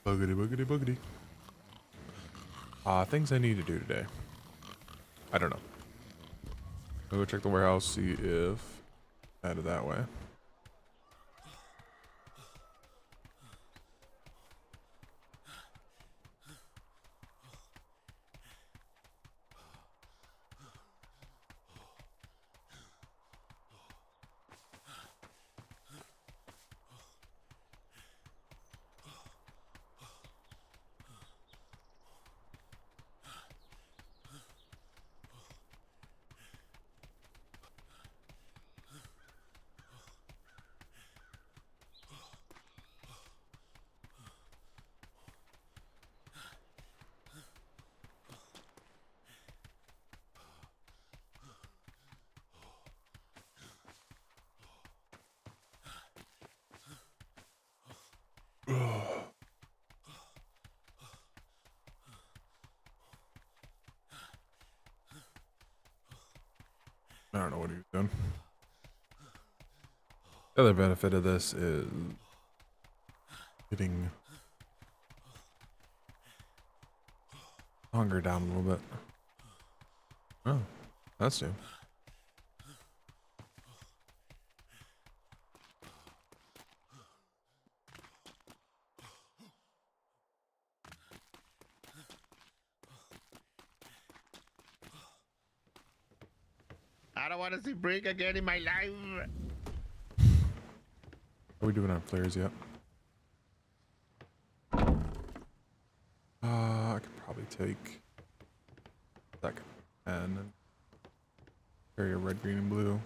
Boogity, boogity, boogity. Things I need to do today. I don't know. I'll go check the warehouse, see if headed that way. I don't know what he's doing. The other benefit of this is getting hunger down a little bit. Oh, that's new. I don't want to see break again in my life. Are we doing our flares yet? I could probably take second and then carry a red, green, and blue.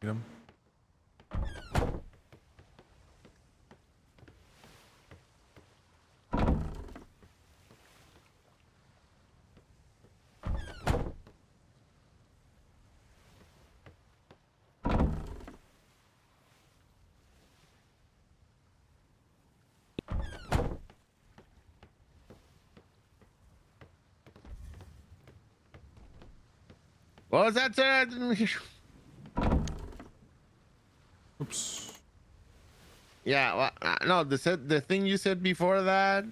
Get them. What was that, sir? Oops. Yeah, well, no, the thing you said before that.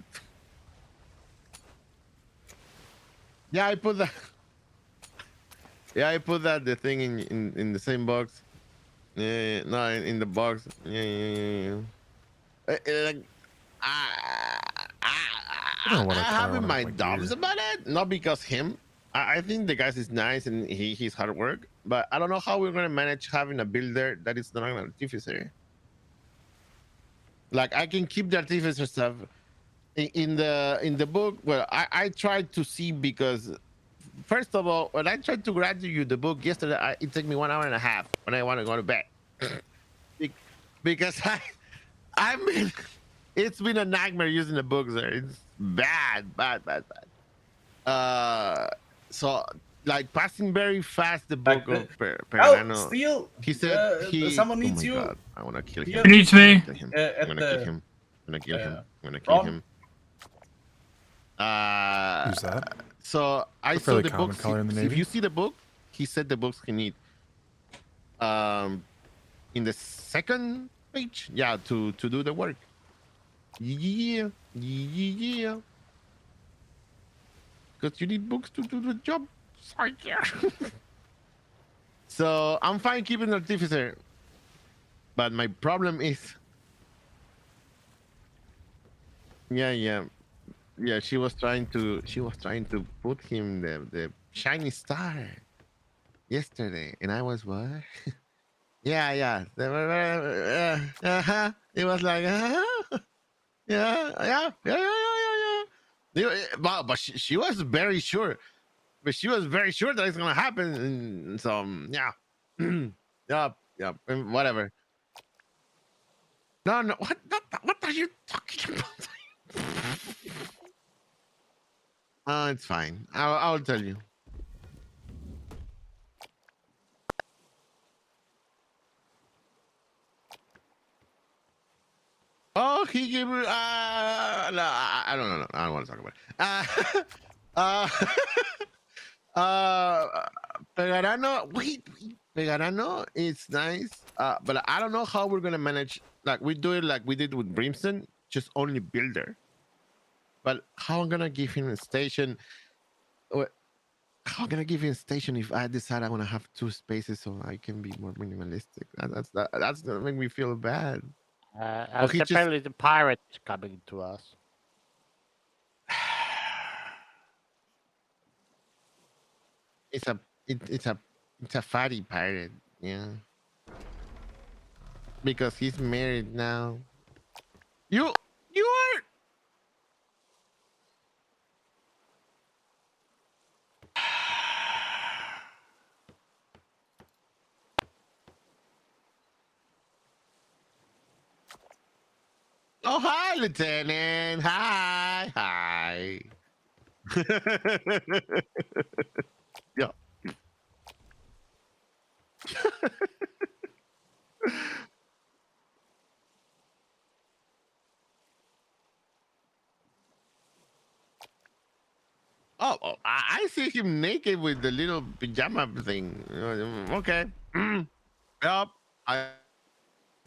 Yeah, I put that. Yeah, I put that the thing in the same box. Yeah, no, in the box. Yeah. Like, I don't know what I I kind of having want to my put my doubts gear. about it, not because him. I think the guy is nice and he's hard work, but I don't know how we're gonna manage having a builder that is not an artificer. Like I can keep the artificer stuff in the book. Well, I tried to see because first of all, when I tried to grant you the book yesterday, it took me 1 hour and a half when I want to go to bed. Because I mean, it's been a nightmare using the books there. It's bad. So like passing very fast the book Like of oh, Pergano. still, He said he. someone Oh needs my you god! I want to kill here. him. Needs I'm gonna me. kill him. I'm At gonna kill the him. I'm gonna kill him. I'm gonna kill front. him. Uh, Who's that? so I A saw fairly the common books. color in the If Navy. you see the book, he said the books he need. Um, in the second page, yeah, to do the work. Yeah. Because you need books to do the job. Sorry, yeah. So I'm fine keeping artificer, but my problem is, yeah. She was trying to put him the shiny star yesterday, and I was what? yeah. It was like, yeah. But she was very sure. But she was very sure that it's gonna happen, and so yeah, yeah, whatever. No, what are you talking about? Oh, it's fine. I'll tell you. Oh, he gave me. No, I don't know. I don't want to talk about it. Uh, Pegarano. Wait. Pegarano is nice. But I don't know how we're gonna manage. Like we do it like we did with Brimstone, just only builder. But how I'm gonna give him a station? How can I give you a station if I decide I want to have two spaces so I can be more minimalistic? That's gonna make me feel bad. Or As he just apparently the pirate is coming to us. it's a it's a fatty pirate, yeah. Because he's married now. You are. Oh, hi, Lieutenant. Hi. Yeah. I see him naked with the little pajama thing. Okay. Yep.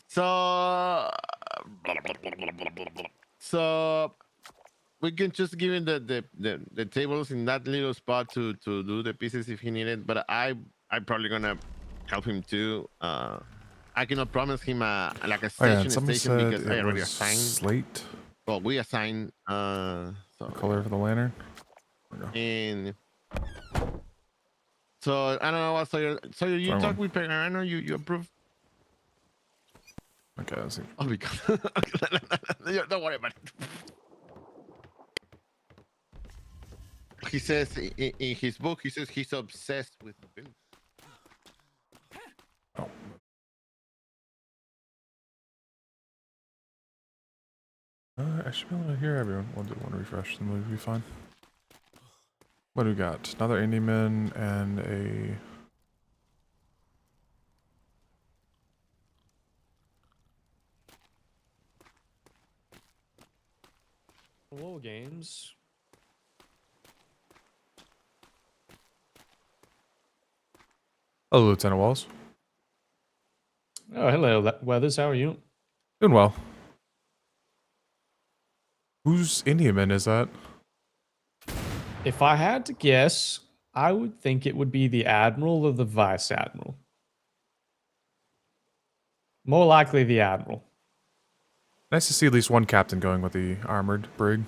So, so we can just give him the tables in that little spot to do the pieces if he needed. But I'm probably gonna help him too. I cannot promise him like a Oh yeah, and someone station said because I it already was assigned. slate. Well, we assigned The so color for the lantern. There we go. and so I don't know what so you Wrong talk one. with Perano, you approve. Okay, let's see. Oh, because don't worry about it. He says in his book, he says he's obsessed with Winston. Oh. I should be able to hear everyone. We'll do one refresh, then we'll be fine. What do we got? Another Indian and a... War games. Hello, Lieutenant Walls. Oh, hello, Weathers. How are you? Doing well. Whose Indian is that? If I had to guess, I would think it would be the Admiral or the Vice Admiral. More likely the Admiral. Nice to see at least one captain going with the armored brig.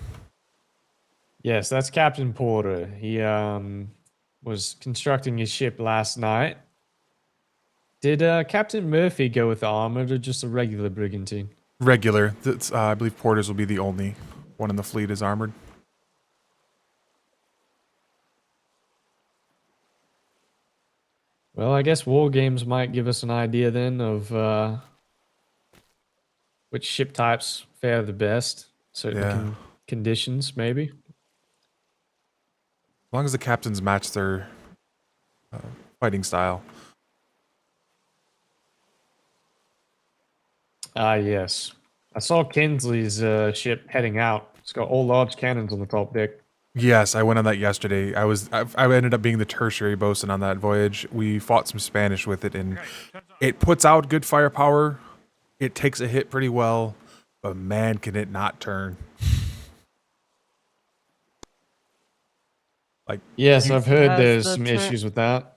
Yes, that's Captain Porter. He was constructing his ship last night. Did Captain Murphy go with the armored or just a regular brigantine? Regular. That's, I believe Porter's will be the only one in the fleet is armored. Well, I guess war games might give us an idea then of which ship types fare the best. Certain Yeah. conditions, maybe. As long as the captains match their fighting style. Ah, yes. I saw Kinsley's ship heading out. It's got all large cannons on the top deck. Yes, I went on that yesterday. I ended up being the tertiary bosun on that voyage. We fought some Spanish with it, and it puts out good firepower. It takes a hit pretty well, but man, can it not turn. Like, Yes, you, I've heard Has there's the some turn- issues with that.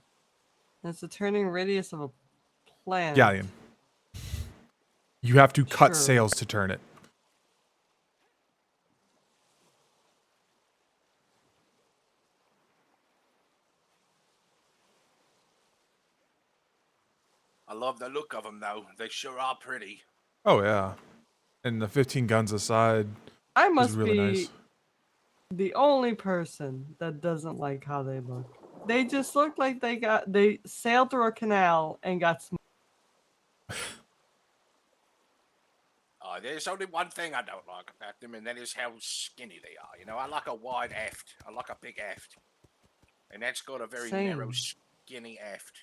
It's the turning radius of a planet. galleon. You have to cut Sure. sails to turn it. I love the look of them, though. They sure are pretty. Oh yeah, and the 15 guns aside I is must really be nice. the only person that doesn't like how they look. They just look like they sailed through a canal and got There's only one thing I don't like about them, and that is how skinny they are. You know, I like a wide aft. I like a big aft. And that's got a very narrow, Same. skinny aft.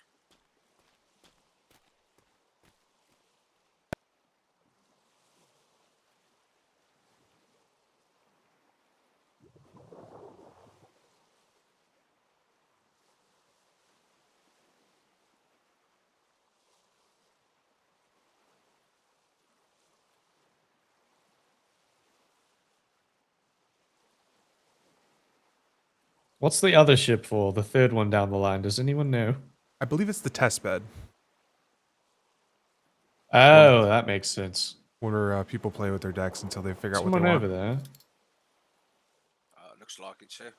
What's the other ship for? The third one down the line. Does anyone know? I believe it's the test bed Oh, that makes sense. where people play with their decks until they figure out what they Someone want. over there. Looks like it's here.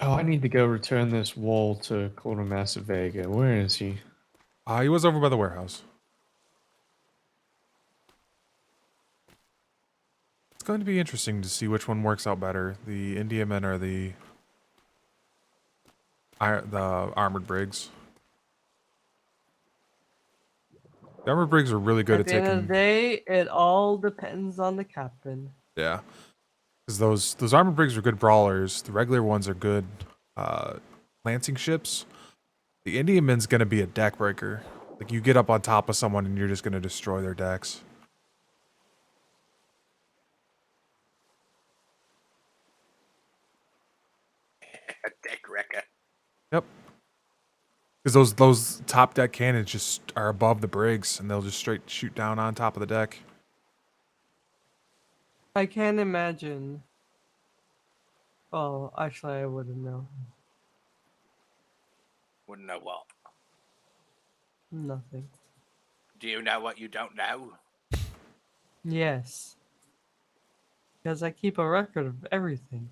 Oh, I need to go return this wall to Quartermaster Vega. Where is he? He was over by the warehouse. It's going to be interesting to see which one works out better, the Indiamen or the armored brigs. The armored brigs are really good At at the end of taking. the day, it all depends on the captain. Yeah, because those armored brigs are good brawlers. The regular ones are good lancing ships. The Indiaman's gonna be a deck breaker. Like you get up on top of someone and you're just gonna destroy their decks. A deck wrecker. Yep. Because those top deck cannons just are above the brigs and they'll just straight shoot down on top of the deck. I can't imagine. Oh, actually, I wouldn't know. Wouldn't know what. Nothing. Do you know what you don't know? Yes. Because I keep a record of everything.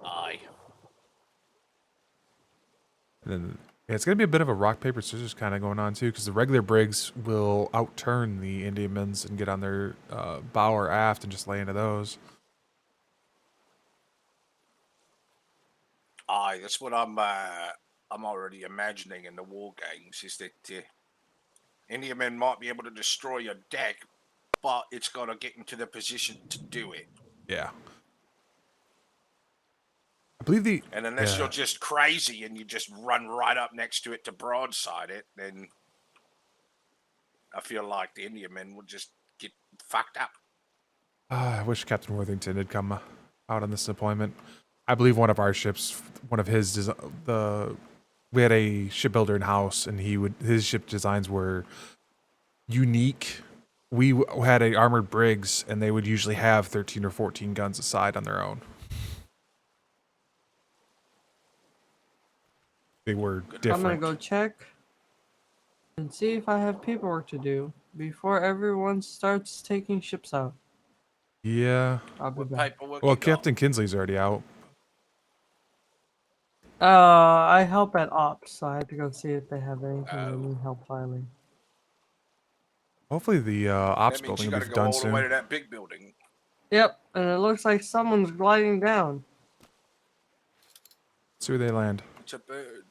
Aye. And then yeah, it's gonna be a bit of a rock paper scissors kind of going on too, because the regular brigs will outturn the Indiamans and get on their bow or aft and just lay into those. Aye, that's what I'm already imagining in the war games. Is that Indiamen might be able to destroy your deck, but it's got to get into the position to do it. Yeah. I believe the And unless yeah. you're just crazy and you just run right up next to it to broadside it, then I feel like the Indiamen would just get fucked up. I wish Captain Worthington had come out on this deployment. I believe one of our ships, one of his we had a shipbuilder in house, and his ship designs were unique. We had a armored brigs, and they would usually have 13 or 14 guns aside on their own. They were different. I'm gonna go check and see if I have paperwork to do before everyone starts taking ships out. Yeah. I'll be What back. paperwork Well, you got? Captain Kinsley's already out. I help at ops, so I have to go see if they have anything Oh. they need help filing. Hopefully the ops That means building you will got be to go done all the way to soon. that big building. Yep, and it looks like someone's gliding down. See where they land. It's a bird.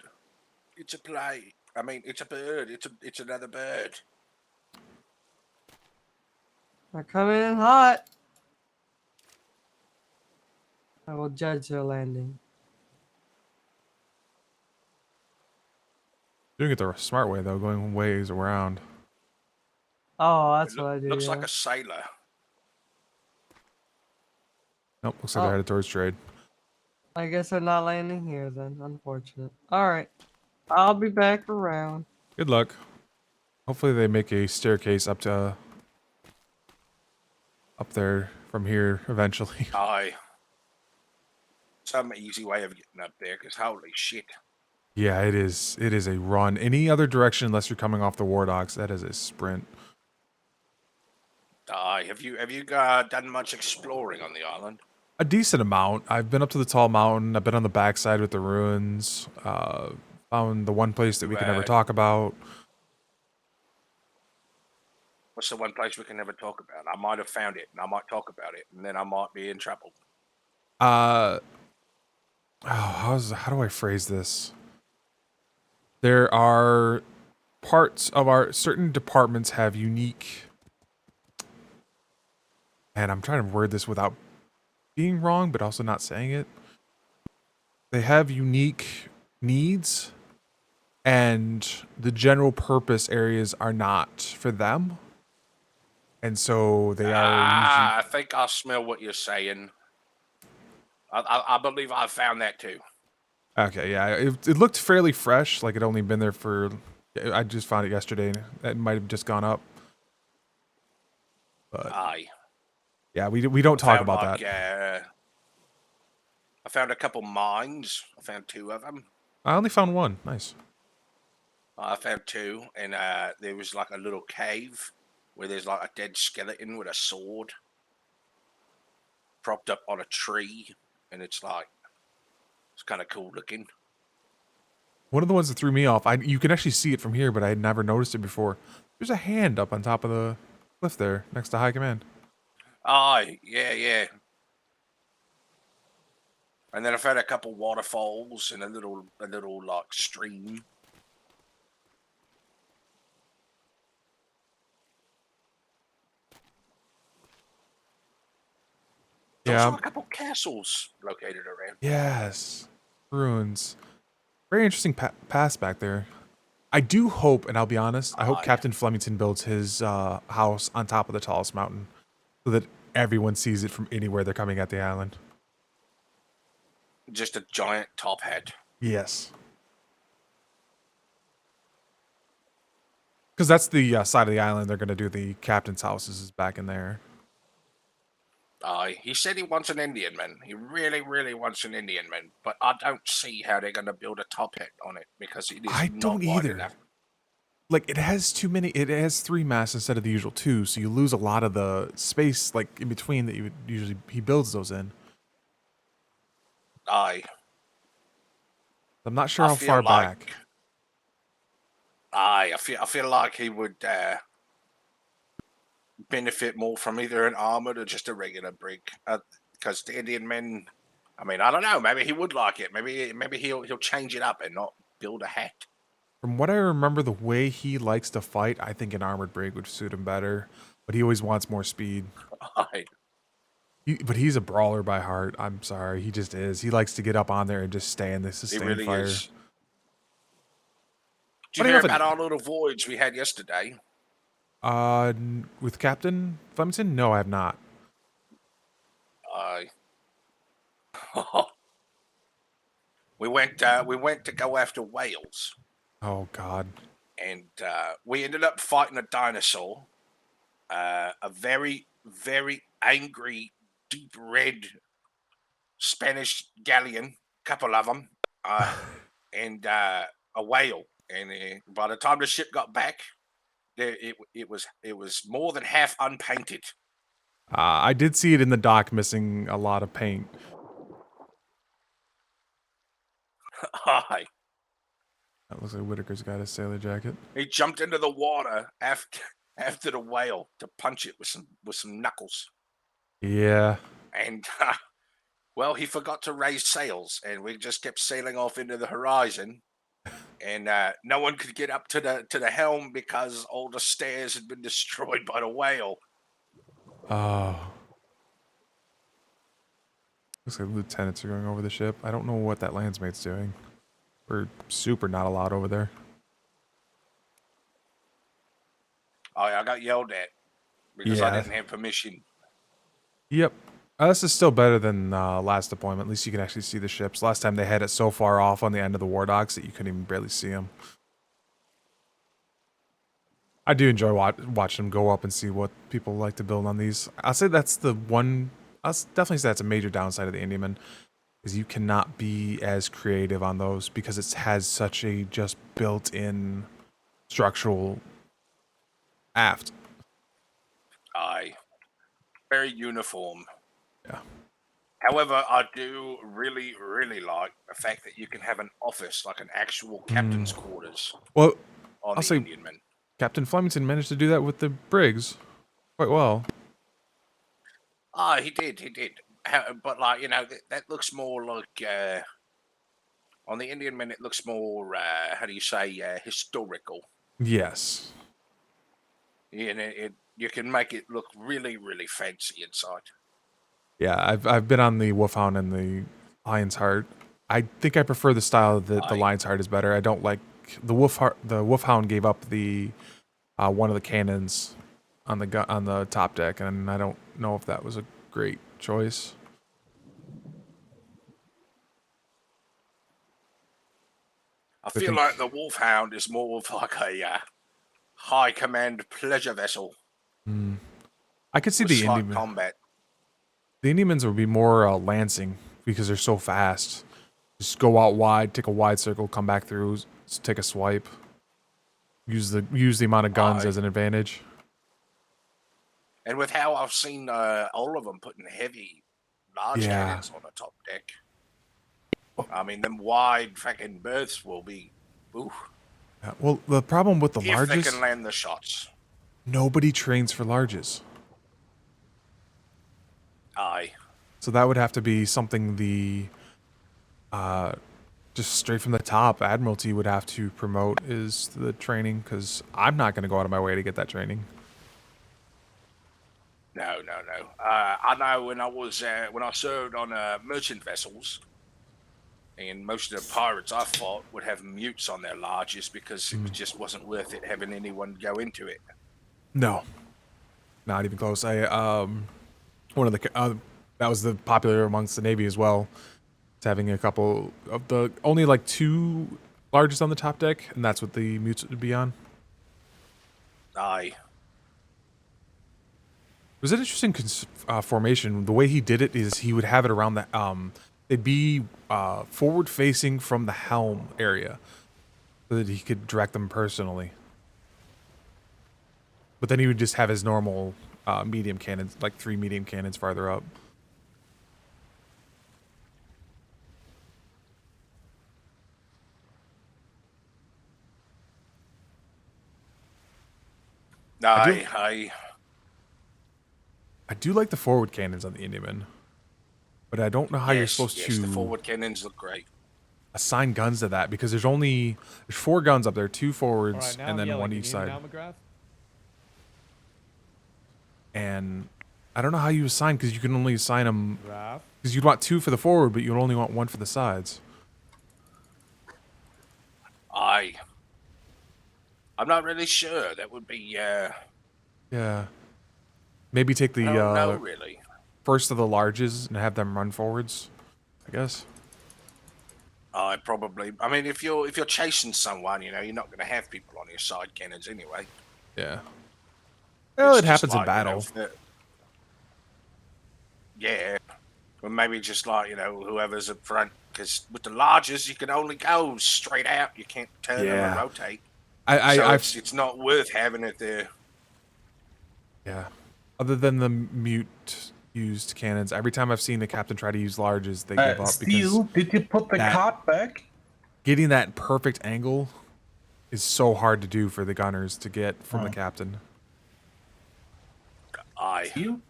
It's a plane. I mean, it's a bird. It's another bird. They're coming in hot. I will judge their landing. Doing it the smart way though, going ways around. Oh, that's It what I do. looks yeah. like a sailor. Nope, looks like they're Oh. headed towards trade. I guess they're not landing here then. Unfortunate. Alright. I'll be back around. Good luck. Hopefully they make a staircase up there from here eventually. Aye. Some easy way of getting up there, because holy shit. Yeah, it is. It is a run. Any other direction unless you're coming off the war docks, that is a sprint. Aye. Have you done much exploring on the island? A decent amount. I've been up to the tall mountain. I've been on the backside with the ruins. Found the one place that we can never Right. talk about. What's the one place we can never talk about? I might have found it, and I might talk about it, and then I might be in trouble. How do I phrase this? There are parts of our certain departments have unique, and I'm trying to word this without being wrong, but also not saying it. They have unique needs, and the general purpose areas are not for them. And so they are usually. I think I smell what you're saying. I believe I found that too. Okay, yeah, it looked fairly fresh, like it only been there for. I just found it yesterday. It might have just gone up, but Aye. yeah, we don't I talk found about like that. I found a couple mines. I found 2 of them. I only found one. Nice. I found 2, and there was like a little cave where there's like a dead skeleton with a sword propped up on a tree, and it's kind of cool looking. One of the ones that threw me off. You can actually see it from here, but I had never noticed it before. There's a hand up on top of the cliff there, next to High Command. Aye, yeah. And then I found a couple waterfalls and a little like stream. There's Yeah. also a couple castles located around. Yes. Ruins. Very interesting pass back there. I do hope, and I'll be honest, I hope Aye. Captain Flemington builds his house on top of the tallest mountain so that everyone sees it from anywhere they're coming at the island. Just a giant top hat. Yes. Because that's the side of the island they're going to do the captain's houses is back in there. Aye, he said he wants an Indian man. He really, really wants an Indian man. But I don't see how they're going to build a top hat on it because it is I not don't wide either. enough. Like, it has too many, it has 3 masts instead of the usual 2, so you lose a lot of the space, like, in between that you would usually, he builds those in. Aye. I'm not sure I how feel far like- back. Aye, I feel like he would benefit more from either an armored or just a regular brig. Because the Indian men, I mean, I don't know. Maybe he would like it. Maybe he'll change it up and not build a hat. From what I remember, the way he likes to fight, I think an armored brig would suit him better. But he always wants more speed. Aye. But he's a brawler by heart. I'm sorry, he just is. He likes to get up on there and just stay in the He sustained really fire. is. Did Funny you hear enough, about our little voyage we had yesterday? With Captain Flemington? No, I have not. Aye. We went to go after whales, Oh God. and we ended up fighting a dinosaur, a very, very angry, deep red Spanish galleon, couple of them, and a whale. And by the time the ship got back, it was more than half unpainted. I did see it in the dock, missing a lot of paint. Aye. That looks like Whitaker's got his sailor jacket. He jumped into the water after the whale to punch it with some knuckles, Yeah. and well, he forgot to raise sails, and we just kept sailing off into the horizon, and no one could get up to the helm because all the stairs had been destroyed by the whale. Oh. Looks like lieutenants are going over the ship. I don't know what that Landsmate's doing. We're super not allowed over there. Oh, I got yelled at because I Yeah. didn't have permission. Yep. This is still better than last deployment. At least you can actually see the ships. Last time they had it so far off on the end of the war docks that you couldn't even barely see them. I do enjoy watching them go up and see what people like to build on these. I'll say that's the one. I'll definitely say that's a major downside of the Indiaman, is you cannot be as creative on those because it has such a just built-in structural aft. Aye. Very uniform. Yeah. However, I do really, really like the fact that you can have an office, like an actual captain's quarters Well, on I'll the say- Indian man. Captain Flemington managed to do that with the brigs quite well. Ah, he did. But like, that looks more like on the Indian man. It looks more how do you say historical. Yes. Yeah, and you can make it look really, really fancy inside. Yeah, I've been on the Wolfhound and the Lion's Heart. I think I prefer the style that the Aye. Lion's Heart is better. I don't like the Wolfhound gave up the one of the cannons on the top deck, and I don't know if that was a great choice. I feel like the Wolfhound is more of like a high command pleasure vessel I could see with the slight Indian. combat. The Indiamans would be more lancing because they're so fast. Just go out wide, take a wide circle, come back through, take a swipe. Use the amount of guns Aye. as an advantage. And with how I've seen all of them putting heavy, large Yeah. cannons on the top deck, I mean, them wide fucking berths will be, ooh, Yeah, well, the problem with the if they largest, can land the shots. nobody trains for larges. Aye. So that would have to be something the just straight from the top Admiralty would have to promote is the training, because I'm not going to go out of my way to get that training. No. I know when I served on merchant vessels, and most of the pirates I fought would have mutes on their largest because it just wasn't worth it having anyone go into it. No, not even close. One of the that was the popular amongst the Navy as well. It's having a couple of the only like 2 largest on the top deck, and that's what the mutes would be on. Aye. It was an interesting formation. The way he did it is he would have it around the they'd be forward facing from the helm area, so that he could direct them personally. But then he would just have his normal medium cannons, like 3 medium cannons farther up. I do like the forward cannons on the Indiaman, but I don't know how you're supposed to the forward cannons look great. assign guns to that, because there's 4 guns up there, 2 forwards, All right, now and I'm then yelling. one Can each you hear me side. now, McGrath? And I don't know how you assign, because you can only assign them, McGrath? because you'd want 2 for the forward, but you'd only want 1 for the sides. I'm not really sure. That would be Yeah. Maybe take I don't know the really. first of the larges and have them run forwards, I guess. I mean, if you're chasing someone, you're not going to have people on your side cannons anyway. Yeah. Well, It's it just happens in like, battle. Yeah. Or maybe just like, whoever's up front. Because with the larges, you can only go straight out. You can't turn them and Yeah. rotate. I've It's not worth having it there. Yeah. Other than the mute used cannons, every time I've seen the captain try to use larges, they give up Steel, because did you put the that- card back? getting that perfect angle is so hard to do for the gunners to get from the Oh. captain. Steel?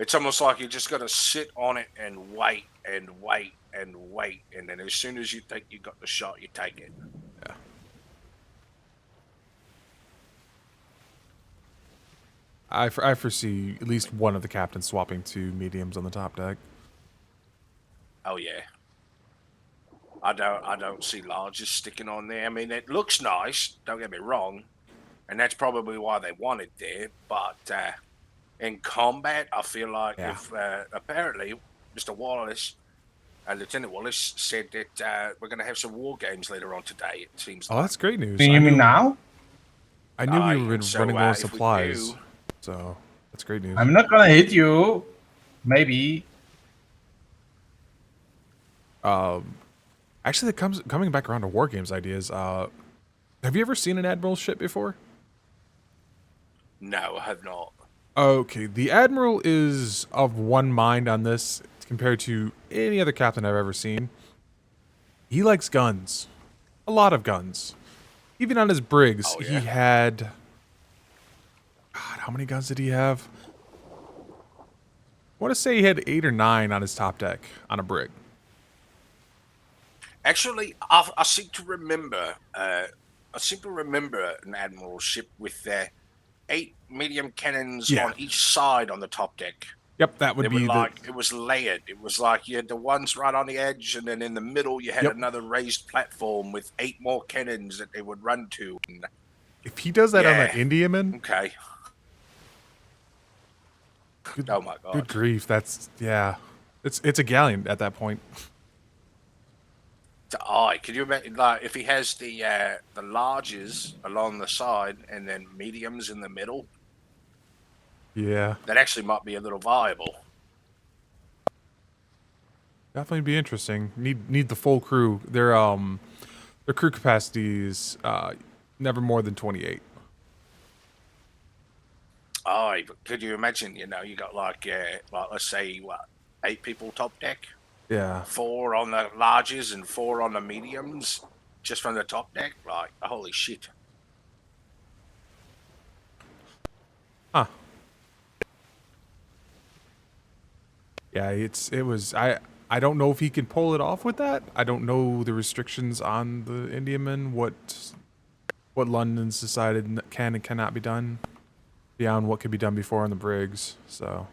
It's almost like you just got to sit on it and wait and wait and wait. And then as soon as you think you got the shot, you take it. Yeah. I foresee at least one of the captains swapping to mediums on the top deck. Oh, yeah. I don't see larges sticking on there. I mean, it looks nice. Don't get me wrong, and that's probably why they want it there. But in combat, I feel like if apparently Mr. Wallace, Lieutenant Wallace, said that we're going to have some war games later on today. It seems. Oh, that's great news. Do you mean now? I knew we were so, running low on if we supplies, do- so that's great news. I'm not gonna hit you. Maybe. Actually, that coming back around to war games ideas. Have you ever seen an admiral ship before? No, I have not. Okay, the admiral is of one mind on this compared to any other captain I've ever seen. He likes guns, a lot of guns. Even on his brigs, Oh, yeah? he had. God, how many guns did he have? I want to say he had 8 or 9 on his top deck on a brig. Actually, I seem to remember. I seem to remember an admiral ship with 8 medium cannons Yeah. on each side on the top deck. Yep, that would They were be like it was layered. It was like you had the ones right on the edge, and then in the middle you had Yep. another raised platform with 8 more cannons that they would run to. And, If he does that on Yeah. that Indiaman, okay. good, Oh my god. good grief, that's yeah. It's a galleon at that point. Aye, could you imagine, like, if he has the larges along the side and then mediums in the middle? Yeah, That actually might be a little viable. definitely be interesting. Need the full crew. Their crew capacity is never more than 28. Aye, but could you imagine? You got like let's say what, 8 people top deck, Yeah. 4 on the larges and 4 on the mediums, just from the top deck. Like, holy shit! Huh. Yeah, it was I don't know if he can pull it off with that. I don't know the restrictions on the Indiaman, what London's decided can and cannot be done beyond what could be done before on the Briggs. So,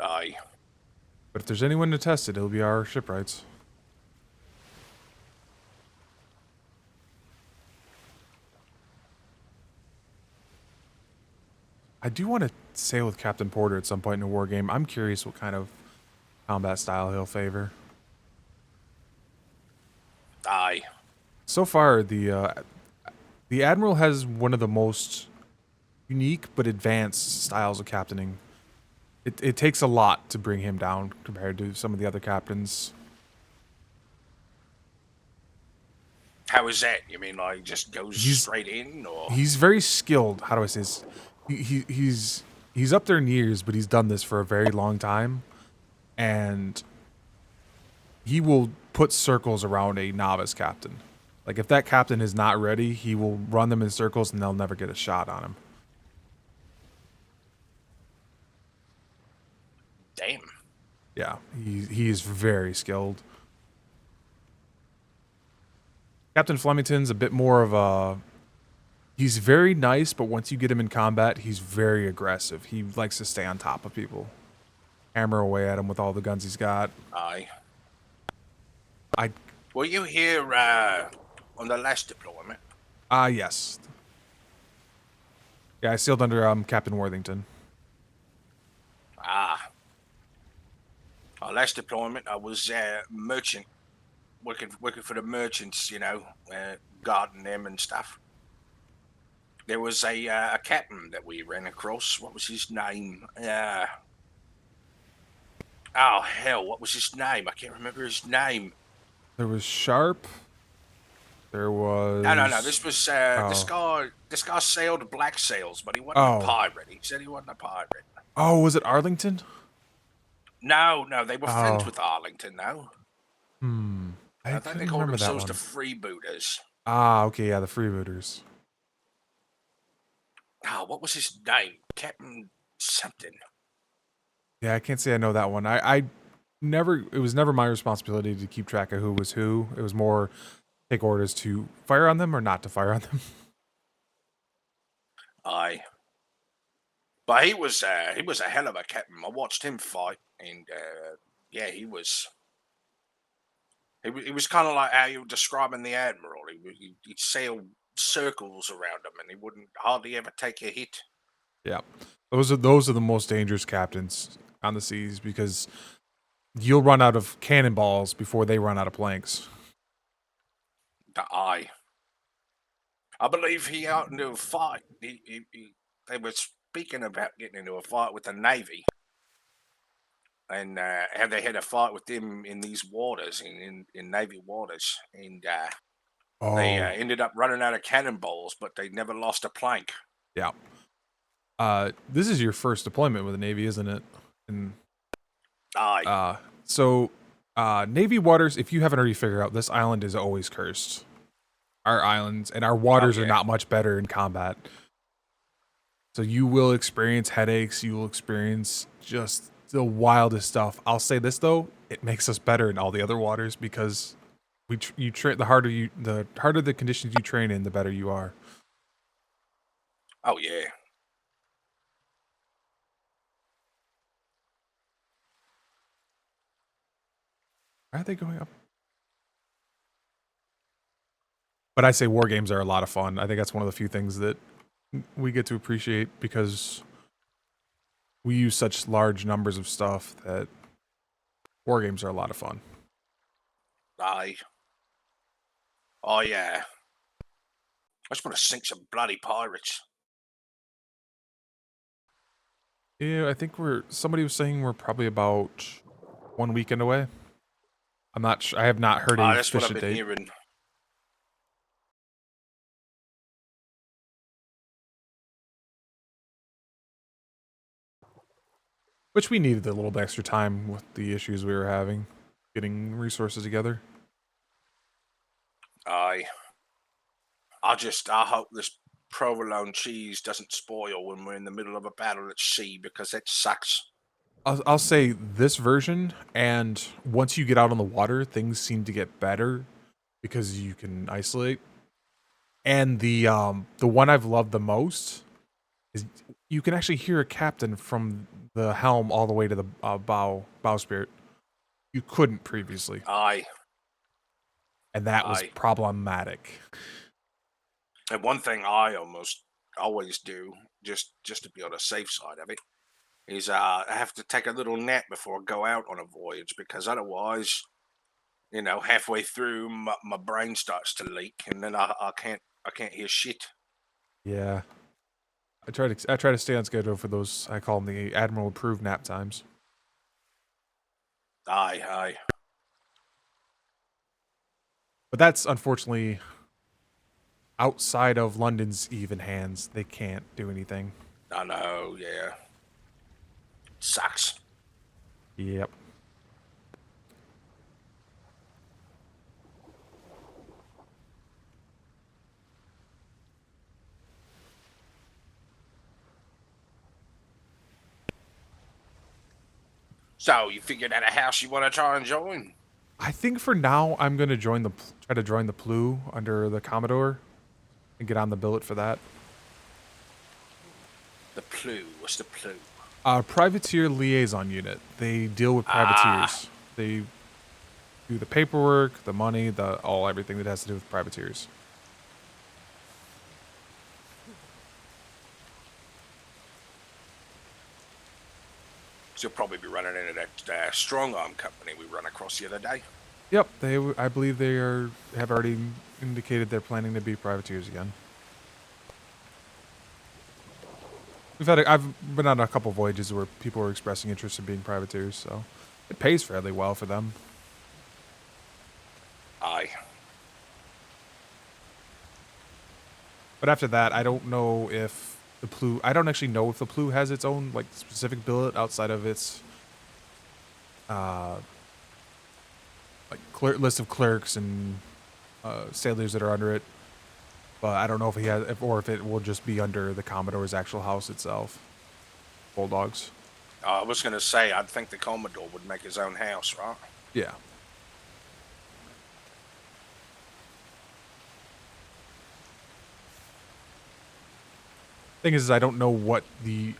Aye, but if there's anyone to test it, it'll be our shipwrights. I do want to sail with Captain Porter at some point in a war game. I'm curious what kind of combat style he'll favor. aye. So far, the Admiral has one of the most unique but advanced styles of captaining. It takes a lot to bring him down compared to some of the other captains. How is that? You mean like just goes He's- straight in, or He's very skilled. How do I say this? He's up there in years, but he's done this for a very long time, and he will put circles around a novice captain. Like if that captain is not ready, he will run them in circles, and they'll never get a shot on him. damn? Yeah, he is very skilled. Captain Flemington's a bit more of a. He's very nice, but once you get him in combat, he's very aggressive. He likes to stay on top of people, hammer away at him with all the guns he's got. Aye. I Were you here on the last deployment? yes, yeah. I sailed under Captain Worthington. Ah. Our last deployment, I was merchant, working for the merchants. Guarding them and stuff. There was a captain that we ran across. What was his name? Oh hell, what was his name? I can't remember his name. There was Sharp. There was No. This was this Oh. guy. This guy sailed black sails, but he wasn't Oh. a pirate. He said he wasn't a pirate. Oh, was it Arlington? No, they were friends Oh. with Arlington, though. I think they couldn't called remember that themselves one. the Freebooters. Ah, okay, yeah, the freebooters. Oh, what was his name? Captain something. Yeah, I can't say I know that one. I never. It was never my responsibility to keep track of who was who. It was more take orders to fire on them or not to fire on them. Aye. But he was a hell of a captain. I watched him fight, and yeah, he was kind of like how you were describing the admiral. He'd sail circles around him, and he wouldn't hardly ever take a hit. Yeah, those are the most dangerous captains on the seas because you'll run out of cannonballs before they run out of planks. I believe he got into a fight. They were speaking about getting into a fight with the Navy, and how they had a fight with them in these waters, in Navy waters, and they Oh, ended up running out of cannonballs, but they never lost a plank. yeah. This is your first deployment with the Navy, isn't it? And Aye, so Navy waters. If you haven't already figured out, this island is always cursed. Our islands and our waters are yeah. not much better in combat. So you will experience headaches. You will experience just the wildest stuff. I'll say this though, it makes us better in all the other waters because you train. The harder the conditions you train in, the better you are. oh yeah. Why are they going up? But I say war games are a lot of fun. I think that's one of the few things that we get to appreciate because we use such large numbers of stuff that war games are a lot of fun. Aye. Oh, yeah. I just want to sink some bloody pirates. Yeah, I think somebody was saying we're probably about 1 weekend away. I'm not sure. I have not heard a That's what I've efficient been date. hearing. Which we needed a little bit extra time with the issues we were having, getting resources together. Aye. I hope this provolone cheese doesn't spoil when we're in the middle of a battle at sea, because it sucks. I'll say this version, and once you get out on the water, things seem to get better because you can isolate. And the one I've loved the most is you can actually hear a captain from the helm all the way to the bowsprit. You couldn't previously, Aye. and that was Aye. problematic. And one thing I almost always do, just to be on the safe side of it, is I have to take a little nap before I go out on a voyage, because otherwise, halfway through my brain starts to leak, and then I can't hear shit. Yeah, I try to stay on schedule for those. I call them the Admiral approved nap times. Aye. But that's unfortunately outside of London's even hands. They can't do anything. I know, yeah. Sucks. Yep. So, you figured out a house you want to try and join? I think for now I'm gonna try to join the Plu under the Commodore and get on the billet for that. The Plu. What's the Plu? Privateer liaison unit. They deal with privateers. They do the paperwork, the money, everything that has to do with privateers. So you'll probably be running into that strong arm company we run across the other day. Yep, I believe they have already indicated they're planning to be privateers again. I've been on a couple voyages where people were expressing interest in being privateers, so it pays fairly well for them. Aye. But after that, I don't know if the Plu. I don't actually know if the Plu has its own specific billet outside of its list of clerks and sailors that are under it. But I don't know if if it will just be under the Commodore's actual house itself. Bulldogs. I was going to say, I think the Commodore would make his own house, right? Yeah. Thing is, I don't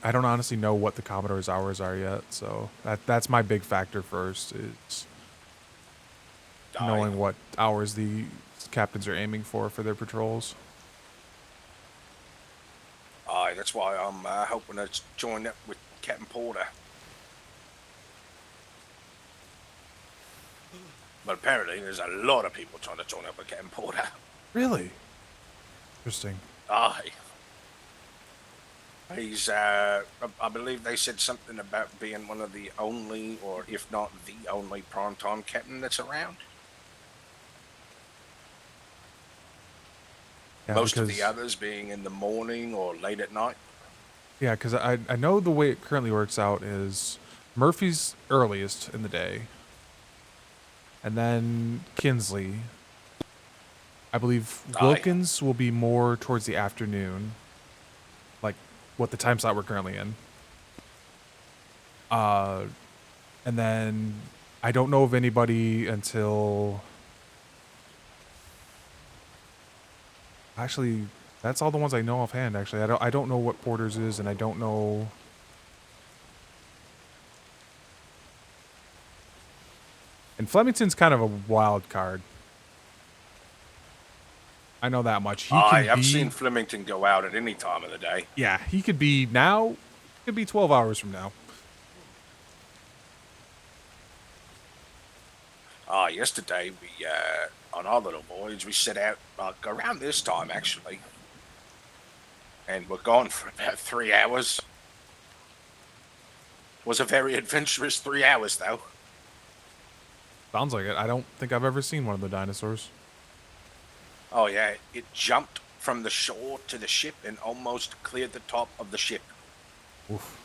honestly know what the Commodore's hours are yet. So that's my big factor first is knowing what hours the captains are aiming for their patrols. Aye, that's why I'm hoping to join up with Captain Porter. But apparently there's a lot of people trying to join up with Captain Porter. Really? Interesting. Aye. He's, I believe they said something about being one of the only, or if not the only, primetime captain that's around. Yeah, Most of the others being in the morning or late at night. Yeah, because I know the way it currently works out is Murphy's earliest in the day, and then Kinsley. I believe Wilkins will be more towards the afternoon, like what the time slot we're currently in. And then I don't know of anybody until. Actually, that's all the ones I know offhand. Actually, I don't know what Porter's is, and I don't know. And Flemington's kind of a wild card. I know that much. I've seen Flemington go out at any time of the day. Yeah, he could be now. It could be 12 hours from now. Yesterday we on our little voyage we set out around this time actually, and we're gone for about 3 hours. Was a very adventurous 3 hours though. Sounds like it. I don't think I've ever seen one of the dinosaurs. Oh yeah, it jumped from the shore to the ship and almost cleared the top of the ship. Oof.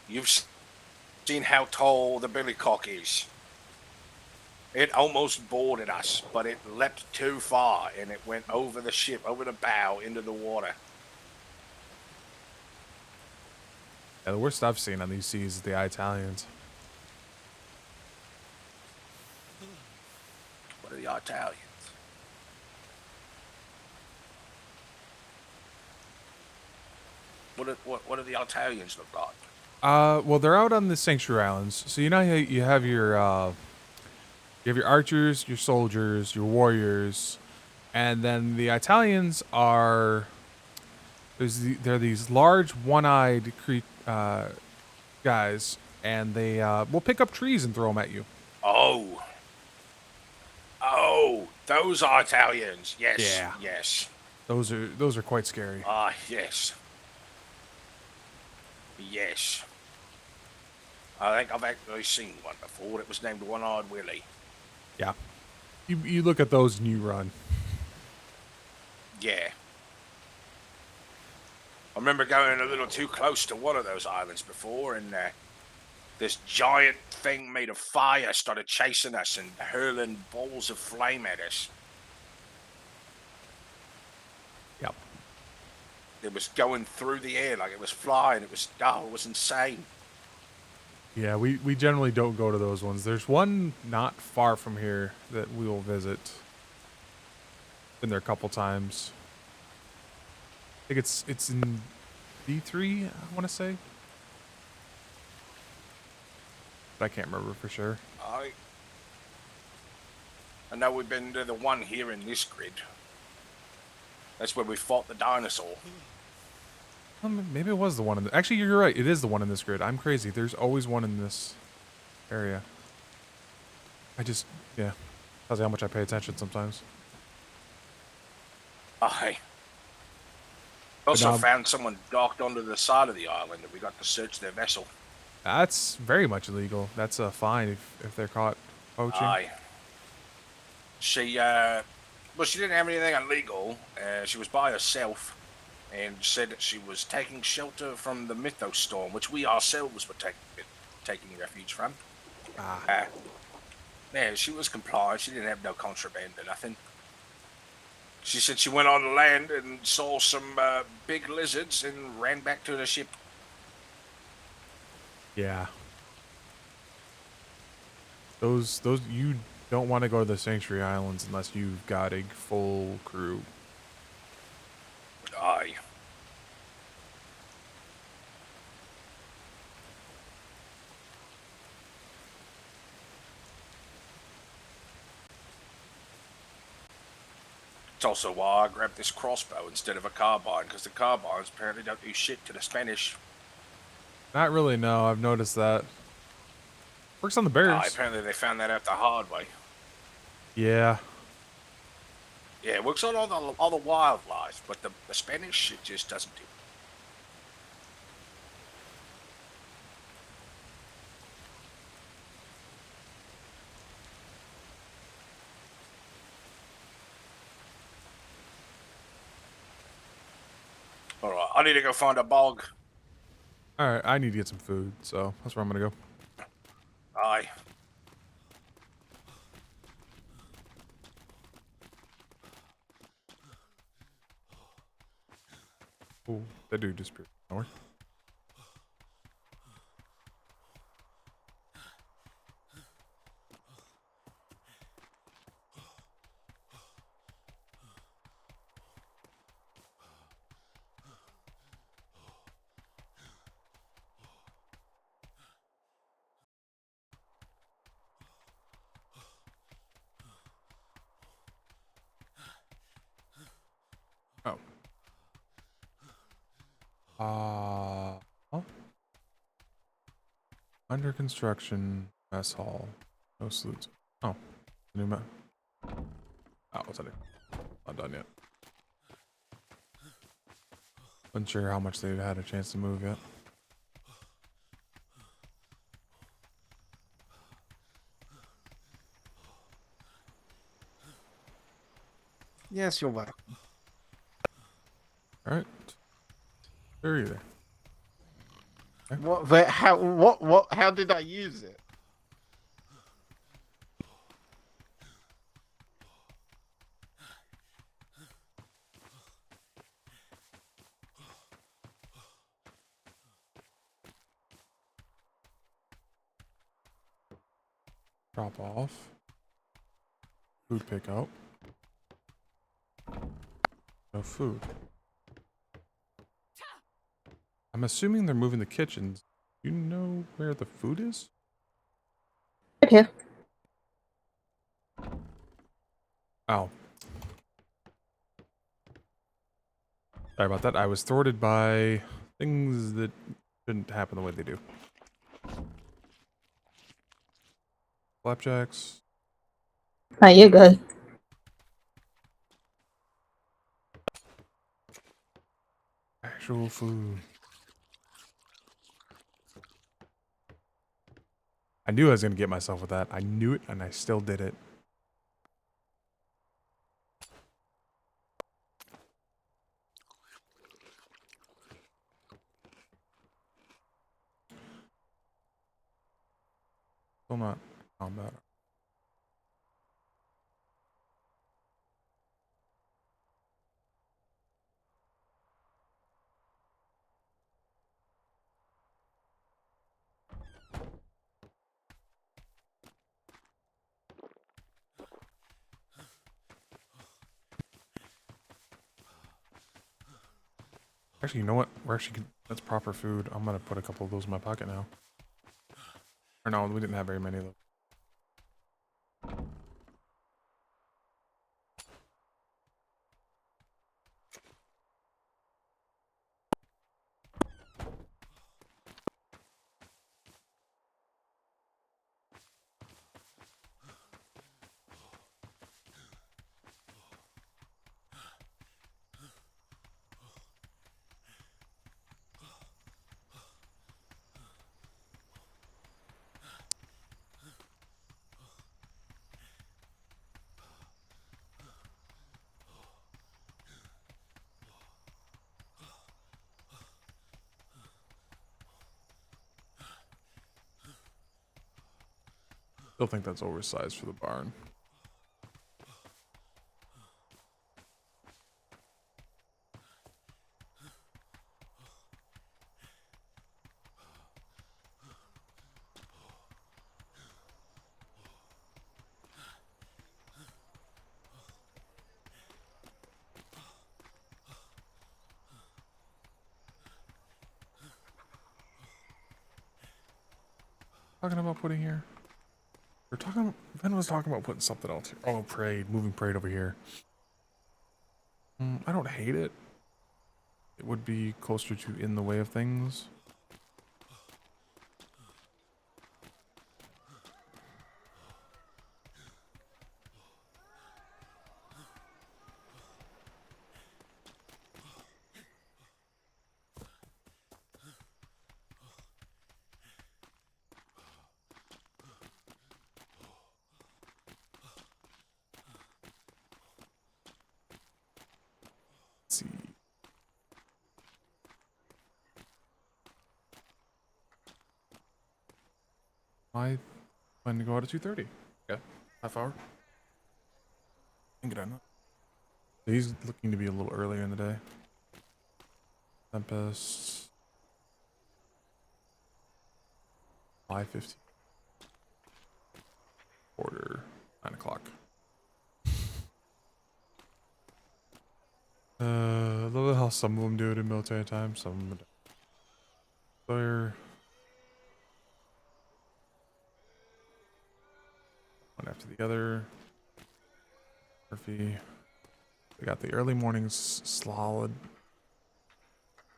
You've seen how tall the billycock is. It almost boarded us, but it leapt too far and it went over the ship, over the bow, into the water. Yeah, the worst I've seen on these seas is the Italians. What are the Italians? What do the Italians look like? Well, they're out on the Sanctuary Islands. So you know how you have your archers, your soldiers, your warriors, and then the Italians are they're these large one-eyed guys, and they will pick up trees and throw them at you. Oh, those are Italians. Yes, Yeah. yes. Those are quite scary. Yes. Yes. I think I've actually seen one before. It was named One-Eyed Willie. Yeah. You look at those and you run. Yeah. I remember going a little too close to one of those islands before, and this giant thing made of fire started chasing us and hurling balls of flame at us. Yep. It was going through the air like it was flying. It was insane. Yeah, we generally don't go to those ones. There's one not far from here that we will visit. Been there a couple times. I think it's in D3, I want to say. But I can't remember for sure. I know we've been to the one here in this grid. That's where we fought the dinosaur. Maybe it was the one in the... Actually, you're right. It is the one in this grid. I'm crazy. There's always one in this area. Yeah. Tells you how much I pay attention sometimes. I also found someone docked onto the side of the island and we got to search their vessel. That's very much illegal. That's a fine if they're caught poaching. She didn't have anything illegal. She was by herself and said that she was taking shelter from the Mythos storm, which we ourselves were taking refuge from. Yeah, she was compliant. She didn't have no contraband or nothing. She said she went on land and saw some big lizards and ran back to the ship. Yeah. Those you don't want to go to the Sanctuary Islands unless you've got a full crew. Aye. It's also why I grabbed this crossbow instead of a carbine, because the carbines apparently don't do shit to the Spanish. Not really, no. I've noticed that. Works on the bears. Apparently they found that out the hard way. Yeah. Yeah, it works on all the wildlife, but the Spanish shit just doesn't do it. Alright, I need to go find a bog. Alright, I need to get some food, so that's where I'm gonna go. Aye. Ooh, that dude disappeared. Nowhere. Oh. Oh. Under construction, mess hall. No salutes. Oh. New map. Oh, what's that? Not done yet. Unsure how much they've had a chance to move yet. Yes, you're welcome. All right. There you there. What? But how? What? How did I use it? Drop off. Food pickup. No food. I'm assuming they're moving the kitchens. You know where the food is? Right here. Oh. Sorry about that. I was thwarted by things that shouldn't happen the way they do. Flapjacks. Oh, you're good. Actual food. I knew I was going to get myself with that. I knew it, and I still did it. Still not combat. Actually, you know what? We're actually that's proper food. I'm gonna put a couple of those in my pocket now. Or no, we didn't have very many of those. Still think that's oversized for the barn. Talking about putting here. We're talking. Ben was talking about putting something else here. Oh, parade, moving parade over here. I don't hate it. It would be closer to in the way of things. Let's see. I plan to go out at 2:30. Okay, half hour. Think it. He's looking to be a little earlier in the day. Tempest. 5:50. Order 9 o'clock. I love how some of them do it in military time. Some of them don't. Sawyer. One after the other. Murphy. We got the early mornings solid.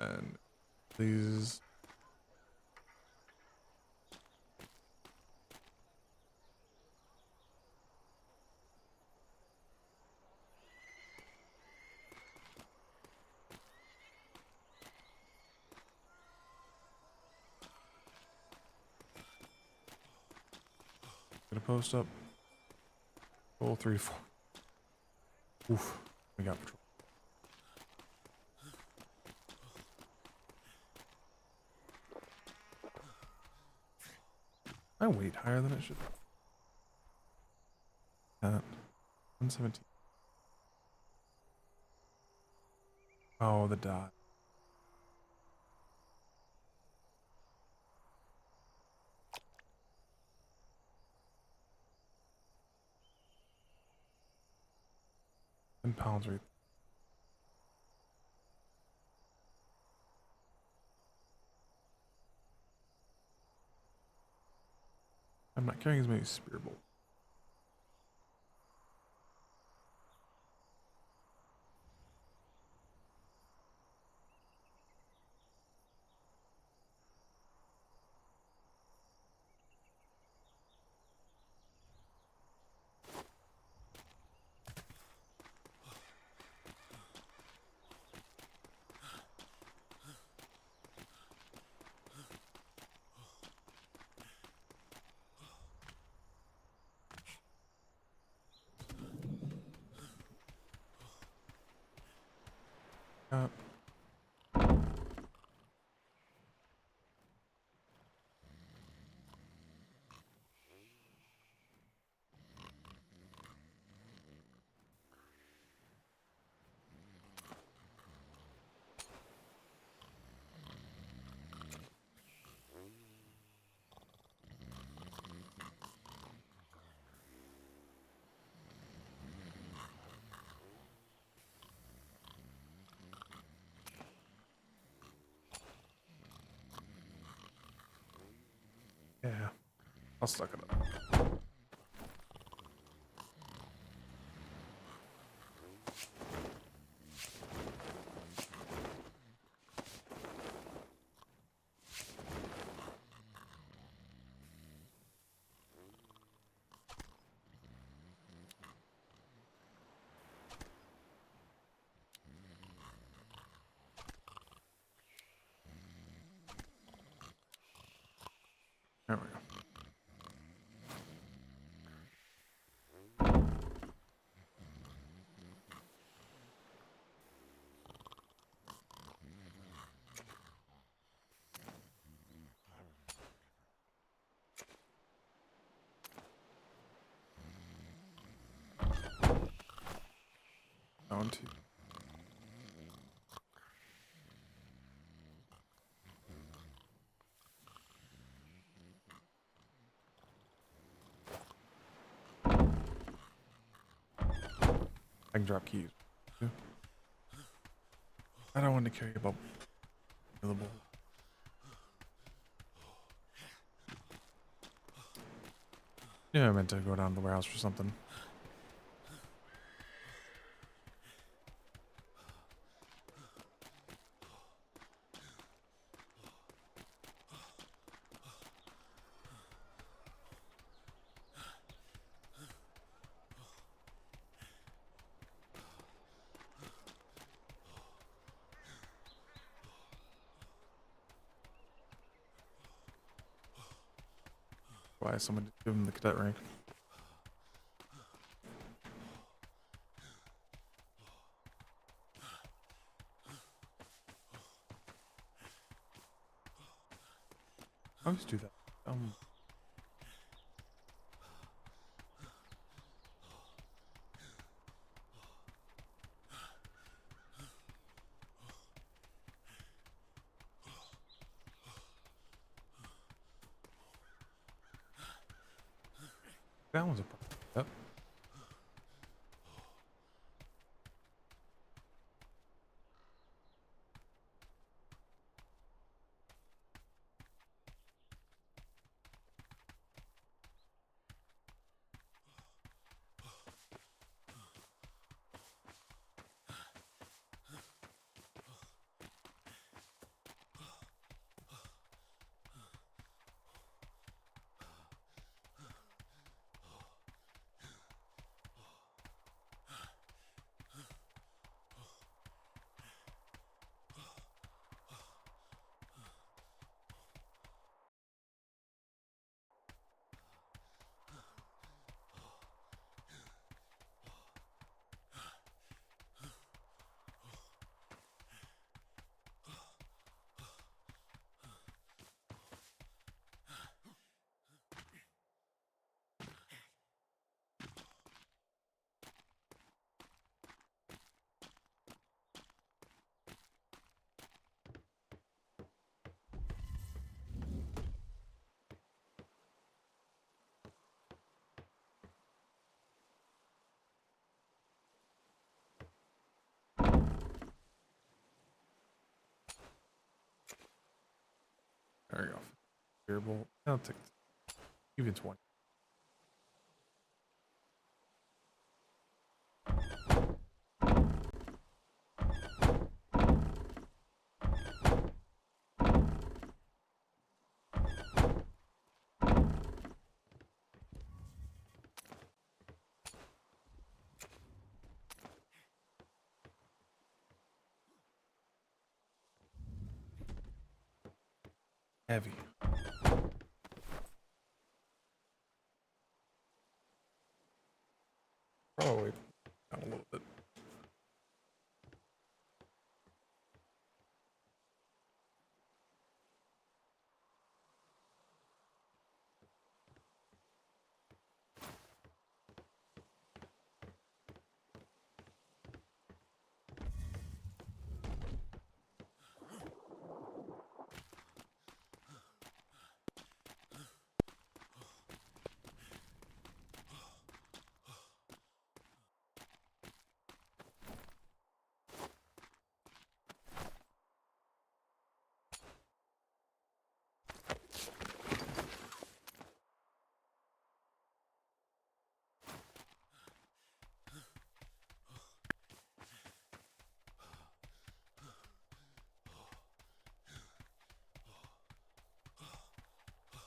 And these. Gonna post up. Roll 3 to 4. Oof. We got patrol. My weight higher than it should. 117. Oh, the dot. £10 right. I'm not carrying as many spear bolts. Up. Yeah, I'll suck it up. There we go. Down to. I can drop keys. Yeah. I don't want to carry a bubble. Yeah, I meant to go down to the warehouse for something. Why someone did give him the cadet rank. I always do that. That one's a problem. Yep. Spear bolt. I'll take even 20. Heavy. Probably down a little bit.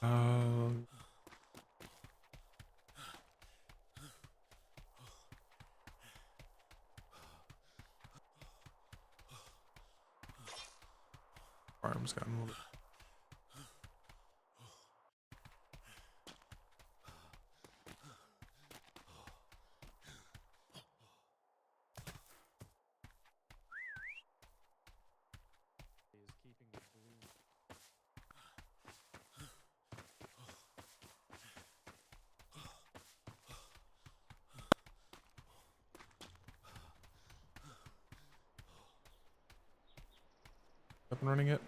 Um, Arms gotten a little bit. Is keeping the balloon. Up and running it.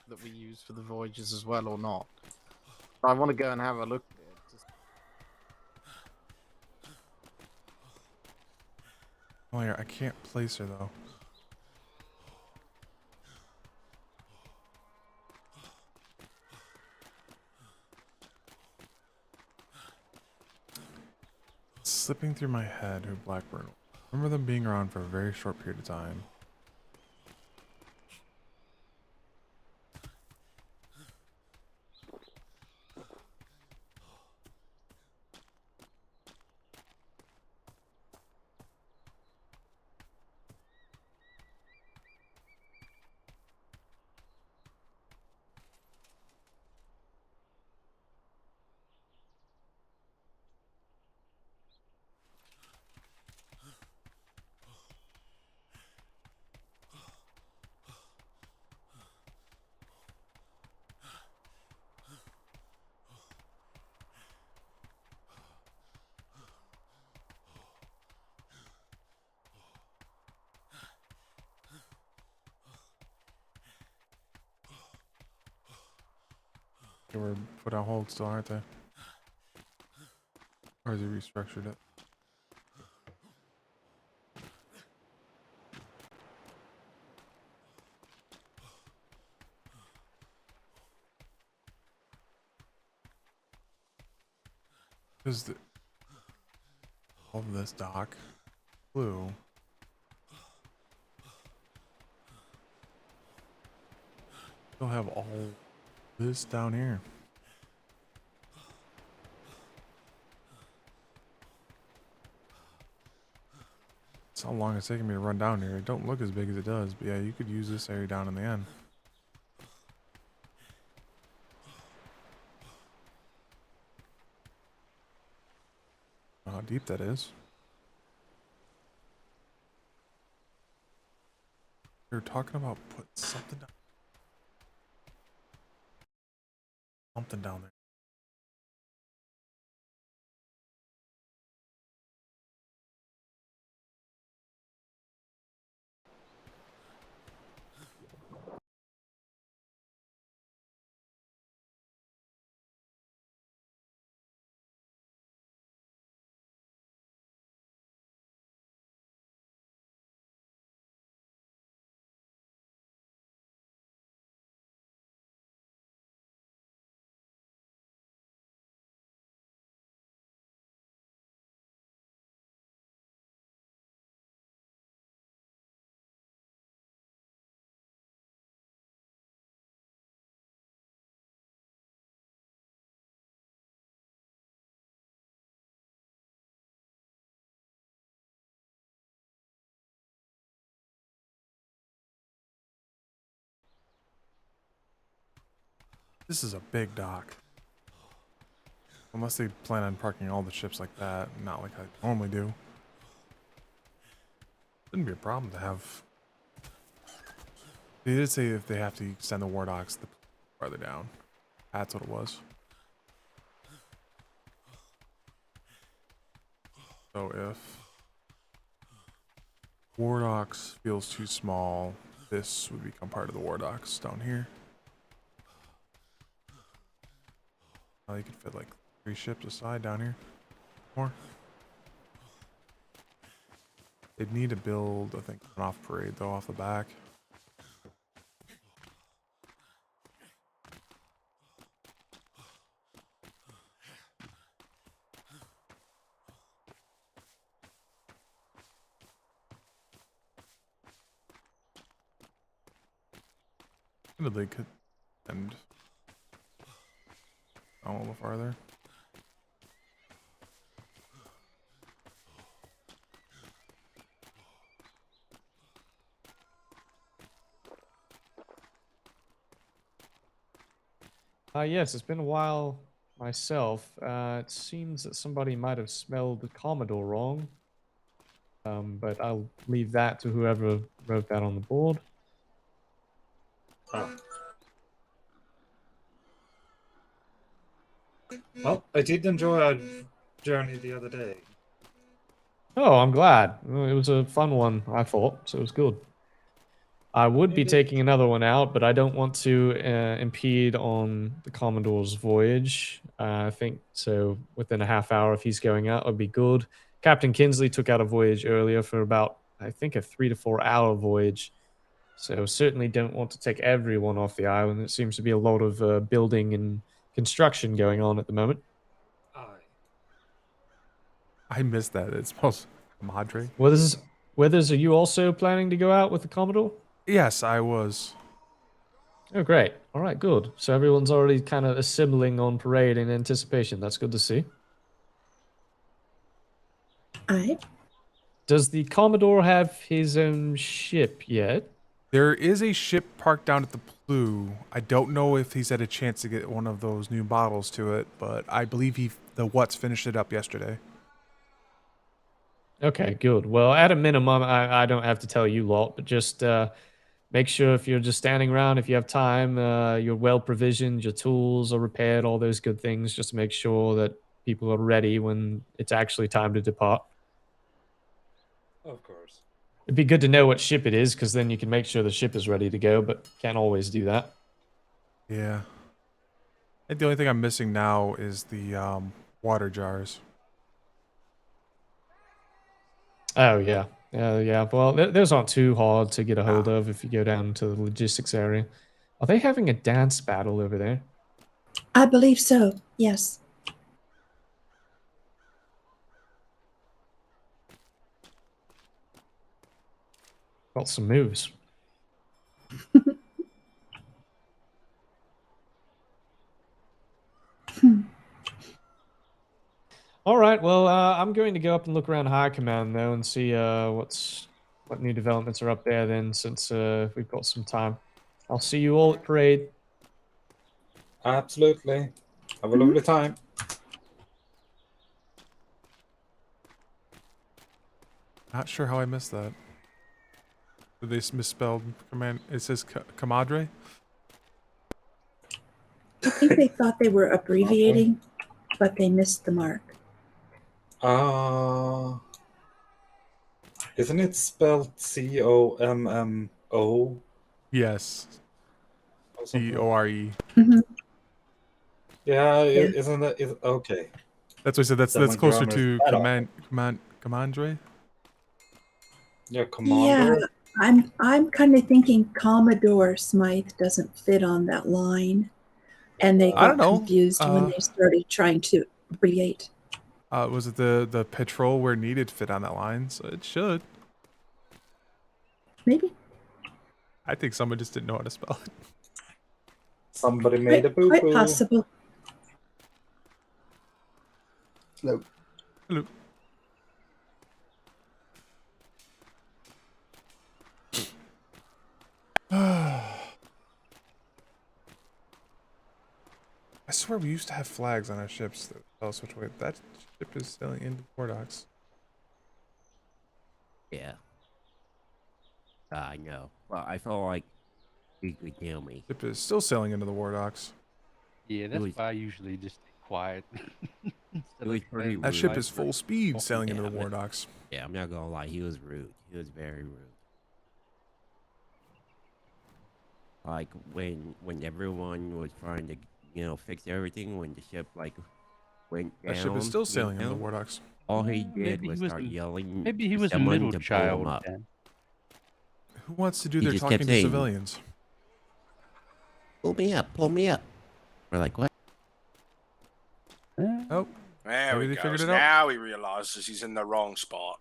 That we use for the voyages as well or not. I want to go and have a look at it. Oh yeah, I can't place her though. It's slipping through my head who Blackburn. I remember them being around for a very short period of time. They were put on hold still, aren't they? Or has he restructured it? Because all of this dock, blue. Still have all this down here. That's how long it's taking me to run down here. It don't look as big as it does, but yeah, you could use this area down in the end. How deep that is. They're talking about put something down there. This is a big dock. Unless they plan on parking all the ships like that, not like I normally do. Shouldn't be a problem to have. They did say if they have to extend the war docks the farther down. That's what it was. So if war docks feels too small, this would become part of the war docks down here. You could fit like 3 ships aside down here. More. They'd need to build, I think, an off parade though off the back. They could end a little farther. Yes, it's been a while myself. It seems that somebody might have smelled the Commodore wrong. But I'll leave that to whoever wrote that on the board. Well, I did enjoy our journey the other day. Oh, I'm glad. It was a fun one, I thought, so it was good. I would be taking another one out, but I don't want to impede on the Commodore's voyage. I think so within a half hour if he's going out would be good. Captain Kinsley took out a voyage earlier for about, I think, a 3 to 4 hour voyage. So certainly don't want to take everyone off the island. There seems to be a lot of building and construction going on at the moment. I missed that. It smells madre. Withers, are you also planning to go out with the Commodore? Yes, I was. Oh, great. All right, good. So everyone's already kind of assembling on parade in anticipation. That's good to see. Alright. Does the Commodore have his own ship yet? There is a ship parked down at the Blue. I don't know if he's had a chance to get one of those new bottles to it, but I believe the What's finished it up yesterday. Okay, good. Well, at a minimum, I don't have to tell you lot, but just make sure if you're just standing around, if you have time, you're well provisioned, your tools are repaired, all those good things, just to make sure that people are ready when it's actually time to depart. Of course. It'd be good to know what ship it is, because then you can make sure the ship is ready to go, but can't always do that. Yeah. I think the only thing I'm missing now is the water jars. Oh, yeah. Yeah. Well, those aren't too hard to get a hold of if you go down to the logistics area. Are they having a dance battle over there? I believe so, yes. Got some moves. All right. Well, I'm going to go up and look around High Command though, and see what new developments are up there. Then, since we've got some time, I'll see you all at parade. Absolutely. Have a lovely time. Not sure how I missed that. They misspelled command. It says Comadre. I think they thought they were abbreviating, but they missed the mark. Isn't it spelled COMMO? Yes. or something? CORE. Mhm. Yeah, Yeah. isn't that okay? That's what I said. That's Then my closer grammar's to bad on Commandre. Yeah, Yeah, Commander. I'm kind of thinking Commodore Smythe doesn't fit on that line, and they I don't got know. confused when they started trying to abbreviate. Was it the patrol where needed fit on that line? So it should. Maybe. I think someone just didn't know how to spell it. Somebody made a Quite boo-boo. possible. Hello. Hello. I swear we used to have flags on our ships that tell us which way. That ship is sailing into War Docks. Yeah. I know. Well, I felt like you could tell me. Ship is still sailing into the War Docks. Yeah, that's was- why I usually just stay quiet. It was pretty That rude. ship is full speed sailing into Yeah, the War but- Docks. Yeah, I'm not gonna lie. He was rude. He was very rude. Like when everyone was trying to, fix everything, when the ship went down. That ship is still sailing into the know, War Docks. all he Well, did maybe was he start was a- yelling. Maybe he for was a someone middle to pull him child up. then. Who wants to do He their just talking kept to saying- civilians? Pull me up. Pull me up. We're like, what? Oh, There maybe we they go. figured it out. Now he realizes he's in the wrong spot.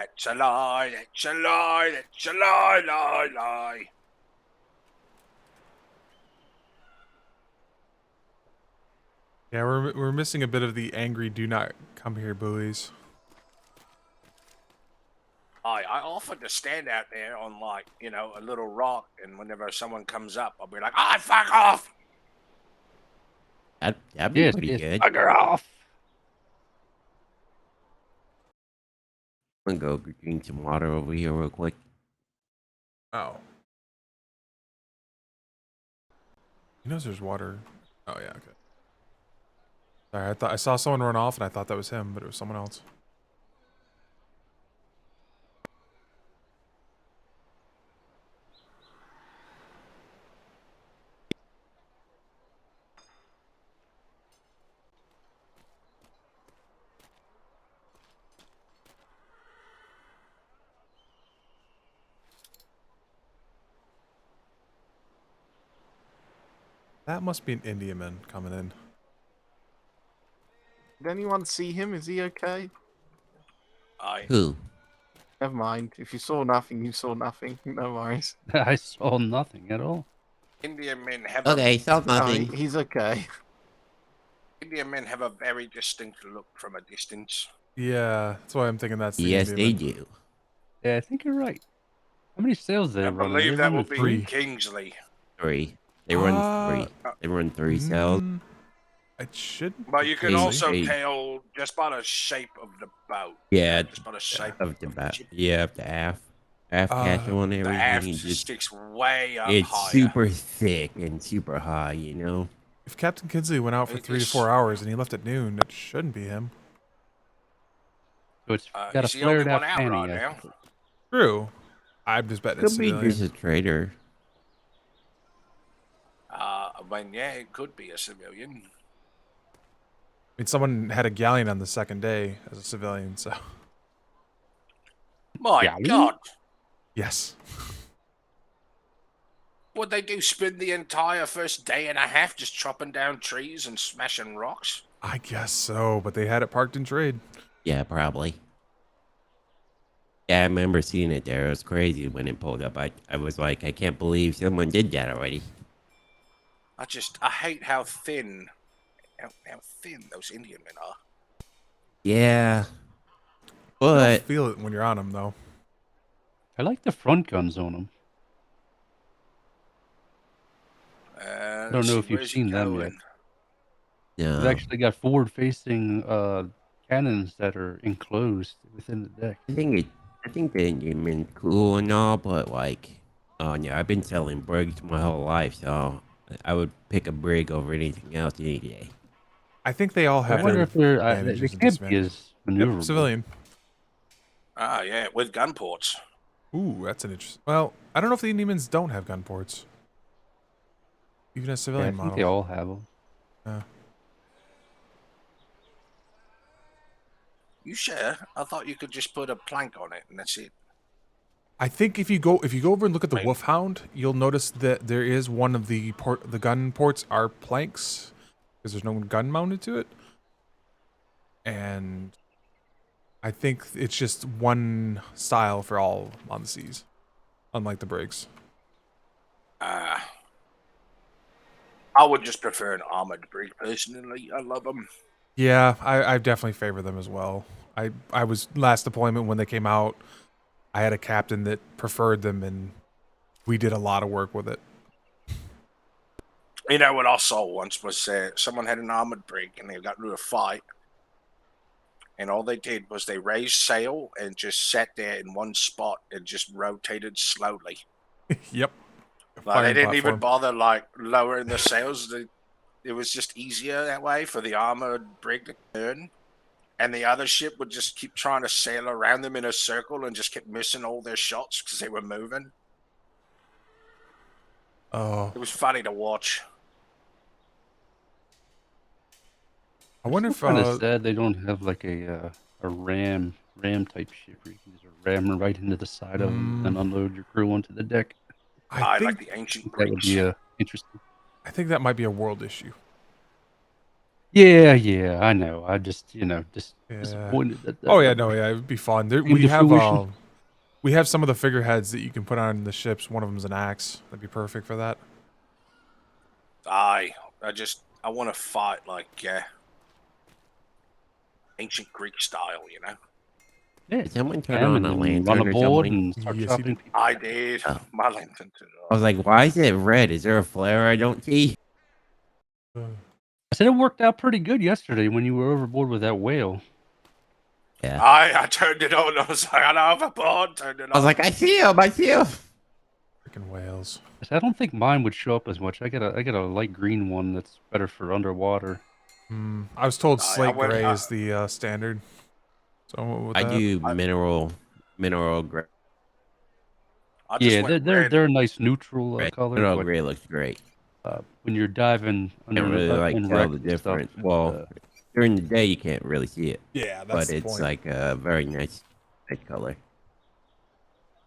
That's a lie. That's a lie. That's a lie. Lie. Lie. Yeah, we're missing a bit of the angry "do not come here" buoys. I offered to stand out there on a little rock, and whenever someone comes up, I'll be like, "Ah, fuck off!" That'd be pretty good. Bugger off. I'm gonna go drink some water over here real quick. Oh. He knows there's water. Oh yeah, okay. Sorry, I saw someone run off and I thought that was him, but it was someone else. That must be an Indiaman coming in. Did anyone see him? Is he okay? Who? Never mind. If you saw nothing, you saw nothing. No worries. I saw nothing at all. Indian men have Okay, so Oh, nothing. he's okay. Indian men have a very distinct look from a distance. Yeah, that's why I'm thinking that's the Yes, they Indiaman. do. Yeah, I think you're right. How many sales did I they run? believe that will Three? be Three. Kingsley. 3. They run Uh, 3. They run 3 cells. It should. But you can Kingsley. also Hey. tell just by the shape of the boat. Yeah, Just by the shape of the bat. Yeah, the aft castle and the everything. aft it just- sticks way up it's higher. super thick and super high, you know? If Captain Kinsley went out for 3 to 4 hours and he left at noon, it shouldn't be him. So it's got a he's the only flared out one out fanny. right I now. suppose. True. I'm just betting it's Could be civilian. just a trader. Yeah, it could be a civilian. I mean, someone had a galleon on the second day as a civilian, so My Yeah, God. yes. What'd they do? Spend the entire first day and a half just chopping down trees and smashing rocks? I guess so, but they had it parked in trade. Yeah, probably. Yeah, I remember seeing it there. It was crazy when it pulled up. I was like, I can't believe someone did that already. I hate how thin those Indian men are. Yeah. You But feel it when you're on them, though. I like the front guns on them. I don't know if you've seen them yet. no. They've actually got forward-facing cannons that are enclosed within the deck. I think the Indian cool and all, but like, oh yeah, I've been selling brigs my whole life, so I would pick a brig over anything else any day. I think they all I have wonder their if they advantages and can't be as disadvantages. maneuverable. Yep, civilian. Ah, yeah, with gun ports. Ooh, that's an interesting. Well, I don't know if the Indians don't have gun ports. Even a Yeah, I civilian think model. they all have them. You sure? I thought you could just put a plank on it and that's it. I think if you go over and look at the Wait. Wolfhound, you'll notice that there is one of the gun ports are planks because there's no gun mounted to it, and I think it's just one style for all on the seas, unlike the brigs. I would just prefer an armored brig personally. I love them. Yeah, I definitely favor them as well. I was last deployment when they came out. I had a captain that preferred them, and we did a lot of work with it. You know what I saw once was someone had an armored brig and they got into a fight, and all they did was they raised sail and just sat there in one spot and just rotated slowly. Yep. Like they didn't Platform. even bother like lowering the sails. It was just easier that way for the armored brig to turn. And the other ship would just keep trying to sail around them in a circle and just kept missing all their shots because they were moving. Oh. It was funny to watch. I wonder if kind of sad they don't have like a ram type ship where you can just ram right into the side of them and unload your crew onto the deck. I like the ancient That would Greeks. be interesting. I think that might be a world issue. Yeah, I know. I just Yeah. disappointed that. Oh yeah, no, yeah, it'd be fun. came to fruition. We have some of the figureheads that you can put on the ships. One of them's an axe. That'd be perfect for that. I want to fight like ancient Greek style, you know. Yeah, Did someone turn and on a then lantern run or aboard something? and start Yes, he chopping did. people. I did. Oh. My lantern turned I was like, why is it red? Is there a flare I don't see? I said it worked out pretty good yesterday when you were overboard with that whale. Yeah. I turned it on. I was like, I'm overboard. Turned it on. I was like, I see him. Freaking whales. I don't think mine would show up as much. I got a light green one that's better for underwater. I was told I slate went- gray is the standard. So what with I that? do mineral gray. I just Yeah, went they're red. a nice neutral Red. color. Mineral but, gray looks great. when you're diving under Can't really like in tell wreck the and stuff, difference. Well, during the day you can't really see it, Yeah, that's but the it's point. like a very nice color.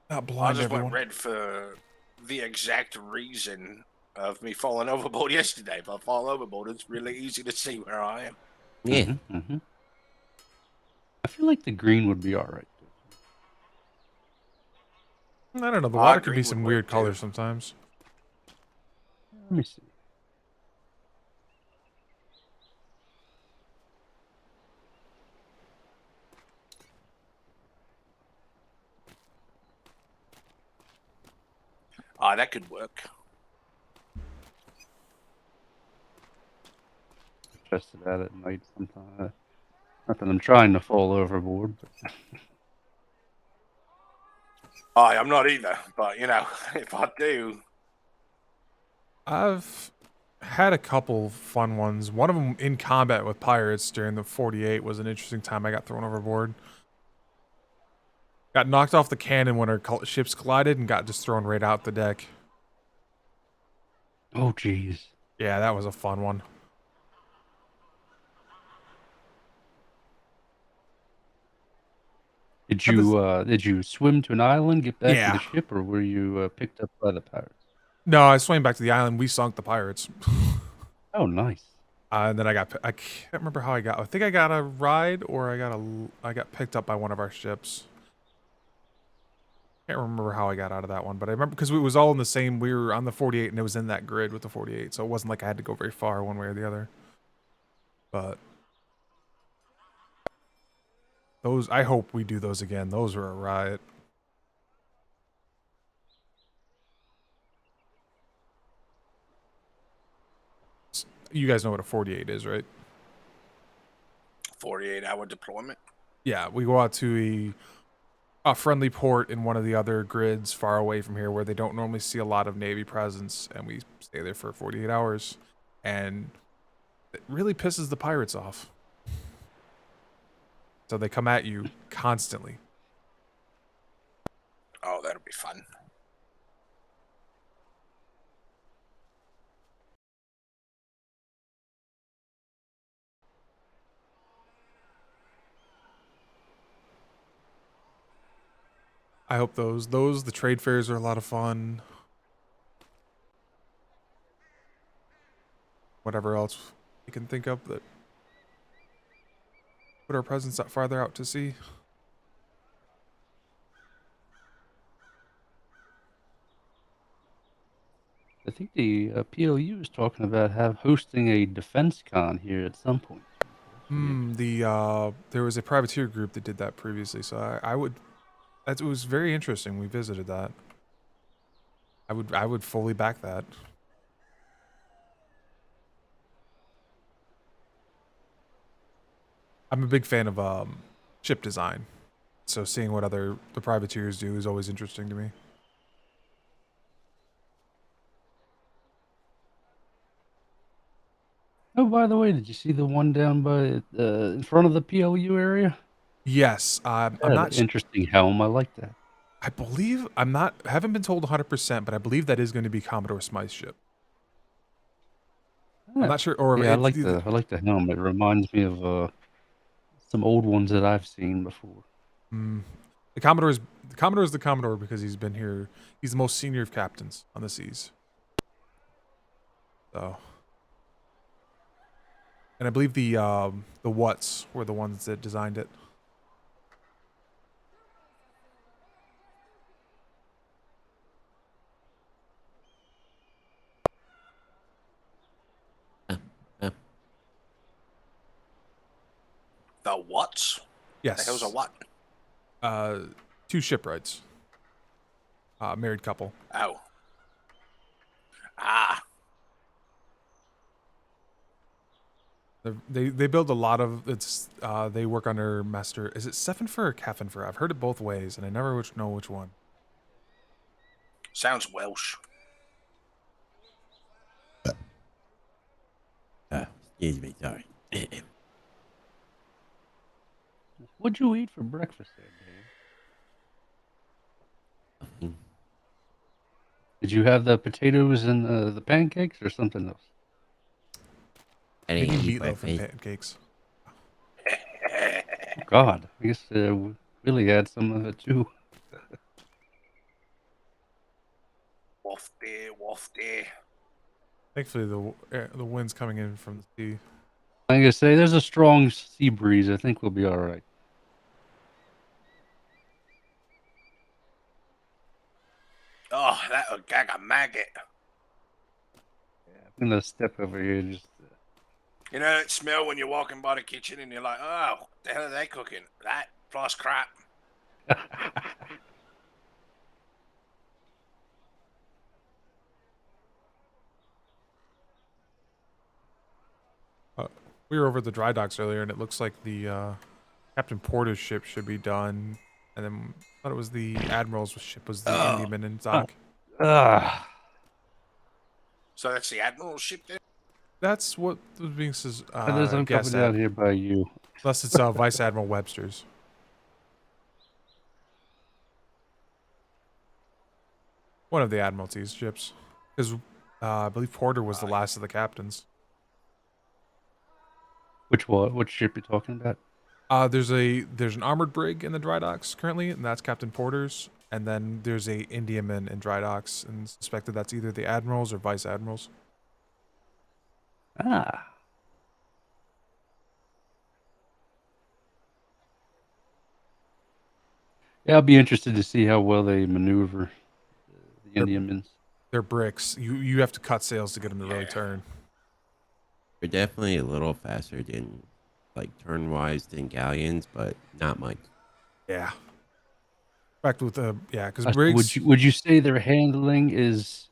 Not I blind just everyone. went red for the exact reason of me falling overboard yesterday. If I fall overboard, it's really easy to see where I am. Yeah. Mm-hmm. I feel like the green would be all right. I don't know. The Ah, water could be green some would weird work, too. colors sometimes. Let me see. Ah, that could work. Tested that at night sometimes. Not that I'm trying to fall overboard, but I'm not either, but you know, if I do, I've had a couple fun ones. One of them in combat with pirates during the 48 was an interesting time. I got thrown overboard. Got knocked off the cannon when our ships collided and got just thrown right out the deck. oh geez. Yeah, that was a fun one. Did you swim to an island, get back to Yeah. the ship, or were you picked up by the pirates? No, I swam back to the island. We sunk the pirates. Oh, nice. And then I can't remember how I got. I think I got a ride or I got picked up by one of our ships. Can't remember how I got out of that one, but I remember because it was all in the same. We were on the 48, and it was in that grid with the 48, so it wasn't like I had to go very far one way or the other. But those, I hope we do those again. Those were a riot. You guys know what a 48 is, right? 48-hour deployment. Yeah, we go out to a friendly port in one of the other grids far away from here where they don't normally see a lot of Navy presence, and we stay there for 48 hours, and it really pisses the pirates off. So they come at you constantly. Oh, that'll be fun. I hope the trade fairs are a lot of fun. Whatever else we can think of that put our presence up farther out to sea. I think the PLU is talking about hosting a defense con here at some point. There was a privateer group that did that previously, so it was very interesting. We visited that. I would fully back that. I'm a big fan of ship design, so seeing what the privateers do is always interesting to me. Oh, by the way, did you see the one down by in front of the PLU area? Yes, I'm not interesting helm. I like that. I believe haven't been told 100%, but I believe that is going to be Commodore Smythe's ship. I'm not sure. Or yeah, I like the helm. It reminds me of some old ones that I've seen before. The Commodore's the Commodore because he's been here. He's the most senior of captains on the seas. So, and I believe the Watts were the ones that designed it. The what? Yes. The hell's a what? 2 shipwrights. Married couple. Oh. Ah. They build a lot of they work under Master. Is it Sephenfer or Caffenfer? I've heard it both ways, and I never know which one. Sounds Welsh. Excuse me, sorry. What'd you eat for breakfast there, Dave? Did you have the potatoes and the pancakes or something else? I didn't eat meatloaf and pancakes. God, I guess Willie had some of it too. Wafty. Thankfully, the wind's coming in from the sea. Like I say, there's a strong sea breeze. I think we'll be all right. Oh, that'll gag a maggot. I'm gonna step over here and just. You know that smell when you're walking by the kitchen and you're like, oh, what the hell are they cooking? That plus crap. We were over at the dry docks earlier, and it looks like the Captain Porter's ship should be done, and then I thought it was the Admiral's ship was the Indiaman and dock. So that's the Admiral's ship there? That's what was being says. I'm coming down here by you. Unless it's Vice Admiral Webster's. One of the Admiralty's ships, because I believe Porter was the last of the captains. Which one? Which ship you talking about? There's an armored brig in the dry docks currently, and that's Captain Porter's. And then there's a Indiaman in dry docks, and suspected that's either the Admirals or Vice Admirals. Ah. Yeah, I'll be interested to see how well they maneuver the Indiamans. They're bricks. You have to cut sails to get them to really turn. They're definitely a little faster than, like, turn-wise than galleons, but not much. Yeah. Back with the because brigs. Would you say their handling is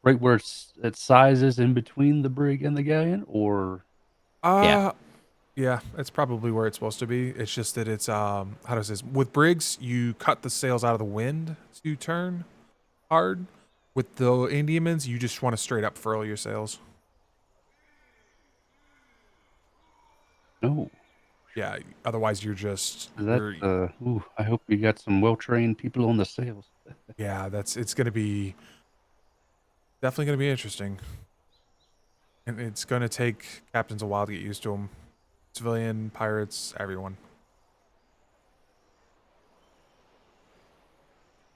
right where its size is in between the brig and the galleon, or Yeah, it's probably where it's supposed to be. It's just that it's how does this with brigs you cut the sails out of the wind to turn hard. With the Indiamans, you just want to straight up furl your sails. No. Yeah, otherwise you're just Ooh, I hope we got some well-trained people on the sails. yeah, it's gonna be definitely gonna be interesting. And it's gonna take captains a while to get used to them. Civilian, pirates, everyone.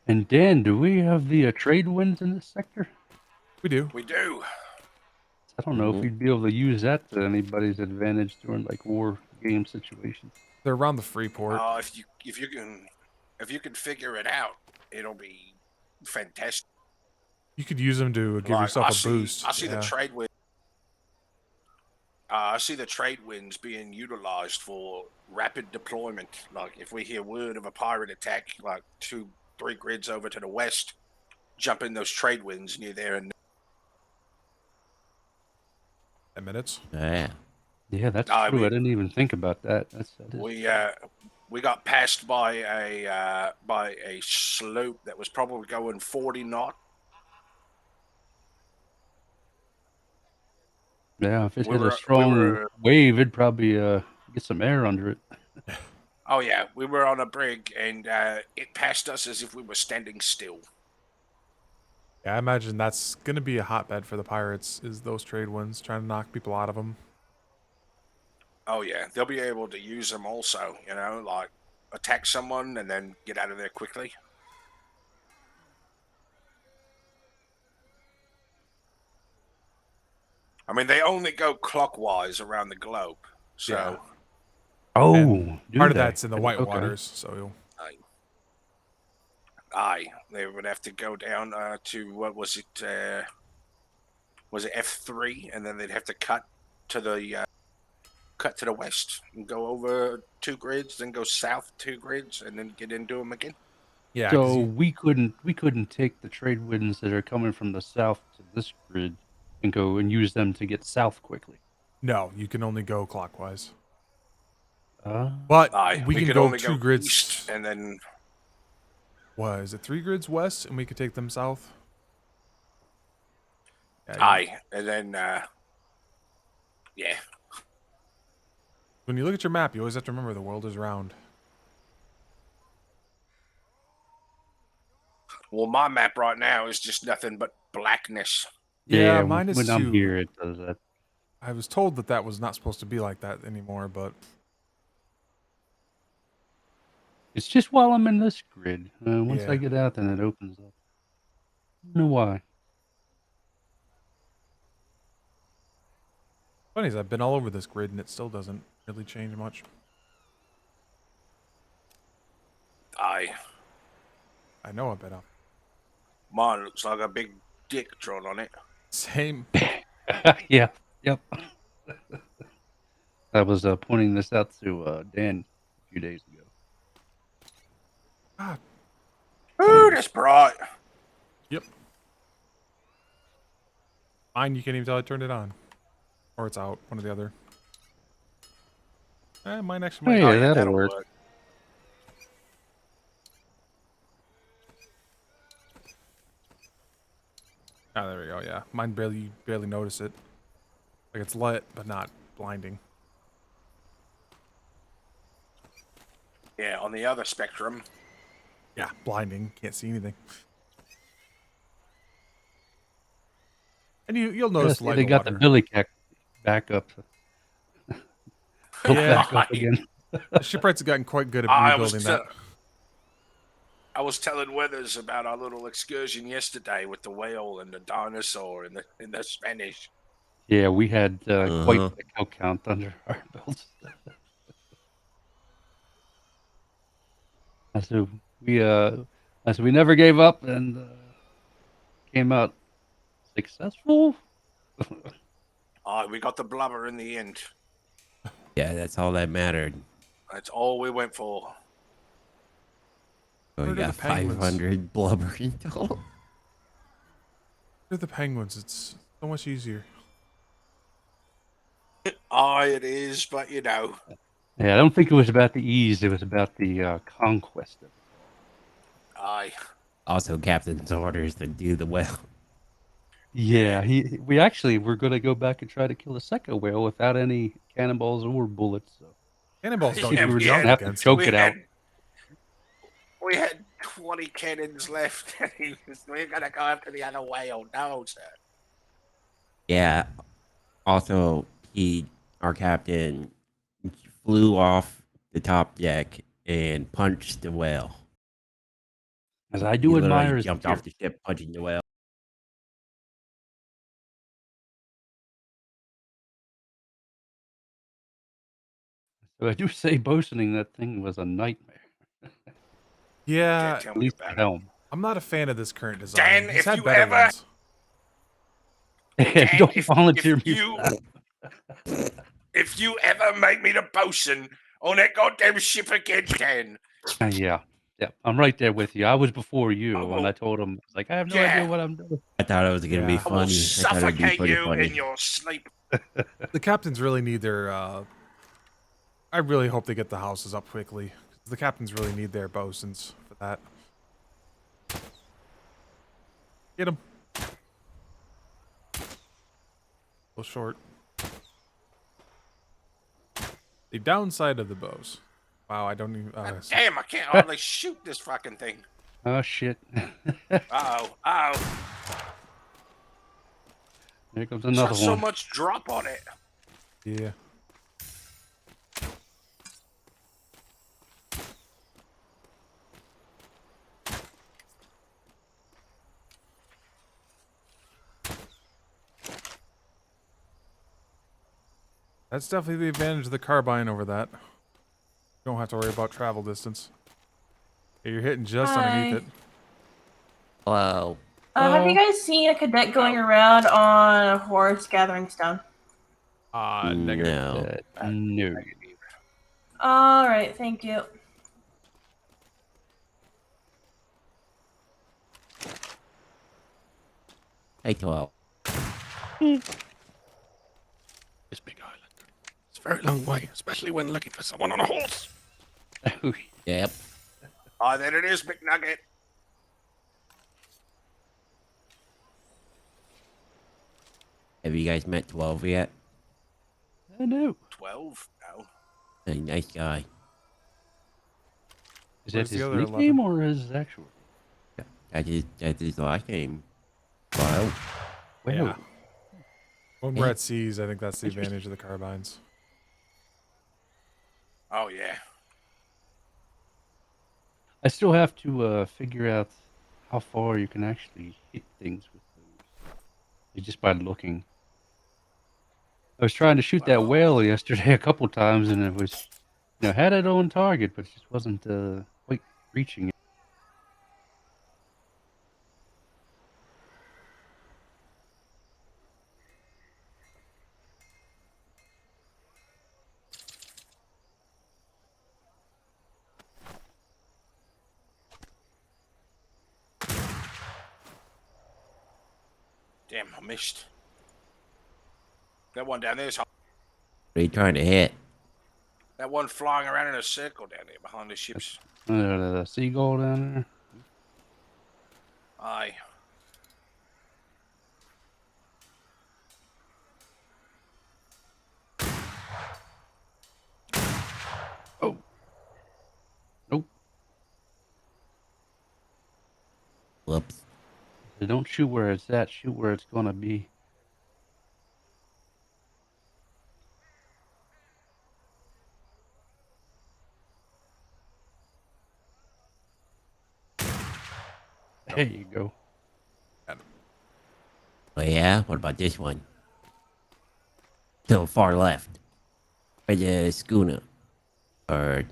And Dan, do we have the trade winds in this sector? We do. We do. I don't know if we'd be able to use that to anybody's advantage during like war game situations. They're around the Freeport. If you can figure it out, it'll be fantastic. You could use them to give yourself a boost. I see the trade wind. I see the trade winds being utilized for rapid deployment. Like if we hear word of a pirate attack, like 2-3 grids over to the west, jump in those trade winds near there and 10 minutes. Yeah. Yeah, that's true. I didn't even think about that. That is... We got passed by a sloop that was probably going 40 knot. Yeah, if it hit a strong wave, it'd probably get some air under it. Oh yeah, we were on a brig and it passed us as if we were standing still. Yeah, I imagine that's gonna be a hotbed for the pirates. Is those trade winds trying to knock people out of them? Oh yeah, they'll be able to use them also. You know, like attack someone and then get out of there quickly. I mean, they only go clockwise around the globe, so. Yeah. Oh, part of that's in the white waters, so. Aye, they would have to go down to what was it? Was it F3, and then they'd have to cut to the west and go over 2 grids, then go south 2 grids, and then get into them again. Yeah. So we couldn't take the trade winds that are coming from the south to this grid and go and use them to get south quickly. No, you can only go clockwise. But we can could go only 2 grids east and then. What is it? 3 grids west, and we could take them south. Yeah, Aye, and then yeah. When you look at your map, you always have to remember the world is round. Well, my map right now is just nothing but blackness. Yeah, mine is when too. I'm here, it does that. I was told that was not supposed to be like that anymore, but It's just while I'm in this grid. Once Yeah. I get out, then it opens up. I don't know why. funny is I've been all over this grid and it still doesn't really change much. Aye. I know a bit of. Mine looks like a big dick drawn on it. Same. Yeah. Yep. I was pointing this out to Dan a few days ago. God. Ooh, that's bright. Yep. Mine, you can't even tell I turned it on. Or it's out, one or the other. Mine actually might. Oh, yeah, that'll work. Oh, there we go, yeah. Mine barely notice it. Like it's lit, but not blinding. Yeah, on the other spectrum. Yeah, blinding. Can't see anything. And you'll notice Yes, light they in the got water. the billy cat back up. Yeah. Back up again. The shipwrights have gotten quite good at I rebuilding that. was telling Weathers about our little excursion yesterday with the whale and the dinosaur and the Spanish. Yeah, we had quite the kill count under our belts. So we never gave up and came out successful. We got the blubber in the end. Yeah, that's all that mattered. That's all we went for. So we Where are got the penguins? 500 blubber in total. They're the penguins. It's so much easier. Aye, it is, but you know. Yeah, I don't think it was about the ease. It was about the conquest of it. Aye. Also, captain's orders to do the well. Yeah, we actually were going to go back and try to kill a second whale without any cannonballs or bullets. So Cannonballs don't Yeah, do we junk had- have to against choke them. we it out. We had 20 cannons left, and we're gonna go after the other whale. No, sir. Yeah. Also, our captain, flew off the top deck and punched the whale. As I He do literally admire his jumped spirit. off the ship, punching the whale. So I do say bosuning that thing was a nightmare. Yeah, Tell At me least the about it. helm. I'm not a fan of this current design. Dan, He's if had you better ever- ones. Dan, Don't if volunteer me you- for that. If you ever make me the bosun on that goddamn ship again, Dan. Yeah. Yeah, I'm right there with you. I was before you, I and will- I told him, I was like, I have no Yeah. idea what I'm doing. I thought it was gonna be Yeah. I will funny. I thought it'd be suffocate pretty you funny. in your sleep. The captains really need their. I really hope they get the houses up quickly. The captains really need their bosuns for that. Get him. A little short. The downside of the bows. Wow, I don't even. Damn, I can't hardly shoot this fucking thing. Oh, shit. Uh-oh. Uh-oh. There comes There's another not so one. much drop on it. Yeah. That's definitely the advantage of the carbine over that. You don't have to worry about travel distance. Yeah, you're hitting just underneath it. Hello. Have you guys seen a cadet going around on a horse gathering stone? Negative. No. No. All right, thank you. Hey, 12. This big island. It's a very long way, especially when looking for someone on a horse. Yep. Oh, there it is, McNugget. Have you guys met 12 yet? I know. 12? No. A nice guy. Is Where's that the his other nickname 11? or his actual? That's his last name. Wow. Well, Yeah. When we're at seas, I think that's the advantage of the carbines. Oh, yeah. I still have to figure out how far you can actually hit things with those. Just by looking. I was trying to shoot that whale yesterday a couple times, and it was, had it on target, but it just wasn't quite reaching it. Damn, I missed. That one down there is. What are you trying to hit? That one flying around in a circle down there behind the ships. The seagull down there. Aye. Oh. Nope. Whoops. So don't shoot where it's at. Shoot where it's gonna be. There you go. Oh yeah? What about this one? To the far left. By the schooner. Or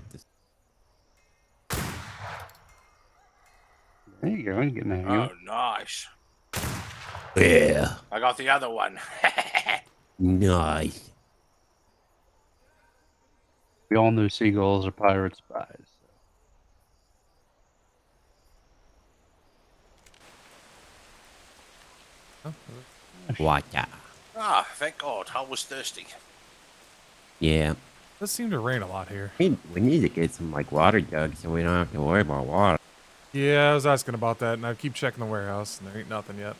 There you go. I'm getting a hang of Oh, it. nice. yeah. I got the other one. Nice. We all know seagulls are pirate spies. Watch out. Ah, thank God. I was thirsty. Yeah. It does seem to rain a lot here. We need to get some like water jugs so we don't have to worry about water. Yeah, I was asking about that, and I keep checking the warehouse, and there ain't nothing yet.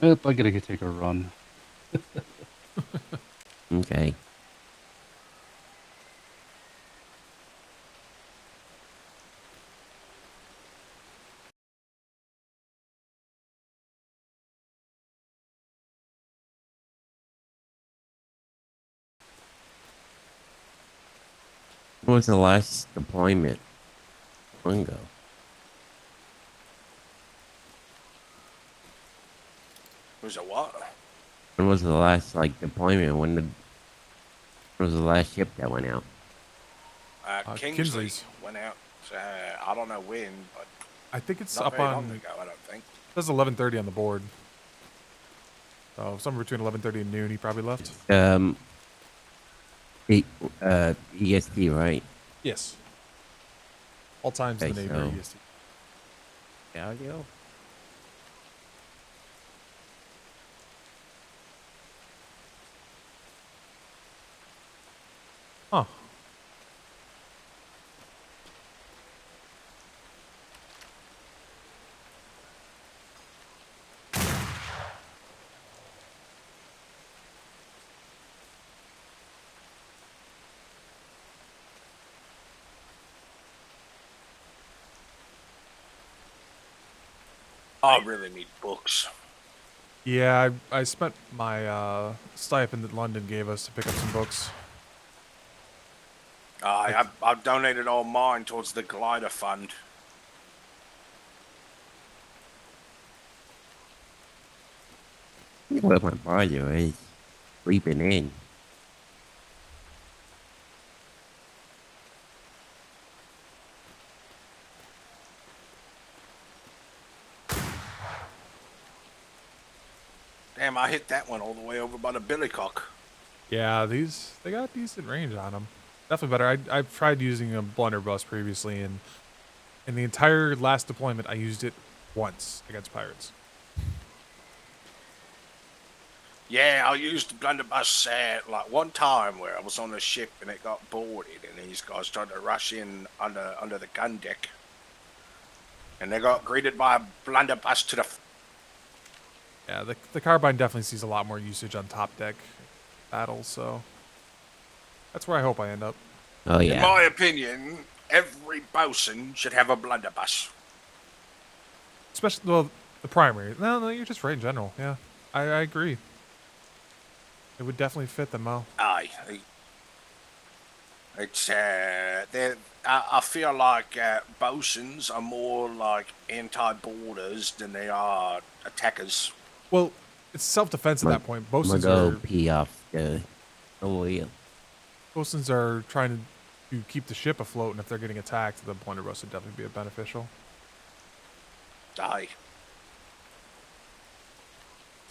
Yep, I gotta take a run. Okay. When was the last deployment? Long ago. Was it what? When was the last like deployment? When was the last ship that went out? Kingsley Kinsley's. went out. I don't know when, but I think it's not up very on. long ago. I don't think. It says 11:30 on the board. So somewhere between 11:30 and noon, he probably left. EST, right? Yes. All times in the Navy are So- EST. Audio? Huh. I really need books. Yeah, I spent my stipend that London gave us to pick up some books. I've donated all mine towards the glider fund. What my brother is sleeping in. Damn, I hit that one all the way over by the billycock. Yeah, they got decent range on them. Definitely better. I've tried using a blunderbuss previously, and in the entire last deployment, I used it once against pirates. Yeah, I used the blunderbuss like one time where I was on a ship and it got boarded, and these guys tried to rush in under the gun deck, and they got greeted by a blunderbuss to the. Yeah, the carbine definitely sees a lot more usage on top deck battles, so that's where I hope I end up. Oh In yeah. my opinion, every bosun should have a blunderbuss. Especially, well, the primary. No, you're just right in general. Yeah, I agree. It would definitely fit them well. Aye. It's I feel like bosuns are more like anti-boarders than they are attackers. Well, it's self-defense at that point. I'm gonna Bosuns go are pee off the wheel. bosuns are trying to keep the ship afloat, and if they're getting attacked, the blunderbuss would definitely be beneficial. Aye.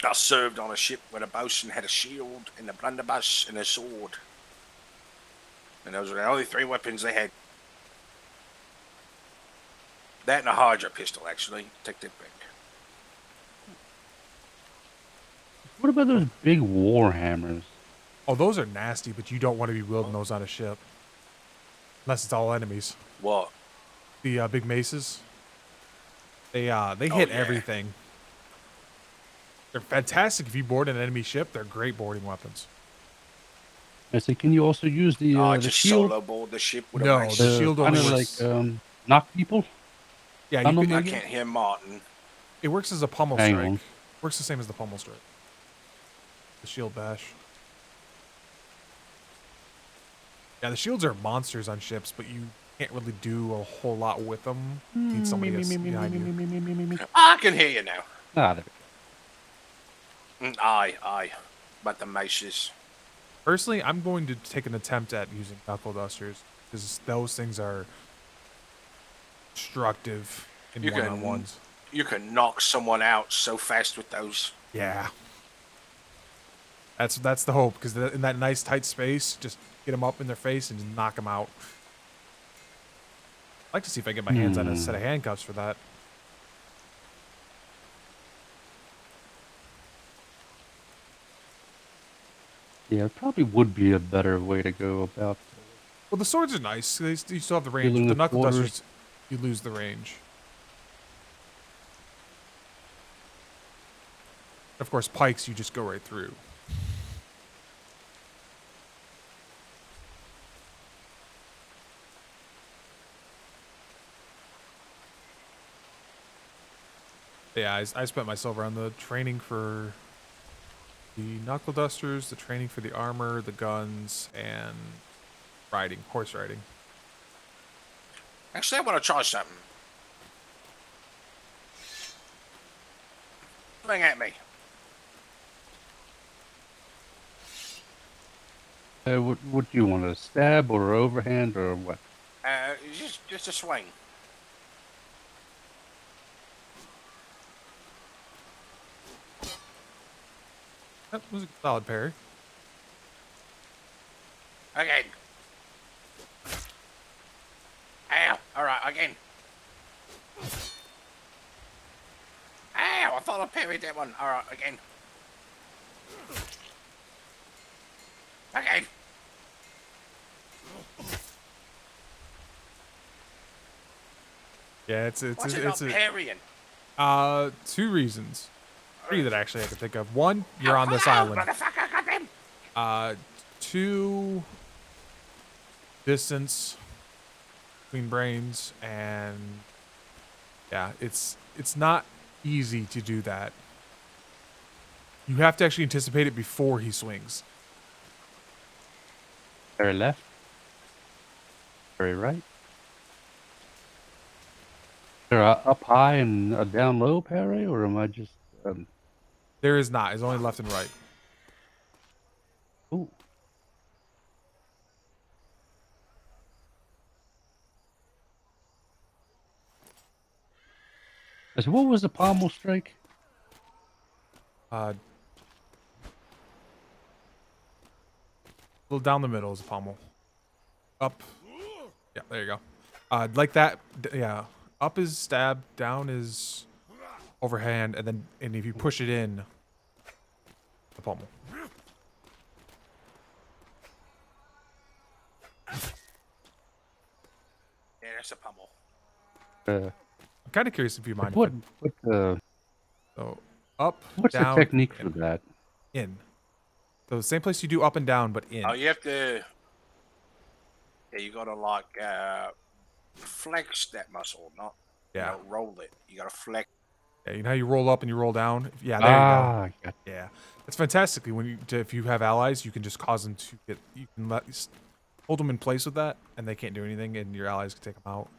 I served on a ship where the bosun had a shield and a blunderbuss and a sword. And those were the only three weapons they had. That and a Hydra pistol, actually. Take that back. What about those big war hammers? Oh, those are nasty, but you don't want to be wielding those on a ship. Unless it's all enemies. What? The big maces. They hit yeah. everything. They're fantastic if you board an enemy ship. They're great boarding weapons. I say, can you also use the just shield? solo board the ship with No, a mace. the shield kind only of works. like knock people. Yeah, Stun you them, can, I maybe? can't hear Martin. it works as a pummel Hang strike. on. Works the same as the pummel strike. The shield bash. Yeah, the shields are monsters on ships, but you can't really do a whole lot with them. You need somebody else behind you. I can hear you now. Ah, there we go. Aye. But the maces. Personally, I'm going to take an attempt at using knuckle dusters because those things are destructive in You can- one-on-ones. You can knock someone out so fast with those. Yeah. That's the hope, because in that nice tight space, just get them up in their face and just knock them out. I'd like to see if I get my hands on a set of handcuffs for that. Yeah, it probably would be a better way to go about Well, the swords are nice. You still have the range. dealing The with knuckle quarters. dusters, you lose the range. Of course, pikes, you just go right through. Yeah, I spent my silver on the training for the knuckle dusters, the training for the armor, the guns, and riding, horse riding. Actually, I want to try something. Swing at me. What do you want, a stab or overhand or what? Just a swing. That was a solid parry. Again. Ow. All right, again. Ow, I thought I parried that one. All right, again. Again. Yeah, it's What's it it's not parrying? 2 reasons. 3 that actually I can think of. 1, you're on this Hello, island. motherfucker, goddamn. 2, distance between brains, and yeah, it's not easy to do that. You have to actually anticipate it before he swings. Very left? Very right? Is there a up high and a down low parry, or am I just... There is not. It's only left and right. Ooh. So what was the pommel strike? A little down the middle is a pommel. Up. Yeah, there you go. Like that. Yeah. Up is stab. Down is overhand, and if you push it in, the pommel. Yeah, that's a pummel. I'm kind of curious if you mind. So up, what's down, the technique in. for that? In. So same place you do up and down, but in. Oh, you have to. Yeah, you gotta like flex that muscle, not roll it. You gotta flex. Yeah, you know how you roll up and you roll down. Yeah, there you go. Yeah, it's fantastically when if you have allies, you can just cause them to get. You can hold them in place with that, and they can't do anything, and your allies can take them out.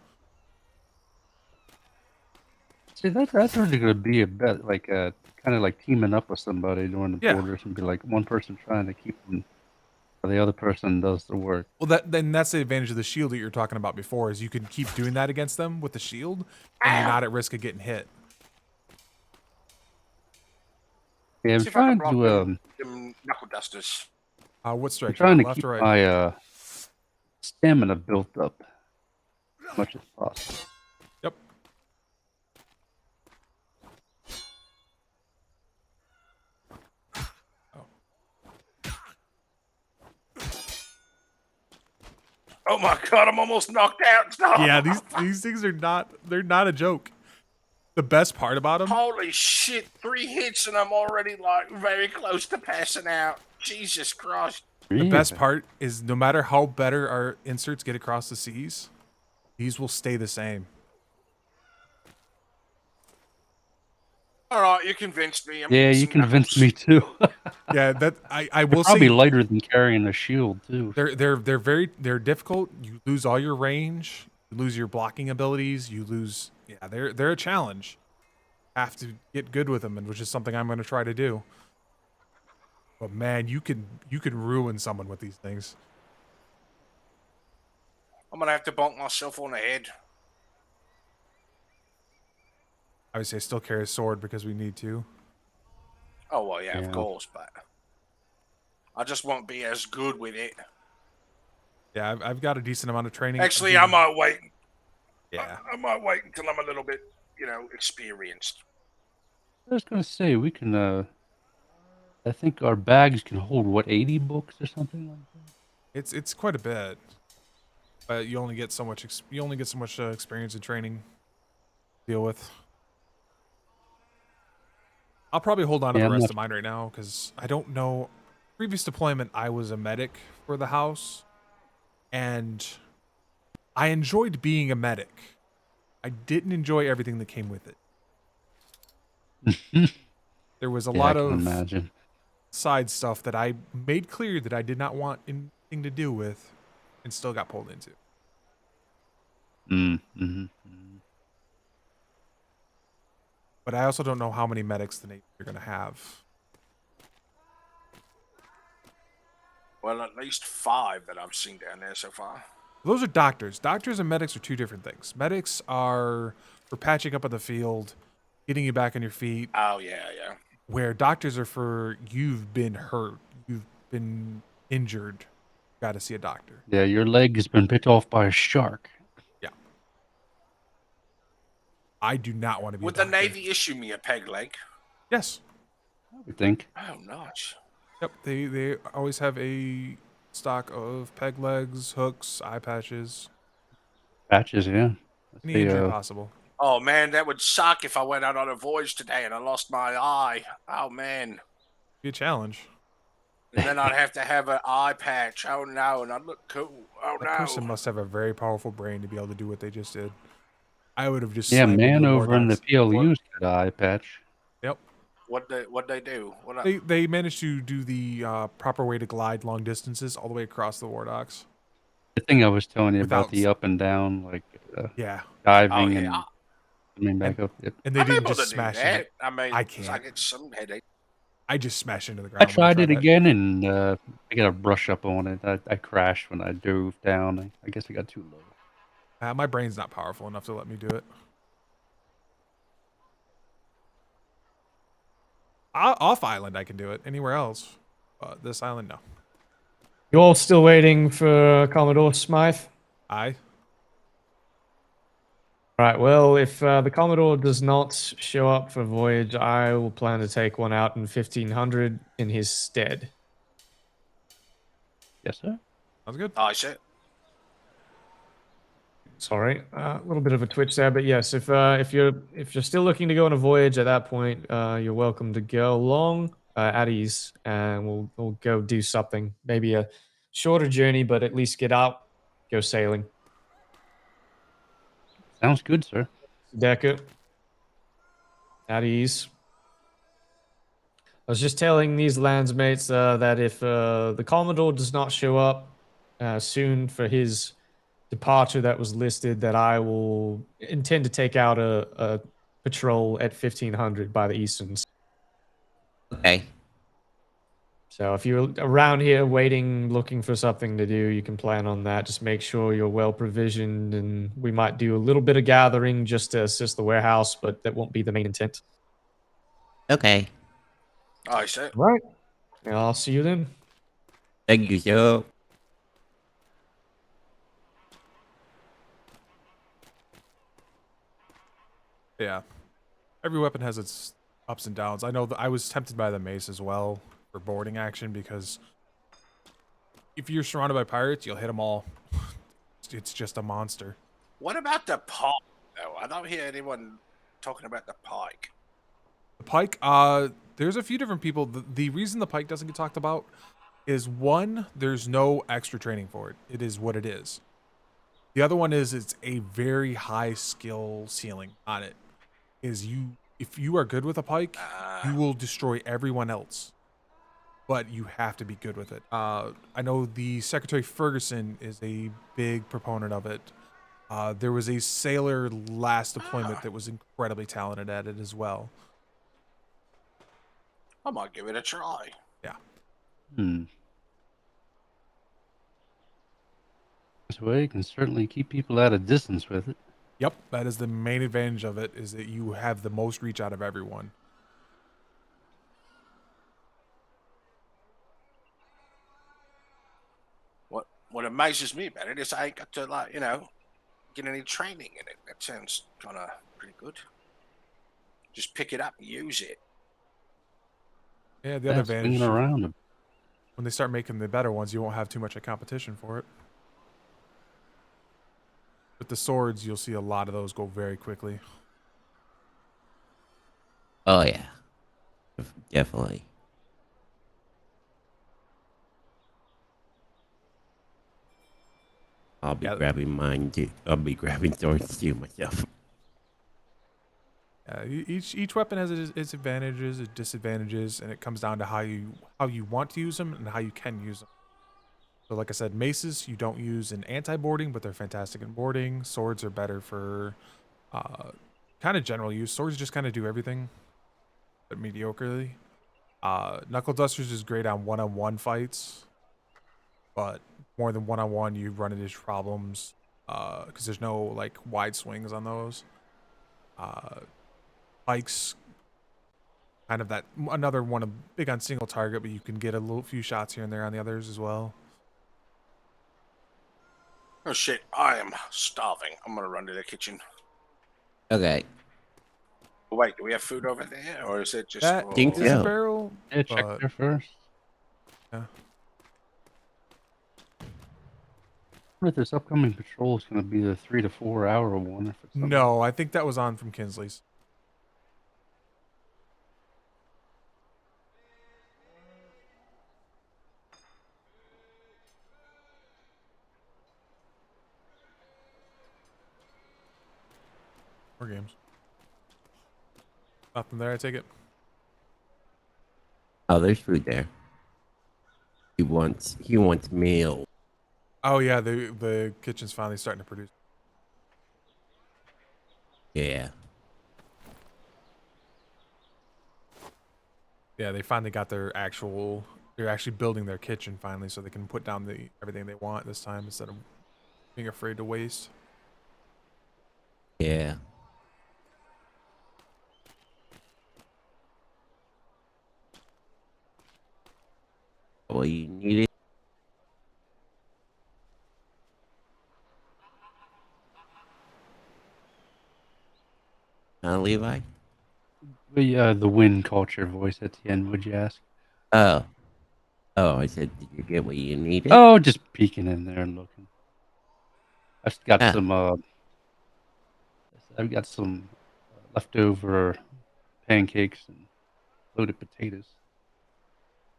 See, that's really going to be a bit like kind of like teaming up with somebody during the borders and be like one person trying to keep them, or the other person does the work. Well, that's the advantage of the shield that you were talking about before, is you can keep doing that against them with the shield, and you're not at risk of getting hit. Yeah, I'm trying to them knuckle dusters. What strike? I'm trying to left keep or right? my stamina built up as much as possible. Yep. Oh my god, I'm almost knocked out. Stop. Yeah, these things are they're not a joke. The best part about them. Holy shit! 3 hits and I'm already like very close to passing out. Jesus Christ! The best part is no matter how better our inserts get across the seas, these will stay the same. All right, you convinced me. Yeah, you convinced me too. Yeah, that I will say. Probably lighter than carrying a shield too. They're difficult. You lose all your range. You lose your blocking abilities. You lose. Yeah, they're a challenge. Have to get good with them, and which is something I'm going to try to do. But man, you can ruin someone with these things. I'm gonna have to bonk myself on the head. Obviously, I still carry a sword because we need to. Oh well, yeah, of course, but I just won't be as good with it. Yeah, I've got a decent amount of training. Actually, I might wait. Yeah, I might wait until I'm a little bit, experienced. I was gonna say we can I think our bags can hold what 80 books or something like that. It's quite a bit, but you only get so much experience and training to deal with. I'll probably hold on to Yeah, the I'm rest not- of mine right now because I don't know. Previous deployment, I was a medic for the house, and I enjoyed being a medic. I didn't enjoy everything that came with it. There was a Yeah, I lot can of imagine. side stuff that I made clear that I did not want anything to do with, and still got pulled into. Mm-hmm. But I also don't know how many medics the Navy are going to have. Well, at least 5 that I've seen down there so far. Those are doctors. Doctors and medics are two different things. Medics are for patching up on the field, getting you back on your feet. Oh, yeah. Where doctors are for you've been hurt, you've been injured, got to see a doctor. Yeah, your leg has been bit off by a shark. Yeah. I do not want to be Would a the doctor. Navy issue me a peg leg? Yes. I would think. Oh, nice. Yep, they always have a stock of peg legs, hooks, eye patches. Patches, yeah. Any injury possible. Oh, man, that would suck if I went out on a voyage today and I lost my eye. Oh, man. Be a challenge. And then I'd have to have an eye patch. Oh, no, and I'd look cool. Oh, That no. person must have a very powerful brain to be able to do what they just did. I would have just Yeah, slammed into man the over in the Wardogs. PLU's got an eye patch. Yep. What'd they do? They managed to do the proper way to glide long distances all the way across the Wardogs. The thing I was telling you about Without- the up and down, like Yeah. diving Oh, yeah. and coming back up. Yep. And they I'm didn't able just to smash do that. into. I mean, I 'cause can't. I get some headache. I just smashed into the I ground. when tried it that. again and I got a brush up on it. I crashed when I dove down. I guess I got too low. My brain's not powerful enough to let me do it. Off island, I can do it. Anywhere else, this island, no. You all still waiting for Commodore Smythe? Aye. Right, well, if the Commodore does not show up for voyage, I will plan to take one out in 1500 in his stead. Yes, sir. Sounds good. I see. Sorry, a little bit of a twitch there, but yes, if you're still looking to go on a voyage at that point, you're welcome to go along at ease, and we'll go do something. Maybe a shorter journey, but at least get out, go sailing. Sounds good, sir. Decker. At ease. I was just telling these landsmates that if the Commodore does not show up soon for his departure that was listed, that I will intend to take out a patrol at 1500 by the Easterns. Okay. So if you're around here waiting, looking for something to do, you can plan on that. Just make sure you're well provisioned, and we might do a little bit of gathering just to assist the warehouse, but that won't be the main intent. Okay. I see. Right. I'll see you then. Thank you, sir. Yeah. Every weapon has its ups and downs. I know that I was tempted by the mace as well for boarding action because if you're surrounded by pirates, you'll hit them all. It's just a monster. What about the pike, though? I don't hear anyone talking about the pike. The pike, there's a few different people. The reason the pike doesn't get talked about is one, there's no extra training for it. It is what it is. The other one is it's a very high skill ceiling on it. If you are good with a pike, you will destroy everyone else. But you have to be good with it. I know the Secretary Ferguson is a big proponent of it. There was a sailor last deployment that was incredibly talented at it as well. I might give it a try. Yeah. This way, you can certainly keep people at a distance with it. Yep, that is the main advantage of it, is that you have the most reach out of everyone. What amazes me about it is I ain't got to, get any training in it. That sounds kind of pretty good. Just pick it up and use it. Yeah, the other advantage, swinging around him. when they start making the better ones, you won't have too much of competition for it. With the swords, you'll see a lot of those go very quickly. Oh yeah, definitely. I'll be grabbing mine too. I'll be grabbing swords too myself. Each weapon has its advantages, its disadvantages, and it comes down to how you want to use them and how you can use them. So, like I said, maces you don't use in anti-boarding, but they're fantastic in boarding. Swords are better for kind of general use. Swords just kind of do everything, but mediocrely. Knuckle dusters is great on one-on-one fights, but more than one-on-one, you run into problems because there's no like wide swings on those. Pikes, kind of that another one of big on single target, but you can get a little few shots here and there on the others as well. Oh shit, I am starving. I'm gonna run to the kitchen. Okay. Wait, do we have food over there, or is it just? That is a barrel. Yeah, check but- there first. Yeah. I wonder if this upcoming patrol is going to be the 3 to 4 hour one. If it's something. No, I think that was on from Kinsley's. More games. Nothing there, I take it. Oh, there's food there. He wants meal. Oh yeah, the kitchen's finally starting to produce. Yeah. Yeah, they finally got their actual. They're actually building their kitchen finally, so they can put down everything they want this time instead of being afraid to waste. Yeah. Well, you need it. Levi? The wind caught your voice at the end, would you ask? Oh. Oh, I said, did you get what you needed? Oh, just peeking in there and looking. I've got Ah. some leftover pancakes and loaded potatoes.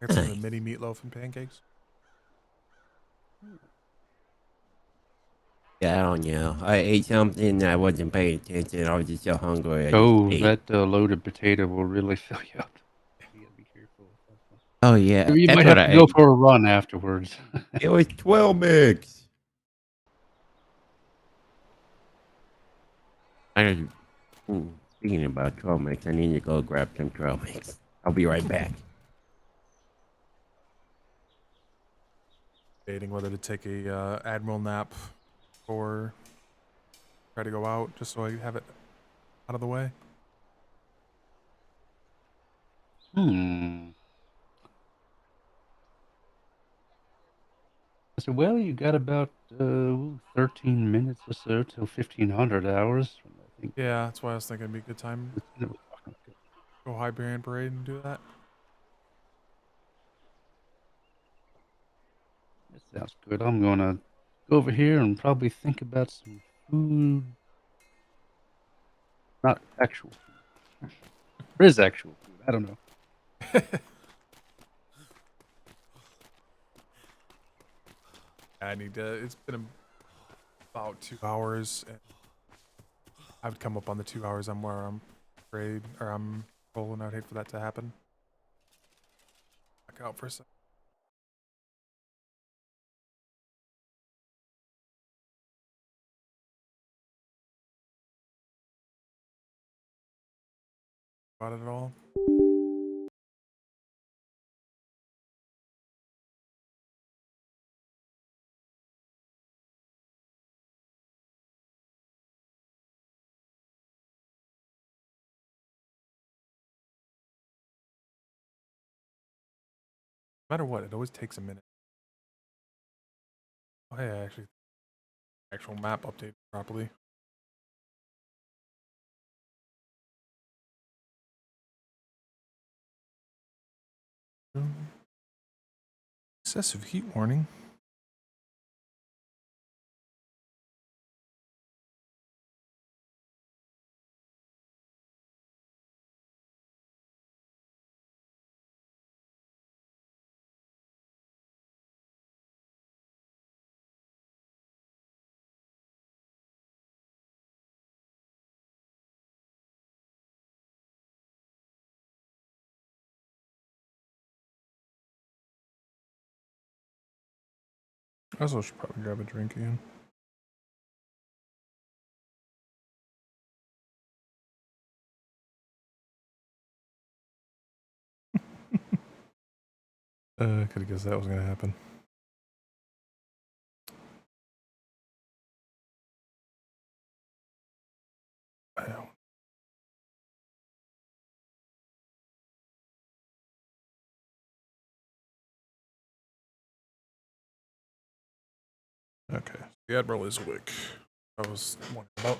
Got some of the mini meatloaf and pancakes. Yeah, I don't know. I ate something I wasn't paying attention. I was just so hungry. I Oh, just ate. that loaded potato will really fill you up. You gotta be careful. Oh yeah, You that's might what have I to go ate. for a run afterwards. It was 12 mix. Speaking about 12 mix, I need to go grab some 12 mix. I'll be right back. Debating whether to take a admiral nap or try to go out just so I have it out of the way. So, well, you got about 13 minutes or so till 1500 hours. I think. Yeah, that's why I was thinking it'd be a good time. Go Hyperion Parade and do that. That sounds good. I'm gonna go over here and probably think about some food. Not actual food. There is actual food. I don't know. I need to. It's been about 2 hours. And I would come up on the 2 hours I'm where I'm afraid or I'm rolling. I'd hate for that to happen. Back out for a second. About it at all. No matter what, it always takes a minute. Oh, hey, I actual map updated properly. Excessive heat warning. I also should probably grab a drink again. I could have guessed that was going to happen. Okay, the Admiral is awake. I was wondering about.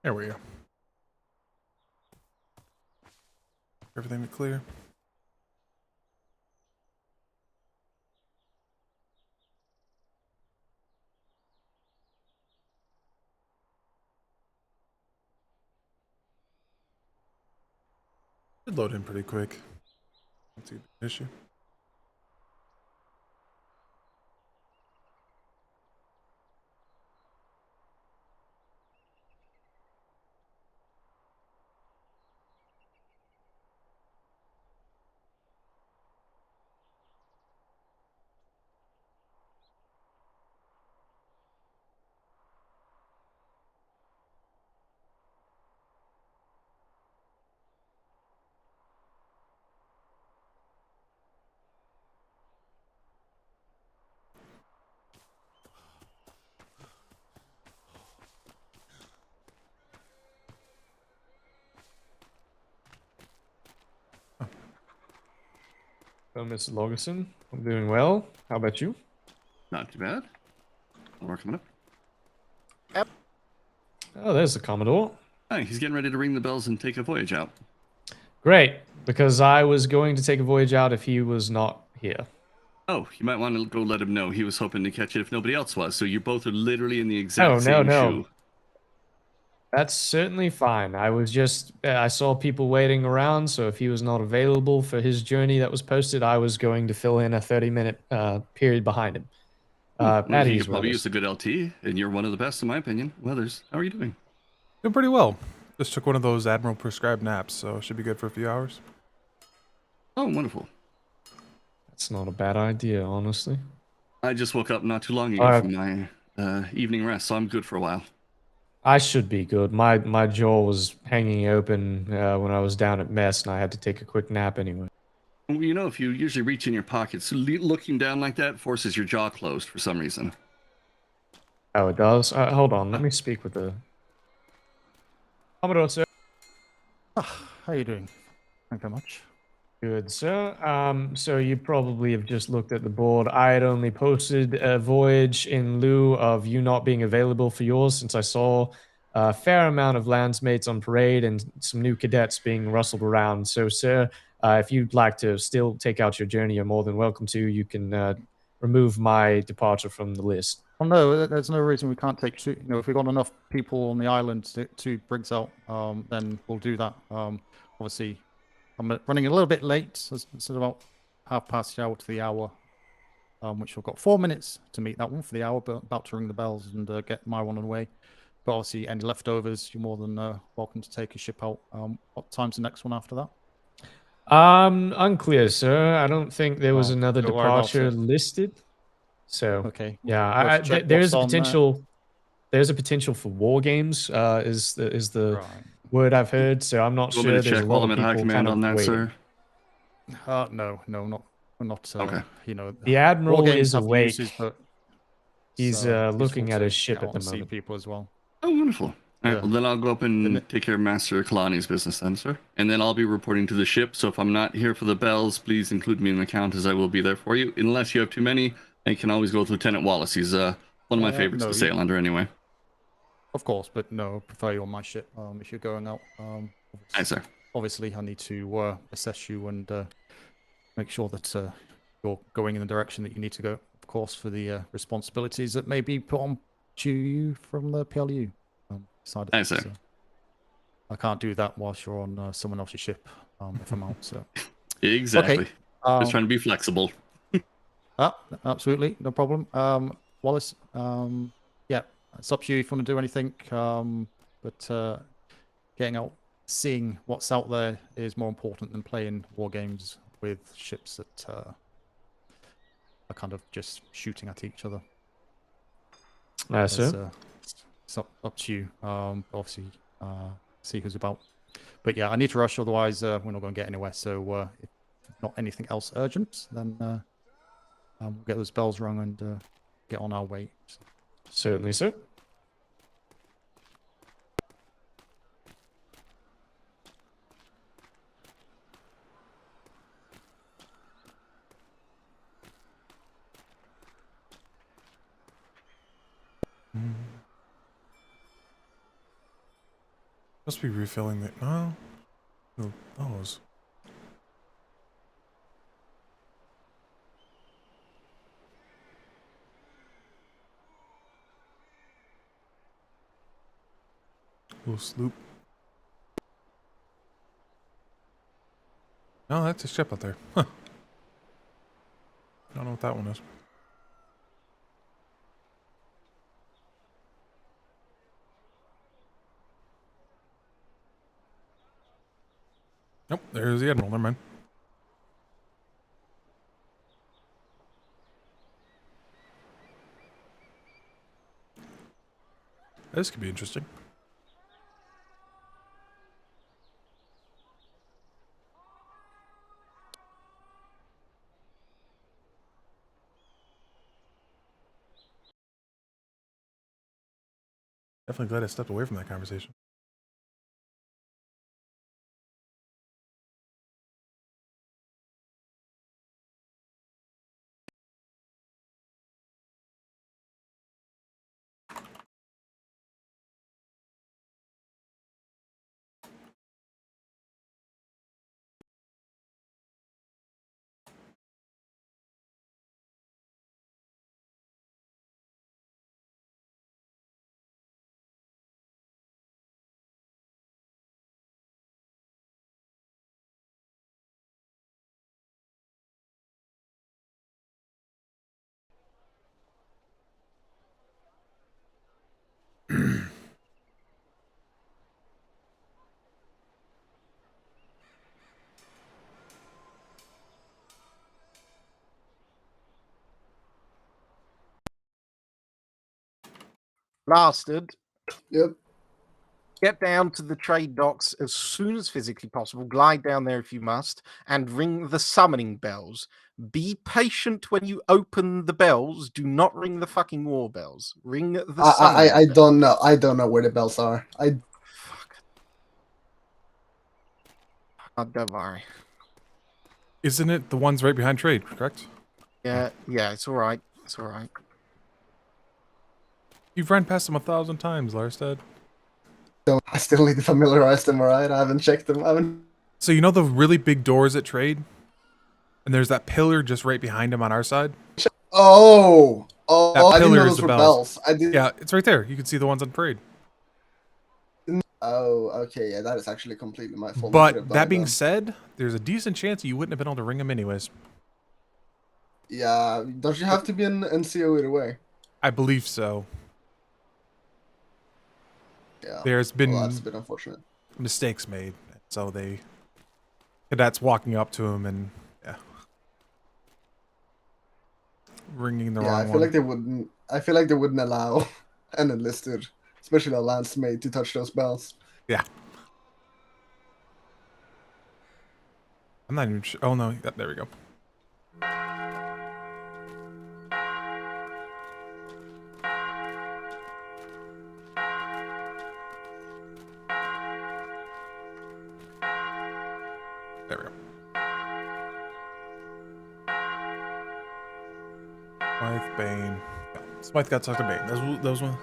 There we go. Everything clear? Should load in pretty quick. Don't see the issue. Well, Mr. Logerson, I'm doing well. How about you? Not too bad. Working up. Oh, there's the Commodore. Hi, he's getting ready to ring the bells and take a voyage out. Great, because I was going to take a voyage out if he was not here. Oh, you might want to go let him know. He was hoping to catch it if nobody else was. So you both are literally in the exact same shoe. That's certainly fine. I was just, I saw people waiting around, so if he was not available for his journey that was posted, I was going to fill in a 30-minute period behind him. Well, At he his could probably weathers. use a good LT, and you're one of the best in my opinion. Weathers, how are you doing? Doing pretty well. Just took one of those Admiral prescribed naps, so should be good for a few hours. Oh, wonderful. That's not a bad idea, honestly. I just woke up not too long ago from my evening rest, so I'm good for a while. I should be good. My jaw was hanging open when I was down at mess, and I had to take a quick nap anyway. Well, you know, if you usually reach in your pockets, looking down like that forces your jaw closed for some reason. Oh, it does? Hold on, let me speak with the Commodore, sir. How you doing? Thank you very much. Good, sir. So you probably have just looked at the board. I had only posted a voyage in lieu of you not being available for yours, since I saw a fair amount of landsmates on parade and some new cadets being rustled around. So, sir, if you'd like to still take out your journey, you're more than welcome to. You can remove my departure from the list. Well, no, there's no reason we can't take two. You know, if we've got enough people on the island to Briggs out, then we'll do that. Obviously, I'm running a little bit late. It's about 1/2 to the hour, which I've got 4 minutes to meet that one for the hour, but about to ring the bells and get my one on the way. But obviously, any leftovers, you're more than welcome to take a ship out. What time's the next one after that? Unclear, sir. I don't think there was another don't worry about departure it. listed. So, Okay. yeah, Let's check there's what's a on there. potential. There's a potential for war games. Is the Right. word I've heard? So I'm not You want me sure. to There's a check lot while of I'm at high people command kind of on that, waiting. sir? No, not. We're not. Okay. You know, The admiral war games is have awake. uses, but He's it's looking useful at to his ship get at out the and see moment. people as well. Oh, wonderful. All right, Yeah. well, then I'll go up and take care of Master Kalani's business then, sir. And then I'll be reporting to the ship, so if I'm not here for the bells, please include me in the count as I will be there for you. Unless you have too many, I can always go with Lieutenant Wallace. He's one of my favorites to sail under anyway. Of course, but no, I prefer you on my ship if you're going out. Aye, sir. Obviously, I need to assess you and make sure that you're going in the direction that you need to go, of course, for the responsibilities that may be put on to you from the PLU side of Aye, things. sir. So I can't do that whilst you're on someone else's ship if I'm out. So Exactly. Okay. Just trying to be flexible. Absolutely, no problem. Wallace, yeah, it's up to you if you want to do anything. But getting out, seeing what's out there is more important than playing war games with ships that are kind of just shooting at each other. Sir. It's up to you. Obviously, see who's about. But yeah, I need to rush, otherwise we're not going to get anywhere. So if not anything else urgent, then we'll get those bells rung and get on our way. Certainly, sir. Must be refilling the. No. No, those. Little sloop. No, that's a ship out there. Huh. I don't know what that one is. Nope, there's the Admiral. Never mind. This could be interesting. Definitely glad I stepped away from that conversation. Blasted. Yep. Get down to the trade docks as soon as physically possible. Glide down there if you must, and ring the summoning bells. Be patient when you open the bells. Do not ring the fucking war bells. Ring the summoning I bells. don't know. I don't know where the bells are. Oh, don't worry. Isn't it the ones right behind trade, correct? Yeah, it's all right. It's all right. You've ran past them 1,000 times, Larstead. I still need to familiarize them, alright? I haven't checked them. I haven't. So you know the really big doors at trade? And there's that pillar just right behind him on our side? Oh! That I didn't know pillar is those the were bells. bells. I did. Yeah, it's right there. You can see the ones on parade. Oh, okay. Yeah, that is actually completely my fault. I should But have done that it being then. said, there's a decent chance you wouldn't have been able to ring them anyways. Yeah, don't you have to be an NCO either way? I believe so. Yeah. There's been Well, that's a bit unfortunate. mistakes made, so cadets walking up to him and ringing the Yeah, wrong I feel one. like they wouldn't. I feel like they wouldn't allow an enlisted, especially a Landsmate, to touch those bells. Yeah. I'm not even sure. Oh no, there we go. There we go. Smythe, Bane. Yeah. Smythe got talked to Bane. Those one.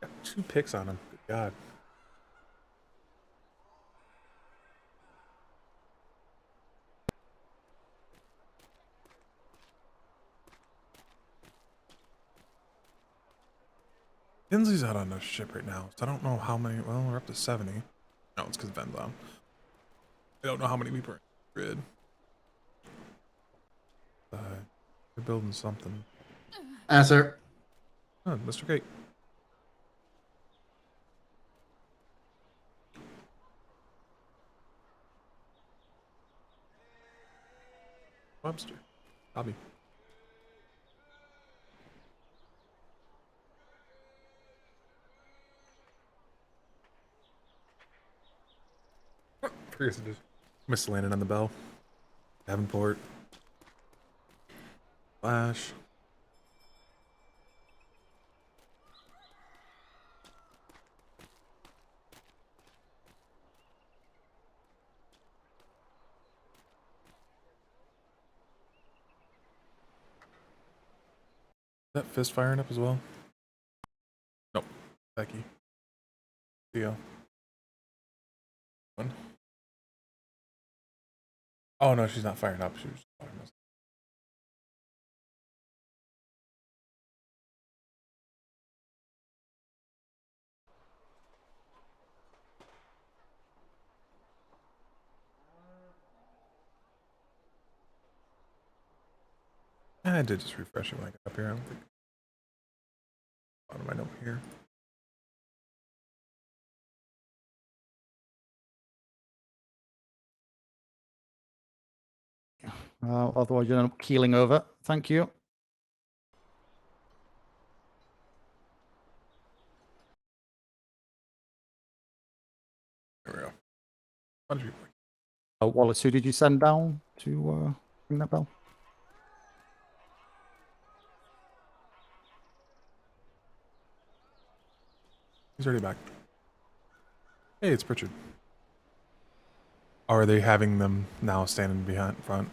Got 2 picks on him. Good God. Tinsley's out on a ship right now, so I don't know how many. Well, we're up to 70. No, it's because Ben's on. I don't know how many people are in the grid. They're building something. Answer. Oh, Mr. Kate. Webster. Bobby. Furious just missed landing on the bell. Davenport. Flash. Is that fist firing up as well? Nope. Becky. Theo. One. Oh no, she's not firing up. She was firing up. I did just refresh it when I got up here. I don't think. Bottom of my note here. Otherwise, you'll end up keeling over. Thank you. There we go. Bunch of people. Wallace, who did you send down to ring that bell? He's already back. Hey, it's Pritchard. Or are they having them now standing behind front?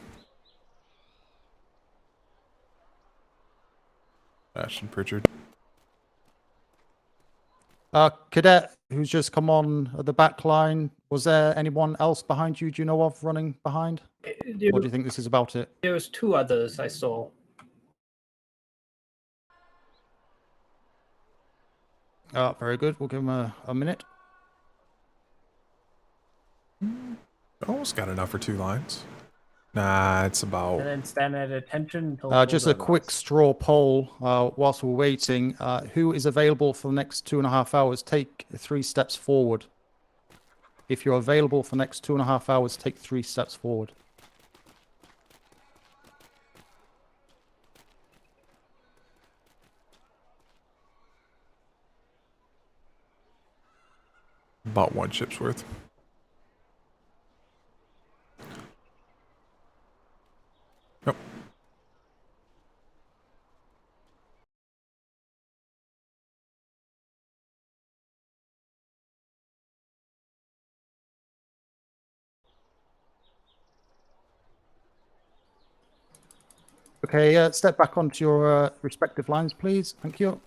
Ashton Pritchard. Cadet, who's just come on at the back line, was there anyone else behind you, do you know of, running behind? Or do you think this is about it? There was 2 others I saw. Very good. We'll give him a minute. almost got enough for 2 lines. Nah, it's about. And then stand at attention until full Just a red quick lights. straw poll whilst we're waiting. Who is available for the next 2.5 hours? Take 3 steps forward. If you're available for the next 2.5 hours, take 3 steps forward. About 1 ship's worth. Yep. Okay, step back onto your respective lines, please. Thank you.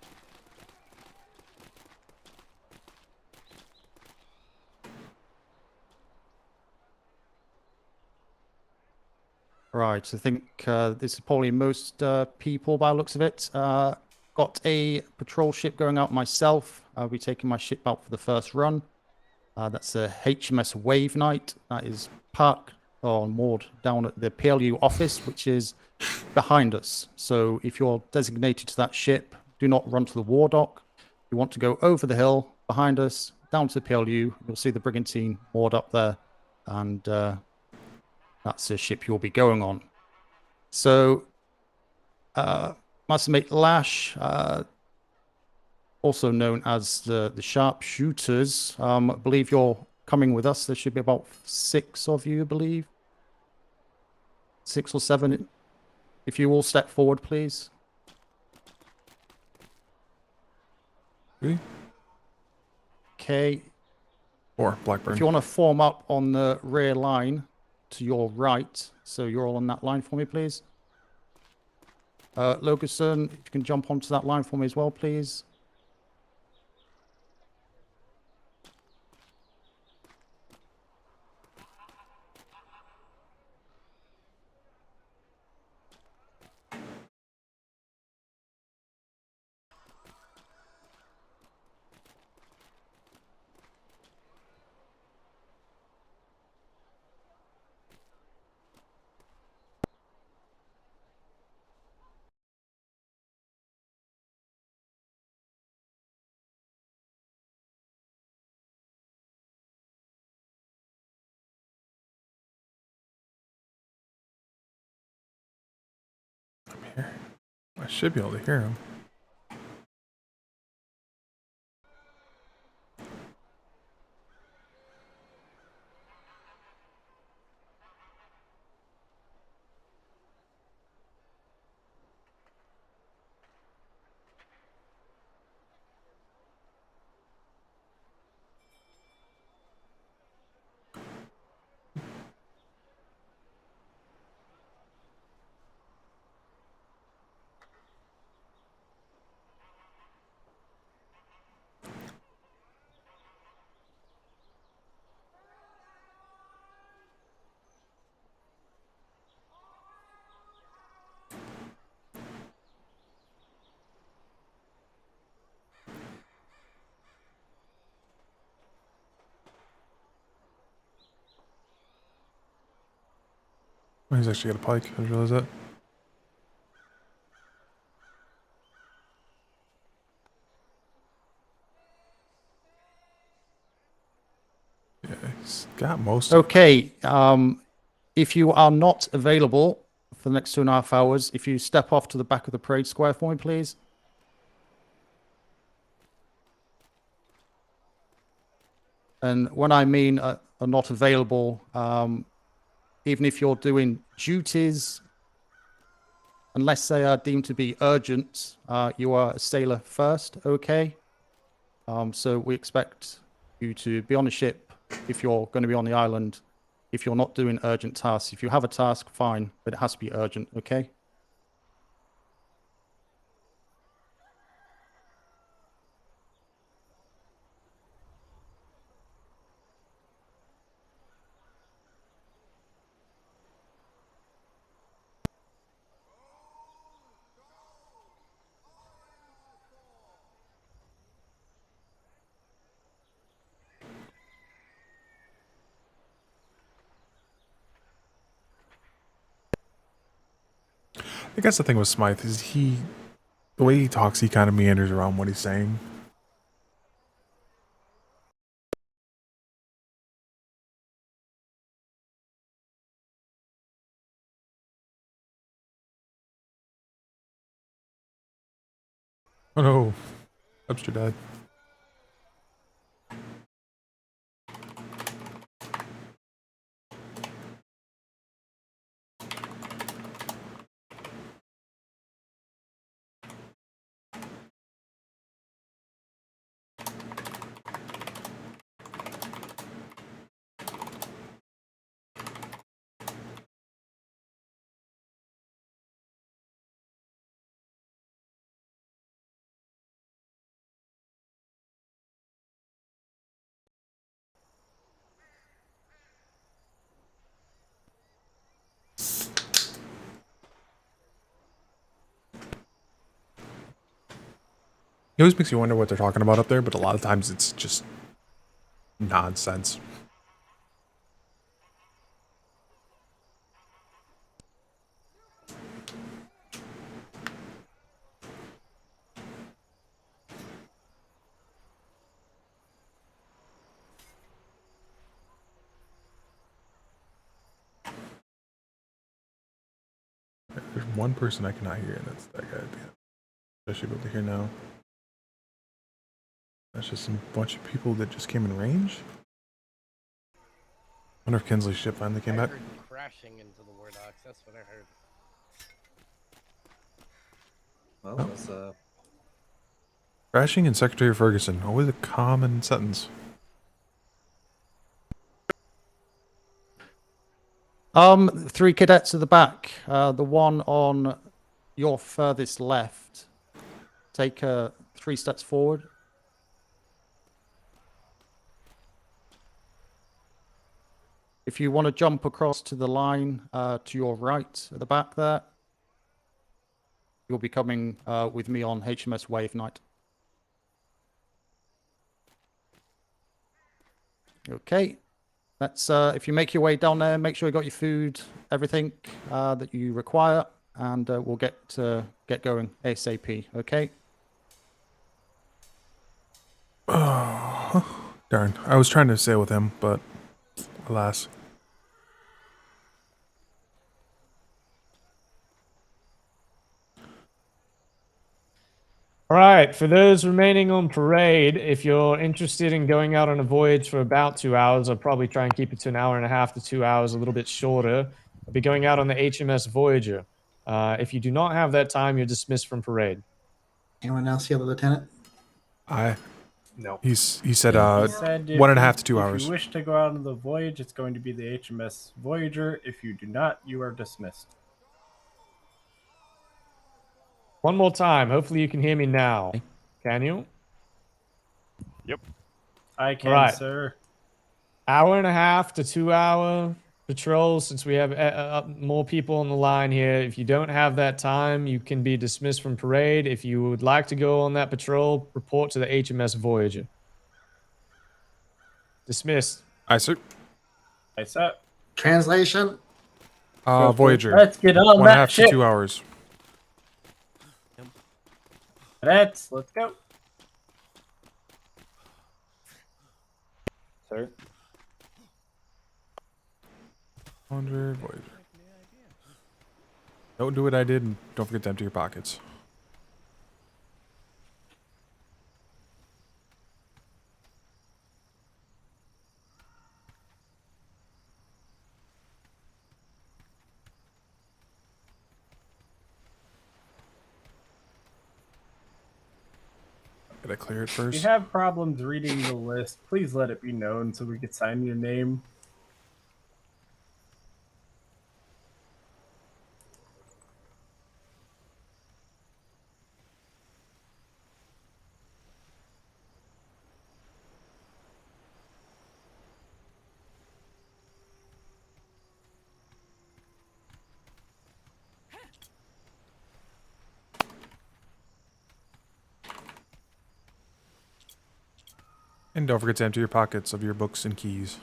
Right, I think this is probably most people by the looks of it. Got a patrol ship going out myself. I'll be taking my ship out for the first run. That's a HMS Wave Knight. That is parked or moored down at the PLU office, which is behind us. So if you're designated to that ship, do not run to the war dock. You want to go over the hill behind us, down to the PLU. You'll see the brigantine moored up there, and that's a ship you'll be going on. So, Mastermate Lash, also known as the Sharpshooters, I believe you're coming with us. There should be about 6 of you, I believe. 6 or 7. If you all step forward, please. Really? Okay. Or Blackburn. If you want to form up on the rear line to your right, so you're all on that line for me, please. Locuson, if you can jump onto that line for me as well, please. I'm here. I should be able to hear him. Oh, he's actually got a pike. I didn't realize that. Yeah, he's got most of it. Okay. If you are not available for the next 2.5 hours, if you step off to the back of the parade square for me, please. And when I mean are not available, even if you're doing duties, unless they are deemed to be urgent, you are a sailor first, okay? So we expect you to be on the ship if you're going to be on the island, if you're not doing urgent tasks. If you have a task, fine, but it has to be urgent, okay? I guess the thing with Smythe is the way he talks, he kind of meanders around what he's saying. Oh no, Webster died. It always makes you wonder what they're talking about up there, but a lot of times it's just nonsense. There's one person I cannot hear, and that's that guy. I should be able to hear now. That's just a bunch of people that just came in range. I wonder if Kinsley's ship finally came back. I heard crashing into the War Docks. That's what I heard. Well, Oh. that's Crashing in Secretary Ferguson. Always a common sentence. Three cadets at the back. The one on your furthest left. Take 3 steps forward. If you want to jump across to the line to your right at the back there, you'll be coming with me on HMS Wave Knight. Okay. That's if you make your way down there, make sure you got your food, everything that you require, and we'll get going ASAP. Okay. Oh, darn. I was trying to sail with him, but alas. All right, for those remaining on parade, if you're interested in going out on a voyage for about 2 hours, I'll probably try and keep it to 1.5 to 2 hours, a little bit shorter. I'll be going out on the HMS Voyager. If you do not have that time, you're dismissed from parade. anyone else hear the lieutenant? No. He said He said if 1.5 to you- 2 If hours. you wish to go out on the voyage, it's going to be the HMS Voyager. If you do not, you are dismissed. One more time. Hopefully you can hear me now. Can you? Yep. I can, right. sir. 1.5 to 2 hour patrol, since we have more people on the line here. If you don't have that time, you can be dismissed from parade. If you would like to go on that patrol, report to the HMS Voyager. Dismissed. Aye, sir. I said. Translation. Voyager. Let's get on 1.5 that to ship. 2 hours. Cadets, let's go. Sir. 100 Voyager. Don't do what I did, and don't forget to empty your pockets. Gotta clear it If you first. have problems reading the list, please let it be known so we can sign your name. And don't forget to empty your pockets of your books and keys.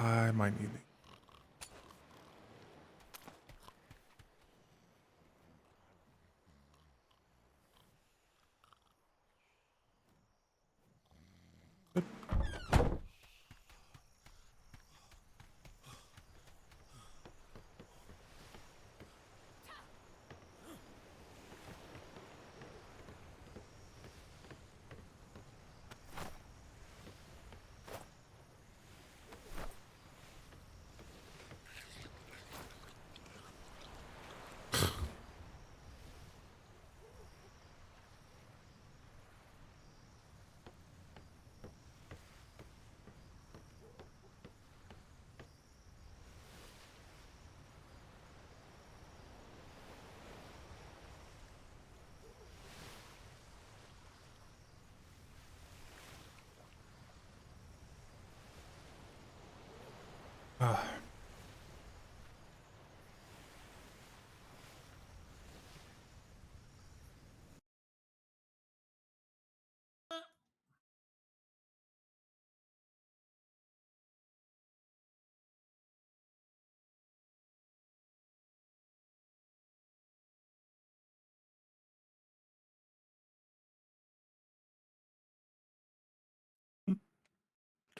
I might need it.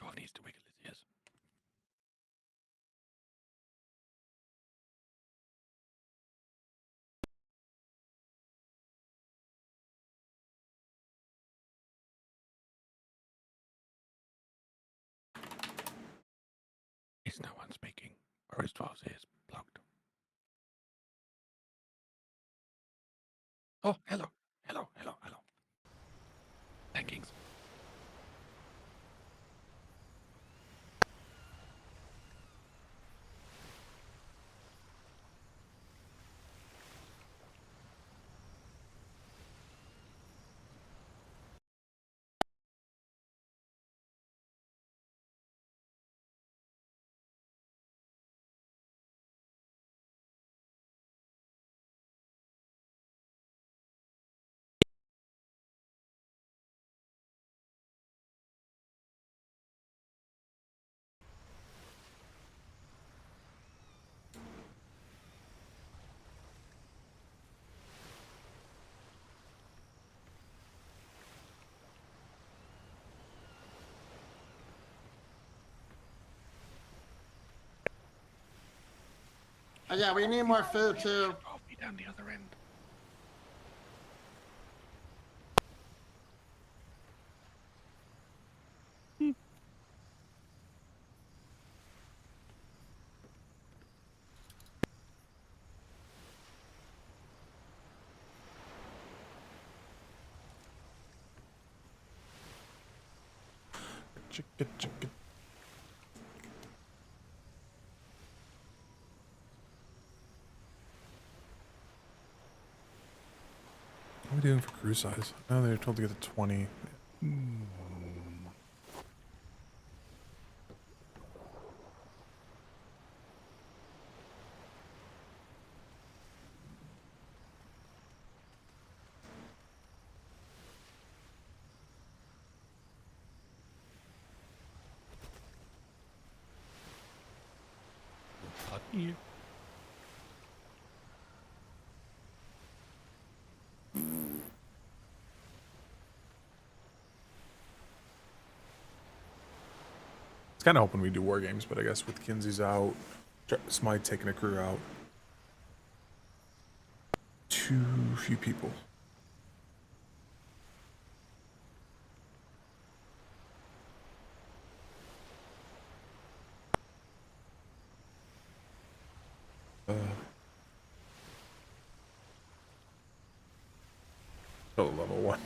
Dwarf needs to wiggle his ears. Is no one speaking, or is Dwarf's ears blocked? Oh, hello, hello, hello, hello. Thankings. Oh, yeah, we need more food too. I'll be down the other end. Chicka, chicka. What are we doing for crew size? Oh, they're told to get to 20. Here. It's kind of hoping we do war games, but I guess with Kinsey's out, Smite taking a crew out. Too few people. Oh, level 1.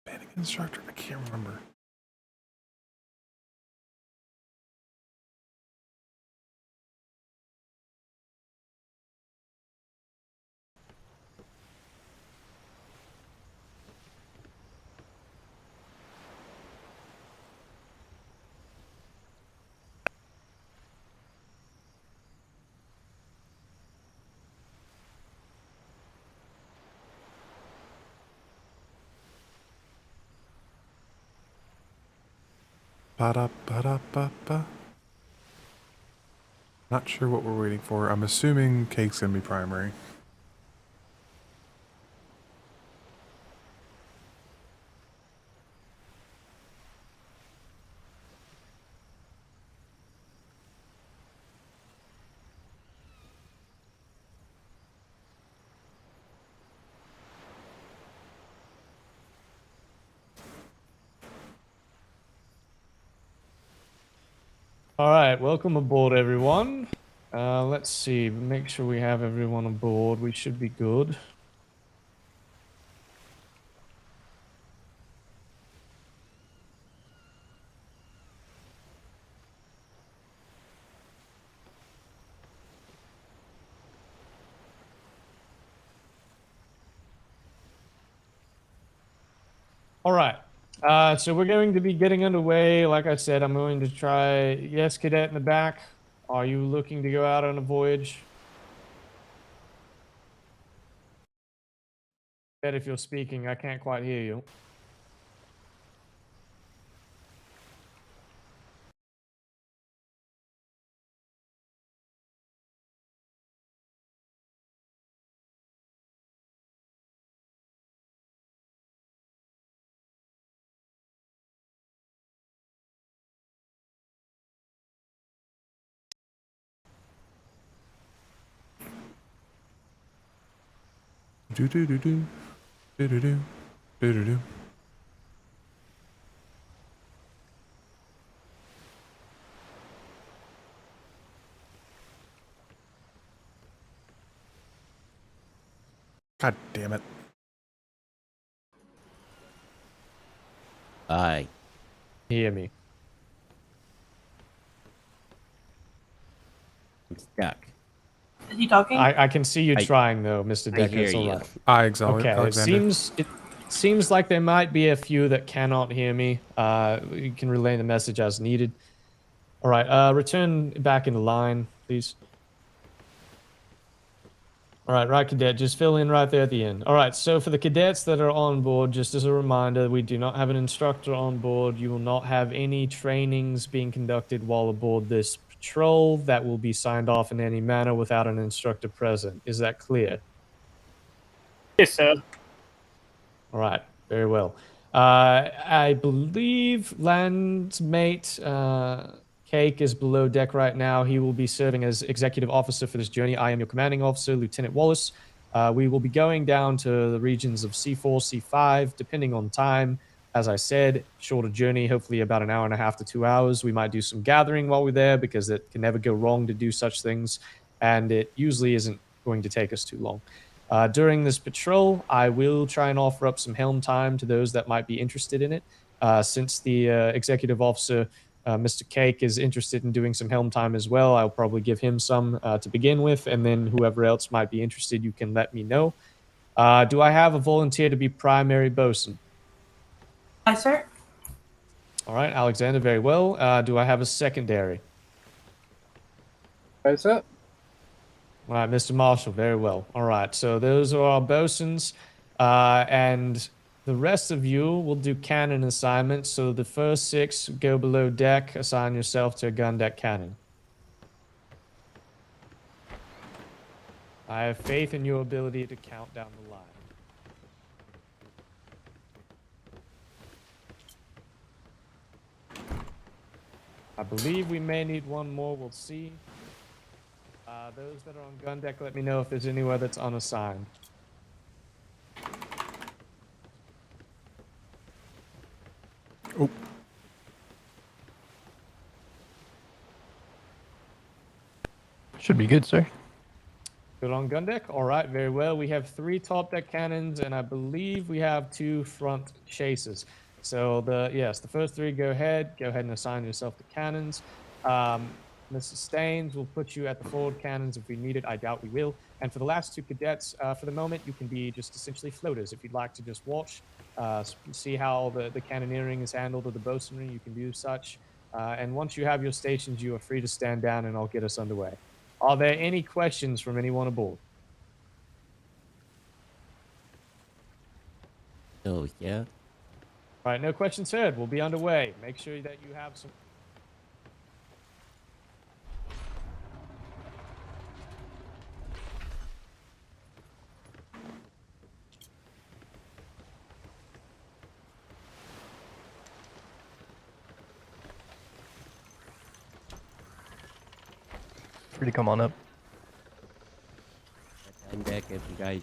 Banning instructor? I can't remember. Ba-da-ba-da-ba-ba. Not sure what we're waiting for. I'm assuming Cake's gonna be primary. All right, welcome aboard, everyone. Let's see, make sure we have everyone aboard. We should be good. All right. So we're going to be getting underway. Like I said, I'm going to try. Yes, cadet in the back. Are you looking to go out on a voyage? Cadet, if you're speaking, I can't quite hear you. Do-do-do-do. Do-do-do. Do-do-do. God damn it. Aye. Hear me. I'm stuck. Is he talking? I can see you I- trying though, Mr. I Decker. hear It's all you. right. Alexander. Okay, it seems like there might be a few that cannot hear me. You can relay the message as needed. All right, return back into line, please. All right, cadet, just fill in right there at the end. All right, so for the cadets that are on board, just as a reminder, we do not have an instructor on board. You will not have any trainings being conducted while aboard this patrol that will be signed off in any manner without an instructor present. Is that clear? Yes, sir. All right, very well. I believe Landsmate Cake is below deck right now. He will be serving as executive officer for this journey. I am your commanding officer, Lieutenant Wallace. We will be going down to the regions of C4, C5, depending on time. As I said, shorter journey, hopefully about an hour and a half to 2 hours. We might do some gathering while we're there because it can never go wrong to do such things. And it usually isn't going to take us too long. During this patrol, I will try and offer up some helm time to those that might be interested in it. Since the executive officer, Mr. Cake, is interested in doing some helm time as well, I'll probably give him some to begin with, and then whoever else might be interested, you can let me know. Do I have a volunteer to be primary bosun? Hi, sir. All right, Alexander, very well. Do I have a secondary? Hi, sir. All right, Mr. Marshall, very well. All right, so those are our bosuns, and the rest of you will do cannon assignments. So the first 6 go below deck, assign yourself to a gun deck cannon. I have faith in your ability to count down the line. I believe we may need one more, we'll see. Those that are on gun deck, let me know if there's anywhere that's unassigned. Oh. Should be good, sir. Good on gun deck? All right, very well. We have 3 top deck cannons, and I believe we have 2 front chases. So the first 3 go ahead and assign yourself to cannons. Mr. Staines will put you at the forward cannons if we need it. I doubt we will. And for the last 2 cadets, for the moment, you can be just essentially floaters. If you'd like to just watch, see how the cannoneering is handled or the bosunry, you can do such. And once you have your stations, you are free to stand down and I'll get us underway. Are there any questions from anyone aboard? Oh, yeah. All right, no questions heard. We'll be underway. Make sure that you have some. Free to come on up. I'm back if you guys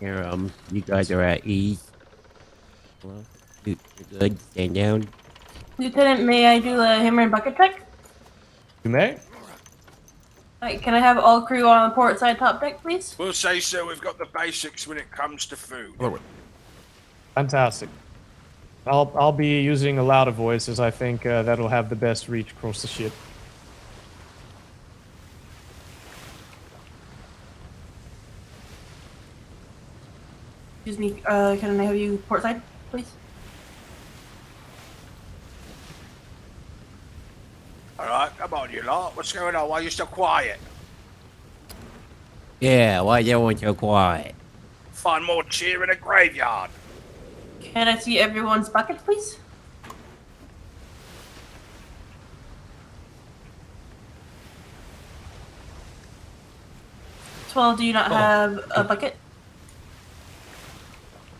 here. You guys are at ease. Hello? You're good. Stand down. Lieutenant, may I do a hammer and bucket check? You may. Alright, can I have all crew on the port side top deck, please? We'll say so. We've got the basics when it comes to food. Fantastic. I'll be using a louder voice as I think that'll have the best reach across the ship. Excuse me, can I have you port side, please? Alright, come on, you lot. What's going on? Why are you so quiet? Yeah, why you want so quiet? Find more cheer in a graveyard. Can I see everyone's buckets, please? Well, do you not have a bucket?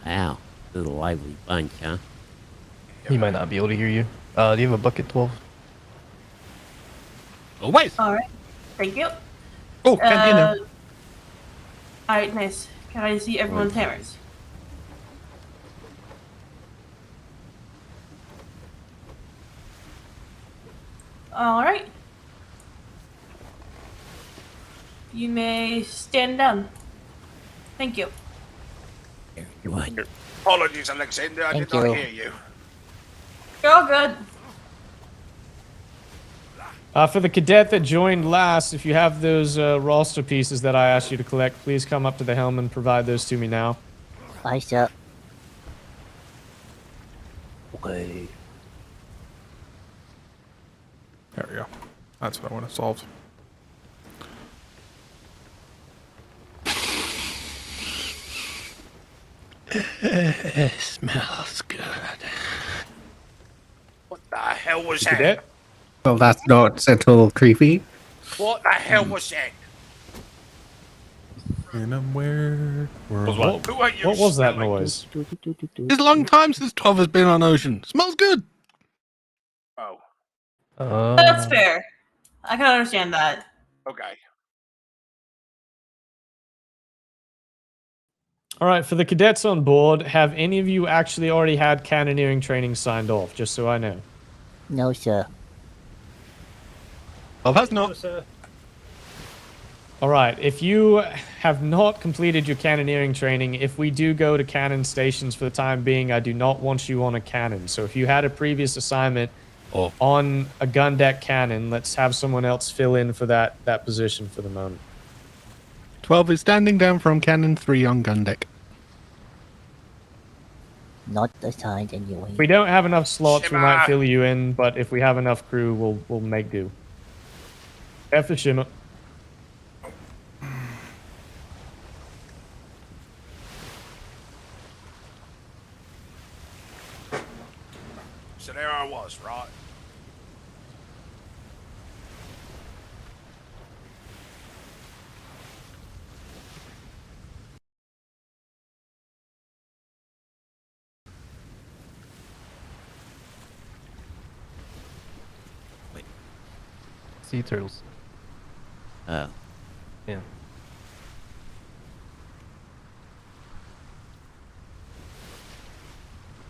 Wow, this is a lively bunch, huh? He might not be able to hear you. Do you have a bucket, 12? Oh, wait! Alright, thank you. Oh, can't now. Alright, nice. Can I see everyone's hammers? Alright. You may stand down. Thank you. Apologies, Alexander. I did not hear you. You're all good. For the cadet that joined last, if you have those roster pieces that I asked you to collect, please come up to the helm and provide those to me now. Aye, sir. Okay. There we go. That's what I want to solve. It smells good. What the hell was Cadet? that? Well, that's not at all creepy. What the hell was that? And I'm where? What was that noise? It's a long time since 12 has been on Ocean. Smells good. Oh, That's fair. I can understand that. okay. All right, for the cadets on board, have any of you actually already had cannoneering training signed off, just so I know? No, sir. Oh, that's not. All right, if you have not completed your cannoneering training, if we do go to cannon stations for the time being, I do not want you on a cannon. So if you had a previous assignment on a gun deck cannon, let's have someone else fill in for that position for the moment. 12 is standing down from Cannon 3 on gun deck. Not assigned anyway. If we don't have enough slots, we might Shimmer. fill you in, but if we have enough crew, we'll make do. F the shimmer. So there I was, right? Sea turtles. Oh. Yeah.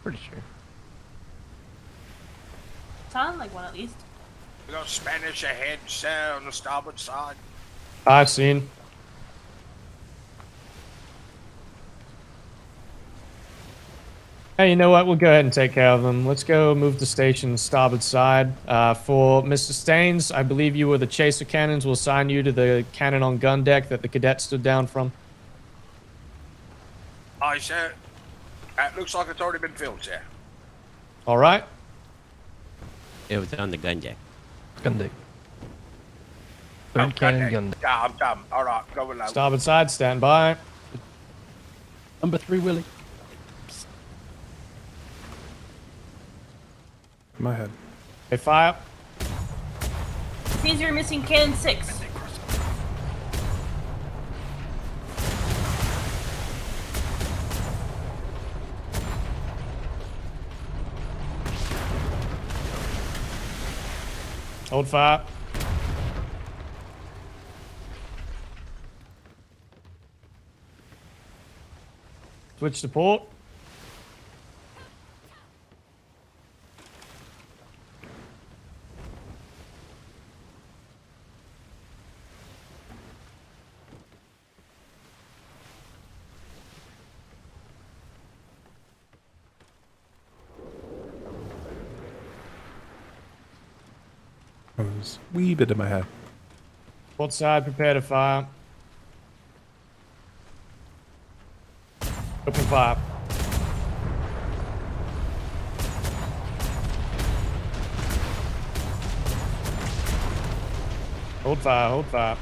Pretty sure. Sound like one at least. We got Spanish ahead, sir, on the starboard side. I've seen. Hey, you know what? We'll go ahead and take care of them. Let's go move the station starboard side. For Mr. Staines, I believe you were the chaser cannons. We'll assign you to the cannon on gun deck that the cadet stood down from. Aye, sir. It looks like it's already been filled, sir. All right. It was on the gun deck. Gun deck. Third cannon, gun deck. Yeah, I'm done. All right, go below. Starboard side, stand by. Number 3, Willie. my head. Okay, fire. Means you're missing cannon 6. Hold fire. Switch to port. I was a wee bit in my head. Port side, prepare to fire. Open fire. Hold fire, hold fire.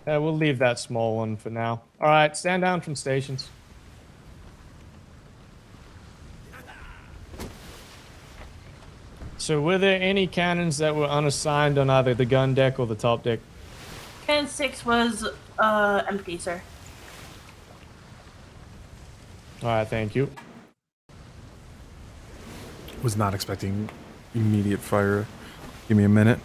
We'll leave that small one for now. All right, stand down from stations. So were there any cannons that were unassigned on either the gun deck or the top deck? Cannon 6 was empty, sir. All right, thank you. Was not expecting immediate fire. Give me a minute.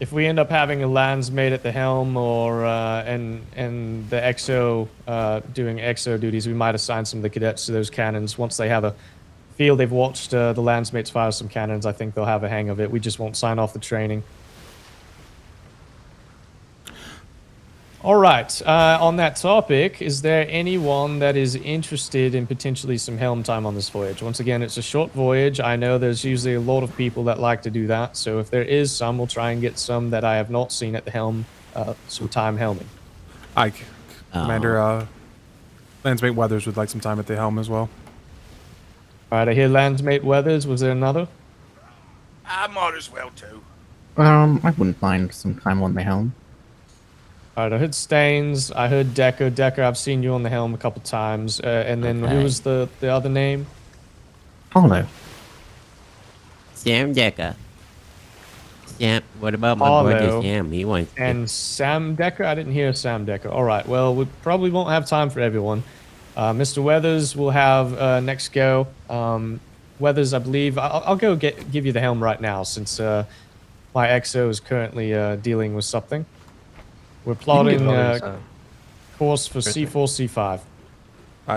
If we end up having a Landsmate at the helm or and the XO doing XO duties, we might assign some of the cadets to those cannons. Once they have a feel they've watched the Landsmates fire some cannons, I think they'll have a hang of it. We just won't sign off the training. All right. On that topic, is there anyone that is interested in potentially some helm time on this voyage? Once again, it's a short voyage. I know there's usually a lot of people that like to do that. So if there is some, we'll try and get some that I have not seen at the helm some time helming. Ike, Commander Landsmate Weathers would like some time at the helm as well. All right, I hear Landsmate Weathers. Was there another? I might as well too. I wouldn't mind some time on the helm. All right, I heard Staines. I heard Decker. Decker, I've seen you on the helm a couple times. And then who was the other name? Hollow. Sam Decker. Sam, what about my Harlow brother Sam? He wants to... And Sam Decker? I didn't hear Sam Decker. All right, well, we probably won't have time for everyone. Mr. Weathers will have next go. Weathers, I believe, I'll go give you the helm right now since my XO is currently dealing with something. We're plotting course for C4, C5. I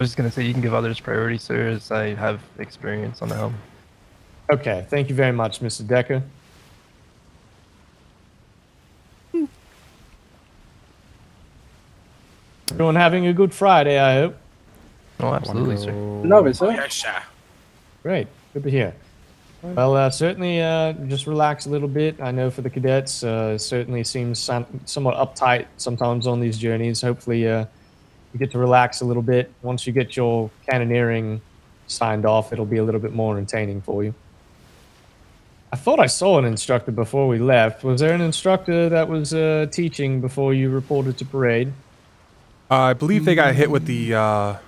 was just going to say you can give others priority, sir, as I have experience on the helm. Okay, thank you very much, Mr. Decker. Everyone having a good Friday, I hope. Oh, absolutely, sir. No, sir. Yes, sir. Great, good to hear. Well, certainly just relax a little bit. I know for the cadets, certainly seems somewhat uptight sometimes on these journeys. Hopefully you get to relax a little bit. Once you get your cannoneering signed off, it'll be a little bit more entertaining for you. I thought I saw an instructor before we left. Was there an instructor that was teaching before you reported to parade? I believe they got hit with the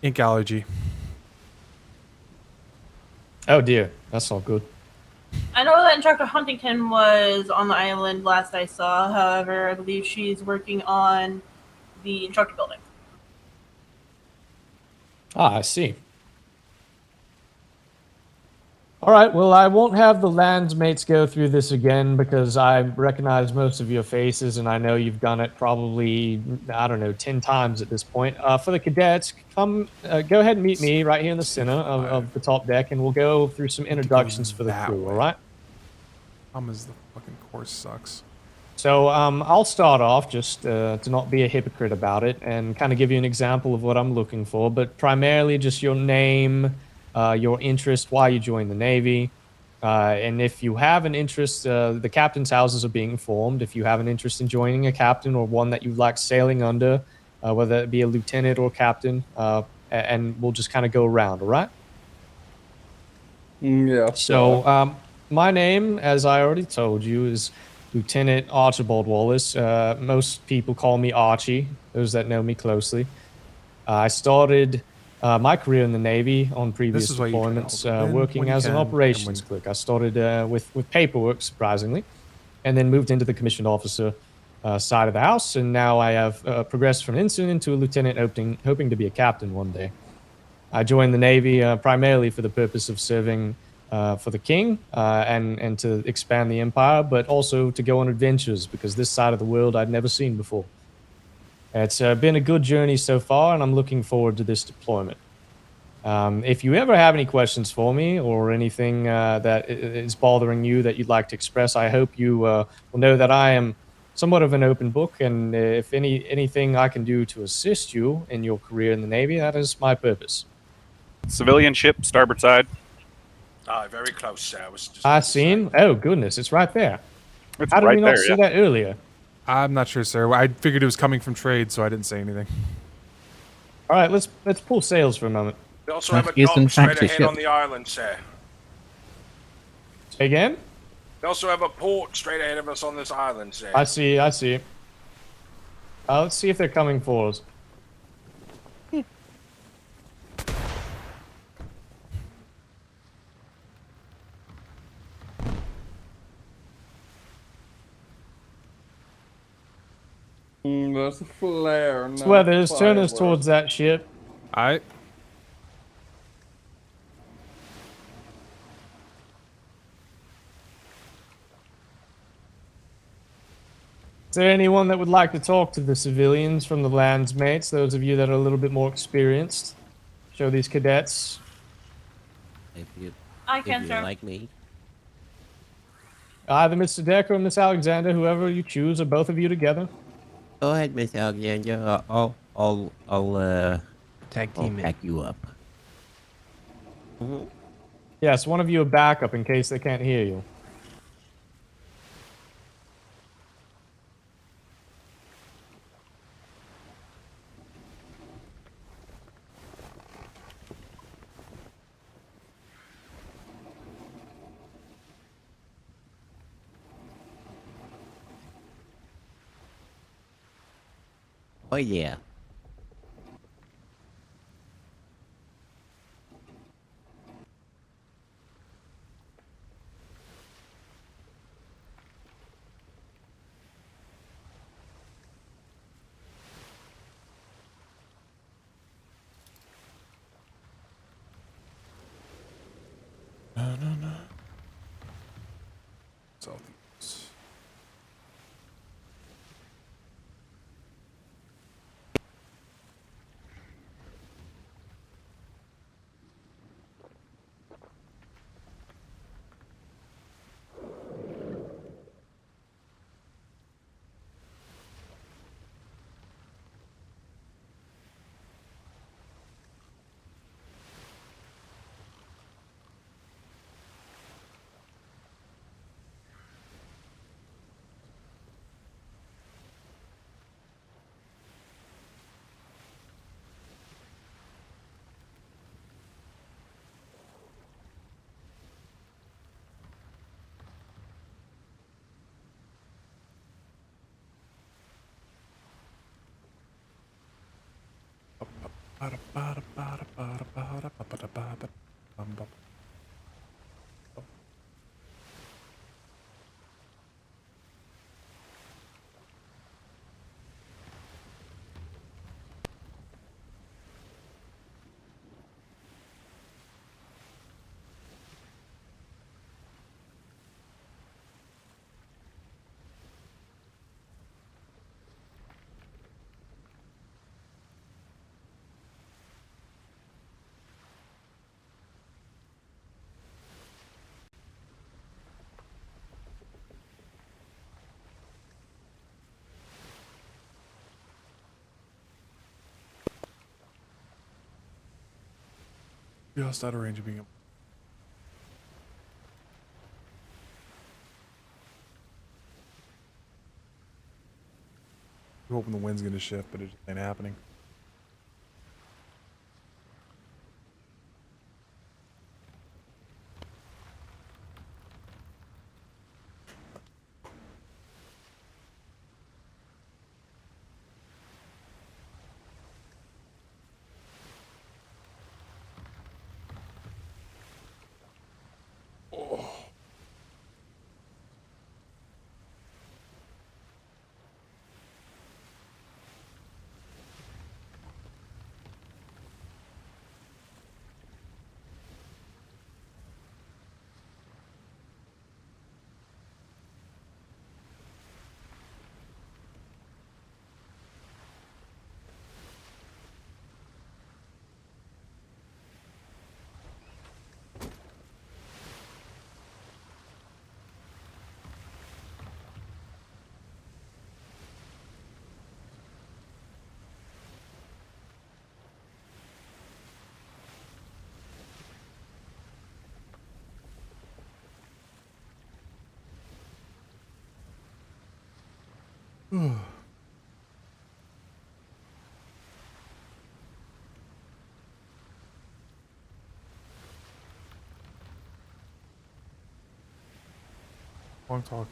ink allergy. Oh dear, that's not good. I know that Instructor Huntington was on the island last I saw. However, I believe she's working on the instructor building. Ah, I see. All right, well, I won't have the Landsmates go through this again because I recognize most of your faces and I know you've done it probably, I don't know, 10 times at this point. For the cadets, come, go ahead and meet me right here in the center of the top deck and we'll go through some introductions for the crew, all right? Is the fucking course sucks. So I'll start off just to not be a hypocrite about it and kind of give you an example of what I'm looking for, but primarily just your name, your interest, why you joined the Navy, and if you have an interest, the captain's houses are being formed. If you have an interest in joining a captain or one that you like sailing under, whether it be a lieutenant or captain, and we'll just kind of go around, all right? Yeah. So, my name, as I already told you, is Lieutenant Archibald Wallace. Most people call me Archie, those that know me closely. I started my career in the Navy on previous is why you try to deployments, hold it in working when you as an can, and operations when- clerk. I started with paperwork, surprisingly, and then moved into the commissioned officer side of the house. And now I have progressed from ensign into a lieutenant, hoping to be a captain one day. I joined the Navy primarily for the purpose of serving for the king and to expand the empire, but also to go on adventures because this side of the world I'd never seen before. It's been a good journey so far, and I'm looking forward to this deployment. If you ever have any questions for me or anything that is bothering you that you'd like to express, I hope you will know that I am somewhat of an open book, and if anything I can do to assist you in your career in the Navy, that is my purpose. Civilian ship, starboard side. Very close, sir. I was just I seen. Oh goodness, it's right there. It's How did right we not there, see yeah. that earlier? I'm not sure, sir. I figured it was coming from trade, so I didn't say anything. All right, let's pull sails for a moment. We also have a is in dock straight fact a ahead ship. on the island, sir. Say again? We also have a port straight ahead of us on this island, sir. I see. Let's see if they're coming for us. There's a flare. No Sweathers, turn us fireworks. towards that ship. Alright. Is there anyone that would like to talk to the civilians from the Landsmates? Those of you that are a little bit more experienced. Show these cadets. If you, I if can, you sir. like me. Either Mr. Decker or Miss Alexander, whoever you choose, or both of you together. Go ahead, Miss Alexandra. I'll Tag team pack you up. Yes, one of you a backup in case they can't hear you. Oh yeah. Southeast. Just out of range of being able. I'm hoping the wind's gonna shift, but it just ain't happening. Long talk.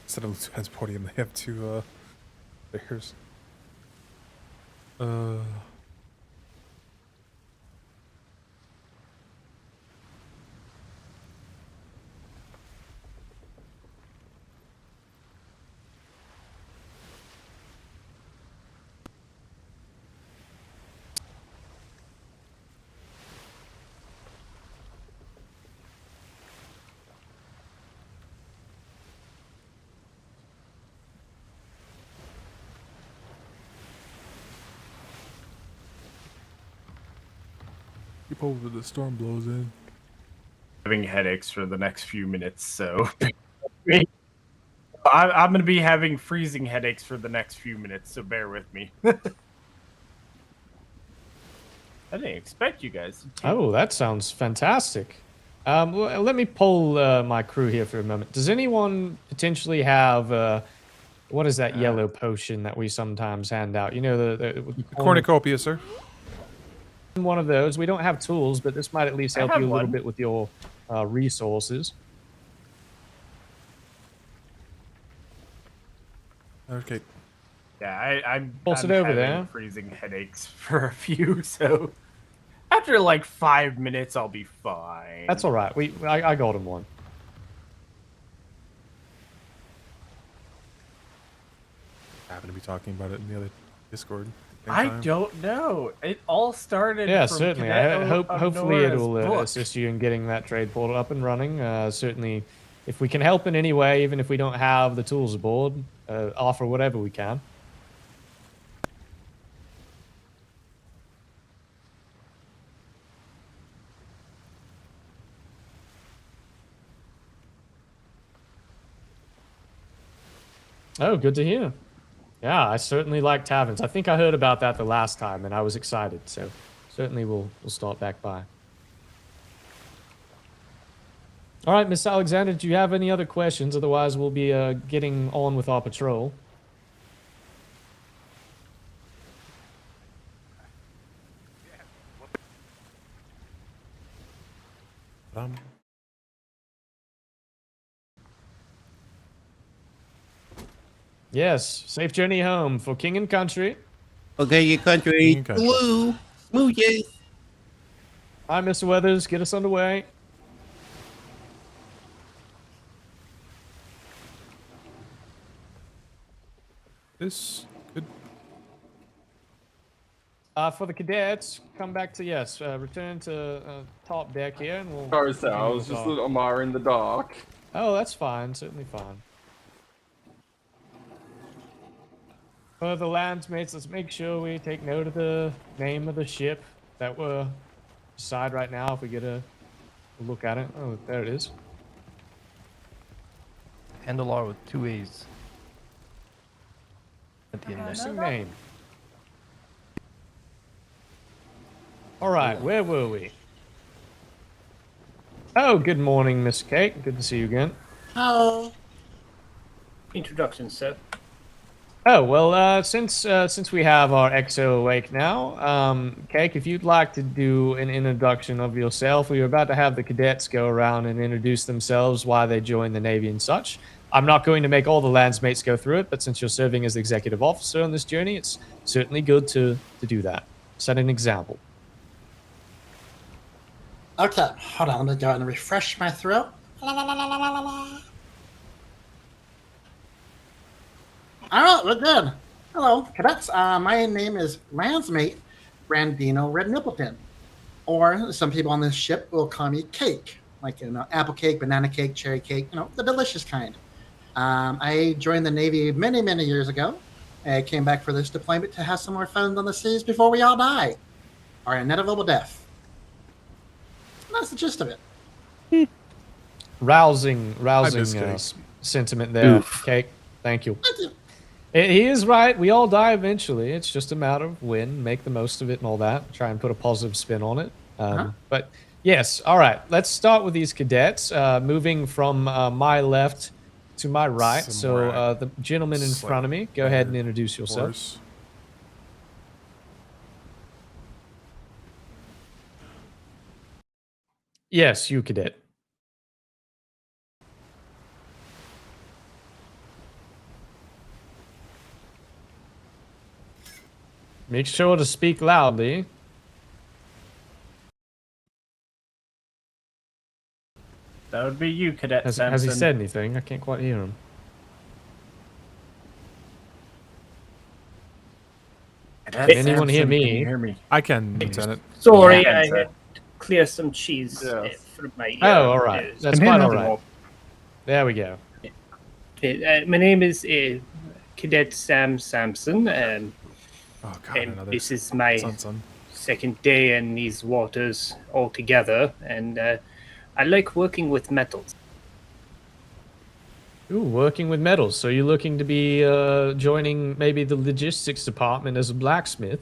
Instead of transporting, they have two bears. Keep over the storm blows in. Having headaches for the next few minutes, so I'm going to be having freezing headaches for the next few minutes, so bear with me. I didn't expect you guys to. Oh, that sounds fantastic. Let me pull my crew here for a moment. Does anyone potentially have what is that yellow potion that we sometimes hand out? You know, the cornucopia, sir. One of those. We don't have tools, but this might at least I help have you a little one. bit with your resources. Okay. Yeah, I'm Pulse it I'm over having there. freezing headaches for a few, so after like 5 minutes, I'll be fine. That's all right. I got him one. I happen to be talking about it in the other Discord. I don't know. It all started. Yeah, from certainly. Cadet I hope hopefully Nora's it'll book. assist you in getting that trade portal up and running. Certainly, if we can help in any way, even if we don't have the tools aboard, offer whatever we can. Oh, good to hear. Yeah, I certainly like taverns. I think I heard about that the last time, and I was excited. So certainly we'll start back by. All right, Miss Alexander, do you have any other questions? Otherwise, we'll be getting on with our patrol. Yes, safe journey home for King and Country. Okay, your country. Blue. Smooches. Hi, Mr. Weathers. Get us underway. This good. For the cadets, come back to, return to top deck here, and we'll... Sorry, sir. I continue was with just our- a little more in the dark. Oh, that's fine. Certainly fine. For the Landsmates, let's make sure we take note of the name of the ship that we're beside right now if we get a look at it. Oh, there it is. Handelar with 2 A's. At the end there. Interesting name. All right, where were we? Oh, good morning, Miss Kate. Good to see you again. Hello. Introduction, sir. Oh, well, since we have our XO awake now, Cake, if you'd like to do an introduction of yourself, we were about to have the cadets go around and introduce themselves, why they joined the Navy and such. I'm not going to make all the Landsmates go through it, but since you're serving as the executive officer on this journey, it's certainly good to do that. Set an example. Okay, hold on. Let me go and refresh my throat. Oh, we're good. Hello, cadets. My name is Landsmate Brandino Red Nippleton. Or some people on this ship will call me Cake. Like, apple cake, banana cake, cherry cake, the delicious kind. I joined the Navy many, many years ago. I came back for this deployment to have some more fun on the seas before we all die. Or inevitable death. And that's the gist of it. Rousing miss Cake. sentiment there, Oof. Cake. Thank you. He is right. We all die eventually. It's just a matter of when, make the most of it and all that. Try and put a positive spin on it. But yes, all right. Let's start with these cadets. Moving from my left to my right. So the gentleman in front of me, go ahead and introduce yourself. Horse. Yes, you cadet. Make sure to speak loudly. That would be you, Cadet Has Sampson. he said anything? I can't quite hear him. Cadet Can anyone hear Sampson, me? Can you hear me? I can, Lieutenant. Sorry, Yeah, I sir. had to clear some cheese from my Oh, all right. nose. That's quite all right. There we go. My name is Cadet Sam Sampson. Oh God, and another this is my son. second day in these waters altogether, and I like working with metals. Ooh, working with metals. So you're looking to be joining maybe the logistics department as a blacksmith?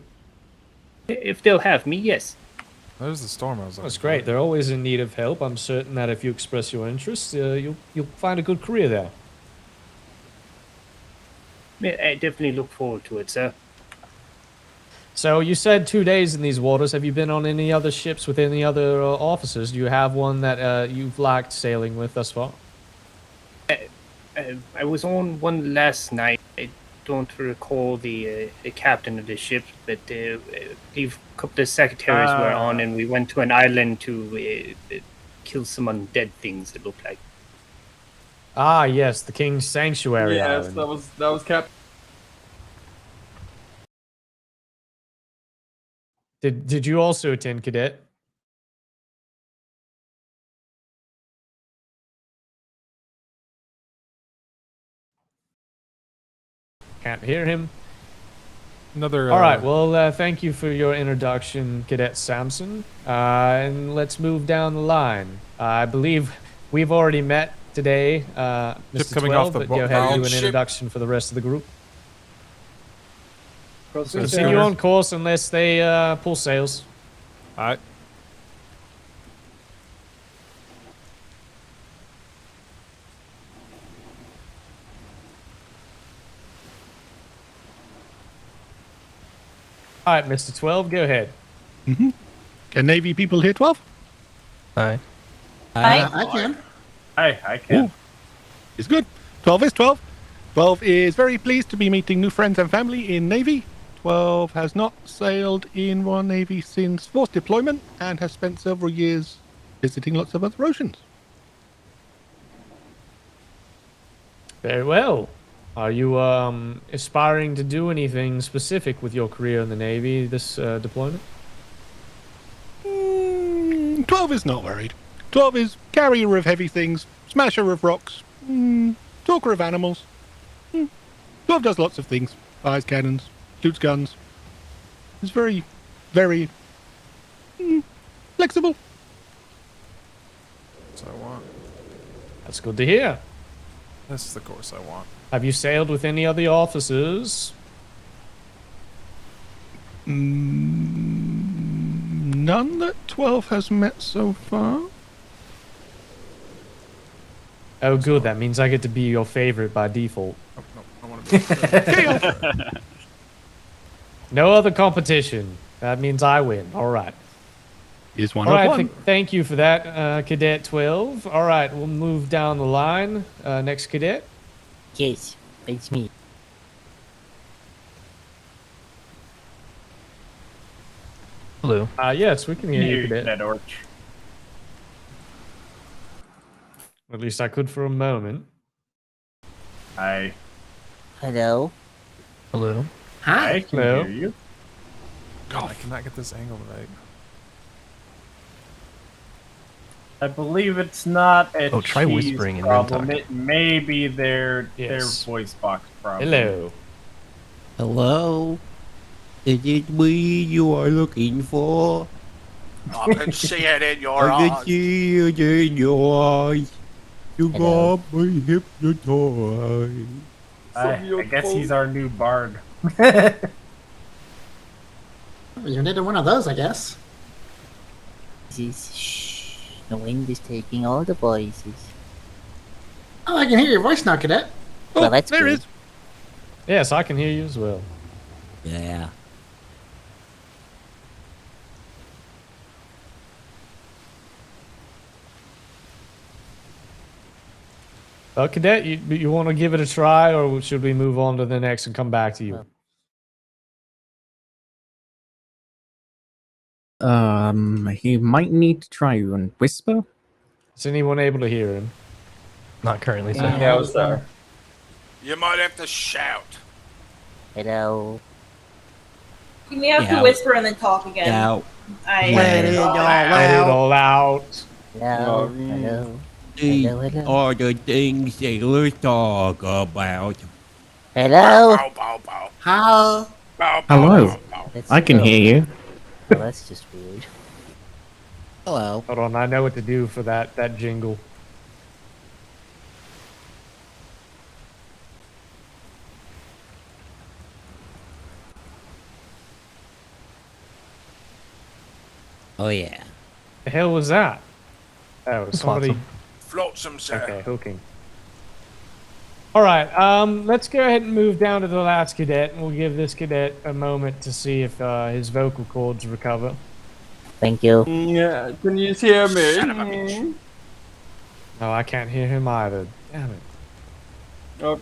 If they'll have me, yes. There's the storm I was looking That's great. They're always in need of help. I'm certain that if you express your interest, you'll find a good career there. I definitely look forward to it, sir. So you said 2 days in these waters. Have you been on any other ships with any other officers? Do you have one that you've liked sailing with thus far? I was on one last night. I don't recall the captain of the ship, but I believe a couple of secretaries were on, and we went to an island to kill some undead things, it looked like. Ah, yes, the King's Sanctuary Yes, Island. that was Captain. Did you also attend, Cadet? Can't hear him. Another. All right. Well, thank you for your introduction, Cadet Sampson. And let's move down the line. I believe we've already met today, Mr. coming 12, off the but go ahead and do an ship. introduction for the rest of the group. Proceed, Continue sir. on course unless they pull sails. All right. All right, Mr. 12, go ahead. Can Navy people hear 12? Aye. I can. I can. It's good. 12 is 12. 12 is very pleased to be meeting new friends and family in Navy. 12 has not sailed in Royal Navy since force deployment and has spent several years visiting lots of other oceans. Very well. Are you aspiring to do anything specific with your career in the Navy this deployment? 12 is not worried. 12 is carrier of heavy things, smasher of rocks, talker of animals. 12 does lots of things. Fires cannons, shoots guns. It's very, very flexible. That's what I want. That's good to hear. This is the course I want. Have you sailed with any other officers? None that 12 has met so far. Oh, good. That means I get to be your favorite by default. Oh, no, I want to be. No other competition. That means I win. All right. Is one All of right. one. Thank you for that, Cadet 12. All right. We'll move down the line. Next cadet. Yes, it's me. Hello. Yes, we can hear you, Cadet. Cadet Orch. At least I could for a moment. Hi. Hello. Hello. Hi. I can Hello. hear you. God, I cannot get this angle right. I believe it's not a Oh, try cheese whispering and then problem. talking. It may be their Yes. voice box problem. Hello. Hello? Is it me you are looking for? I can see it in your I can eyes. see it in your eyes. You Hello. got me hypnotized. I guess he's our new bard. You needed one of those, I guess. Shh. The wind is taking all the voices. Oh, I can hear your voice now, cadet. Well, that's there good. is. Yes, I can hear you as well. Yeah. Cadet, you want to give it a try, or should we move on to the next and come back to you? He might need to try and whisper. Is anyone able to hear him? Not currently, sir. No, sir. You might have to shout. Hello. You may have Yeah. to whisper and then talk again. Yeah. I Let it all Let it out. all out. Hello. No. Hello. These Hello. are the things sailors talk about. Hello. Bow, bow, bow. How? Bow, bow, Hello. bow, bow. Let's I can go. hear you. Oh, that's just weird. Hello. Hold on, I know what to do for that jingle. Oh yeah. The hell was that? Oh, somebody. Flotsam. Flotsam, sir. Okay, hooking. All right, let's go ahead and move down to the last cadet, and we'll give this cadet a moment to see if his vocal cords recover. Thank you. Yeah, can you hear me? Son of a bitch. No, I can't hear him either. Damn it. Oh.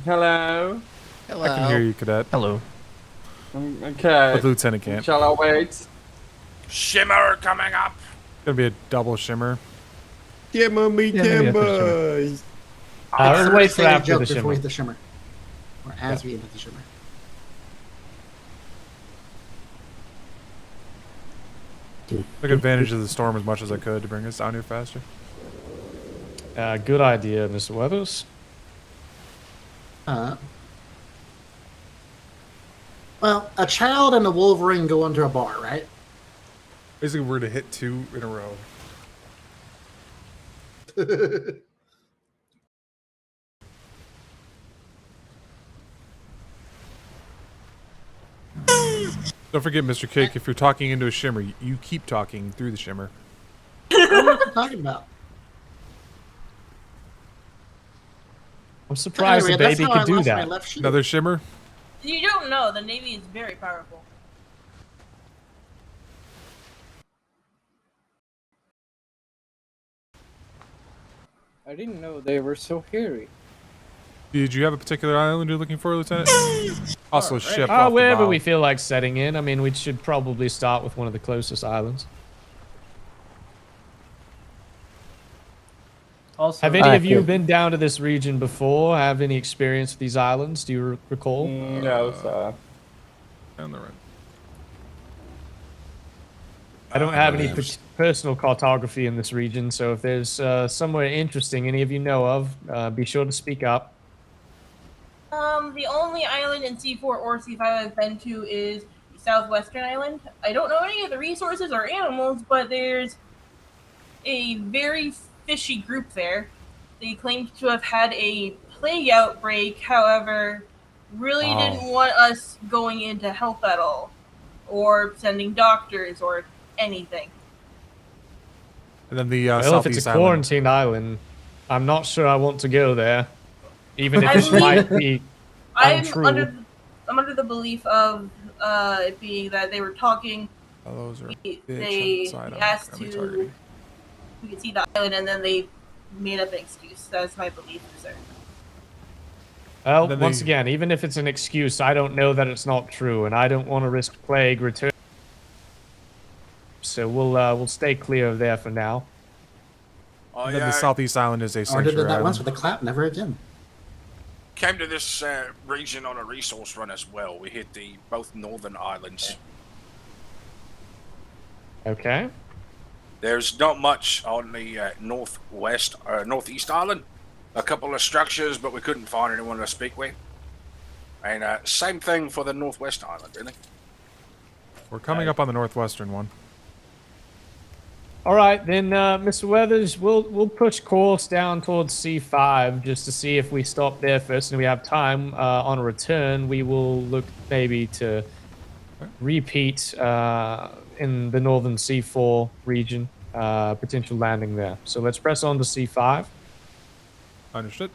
Hello? Hello. I can hear you, Cadet. Hello. Okay. But the Lieutenant can't. Shall I wait? Shimmer coming up. Gonna be a double shimmer. Shimmer me Yeah, maybe after shimmer. timbers. Let's wait for Say a after joke the before shimmer. we hit the shimmer. Or as we hit the shimmer. Took advantage of the storm as much as I could to bring us down here faster. Good idea, Mr. Weathers. Well, a child and a Wolverine go into a bar, right? Basically, we're gonna hit 2 in a row. Don't forget, Mr. Cake, if you're talking into a shimmer, you keep talking through the shimmer. I don't know what you're talking about. I'm surprised Anyway, the that's baby how I could do lost my that. left shoe. Another shimmer? You don't know. The Navy is very powerful. I didn't know they were so hairy. Did you have a particular island you're looking for, Lieutenant? Also, ship. off the Wherever bow. we feel like setting in. I mean, we should probably start with one of the closest islands. Also, Have any of you been down to this region before? Have any experience with these islands? Do you recall? No, sir. Down the right. I don't have any personal cartography in this region, so if there's somewhere interesting any of you know of, be sure to speak up. The only island in C4 or C5 I've been to is the Southwestern Island. I don't know any of the resources or animals, but there's a very fishy group there. They claimed to have had a plague outbreak, however, really didn't want us going in to help at all, or sending doctors or anything. And then the Well, if it's southeast a island. quarantined island, I'm not sure I want to go there, even if it might be untrue. I'm under the belief of it being that they were talking. Oh, those are They asked to we could see the island, and then they made up an excuse. That's my belief, sir. Well, once again, even if it's an excuse, I don't know that it's not true, and I don't want to risk plague return. So we'll stay clear of there for now. And then the southeast island is a Or did sanctuary that once island. with a clap, never again. came to this region on a resource run as well. We hit both northern islands. Okay. There's not much on the northeast island. A couple of structures, but we couldn't find anyone to speak with. And same thing for the northwest island, really. We're coming up on the northwestern one. All right, then, Mr. Weathers, we'll push course down towards C5 just to see if we stop there first, and we have time on a return. We will look maybe to repeat in the northern C4 region, potential landing there. So let's press on to C5. Understood.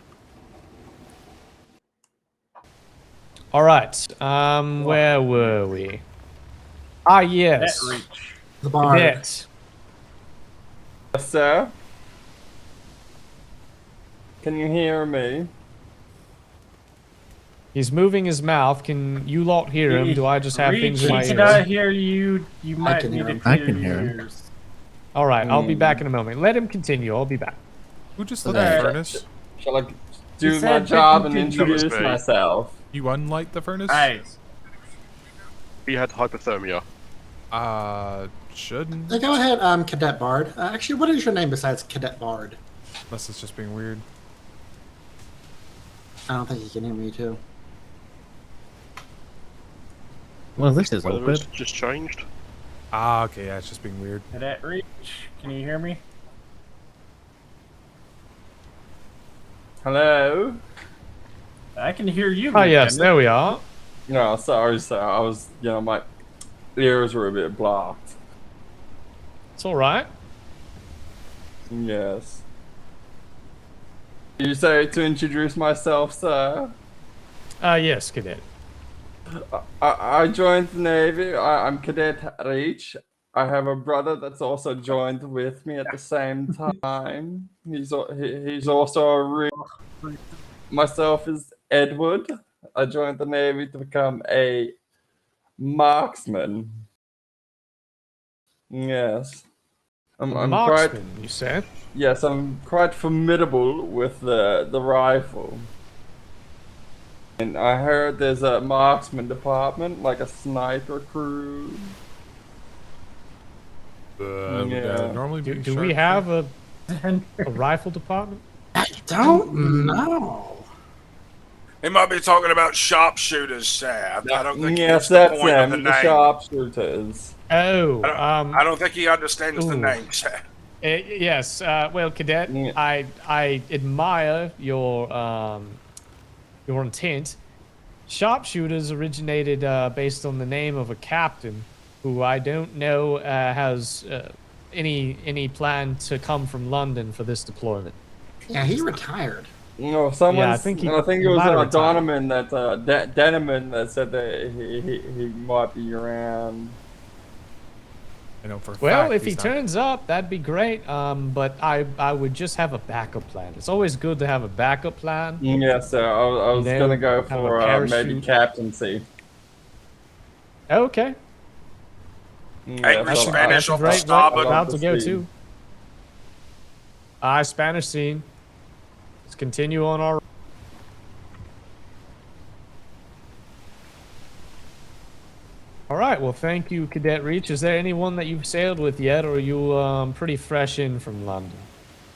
All right, where were we? Ah, yes. Cadet reach. The bar. Cadet. Yes, sir. Can you hear me? He's moving his mouth. Can you lot hear him? Do I just have things in my Reach, ears? he cannot hear you. You might can need hear to him. clear I can hear your him. ears. All right, I'll be back in a moment. Let him continue. I'll be back. Who just lit the furnace? Shall I do said my that job you and could introduce use me. myself? You unlight the furnace? Nice. He had hypothermia. Shouldn't. Go ahead, Cadet Bard. Actually, what is your name besides Cadet Bard? Unless it's just being weird. I don't think you can hear me too. Well, this is Weather awkward. has just changed. Ah, okay, yeah, it's just being weird. Cadet reach. Can you hear me? Hello? I can hear you. Oh, yes, Lieutenant. there we are. No, sorry, sir. I was, my ears were a bit blocked. It's all right. Yes. You say to introduce myself, sir? Yes, Cadet. I joined the Navy. I'm Cadet Reach. I have a brother that's also joined with me at the same time. He's also a Reach. Myself is Edward. I joined the Navy to become a marksman. Yes. I'm Marksman, quite, you said? yes, I'm quite formidable with the rifle. And I heard there's a marksman department, like a sniper crew. Normally Do we have a rifle department? I don't know. He might be talking about sharpshooters, sir. I don't think Yes, that's the that's point of the them, the name. sharpshooters. Oh, I don't think he understands the ooh. name, sir. Yes. Well, Cadet, I admire your intent. Sharpshooters originated based on the name of a captain who I don't know has any plan to come from London for this deployment. Yeah, he retired. No, someone. Yeah, I think it was might have retired. Donovan Denneman that said that he might be around. I know for a Well, fact if he he's not. turns up, that'd be great. But I would just have a backup plan. It's always good to have a backup plan. Yes, sir. I was gonna go have a for maybe parachute. captaincy. Okay. Angry Spanish That's a off the great starboard. route to go to. Spanish scene. Let's continue on our. All right. Well, thank you, Cadet Reach. Is there anyone that you've sailed with yet, or are you pretty fresh in from London?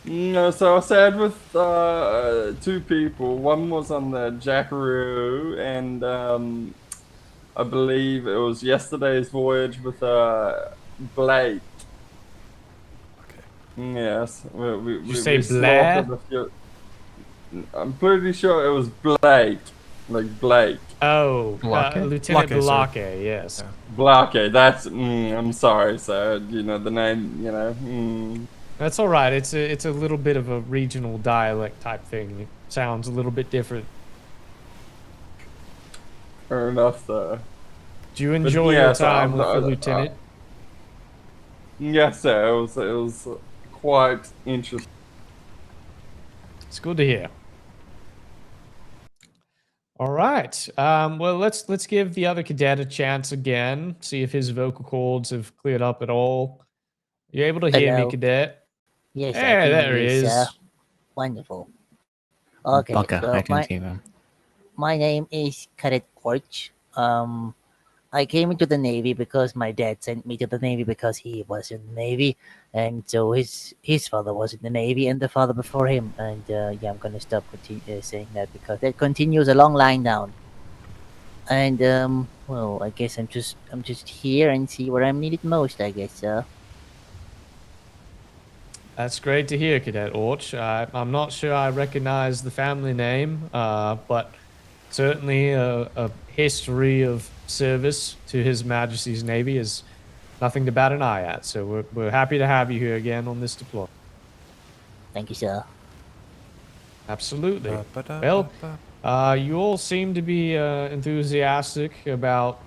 No, so I sailed with 2 people. One was on the Jackaroo, and I believe it was yesterday's voyage with Blake. Okay. Yes. Did you say Blair? I'm pretty sure it was Blake. Like Blake. Oh, Lieutenant Blake, Blake, yes. Blake, that's, I'm sorry, sir. You know, the name, That's all right. It's a little bit of a regional dialect type thing. It sounds a little bit different. Fair enough, sir. Do you enjoy your time with the lieutenant? Yes, sir. It was quite interesting. It's good to hear. All right. Well, let's give the other cadet a chance again. See if his vocal cords have cleared up at all. You able to hear me, Hello. cadet? Yes, I Yeah, can there hear he you, is. sir. Wonderful. Okay, Bugger, well, I can hear him. my name is Cadet Porch. I came into the Navy because my dad sent me to the Navy because he was in the Navy, and so his father was in the Navy and the father before him. And yeah, I'm gonna stop saying that because that continues a long line down. And well, I guess I'm just here and see where I'm needed most. I guess so. That's great to hear, Cadet Orch. I'm not sure I recognize the family name, but certainly a history of service to His Majesty's Navy is nothing to bat an eye at. So we're happy to have you here again on this deployment. Thank you, sir. Absolutely. Well, you all seem to be enthusiastic about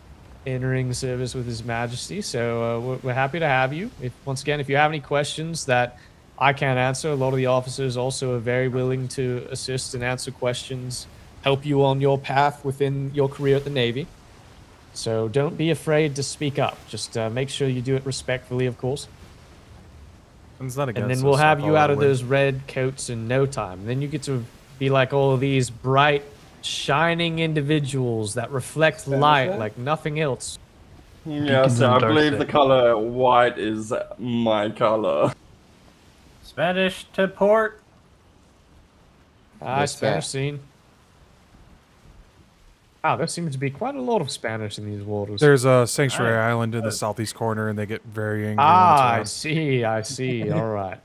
entering service with His Majesty, so we're happy to have you. Once again, if you have any questions that I can't answer, a lot of the officers also are very willing to assist and answer questions, help you on your path within your career at the Navy. So don't be afraid to speak up. Just make sure you do it respectfully, of course. It's not And against then we'll us, have I'll you call it out a of win. those red coats in no time. Then you get to be like all of these bright, shining individuals that reflect light like nothing else. Yes, I believe the color white is my color. Spanish to port. Yes, Spanish sir. scene. Wow, there seems to be quite a lot of Spanish in these waters. There's a sanctuary island in the southeast corner, and they get very angry when it's I around. see, I see. All right.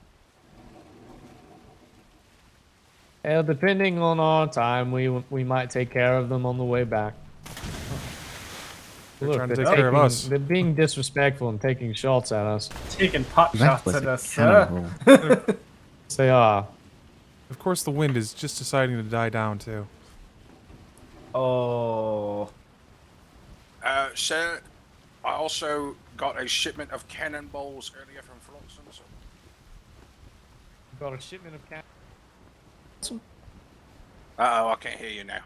Well, depending on our time, we might take care of them on the way back. They're Look, trying to they're take care of us. They're being disrespectful and taking shots at us. Taking pot That shots was at a us, sir. cannonball. Yes, they are. Of course, the wind is just deciding to die down, too. Oh. Sir, I also got a shipment of cannonballs earlier from Flotsam. So Got a shipment of cannons. Uh-oh, I can't hear you now.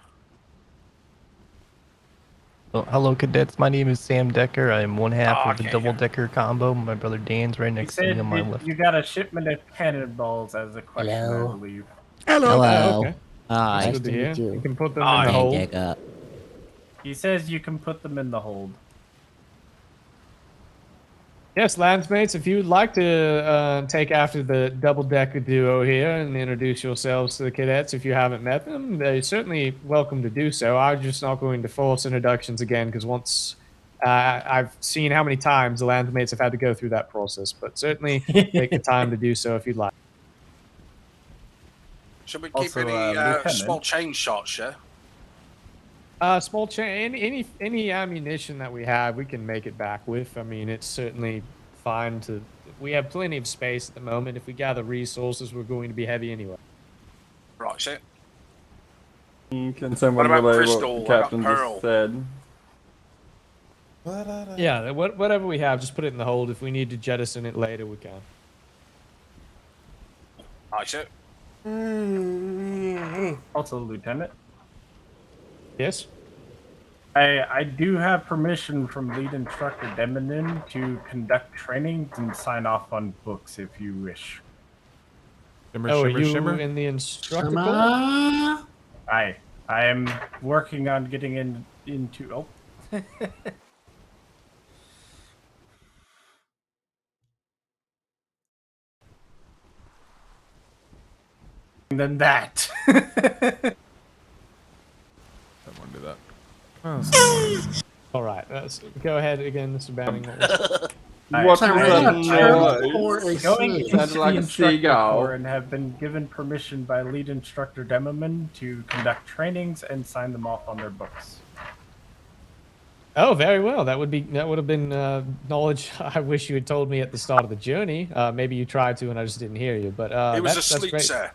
Well, hello, cadets. My name is Sam Decker. I am one half Oh, of the okay, double decker combo. My brother Dan's right You next to me said on my left. you got a shipment of cannonballs as a question, Hello. I believe. Hello. Oh, okay. Hi. That's Nice good to to hear. meet you. You can put them Hi. in the hold. Decker. He says you can put them in the hold. Yes, Landsmates, if you'd like to take after the double-decker duo here and introduce yourselves to the cadets if you haven't met them, they're certainly welcome to do so. I'm just not going to force introductions again because once I've seen how many times the Landsmates have had to go through that process, but certainly take the time to do so if you'd like. Should we keep Also, any Lieutenant. small chain shots, sir? Small chain, any ammunition that we have, we can make it back with. I mean, it's certainly fine to. We have plenty of space at the moment. If we gather resources, we're going to be heavy anyway. Right, sir. Can someone about relay Crystal? what I the got captain Pearl. just said? Yeah, whatever we have, just put it in the hold. If we need to jettison it later, we can. Aye, sir. Also, Lieutenant. Yes? I do have permission from Lead Instructor Deminin to conduct trainings and sign off on books if you wish. Shimmer, Oh, are shimmer, you shimmer. in the instructor Come corps? on. I am working on getting into. Oh. Than that. I want to do that. Oh, All right, go ahead again, Mr. Banning. What was- What was Sorry, that I'm turtle or a noise? Going snake? into Sounded the like a instructor seagull. corps and have been given permission by Lead Instructor Demerman to conduct trainings and sign them off on their books. Oh, very well. That would have been knowledge I wish you had told me at the start of the journey. Maybe you tried to and I just didn't hear you. But He was that's asleep, great. sir.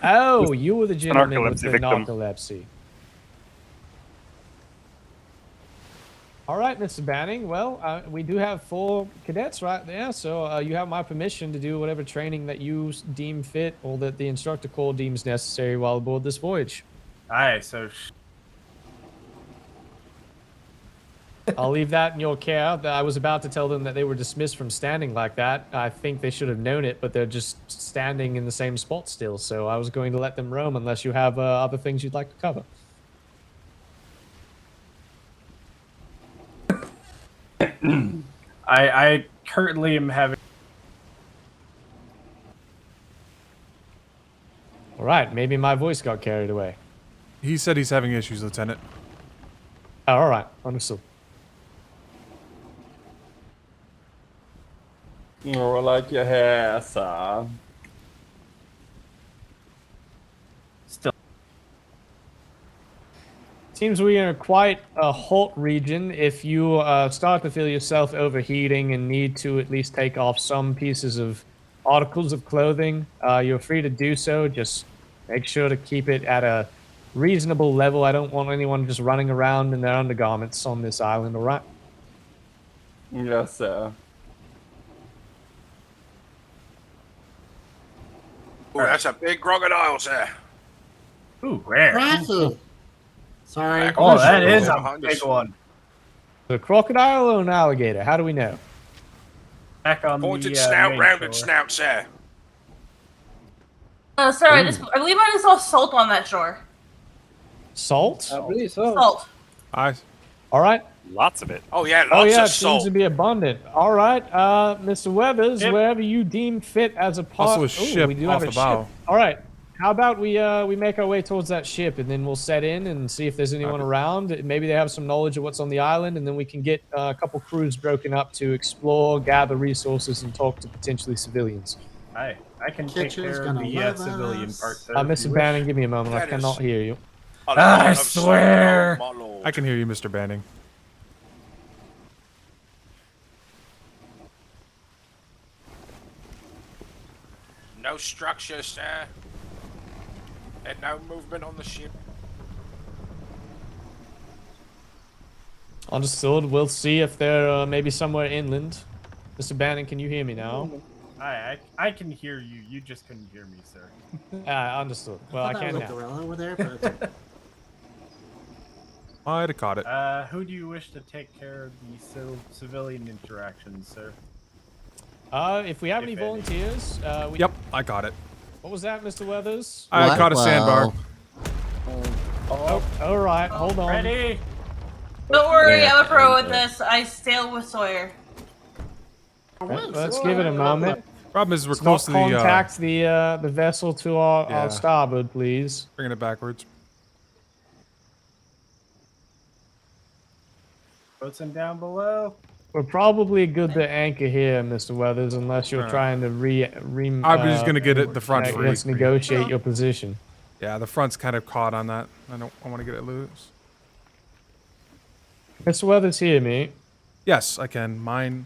Oh, you were the gentleman with narcolepsy the victim. narcolepsy. All right, Mr. Banning. Well, we do have 4 cadets right there, so you have my permission to do whatever training that you deem fit or that the instructor corps deems necessary while aboard this voyage. Aye, so I'll leave that in your care. I was about to tell them that they were dismissed from standing like that. I think they should have known it, but they're just standing in the same spot still. So I was going to let them roam unless you have other things you'd like to cover. I currently am having. All right, maybe my voice got carried away. He said he's having issues, Lieutenant. Oh, all right, understood. Oh, I like your hair, sir. Seems we are quite a hot region. If you start to feel yourself overheating and need to at least take off some pieces of articles of clothing, you're free to do so. Just make sure to keep it at a reasonable level. I don't want anyone just running around in their undergarments on this island, all right? Yes, sir. Oh, that's a big crocodile, sir. Ooh, rare. Crikey. Sorry. Oh, that is a big one. A crocodile or an alligator? How do we know? Back on Pointed the snout, main rounded shore. snout, sir. Sir, I believe I just saw salt on that shore. Salt? I believe so. Salt. All right. Lots of it. Oh yeah, lots Oh yeah, of it salt. seems to be abundant. All right, Mr. Weathers, Yep. wherever you deem fit as a part. Also a ship we do off have a the ship. bow. All right. How about we make our way towards that ship and then we'll set in and see if there's anyone around. Maybe they have some knowledge of what's on the island, and then we can get a couple crews broken up to explore, gather resources, and talk to potentially civilians. I can take Kitchen's care of gonna the love civilian us. part, sir. if you Mr. wish. Banning, give me a moment. I That cannot is- hear you. A lot I of salt, swear. oh, my lord. I can hear you, Mr. Banning. No structure, sir. And no movement on the ship. Understood. We'll see if they're maybe somewhere inland. Mr. Banning, can you hear me now? I can hear you. You just couldn't hear me, sir. Understood. Well, I thought that can was a now. gorilla over there, but I'd have caught it. Who do you wish to take care of the civilian interactions, sir? If we have any If any. volunteers, Yep, I caught it. What was that, Mr. Weathers? I caught a sandbar. Oh, all right. Hold on. Ready? Don't worry, Yeah, I'm a pro with and, this. I sail with Sawyer. Let's give it a moment. Problem is, we're Let's close to not the. contact the vessel to our Yeah. starboard, please. Bringing it backwards. Boatswain down below. We're probably good to anchor here, Mr. Weathers, unless you're Alright. trying to I'm just gonna get it the front free. Let's negotiate your position. Yeah, the front's kind of caught on that. I want to get it loose. Mr. Weathers, hear me. Yes, I can. Mine.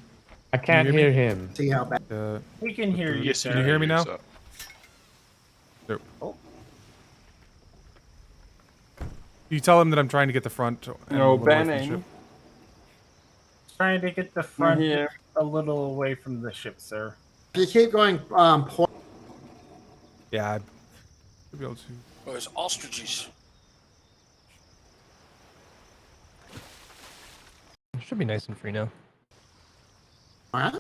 I can't you hear hear him. see how bad. We can hear you, Yes, sir. Can you hear me now? sir. There. Oh. You tell him that I'm trying to get the front. and No, a little away from the Banning. ship. Trying to get the front here. a little away from the ship, sir. If you keep going, port, Yeah, I'd be able to. Oh, there's ostriches. Should be nice and free now. alright?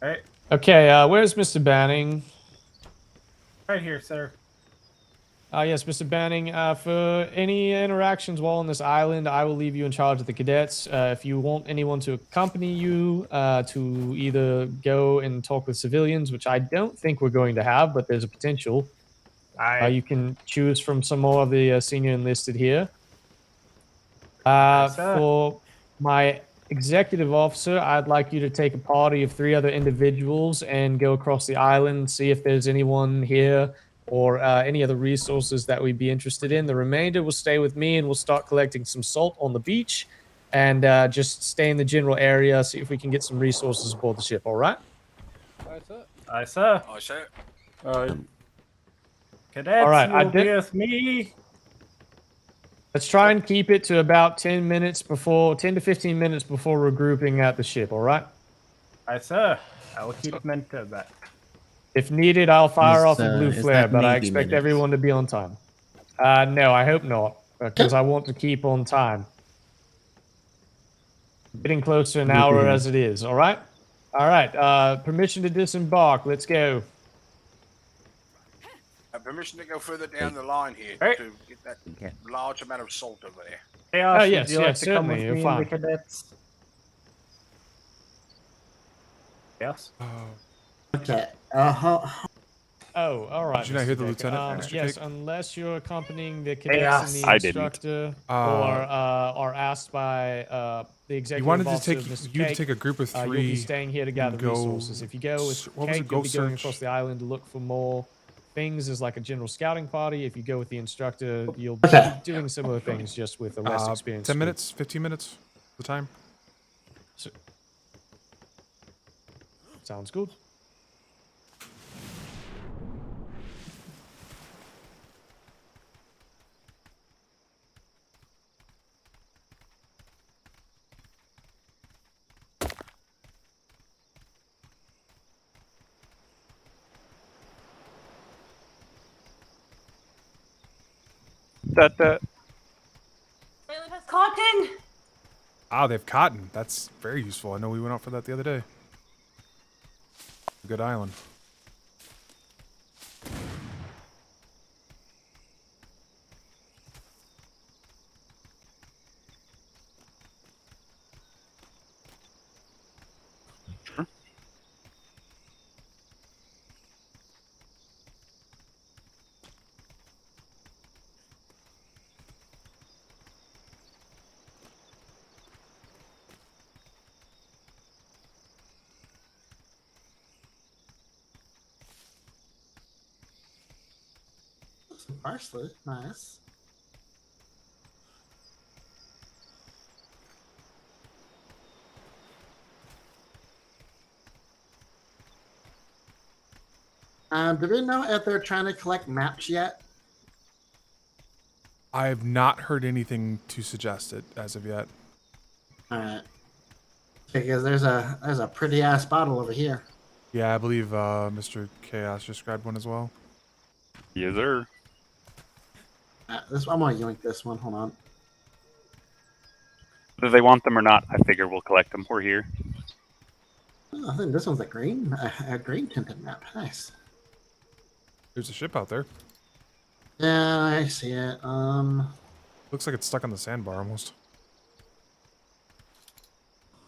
Right, Okay, where's Mr. Banning? right here, sir. Yes, Mr. Banning, for any interactions while on this island, I will leave you in charge of the cadets. If you want anyone to accompany you to either go and talk with civilians, which I don't think we're going to have, but there's a potential, you can choose from some more of the senior enlisted here. For my executive officer, I'd like you to take a party of 3 other individuals and go across the island, see if there's anyone here or any other resources that we'd be interested in. The remainder will stay with me, and we'll start collecting some salt on the beach and just stay in the general area, see if we can get some resources aboard the ship, all right? Aye, sir. I say. Cadets, All right, you I will be did- with me. Let's try and keep it to about 10 to 15 minutes before regrouping at the ship, all right? Aye, sir. I will keep men to that. If needed, I'll fire off a blue is flare, that but I Navy expect minutes? everyone to be on time. No, I hope not, because I want to keep on time. Getting close to an Good to hour hear. as it is, all right? All right, permission to disembark. Let's go. Permission to go further down the line here Right. to get that large amount of salt over there. Chaos, Oh, yes, would you like yes, to come certainly, with you're me fine. and the cadets? Yes. Okay. Oh, all right. Did you not hear Mr. the Decker. lieutenant, Mr. Yes, Cake? unless you're accompanying the cadets and the I didn't. instructor, or are asked by the executive wanted to officer take of Mr. you to Cake, take a group of you'll be 3 staying here to and gather go resources. If you go with what was it, Cake, you'll go be going search? across the island to look for more things as like a general scouting party. If you go with the instructor, you'll Okay. be doing similar things, just with a less experienced 10 group. minutes, 15 minutes, the time. Sounds good. That Island has cotton. Ah, they have cotton. That's very useful. I know we went out for that the other day. Good island. Some parsley. Nice. Do we know if they're trying to collect maps yet? I have not heard anything to suggest it as of yet. All right. Because there's a pretty ass bottle over here. Yeah, I believe Mr. Chaos just grabbed one as well. Yes, sir. I'm gonna yoink this one. Hold on. Whether they want them or not, I figure we'll collect them. We're here. Oh, I think this one's a green tinted map. Nice. There's a ship out there. Yeah, I see it. Looks like it's stuck on the sandbar almost.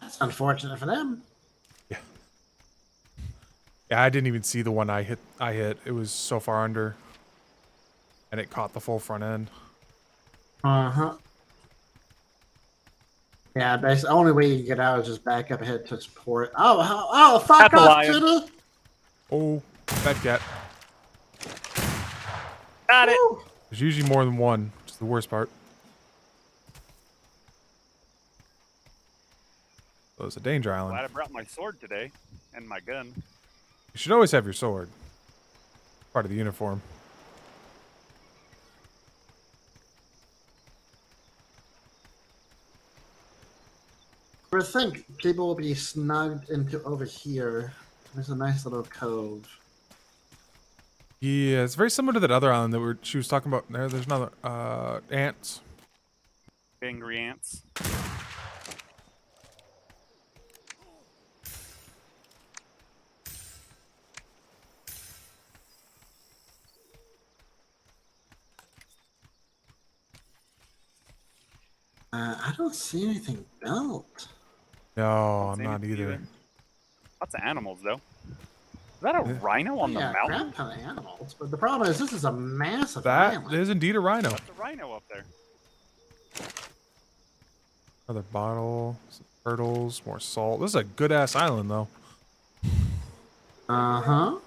That's unfortunate for them. Yeah, I didn't even see the one I hit. It was so far under, and it caught the full front end. Uh-huh. Yeah, basically, the only way you can get out is just back up ahead to support. Oh, fuck off, kitty! Oh, bad cat. Got it. There's usually more than one, which is the worst part. So it's a danger island. Glad I brought my sword today and my gun. You should always have your sword. Part of the uniform. I think people will be snugged into over here. There's a nice little cove. Yeah, it's very similar to that other island that she was talking about. There's another ants. Angry ants. I don't see anything built. No, I'm not either. Lots of animals, though. Is that a rhino on the Yeah, mountain? crap ton of animals. But the problem is, this is a massive That island. is indeed a rhino. That's a rhino up there. Another bottle, some turtles, more salt. This is a good ass island, though. Uh-huh.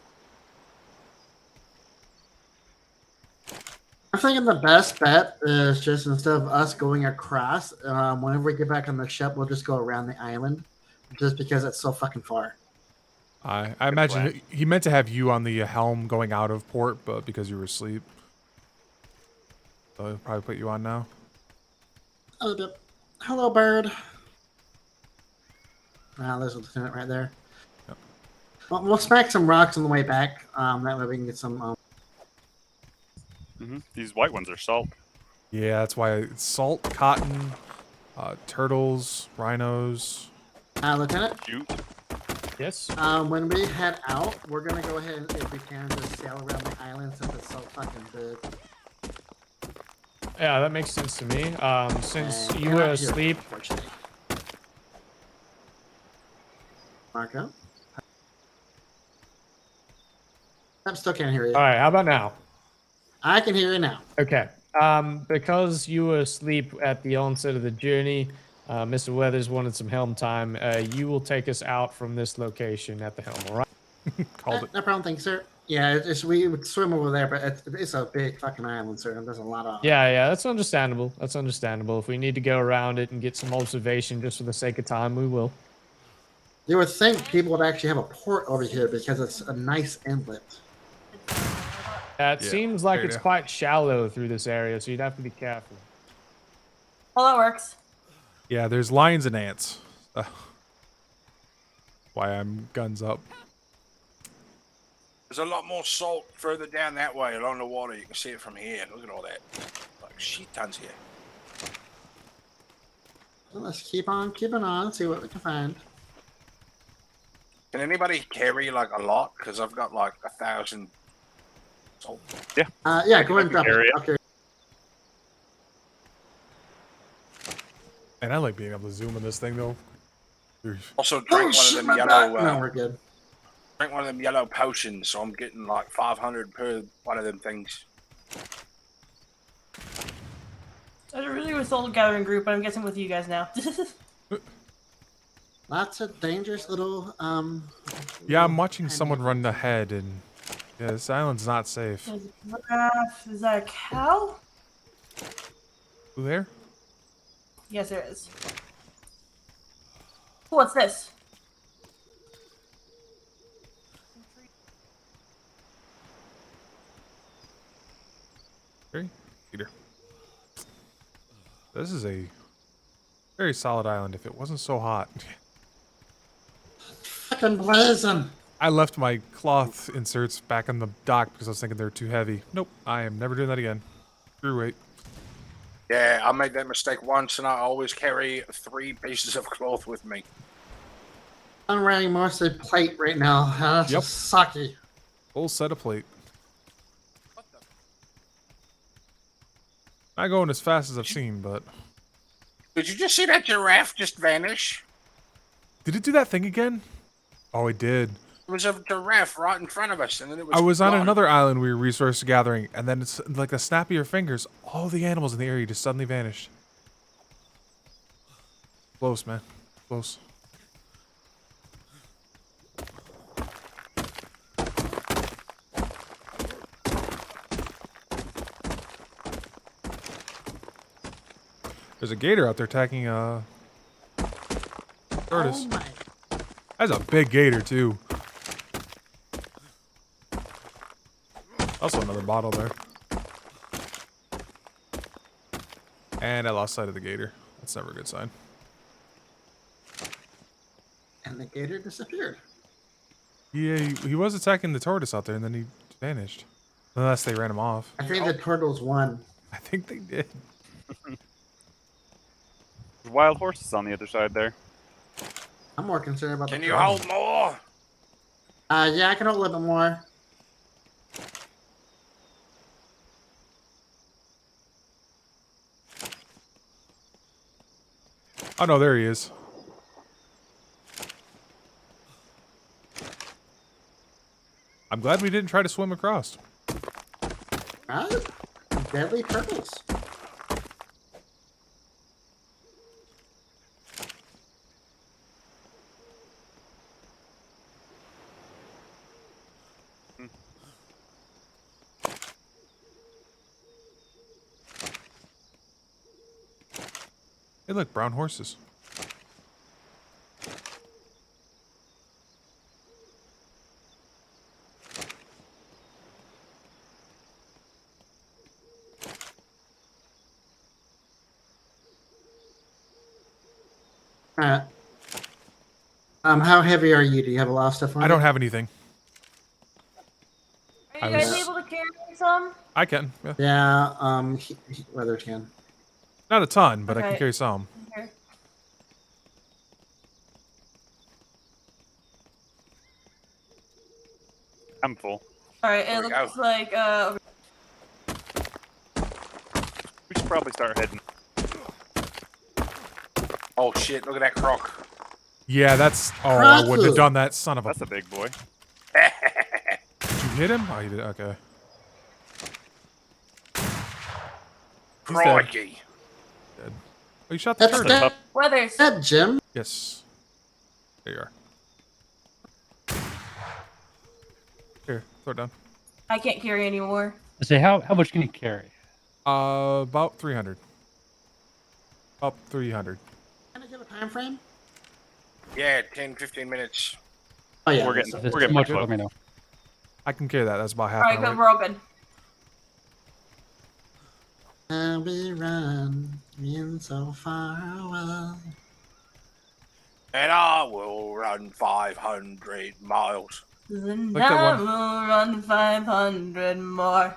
I'm thinking the best bet is just instead of us going across, whenever we get back on the ship, we'll just go around the island, just because it's so fucking far. I imagine he meant to have you on the helm going out of port, but because you were asleep. So he'll probably put you on now. Hello, bird. There's a lieutenant right there. Yep. Well, we'll smack some rocks on the way back. That way we can get some... These white ones are salt. Yeah, that's why it's salt, cotton, turtles, rhinos. Lieutenant? Yes? When we head out, we're going to go ahead and, if we can, just sail around the island since it's so fucking big. Yeah, that makes sense to me. Since And you you're were not here, asleep. unfortunately. Marco? I still can't hear you. All right, how about now? I can hear you now. Okay. Because you were asleep at the onset of the journey, Mr. Weathers wanted some helm time. You will take us out from this location at the helm, all right? Called it. No problem, thank you, sir. Yeah, we would swim over there, but it's a big fucking island, sir, and there's a lot of... Yeah, that's understandable. That's understandable. If we need to go around it and get some observation just for the sake of time, we will. You would think people would actually have a port over here because it's a nice inlet. It Yeah, seems like fair it's enough. quite shallow through this area, so you'd have to be careful. Well, that works. Yeah, there's lions and ants. Why I'm guns up. There's a lot more salt further down that way along the water. You can see it from here. Look at all that. Like shit tons here. So let's keep on keeping on, see what we can find. Can anybody carry like a lot? Because I've got like 1,000 salt. Yeah. Yeah, go ahead and drop carry it. it. Okay. And I like being able to zoom in this thing though. Also drink Oh, one of shit, them my yellow. back. No, we're good. Drink one of them yellow potions, so I'm getting like 500 per one of them things. I was really with Soul Gathering group, but I'm guessing with you guys now. Lots of dangerous little Yeah, I'm watching someone run ahead, and yeah, this island's not safe. There's a giraffe. Is that a cow? Who there? Yes, there is. What's this? Very Peter. This is a very solid island. If it wasn't so hot. fucking blazing. I left my cloth inserts back on the dock because I was thinking they're too heavy. Nope, I am never doing that again. Screw weight. Yeah, I made that mistake once, and I always carry 3 pieces of cloth with me. I'm wearing mostly plate right now. That's Yep. sucky. Full set of plate. Not going as fast as I've seen, but Did you just see that giraffe just vanish? did it do that thing again? Oh, it did. It was a giraffe right in front of us, and then it was. I was on gone. another island we were resource gathering, and then it's like the snap of your fingers, all the animals in the area just suddenly vanished. Close, man. Close. There's a gator out there attacking tortoise. Oh my. That's a big gator too. Also another bottle there. And I lost sight of the gator. That's never a good sign. And the gator disappeared. Yeah, he was attacking the tortoise out there and then he vanished. Unless they ran him off. I think the turtles won. I think they did. There's wild horses on the other side there. I'm more concerned about Can the you turtles. hold more? Yeah, I can hold a little bit more. Oh no, there he is. I'm glad we didn't try to swim across. Right? Deadly turtles. Hey, look, brown horses. How heavy are you? Do you have a lot of stuff on I you? don't have anything. Are you guys able to carry some? I can. Yeah. Yeah, Weather can. Not a ton, but I can Okay. carry some. Okay. I'm full. Alright, There it we looks go. like We should probably start heading. Oh shit! Look at that croc. Yeah, that's. Oh, I wouldn't have done that, son of a. That's a big boy. Did you hit him? Oh, you did. Okay. He's dead. Crikey. Dead. Oh, you shot the That's turtle. dead. Weathers. Dead, Jim. Yes. There you are. Here, throw it down. I can't carry anymore. I say, how much can you carry? About 300. About 300. Can I give a time frame? Yeah, 10, 15 minutes. Oh yeah. We're getting so- we're getting much. Let me know. I can carry that. That's about half Alright, an good, hour. we're all good. And we run in so far away. And I will run 500 miles. Then Like that I one. will run 500 more.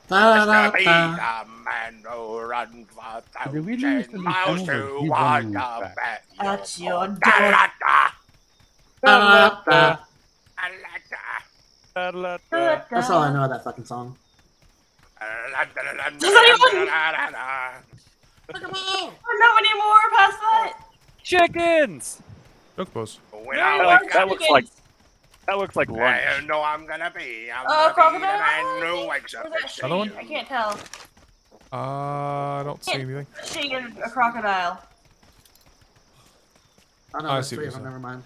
Da, It's da, gonna be da. the man who run Did we lose 5,000 the miles lieutenant or to he's watch running the back? bat. At your door. Da-da-da-da. Da, da, da. Da-da-da. That's all I know of that fucking song. Does anyone? Not anymore past that. Chickens. Choke pose. When There I you wake are, up, chickens. That looks like lunch. I know I'm gonna be. I'm gonna be the Crocodile? man who wakes up. Where's that Another one? shade? I can't tell. I don't see anything. Shade or a crocodile. Oh no, I there's see what three you're of them. saying. Never mind.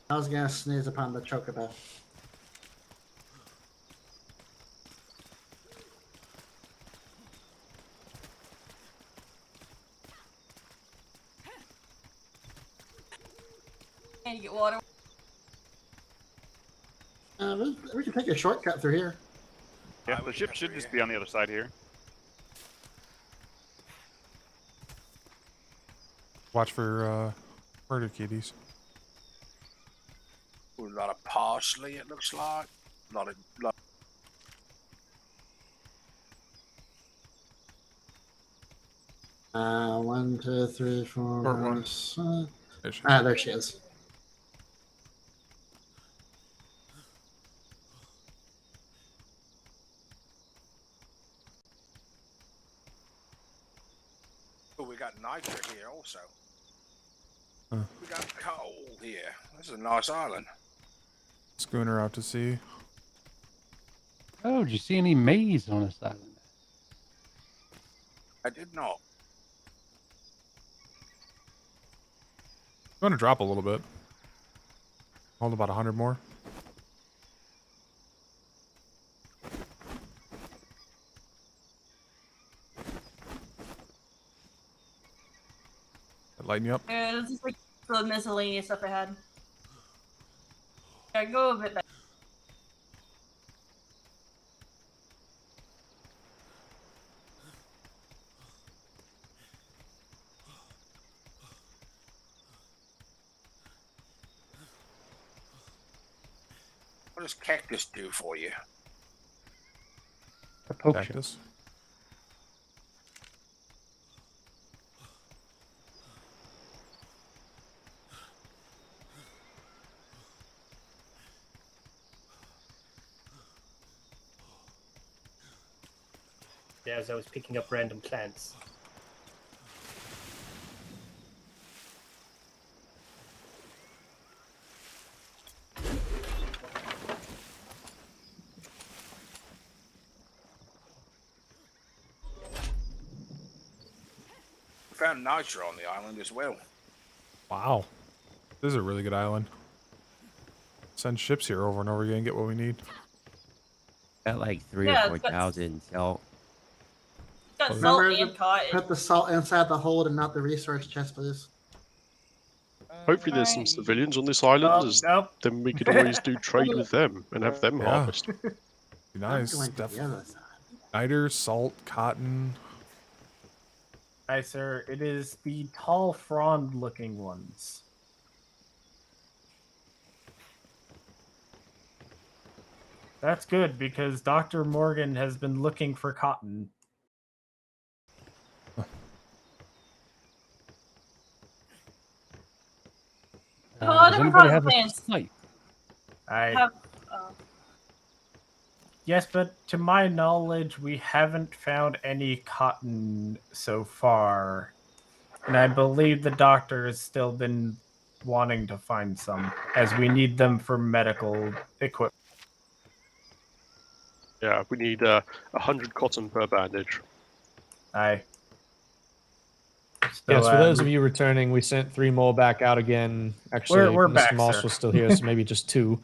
I was gonna sneeze upon the chocobo. Can you get water? We can take a shortcut through here. Yeah, the ship should just be on the other side here. Watch for murder kitties. A lot of parsley, it looks like. Lot. 1, 2, 3, 4, Part one. 5. There she is. Ah, there she is. Oh, we got nitro here also. Huh. We got coal here. This is a nice island. Schooner out to sea. Oh, did you see any maize on this island? I did not. I'm gonna drop a little bit. Hold about 100 more. That lighten you up? This is like the miscellaneous stuff I had. Yeah, go a bit back. What does cactus do for you? A potion. Cactus. Yeah, as I was picking up random plants. We found nitro on the island as well. Wow. This is a really good island. Send ships here over and over again and get what we need. Got like 3 Yeah, or it's got- 4,000 salt. It's got salt Remember and cotton. Put the salt inside the hold and not the resource chest, please. Hopefully there's some civilians on this island, as then we could always do trade with them and have them Yeah. harvest. Be nice. going to the Definitely. other side. Niter, salt, cotton. Hi, sir. It is the tall frond looking ones. That's good because Dr. Morgan has been looking for cotton. Does anybody have a plans? snipe? I Have, Yes, but to my knowledge, we haven't found any cotton so far. And I believe the doctor has still been wanting to find some, as we need them for medical equipment. Yeah, we need 100 cotton per bandage. Aye. Yes, So, for those of you returning, we sent 3 more back out again. Actually, we're Mr. back, sir. Marshall's still here, so maybe just 2.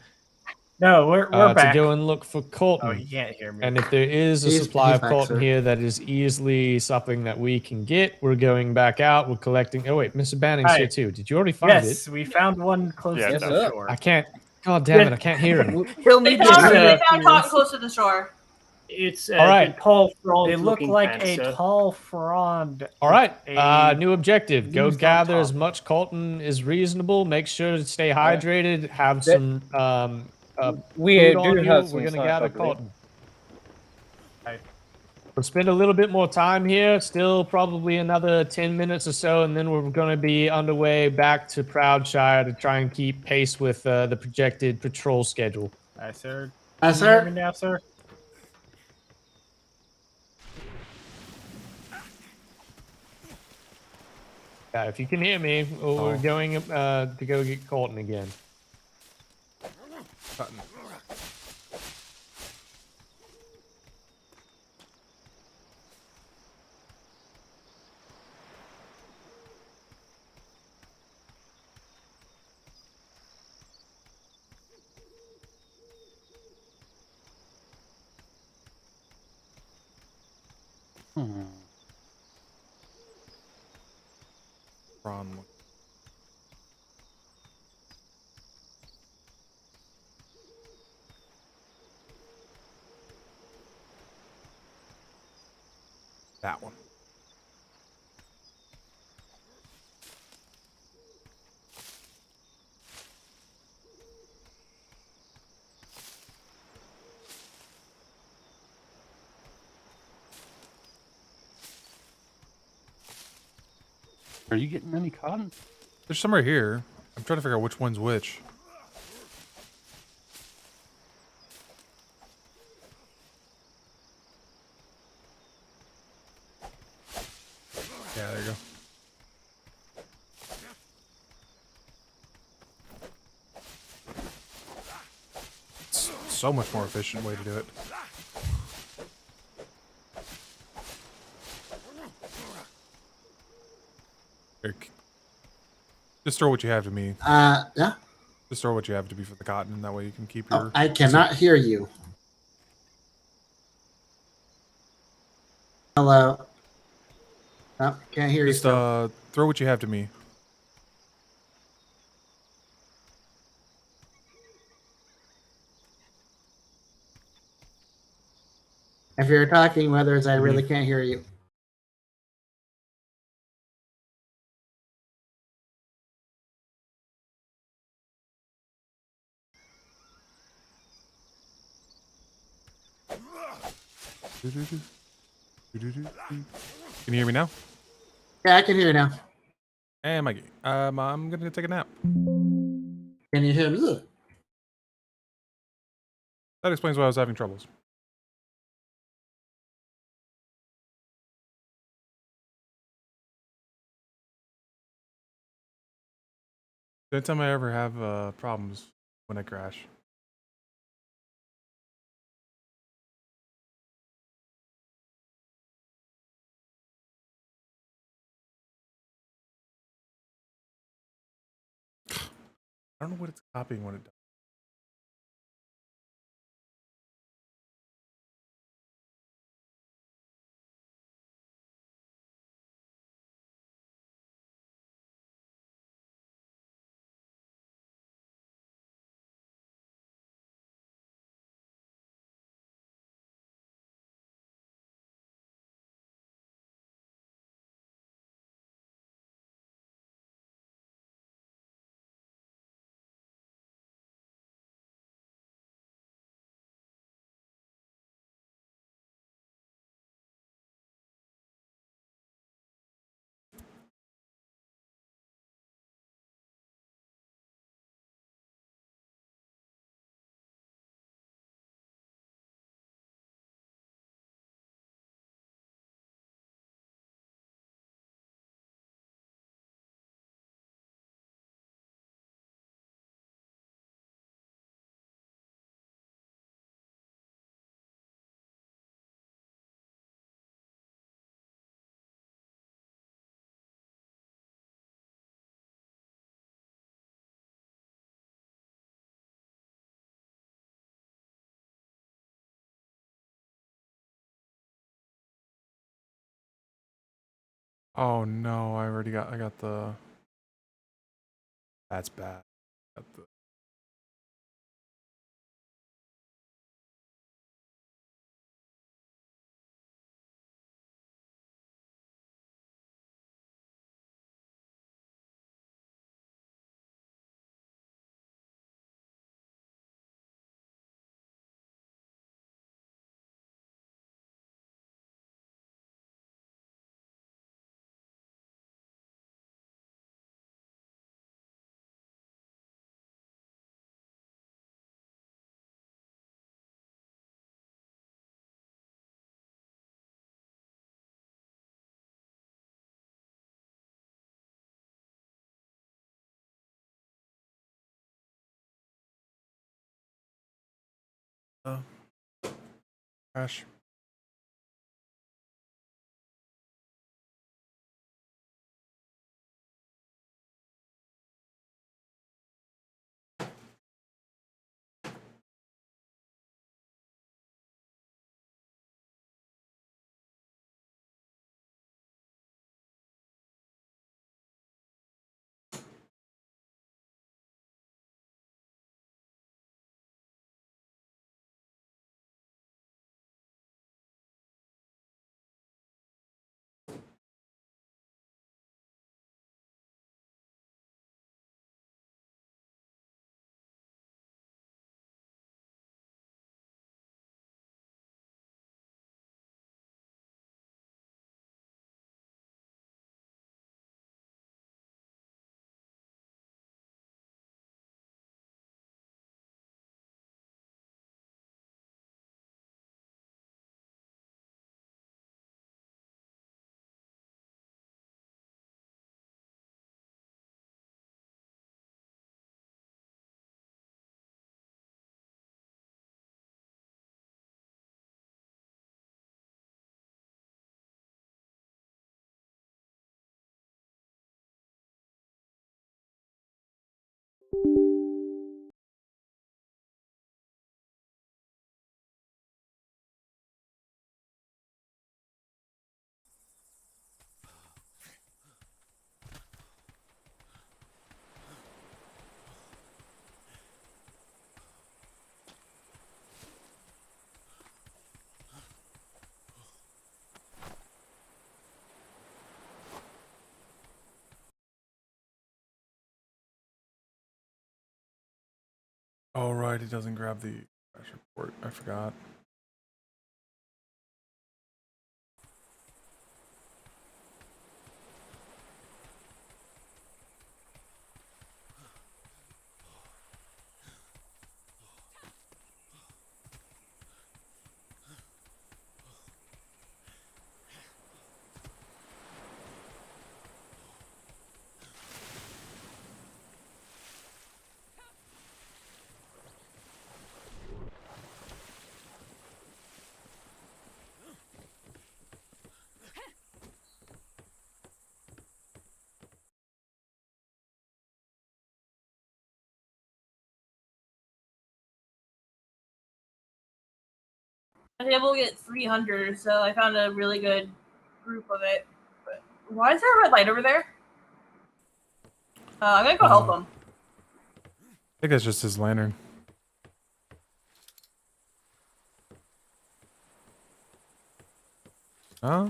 No, we're back. To go and look for colton. Oh, he can't hear me. And if there is a supply of colton here that is easily something that we can get, we're going back out. We're collecting. Oh wait, Mr. Banning's here too. Did you already find it? Yes, we found one close to the shore. I can't. God damn it! I can't hear him. He'll They need found, to. they found cotton close to the shore. It's All right. tall frond. They look like a tall frond. All right. with a New objective. Go leaves on gather top. as much colton as reasonable. Make sure to stay hydrated. Have some We food do on you. have We're some gonna stuff, gather I believe. colton. We'll spend a little bit more time here. Still probably another 10 minutes or so, and then we're going to be underway back to Proudshire to try and keep pace with the projected patrol schedule. Aye, sir. Aye, Can you sir. hear me now, sir? Yeah, if you can hear me, we're going to go get Colton again. Ron. That one. Are you getting any cotton? There's some right here. I'm trying to figure out which one's which. Yeah, there you go. It's so much more efficient way to do it. Here, just throw what you have to me. Yeah. Just throw what you have to me for the cotton, and that way you can keep Oh, your. I cannot hear you. Hello. Oh, can't hear you. Just Still. throw what you have to me. If you're talking, Weathers, I really can't hear you. Can you hear me now? Yeah, I can hear you now. Hey, Mikey. I'm gonna take a nap. Can you hear me? That explains why I was having troubles. Anytime I ever have problems when I crash. I don't know what it's copying when it does. Oh no, I got the. That's bad. Got the... Crash. Oh right, it doesn't grab the crash report. I forgot. I was able to get 300, so I found a really good group of it. But why is there a red light over there? I'm gonna go help him. I think that's just his lantern. Huh?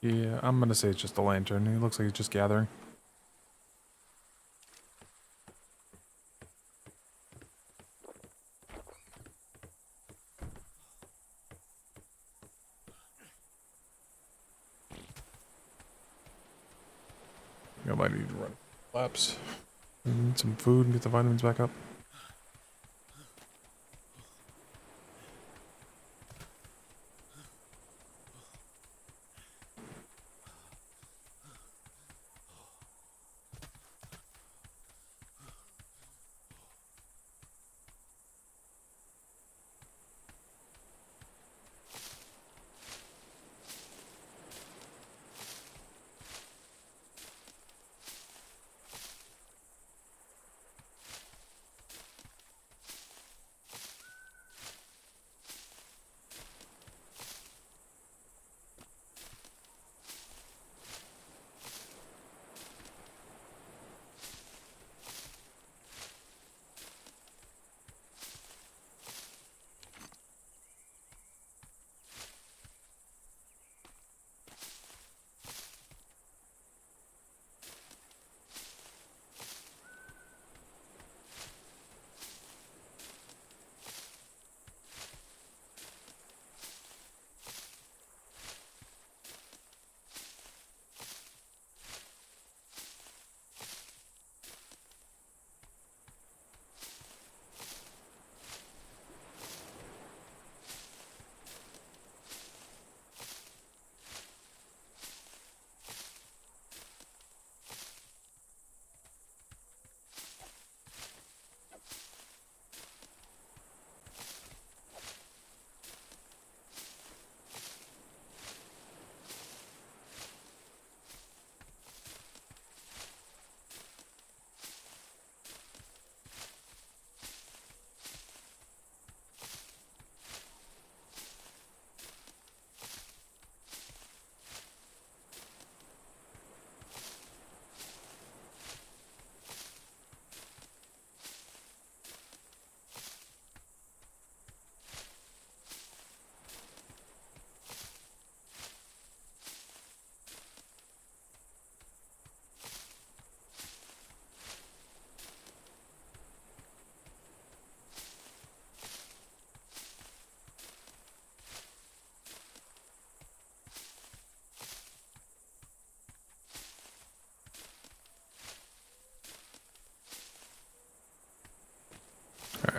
Yeah, I'm gonna say it's just a lantern. He looks like he's just gathering. I might need to run laps. Need some food and get the vitamins back up.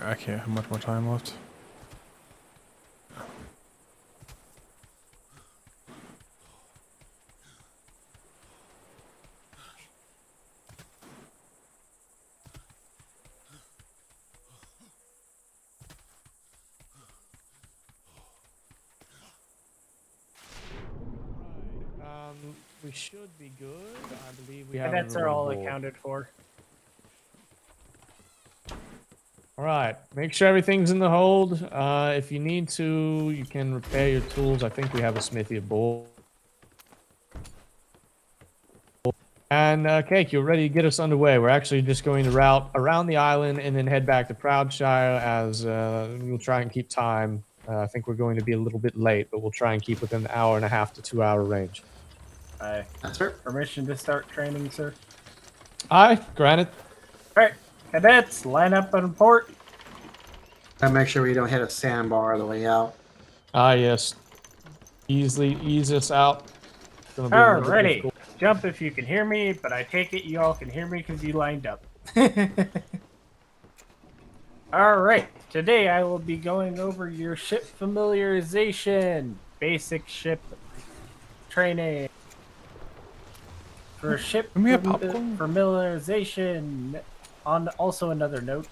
I can't have much more time left. We should be good. I believe we have. Cadets are all accounted for. All right. Make sure everything's in the hold. If you need to, you can repair your tools. I think we have a smithy aboard. And Cake, you're ready to get us underway. We're actually just going to route around the island and then head back to Proudshire as we'll try and keep time. I think we're going to be a little bit late, but we'll try and keep within the 1.5 to 2 hour range. That's fair. Permission to start training, sir. Aye, granted. All right, cadets, line up on port. And make sure we don't hit a sandbar on the way out. Ah, yes. Ease us out. Gonna be a little bit Alrighty, difficult. jump if you can hear me, but I take it you all can hear me because you lined up. Alright, today I will be going over your ship familiarization, basic ship training. For ship familiarization, on also another note,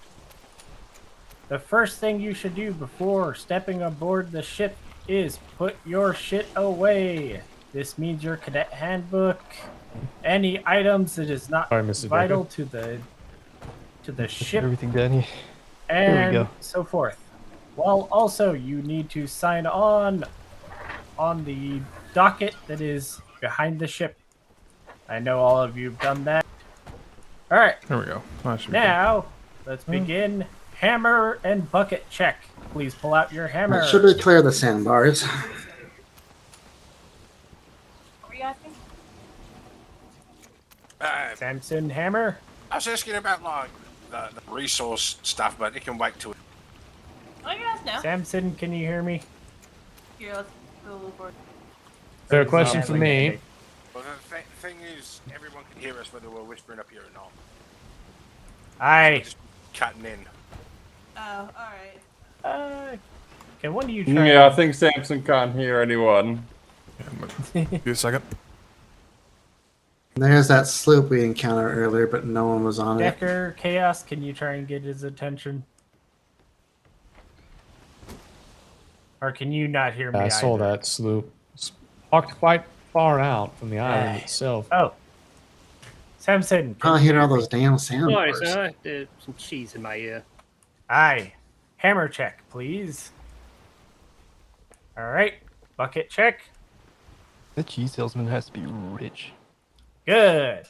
the first thing you should do before stepping aboard the ship is put your shit away. This means your cadet handbook, any items that is not vital to the ship, Everything, Danny. and Here we go. so forth. While also you need to sign on the docket that is behind the ship. I know all of you have done that. All right. There we go. That should be Now, let's begin. Hammer and bucket check. Please pull out your hammer. Should we clear the sandbars? What were you asking? Samson hammer. I was asking about like the resource stuff, but it can wait till. Oh, you asked now. Samson, can you hear me? Here, let's go a little forward. Is there a question for me? Well, the thing is, everyone can hear us whether we're whispering up here or not. Aye. Just cutting in. Oh, alright. Can one of you try? Yeah, I think Samson can't hear anyone. Give me a second. There's that sloop we encountered earlier, but no one was on it. Decker, Chaos, can you try and get his attention? Or can you not hear me? I saw that sloop. It's parked quite far out from the island itself. Oh. Samson. I hear all those damn Sorry, sandbars. sir. There's some cheese in my ear. Aye. Hammer check, please. All right. Bucket check. The cheese salesman has to be rich. Good.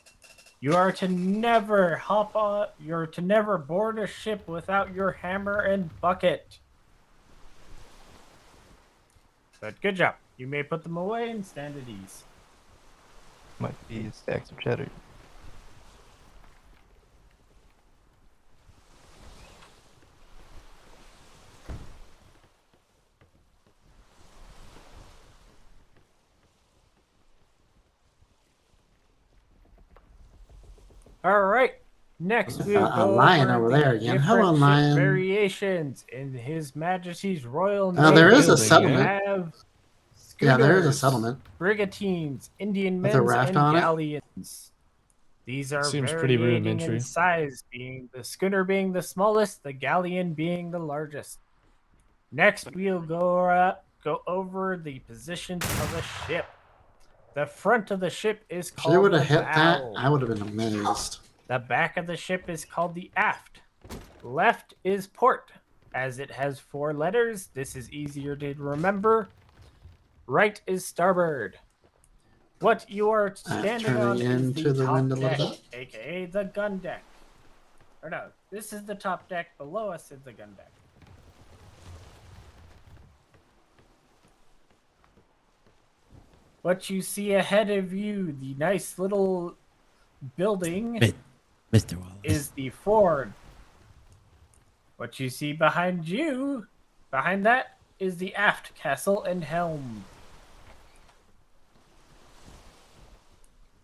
You are to never hop on. You're to never board a ship without your hammer and bucket. But good job. You may put them away and stand at ease. Might be stacks of cheddar. All right. Next, we'll A go lion over over there the again. different Hello, ship lion. Variations in His Majesty's Royal Navy. Oh, there is a We settlement. have Yeah, there is a schooners, settlement. brigantines, Indian With men, a raft and on it? galleons. These are Seems pretty varying rudimentary. in size, being the schooner being the smallest, the galleon being the largest. Next, we'll go over the positions of the ship. The front of the ship is If they called would the have hit that, bow. I would have been amazed. The back of the ship is called the aft. Left is port. As it has 4 letters, this is easier to remember. Right is starboard. What you are standing turning on is into the the top wind a deck, little bit. aka the gun deck. Or no, this is the top deck. Below us is the gun deck. What you see ahead of you, the nice little building, Mr. Wallace. is the forward. What you see behind you, behind that, is the aft castle and helm.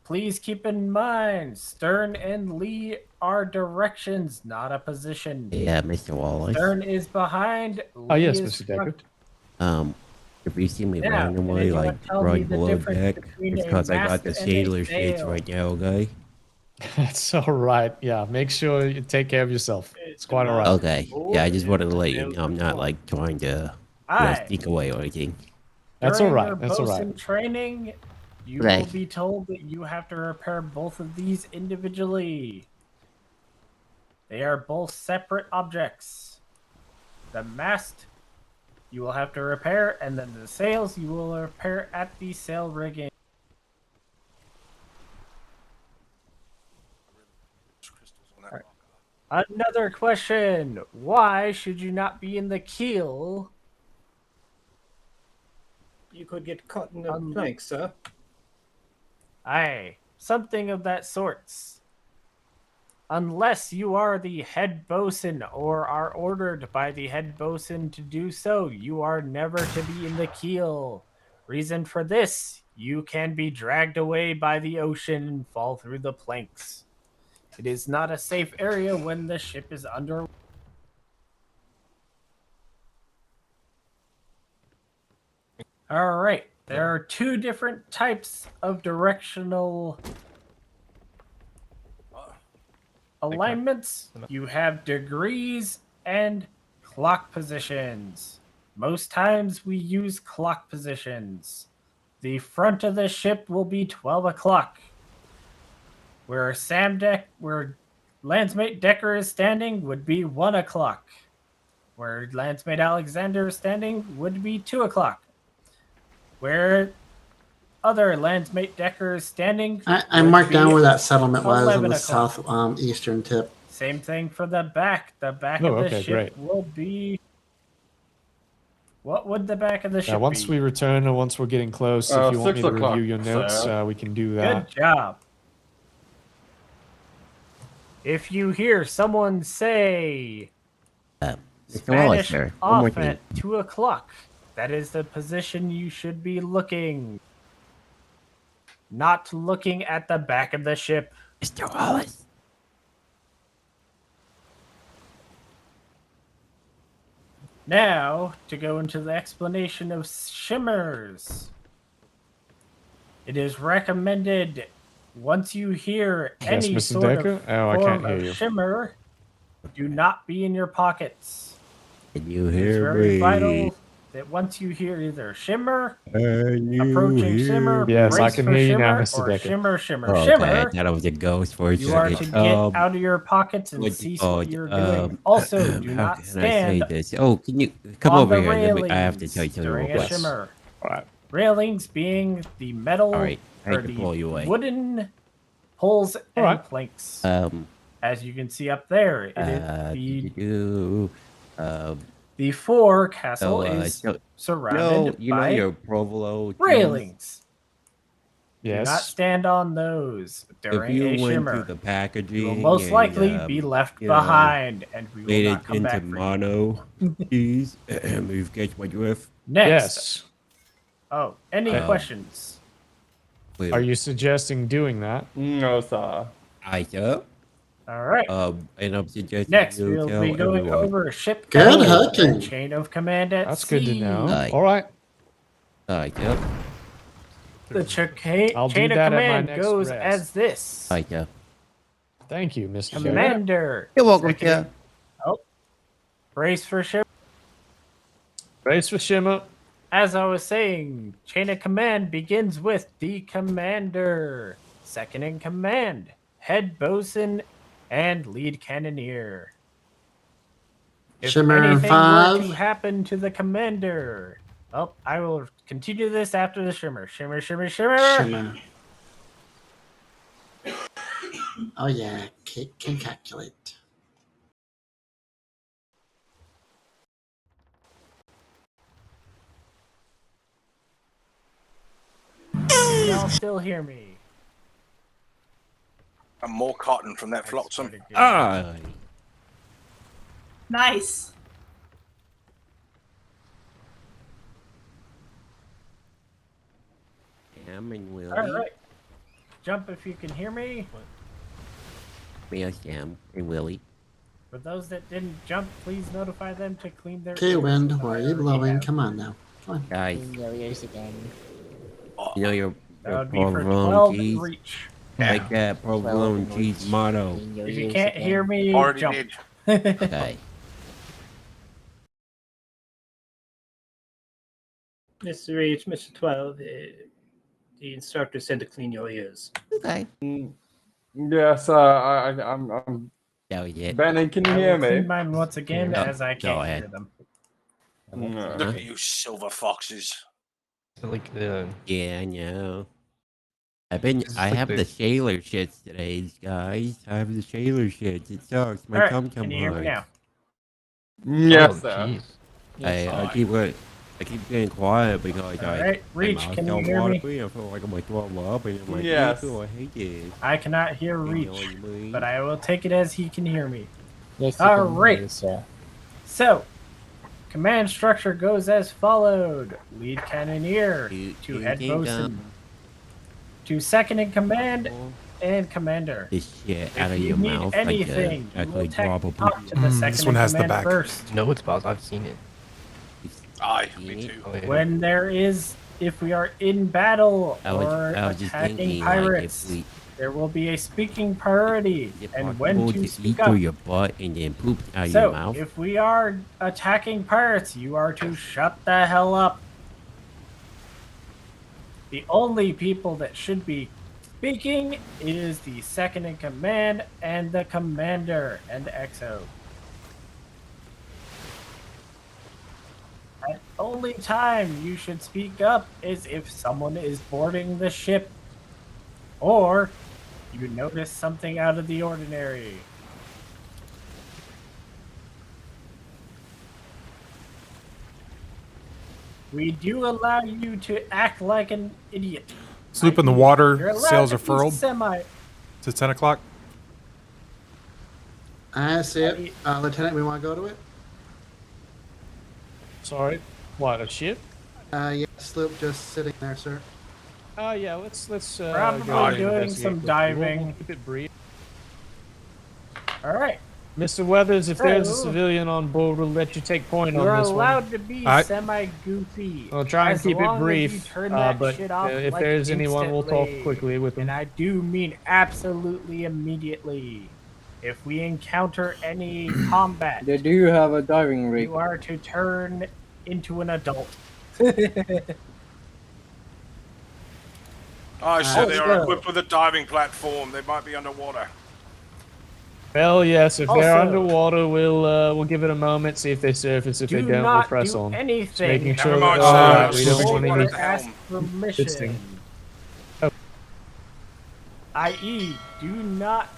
please keep in mind, stern and lee are directions, not a position. Yeah, Mr. Wallace. Stern is behind. Oh, yes, lee is Mr. Decker. front. If you see me Now, randomly, can like, anyone tell me run the below difference deck, between it's a because I got mast the and a sailor shits sail? right now, okay? That's all right. Yeah, make sure you take care of yourself. It's quite all right. Okay. Yeah, I just wanted to let you know I'm not, like, trying to Aye. sneak away or anything. That's all During right. your That's all bosun right. training, you Okay. will be told that you have to repair both of these individually. They are both separate objects. The mast you will have to repair, and then the sails you will repair at the sail rigging. Another question. Why should you not be in the keel? You could get caught in the plank, sir. Aye, something of that sorts. Unless you are the head bosun or are ordered by the head bosun to do so, you are never to be in the keel. Reason for this, you can be dragged away by the ocean and fall through the planks. It is not a safe area when the ship is under. All right, there are two different types of directional alignments. You have degrees and clock positions. Most times we use clock positions. The front of the ship will be 12 o'clock. Where Landsmate Decker is standing would be 1 o'clock. Where Landsmate Alexander is standing would be 2 o'clock. Where other Landsmate Decker is standing, I would marked down be where that settlement was on 11 the o'clock. south eastern tip. Same thing for the back. The back Oh, of the okay, ship great. will be. What would the back of the ship Once be? we return or once we're getting close, if you want me 6 to o'clock, review your notes, sir. we can do that. Good job. If you hear someone say Mr. Wallace, Spanish sir, one more off thing. at 2 o'clock, that is the position you should be looking. Not looking at the back of the ship. Mr. Wallace. Now, to go into the explanation of shimmers. It is recommended once you hear Yes, any Mr. sort Decker? of Oh, I form can't hear of you. shimmer, do not be in your pockets. Can you It is hear very me? vital that once you hear either shimmer, Can you approaching hear shimmer, me? Yes, I brace can for hear you now, shimmer, Mr. or Decker. shimmer, shimmer, Okay, I shimmer, thought I was a ghost for a you are to second. get out of your pockets and What you cease call what it? you're doing. Also, do How not can I say stand this? Oh, can you come on over the here? railings I have to tell you something real during a quick. shimmer. All right. Railings being the metal All right, I or hate to pull you the away. wooden poles and right. planks. Um, As you can see up there, it is do, the forecastle so, is so, surrounded you know by your provolone trees? railings. Do not Yes. stand on those If during you a went shimmer. to the packaging, You will most and, likely be left you know, behind, and we will made not it come into back for you. mono cheese, you've catch my drift. Next. Yes. Oh, any questions? Are you suggesting doing that? No, sir. I sir. All right. And I'm suggesting Next, you we'll tell be going everyone. over ship Good command hooking. and chain of command at That's sea. good to know. Aye. All right. Yep. The chain I'll do of that at my command next goes rest. as this. Yep. Thank you, Mr. Decker. Commander. You're welcome, Second- sir. Oh. Brace for ship. Brace for shimmer. As I was saying, chain of command begins with the commander, second in command, head bosun, and lead cannoneer. If Shimmer anything were 5. to happen to the commander, well, I will continue this after the shimmer. Shimmer, shimmer, shimmer. Shimmer. Oh yeah, Kate can calculate. Can y'all still hear me? And more cotton from that flotsam. Ah. Nice. Cam and Willie. All right. jump if you can hear me. Yes, Sam and Willie. For those that didn't jump, please notify them to clean their Okay, ears. Wind, where are you blowing? Come on now. Come on. Guys, Clean your ears again. you know your That would be for provolone 12 cheese? reach. Like that provolone cheese motto. Clean your If you ears can't again. hear me, Already jump. did. Okay. Mr. Reach, Mr. 12, the instructor said to clean your ears. Okay. Yes, I'm. That was it. Benny, can you I hear will clean me? mine once again No, as I go can't ahead. hear them. Look at you silver foxes. Like the Yeah, I know. I It's like have the- the sailor shits today, guys. I have the sailor shits. It sucks. My All right, tum can tum you hear me hurts. now? Yes, Oh, sir. jeez. I keep getting quiet because All right, Reach, my mouth's can you all hear me? watery. I feel like I'm like throwing up, and I'm like, Yes. ew, I hate this. I cannot hear You know Reach, what I mean? but I will take it as he can hear me. Yes, you All can hear right. you, sir. So, command structure goes as followed. Lead cannoneer to head bosun. To second in command and commander. This shit If out of you your need mouth. anything, like you will drop a talk to the second this one in has the command back. first. No, it's Boz. I've seen it. Aye, me too. Oh, yeah. When there is, if we are in battle I was or just attacking thinking, like, pirates, if we there will be a speaking priority is it and when possible to to speak eat up. through your butt and then poop out of your So, mouth. if we are attacking pirates, you are to shut the hell up. The only people that should be speaking is the second in command and the commander and XO. The only time you should speak up is if someone is boarding the ship or you notice something out of the ordinary. We do allow you to act like an idiot. Sloop in the You're water, allowed sails to are be furled. Semi. It's 10 o'clock. I see it. Lieutenant, we want to go to it? Sorry, what, a ship? Yeah, sloop just sitting there, sir. Yeah, let's Probably go and doing investigate some quickly. diving. We'll keep it brief. All right. Mr. Weathers, if there's a So- civilian on board, we'll let you take point You're on this allowed one. to be I- semi-goofy. We'll try and as keep it long as brief, you turn that but shit off, if like, there's anyone, we'll talk instantly. quickly with them. And I do mean absolutely immediately. If we encounter any combat, They do have a diving rig. you are to turn into an adult. I said they are Also- equipped with a diving platform. They might be underwater. Well, yes, if they're Also- underwater, we'll give it a moment, see if they surface. If they Do don't, we'll not press do on. anything. Making sure Never that mind, they're sir. all right. I We was don't just want wondering any at the ask helm. permission. I.e., do not.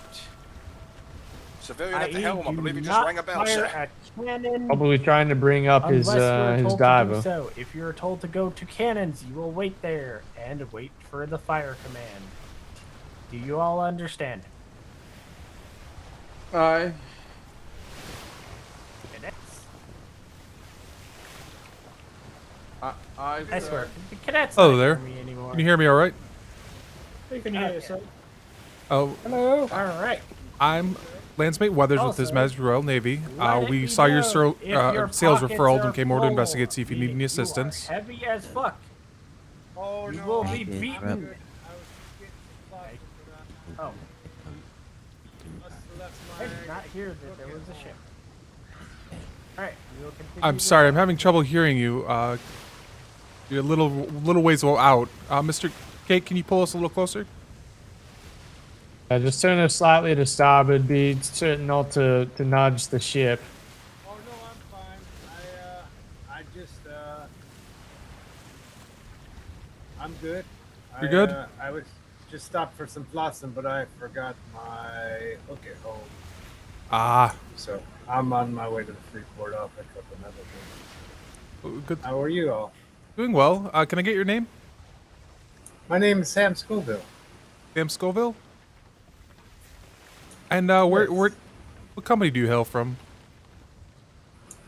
Civilian at the i.e., helm. I do believe you just not rang a bell, fire sir. a cannon Probably trying to bring up his unless you're told to do diver. so. If you're told to go to cannons, you will wait there and wait for the fire command. Do you all understand? Aye. Cadets? I I swear, the cadets Hello don't there. hear me anymore. Can you hear me all right? You can hear yourself. Oh, Hello. All right. I'm Landsmate Weathers with His Also, Majesty's Royal Navy. let it We be saw your known, if your sails were pockets furled are and came over to full, investigate, see if you need meaning any you are assistance. heavy as fuck. Oh, You no. will be I did, beaten. Oh. I did not hear that there was a ship. Alright, we will continue. I'm sorry, I'm having trouble hearing you. You're a little ways out. Mr. Kate, can you pull us a little closer? Just turn it slightly to starboard. Be certain not to nudge the ship. Oh no, I'm fine. I just I'm good. You're good? I was just stopped for some flotsam, but I forgot my hook at home. Ah, So I'm on my way to the Freeport. I'll pick up another thing. good. How are you all? Doing well. Can I get your name? My name is Sam Scoville. Sam Scoville? And where what company do you hail from?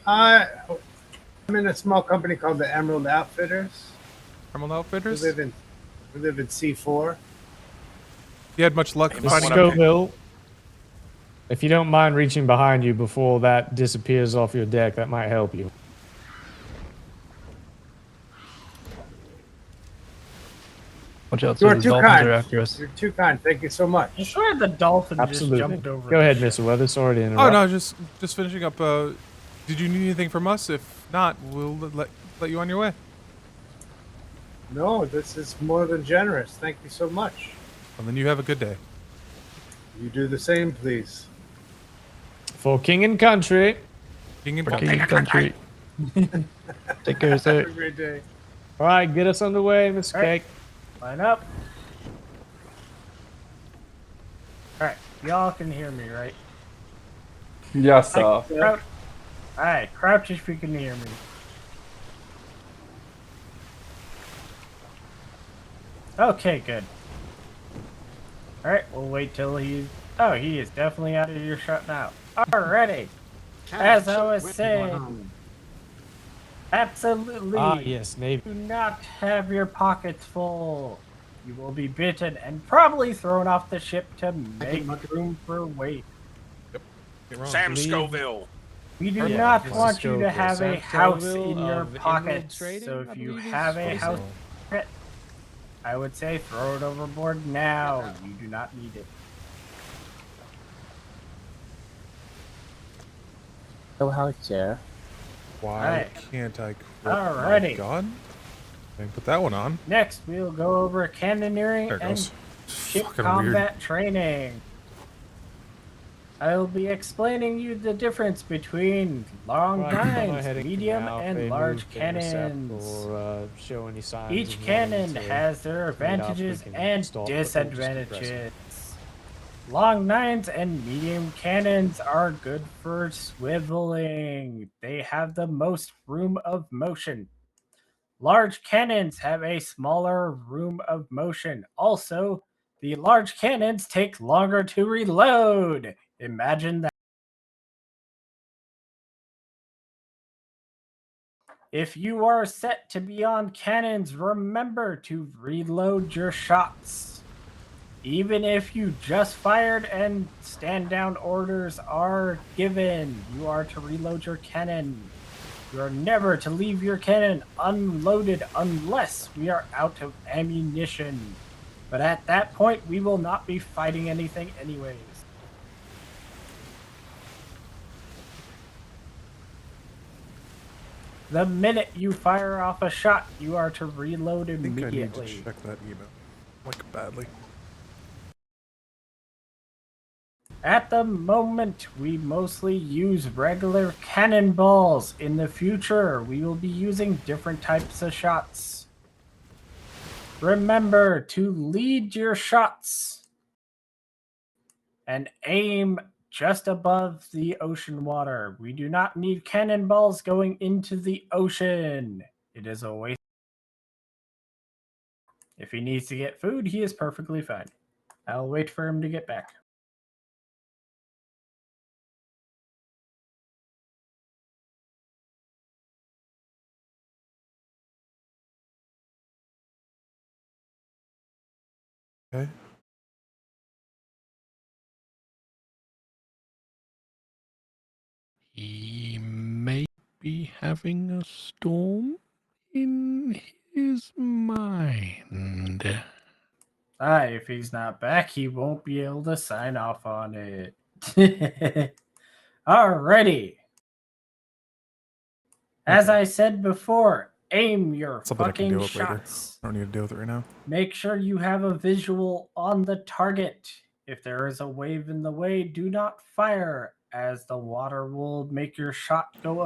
I'm in a small company called the Emerald Outfitters. Emerald We Outfitters? live in C4. You had much luck Miss finding Scoville, if you don't mind reaching behind you before that disappears off your deck, that might help you. Watch out, You so are the too dolphins kind. are after us. You're too kind. Thank you so much. I swear the dolphin Absolutely. just jumped over. Go ahead, the Mr. Weather. Sorry to Oh interrupt. no, just finishing up. Did you need anything from us? If not, we'll let you on your way. No, this is more than generous. Thank you so much. And then you have a good day. You do the same, please. For king and country. King and For king and country. Take care, Have a sir. great day. All right, get us underway, Miss Cake. Line up. Alright, y'all can hear me, right? Yes, sir. Alright, crouch if you can hear me. Okay, good. Alright, we'll wait till he's... Oh, he is definitely out of your shot now. Alrighty. As I was saying... Absolutely. Ah, yes, Navy. Do not have your pockets full. You will be bitten and probably thrown off the ship to make room for weight. Sam Scoville. We do Yeah, not Mrs. want you to Scoville. have a Sam house Scoville in your of pockets. Emerald So Trading, if I you believe have is a house, also. I would say throw it overboard now. You do not need it. So how, sir? Why Alright. can't I? Alrighty. My God. I can put that one on. Next, we'll go over cannoneering There it and goes. ship Fucking combat training. I'll be explaining you the difference between long Right, am I guns, heading medium, now? and They large move, they intercept, cannons. or show any signs Each of cannon wanting to has their meet up, we advantages can and stop, but we'll just keep pressing. disadvantages. Long nines and medium cannons are good for swiveling. They have the most room of motion. Large cannons have a smaller room of motion. Also, the large cannons take longer to reload. Imagine that. If you are set to be on cannons, remember to reload your shots. Even if you just fired and stand down orders are given, you are to reload your cannon. You are never to leave your cannon unloaded unless we are out of ammunition. But at that point, we will not be fighting anything anyways. The minute you fire off a shot, you are to reload I think I need immediately. to check that email. Like badly. At the moment, we mostly use regular cannonballs. In the future, we will be using different types of shots. Remember to lead your shots and aim just above the ocean water. We do not need cannonballs going into the ocean. It is a waste. If he needs to get food, he is perfectly fine. I'll wait for him to get back. Okay. He may be having a storm in his mind. If he's not back, he won't be able to sign off on it. Alrighty. As I said before, aim your Something I can fucking deal with later. shots. I don't need to deal with it right now. Make sure you have a visual on the target. If there is a wave in the way, do not fire, as the water will make your shot go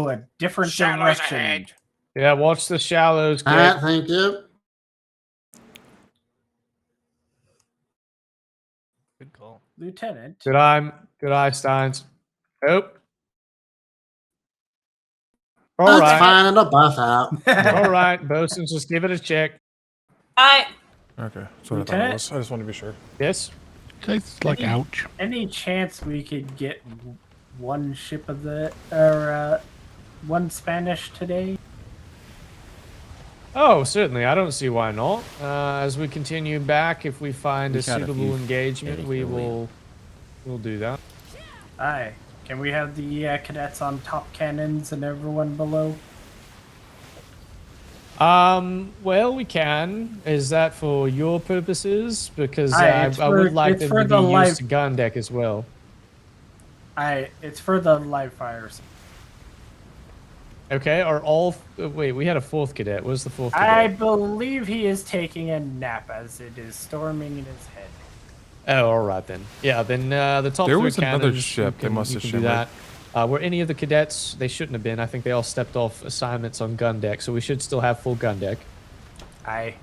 a different Shallows direction. ahead. Yeah, watch the shallows. All Kate. right, thank you. Good call. Lieutenant. Good eye, Steins. Oh. All That's right. fine, it'll buff out. All right, bosuns, just give it a check. I Okay, that's what I thought it Lieutenant? was. I just wanted to be sure. Yes. Tastes like Any- ouch. Any chance we could get one ship of the one Spanish today? Oh, certainly. I don't see why not. As we continue back, if we find We a shot a suitable few engagement, cadets we earlier. we'll do that. Aye. Can we have the cadets on top cannons and everyone below? Well, we can. Is that for your purposes? Because Aye, I would like it's them for to the be live. used to gun deck as well. Aye, it's for the live fires. Okay, are all... wait, we had a fourth cadet. Where's the fourth I cadet? believe he is taking a nap as it is storming in his head. Oh, all right then. Yeah, then the top There three was another cannons, ship you they can, must you have can do shimmered. that. Were any of the cadets? They shouldn't have been. I think they all stepped off assignments on gun deck, so we should still have full gun deck. Aye.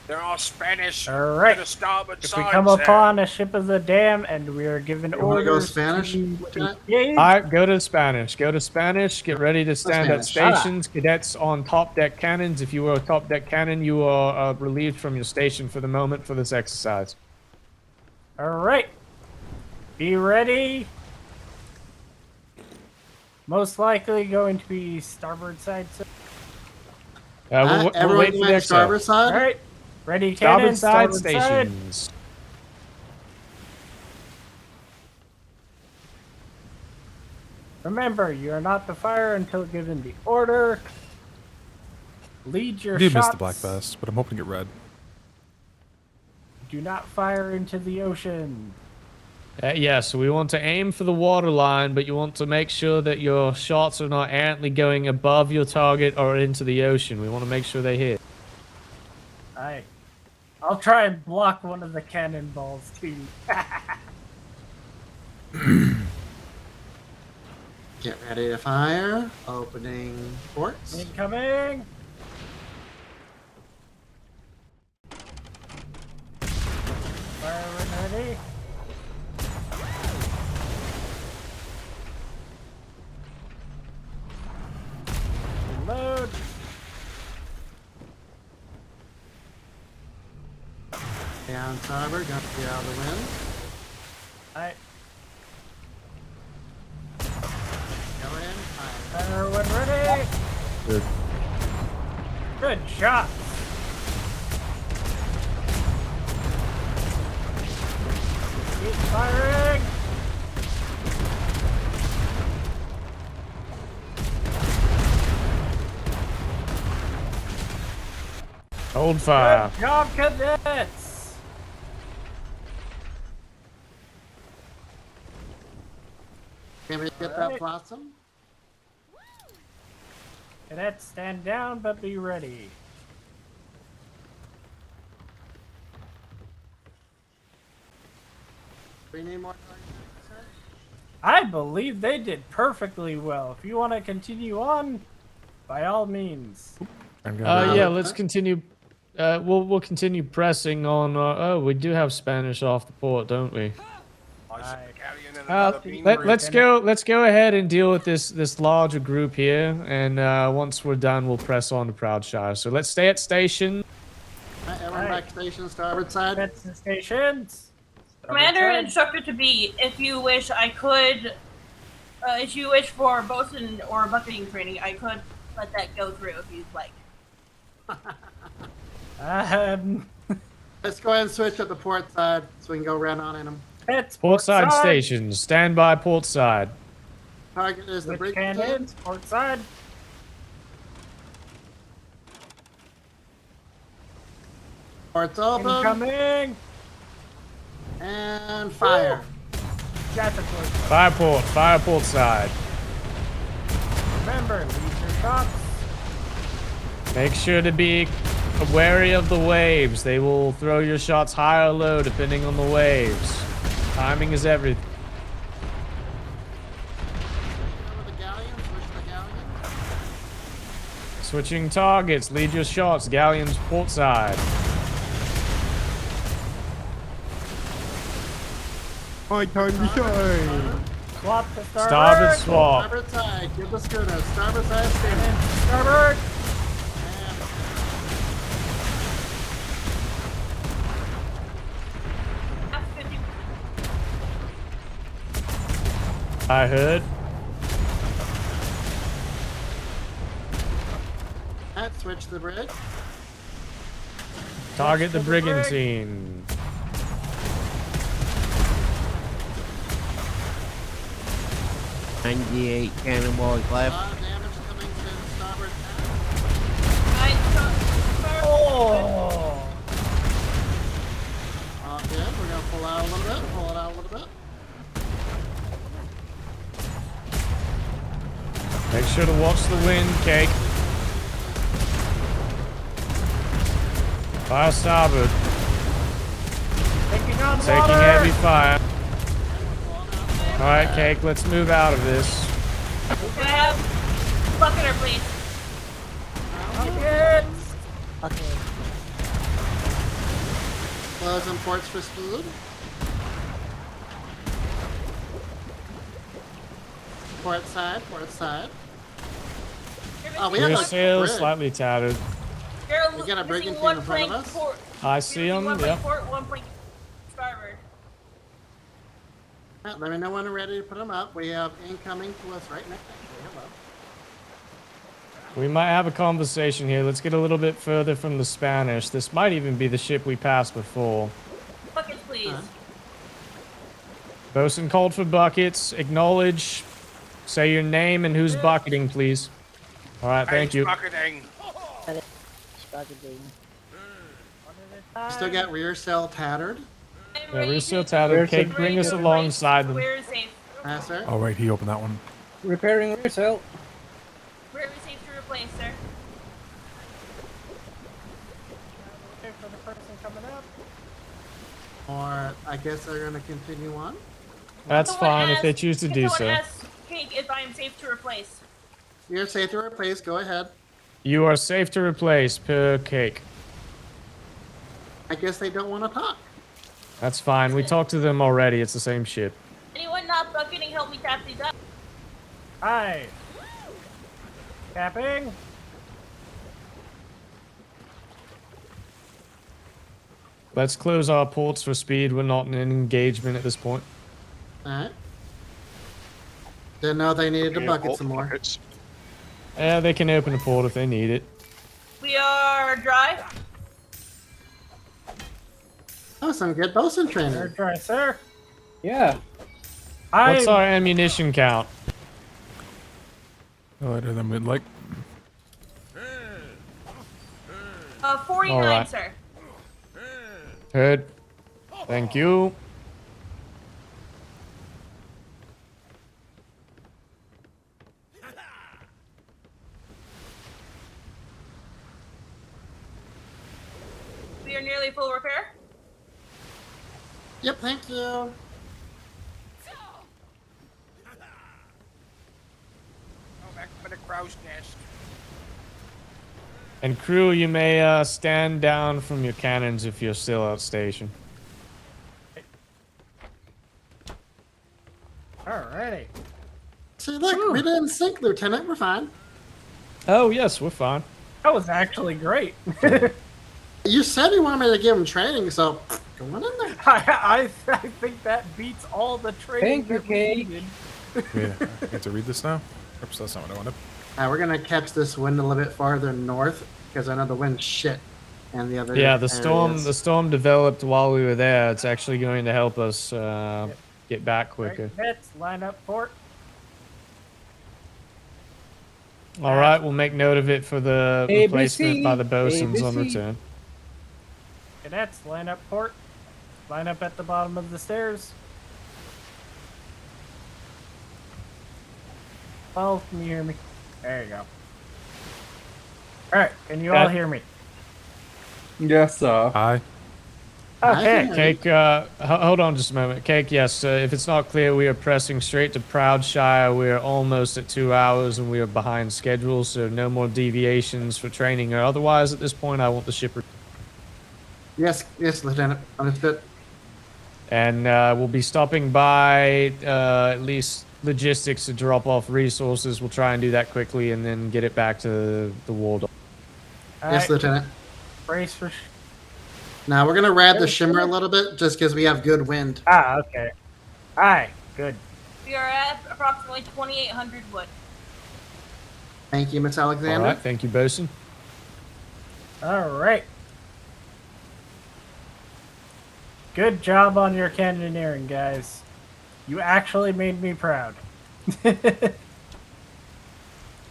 There are Spanish All right. to the starboard If side. we come sir. upon a ship of the dam and we are given You wanna go orders Spanish, to Lieutenant? engage, All right, go to Spanish. Go to Spanish. Get ready to stand at Spanish. stations. Cadets on top deck cannons. If you were a top deck cannon, you are relieved from your station for the moment for this exercise. all right. Be ready. Most likely going to be starboard side. Sir. We'll everyone wait for going the exo. starboard side? All right. Ready, Starboard cannons. side Starboard side. stations. Remember, you are not to fire until given the order. Lead your I did miss shots. the black vest, but I'm hoping to get red. Do not fire into the ocean. Yeah, so we want to aim for the water line, but you want to make sure that your shots are not errantly going above your target or into the ocean. We want to make sure they hit. Aye. I'll try and block one of the cannonballs too. Get ready to fire. Opening ports. Incoming. Fire when ready. Reload. Down starboard. Got to get out of the wind. Aye. Go in. Fire. Fire when ready. Good. Good shot. Keep firing. Hold fire. Good job, cadets. Can we get that blossom? Cadets, stand down, but be ready. We need more. I believe they did perfectly well. If you want to continue on, by all means. Yeah, let's continue. We'll continue pressing on. Oh, we do have Spanish off the port, don't we? Let's go ahead and deal with this larger group here, and once we're done, we'll press on to Proudshire. So let's stay at station. Everyone back station, starboard side. That's the stations. Commander instructed to be, if you wish, I could, if you wish for bosun or bucketing training, I could let that go through if you'd like. Let's go ahead and switch at the port side so we can go right on in them. It's Port side stations. Stand by port side. Target is the Switch brig cannons, port side. Ports open. Incoming. And fire. That's a close. Fire port side. Remember, leave your shots. Make sure to be wary of the waves. They will throw your shots high or low depending on the waves. Timing is everything. Switching targets. Lead your shots. Galleons port side. High time to shine. Swap to starboard. Starboard swap. Starboard side. Give the schooner. Starboard side. Stand. Starboard. I heard. That's switch the brig. Target the brigantine. "98 cannonballs A left." lot of damage coming to starboard. Oh! Okay, we're gonna pull out a little bit. Pull it out a little bit. Make sure to watch the wind, Cake. Fire starboard. Taking on Taking water! heavy fire. Alright, Cake, let's move out of this. Can I have bucket or please? Bucket! Okay. Close and ports for speed. Port side, port side. Oh, we have Rear a sail brig. slightly tattered. You're We got a missing brigantine one in front of plank us. port. I see You're them, missing one yep. plank port, one plank starboard. Let me know when we're ready to put them up. We have incoming to us right next. Actually, hello. We might have a conversation here. Let's get a little bit further from the Spanish. This might even be the ship we passed before. Buckets, please. Bosun called for buckets. Acknowledge. Say your name and who's bucketing, please. Alright, thank you. Bucketing. Still got rear sail tattered. Yeah, we're still tattered. Cake, bring us alongside them. Where is safe? Sir. Oh, right, he opened that one. Repairing rear sail. Where is safe to replace, sir? Okay, for the person coming up. Or I guess they're gonna continue on. That's Someone fine if they asked- choose to do someone so. asked Cake if I am safe to replace. You're safe to replace. Go ahead. You are safe to replace per Cake. I guess they don't want to talk. That's fine. We talked to them already. It's the same ship. Anyone not bucketing, help me tap these up. Hi. Capping. Let's close our ports for speed. We're not in an engagement at this point. Alright. Didn't know they needed to bucket some more. Yeah, they can open a port if they need it. We are dry. Oh, some good bosun training. They're dry, sir. Yeah. What's our ammunition count? Lighter than we'd like. 49, Alright. sir. Heard. Thank you. We are nearly full repair. Yep, thank you. Go back for the crow's nest. And crew, you may stand down from your cannons if you're still out station. Alrighty. See, look, we didn't sink, Lieutenant. We're fine. Oh, yes, we're fine. That was actually great. You said you wanted me to give him training, so go on in there. I think that beats all the training Thank you, that we Kate. needed. Yeah, I get to read this now? Oops, that's not what I wanted. We're gonna catch this wind a little bit farther north because I know the wind's shit, and the other Yeah, the storm. areas. The storm developed while we were there. It's actually going to help us get back quicker. Right, nets, line up port. All right, we'll make note of it for the ABC, replacement by the bosuns on ABC. return. Cadets, line up port. Line up at the bottom of the stairs. Oh, can you hear me? There you go. Alright, can you all hear me? Yes, sir. Hi. Okay. Cake, hold on just a moment. Cake, yes, if it's not clear, we are pressing straight to Proudshire. We are almost at 2 hours and we are behind schedule, so no more deviations for training or otherwise at this point. I want the ship. Yes, Lieutenant. Understood. And we'll be stopping by at least logistics to drop off resources. We'll try and do that quickly and then get it back to the war dock. Yes, Lieutenant. Brace for. Now we're gonna ride the shimmer a little bit just because we have good wind. Ah, okay. Alright, good. We are at approximately 2,800 wood. Thank you, Miss All Alexander. right, thank you, bosun. All right. Good job on your canyoneering, guys. You actually made me proud.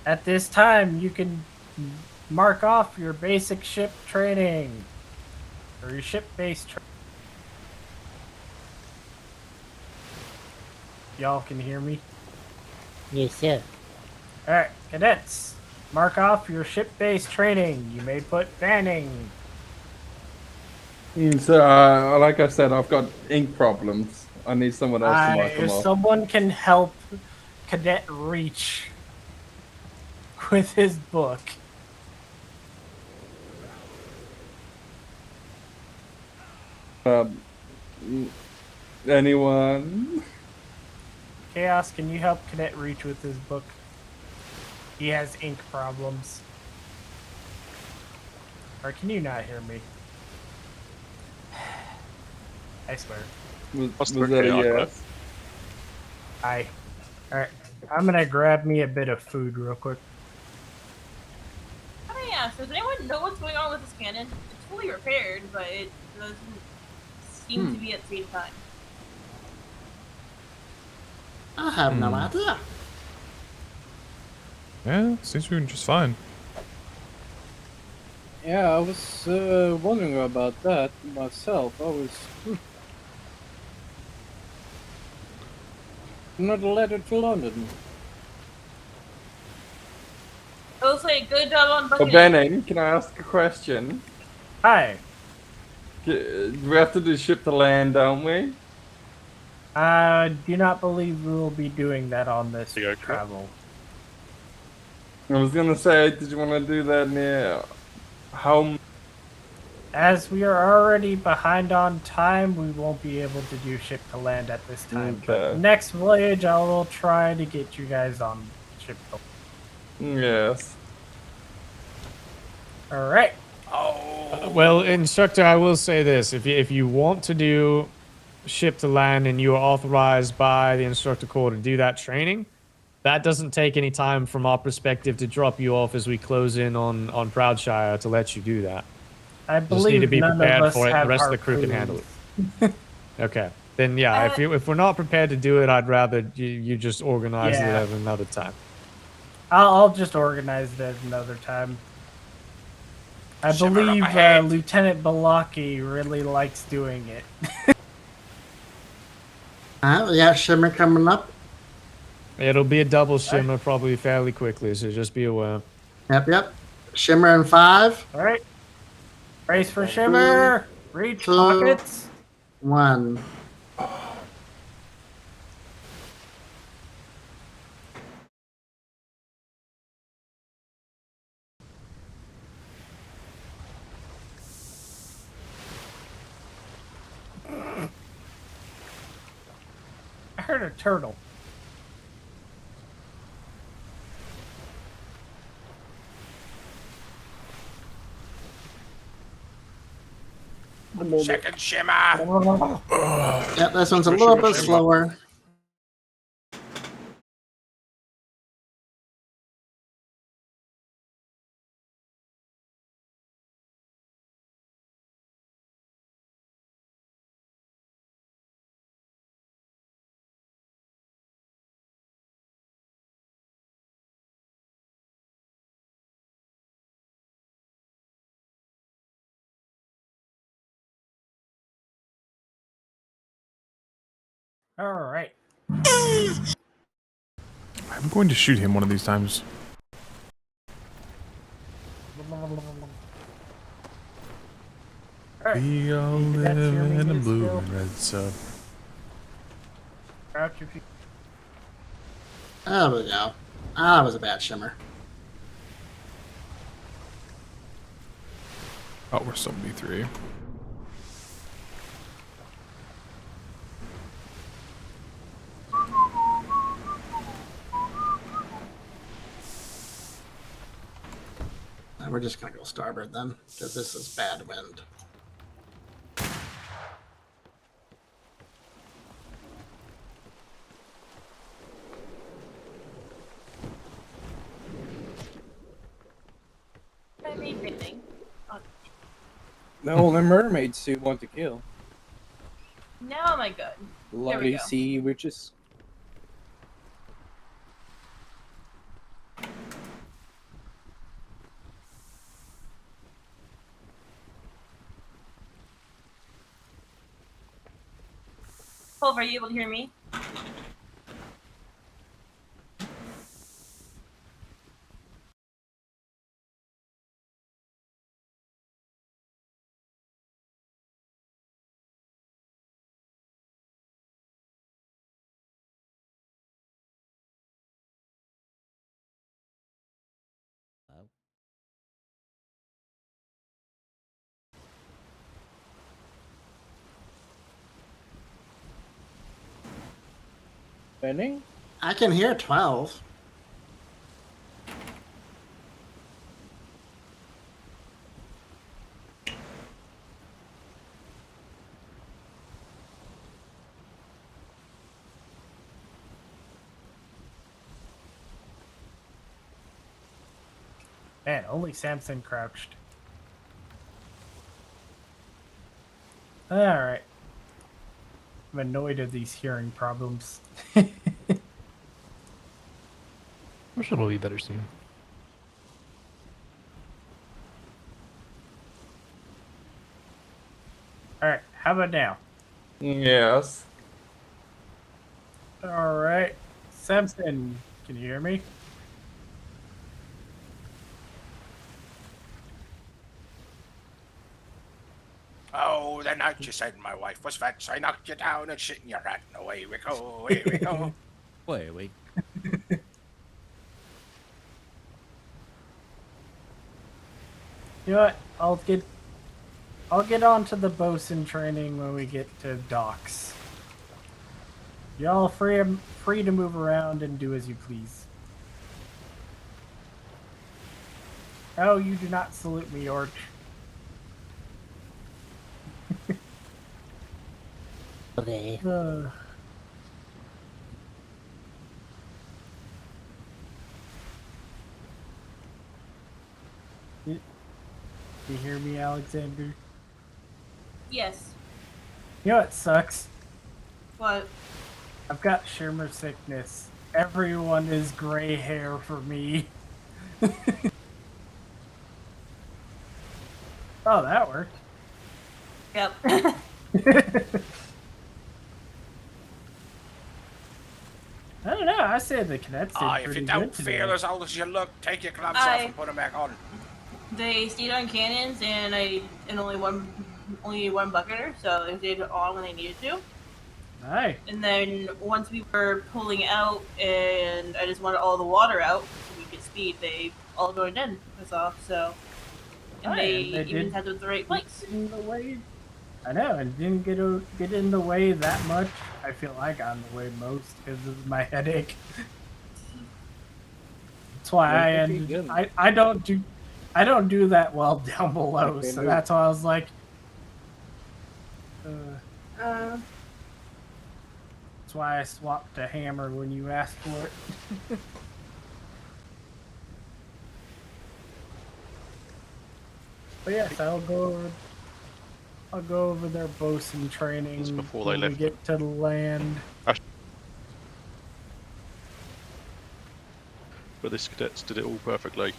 At this time, you can mark off your basic ship training. Or your ship-based training. Y'all can hear me? Yes, sir. Alright, cadets. Mark off your ship-based training. You may put banning. So, like I said, I've got ink problems. I need someone else to mark them If off. someone can help Cadet Reach with his book. Anyone? Chaos, can you help Cadet Reach with his book? He has ink problems. Or can you not hear me? I swear. Was that a yes? Alright, I'm gonna grab me a bit of food real quick. Can I ask, does anyone know what's going on with this cannon? It's fully repaired, but it doesn't seem to be at the same time. I have no idea. Yeah, seems to be doing just fine. Yeah, I was wondering about that myself. I was. Another letter to London. It looks like good job on Oh, bucking. Benning, can I ask a question? Hi. We have to do ship to land, don't we? I do not believe we will be doing that on this travel. I was gonna say, did you want to do that near home? As we are already behind on time, we won't be able to do ship to land at this time. Okay. But next voyage, I will try to get you guys on ship to land. Yes. All right. Well, instructor, I will say this: if you want to do ship to land and you are authorized by the instructor corps to do that training, that doesn't take any time from our perspective to drop you off as we close in on Proudshire to let you do that. I You just need to believe be none of prepared us for it. The have rest of the crew can handle harpoons. it. Okay. Then yeah, if we're not prepared to do it, I'd rather you just organize it Yeah. at another time. I'll just organize it at another time. I Shimmer up believe ahead. Lieutenant Balaki really likes doing it. We got Shimmer coming up. It'll be a double shimmer probably fairly quickly, so just be aware. Yep. Shimmer in 5, All right. Race for Shimmer. Reach 2, pockets. 1. I heard a turtle. Second shimmer. Yep, this one's a little bit slower. All right. I'm going to shoot him one of these times. All right. We all That's your live in a minion blue skill. and red sub. Crouch your feet. There we go. Ah, that was a bad Shimmer. Oh, we're 73. We're just gonna go starboard then, because this is bad wind. I made anything. Okay. The only mermaids who want to kill. Now am I good? There we Bloody go. sea witches. Wolf, are you able to hear me? Benning? I can hear 12. Man, only Samson crouched. Alright. I'm annoyed at these hearing problems. I'm sure it'll be better soon. Alright, how about now? Yes. Alright. Samson, can you hear me? Oh, the night you said my wife was fat, so I knocked you down and shit in your rat. And away we go, away we go. Where are we? You know what? I'll get on to the bosun training when we get to docks. Y'all free to move around and do as you please. Oh, you do not salute me, Orc. Okay. You hear me, Alexander? Yes. You know what sucks? What? I've got shimmer sickness. Everyone is gray hair for me. Oh, that worked. Yep. I don't know. I say the cadets did Ah, if pretty you good don't today. feel as old as you look, take your gloves off and put them back on. They stayed on cannons, and only one bucketer, so they did it all when they needed to. Aye. And then once we were pulling out, and I just wanted all the water out so we could speed, they all joined in. That's all. So, and Aye, they and they even did had the right place. In the way, I know, and didn't get in the way that much. I feel I got in the way most because of my headache. That's why I don't do that well down below. So that's why I was like, that's why I swapped to hammer when you asked for it. But yes, I'll go over their bosun training before they when we left. get to the land. But this cadets did it all perfectly.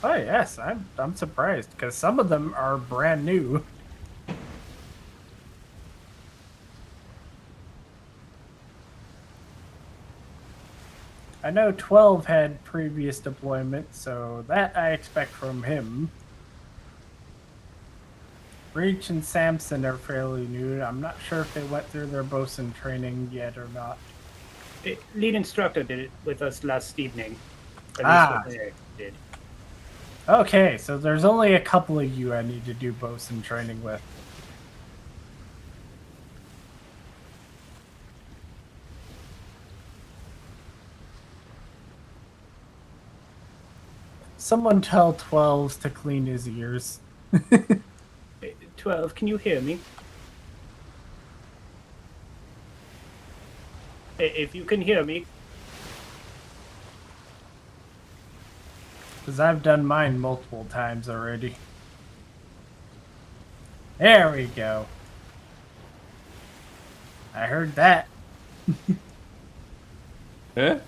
Oh yes, I'm surprised because some of them are brand new. I know 12 had previous deployment, so that I expect from him. Reach and Samson are fairly new. I'm not sure if they went through their bosun training yet or not. Lead instructor did it with us last evening. At least Ah. what they did. Okay, so there's only a couple of you I need to do bosun training with. Someone tell 12s to clean his ears. 12, can you hear me? If you can hear me. Because I've done mine multiple times already. There we go. I heard that. Yeah?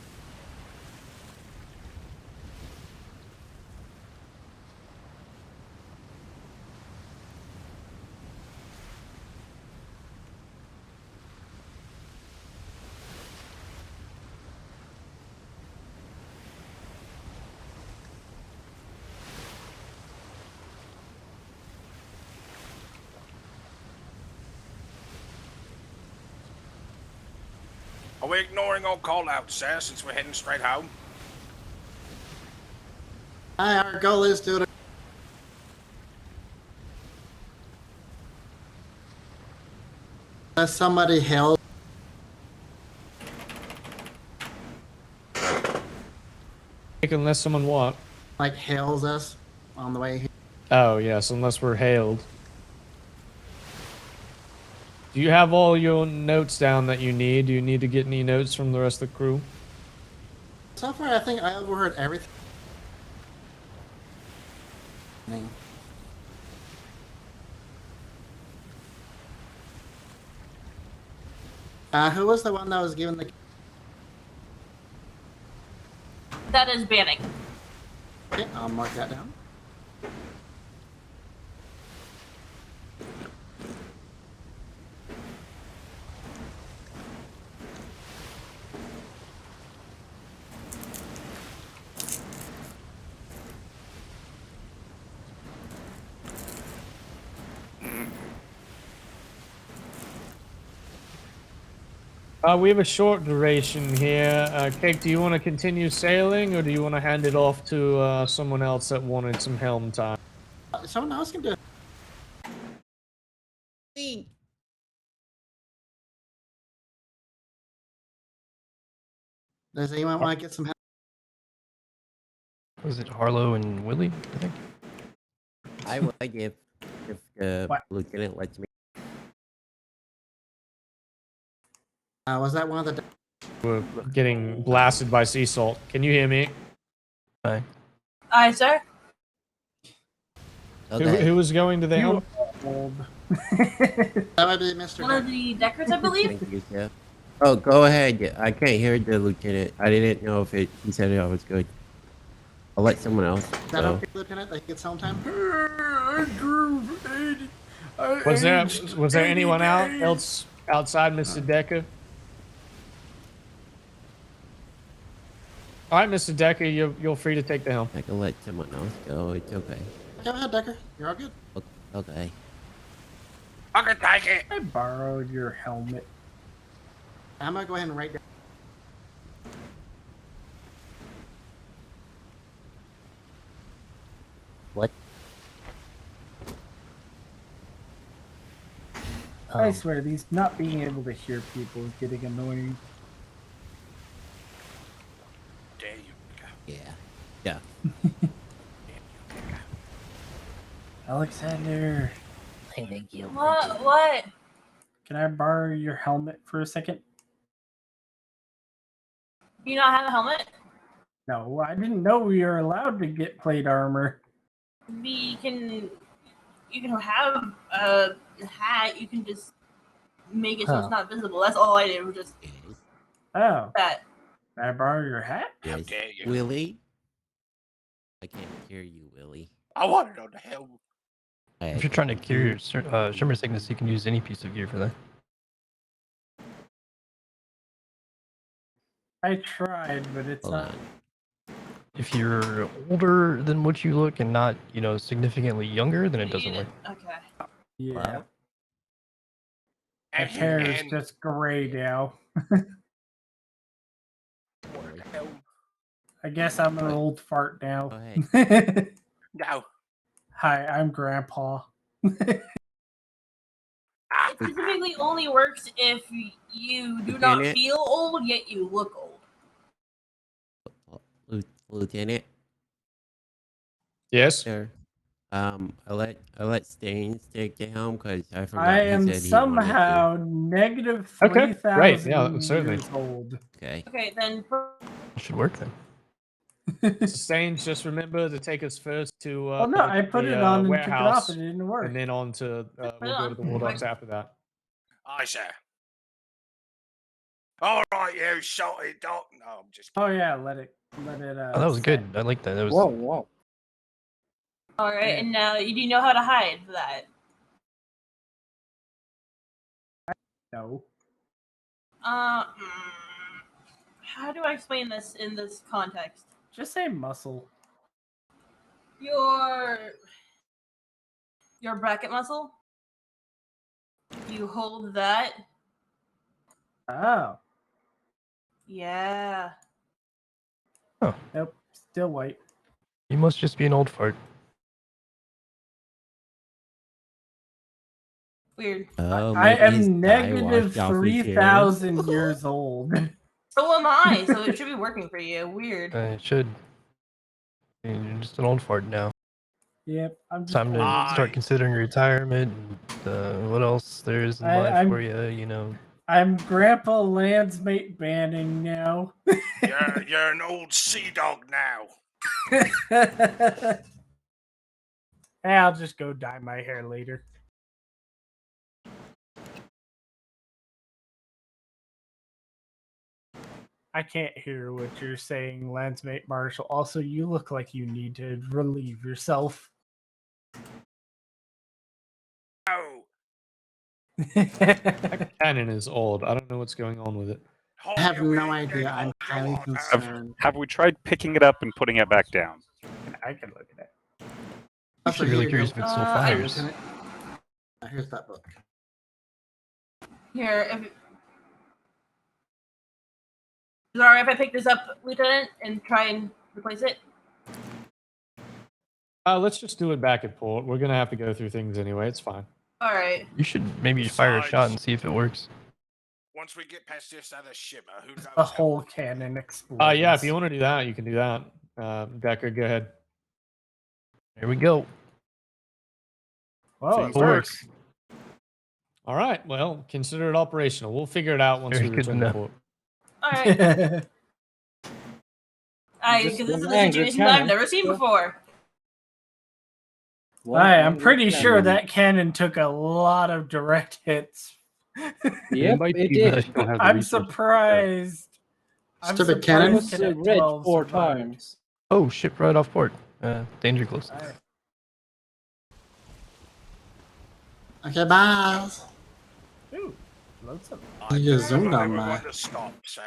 Are we ignoring all call-outs, sir, since we're heading straight home? Our goal is to. Unless somebody hails. Unless someone what? Like hails us on the way here. Oh, yes, unless we're hailed. Do you have all your notes down that you need? Do you need to get any notes from the rest of the crew? So far, I think I overheard everything. Who was the one that was given the? That is banning. Okay, I'll mark that down. We have a short duration here. Cake, do you want to continue sailing, or do you want to hand it off to someone else that wanted some helm time? Someone else can do it. Does anyone want to get some help? Was it Harlow and Willie, I think? I would if the lieutenant lets me. Was that one of the? We're getting blasted by sea salt. Can you hear me? Hi. Aye, sir. Who was going to the helm? That would be Mr. One of the deckers, I believe. Thank you, Jeff. Oh, go ahead. I can't hear the lieutenant. I didn't know if he said it was good. I'll let someone else. Is that okay, Lieutenant? That he gets home time? Was there anyone else outside Mr. Decker? All right, Mr. Decker, you're free to take the helm. I can let someone else go. It's okay. Go ahead, Decker. You're all good. Okay. I can take it. I borrowed your helmet. I'm gonna go ahead and write down. What? I swear, these not being able to hear people is getting annoying. There you go. Yeah. Alexander. Thank you. What? Can I borrow your helmet for a second? Do you not have a helmet? No, I didn't know we were allowed to get plate armor. You can have a hat. You can just make it so it's not visible. That's all I did. Was just Oh. that. Can I borrow your hat? Yes. dare you. Willie? I can't hear you, Willie. I want it on the helm. If you're trying to cure your shimmer sickness, you can use any piece of gear for that. I tried, but it's not. If you're older than what you look and not, significantly younger, then it doesn't work. Okay. Yeah. My hair is just gray now. I guess I'm an old fart now. No. Hi, I'm Grandpa. It specifically only works if you do not Lieutenant? feel old, yet you look old. Lieutenant? Yes? Sir. I let Staines take the helm because I forgot I he am said he wanted somehow negative Okay, 3,000 right, yeah, certainly. years old. to. Okay. Okay, then. Should work then. Sustained, just remember to take us first to Oh no, I put the, it on and took it warehouse, off and it didn't work. and then on to we'll go to the war docks after that. Aye, sir. All right, you shot it, Doc. No, I'm just. Oh yeah, let it. Oh, that was good. I like that. That was. Whoa. All right, and now you do know how to hide for that. No. How do I explain this in this context? Just say muscle. Your bracket muscle. You hold that. Oh. Yeah. Nope. Still white. You must just be an old fart. Weird. Oh, I maybe his am dye negative washed off his hair. 3,000 years old. So am I. So it should be working for you. Weird. It should. You're just an old fart now. Yep, I'm just Time to old. start considering retirement and what else there is in life I'm- for you, you know. I'm Grandpa Landsmate Banning now. You're an old sea dog now. Hey, I'll just go dye my hair later. I can't hear what you're saying, Landsmate Marshall. Also, you look like you need to relieve yourself. Oh. That cannon is old. I don't know what's going on with it. I have no idea. I'm highly concerned. Have we tried picking it up and putting it back down? I can look at it. I'm Also, actually really here you curious go. if it still fires. Here's that book. Here, if is it alright if I pick this up, Lieutenant, and try and replace it? Let's just do it back at port. We're gonna have to go through things anyway. It's fine. Alright. You should maybe fire a shot and see if it works. Once we get past this other shimmer, who knows? The whole cannon explodes. Yeah, if you want to do that, you can do that. Decker, go ahead. Here we go. Well, Things it works. All right. Well, consider it operational. We'll figure it out once Very we good to return to know. port. Alright. Just Because this is one a angry situation that I've cannon. never seen before. I'm pretty sure that cannon took a lot of direct hits. Yep, it did. I'm surprised. I'm Stupid surprised cannon. It was Cadet red 12 4 survived. times. Oh, ship right off port. Danger close. Okay, bye. Ooh, lonesome. You just zoomed on Everyone my. to stop, so.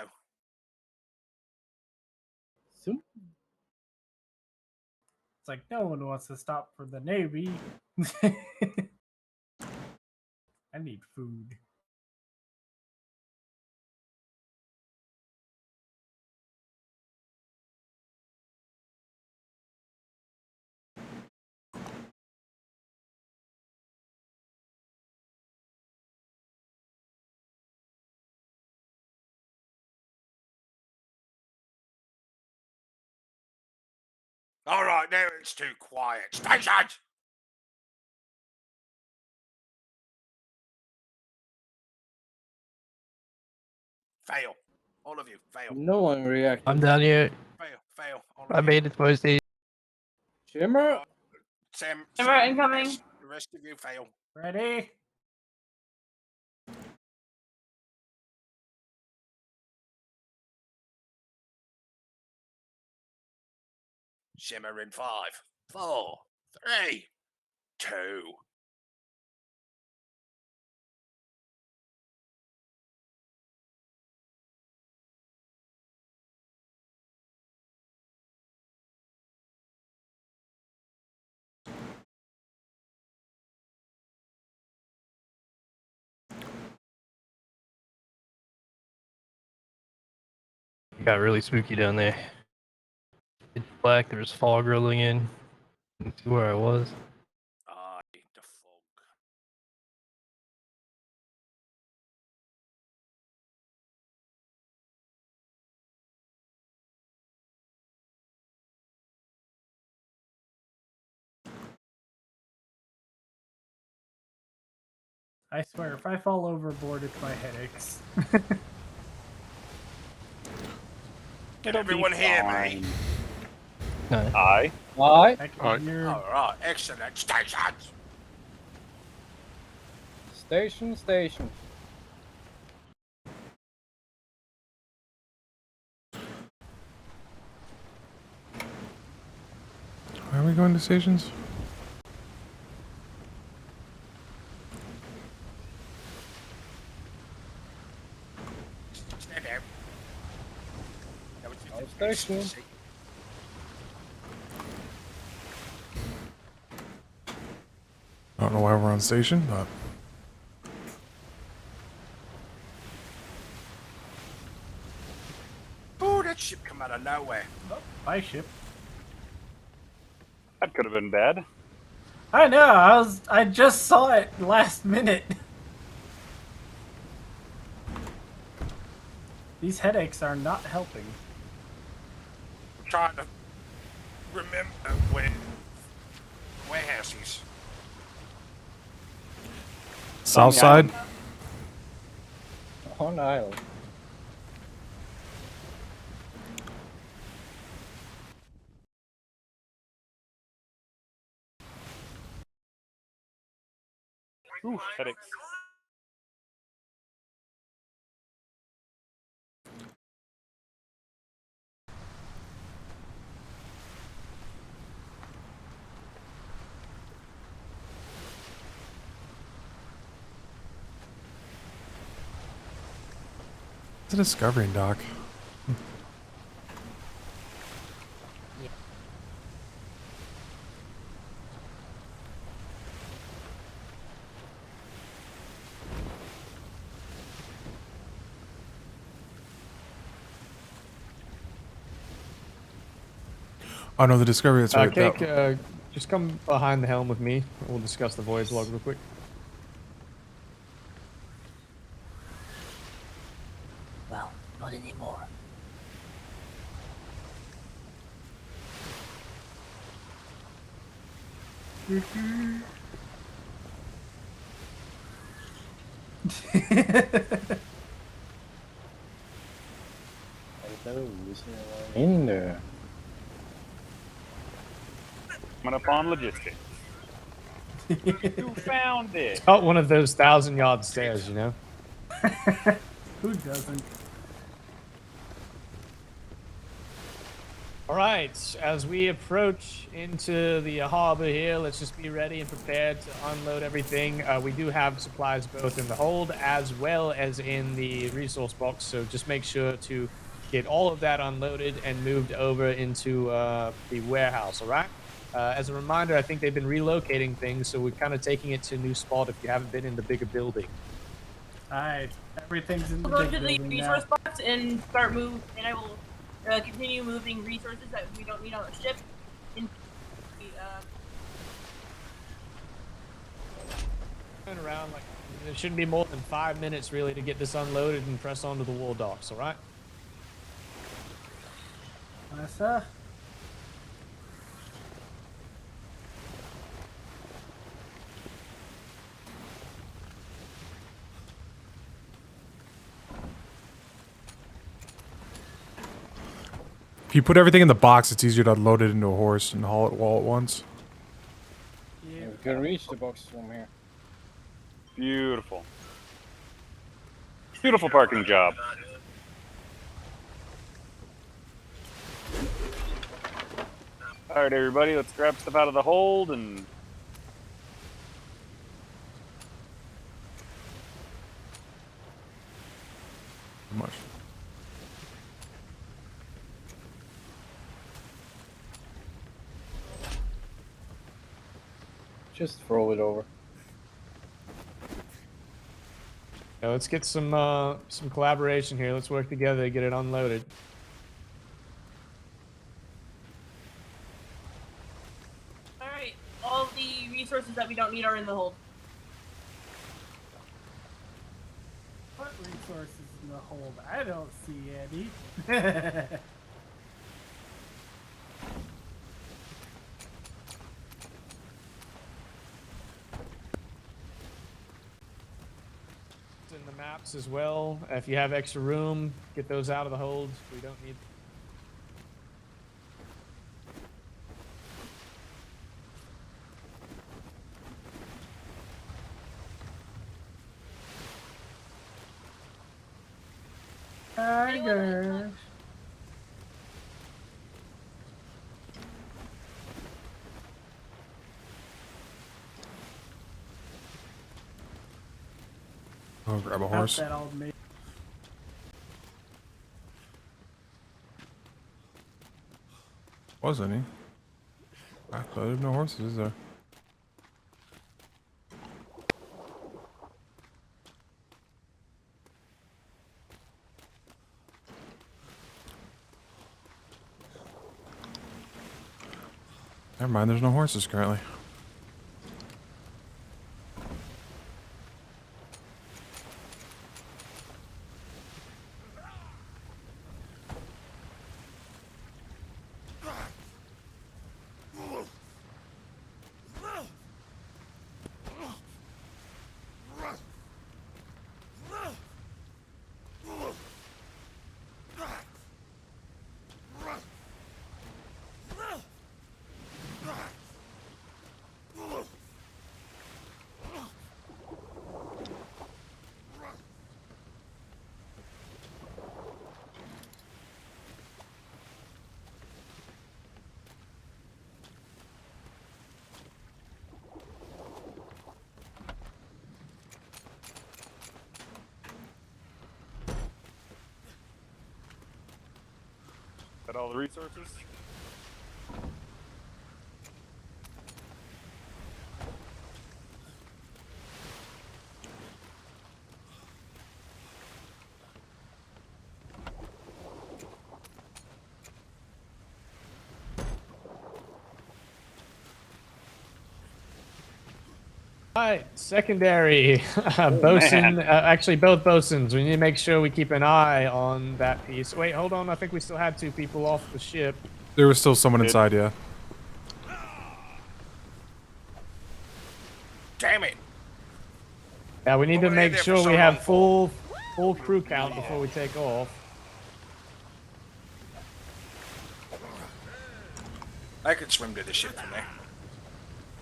It's like no one wants to stop for the Navy. I need food. All right, now it's too quiet. Station! Fail. All of you, fail. No one reacted. I'm down here. Fail. All of I you. made it to my station. Shimmer? Sam, Shimmer incoming. The rest of you fail. Ready? Shimmer in 5, 4, 3, 2. It got really spooky down there. It's black, there was fog rolling in. Didn't see where I was. Aye, the fog. I swear, if I fall overboard, it's my headaches. Can everyone hear me? Aye. Aye. Back Aye. here. All right, excellent. Stations. Station, station. Where are we going to stations? Stand down. That was No station. I don't know why we're on station, but Oh, that ship come out of nowhere. Bye, ship. That could have been bad. I know. I just saw it last minute. These headaches are not helping. I'm trying to remember where warehouses. south side. On the island. Ooh, headaches. It's a discovering dock. Oh no, the discovery. That's right. Cake, that- just come behind the helm with me. We'll discuss the voyage log real quick. Well, not anymore. In there. Coming up on logistics. You found it. It's not one of those 1,000-yard stairs, you know? Who doesn't? All right, as we approach into the harbor here, let's just be ready and prepared to unload everything. We do have supplies both in the hold as well as in the resource box, so just make sure to get all of that unloaded and moved over into the warehouse, all right? As a reminder, I think they've been relocating things, so we're kind of taking it to a new spot if you haven't been in the bigger building. Alright, everything's in the We'll go big to the building resource now. box and start move, and I will continue moving resources that we don't need on the ship. Into the, Turn around, like, it shouldn't be more than 5 minutes really to get this unloaded and press onto the war docks, all right? Yes, sir. If you put everything in the box, it's easier to load it into a horse and haul it all at once. Yeah, we can reach the box from here. Beautiful. Beautiful parking job. All right, everybody, let's grab stuff out of the hold and How much? Just throw it over. Yeah, let's get some collaboration here. Let's work together to get it unloaded. Alright, all the resources that we don't need are in the hold. What resources in the hold? I don't see any. In the maps as well. If you have extra room, get those out of the hold. We don't need. gosh. Oh, grab a Out horse. that old mate. Was any? I thought there were no horses, is there? Never mind, there's no horses currently. Got all the resources? Alright, secondary. Bosun, man. actually both bosuns. We need to make sure we keep an eye on that piece. Wait, hold on. I think we still had 2 people off the ship. There was still someone inside, yeah. Damn it! Yeah, we need to Over make there for sure so we have long. full crew count before we take off. I could swim to the ship from there.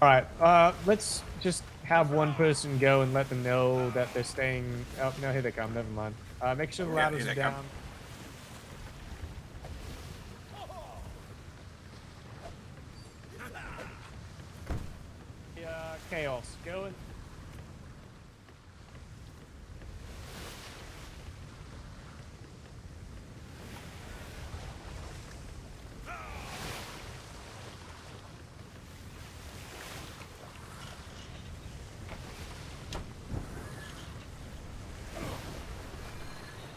Alright, let's just have one person go and let them know that they're staying. Oh, no, here they come. Never mind. Make sure the Yeah, ladders here are they come. down. Chaos, go and.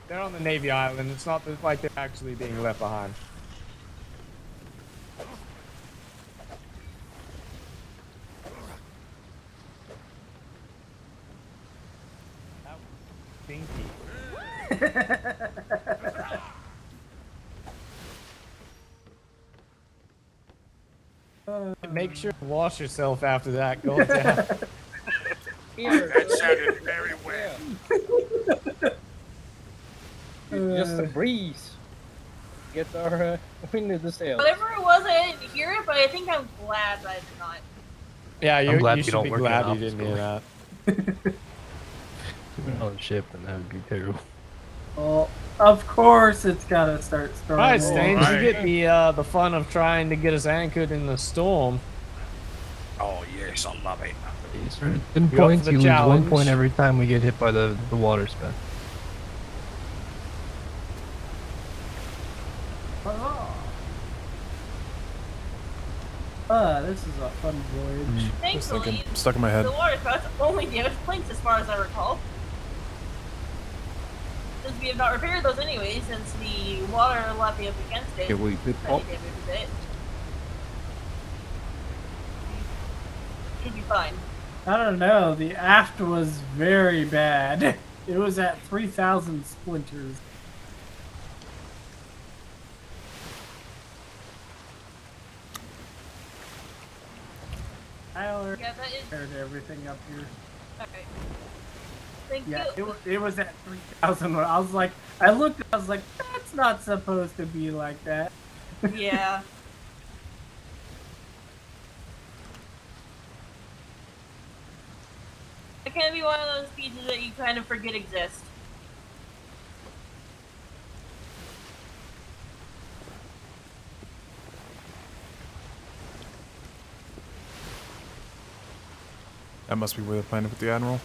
They're on the Navy Island. It's not like they're actually being left behind. That was stinky. Make sure to wash yourself after that. Go down. That sounded very wet. Just a breeze. Get our wind in the sails. Whatever it was, I didn't hear it, but I think I'm glad that I did not. Yeah, I'm you glad we should don't be work in glad an you office didn't hear that. On the ship, and that would be terrible. Well, of course it's gotta start storming. Alright, Staines, you get the fun of trying to get us anchored in the storm. Oh yes, I love it. In You up points, for you the lose 1 challenge? point every time we get hit by the water spout. This is a fun voyage. Thankfully, stuck in my head. the water spouts only damage planks as far as I recall. Since we have not repaired those anyway, since the water lapping up against it. Can we pick only up? damages it. Should be fine. I don't know. The aft was very bad. It was at 3,000 splinters. Tyler Yeah, that is. repaired everything up here. Okay. Thank Yeah, you. it was at 3,000. I was like, I looked, I was like, that's not supposed to be like that. Yeah. It can be one of those pieces that you kind of forget exist. That must be where they're planning to put the admiral.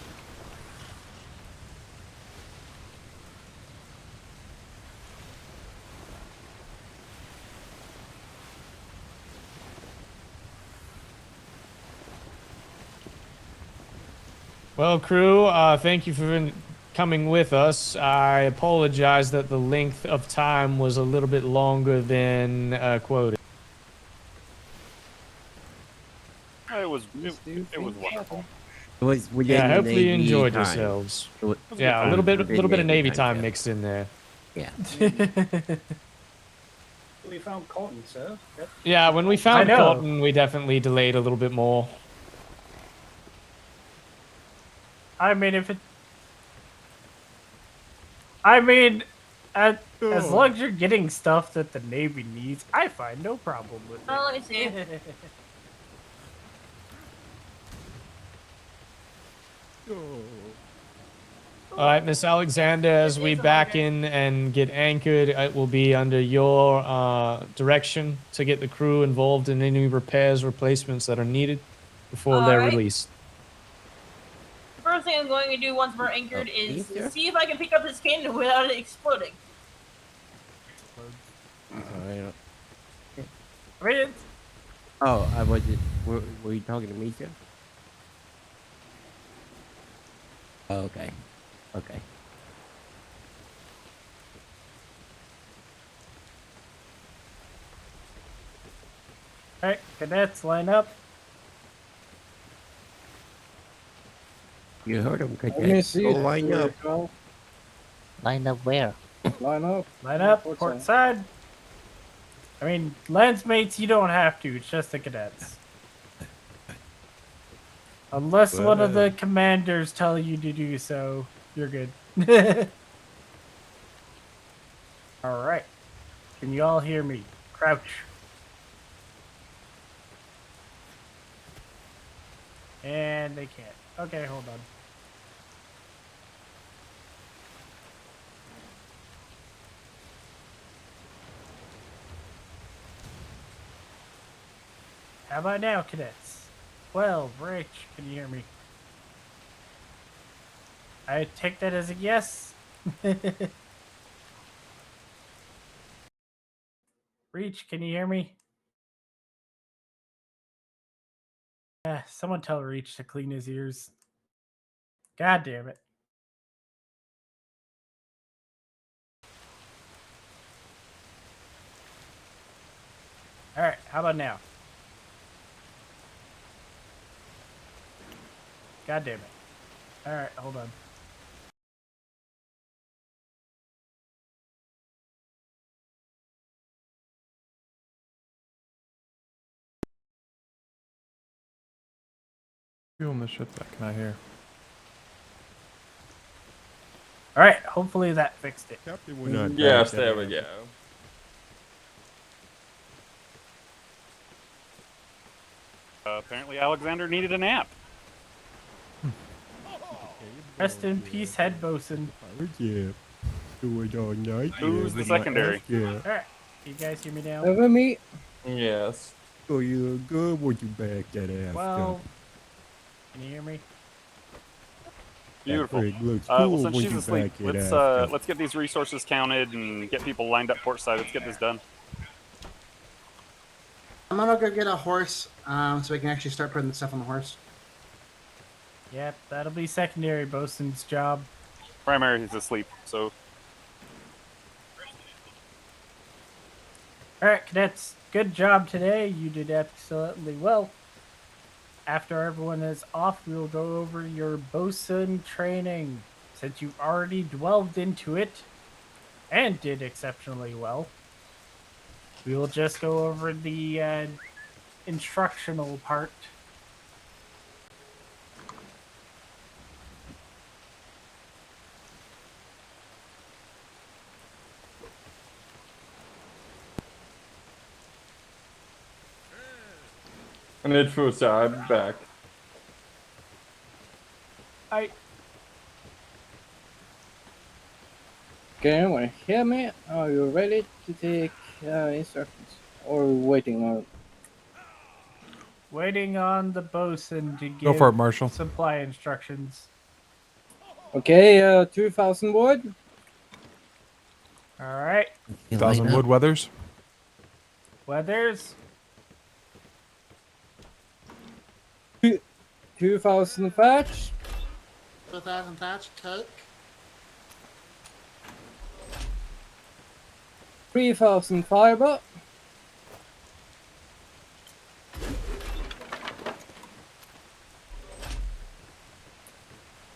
Well, crew, thank you for coming with us. I apologize that the length of time was a little bit longer than quoted. It was wonderful. It was within Yeah, the hopefully you Navy enjoyed time. yourselves. It was Yeah, a it little was bit within of Navy time so- mixed in there. Yeah. We found cotton, sir. Yep. Yeah, when we found know. cotton, we definitely delayed a little bit more. I mean, if it. I mean, as long as you're getting stuff that the Navy needs, I find no problem with it. Oh, let me see. All right, Miss Alexander, as we back in and get anchored, it will be under your direction to get the crew involved in any repairs, replacements that are needed before they're Alright. released. First thing I'm going to do once we're anchored is sir? see if I can pick up this cannon without it exploding. Sorry. I mean, it's, Oh, I was it. Were you talking to me, sir? Oh, okay. Okay. alright, cadets, line up. You heard him, Let me cadets. see Go it. line up. Line up where? Line up. Line up, Port port side. I mean, Landsmates, you don't have to. It's just the cadets. Unless one of the commanders tell you to do so, you're good. Alright. Can you all hear me? Crouch. And they can't. Okay, hold on. How about now, cadets? 12, Rich, can you hear me? I take that as a yes. Reach, can you hear me? Someone tell Reach to clean his ears. God damn it. Alright, how about now? God damn it. Alright, hold on. Feeling the shit that can I hear? Alright, hopefully that fixed it. Yes, there we go. Apparently, Alexander needed a nap. Rest in peace, head bosun. Yeah. Do it all night. Who's the secondary? Yeah. Alright, you guys hear me now? Over me. Yes. Oh, you look good when you back that ass Well, can you hear me? Beautiful. That pig looks Well, cool since when she's you asleep, back it let's up. let's get these resources counted and get people lined up port side. Let's get this done. I'm gonna go get a horse, so we can actually start putting the stuff on the horse. Yep, that'll be secondary bosun's job. Primary is asleep, so Alright, cadets, good job today. You did excellently well. After everyone is off, we will go over your bosun training. Since you've already delved into it and did exceptionally well, we will just go over the instructional part. I need food, so I'm back. Can anyone hear me? Are you ready to take instructions? Or waiting on? waiting on the bosun to give Go for it, Marshall. supply instructions. Okay, 2,000 wood. All right. 1,000 wood weathers. Weathers. 2,000 thatch. 2,000 thatch, coke. 3,000 fiber.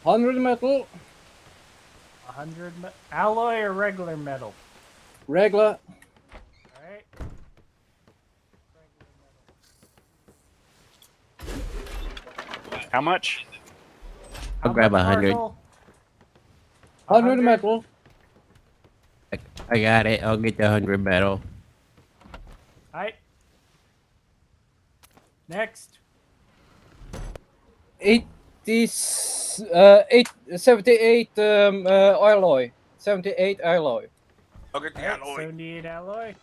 100 metal. 100 alloy or regular metal? Regular. All right. How much? I'll grab 100. 100 metal. I got it. I'll get the 100 metal. All right. Next. 78 alloy. 78 alloy. Look at the alloy. 78 alloy.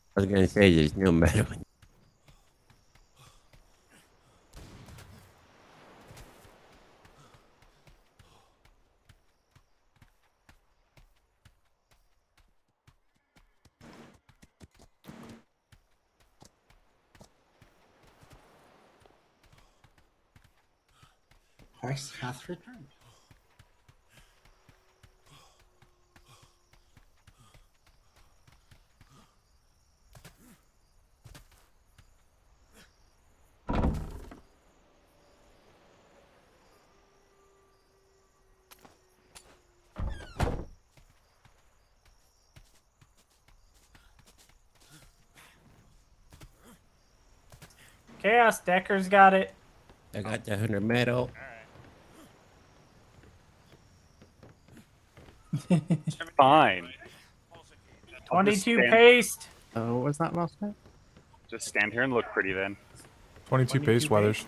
I was gonna say there's no metal. Horse has returned. Chaos Decker's got it. I got the 100 metal. Fine. 22 paste. What was that last name? Just stand here and look pretty then. 22 paste weathers.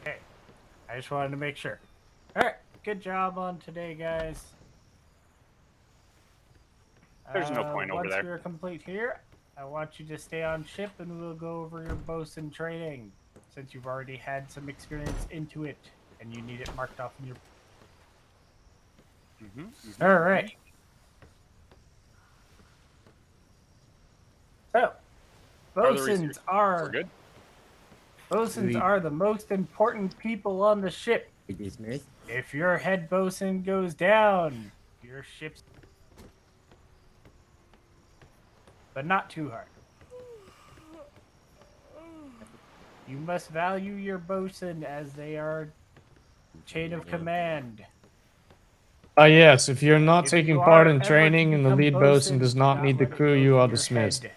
Okay. I just wanted to make sure. All right. Good job on today, guys. There's no point over there. Once we're complete here, I want you to stay on ship and we'll go over your bosun training, since you've already had some experience into it and you need it marked off in your... All right. So, bosuns are... good. Bosuns are the most important people on the ship. Dismissed. If your head bosun goes down, your ship's... But not too hard. You must value your bosun as they are chain of command. Yes, if you're not If taking you part are in ever training to and the become lead bosun does not do need the let it crew, go you to are your dismissed. head.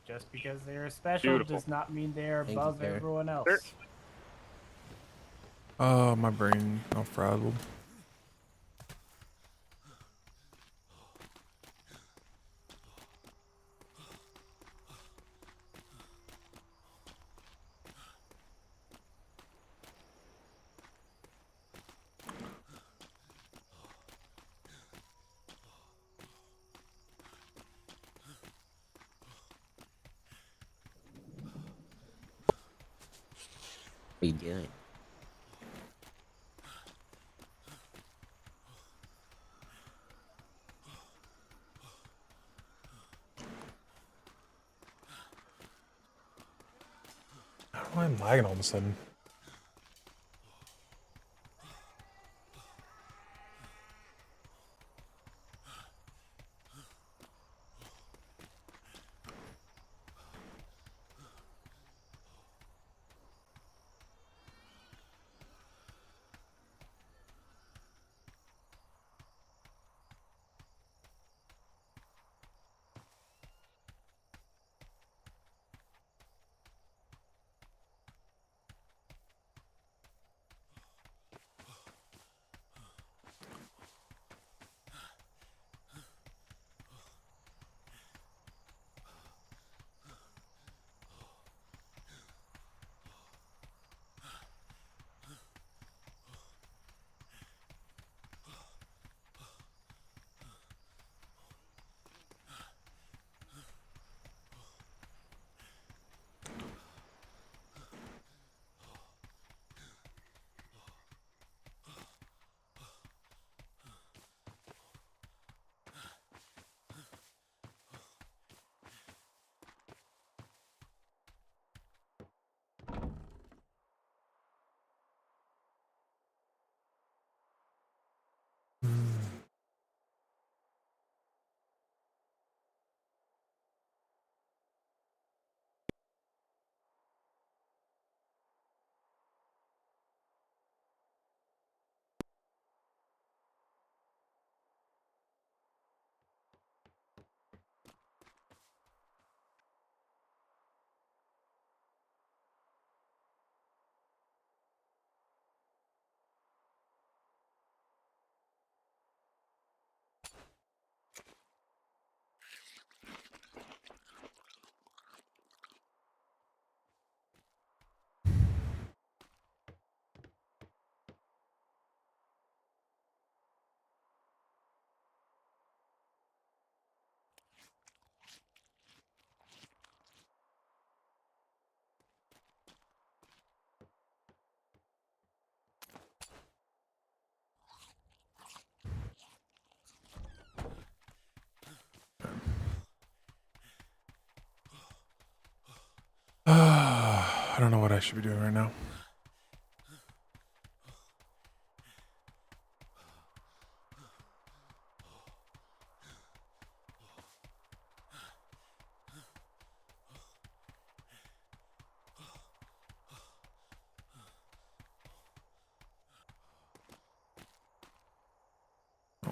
Just because they are special Beautiful. does not mean they are Thank you, above sir. everyone else. Sir. Oh, my brain all frazzled. Be good. Oh, I'm lagging all of a sudden. I don't know what I should be doing right now.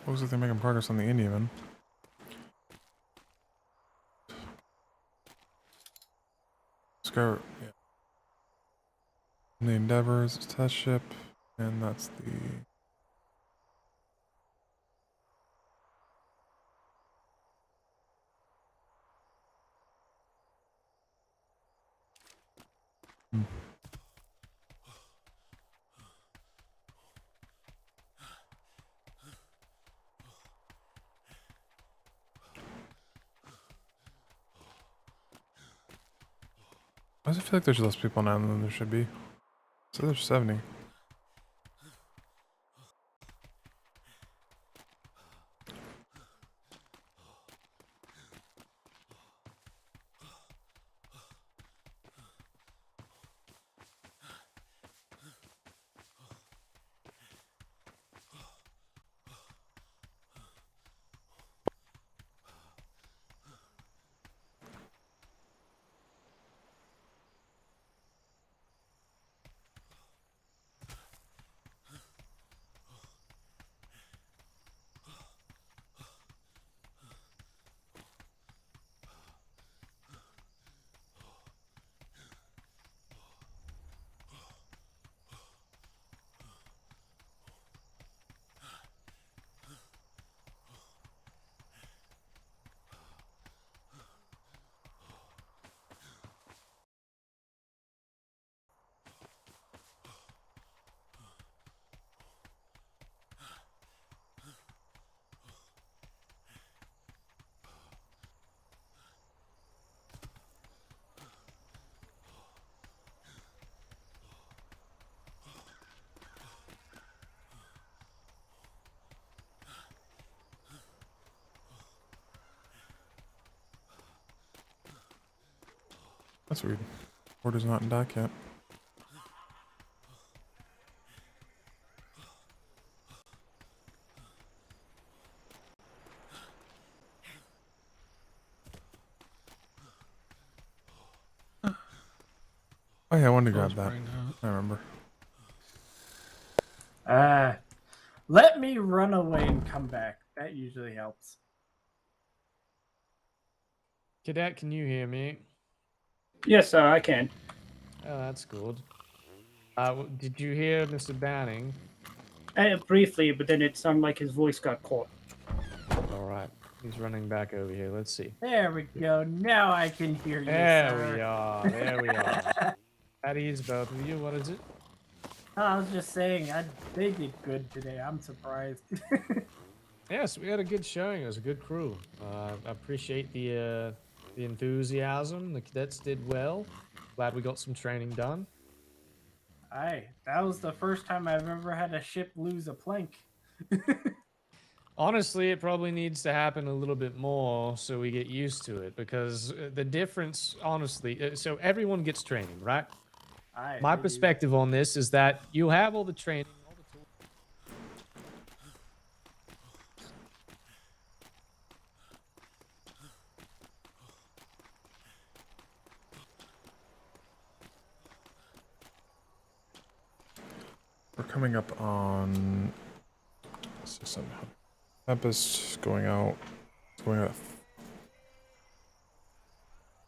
Looks like they're making progress on the Indian. Scar, yeah. The Endeavor is a test ship, and that's the. Why does it feel like there's less people now than there should be? So there's 70. That's weird. Order's not in dock yet. Oh yeah, I wanted to Close grab that. brain hurt. I remember. Let me run away and come back. That usually helps. Cadet, can you hear me? Yes, I can. Oh, that's good. Did you hear Mr. Banning? Briefly, but then it sounded like his voice got caught. All right, he's running back over here. Let's see. There we go. Now I can hear you, There sir. we are. There we are. That is both of you. What is it? I was just saying, they did good today. I'm surprised. Yes, we had a good showing. It was a good crew. I appreciate the enthusiasm. The cadets did well. Glad we got some training done. Aye, that was the first time I've ever had a ship lose a plank. Honestly, it probably needs to happen a little bit more so we get used to it, because the difference, honestly, so everyone gets training, right? Aye, My they do. perspective on this is that you have all the training, all the tools. We're coming up on system. Tempest going out. It's going out at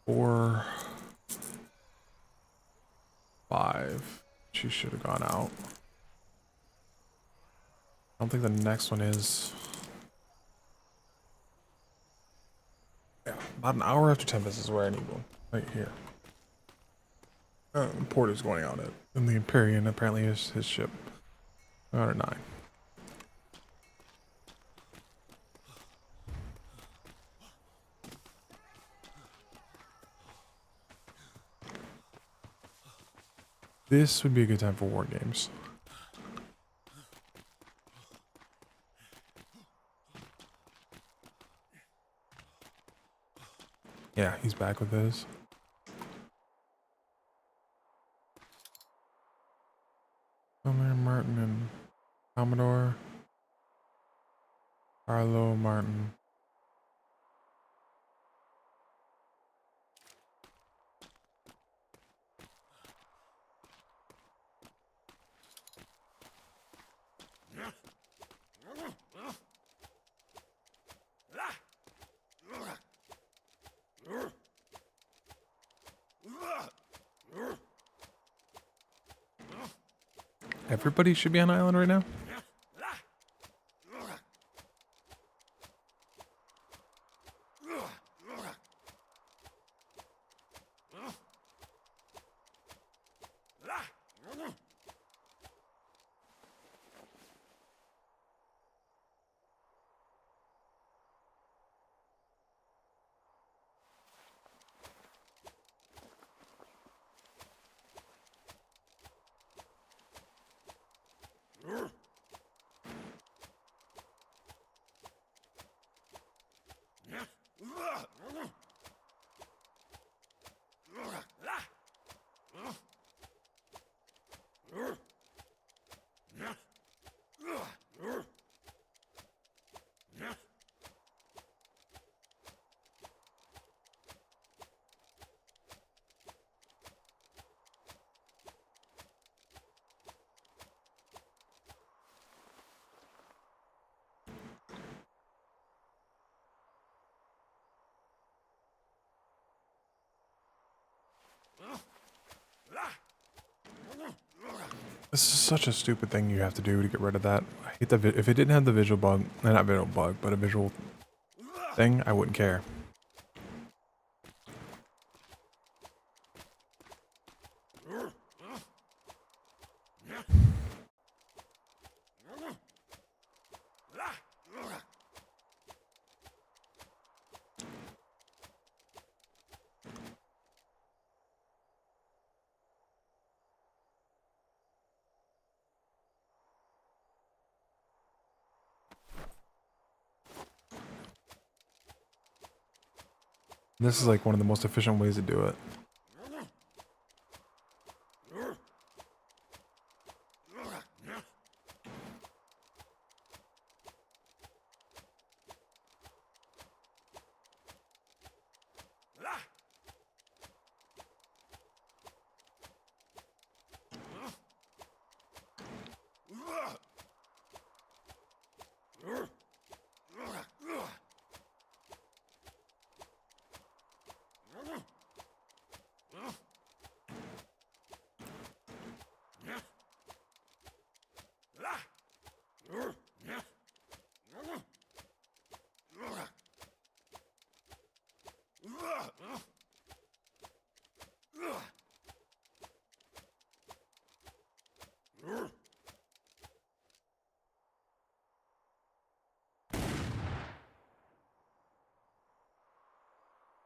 4, 5. She should have gone out. I don't think the next one is. Yeah, about an hour after Tempest is where I need one. Right here. Porter's going out at, and the Empyrean apparently is his ship. 9. This would be a good time for war games. Yeah, he's back with his. Summer, Martin, and Commodore. Carlo, Martin. Everybody should be on island right now. This is such a stupid thing you have to do to get rid of that. I hate the if it didn't have the visual bug, not visual bug, but a visual thing, I wouldn't care. This is like one of the most efficient ways to do it.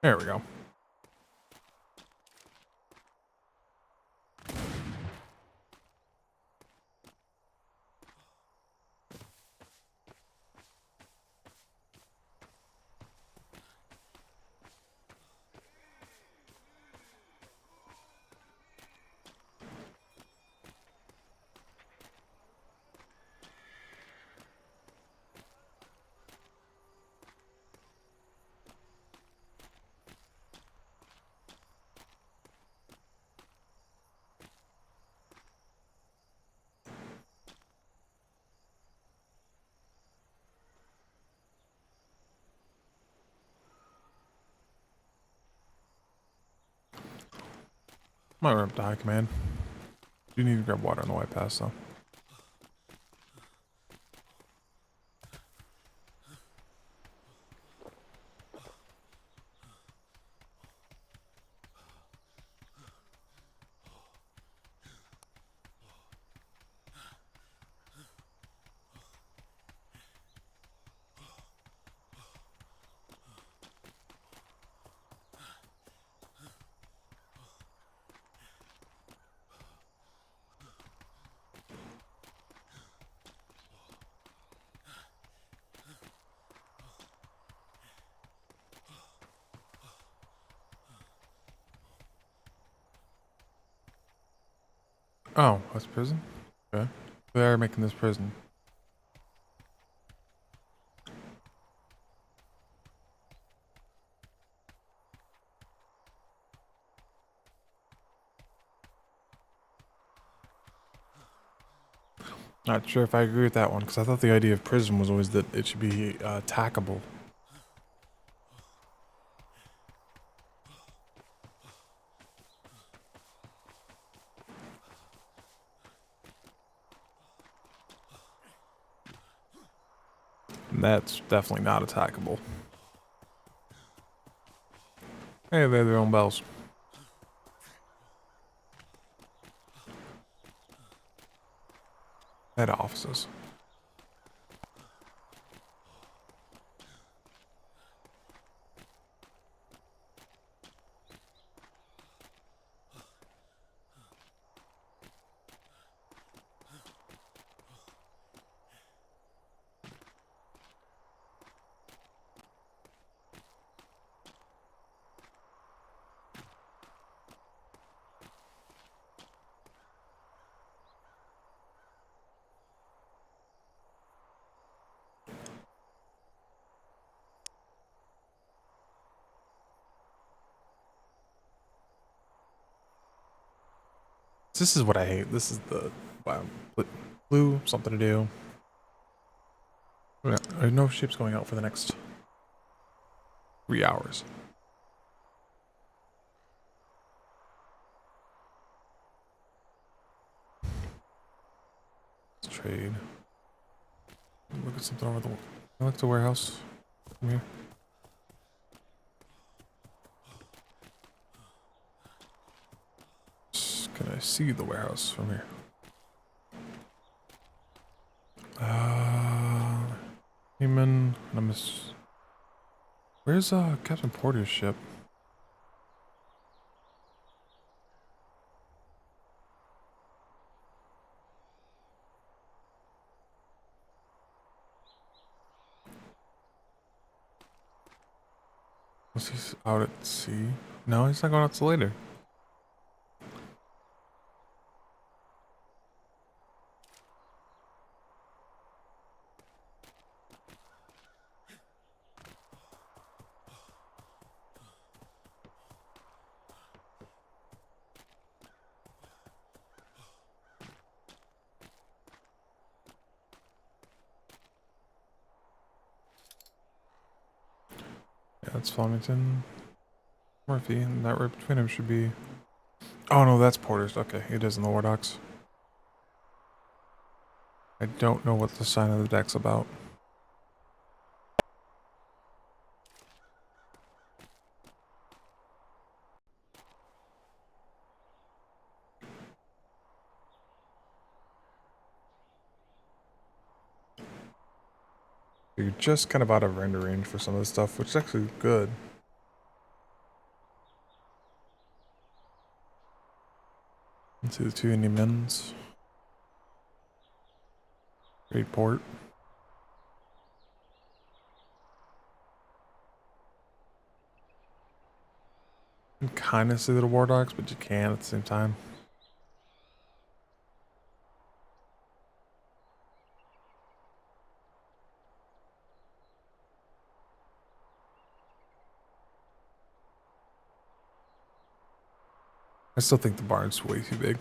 There we go. Might run up to high command. You need to grab water on the way past though. Oh, that's prison? Okay. They are making this prison. Not sure if I agree with that one, because I thought the idea of prison was always that it should be attackable. And that's definitely not attackable. Hey, they have their own bells. Head offices. This is what I hate. This is the blue something to do. I have no ships going out for the next 3 hours. Let's trade. Look at something over the. I like the warehouse from here. Can I see the warehouse from here? Human. Where's Captain Porter's ship? Was he out at sea? No, he's not going out till later. Yeah, that's Flemington. Murphy, and that right between them should be. Oh no, that's Porter's. Okay, it is in the War Docks. I don't know what the sign of the deck's about. You're just kind of out of render range for some of this stuff, which is actually good. Let's see the 2 Indian men's. Great port. You can kind of see the war dogs, but you can't at the same time. I still think the barn's way too big.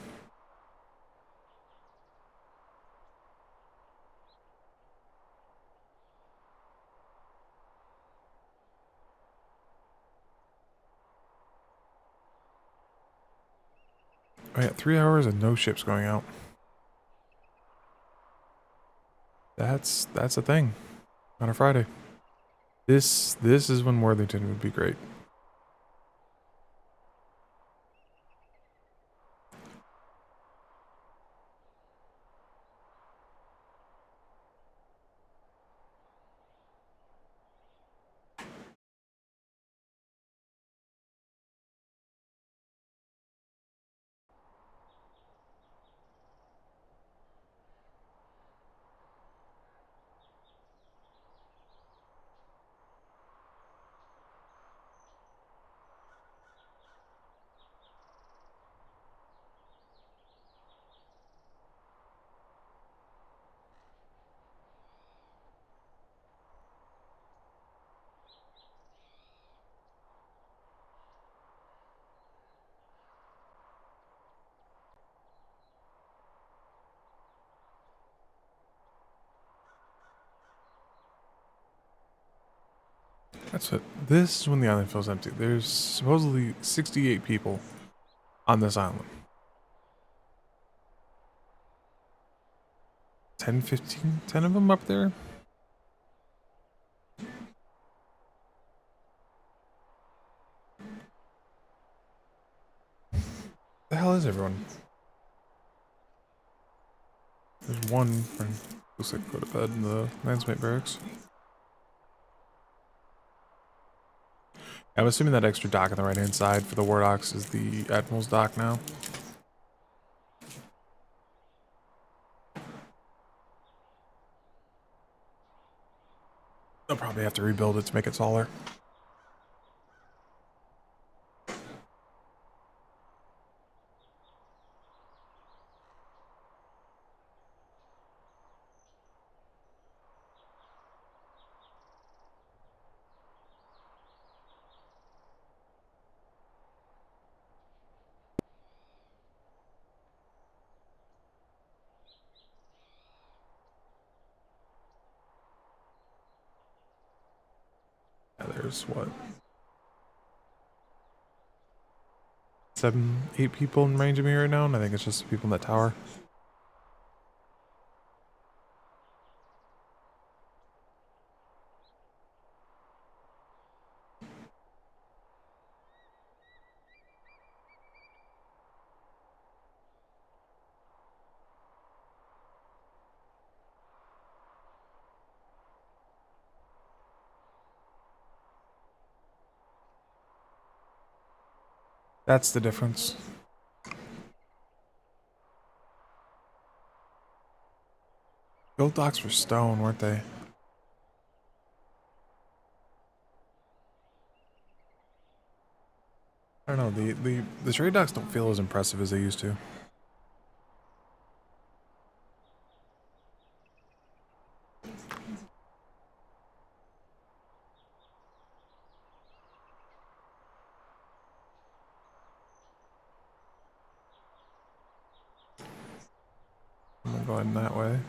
I got 3 hours and no ships going out. That's a thing on a Friday. This is when Worthington would be great. That's it. This is when the island feels empty. There's supposedly 68 people on this island. 10, 15, 10 of them up there. The hell is everyone? There's one friend. Looks like go to bed in the Landsmate barracks. I'm assuming that extra dock on the right hand side for the war docks is the Admiral's dock now. They'll probably have to rebuild it to make it taller. Yeah, there's what? 7, 8 people in range of me right now, and I think it's just the people in that tower. That's the difference. The old docks were stone, weren't they? I don't know, the trade docks don't feel as impressive as they used to. I'm gonna go in that way.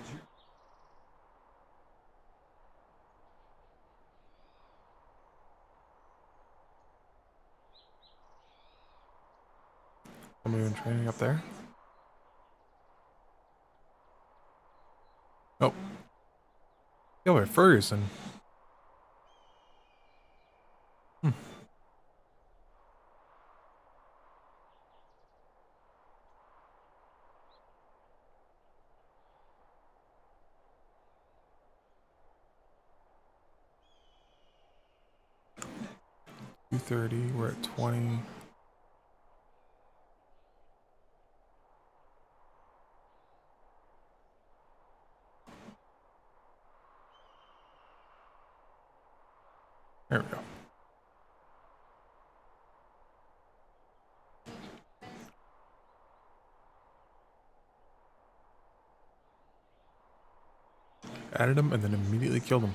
I'm doing training up there. Oh. Yo, Ferguson. Hmm. $230, we're at 20. Added him and then immediately killed him.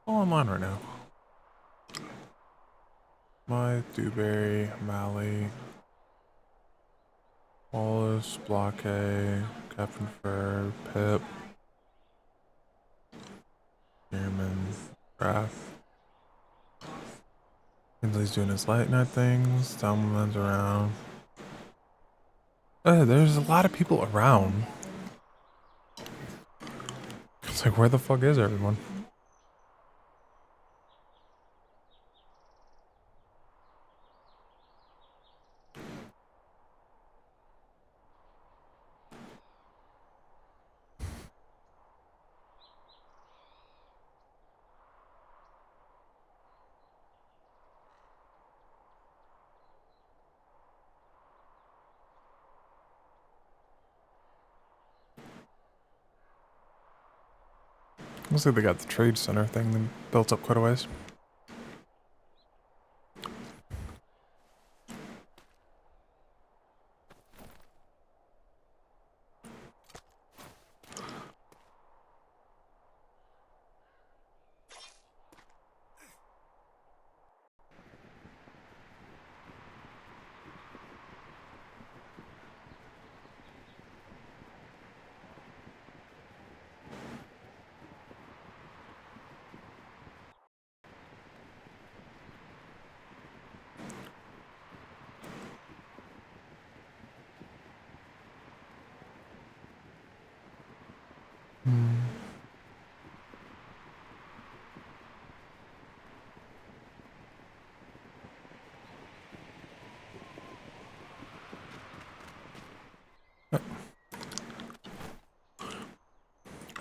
All I'm on right now. My Dewberry, Mally, Wallace, Blockade, Captain Fur, Pip, Spearman, Wrath. Lindley's doing his light night things. Tomlin's around. There's a lot of people around. It's like, where the fuck is everyone? Looks like they got the trade center thing built up quite a ways.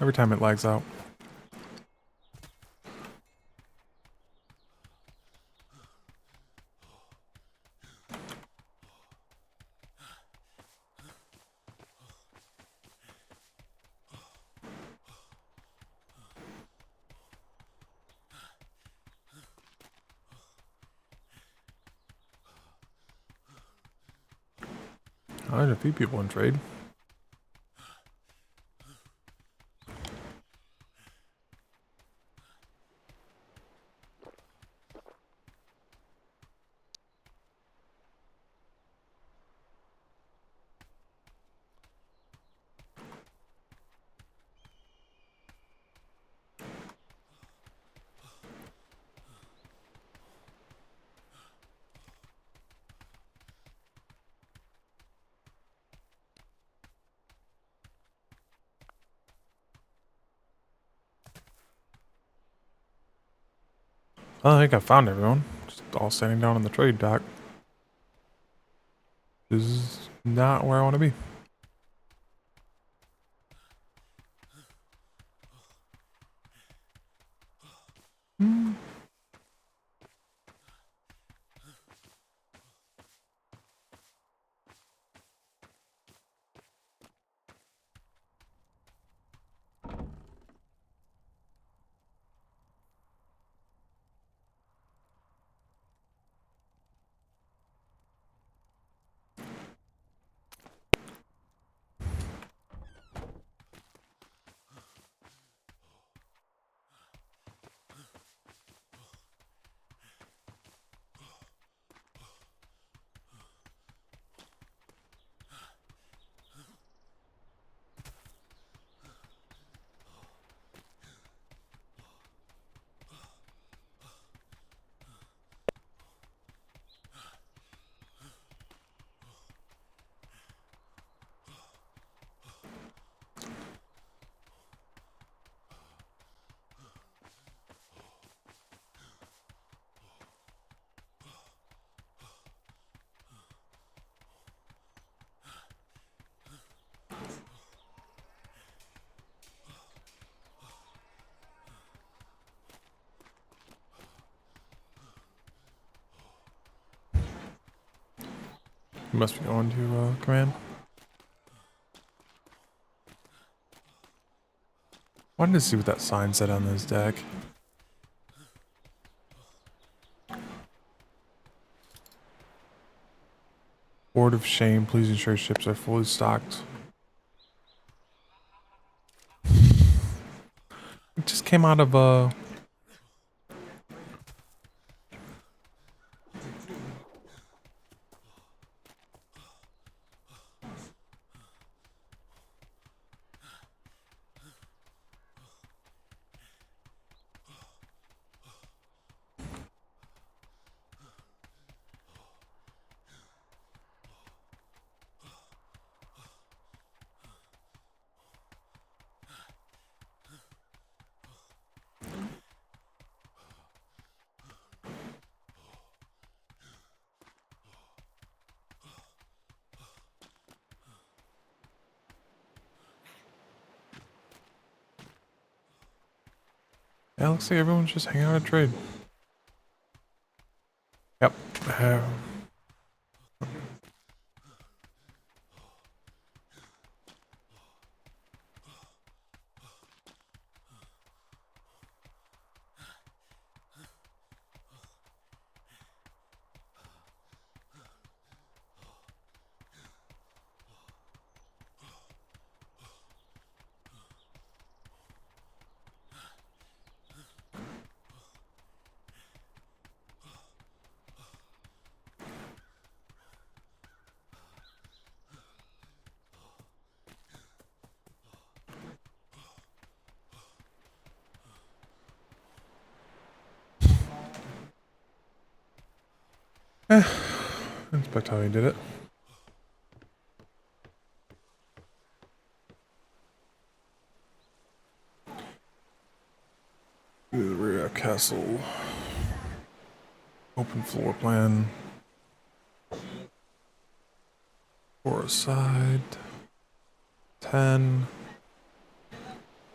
Every time it lags out. Oh, there's a few people in trade. I think I found everyone. Just all standing down on the trade dock. This is not where I want to be. You must be going to command. Wanted to see what that sign said on this deck. Board of Shame, please ensure ships are fully stocked. It just came out of yeah, looks like everyone's just hanging out at trade. Yep. That's about how he did it. Rear castle. Open floor plan. For a side. 10.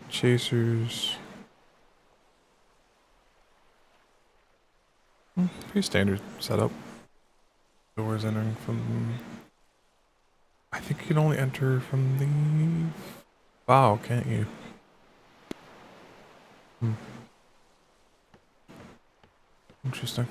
Chasers. Pretty standard setup. Doors entering from... I think you can only enter from the... Wow, can't you? Interesting.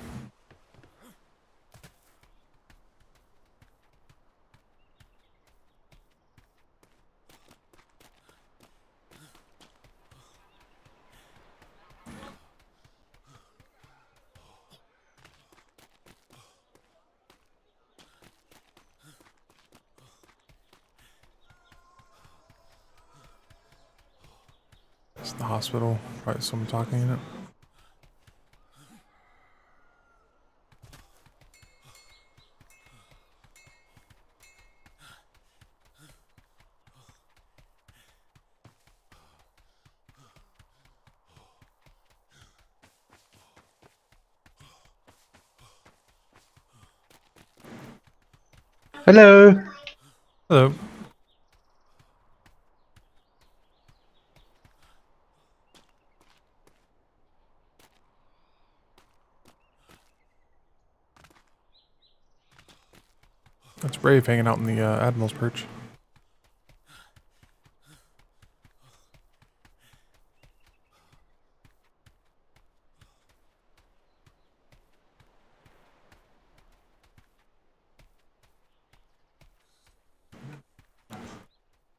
It's the hospital. Probably someone talking in it. Hello. Hello. That's Brave hanging out in the Admiral's perch.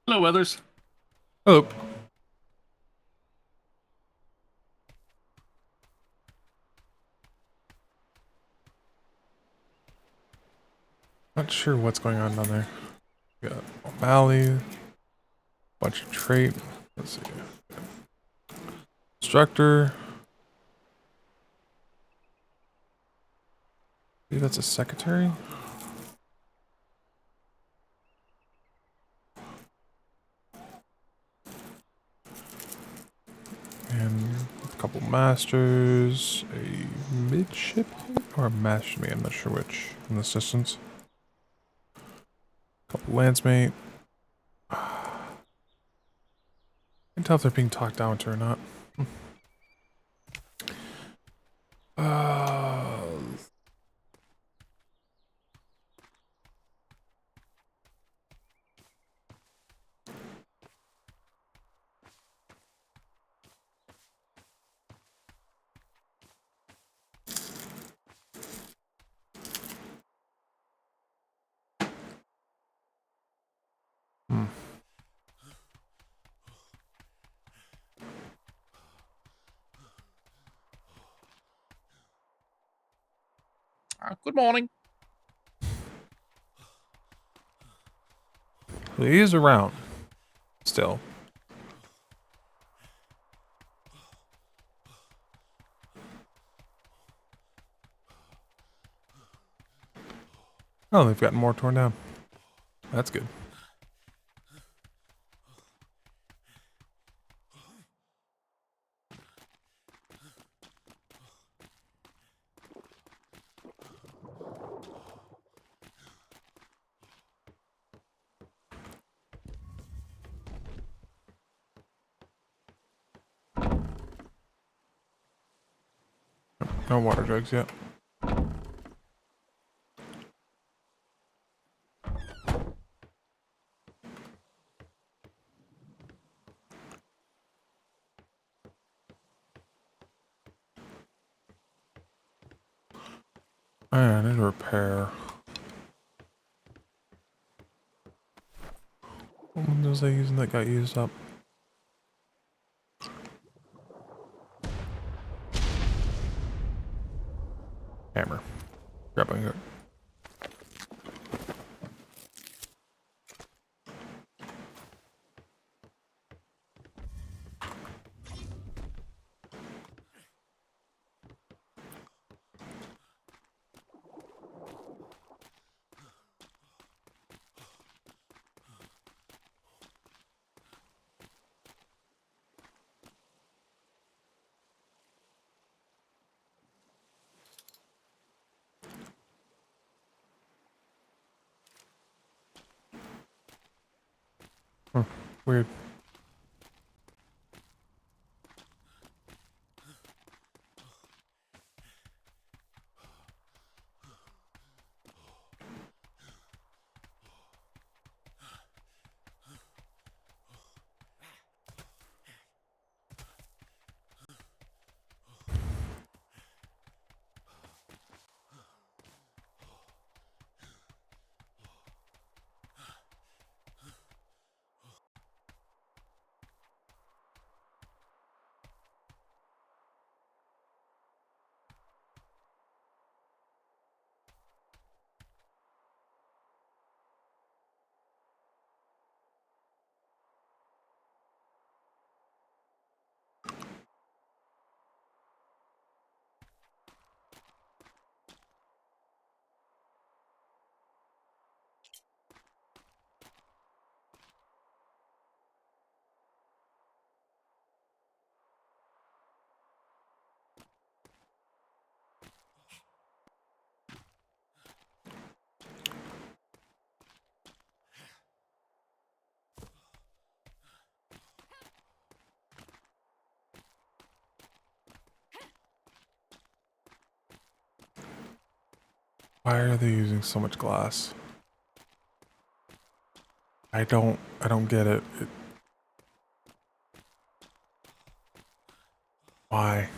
Hello, Weathers. Hello. Not sure what's going on down there. We got O'Malley. Bunch of trait. Let's see. Instructor. Maybe that's a secretary. And a couple masters, a midshipman or a masterman, I'm not sure which in the assistants. Couple Landsmate. I can tell if they're being talked down to or not. Good morning. He is around. Still. Oh, they've gotten more torn down. That's good. No water jugs yet. I need to repair. What one was I using that got used up? Hammer. Grabbing it. Huh, weird. Why are they using so much glass? I don't get it. Why?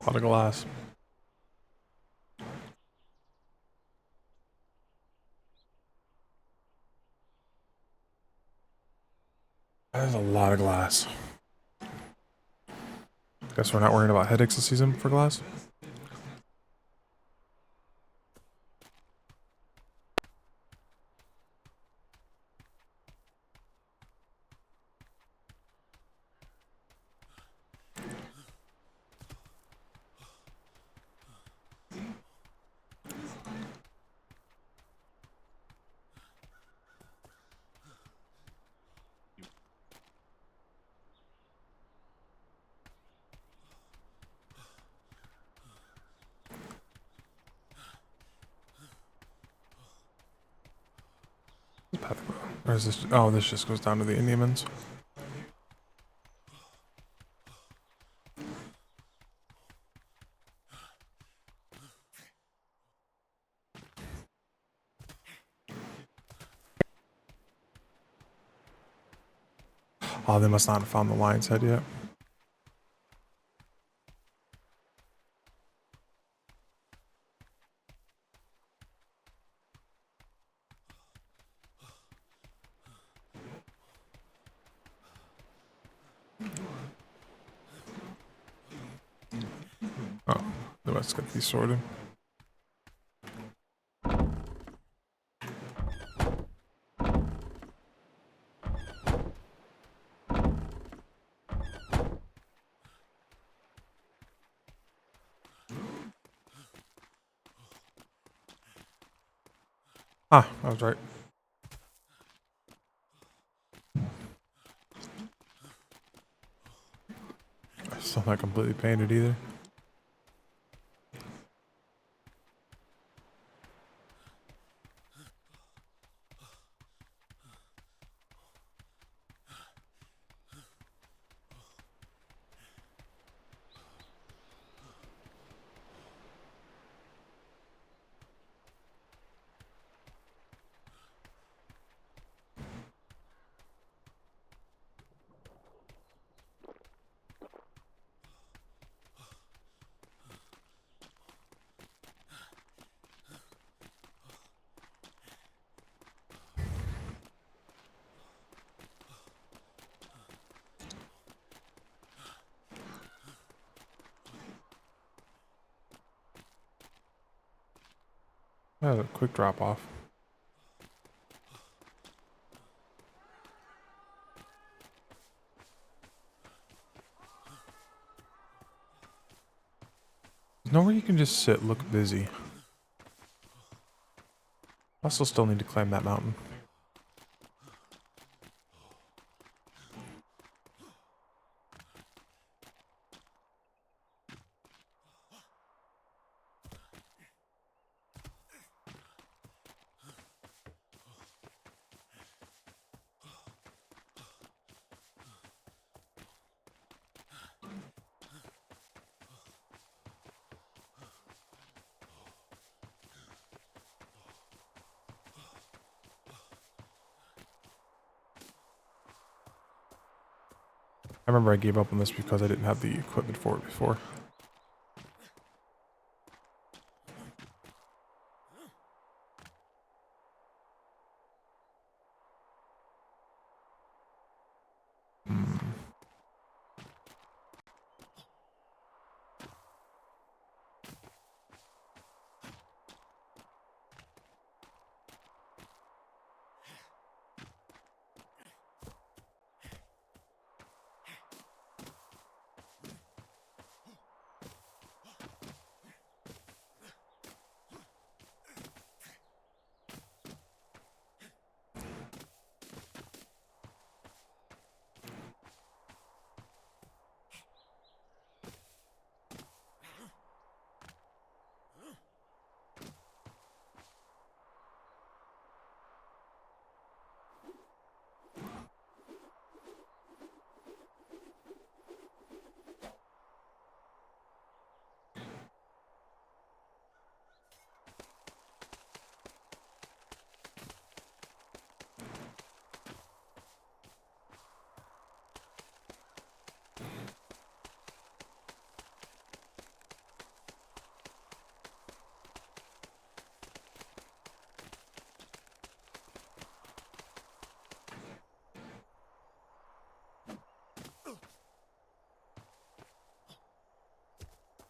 A lot of glass. That is a lot of glass. Guess we're not worrying about headaches this season for glass. Or is this? Oh, this just goes down to the Indiamans. Oh, they must not have found the lion's head yet. Oh, they must get these sorted. Ah, I was right. Still not completely painted either. Oh, a quick drop off. There's nowhere you can just sit, look busy. Also still need to climb that mountain. I remember I gave up on this because I didn't have the equipment for it before.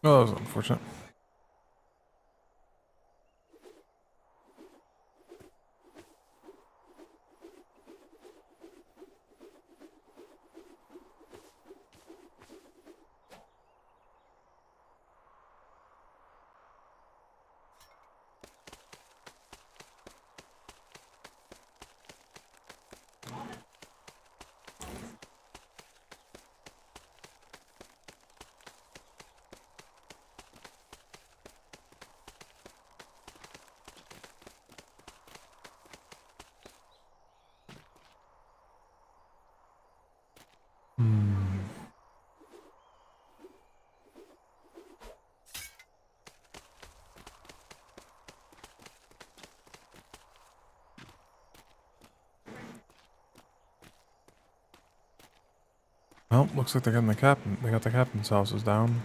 Oh, that was unfortunate. Well, looks like they're getting the captain. They got the captain's houses down.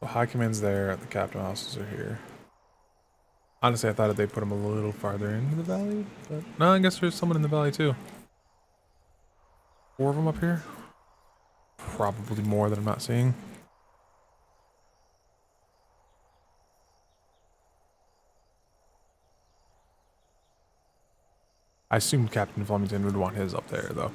So high command's there. The captain houses are here. Honestly, I thought they put them a little farther into the valley, but no, I guess there's someone in the valley too. 4 of them up here. Probably more that I'm not seeing. I assumed Captain Flemington would want his up there, though.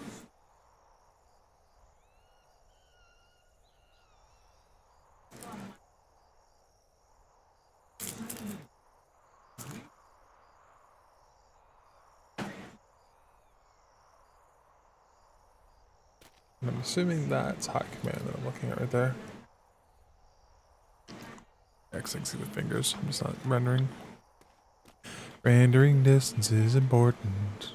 And I'm assuming that's high command that I'm looking at right there. X, I can see the fingers. I'm just not rendering. Rendering distance is important.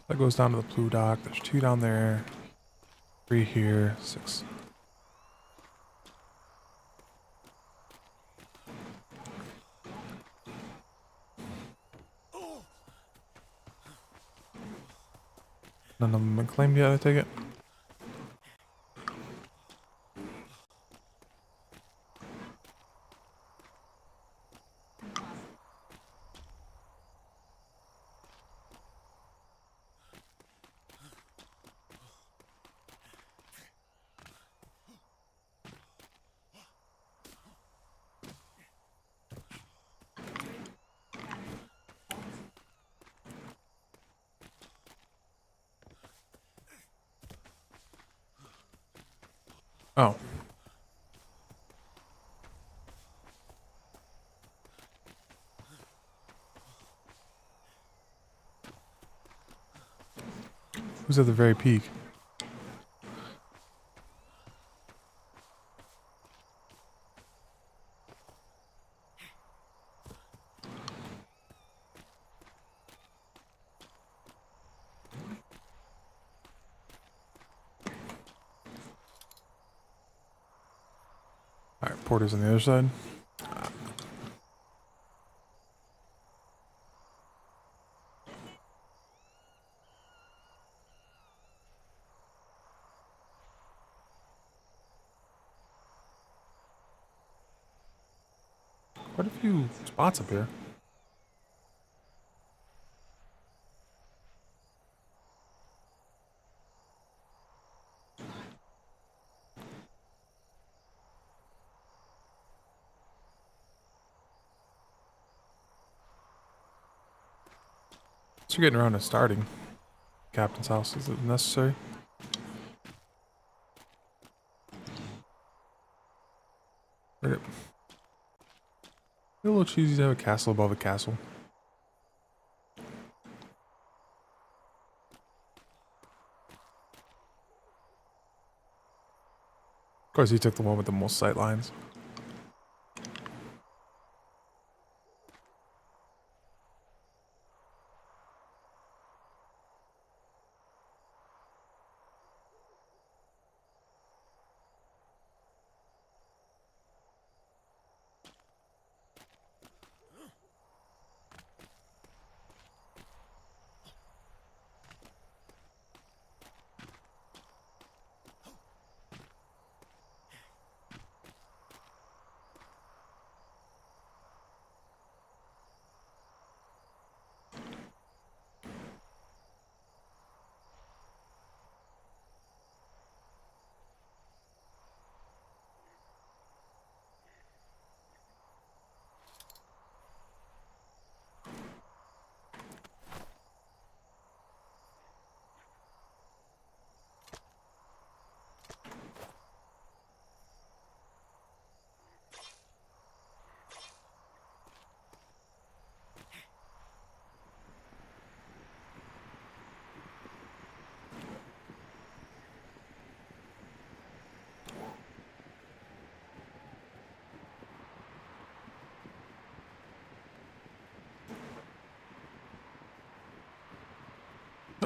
That goes down to the blue dock. There's 2 down there. 3 here. 6. None of them have been claimed yet, I take it. Oh. Who's at the very peak? Alright, Porter's on the other side. Quite a few spots up here. So you're getting around to starting. Captain's house, is it necessary? Okay. A little cheesy to have a castle above a castle. Of course, he took the one with the most sight lines.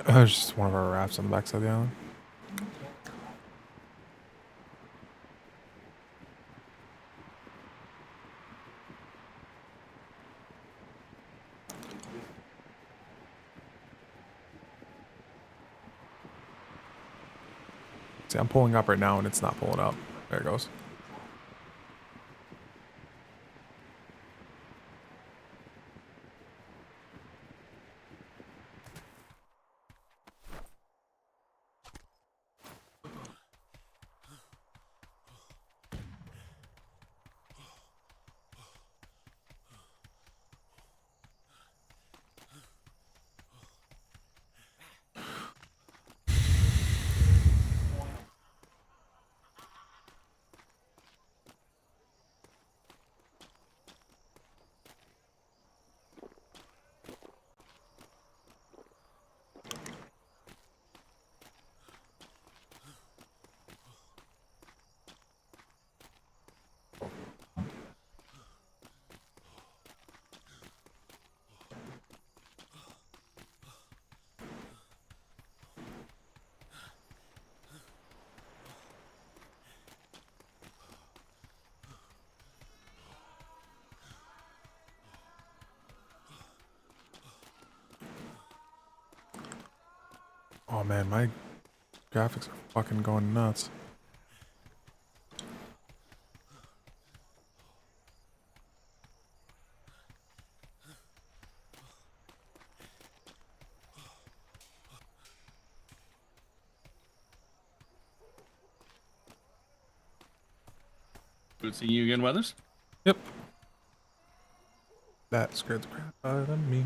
There's just one of our rafts on the backside of the island. See, I'm pulling up right now and it's not pulling up. There it goes. Oh man, my graphics are fucking going nuts. Good seeing you again, Weathers. Yep. That scared the crap out of me.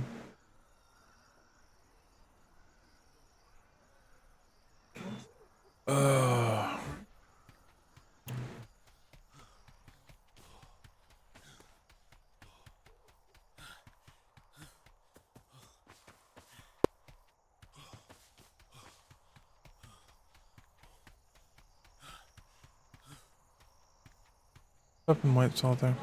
Up in white salt there.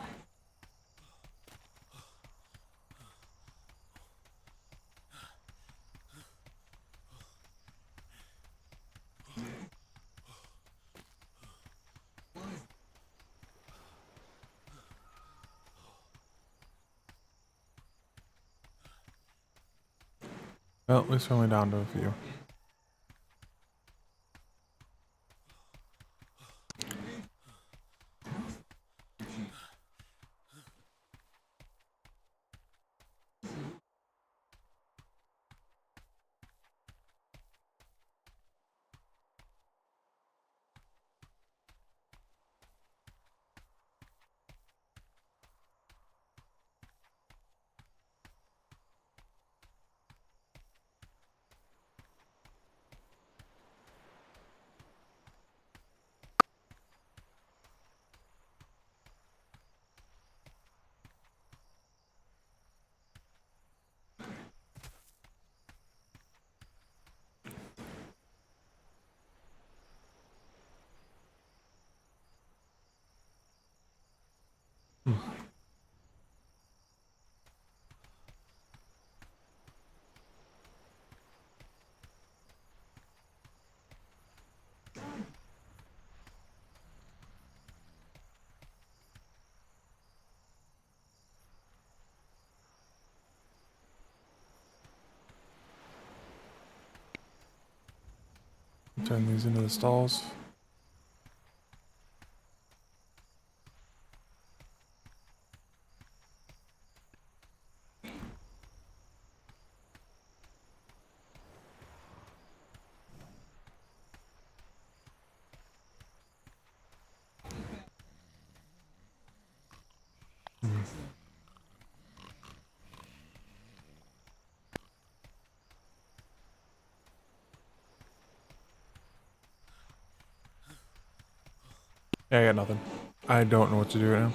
Well, at least we're only down to a few. Turn these into the stalls. Yeah, I got nothing. I don't know what to do right now.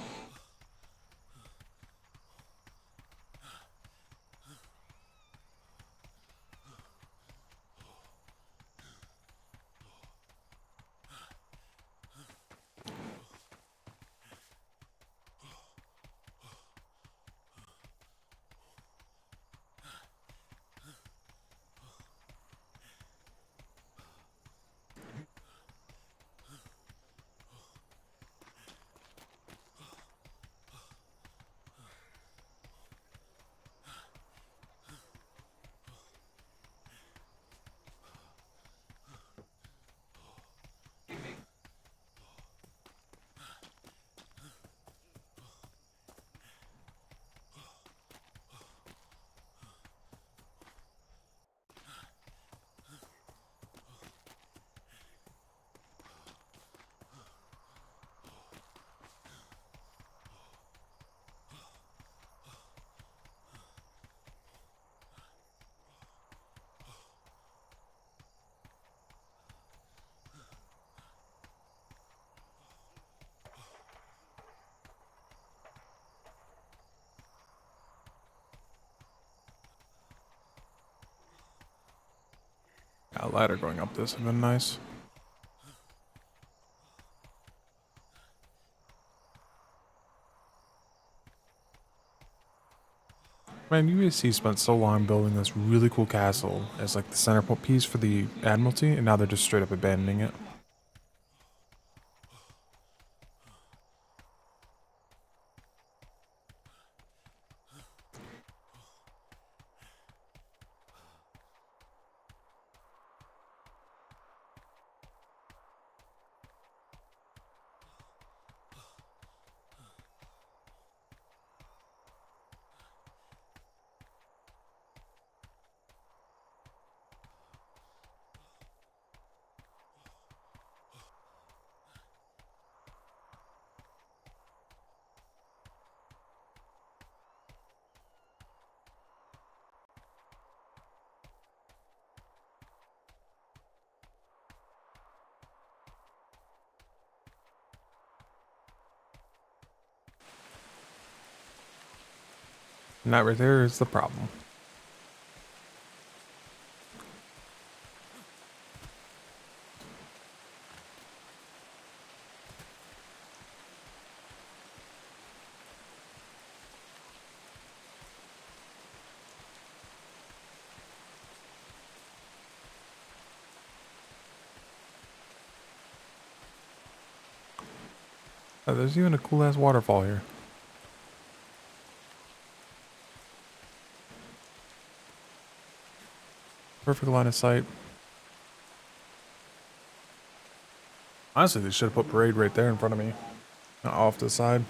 A ladder going up this would have been nice. Man, UAC spent so long building this really cool castle as like the center piece for the Admiralty, and now they're just straight up abandoning it. And that right there is the problem. Oh, there's even a cool ass waterfall here. Perfect line of sight. Honestly, they should have put parade right there in front of me, not off to the side.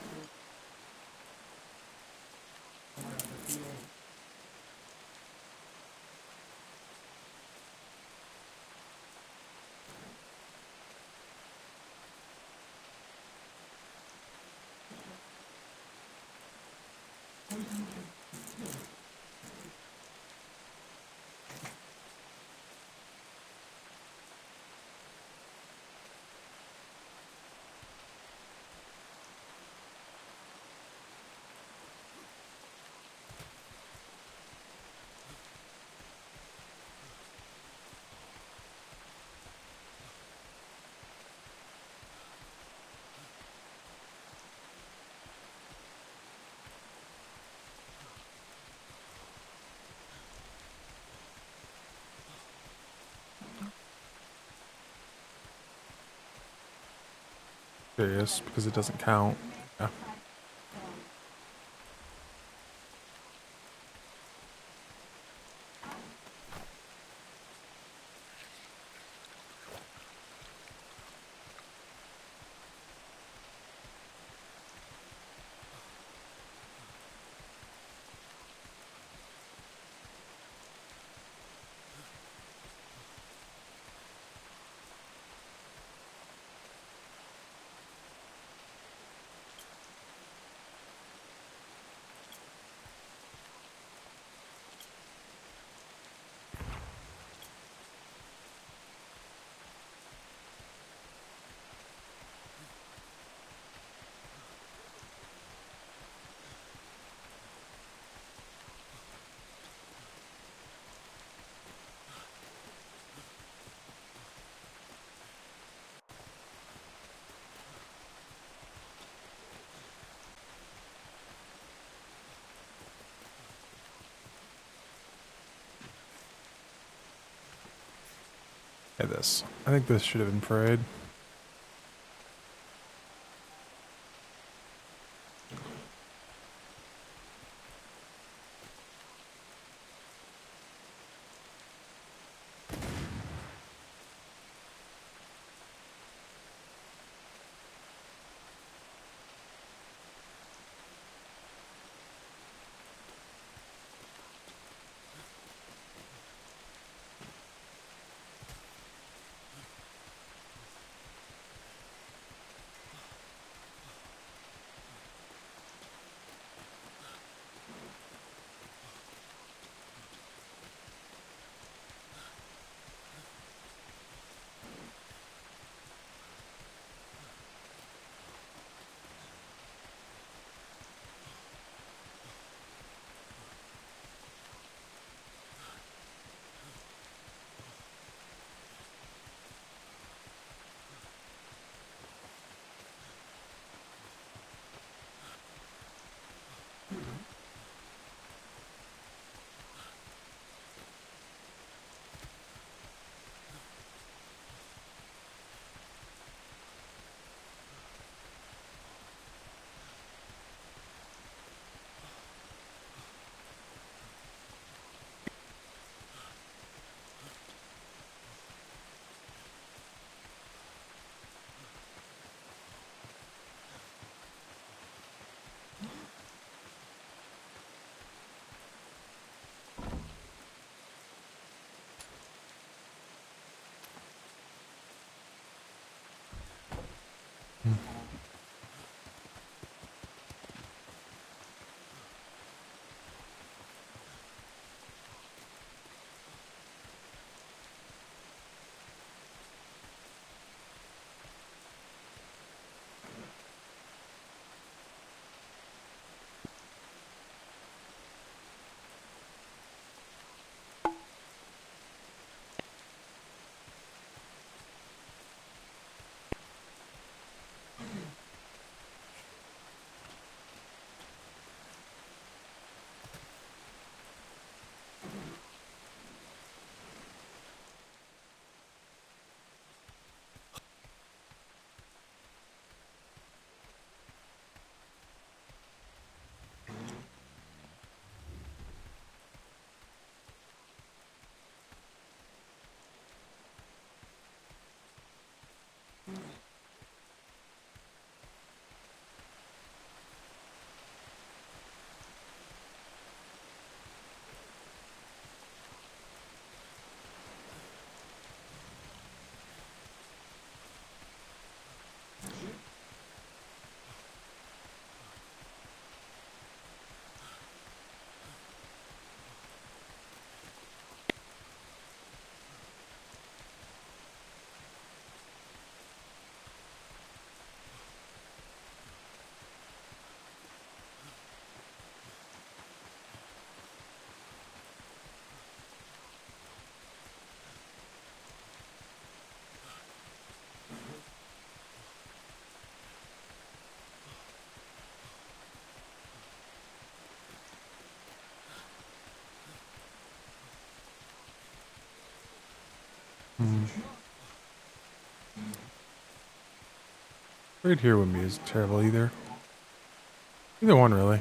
Curious, because it doesn't count. Yeah. Hey, this. I think this should have been parade. Right here wouldn't be as terrible either. Either one, really.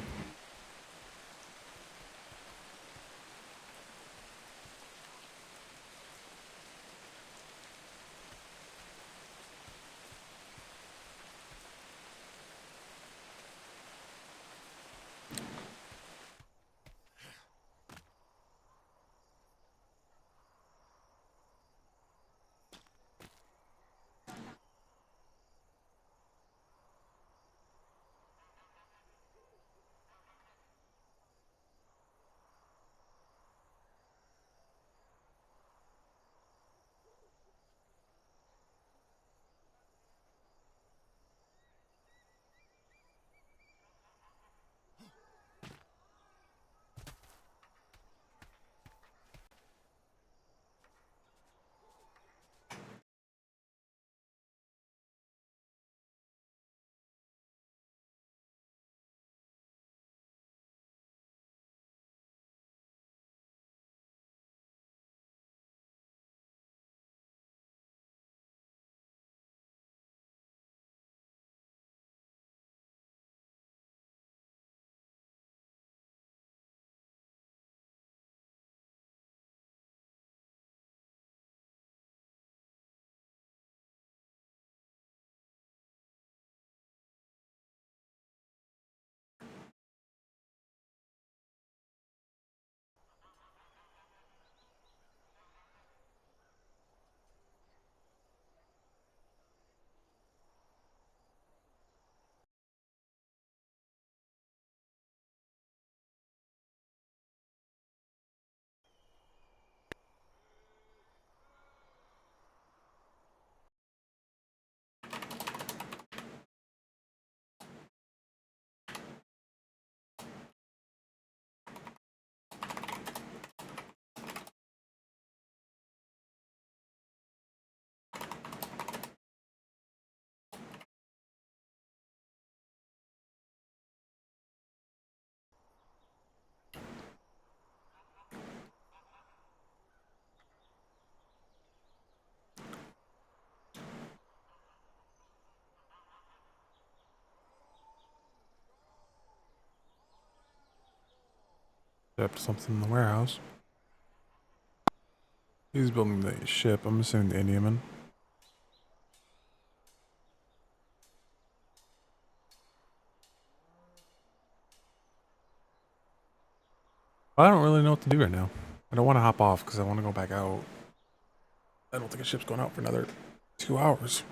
Up something in the warehouse. He's building the ship. I'm assuming the Indiaman. I don't really know what to do right now. I don't want to hop off because I want to go back out. I don't think a ship's going out for another 2 hours.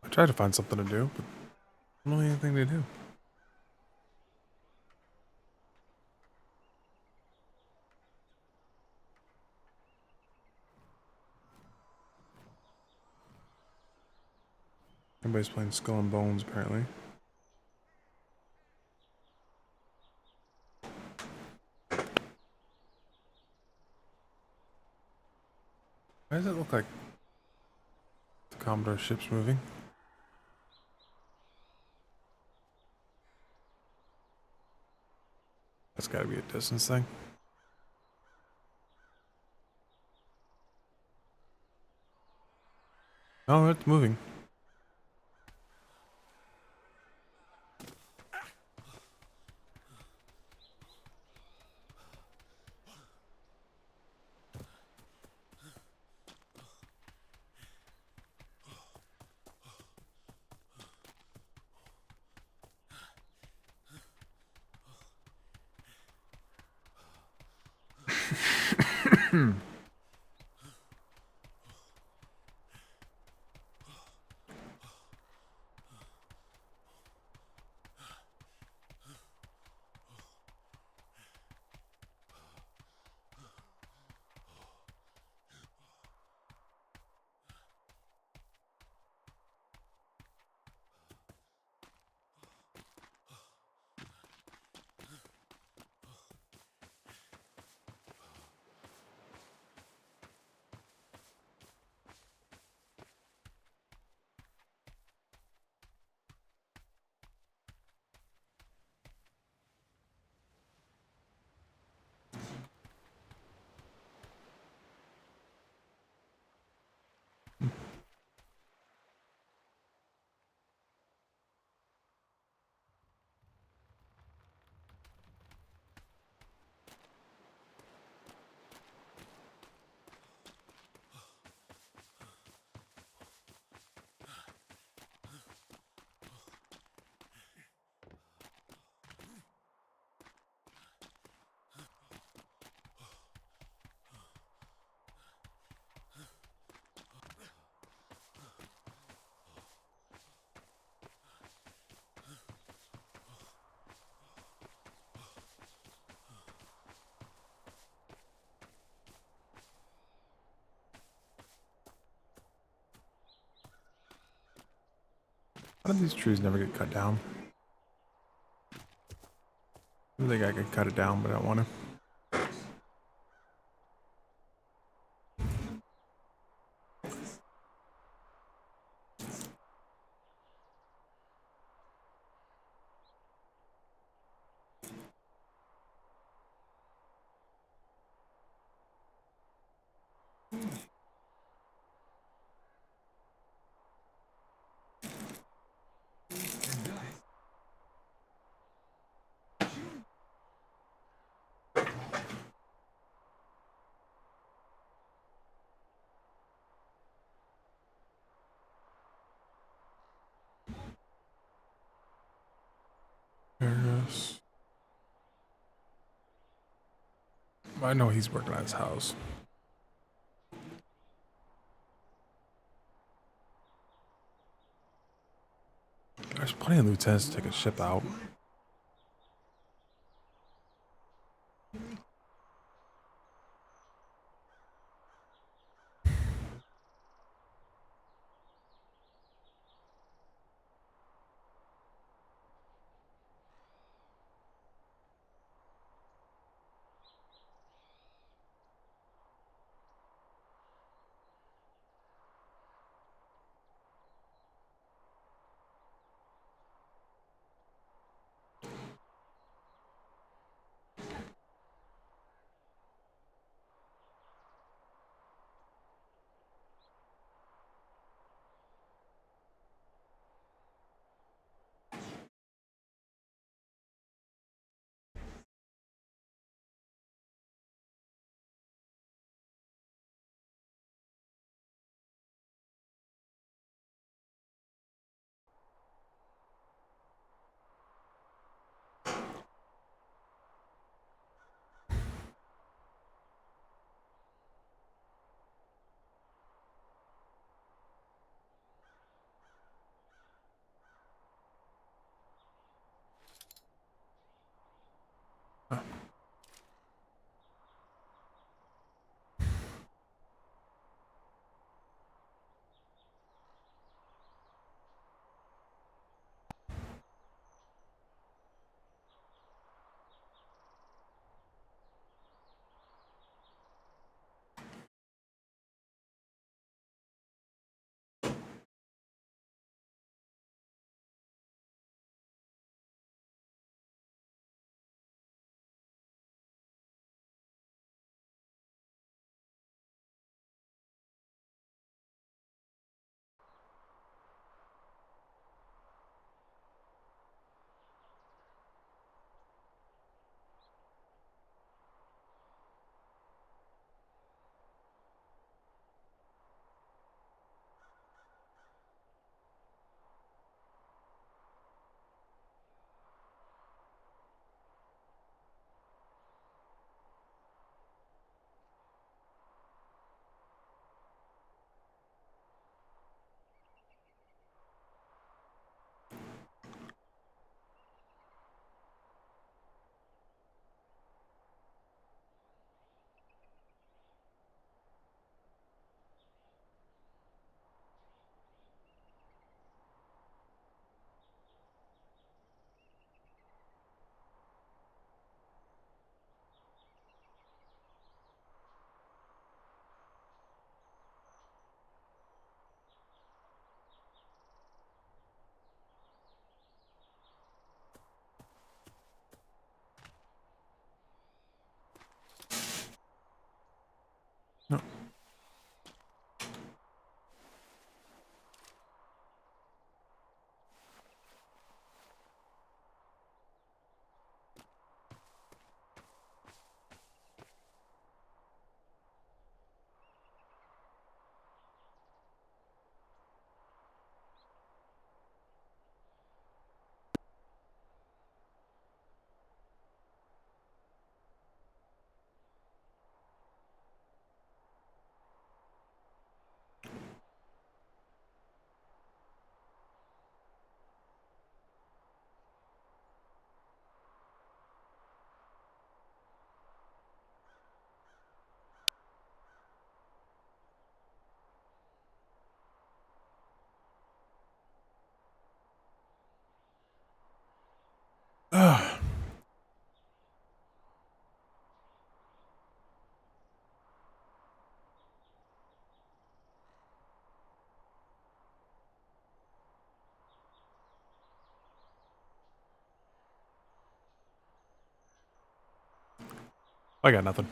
I tried to find something to do, but I don't know anything to do. Everybody's playing Skull and Bones, apparently. Why does it look like the Commodore ship's moving? That's gotta be a distance thing. Oh, it's moving. How do these trees never get cut down? I think I could cut it down, but I don't want to. Yes. I know he's working on his house. There's plenty of lieutenants to take a ship out. I got nothing.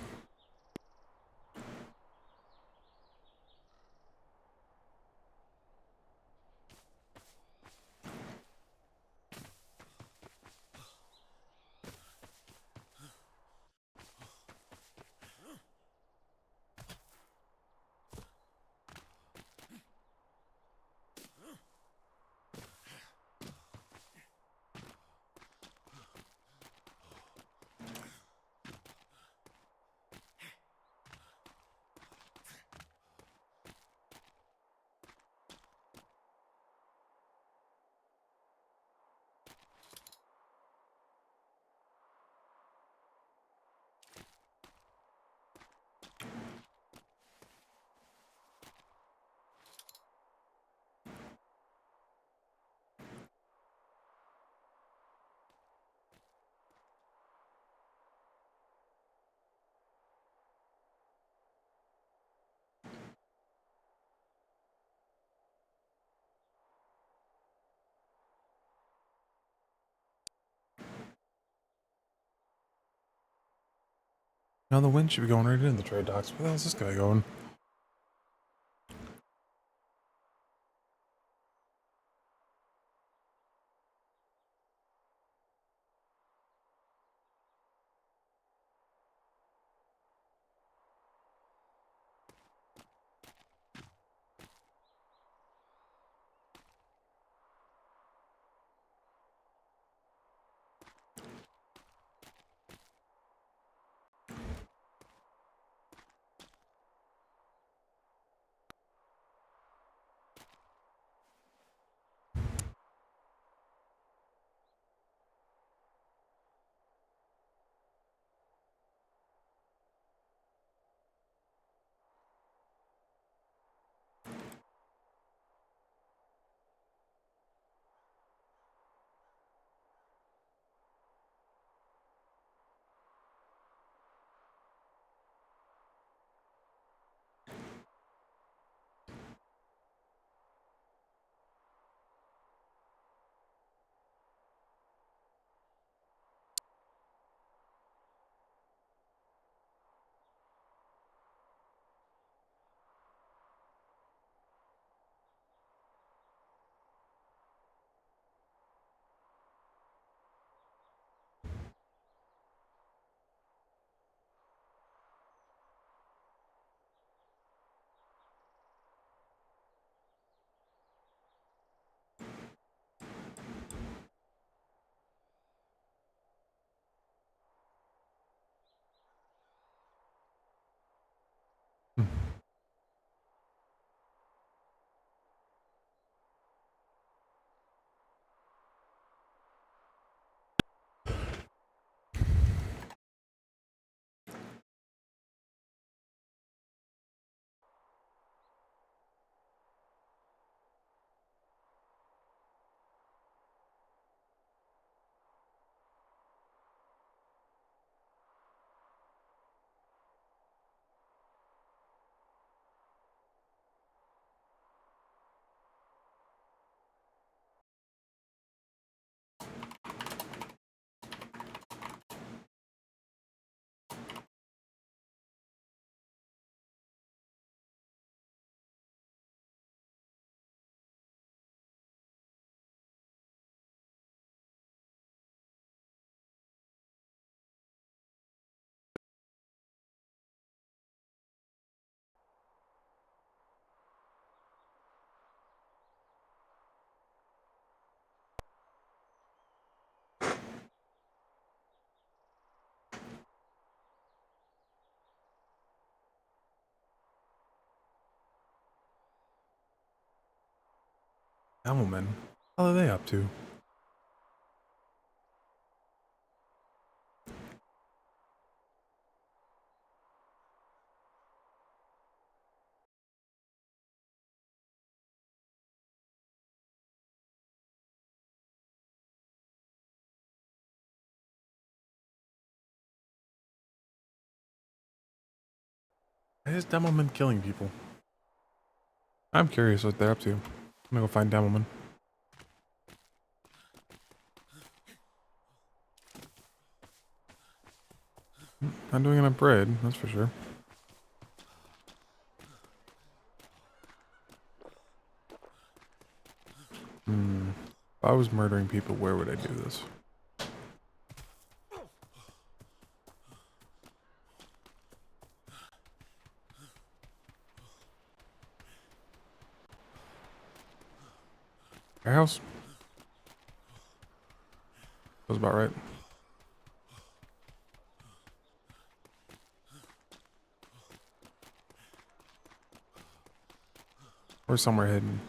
Now the wind should be going right into the trade docks. Where the hell's this guy going? Devilman. What are they up to? Why is Devilman killing people? I'm curious what they're up to. I'm gonna go find Devilman. Not doing enough bread, that's for sure. If I was murdering people, where would I do this? Warehouse? That was about right. Or somewhere hidden.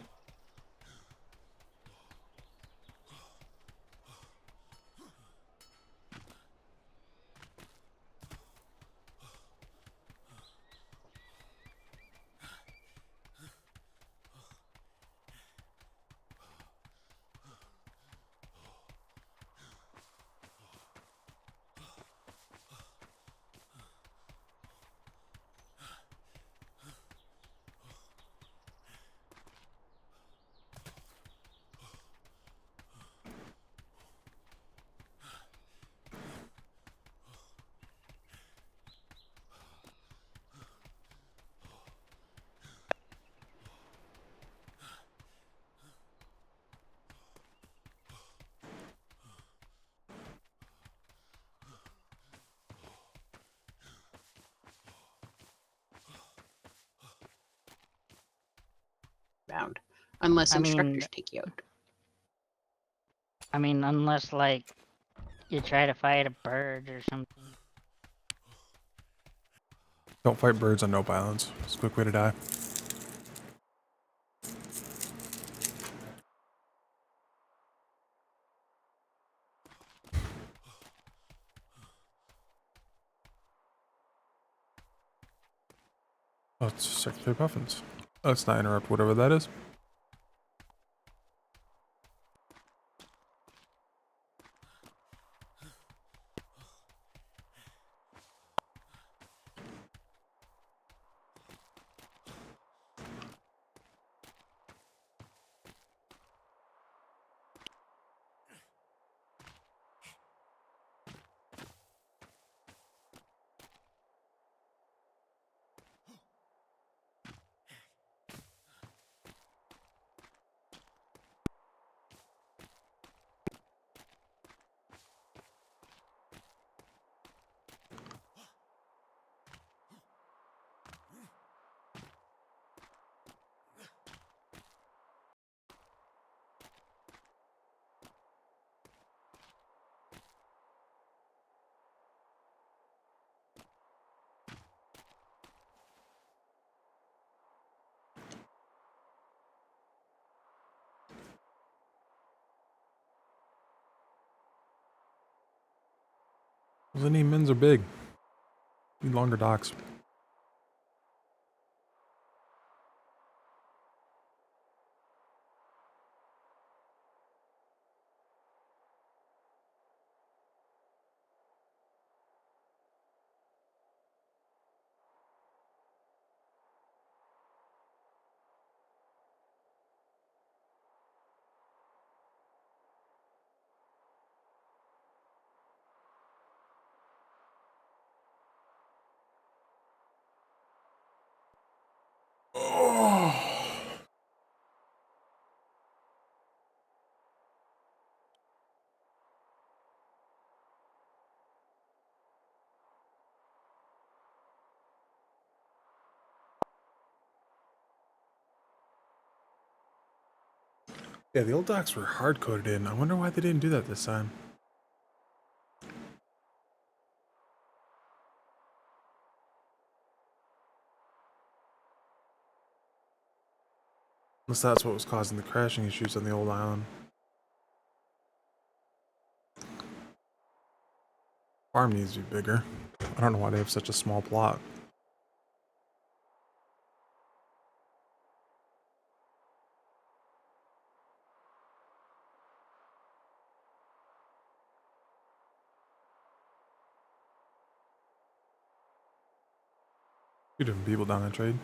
Bound, unless I instructors mean- take you out. I mean, unless like you try to fight a bird or something. Don't fight birds on Nope Islands. It's a quick way to die. Oh, it's Secretary Puffins. Let's not interrupt whatever that is. Those any men's are big. Need longer docks. Yeah, the old docks were hard coded in. I wonder why they didn't do that this time. Unless that's what was causing the crashing issues on the old island. Farm needs to be bigger. I don't know why they have such a small plot. Two different people down that trade.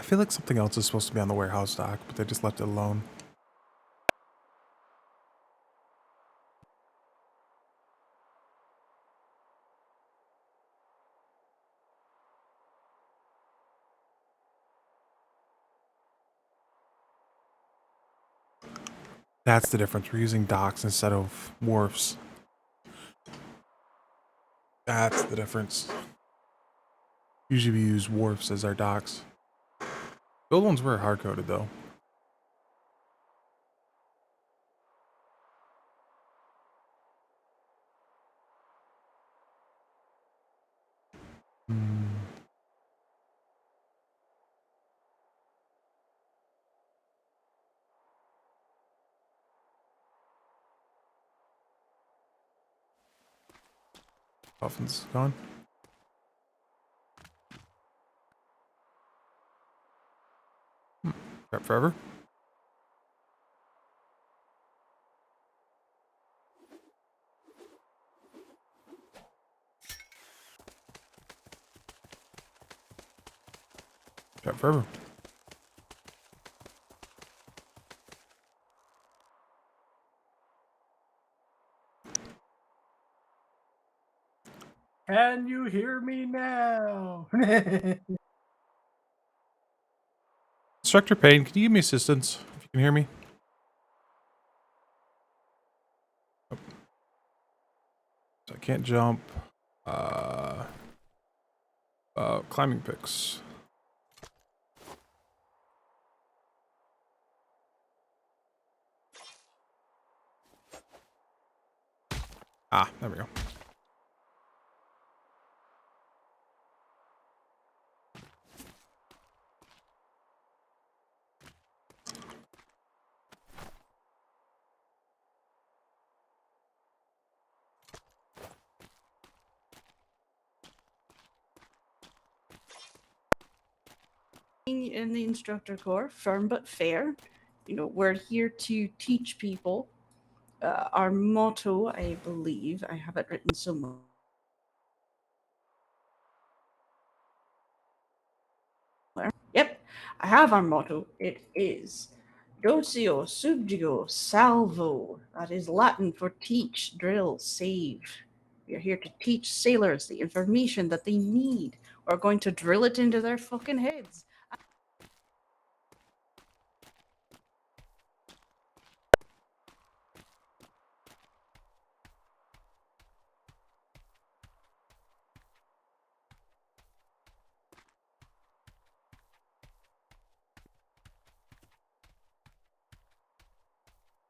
I feel like something else is supposed to be on the warehouse dock, but they just left it alone. That's the difference. We're using docks instead of wharfs. That's the difference. Usually we use wharfs as our docks. The old ones were hard-coded, though. Dolphin's gone. Crap forever. Crap forever. Can you hear me now? Instructor Payne, can you give me assistance if you can hear me? Oh. So I can't jump. Climbing picks. Ah, there we go. In the instructor corps, firm but fair. You know, we're here to teach people. Our motto, I believe, I have it written somewhere. Yep, I have our motto. It is Dotio Subjugo Salvo. That is Latin for teach, drill, save. We are here to teach sailors the information that they need. We're going to drill it into their fucking heads.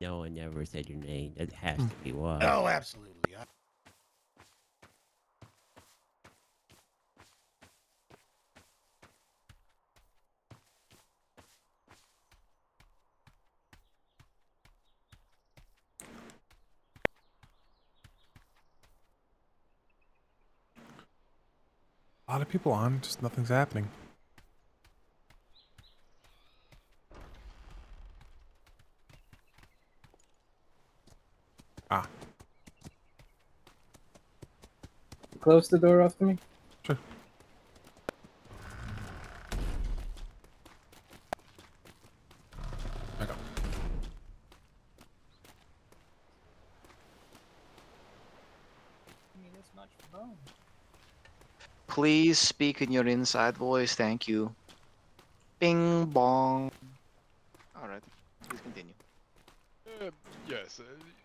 No one ever said your name. That has to be why. Oh, absolutely. A lot of people on, just nothing's happening. Ah. Close the door after me. Sure. I go. Please speak in your inside voice. Thank you. Bing bong. All right. Please continue. Yes.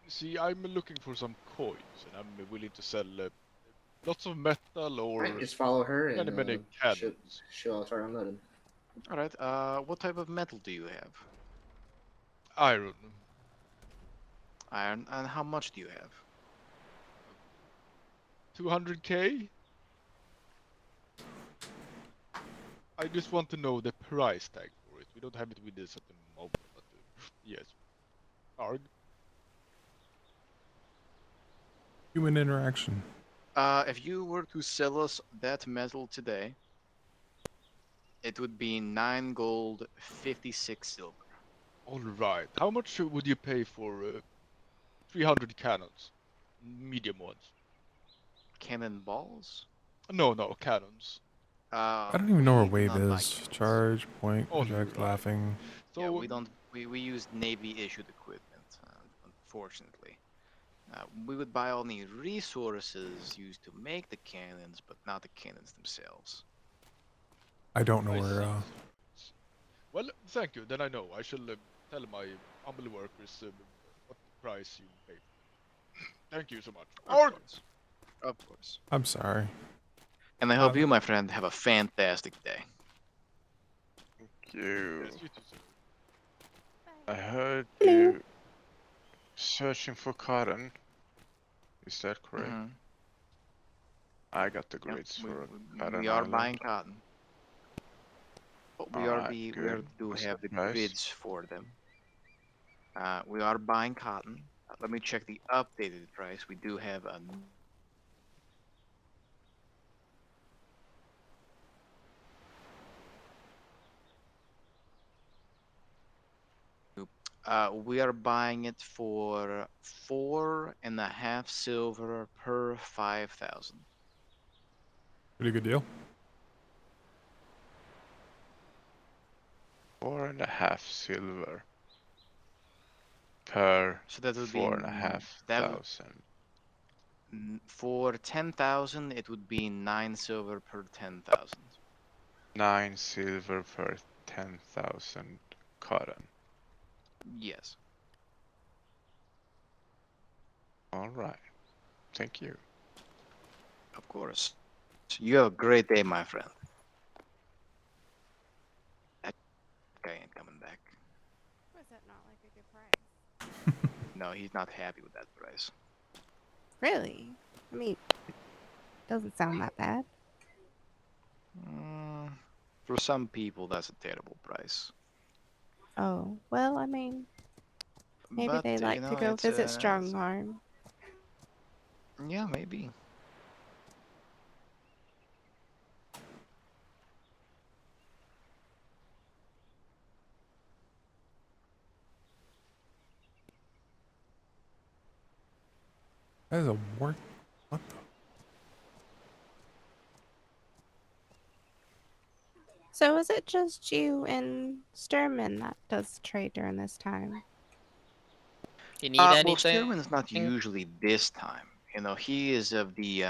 See, I'm looking for some coins, and I'm willing to sell lots of metal or Right, just follow her and many cannons. she'll start unloading. All right. What type of metal do you have? Iron. Iron. And how much do you have? 200k. I just want to know the price tag for it. We don't have it with us at the moment, but yes. Arg. Human interaction. If you were to sell us that metal today, it would be 9 gold, 56 silver. All right. How much would you pay for 300 cannons? Medium ones. Cannonballs? No, cannons. I don't even know where we do wave not buy is. cannons. Charge, point, Oh, project, right. laughing. So Yeah, we don't. We use Navy issued equipment, unfortunately. We would buy all the resources used to make the cannons, but not the cannons themselves. I don't know I where. see. Well, thank you. Then I know. I shall tell my humble workers what price you pay. Thank you so much. Of course. Of course. I'm sorry. And I hope you, my friend, have a fantastic day. Thank you. Yes, you too, sir. I heard you searching for cotton. Is that correct? Mhm. I got the Yep, grades for cotton we are island. buying cotton. But we Alright, we good. do What's have the the price? grids for them. We are buying cotton. Let me check the updated price. We do have a we are buying it for 4.5 silver per 5,000. Pretty good deal. 4.5 silver per So that would be 4,500. For 10,000, it would be 9 silver per 10,000. 9 silver per 10,000 cotton. Yes. Alright. Thank you. Of course. You have a great day, my friend. That guy ain't coming back. Was that not like a good price? No, he's not happy with that price. Really? I mean, doesn't sound that bad. For some people, that's a terrible price. Oh, well, I mean, maybe But, they you like know, to go it's, visit Strongarm. Yeah, maybe. That is a work. What the? So is it just you and Sturman that does trade during this time? You need well, Sturman's not usually this time. You know, he is of the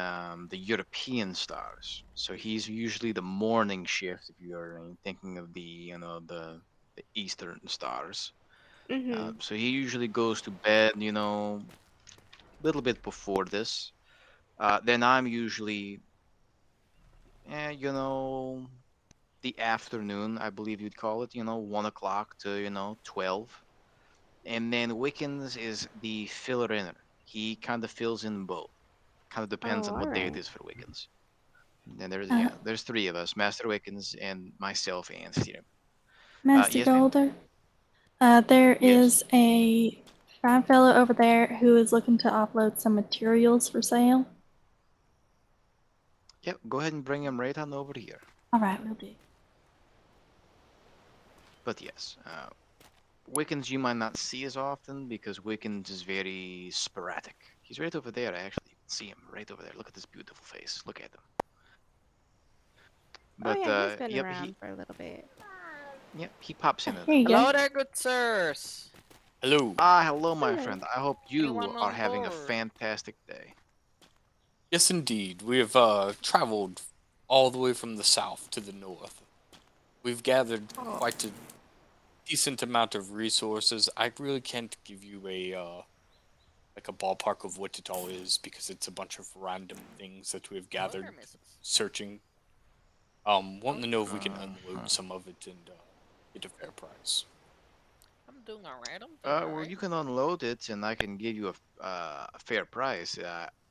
European stars, so he's usually the morning shift. If you're thinking of the the Eastern stars, Mm-hmm. so he usually goes to bed, a little bit before this. Then I'm usually, the afternoon, I believe you'd call it. 1 o'clock to 12. And then Wickens is the filler inner. He kind of fills in both. Kind of depends Oh, on what day it alright. is for Wickens. And there's Uh, there's 3 of us: Master Wickens and myself and Steven. Master Yes, ma'am. Golder, there is a brown fellow over there who is looking to offload some materials for sale. Yep, go ahead and bring him right on over here. All right, we'll do. But yes, Wickens you might not see as often because Wickens is very sporadic. He's right over there, actually. You can see him right over there. Look at this beautiful face. Look at him. But, oh yeah, he's been yep, around for a little bit. Yep, he pops in. Here you go. Hello there, good sirs. Hello. Hello, my Hello. friend. I hope you Anyone are on having a board? fantastic day. Yes, indeed. We have traveled all the way from the south to the north. We've gathered quite a decent amount of resources. I really can't give you a like a ballpark of what it all is because it's a bunch of random things that we've gathered searching. Wanting to know if we can unload some of it and get a fair price. I'm doing alright. Well, you can unload it, and I can give you a fair price.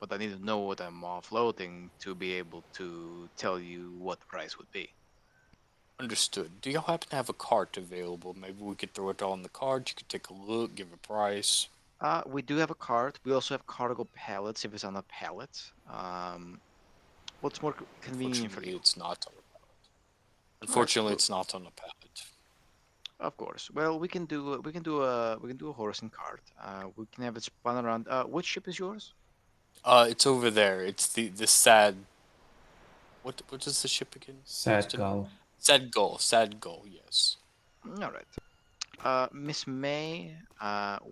But I need to know what I'm offloading to be able to tell you what the price would be. Understood. Do y'all happen to have a cart available? Maybe we could throw it all in the cart. You could take a look, give a price. We do have a cart. We also have cargo pallets if it's on a pallet. What's more convenient for you? It's not on a pallet. Unfortunately, it's not on a pallet. Of course. Well, we can do a horse and cart. We can have it spun around. Which ship is yours? It's over there. It's the sad What is the ship again? Sad Gull. Sad Gull, yes. All right. Miss May,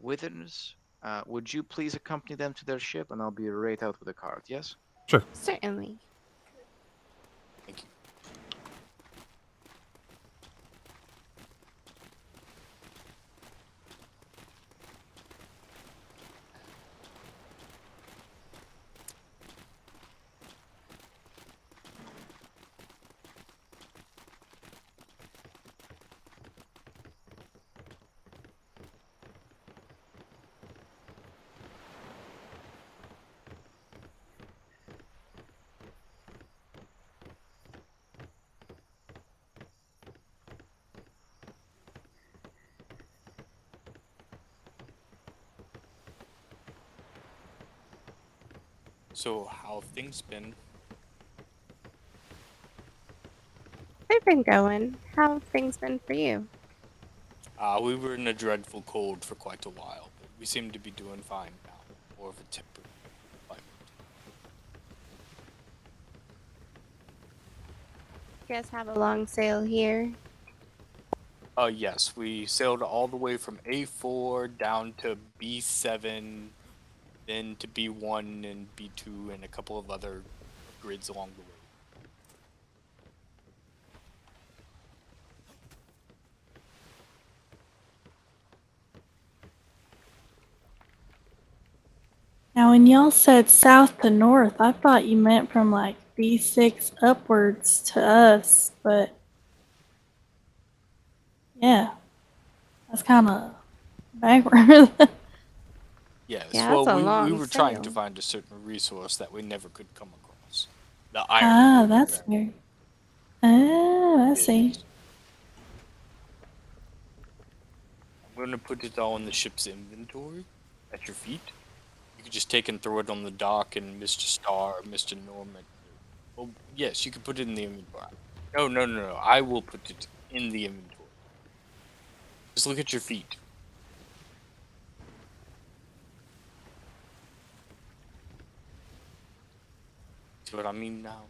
Withers, would you please accompany them to their ship, and I'll be right out with a card. Yes. Sure. Certainly. Thank you. So, how have things been? They've been going. How have things been for you? We were in a dreadful cold for quite a while, but we seem to be doing fine now. More of a temporary climate. You guys have a long sail here. Yes, we sailed all the way from A4 down to B7, then to B1 and B2, and a couple of other grids along the way. Now, when y'all said south to north, I thought you meant from like B6 upwards to us, but yeah, that's kind of backward. Yes, Yeah, well, that's a we long were trying to sail. find a certain resource that we never could come across. The Ah, iron. ore, that's weird. Ah, I see. I'm going to put it all in the ship's inventory at your feet. You could just take and throw it on the dock, and Mr. Starr or Mr. Norman. Oh, yes, you could put it in the inventory. No. I will put it in the inventory. Just look at your feet. See what I mean now?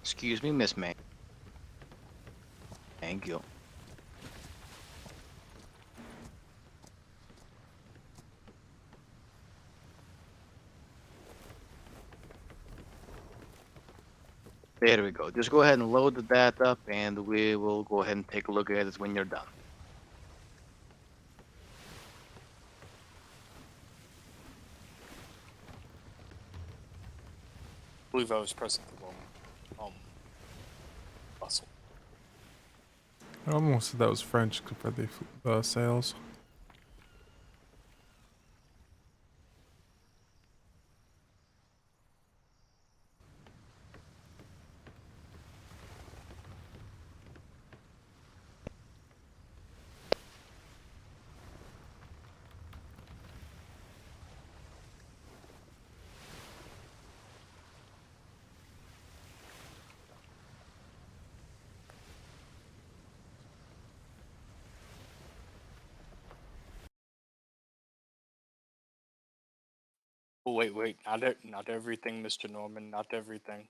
Excuse me, Miss May. Thank you. There we go. Just go ahead and load that up, and we will go ahead and take a look at it when you're done. I believe I was pressing the wrong bustle. I almost said that was French for the sails. Oh, wait. Not everything, Mr. Norman. Not everything.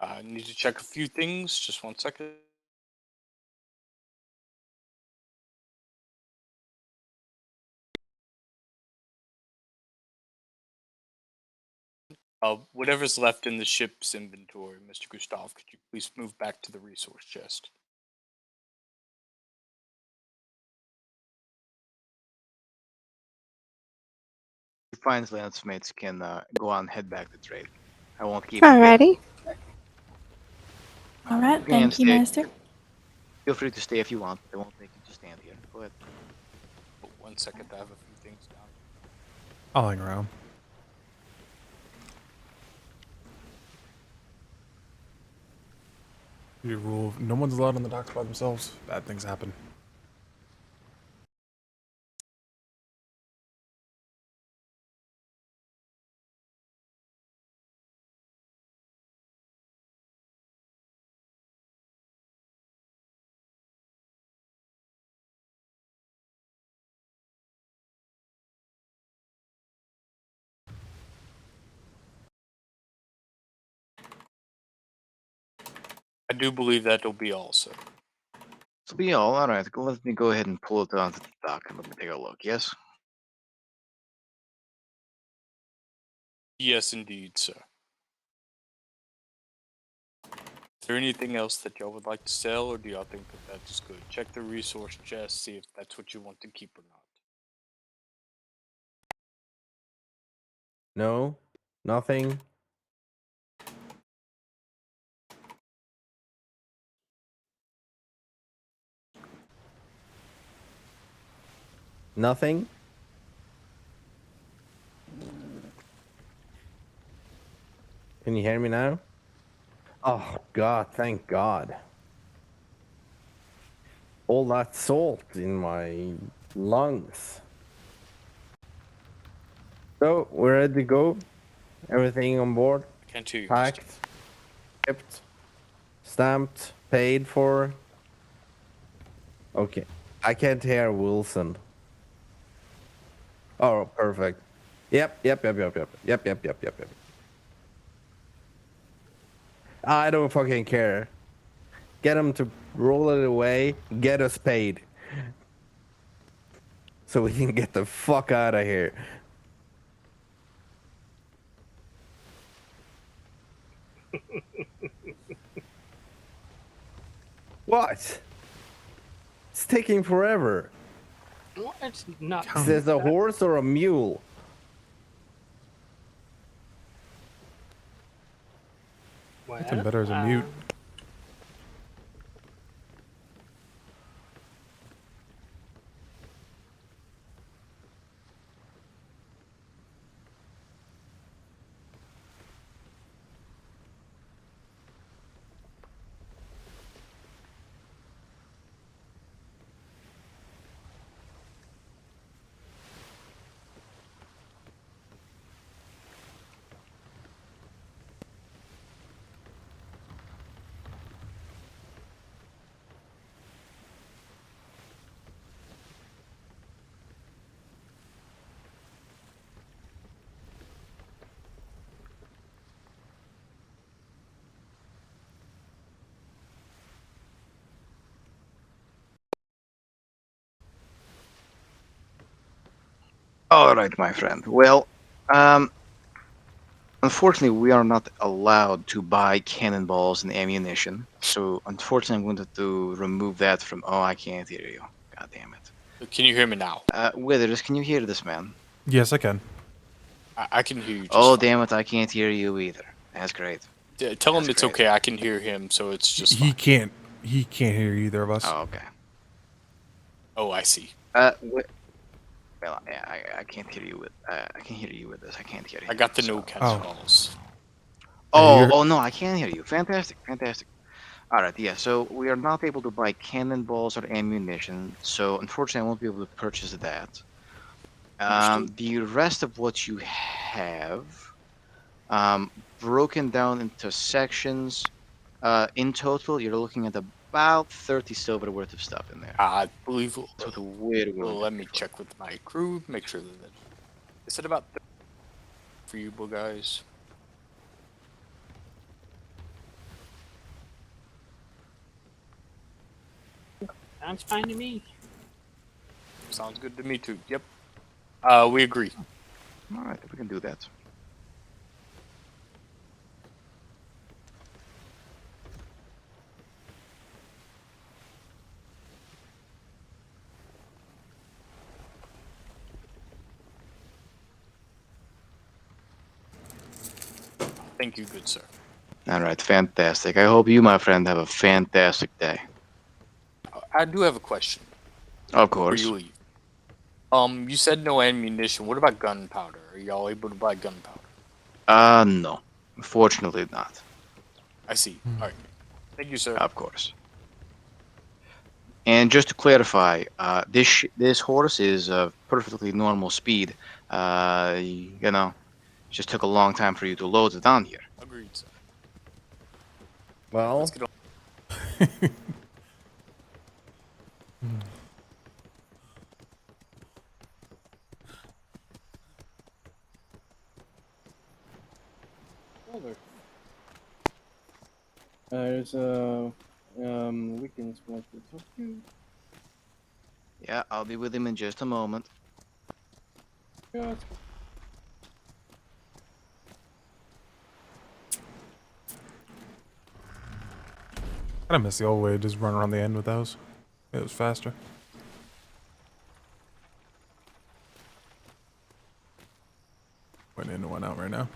I need to check a few things. Just 1 second. Whatever's left in the ship's inventory, Mr. Gustav, could you please move back to the resource chest? He finds Landsmates can go on and head back to trade. I won't keep you here. Alrighty. All right, You can thank you, stay. Master. Feel free to stay if you want. They won't make you just stand here. Go ahead. Oh, 1 second, I have a few things down. I'll hang around. Your rule of no one's allowed on the docks by themselves. Bad things happen. I do believe that'll be all, sir. So be all. All right. Let me go ahead and pull it onto the dock and let me take a look. Yes. Yes, indeed, sir. Is there anything else that y'all would like to sell, or do y'all think that that's good? Check the resource chest, see if that's what you want to keep or not. No, nothing. Nothing. Can you hear me now? Oh God, thank God. All that salt in my lungs. So we're ready to go. Everything on board. Can't hear you, Packed, shipped, stamped, paid for. Okay. I can't hear Wilson. Oh, perfect. Yep. I don't fucking care. Get them to roll it away, get us paid. So we can get the fuck out of here. What? It's taking forever. What? Not. Is this a horse or a mule? Nothing better as a mute. All right, my friend. Well, unfortunately, we are not allowed to buy cannonballs and ammunition. So, unfortunately, I'm going to have to remove that from. Oh, I can't hear you. God damn it. Can you hear me now? Withers, can you hear this man? Yes, I can. I can hear you just Oh, fine. damn it, I can't hear you either. That's great. Yeah, tell him That's it's okay, I can hear him, so it's just He fine. can't hear either of us. Oh, okay. Oh, I see. Well, yeah, I can't hear you with. I can hear you with this. I can't hear you. I got the no calls. Oh no, I can hear you. Fantastic. All right, yeah. So we are not able to buy cannonballs or ammunition. So unfortunately, I won't be able to purchase that. The rest of what you have, broken down into sections, in total, you're looking at about 30 silver worth of stuff in there. I believe. Let me check with my crew, make sure that. Is it about 30 for you guys? Sounds fine to me. Sounds good to me too. Yep. We agree. All right, we can do that. Thank you, good sir. All right, fantastic. I hope you, my friend, have a fantastic day. I do have a question. Of Before course. you leave. You said no ammunition. What about gunpowder? Are y'all able to buy gunpowder? No. Unfortunately not. I see. All right. Thank you, sir. Of course. And just to clarify, this horse is of perfectly normal speed. You know, it just took a long time for you to load it on here. Agreed, sir. Well, Let's get on. Over. There's Wickens want to talk to you. Yeah, I'll be with him in just a moment. Yeah, that's I miss the old way, just run around the end with those. It was faster. Went in and went out right now.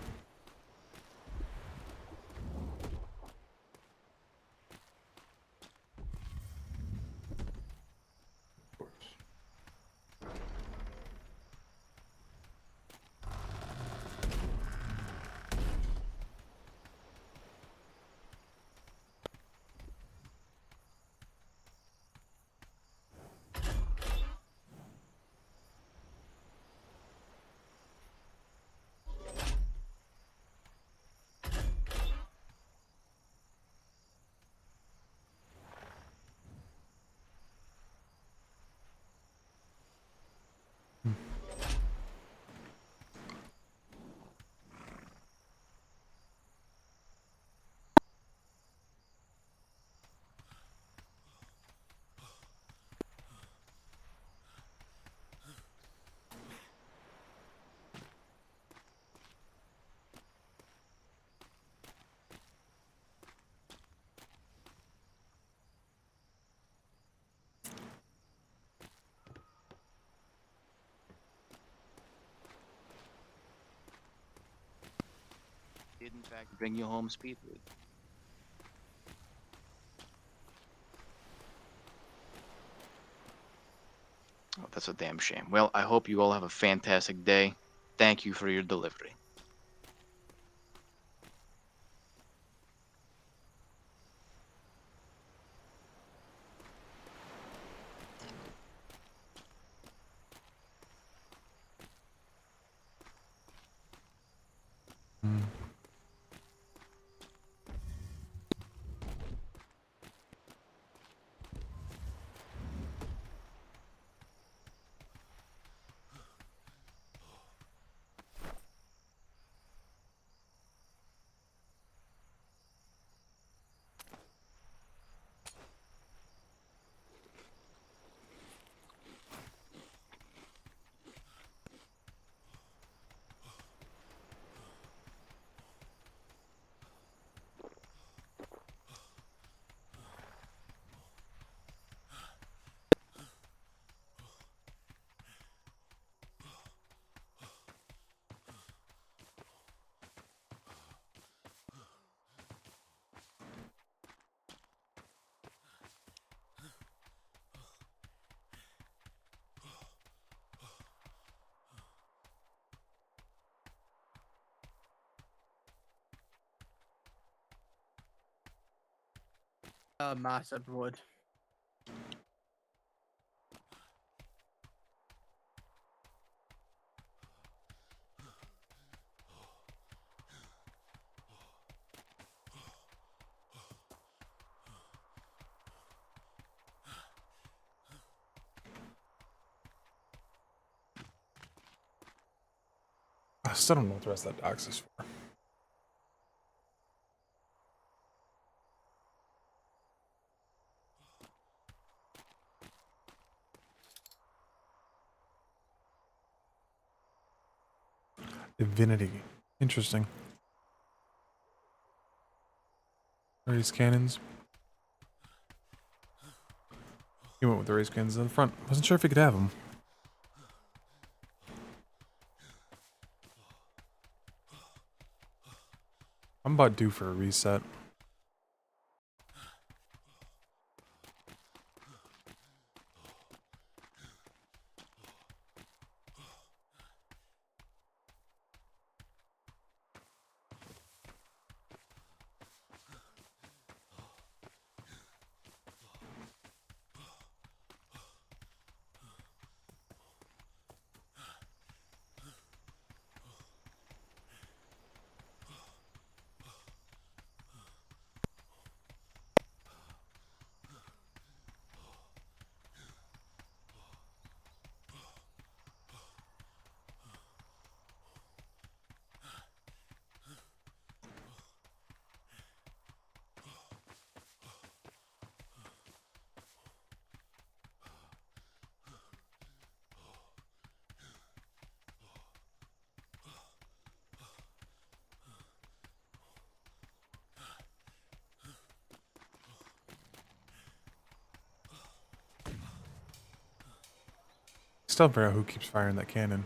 Did in fact bring you home speedily. Oh, that's a damn shame. Well, I hope you all have a fantastic day. Thank you for your delivery. massive wood. I still don't know what the rest of that docs is for. Divinity. Interesting. Raised cannons. He went with the raised cannons in the front. Wasn't sure if he could have them. I'm about due for a reset. Still figure out who keeps firing that cannon.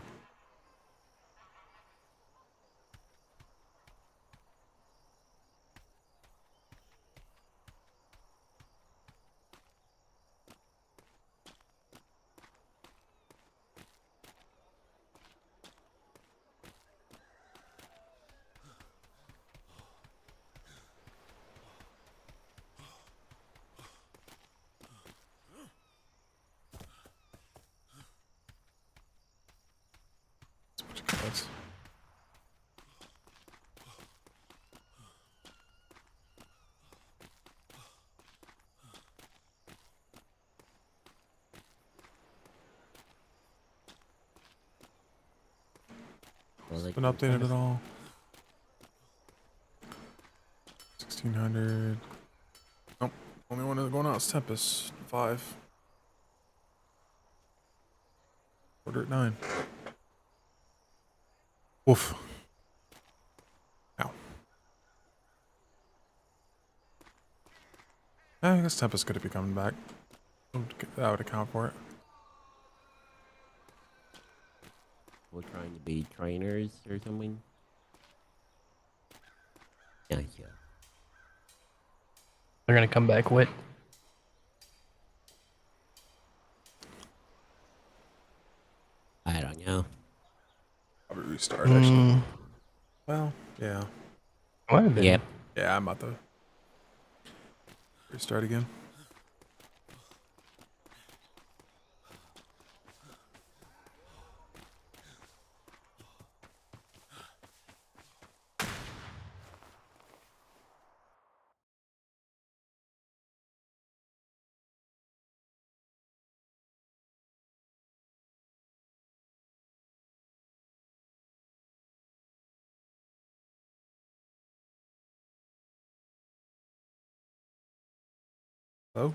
That's been updated at all. 1600. Nope. Only one that's going out is Tempest. 5. Order at 9. Woof. Ow. I guess Tempest could be coming back. That would account for it. We're trying to be trainers or something. Yeah. They're gonna come back with. I don't know. Probably restart actually. Well, yeah. Might have been. Yep. Yeah, I'm about to restart again. Hello?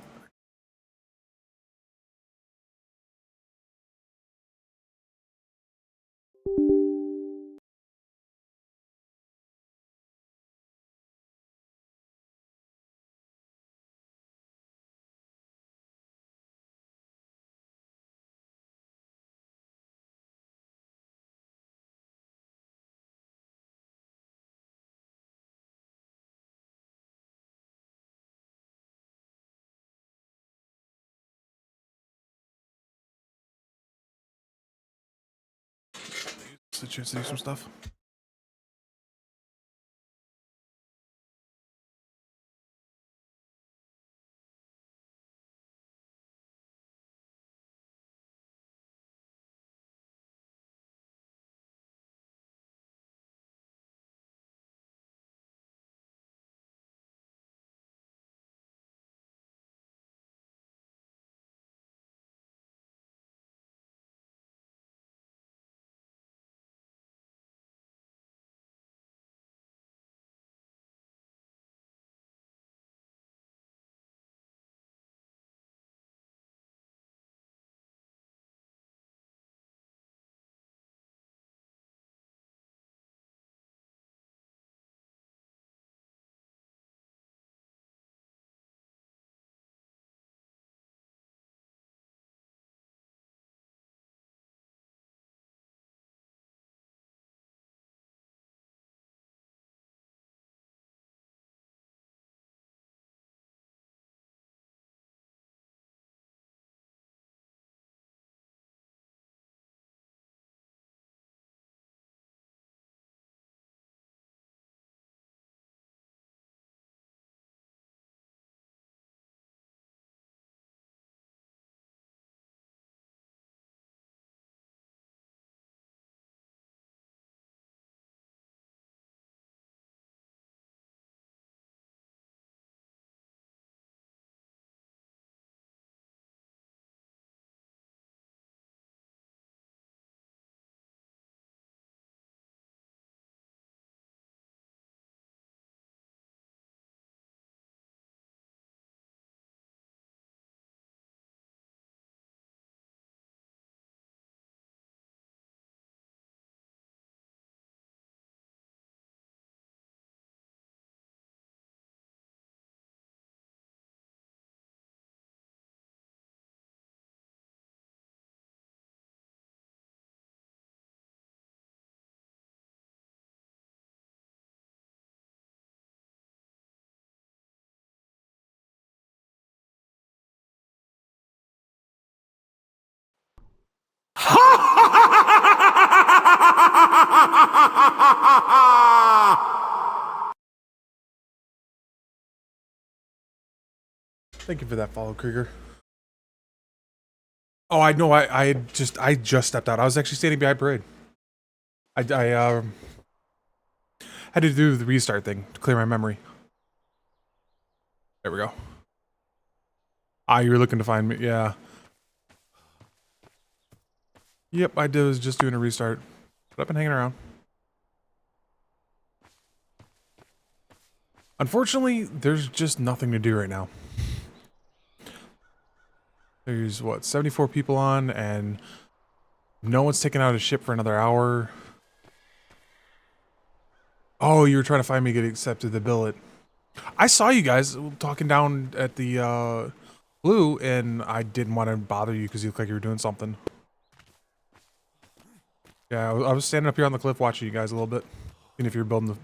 Is it a chance to do some stuff? Thank you for that follow, Krieger. Oh, I know. I just stepped out. I was actually standing behind parade. I had to do the restart thing to clear my memory. There we go. Ah, you were looking to find me. Yeah. Yep, I was just doing a restart. But I've been hanging around. Unfortunately, there's just nothing to do right now. There's, what, 74 people on, and no one's taken out a ship for another hour. Oh, you were trying to find me to get accepted the billet. I saw you guys talking down at the Blue, and I didn't want to bother you because you looked like you were doing something. Yeah, I was standing up here on the cliff watching you guys a little bit. Seeing if you're building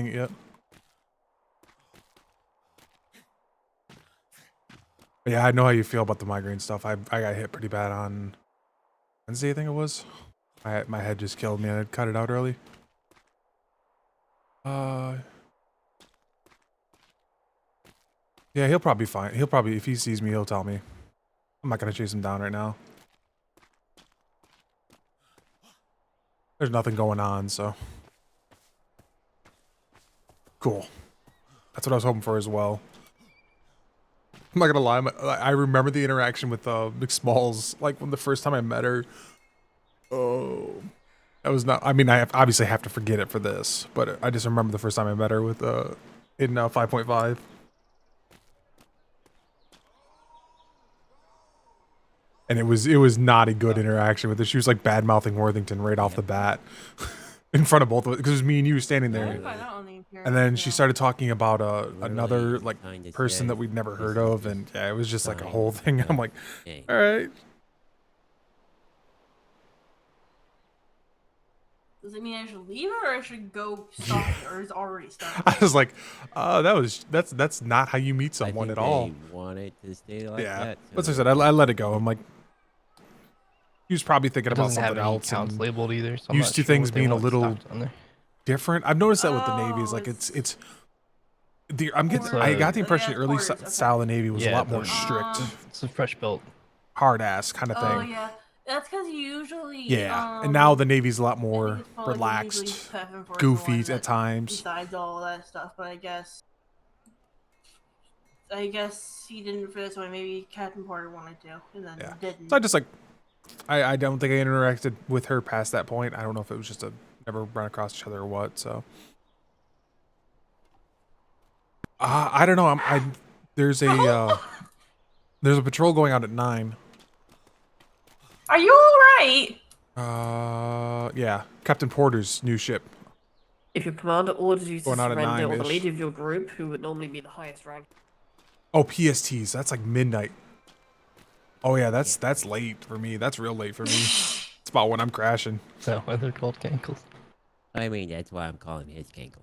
it yet. But yeah, I know how you feel about the migraine stuff. I got hit pretty bad on Wednesday, I think it was. My head just killed me. I had cut it out early. Yeah, he'll probably be fine. He'll probably, if he sees me, he'll tell me. I'm not gonna chase him down right now. There's nothing going on, so. Cool. That's what I was hoping for as well. I'm not gonna lie, I remember the interaction with McSmalls, like when the first time I met her. Oh, that was not. I mean, I obviously have to forget it for this, but I just remember the first time I met her with in 5.5. And it was not a good interaction with her. She was like bad mouthing Worthington right off the bat, in front of both of us, because it was me and you standing there. And then she started talking about another like person that we'd never heard of, and yeah, it was just like a whole thing. I'm like, all right. Does it mean I should leave it or I should go stop it, or is it already started? I was like, that's not how you meet someone at all. Want it to stay like Yeah, that. that's what I said. I let it go. I'm like, he was probably thinking about doesn't have something any else. counts and labeled either, so I'm used not to sure things what they being a want little stopped on there. different. I've noticed that with the Navy is like I got the impression the early style of the Navy was a lot more strict. It's a fresh built, hard ass kind of thing. Oh yeah, that's because usually. Yeah, and now the Navy's a lot more relaxed, goofy at times. Besides all that stuff, but I guess he didn't for this one. Maybe Captain Porter wanted to, and then didn't. So I just like, I don't think I interacted with her past that point. I don't know if it was just a never run across each other or what. So I don't know. There's a patrol going out at 9. Are you all right? Yeah, Captain Porter's new ship. If your commander orders you to Going out at surrender, or the 9-ish. leader of your group, who would normally be the highest rank. Oh, PSTs. That's like midnight. Oh yeah, that's late for me. That's real late for me. It's about when I'm crashing. So why they're called cankles? I mean, that's why I'm calling his cankles.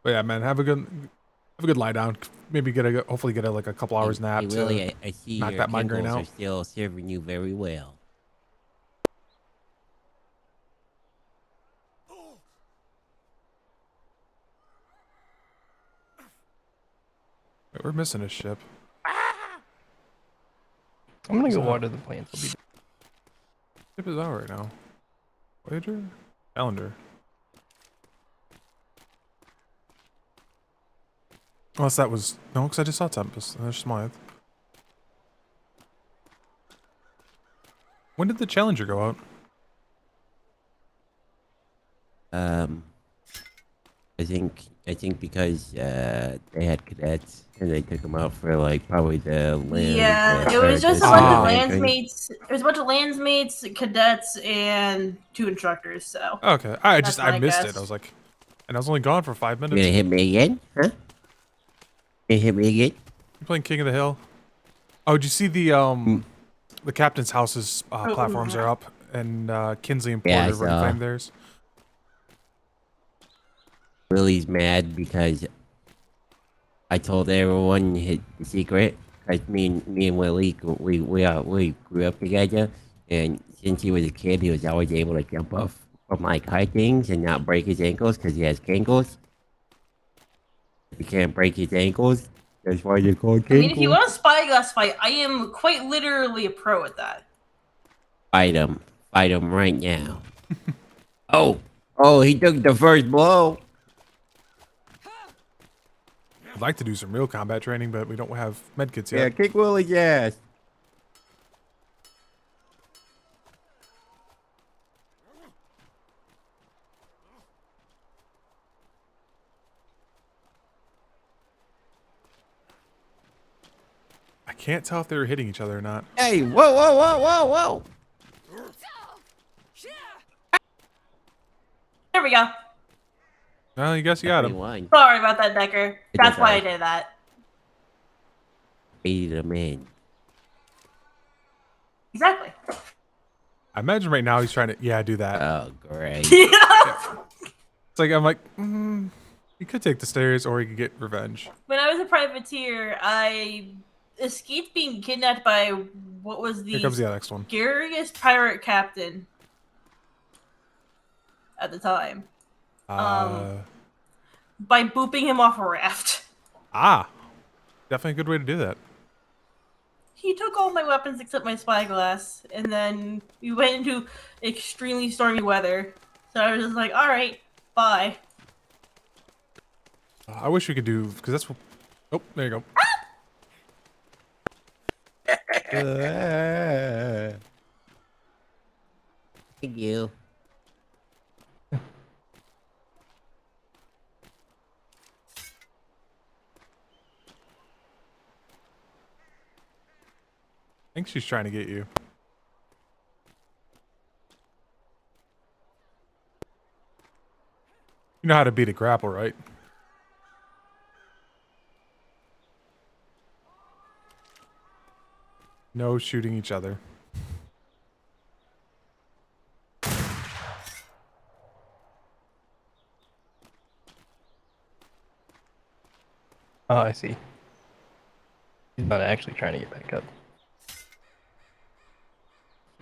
But yeah, man, have a good lie down. Maybe hopefully get like a couple hours nap to Really, I see knock your that migraine cankles out. are still serving you very well. Wait, we're missing a ship. I'm gonna go water the plants. I'll be Ship is out right now. Voyager? Calendar. Unless that was... No, because I just saw Tempest. And there's Smythe. When did the Challenger go out? I think because they had cadets and they took them out for like probably the land. Yeah, it was just a bunch of landsmates. It was a bunch of landsmates, cadets, and 2 instructors. So. Okay, I That's my missed guess. it. I was like, and I was only gone for 5 minutes. You gonna hit me again? Huh? You hit me again? You playing King of the Hill? Oh, did you see the captain's house's platforms are up, and Kinsley and Porter Yeah, I reclaimed saw. theirs. Willie's mad because I told everyone his secret. Cause me and Willie we grew up together, And since he was a kid, he was always able to jump off from like high things and not break his ankles because he has cankles. If he can't break his ankles, that's why they're called I mean, if you cankles. want a spyglass fight, I am quite literally a pro at that. Fight him. Fight him right now. Oh, he took the first blow. I'd like to do some real combat training, but we don't have medkits Yeah, yet. kick Willie's ass. I can't tell if they were hitting each other or not. Hey, whoa, whoa, whoa, whoa, whoa. There we go. Well, I guess you got him. Sorry about that, Decker. That's why I did that. Beat him in. Exactly. I imagine right now he's trying to, do that. Oh, great. Yeah. It's like, I'm like, he could take the stairs or he could get revenge. When I was a privateer, I escaped being kidnapped by what was the Here comes the next one. scariest pirate captain at the time. By booping him off a raft. Definitely a good way to do that. He took all my weapons except my spyglass, and then we went into extremely stormy weather. So I was just like, alright, bye. I wish we could do, because that's what, oh, there you go. Thank you. I think she's trying to get you. You know how to beat a grapple, right? No shooting each other. Oh, I see. He's not actually trying to get back up.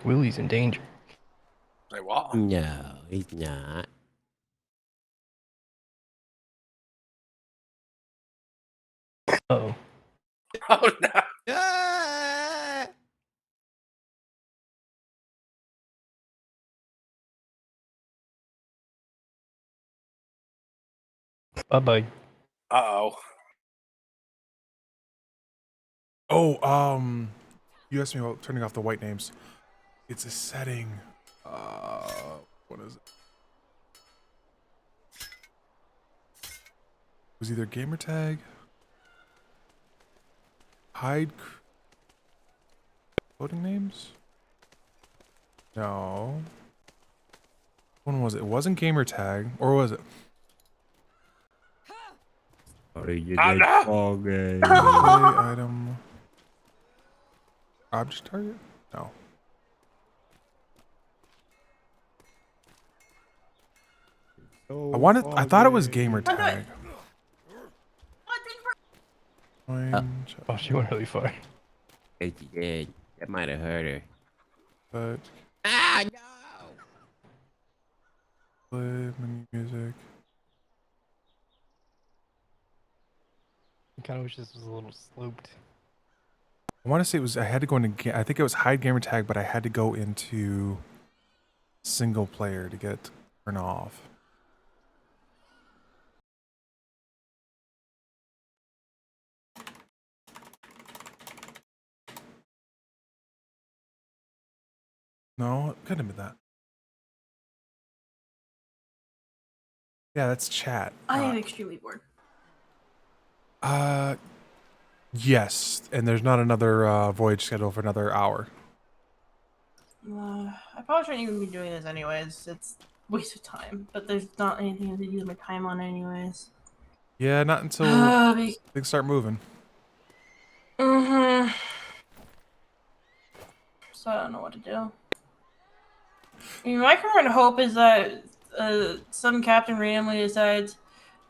Willie's in danger. Like, wow. No, he's not. Oh. Oh no. Bye-bye. Uh-oh. Oh, you asked me about turning off the white names. It's a setting. What is it? It was either gamertag, hide voting names. No. When was it? It wasn't gamertag, or was it? You Play item. Object target? No. I thought it was gamer tag. Oh, she went really far. Yes, she did. That might have hurt her. But no! Play menu music. I kind of wish this was a little sloped. I want to say it was. I had to go into. I think it was hide gamer tag, but I had to go into single player to get it to turn off. No, it couldn't have been that. Yeah, that's chat. I am extremely bored. Yes, and there's not another voyage scheduled for another hour. I probably shouldn't even be doing this anyways. It's a waste of time. But there's not anything to use my time on anyways. Yeah, not until things start moving. So I don't know what to do. I mean, my current hope is that some captain randomly decides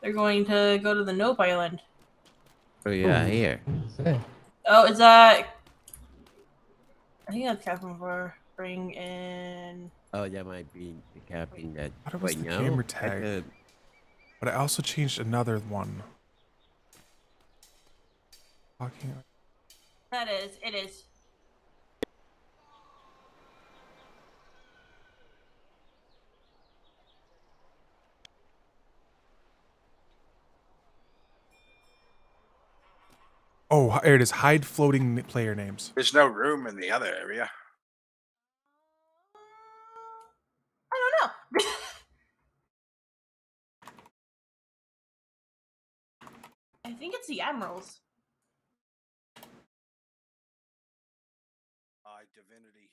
they're going to go to the Nope Island. Oh yeah, here. Oh, is that? I think that's Captain for bring in. Oh, that might be the captain that. I thought it was Wait, the no. gamer That's tag. a- But I also changed another one. Fucking. It is. Oh, here it is. Hide floating player names. There's no room in the other area. I don't know. I think it's the admirals. Divinity.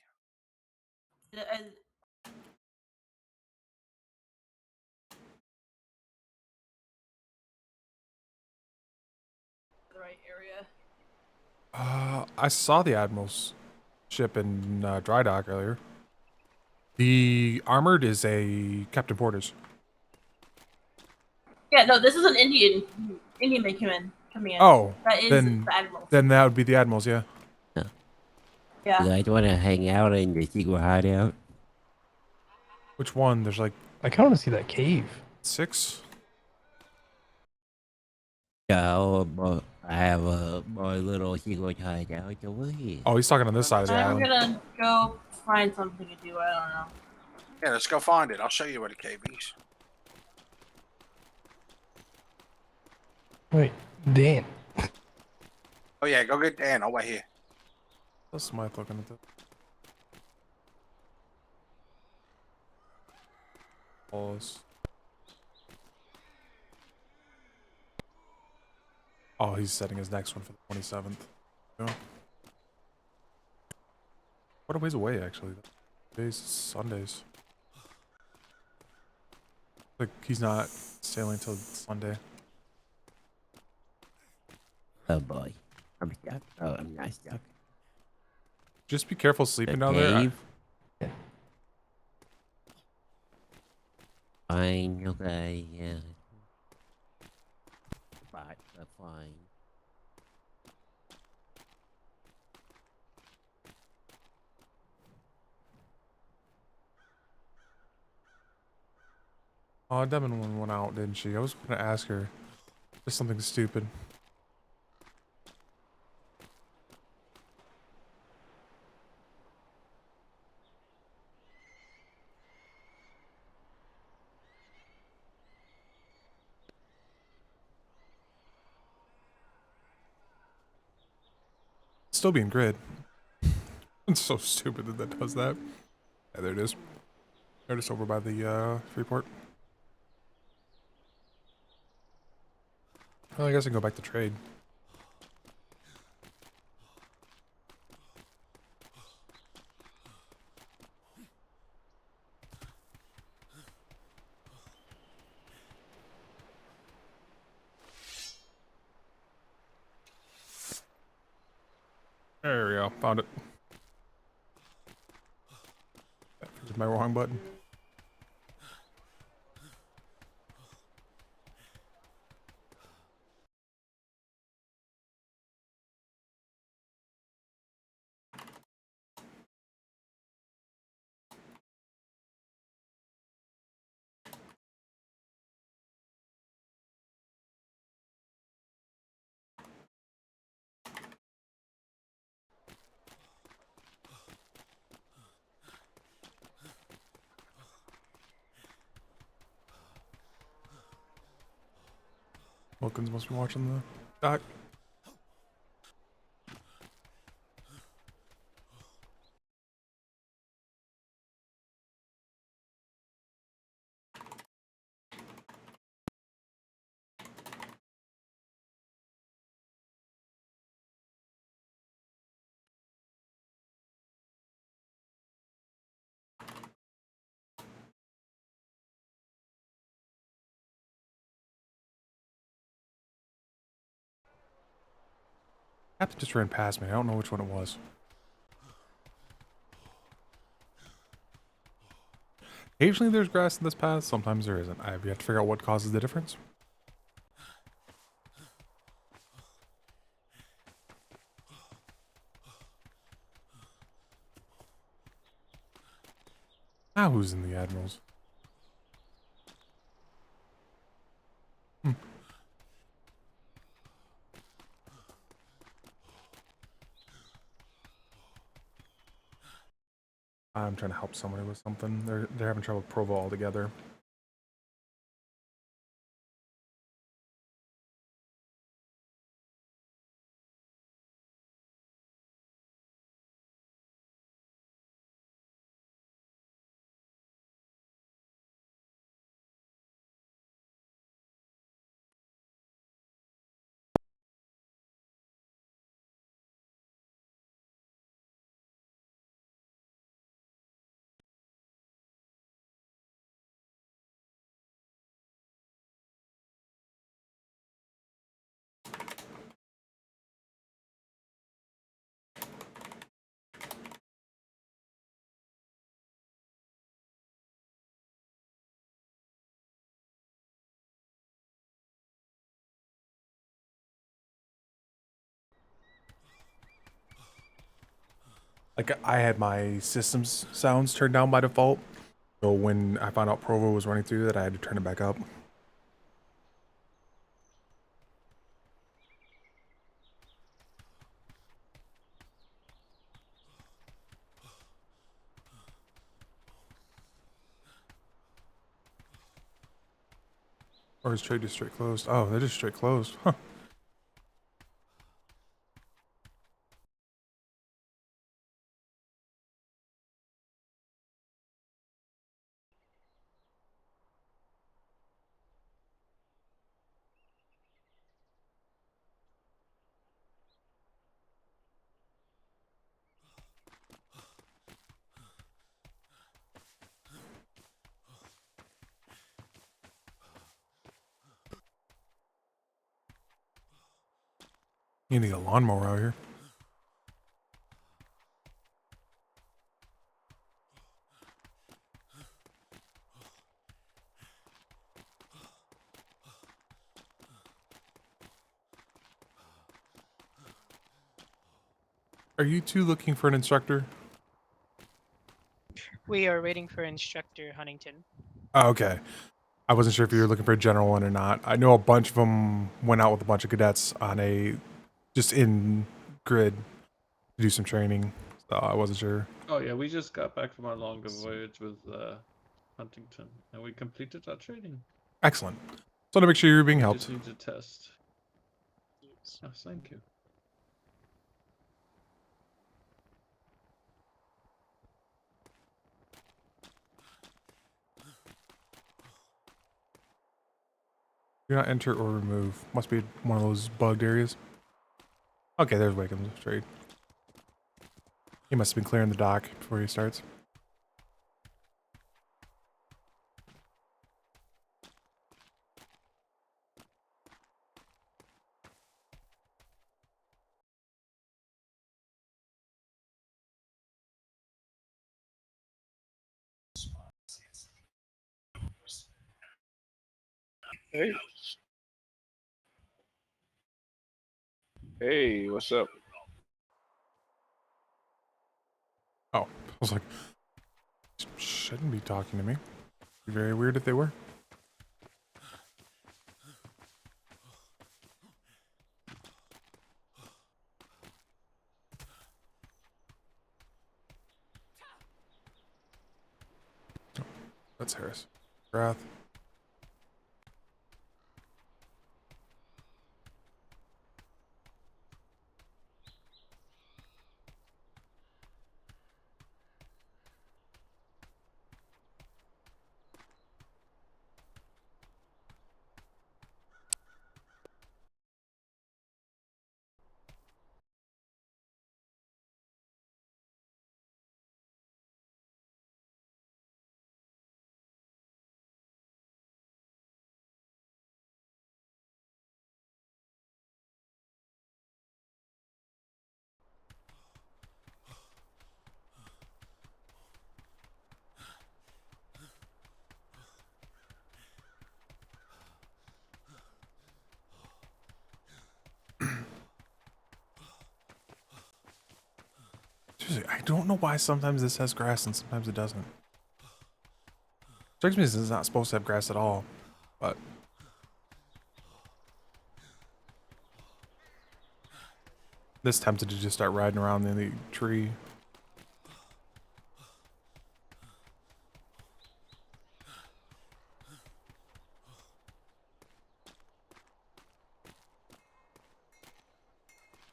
The right area. I saw the Admiral's ship in dry dock earlier. The armored is a Captain Porter's. Yeah, no, this is an Indian they coming in. Oh, That is then the admirals. then that would be the Admiral's, yeah. Yeah. You guys want to hang out in the secret hideout? Which one? There's like I kind of want to see that cave. 6. Yeah, but I have my little secret hideout over here. Oh, he's talking on this side of the I'm island. gonna go find something to do. I don't know. Yeah, let's go find it. I'll show you where the cave is. Wait, Dan. Oh yeah, go get Dan. I'll wait here. That's Smythe looking at that. Pause. Oh, he's setting his next one for the 27th. Yeah. What a ways away, actually. Days, Sundays. Like, he's not sailing till Sunday. Oh boy, I'm stuck. Oh, I'm not stuck. Just be careful sleeping down cave? there. Fine, okay, yeah. But fine. Oh, Devin one went out, didn't she? I was gonna ask her. Just something stupid. Still being grid. It's so stupid that that does that. Yeah, there it is. They're just over by the Freeport. Well, I guess I can go back to trade. There we go. Found it. That was my wrong button. Wilkins must be watching the doc. Captain just ran past me. I don't know which one it was. Occasionally there's grass in this path, sometimes there isn't. I have yet to figure out what causes the difference. Now who's in the admirals? I'm trying to help somebody with something. They're having trouble with Provo altogether. Like, I had my systems sounds turned down by default, so when I found out Provo was running through that, I had to turn it back up. Or is trade just straight closed? Oh, they're just straight closed. Huh. You need a lawnmower out here. Are you two looking for an instructor? We are waiting for Instructor Huntington. Oh, okay. I wasn't sure if you were looking for a general one or not. I know a bunch of them went out with a bunch of cadets on a just in grid to do some training, so I wasn't sure. Oh yeah, we just got back from our longer voyage with Huntington, and we completed our training. Excellent. So to make sure you're being We helped. just need to test. Oh, thank you. Do not enter or remove. Must be one of those bugged areas. Okay, there's Wakem's trade. He must have been clearing the dock before he starts. Hey. Hey, what's up? Oh, I was like, shouldn't be talking to me. Be very weird if they were. Oh, that's Harris. Wrath. Seriously, I don't know why sometimes this has grass and sometimes it doesn't. Strikes me as it's not supposed to have grass at all, but this tempted to just start riding around in the tree.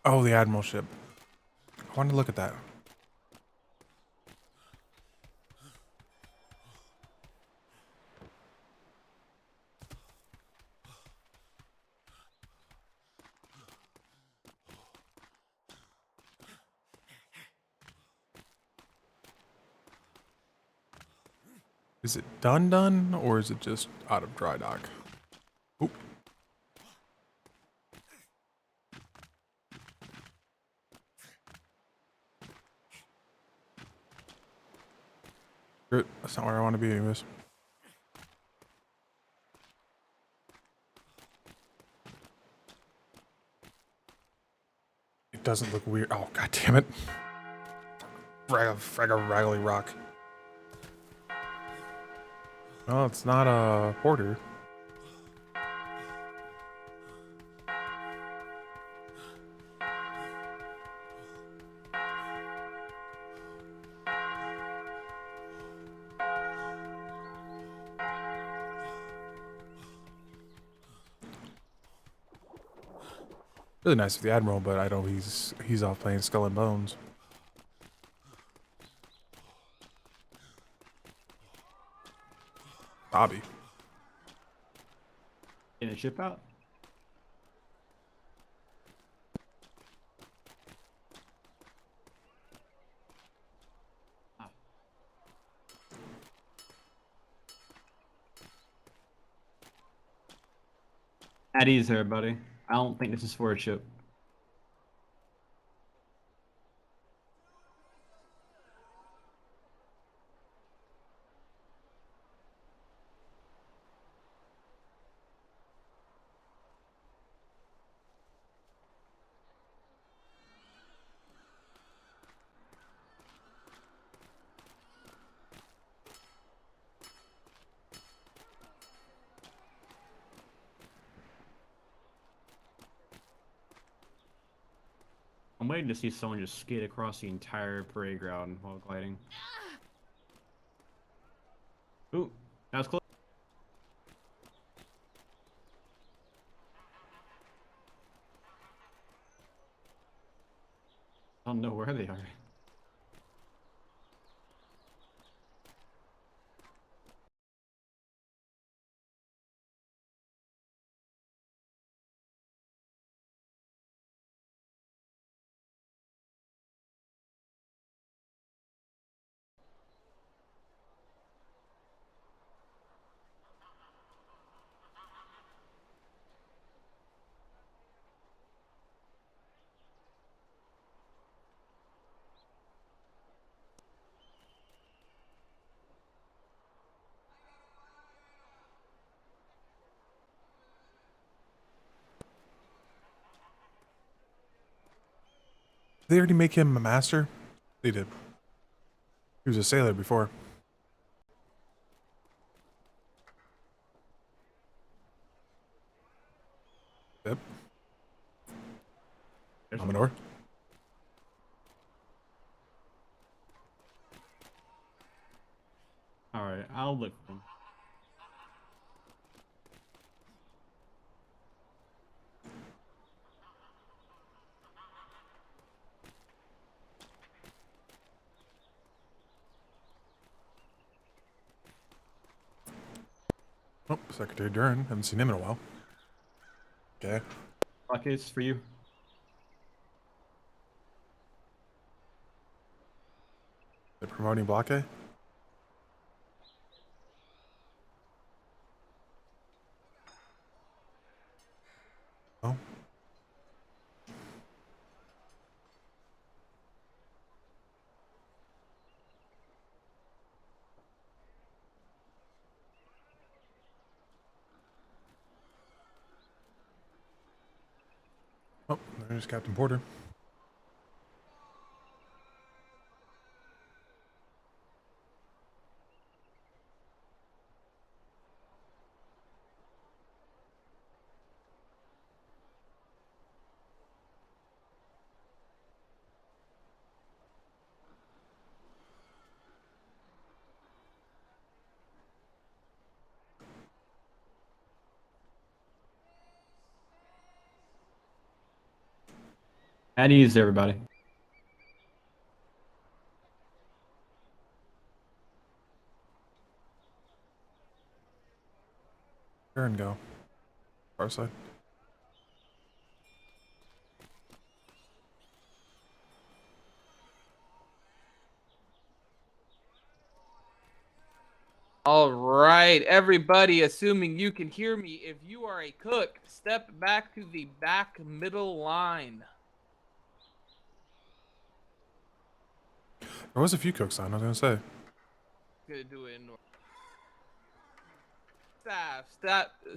Oh, the Admiral ship. I wanted to look at that. Is it done, or is it just out of dry dock? Oop. That's not where I want to be anyways. It doesn't look weird. Oh, god damn it. Frag a raggly rock. Oh, it's not a porter. Really nice of the Admiral, but I know he's off playing Skull and Bones. Bobby. Getting a ship out? At ease there, buddy. I don't think this is for a ship. I'm waiting to see someone just skate across the entire parade ground while gliding. Ooh, that was close. I don't know where they are. Did they already make him a master? They did. He was a sailor before. Yep. Commodore. Alright, I'll look for them. Oh, Secretary Duran. Haven't seen him in a while. Okay. Buckets for you. They're promoting Blockade? Oh. Oh, there's Captain Porter. At ease, everybody. Turn go. Far side. All right, everybody, assuming you can hear me, if you are a cook, step back to the back middle line. There was a few cooks on, I was gonna say. Gonna do it in order. Staff,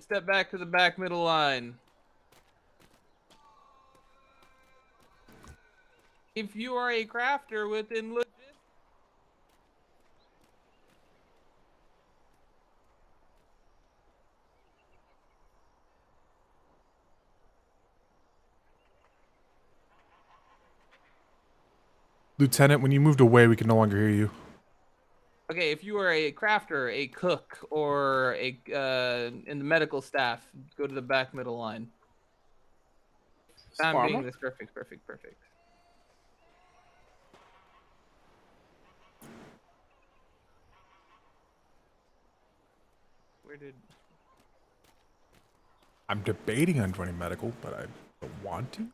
step back to the back middle line. If you are a crafter within logistics, Lieutenant, when you moved away, we can no longer hear you. okay, if you are a crafter, a cook, or a in the medical staff, go to the back middle line. I'm being this perfect. Where did? I'm debating on joining medical, but I don't want to.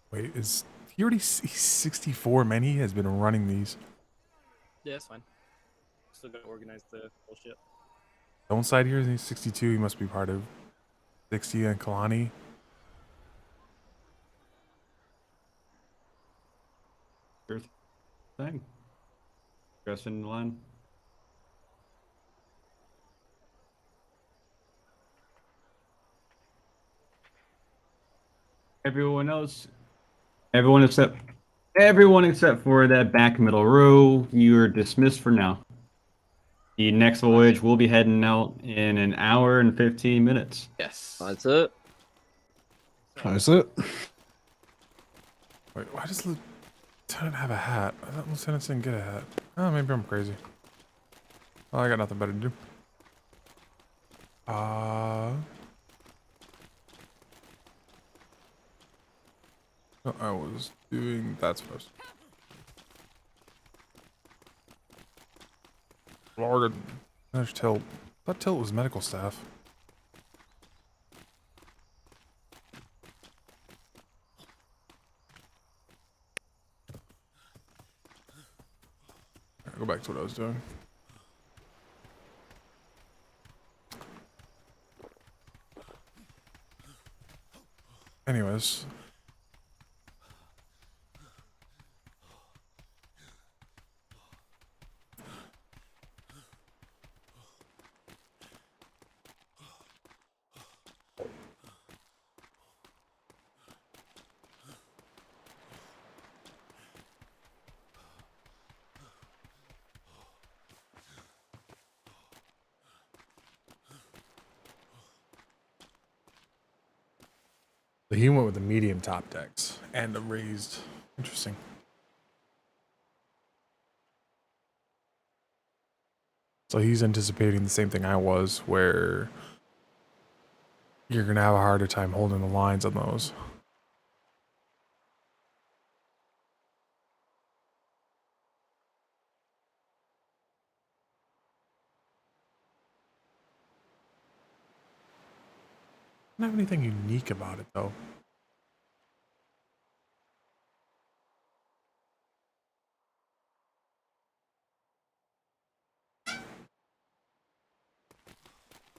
Wait, is he already 64? Man, he has been running these. Yeah, that's fine. Still gotta organize the bullshit. Don't side here, he's 62. He must be part of 60 and Kalani. Sure thing. Dress in line. Everyone except for that back middle row, you're dismissed for now. The next voyage will be heading out in an hour and 15 minutes. Yes. That's it. That's it. Wait, why does Lieutenant have a hat? I thought Lieutenant didn't get a hat. Oh, maybe I'm crazy. Oh, I got nothing better to do. No, I was doing that's first. Lord, there's Tilt. I thought Tilt was medical staff. Go back to what I was doing. Anyways. So he went with the medium top decks and a raised. Interesting. So he's anticipating the same thing I was, where you're going to have a harder time holding the lines on those. Don't have anything unique about it, though.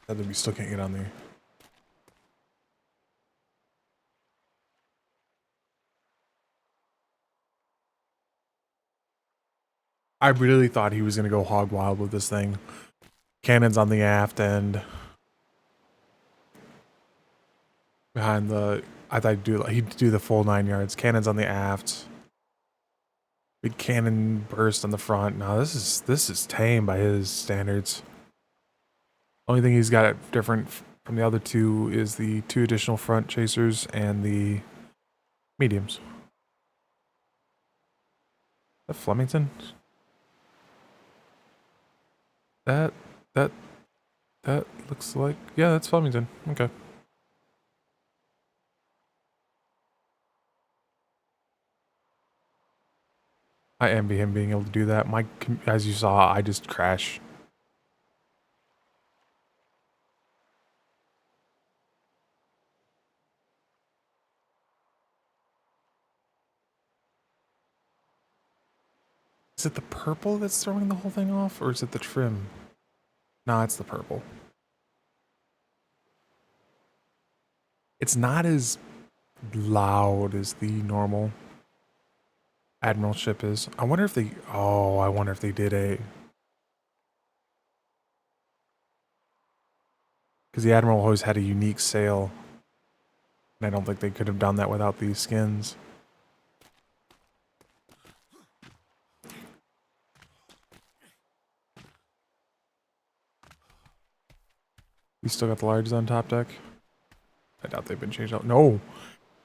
That we still can't get on there. I really thought he was going to go hog wild with this thing. Cannons on the aft end. Behind the, I thought he'd do the full 9 yards. Cannons on the aft. Big cannon burst on the front. No, this is tame by his standards. Only thing he's got different from the other two is the 2 additional front chasers and the mediums. Is that Flemington? That looks like, yeah, that's Flemington. Okay. I envy him being able to do that. As you saw, I just crash. Is it the purple that's throwing the whole thing off, or is it the trim? Nah, it's the purple. It's not as loud as the normal Admiral ship is. I wonder if they... Oh, I wonder if they did a... Because the Admiral always had a unique sail. And I don't think they could have done that without these skins. You still got the larges on top deck? I doubt they've been changed out. No!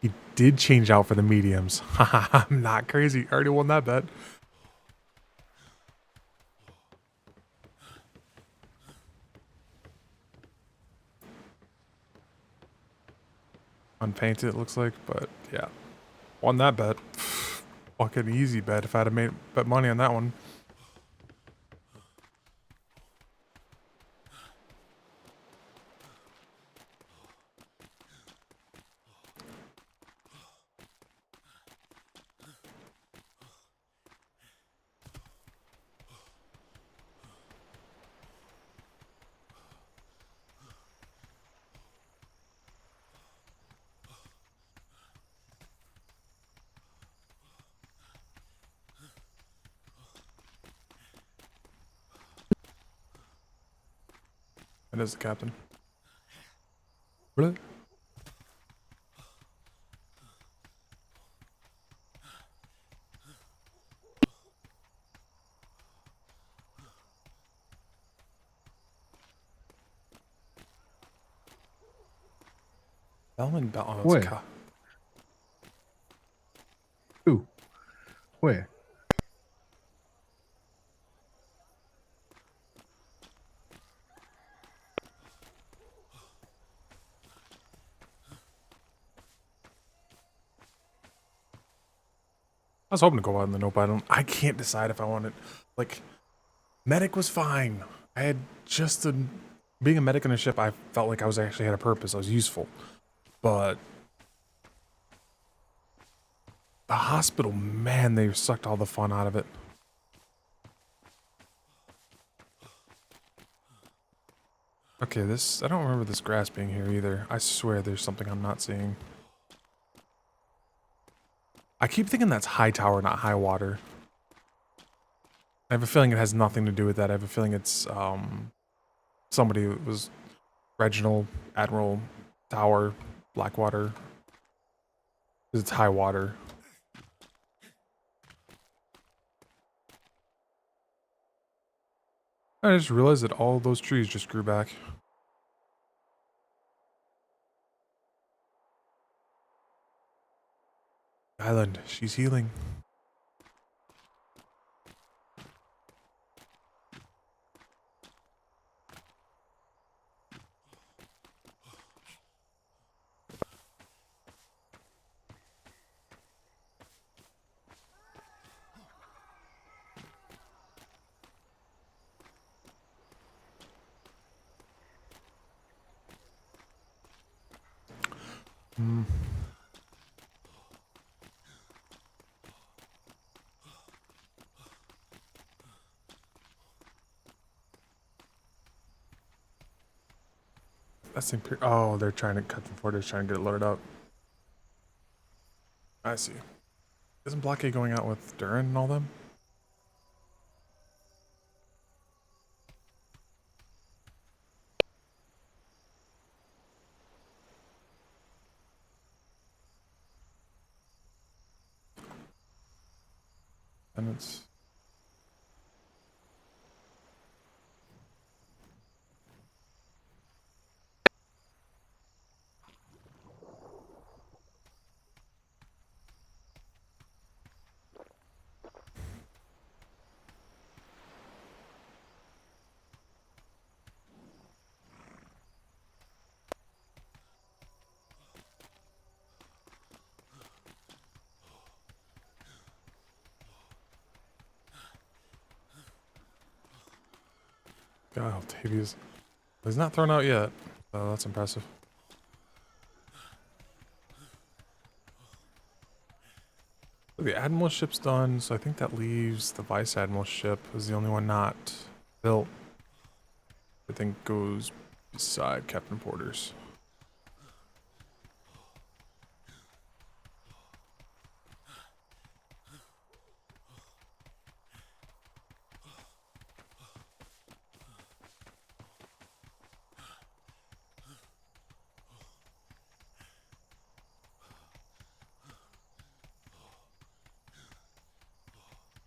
He did change out for the mediums. Haha, I'm not crazy. I already won that bet. Unpainted, it looks like, but yeah. Won that bet. Fucking easy bet if I'd have bet money on that one. It is the captain. Really? Bellman Bell. Oh, Where? Who? Where? I was hoping to go out in the nope. I can't decide if I want it. Like, medic was fine. I had just being a medic on a ship. I felt like I was actually had a purpose. I was useful, but the hospital, man, they sucked all the fun out of it. Okay, I don't remember this grass being here either. I swear there's something I'm not seeing. I keep thinking that's high tower, not high water. I have a feeling it has nothing to do with that. I have a feeling it's somebody was Reginald, Admiral, Tower, Blackwater. It's high water. I just realized that all those trees just grew back. Island, she's healing. That's oh, they're trying to cut them forward. They're trying to get it loaded up. I see. Isn't Blockade going out with Duran and all them? minutes. God, Octavius. He's not thrown out yet, so that's impressive. The Admiral ship's done, so I think that leaves the Vice Admiral ship is the only one not built. I think goes beside Captain Porter's.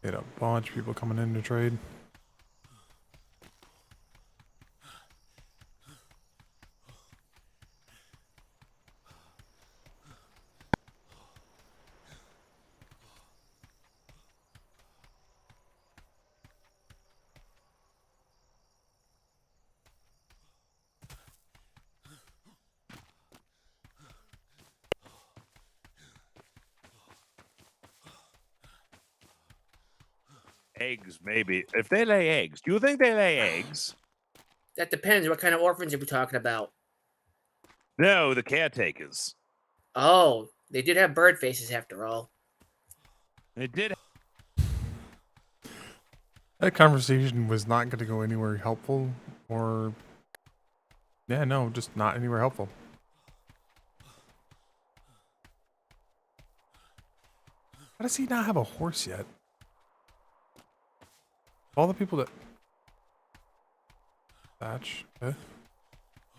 Get a bunch of people coming in to trade. Eggs, maybe. If they lay eggs, do you think they lay eggs? That depends. What kind of orphans are we talking about? No, the caretakers. Oh, they did have bird faces after all. They did. That conversation was not going to go anywhere helpful, or yeah, no, just not anywhere helpful. How does he not have a horse yet? All the people that Thatch,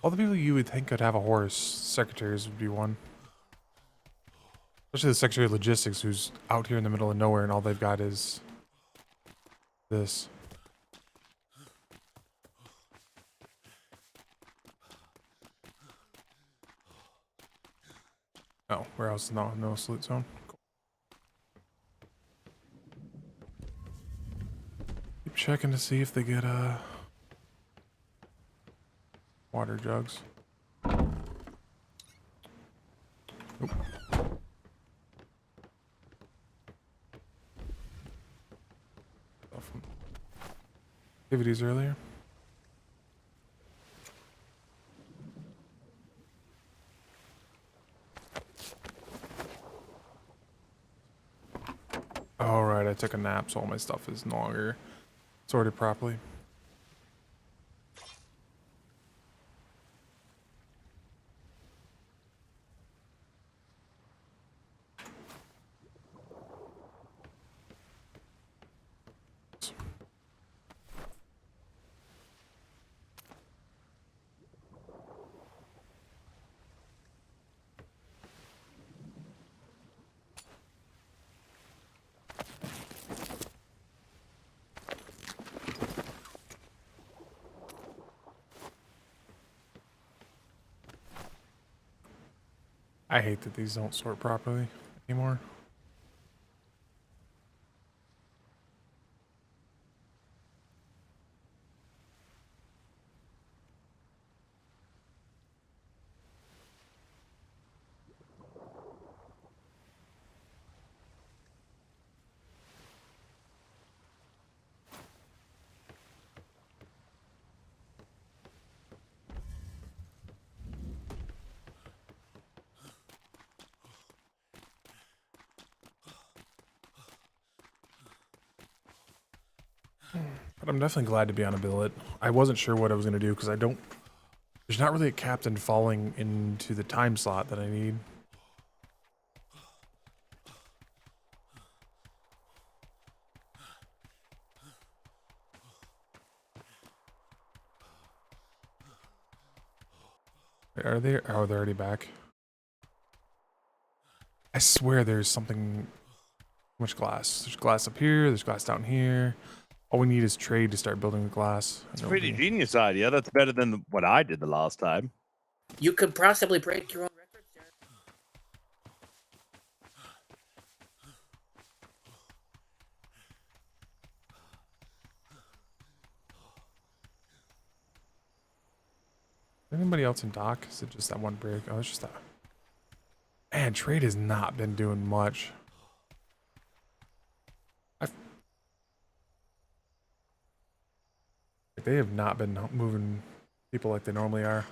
all the people you would think could have a horse, secretaries would be one. Especially the Secretary of Logistics, who's out here in the middle of nowhere, and all they've got is this. Oh, where else? No salute zone. Cool. Keep checking to see if they get water jugs. Nope. From activities earlier. All right, I took a nap, so all my stuff is no longer sorted properly. I hate that these don't sort properly anymore. But I'm definitely glad to be on a billet. I wasn't sure what I was going to do because there's not really a captain falling into the time slot that I need. Wait, are they? Oh, they're already back. I swear there's something much glass? There's glass up here. There's glass down here. All we need is trade to start building the glass. It's a pretty genius idea. That's better than what I did the last time. You could possibly break your own records, Jared. Anybody else in dock? Is it just that one brig? Oh, it's just that. Man, trade has not been doing much. They have not been moving people like they normally are.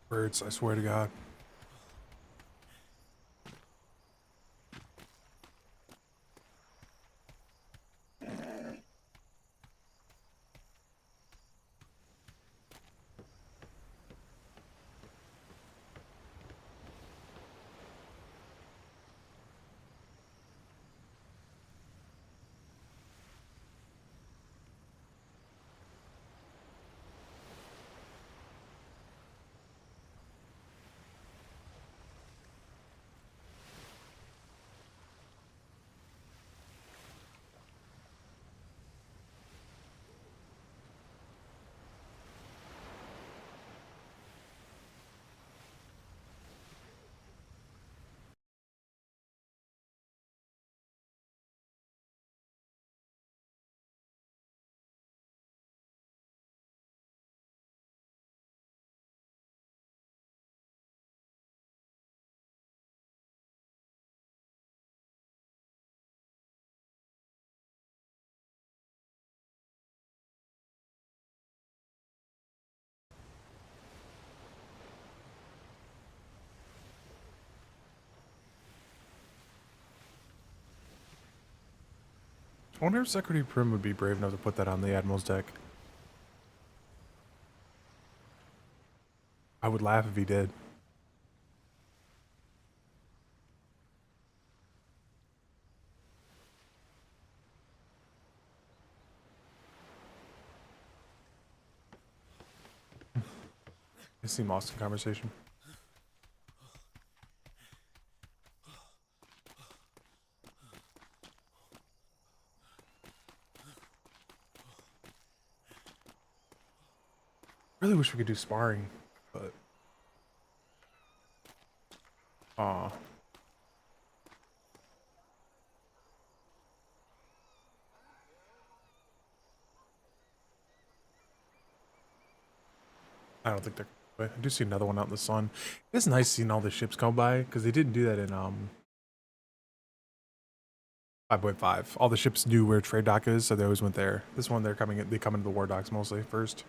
Birds, I swear to God. I wonder if Secretary Prim would be brave enough to put that on the Admiral's deck. I would laugh if he did. I see Moss in conversation. Really wish we could do sparring, but aw. I don't think they're. I do see another one out in the sun. It's nice seeing all the ships come by because they didn't do that in 5.5. All the ships knew where trade dock is, so they always went there. This one, they come into the war docks mostly first.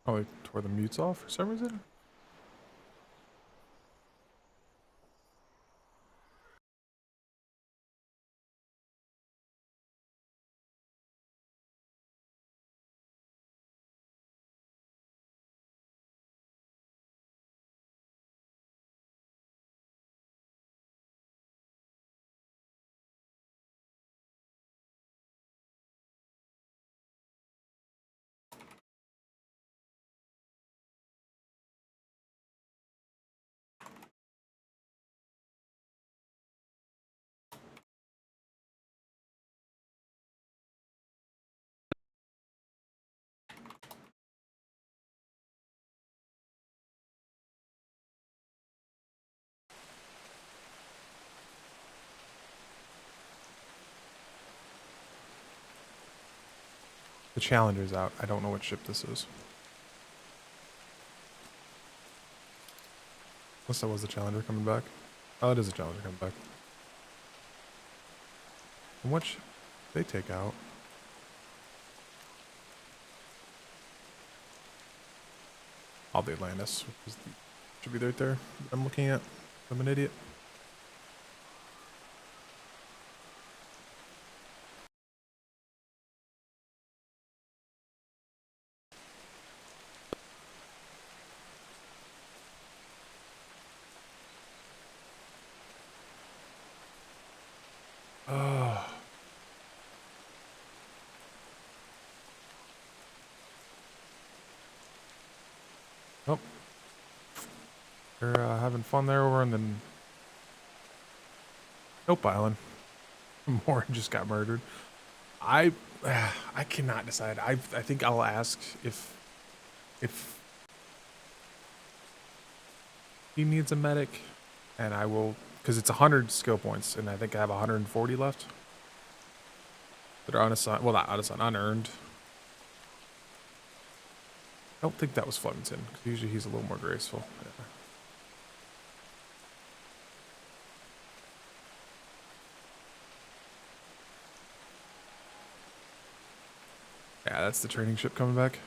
Oh, they tore the mutes off for some reason. The Challenger's out. I don't know what ship this is. Unless that was the Challenger coming back. Oh, it is a Challenger coming back. And what ship they take out? Oh, the Atlantis. Should be right there. I'm looking at. I'm an idiot. Oh. Oh. They're having fun there over in the Nope Island. Moore just got murdered. I cannot decide. I think I'll ask if he needs a medic, and I will, because it's 100 skill points, and I think I have 140 left that are unassigned. Well, not unassigned, unearned. I don't think that was Flemington, because usually he's a little more graceful. Yeah, that's the training ship coming back.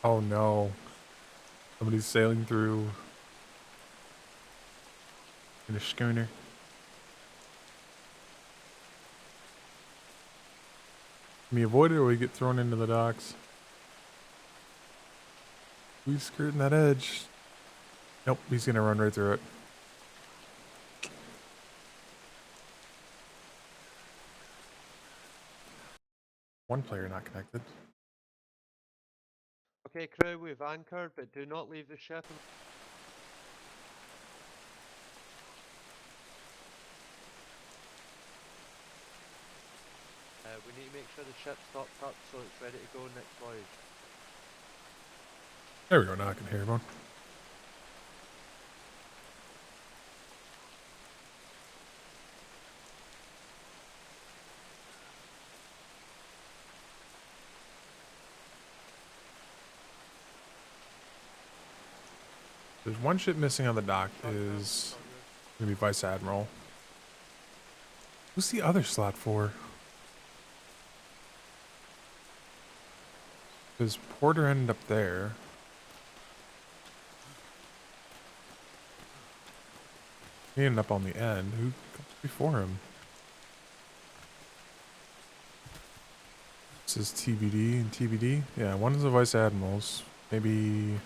Oh no. Somebody's sailing through in a schooner. Can we avoid it or we get thrown into the docks? We skirting that edge. Nope, he's gonna run right through it. One player not connected. Okay, crew, we've anchored, but do not leave the ship. We need to make sure the ship stops up so it's ready to go next voyage. There we go. Now I can hear everyone. There's one ship missing on the dock. Is gonna be Vice Admiral. Who's the other slot for? Because Porter ended up there. He ended up on the end. Who comes before him? This is TBD and TBD. Yeah, one is the Vice Admirals. Maybe.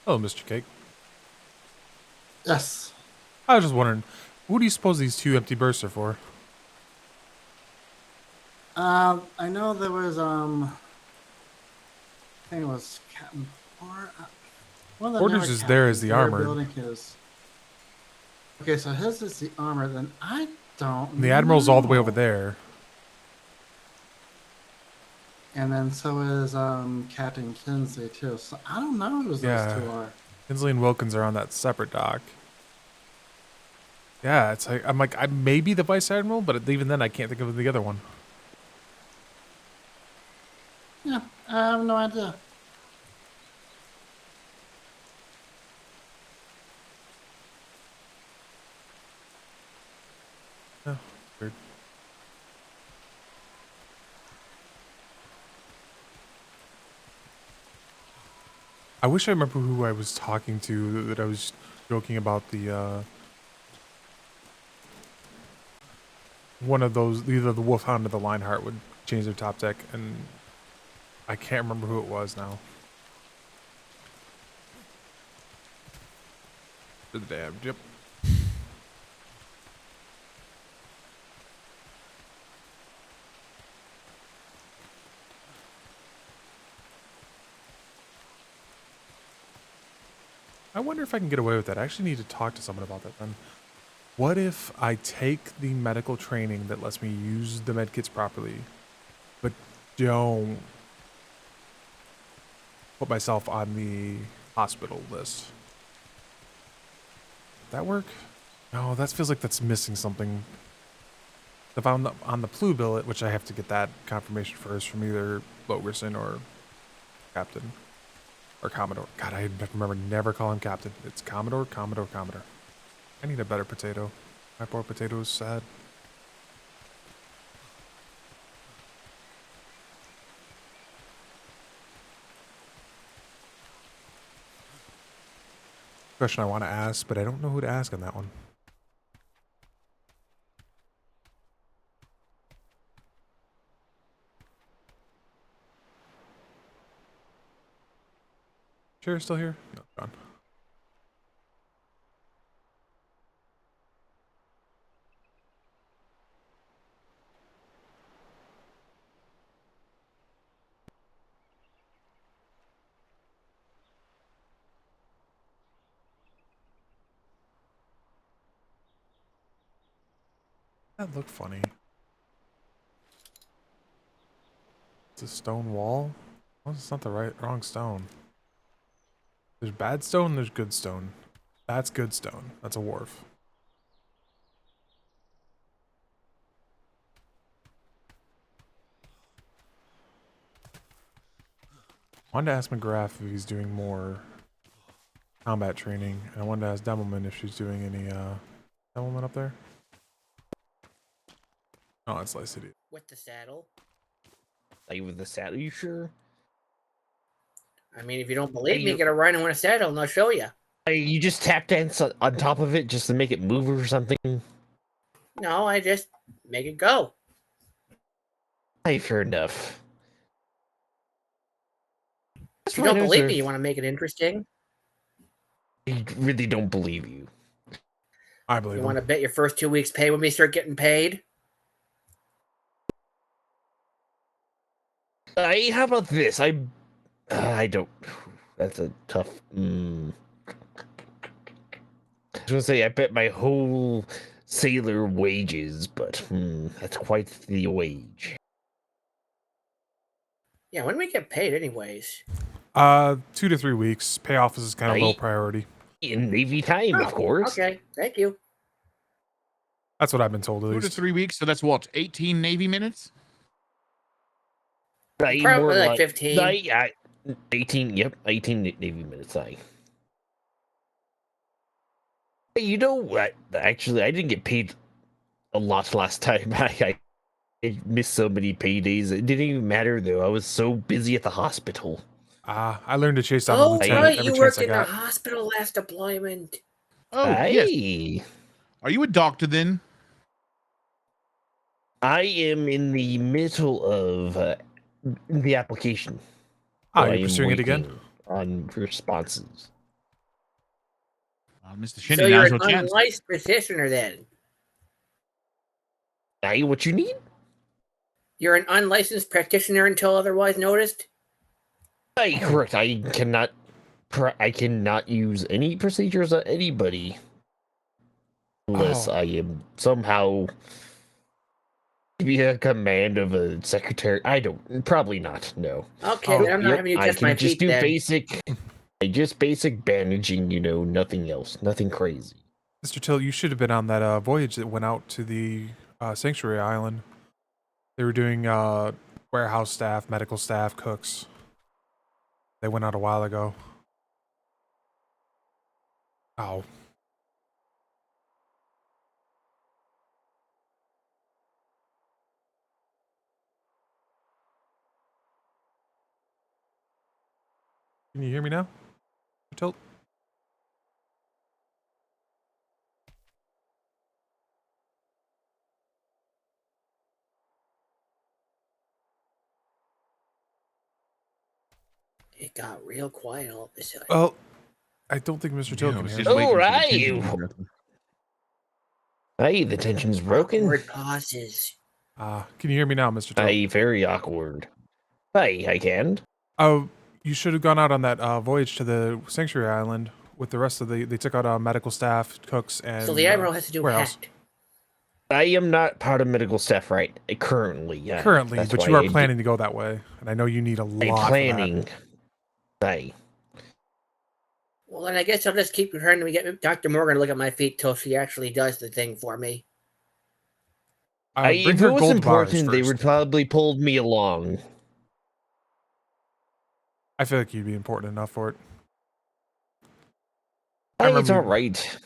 Hello, Mr. Cake. Yes. I was just wondering, who do you suppose these two empty berths are for? I know there was I think it was Captain Porter. One of the Porter's newer is there as captains, the they were armored. building his. Okay, so his is the armor. Then I don't. And the Admiral's all the way know. over there. And then so is Captain Kinsley too. So I don't know who those two are. Kinsley and Wilkins are on that separate dock. Yeah, it's like I may be the Vice Admiral, but even then I can't think of the other one. Yeah, I have no idea. Oh, weird. I wish I remember who I was talking to that I was joking about the one of those, either the Wolfhound or the Lionheart would change their top deck, and I can't remember who it was now. For the damn, yep. I wonder if I can get away with that. I actually need to talk to someone about that then. What if I take the medical training that lets me use the medkits properly, but don't put myself on the hospital list? That work? No, that feels like that's missing something. If I'm on the Plu billet, which I have to get that confirmation first from either Bogerson or Captain or Commodore. God, I remember never call him Captain. It's Commodore, Commodore, Commodore. I need a better potato. My poor potato is sad. Question I want to ask, but I don't know who to ask on that one. Sure, still here? No, gone. That looked funny. It's a stone wall? Well, it's not the wrong stone. There's bad stone, there's good stone. That's good stone. That's a wharf. I wanted to ask McGrath if he's doing more combat training, and I wanted to ask Demelman if she's doing any Demelman up there. Oh, it's Lice City. With the saddle? Like with the saddle, you sure? I mean, if you don't believe me, get a rhino and a saddle and I'll show you. You just tap dance on top of it just to make it move or something? No, I just make it go. Fair enough. If you don't believe me, you want to make it interesting? I really don't believe you. I believe You want to bet your first 2 weeks' pay when we start getting paid? How about this? I don't. That's a tough. I was gonna say I bet my whole sailor wages, but that's quite the wage. Yeah, when do we get paid, anyways? 2 to 3 weeks. Payoff is kind of low priority. In Navy time, of course. Okay, thank you. That's what I've been told at 2 to least. 3 weeks, so that's what, 18 Navy minutes? Probably like 15. 18. Yep, 18 Navy minutes. You know what? Actually, I didn't get paid a lot last time. I missed so many paydays. It didn't even matter though. I was so busy at the hospital. I learned to chase down the lieutenant Right, every you chance worked I in the got. hospital last deployment. Oh, yes. Are you a doctor then? I am in the middle of the application. Oh, So you're I am pursuing it again? waiting on responses. Mr. So you're an unlicensed practitioner then? Hey, what you need? You're an unlicensed practitioner until otherwise noticed? Hey, correct. I cannot use any procedures on anybody unless I am somehow be a command of a secretary. I don't. Probably not. No. Okay, then I'm not having you I test can my just feet do then. basic bandaging. Nothing else. Nothing crazy. Mr. Till, you should have been on that voyage that went out to the Sanctuary Island. They were doing warehouse staff, medical staff, cooks. They went out a while ago. Oh. Can you hear me now, Mr. Tilt? It got real quiet all of a sudden. Well, I don't think Mr. Till can hear me. All right. Hey, the tension's broken. Awkward pauses. Can you hear me now, Mr. Till? Hey, very awkward. Hey, I can. Oh, you should have gone out on that voyage to the Sanctuary Island with the rest of the. They took out medical staff, cooks, and. So the Admiral has to do warehouse. hacked. I am not part of medical staff currently. Yeah, Currently, that's but why you are I planning to go that way, and I know you need a lot. planning. Hey. Well, then I guess I'll just keep trying to get Dr. Morgan to look at my feet till she actually does the thing for me. Bring If her it was gold bars important, they first. would probably pull me along. I feel like you'd be important enough for it. Hey, it's remember all you- right.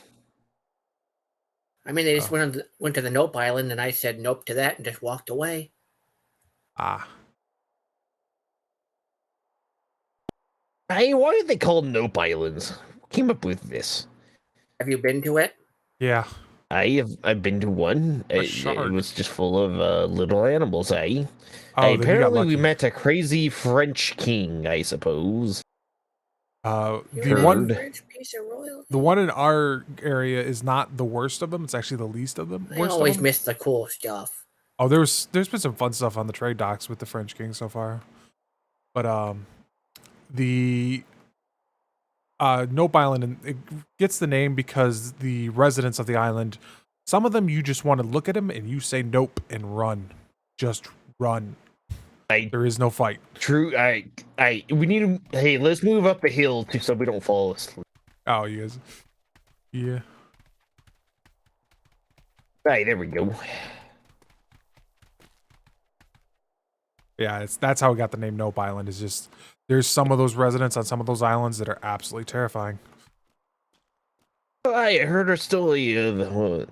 I mean, they just went to the Nope Island, and I said nope to that and just walked away. Ah. Hey, why are they called Nope Islands? Who came up with this? Have you been to it? Yeah. I've been to one. It shark. was just full of little animals, Oh, Hey, then you got apparently we lucky. met a crazy French king, I suppose. The one in our area is not the worst of them. It's actually the least of them. I Worst always of them. miss the cool stuff. Oh, there's been some fun stuff on the trade docks with the French King so far, but the Nope Island, and it gets the name because the residents of the island, some of them you just want to look at them and you say nope and run, just run. There is no fight. True. We need to. Hey, let's move up the hill so we don't fall asleep. Oh, you guys. Yeah. Hey, there we go. Yeah, that's how we got the name Nope Island. Is just there's some of those residents on some of those islands that are absolutely terrifying. I heard a story of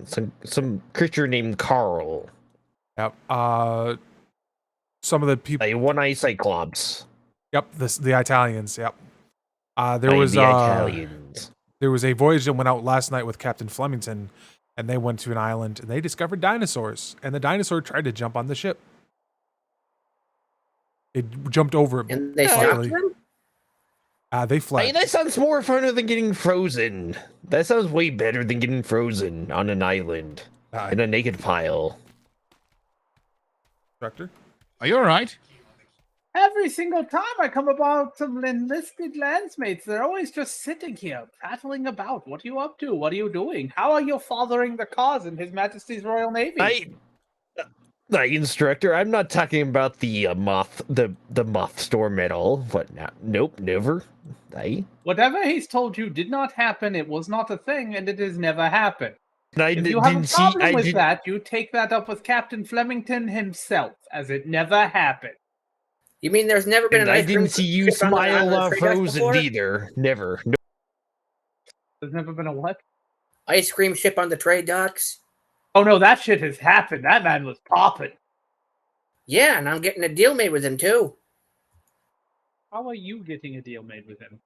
some creature named Carl. Yep. Some of the people. A one-eye cyclops. Yep. The Italians. Yep. There Aye, was the Italians. There was a voyage that went out last night with Captain Flemington, and they went to an island and they discovered dinosaurs. And the dinosaur tried to jump on the ship. It jumped over it. And they stopped luckily. them? They fled. Hey, that sounds more fun than getting frozen. That sounds way better than getting frozen on an island in a naked pile. Instructor? Are you all right? Every single time I come about some enlisted landsmates, they're always just sitting here, prattling about. What are you up to? What are you doing? How are you fathering the cause in His Majesty's Royal Navy? Instructor, I'm not talking about the moth storm at all. What? Nope, never. Whatever he's told you did not happen. It was not a thing, and it has never happened. If you have didn't a see- problem I with did- that, you take that up with Captain Flemington himself, as it never happened. You mean there's never been And an I ice cream didn't see you ship on the smile island of on Trade Docks frozen before? either. Never. No. There's never been a what? Ice cream ship on the trade docks? Oh no, that shit has happened. That man was popping. Yeah, and I'm getting a deal made with him too. How are you getting a deal made with him?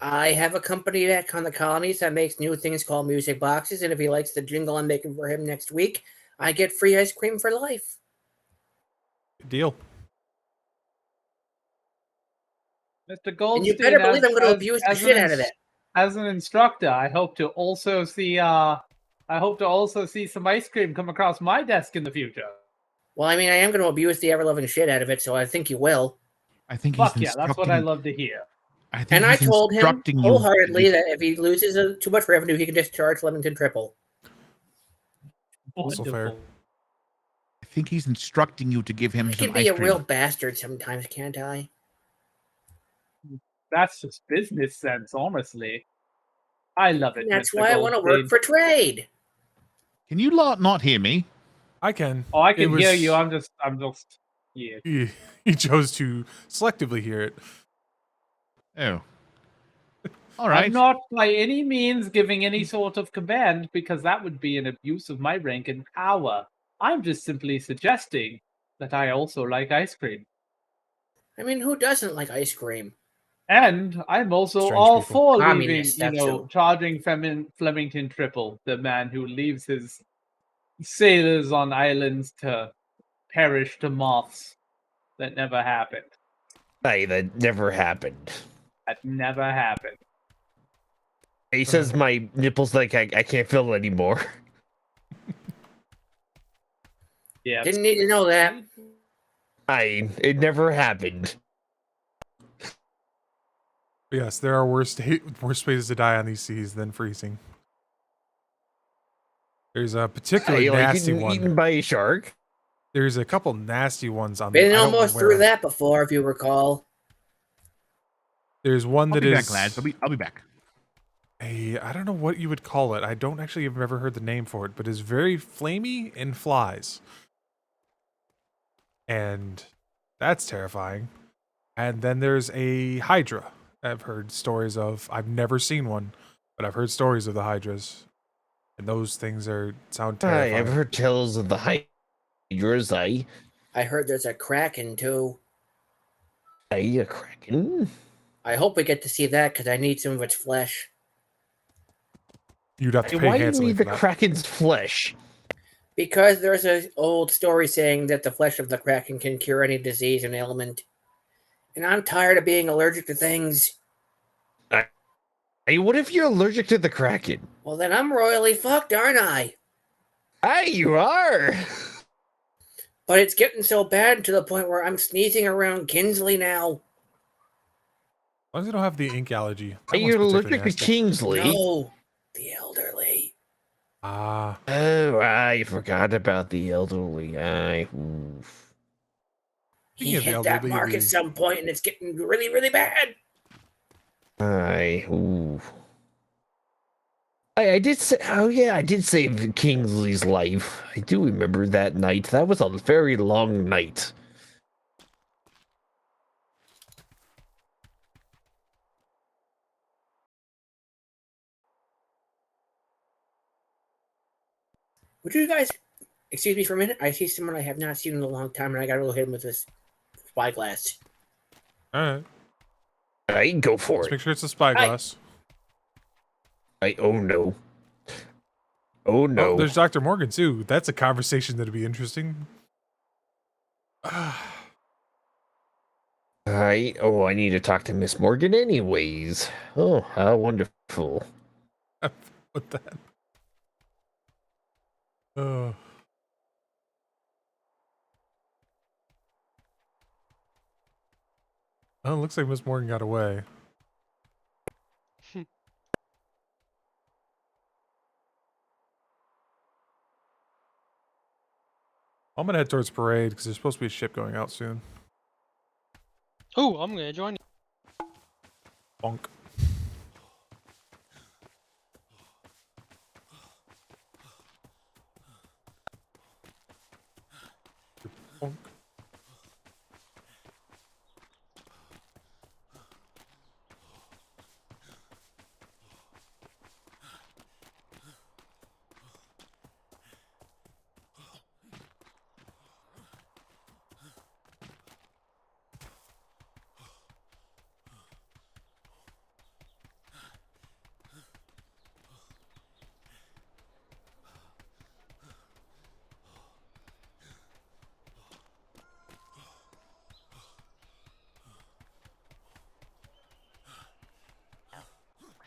I have a company back on the colonies that makes new things called music boxes, and if he likes the jingle I'm making for him next week, I get free ice cream for life. Deal. Mr. Goldstein, And you better believe I'm going to abuse the as shit an out of it. As an instructor, I hope to also see some ice cream come across my desk in the future. Well, I mean, I am going to abuse the ever-loving shit out of it, so I think you will. I think he's Fuck yeah, that's what I love to hear. And I told him instructing you wholeheartedly that if he loses too much revenue, he can just charge Flemington triple. Also fair. I think he's instructing you to give him I some can be ice a cream. real bastard sometimes, can't I? That's just business sense, honestly. I love it. And that's Mr. why I want to Goldstein. work for trade. Can you not hear me? I can. Oh, I can It hear was- you. I'm just yeah. He chose to selectively hear it. Oh. All right. I'm not by any means giving any sort of command because that would be an abuse of my rank and power. I'm just simply suggesting that I also like ice cream. I mean, who doesn't like ice cream? And I'm also Strange all people. for leaving, Communists, that too. charging Flemington triple, the man who leaves his sailors on islands to perish to moths. That never happened. Hey, that never happened. That never happened. He says my nipples like I can't feel it anymore. Yeah. Didn't need to know that. It never happened. Yes, there are worse places to die on these seas than freezing. There's a particularly Hey, like nasty getting one. eaten by a shark. There's a couple nasty ones on Been I don't know almost where. through that before, if you recall. There's one I'll that be is. back, lads. I'll be back. I don't know what you would call it. I don't actually have ever heard the name for it, but it's very flamey and flies. And that's terrifying. And then there's a Hydra. I've heard stories of. I've never seen one, but I've heard stories of the Hydras. And those things sound terrifying. I've heard tales of the Hydras. I heard there's a Kraken too. A Kraken? I hope we get to see that because I need some of its flesh. You'd have to pay Why do you handsomely need for the that. Kraken's flesh? Because there's an old story saying that the flesh of the Kraken can cure any disease and ailment. And I'm tired of being allergic to things. Hey, what if you're allergic to the Kraken? Well, then I'm royally fucked, aren't I? Hey, you are. But it's getting so bad to the point where I'm sneezing around Kinsley now. As long as you don't have the ink allergy. That Hey, one's you're particularly allergic to nasty. Kingsley? No, the elderly. Ah. Oh, I forgot about the elderly. Oof. He of the hit that elderly, mark at some point, and it's getting really, really bad. Ooh. I did say, oh yeah, I did save Kingsley's life. I do remember that night. That was a very long night. Would you guys excuse me for a minute? I see someone I have not seen in a long time, and I gotta go hit him with this spyglass. All right. I can go for Let's it. make sure it's a spyglass. Oh no. Oh no. Oh, there's Dr. Morgan too. That's a conversation that'd be interesting. I need to talk to Miss Morgan anyways. Oh, how wonderful. What that? Oh. Oh, looks like Miss Morgan got away. I'm gonna head towards parade because there's supposed to be a ship going out soon. Oh, I'm gonna join you. Bonk. Bonk.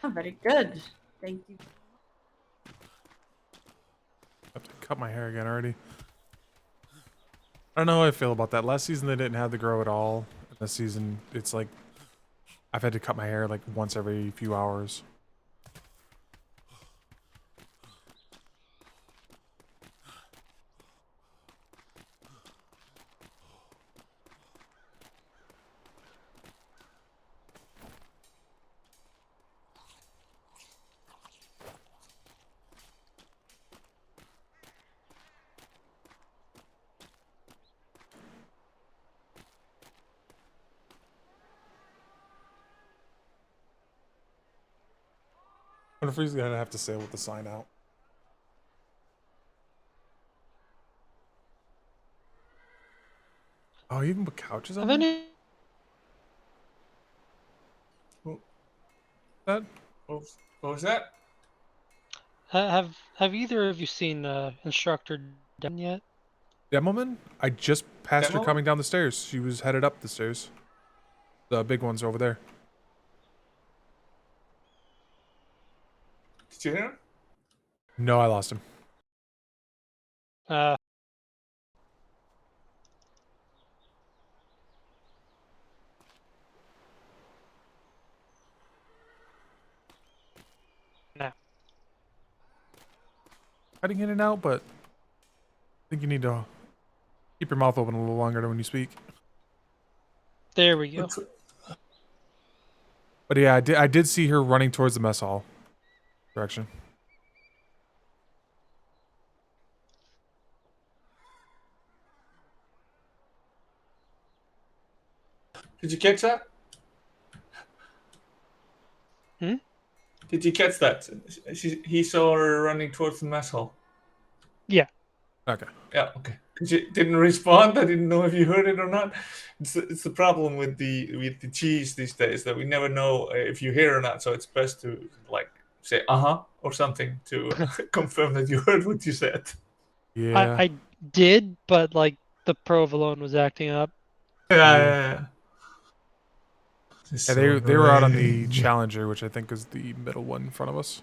Oh, very good. Thank you. I have to cut my hair again already. I don't know how I feel about that. Last season they didn't have the grow at all. This season it's like I've had to cut my hair like once every few hours. I wonder if he's gonna have to sail with the sign out. Oh, you even put couches on Have there? any? That? What was that? Have either of you seen Instructor Dan yet? Demoman? I just passed her Demo? coming down the stairs. She was headed up the stairs. The big ones are over there. Did you hear him? No, I lost him. Uh. No. Cutting in and out, but I think you need to keep your mouth open a little longer when you speak. There we go. But yeah, I did see her running towards the mess hall direction. Did you catch that? Hmm? Did you catch that? He saw her running towards the mess hall. Yeah. Okay. Yeah, okay. Because you didn't respond. I didn't know if you heard it or not. It's the problem with the cheese these days that we never know if you hear or not. So it's best to like say or something to confirm that you heard what you said. Yeah. I did, but like the provolone was acting up. Yeah. Yeah, they were out on the Challenger, which I think is the middle one in front of us.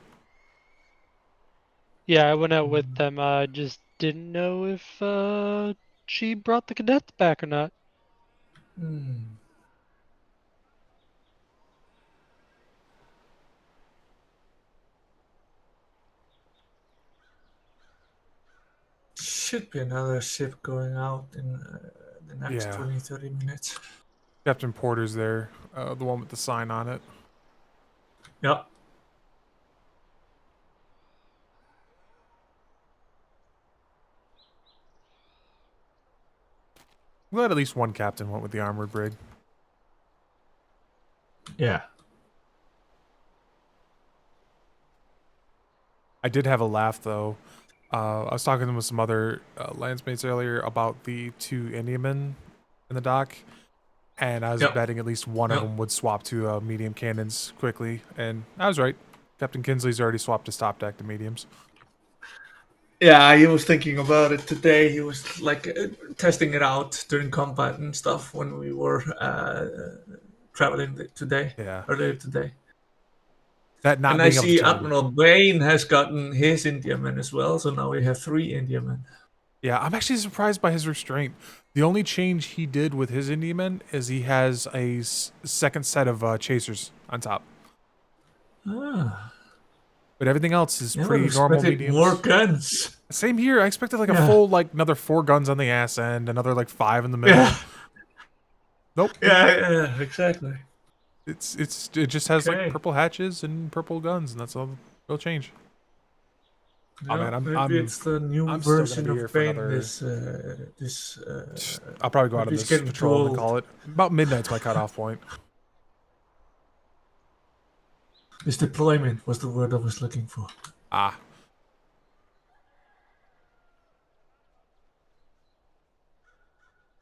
Yeah, I went out with them. I just didn't know if she brought the cadets back or not. Should be another ship going out in the next Yeah. 20-30 minutes. Captain Porter's there, the one with the sign on it. Yeah. I'm glad at least one captain went with the armored brig. Yeah. I did have a laugh though. I was talking with some other landsmates earlier about the two Indiamen in the dock, and I was betting at least one of them would swap to medium cannons quickly, and I was right. Captain Kinsley's already swapped his top deck to mediums. Yeah, he was thinking about it today. He was like testing it out during combat and stuff when we were traveling today. Yeah. Earlier today. That not And I being able see to turn. Admiral Bain has gotten his Indiaman as well, so now we have 3 Indiamen. Yeah, I'm actually surprised by his restraint. The only change he did with his Indiaman is he has a second set of chasers on top. Ah. But everything else is Yeah, pretty but normal expected mediums. more guns. Same here. I expected like a Yeah. full another 4 guns on the ass end, another like 5 in the middle. Yeah. Nope. Yeah, exactly. It just has Okay. like purple hatches and purple guns, and that's all. It'll change. Yeah, Oh man, maybe it's the new I'm still gonna version be here of for Bane. another- I'll probably go out on maybe it's this getting patrol and too call it. About midnight's my cutoff point. This deployment was the word I was looking for. Ah.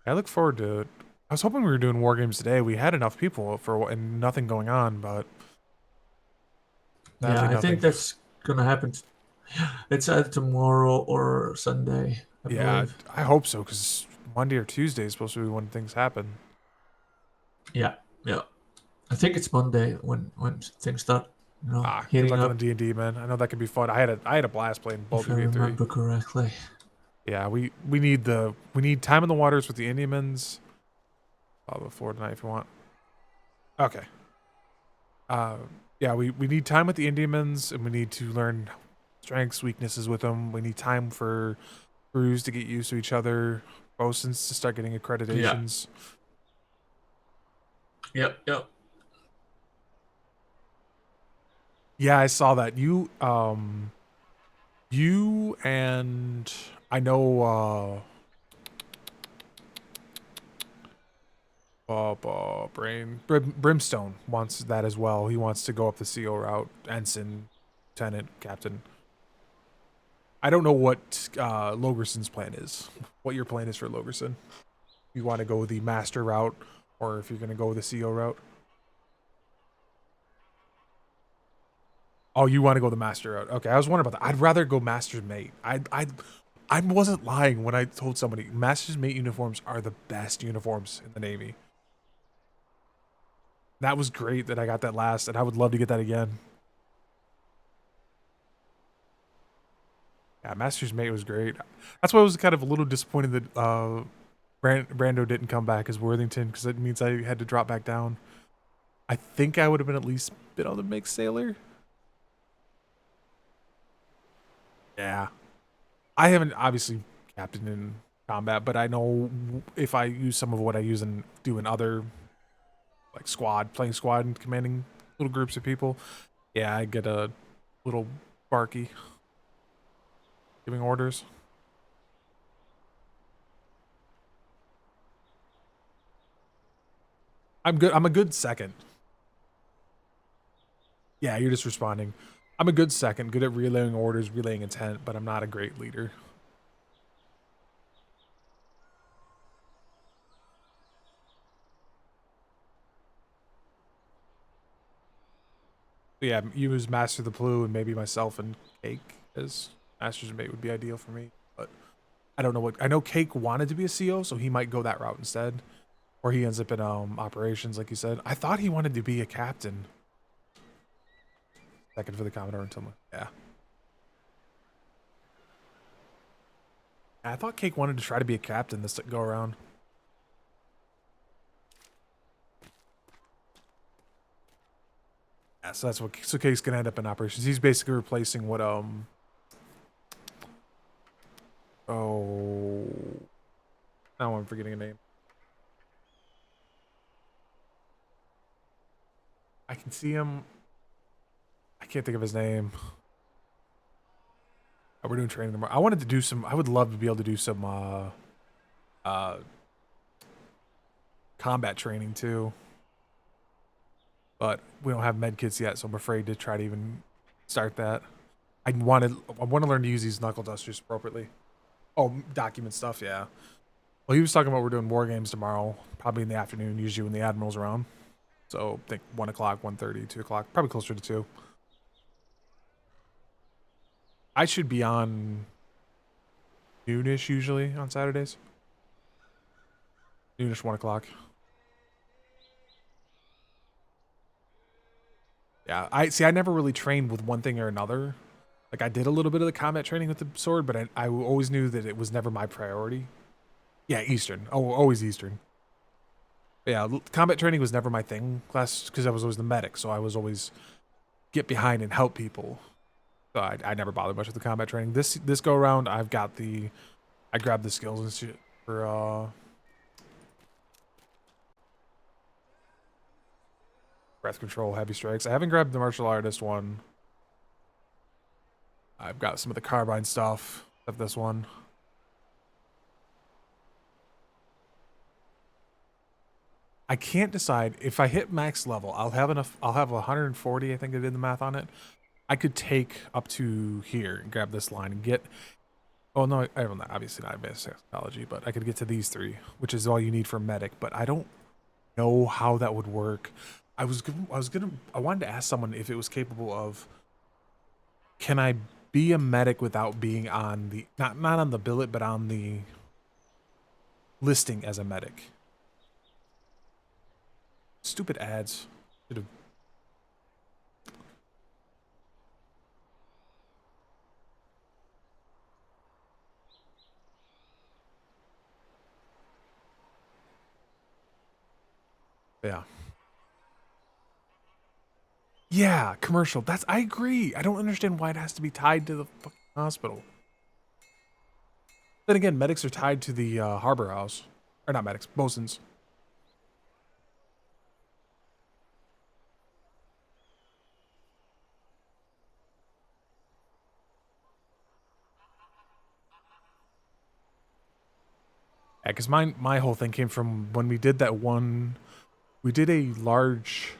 I look forward to it. I was hoping we were doing war games today. We had enough people and nothing going on, but Yeah, sadly I nothing. think that's gonna happen. It's either tomorrow or Sunday. I Yeah, believe. I hope so, because Monday or Tuesday is supposed to be when things happen. Yeah. I think it's Monday when things start, Good heating luck up. on D&D, man. I know that could be fun. I had a blast playing If Baldur's I Gate 3. remember correctly. Yeah, we need time in the waters with the Indiamans. Before tonight if you want. Okay. Yeah, we need time with the Indiamans, and we need to learn strengths, weaknesses with them. We need time for crews to get used to each other, bosuns to start getting accreditations. Yep. Yeah, I saw that. You and I know Brimstone wants that as well. He wants to go up the CO route, ensign, lieutenant, captain. I don't know what Logerson's plan is. What your plan is for Logerson? You want to go the master route, or if you're going to go the CO route? Oh, you want to go the master route? Okay, I was wondering about that. I'd rather go master's mate. I wasn't lying when I told somebody master's mate uniforms are the best uniforms in the Navy. That was great that I got that last, and I would love to get that again. Yeah, master's mate was great. That's why I was kind of a little disappointed that Brando didn't come back as Worthington, because it means I had to drop back down. I think I would have been at least been able to make sailor. Yeah. I haven't obviously captained in combat, but I know if I use some of what I use and do in other, like playing squad and commanding little groups of people, yeah, I get a little barky giving orders. I'm good. I'm a good second. Yeah, you're just responding. I'm a good second, good at relaying orders, relaying intent, but I'm not a great leader. So yeah, you as Master of the Blue, and maybe myself and Cake as Master's Mate would be ideal for me. But I don't know what. I know Cake wanted to be a CO, so he might go that route instead. Or he ends up in operations, like you said. I thought he wanted to be a captain. Second for the Commodore until yeah. I thought Cake wanted to try to be a captain this go around. Yeah, so that's what Cake's gonna end up in operations. He's basically replacing what now I'm forgetting a name. I can see him. I can't think of his name. Oh, we're doing training tomorrow. I wanted to do some. I would love to be able to do some combat training too. But we don't have med kits yet, so I'm afraid to try to even start that. I want to learn to use these knuckle dusters appropriately. Oh, document stuff, yeah. Well, he was talking about we're doing war games tomorrow, probably in the afternoon, usually when the admiral's around. So I think 1 o'clock, 1:30, 2 o'clock, probably closer to 2. I should be on noonish usually on Saturdays. Noonish, 1 o'clock. Yeah, I never really trained with one thing or another. Like, I did a little bit of the combat training with the sword, but I always knew that it was never my priority. Yeah, Eastern. Oh, always Eastern. But yeah, combat training was never my thing class because I was always the medic, so I was always get behind and help people. So I never bothered much with the combat training. This go around, I grabbed the skills and shit for breath control, heavy strikes. I haven't grabbed the martial artist one. I've got some of the carbine stuff of this one. I can't decide if I hit max level. I'll have enough. I'll have 140. I think I did the math on it. I could take up to here and grab this line and get. Oh no, I don't. Obviously not advanced technology, but I could get to these 3, which is all you need for medic. But I don't know how that would work. I wanted to ask someone if it was capable of. Can I be a medic without being on the not on the billet, but on the listing as a medic? Stupid ads. Should have. Yeah. Yeah, commercial. I agree. I don't understand why it has to be tied to the fucking hospital. Then again, medics are tied to the harbor house. Or not medics, bosuns. Yeah, because my whole thing came from when we did that one. We did a large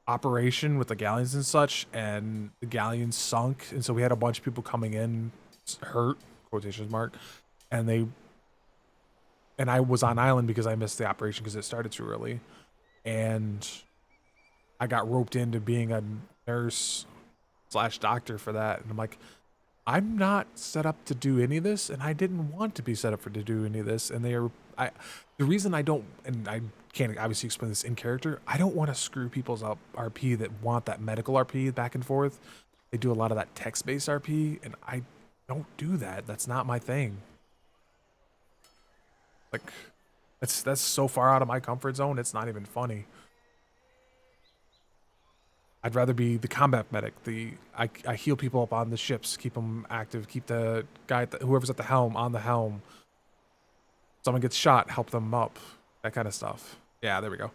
operation with the galleons and such, and the galleons sunk, and so we had a bunch of people coming in hurt, quotations mark, and I was on island because I missed the operation because it started too early, and I got roped into being a nurse / doctor for that, and I'm like, I'm not set up to do any of this, and I didn't want to be set up to do any of this. And the reason I don't, and I can't obviously explain this in character, I don't want to screw people's up RP that want that medical RP back and forth. They do a lot of that text-based RP, and I don't do that. That's not my thing. Like, that's so far out of my comfort zone, it's not even funny. I'd rather be the combat medic. I heal people up on the ships, keep them active, keep the guy, whoever's at the helm, on the helm. Someone gets shot, help them up, that kind of stuff. Yeah, there we go.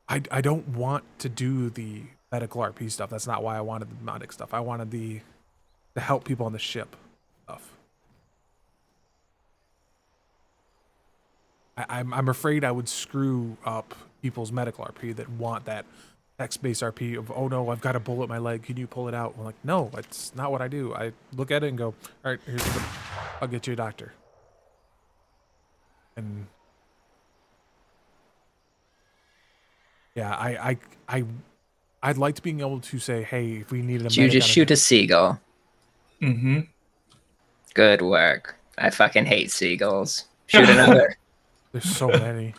I don't want to do the medical RP stuff. That's not why I wanted the medic stuff. I wanted to help people on the ship stuff. I'm afraid I would screw up people's medical RP that want that text-based RP of, oh no, I've got a bullet in my leg, can you pull it out? I'm like, no, that's not what I do. I look at it and go, all right, I'll get you a doctor. And yeah, I'd like to being able to say, hey, if we needed a You just shoot a seagull. Mm-hmm. Good work. I fucking hate seagulls. Shoot another. There's so many.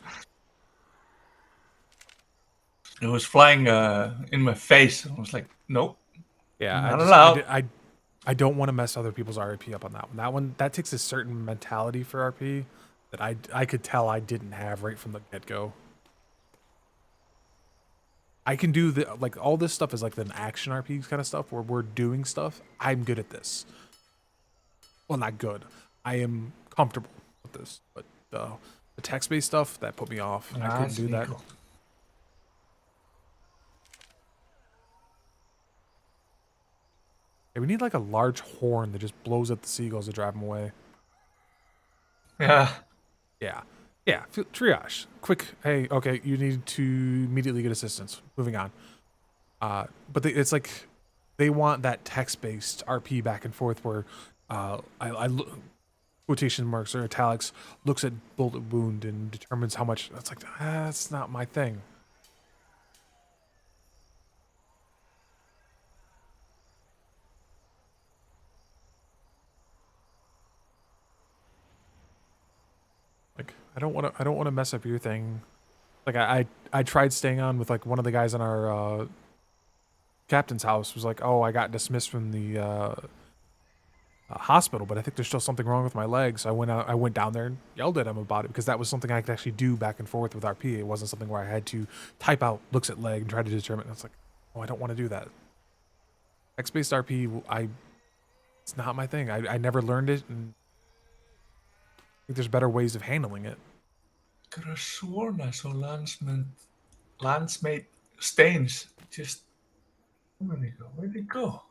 It was flying in my face. I was like, nope. Yeah, not allowed. I don't want to mess other people's RP up on that one. That takes a certain mentality for RP that I could tell I didn't have right from the get-go. I can do all this stuff is like an action RP kind of stuff where we're doing stuff. I'm good at this. Well, not good. I am comfortable with this, but the text-based stuff that put me off. I couldn't do that. Yeah, we need like a large horn that just blows at the seagulls to drive them away. Yeah. Yeah. Yeah. Triage. Quick. Hey, okay, you need to immediately get assistance. Moving on. But it's like they want that text-based RP back and forth where I look, quotation marks or italics, looks at bullet wound and determines how much. That's like, that's not my thing. I don't want to mess up your thing. Like I tried staying on with like one of the guys in our captain's house was like, oh, I got dismissed from the hospital, but I think there's still something wrong with my leg. So I went down there and yelled at him about it because that was something I could actually do back and forth with RP. It wasn't something where I had to type out looks at leg and try to determine. It's like, oh, I don't want to do that. Text-based RP, it's not my thing. I never learned it, and I think there's better ways of handling it. Could have sworn I saw Landsmate stains. Just where'd he go? Where'd he go?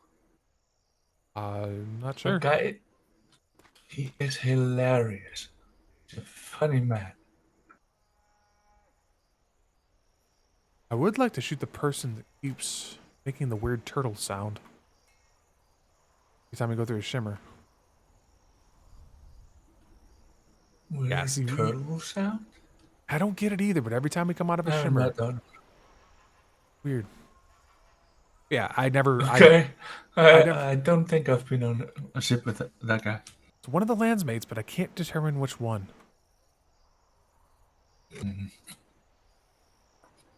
I'm not sure. That guy, he is hilarious. He's a funny man. I would like to shoot the person that keeps making the weird turtle sound every time we go through a shimmer. Weird see, turtle sound? I don't get it either, but every time we come out of a I'm shimmer, not done. weird. Yeah, I never. Okay. I never, I don't think I've been on a ship with that guy. it's one of the Landsmates, but I can't determine which one.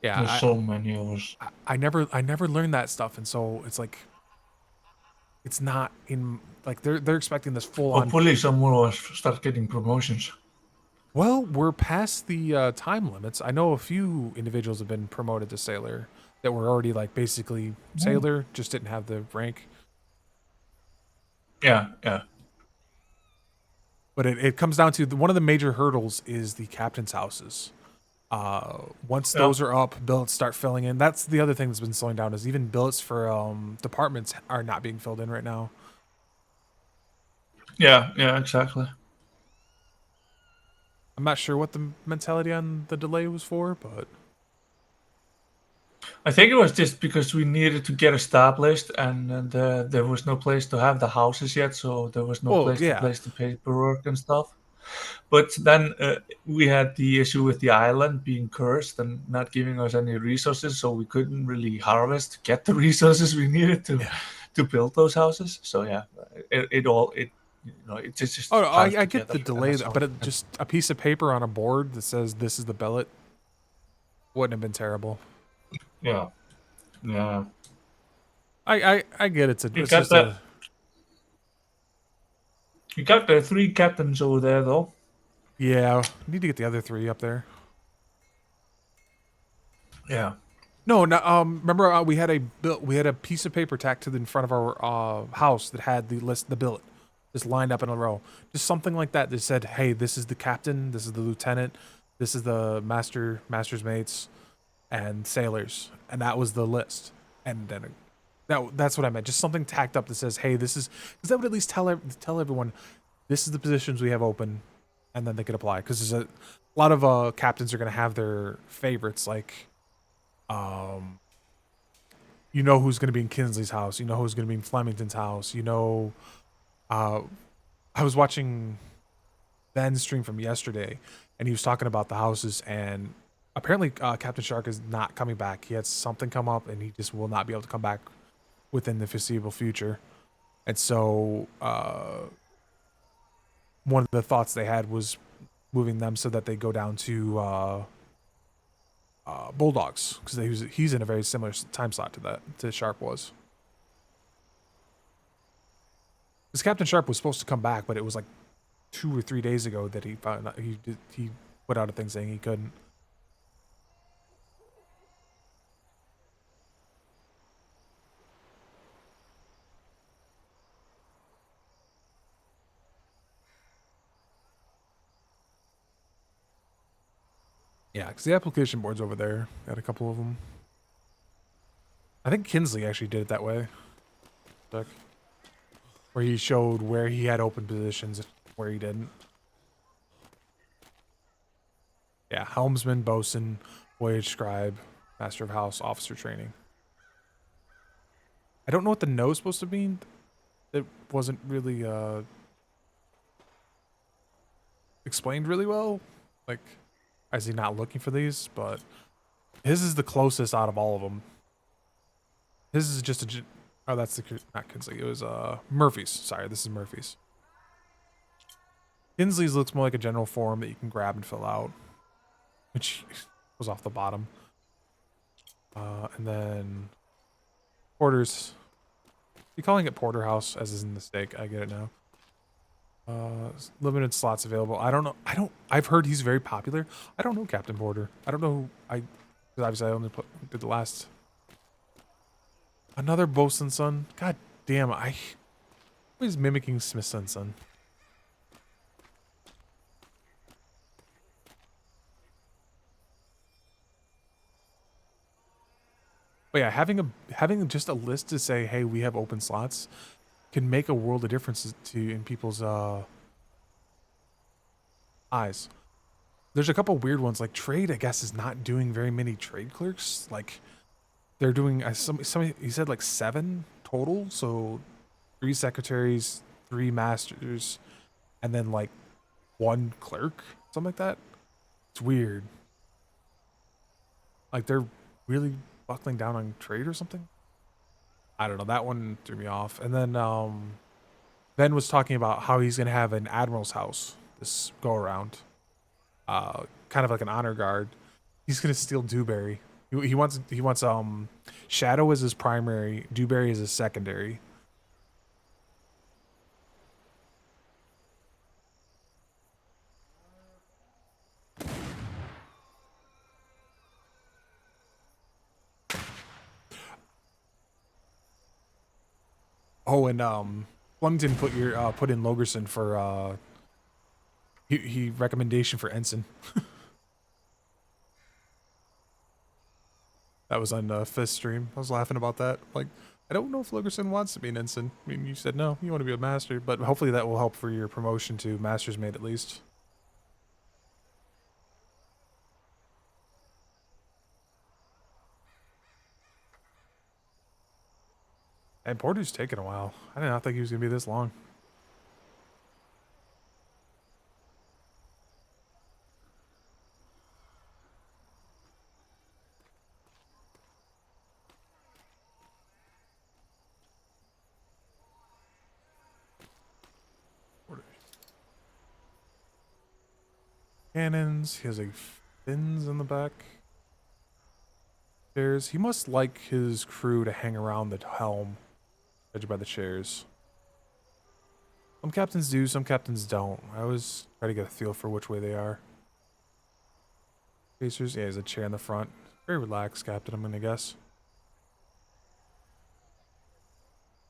Yeah, There's so many of us. I never learned that stuff, and so it's like, it's not in like they're expecting this full on. Hopefully, some more of us start getting promotions. Well, we're past the time limits. I know a few individuals have been promoted to sailor that were already like basically sailor, just didn't have the rank. Yeah, yeah. But it comes down to one of the major hurdles is the captain's houses. Once those are up, billets start filling in. That's the other thing that's been slowing down is even billets for departments are not being filled in right now. Yeah, exactly. I'm not sure what the mentality on the delay was for, but I think it was just because we needed to get established, and there was no place to have the houses yet, so there was no place to place the paperwork and stuff. But then we had the issue with the island being cursed and not giving us any resources, so we couldn't really harvest to get the resources we needed to build those houses. So yeah, it just. Oh, I get the delay, but just a piece of paper on a board that says this is the billet wouldn't have been terrible. Yeah. I get it's You got the 3 captains over there, though. Yeah, need to get the other 3 up there. Yeah. No, remember we had a piece of paper tacked to the in front of our house that had the billet just lined up in a row. Just something like that that said, "Hey, this is the captain, this is the lieutenant, this is the master's mates, and sailors," and that was the list. And then that's what I meant. Just something tacked up that says, "Hey, this is," because that would at least tell everyone this is the positions we have open, and then they could apply. Because there's a lot of captains are going to have their favorites, like, you know who's going to be in Kinsley's house, you know who's going to be in Flemington's house, you know. I was watching Ben's stream from yesterday, and he was talking about the houses, and apparently Captain Shark is not coming back. He had something come up, and he just will not be able to come back within the foreseeable future. And so one of the thoughts they had was moving them so that they go down to Bulldogs, because he's in a very similar time slot to Sharp was. Because Captain Sharp was supposed to come back, but it was like 2 or 3 days ago that he found out, he put out a thing saying he couldn't. Yeah, because the application board's over there. Got a couple of them. I think Kinsley actually did it that way. Look. Where he showed where he had open positions, where he didn't. Yeah, helmsman, bosun, voyage scribe, master of house, officer training. I don't know what the no is supposed to mean. It wasn't really explained really well. Like, is he not looking for these? But his is the closest out of all of them. His is just a... Oh, that's not Kinsley. It was Murphy's. Sorry, this is Murphy's. Kinsley's looks more like a general form that you can grab and fill out, which goes off the bottom. And then Porter's. You calling it Porterhouse as is in the steak? I get it now. Limited slots available. I don't know. I've heard he's very popular. I don't know Captain Porter. I don't know. Because obviously I only did the last. Another bosun's son. God damn! I always mimicking Smithson's son. But yeah, having just a list to say, hey, we have open slots, can make a world of difference in people's eyes. There's a couple weird ones, like trade. I guess is not doing very many trade clerks. Like they're doing somebody he said like 7 total, so 3 secretaries, 3 masters, and then like 1 clerk, something like that. It's weird. Like they're really buckling down on trade or something. I don't know. That one threw me off. And then Ben was talking about how he's gonna have an admiral's house this go around. Kind of like an honor guard. He's gonna steal Dewberry. He wants Shadow as his primary, Dewberry as his secondary. Oh, and Flungton put in Logerson for he recommendation for ensign. That was on Fist stream. I was laughing about that. Like, I don't know if Logerson wants to be an ensign. I mean, you said no, you want to be a master, but hopefully that will help for your promotion to master's mate at least. And Porter's taking a while. I did not think he was gonna be this long. Cannons. He has like fins in the back. Chairs. He must like his crew to hang around the helm, judged by the chairs. Some captains do, some captains don't. I always try to get a feel for which way they are. Pacers. Yeah, there's a chair in the front. Very relaxed, captain, I'm gonna guess.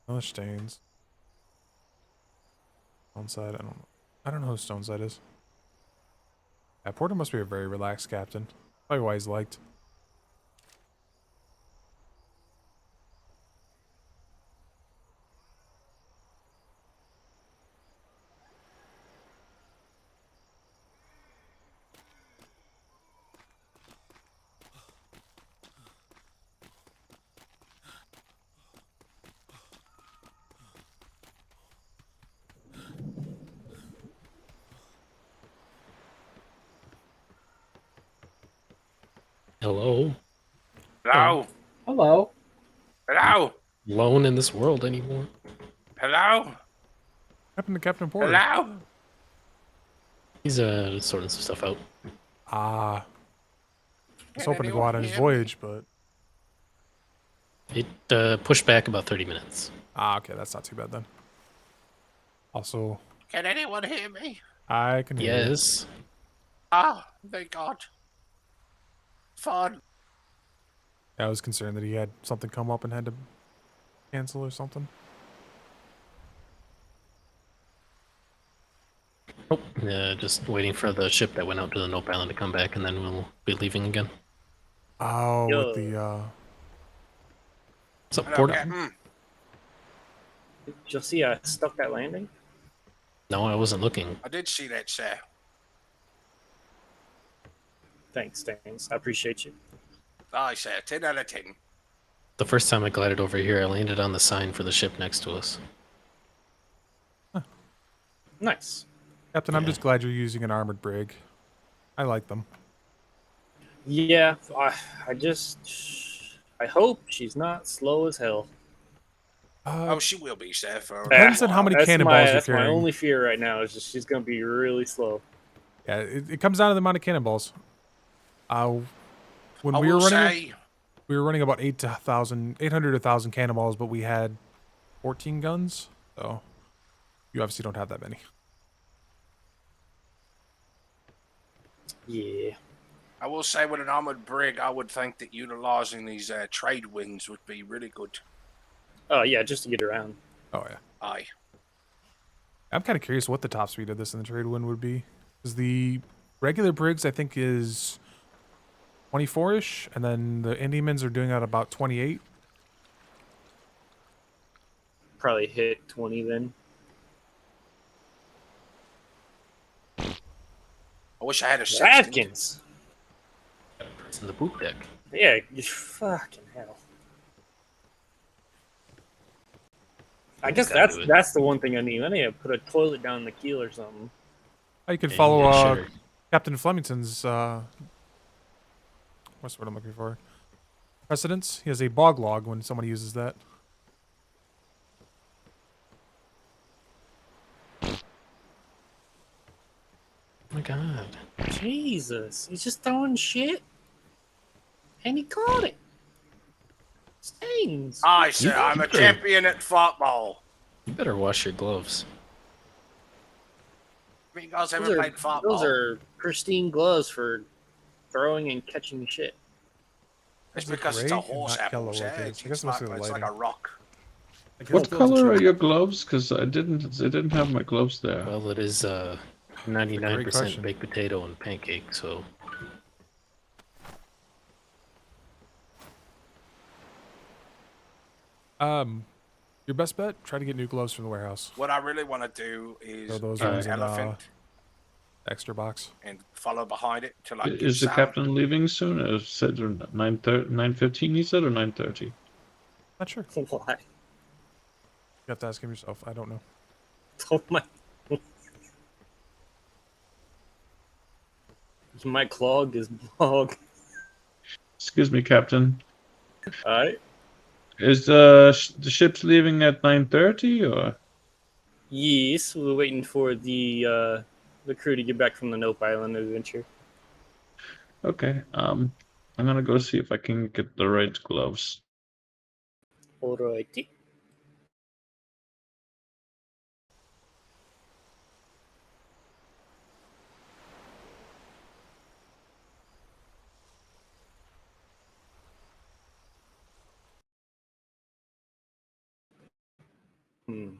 No stains. Stoneside. I don't know who Stoneside is. Yeah, Porter must be a very relaxed captain. Probably why he's liked. Hello. Hello. Hello. Hello. Alone in this world anymore. Hello. What happened to Captain Porter? Hello. He's sorting some stuff out. I was Can hoping to go out on his anyone hear me? voyage, but It pushed back about 30 minutes. okay, that's not too bad then. Also, Can anyone hear me? I can hear you. Yes. Ah, thank God. Fun. I was concerned that he had something come up and had to cancel or something. Oh, just waiting for the ship that went out to the Nope Island to come back, and then we'll be leaving again. Oh, Yo. with the What's up, Hello, Porter? Captain. Did you see I stuck that landing? No, I wasn't looking. I did see that, sir. Thanks, thanks. I appreciate you. Aye, sir. 10 out of 10. The first time I glided over here, I landed on the sign for the ship next to us. Nice. Captain, I'm just glad you're using an armored brig. I like them. Yeah, I hope she's not slow as hell. Oh, she will be, sir. For Depends on how many cannonballs you're That's my carrying. only fear right now. Is just she's gonna be really slow. Yeah, it comes down to the amount of cannonballs. When I we were will running, say, we were running about 800 to 1,000 cannonballs, but we had 14 guns. So you obviously don't have that many. Yeah. I will say, with an armored brig, I would think that utilizing these trade winds would be really good. Oh yeah, just to get around. Oh yeah. Aye. I'm kind of curious what the top speed of this in the trade wind would be. Because the regular brigs, I think, is 24-ish, and then the Indiamans are doing at about 28. Probably hit 20 then. I wish I had a sextant. Atkins. It's in the poop deck. Yeah, you fucking hell. I guess that's the one thing I need. I need to put a toilet down the keel or something. You can Yeah, follow sure. Captain Flemington's what's the word I'm looking for? Precedence. He has a bog log when somebody uses that. Oh my god. Jesus, he's just throwing shit, and he caught it. Stains. Aye, sir. I'm a champion at football. You better wash your gloves. Have you guys ever Those are, played football? those are pristine gloves for throwing and catching shit. It's Is it because it's a gray and horse not yellow apple's like egg. this? I guess It's it must like, be the it's like lighting. a rock. What color are your gloves? Because I didn't have my gloves there. Well, it is 99% question. baked potato and pancake, so Your best bet, try to get new gloves from the warehouse. What I really want to do is Throw those get ones an in elephant extra box. and follow behind it till I get Is the sound. captain leaving soon? Said 9:15. He said or 9:30. Not sure. Why? You have to ask him yourself. I don't know. Oh my. My clog is bog. Excuse me, captain. Alright. Is the ship's leaving at 9:30 or? Yes, we're waiting for the crew to get back from the Nope Island adventure. Okay. I'm gonna go see if I can get the right gloves. Alrighty. Hmm.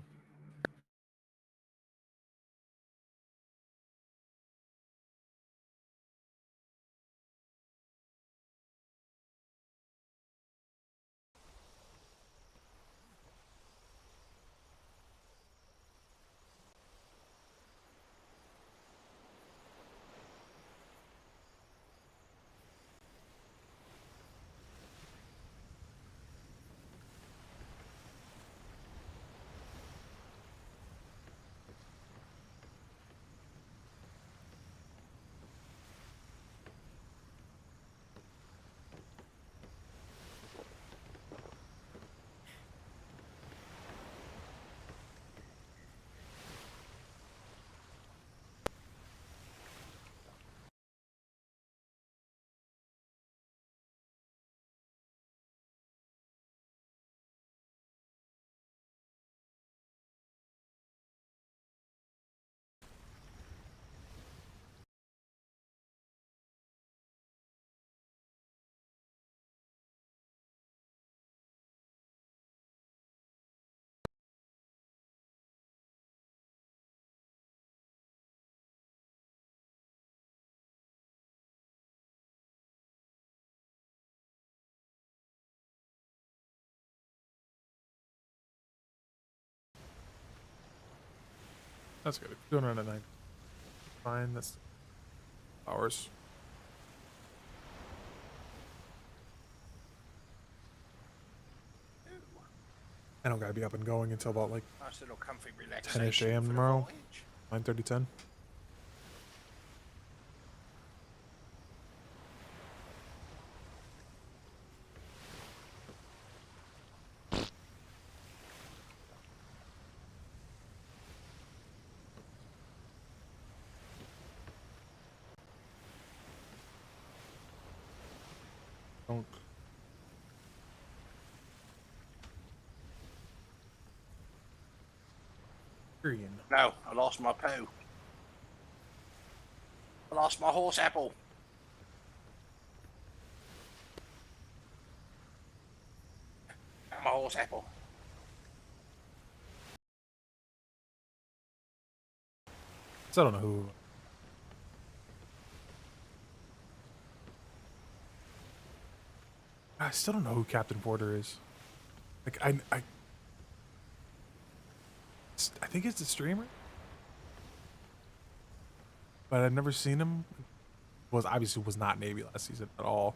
That's good. Doing around at 9. Fine, that's hours. I don't gotta be up and going until about like Nice little comfy 10-ish relaxation a.m. for the tomorrow. voyage. 9:30, 10. Don't. Tyrion. No, I lost my poo. I lost my horse apple. My horse apple. So I don't know who. I still don't know who Captain Porter is. Like I think it's a streamer, but I've never seen him. Was obviously was not Navy last season at all.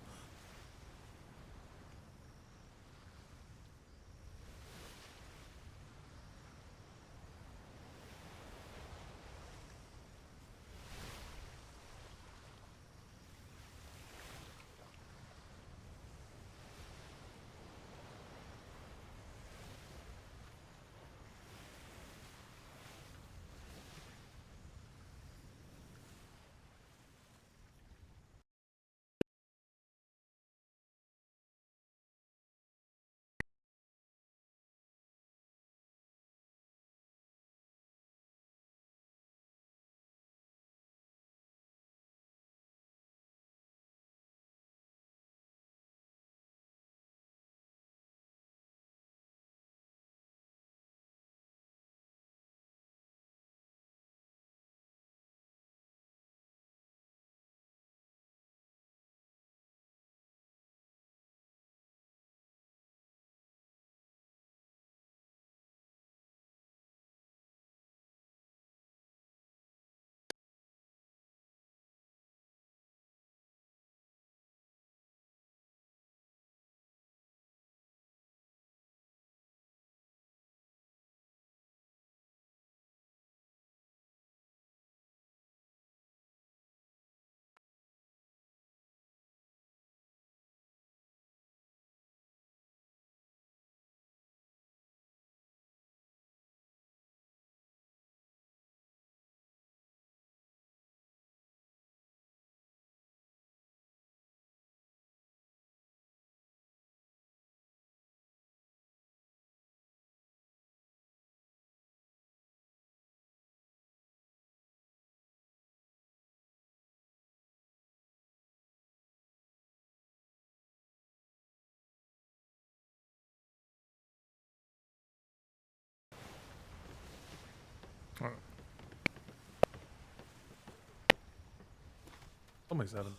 Only 7.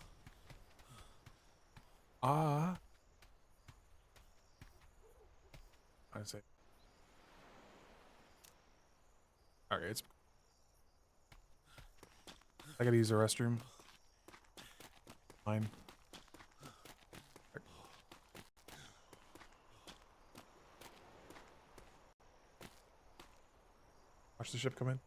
I say. Okay, it's. I gotta use the restroom. Fine. Watch the ship come in.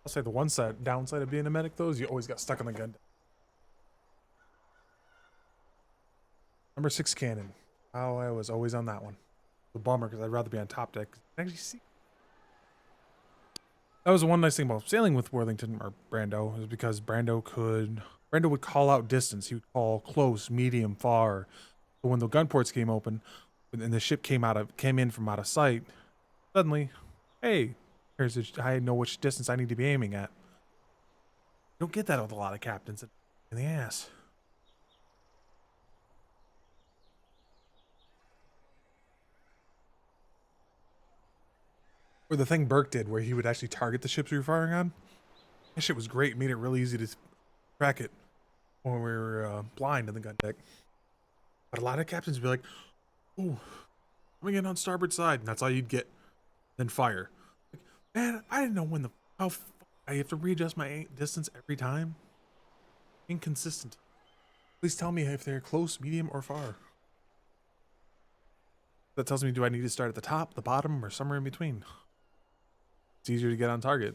I'll say the downside of being a medic though is you always got stuck on the gun. Number 6 cannon. Oh, I was always on that one. The bummer because I'd rather be on top deck. Actually, see. That was the one nice thing about sailing with Worthington or Brando, is because Brando would call out distance. He would call close, medium, far. But when the gun ports came open, and the ship came in from out of sight, suddenly, hey, I know which distance I need to be aiming at. You don't get that with a lot of captains in the ass. Or the thing Burke did, where he would actually target the ships we were firing on. That shit was great. It made it really easy to track it when we were blind in the gun deck. But a lot of captains would be like, "Oh, coming in on starboard side," and that's all you'd get. Then fire. Like, man, I didn't know how I have to readjust my distance every time. Inconsistent. Please tell me if they're close, medium, or far. That tells me, do I need to start at the top, the bottom, or somewhere in between? It's easier to get on target.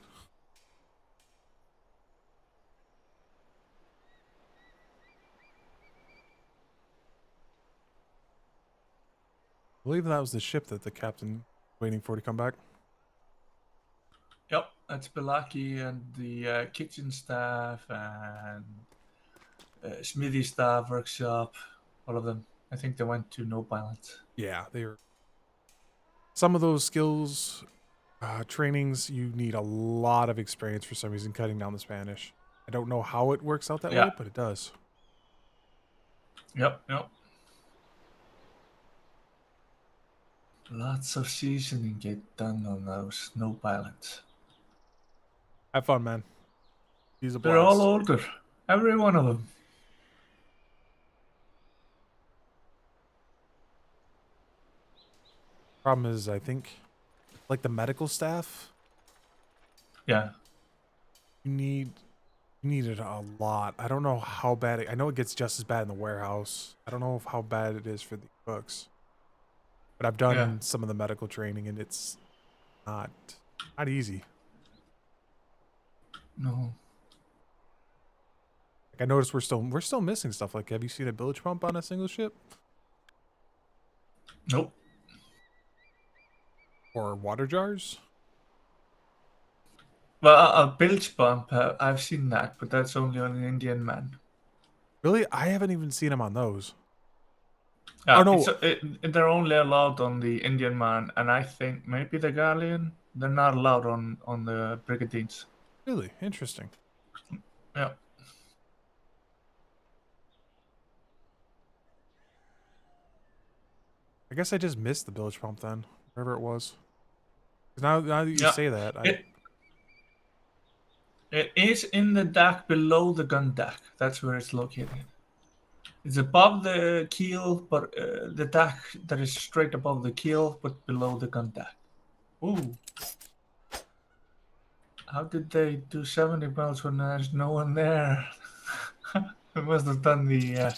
I believe that was the ship that the captain was waiting for to come back. Yep, that's Belaki and the kitchen staff and smithy staff, workshop, all of them. I think they went to No Island. Yeah, they were. Some of those skills, trainings, you need a lot of experience for some reason cutting down the Spanish. I don't know how it works out that way, but it does. Yep. Lots of seasoning get done on those No Islands. Have fun, man. He's a blast. They're all older. Every one of them. Problem is, I think, like the medical staff. Yeah. You need it a lot. I don't know how bad I know it gets just as bad in the warehouse. I don't know how bad it is for the cooks. But I've done some of the medical training, and it's not easy. No. Like I noticed we're still missing stuff. Like, have you seen a bilge pump on a single ship? Nope. Or water jars? Well, a bilge pump, I've seen that, but that's only on an Indian man. Really? I haven't even seen them on those. Oh no, they're only allowed on the Indian man, and I think maybe the galleon. They're not allowed on the brigantines. Really? Interesting. Yeah. I guess I just missed the bilge pump then, wherever it was. 'Cause now that you say that, it is in the deck below the gun deck. That's where it's located. It's above the keel, but the deck that is straight above the keel, but below the gun deck. Ooh. How did they do 70 miles when there's no one there? They must have done the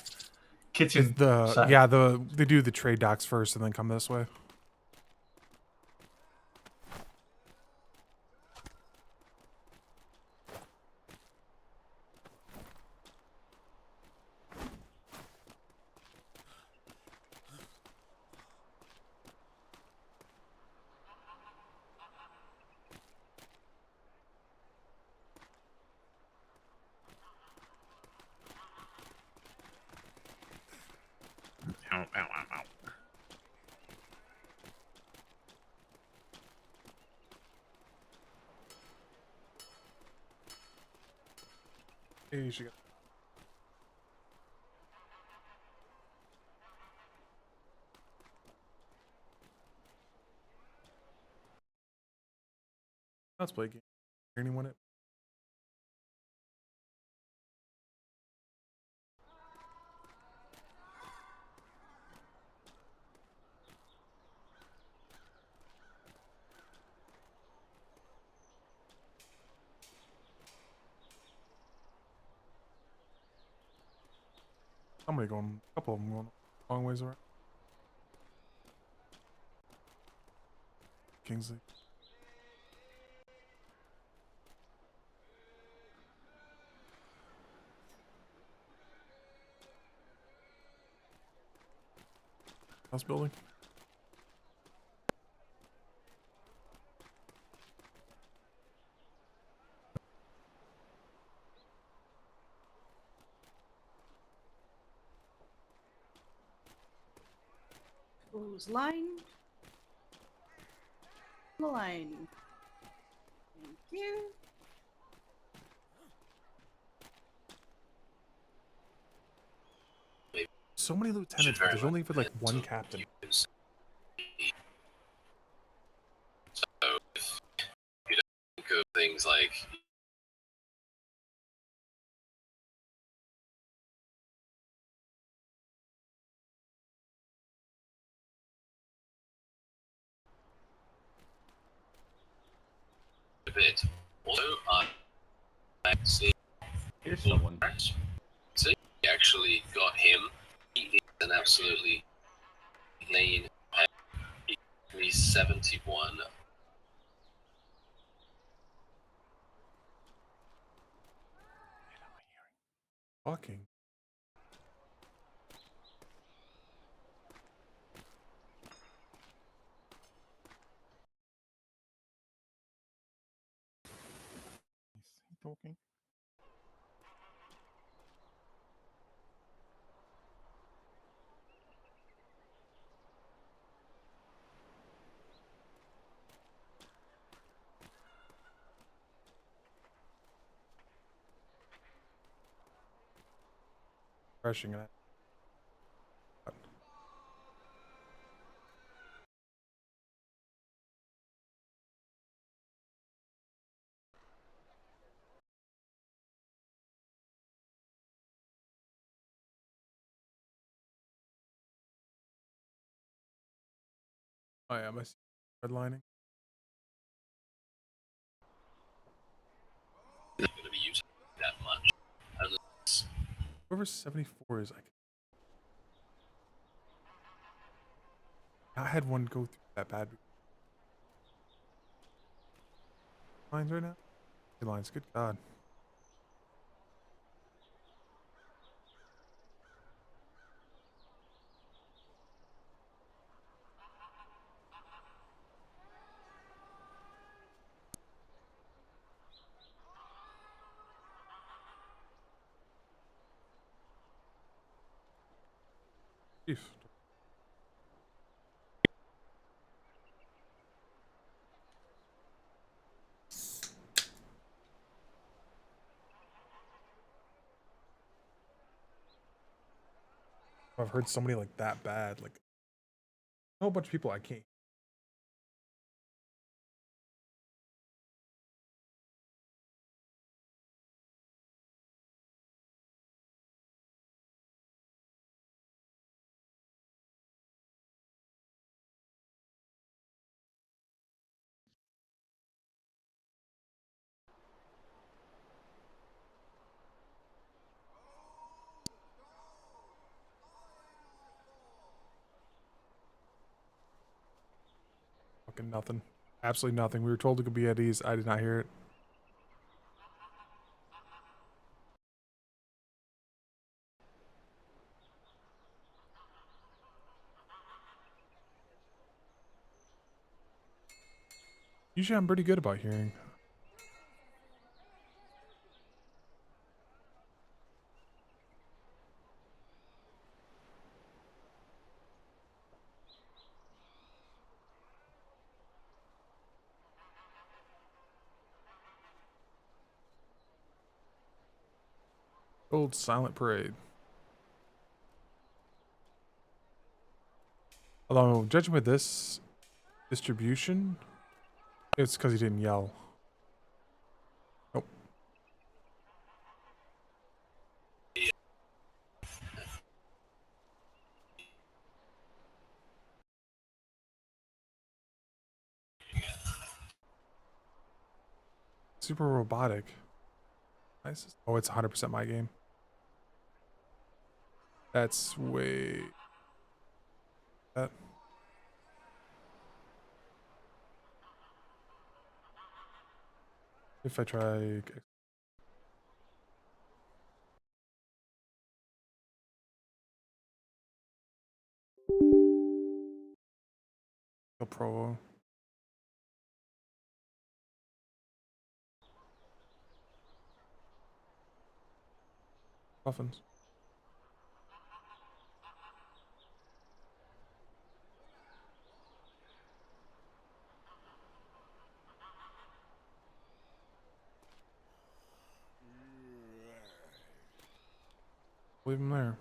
kitchen side. Yeah, they do the trade docks first and then come this way. Hey, you should go. Let's play a game. Anyone it? Somebody going, a couple of them going a long ways around. Kingsley. House building. Close line. The line. Thank you. So many lieutenants, but there's only even like one captain. So if you don't think of things like a bit. Also, I see Here's someone. So we actually got him. He is an absolutely lane. He's 71. Fucking. Talking. Refreshing it. Oh yeah, my redlining. Not going to be using that much. Unless Whoever 74 is, I had one go through that bad. Lines right now? Good lines, good God. Chief. I've heard somebody like that bad, like a whole bunch of people I can't. Fucking nothing. Absolutely nothing. We were told to go be at ease. I did not hear it. Usually I'm pretty good about hearing. Old silent parade. Although, judging by this distribution, it's because he didn't yell. Nope. Super robotic. Nice. Oh, it's 100% my game. That's way. That. If I try. Pro. Muffins. Leave him there.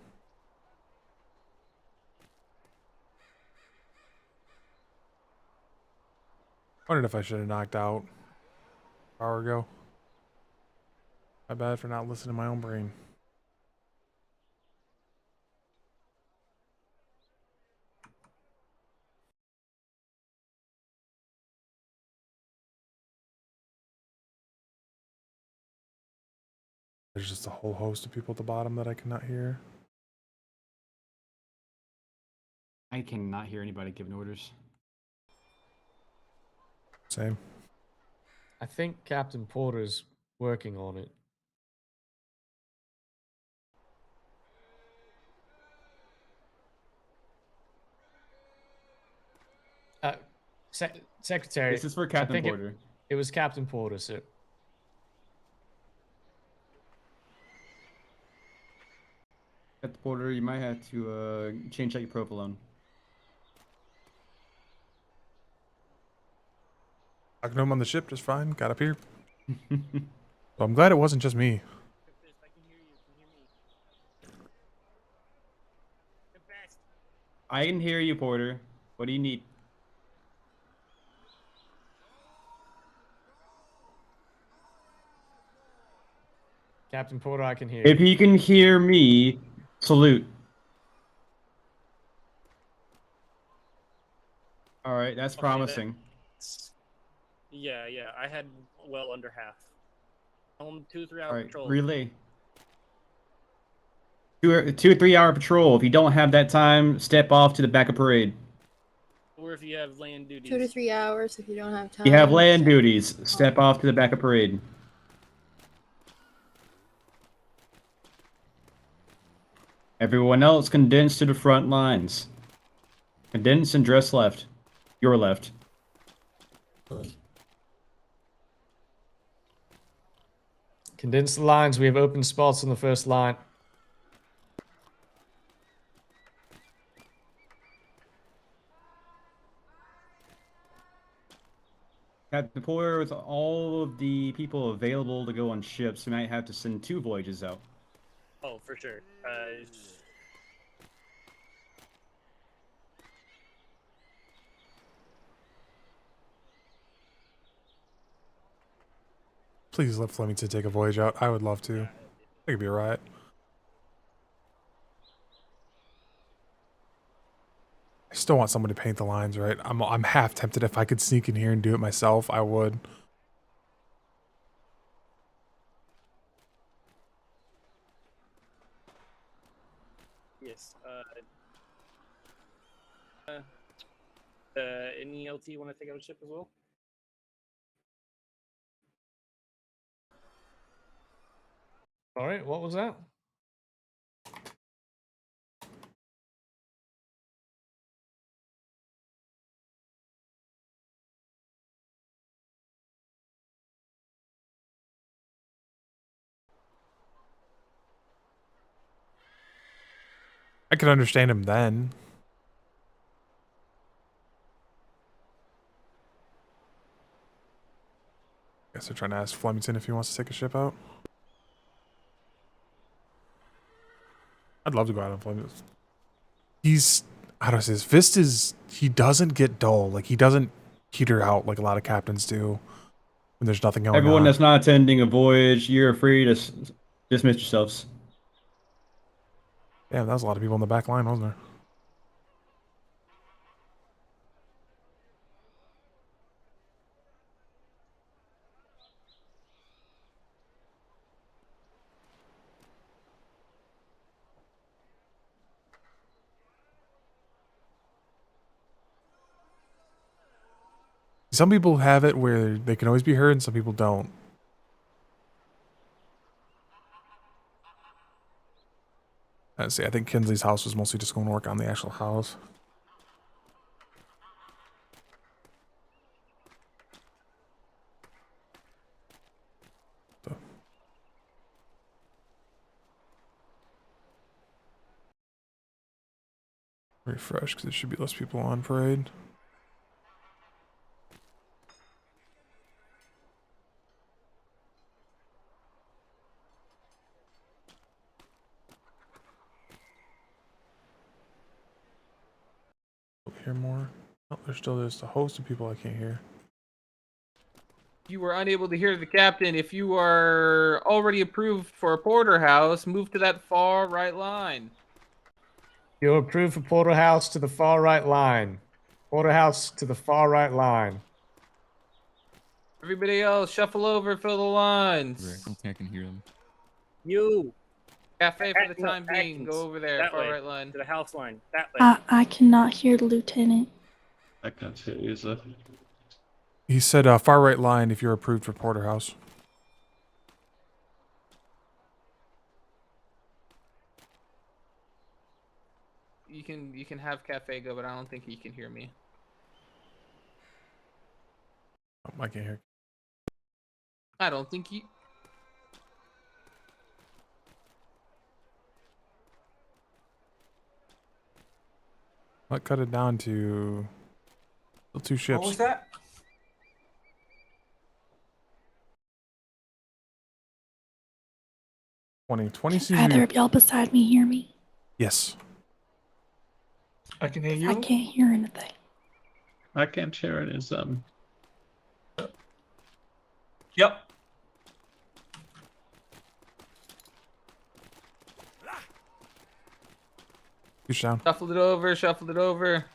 Wondered if I should have knocked out an hour ago. My bad for not listening to my own brain. There's just a whole host of people at the bottom that I cannot hear. I cannot hear anybody giving orders. Same. I think Captain Porter's working on it. Secretary. This is for I Captain think Porter. It was Captain Porter, sir. Captain Porter, you might have to change out your provolone. Talking to him on the ship just fine. Got up here. So I'm glad it wasn't just me. I can hear you, Porter. What do you need? Captain Porter, I can hear If you. you can hear me, salute. All right, that's promising. Yeah, I had well under half. 2 3 hour All right, patrol. relay. 2 3 hour patrol. If you don't have that time, step off to the back of parade. Or if you have land duties. 2 to 3 hours if you don't have time. You have land duties. Step off to the back of parade. Everyone else condense to the front lines. Condense and dress left. Your left. Condense the lines. We have open spots on the first line. Captain Porter, with all of the people available to go on ships, we might have to send 2 voyages out. Oh, for sure. Please let Flemington take a voyage out. I would love to. I think it'd be alright. I still want someone to paint the lines, right? I'm half tempted if I could sneak in here and do it myself, I would. Yes. Any LT want to take out a ship as well? All right, what was that? I could understand him then. Guess they're trying to ask Flemington if he wants to take a ship out. I'd love to go out on Flemington. He's, how do I say this? Fist is, he doesn't get dull. Like, he doesn't peter out like a lot of captains do when there's nothing going Everyone on. that's not attending a voyage, you're free to dismiss yourselves. Damn, that was a lot of people in the back line, wasn't there? Some people have it where they can always be heard and some people don't. Let's see, I think Kinsley's house was mostly just going to work on the actual house. Refresh, because there should be less people on parade. hear more. Oh, there's still just a host of people I can't hear. You were unable to hear the captain. If you are already approved for a porterhouse, move to that far right line. You're approved for porterhouse to the far right line. Porterhouse to the far right line. Everybody else, shuffle over, fill the lines. I can hear them. You. Cafe for the No, time being. Atkins. Go over there, That far way. right line. To the house line. That way. I cannot hear the lieutenant. I can't hear you, sir. He said far right line if you're approved for porterhouse. You can have Cafe go, but I don't think he can hear me. Oh, I can't hear. I don't think he. What cut it down to still 2 ships. What was that? Twenty seems to Either be... of y'all beside me hear me? Yes. I can hear you. I can't hear anything. I can't hear it. Is Yep. Push down. Shuffled it over, shuffled it over.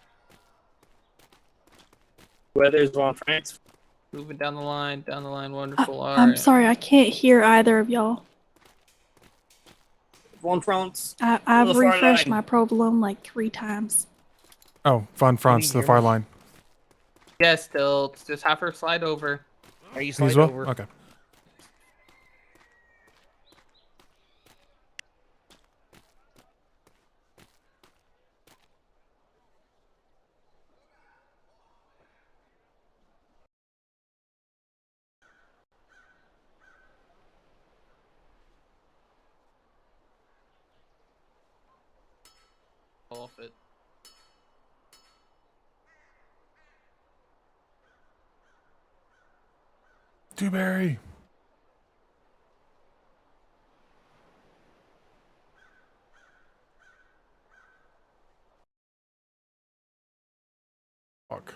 Weather's on France. Moving down the line, wonderful. I'm sorry, I can't hear either of y'all. Von France. I've the far refreshed line. my provolone like 3 times. Oh, Von France to the far line. Yes, still. Just have her slide over. Are you Me as slide well? over? Okay. Off it. Dewberry. Fuck.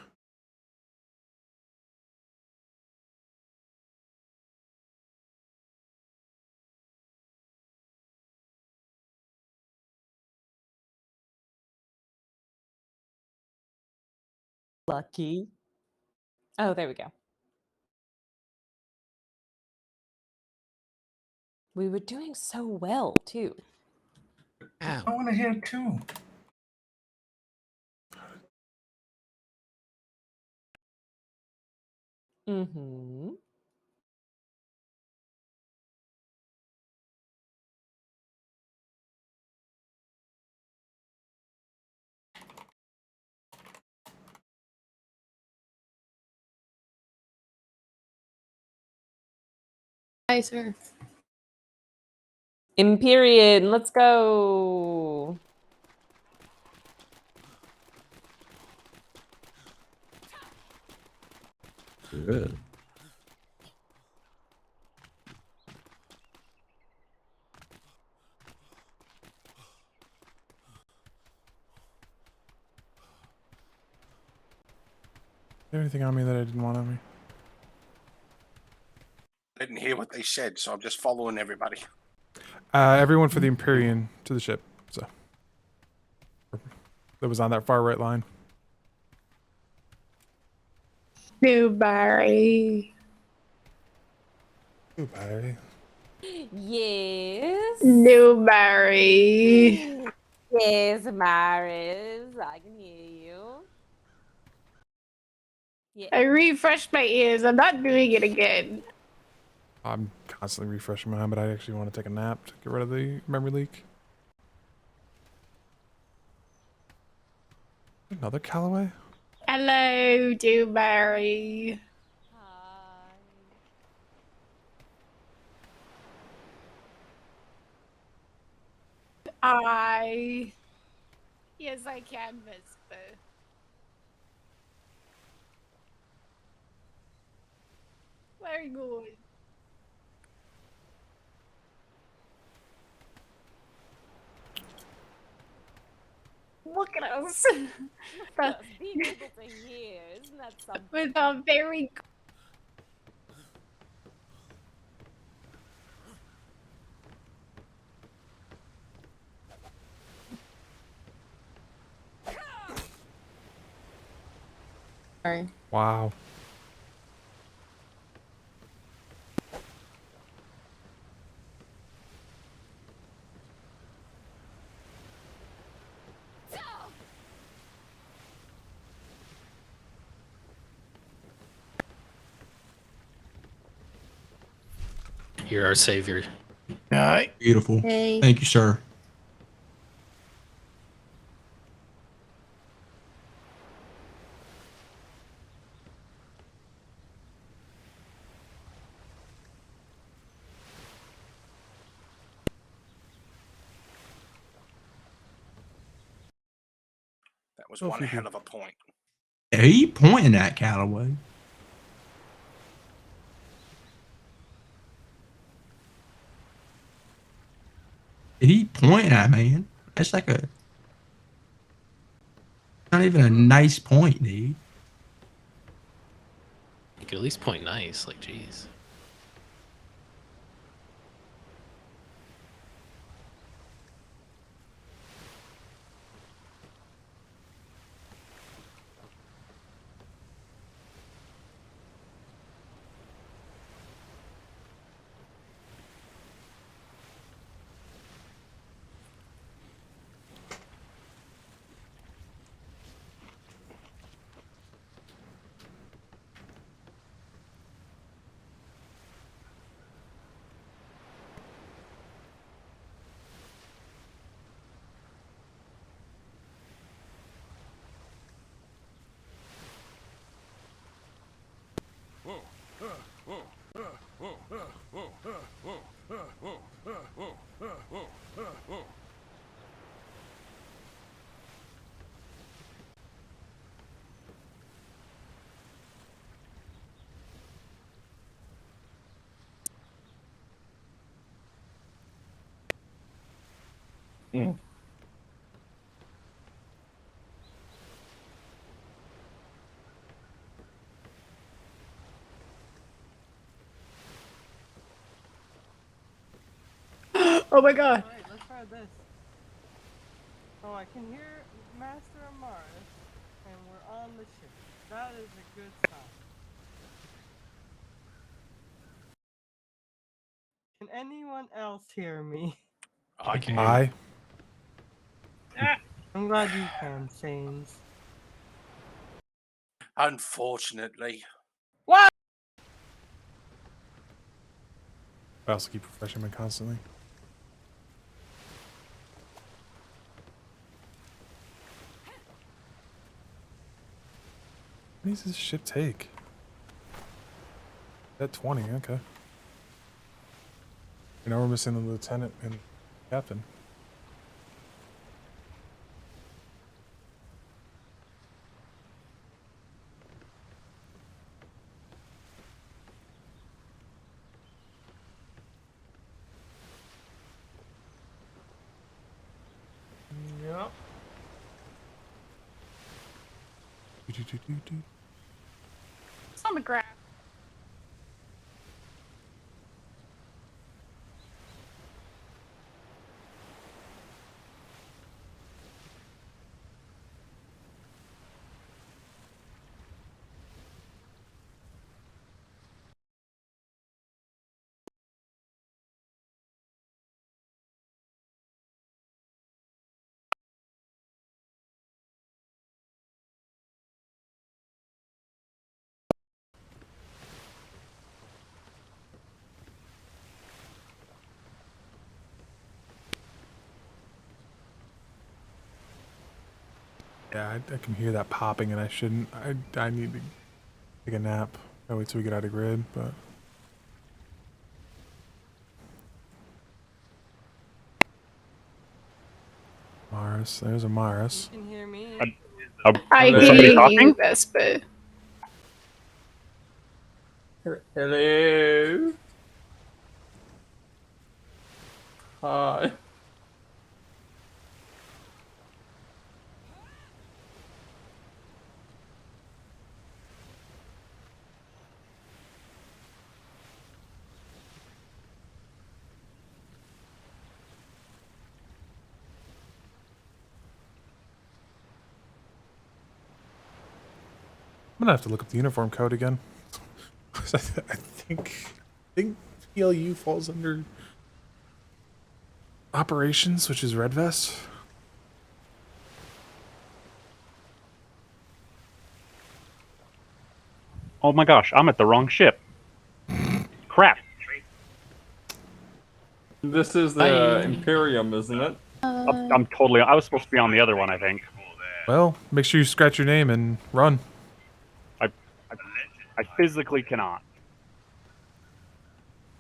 Lucky. Oh, there we go. We were doing so well, too. I want to hear too. Mm-hmm. Hi, sir. Empyrean, let's go. Good. Is there anything on me that I didn't want on me? Didn't hear what they said, so I'm just following everybody. Everyone for the Empyrean to the ship. So that was on that far right line. Newberry. Dewberry. Yes. Newberry. Yes, Maris. I can hear you. Yeah. I refreshed my ears. I'm not doing it again. I'm constantly refreshing mine, but I actually want to take a nap to get rid of the memory leak. Another Callaway? Hello, Dewberry. Yes, I can, Vespa. Very good. Look at us. Just being able to hear, isn't that something? With a very Sorry. Wow. You're our savior. All right. Beautiful. Hey. Thank you, sir. That was Oh, one Phoebe. hell of a point. Yeah, who you pointing at, Callaway? Did he pointing at, man? That's like a. Not even a nice point, dude. You could at least point nice, like jeez. Oh my god. Alright, let's try this. Oh, I can hear Master Amaris, and we're on the ship. That is a good sign. Can anyone else hear me? I can. I. I'm glad you can, Sains. Unfortunately. What? I also keep refreshing my constantly. What does this ship take? At 20, okay. You know, we're missing the lieutenant and captain. Yep. It's on the ground. Yeah, I can hear that popping, and I shouldn't. I need to take a nap. I'll wait till we get out of grid, but. Mars, there's a Mars. You can hear me. I Was hear somebody you, talking? Vesper. Hello. Hi. gonna have to look up the uniform code again. I think PLU falls under operations, which is red vest. Oh my gosh, I'm at the wrong ship. Crap. This is the Imperium, isn't it? I'm totally. I was supposed to be on the other one, I think. Well, make sure you scratch your name and run. I physically cannot.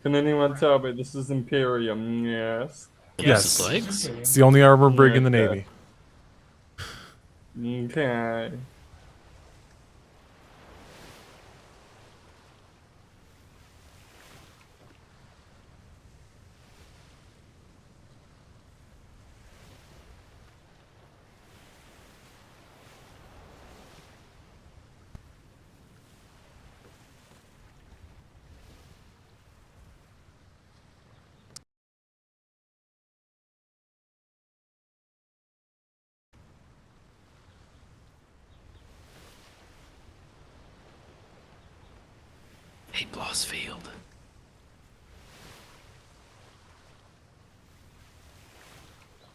Can anyone tell me this is Imperium? Yes. Yes. It's the only armor brig in the Navy. Okay. Hey, Blossfield.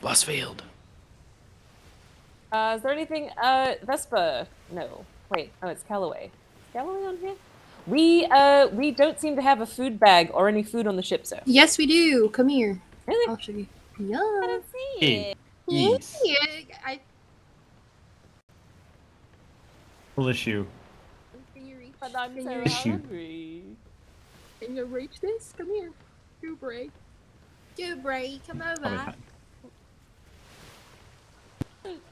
Blossfield. Is there anything? Vespa? No. Wait. Oh, it's Callaway. Is Callaway on here? We don't seem to have a food bag or any food on the ship, sir. Yes, we do. Come here. Really? I'll show you. Yeah. I don't see it. Yes. I Full issue. But I'm Can so you- hungry. Can you reach this? Come here. Dubray. Dubray, come over.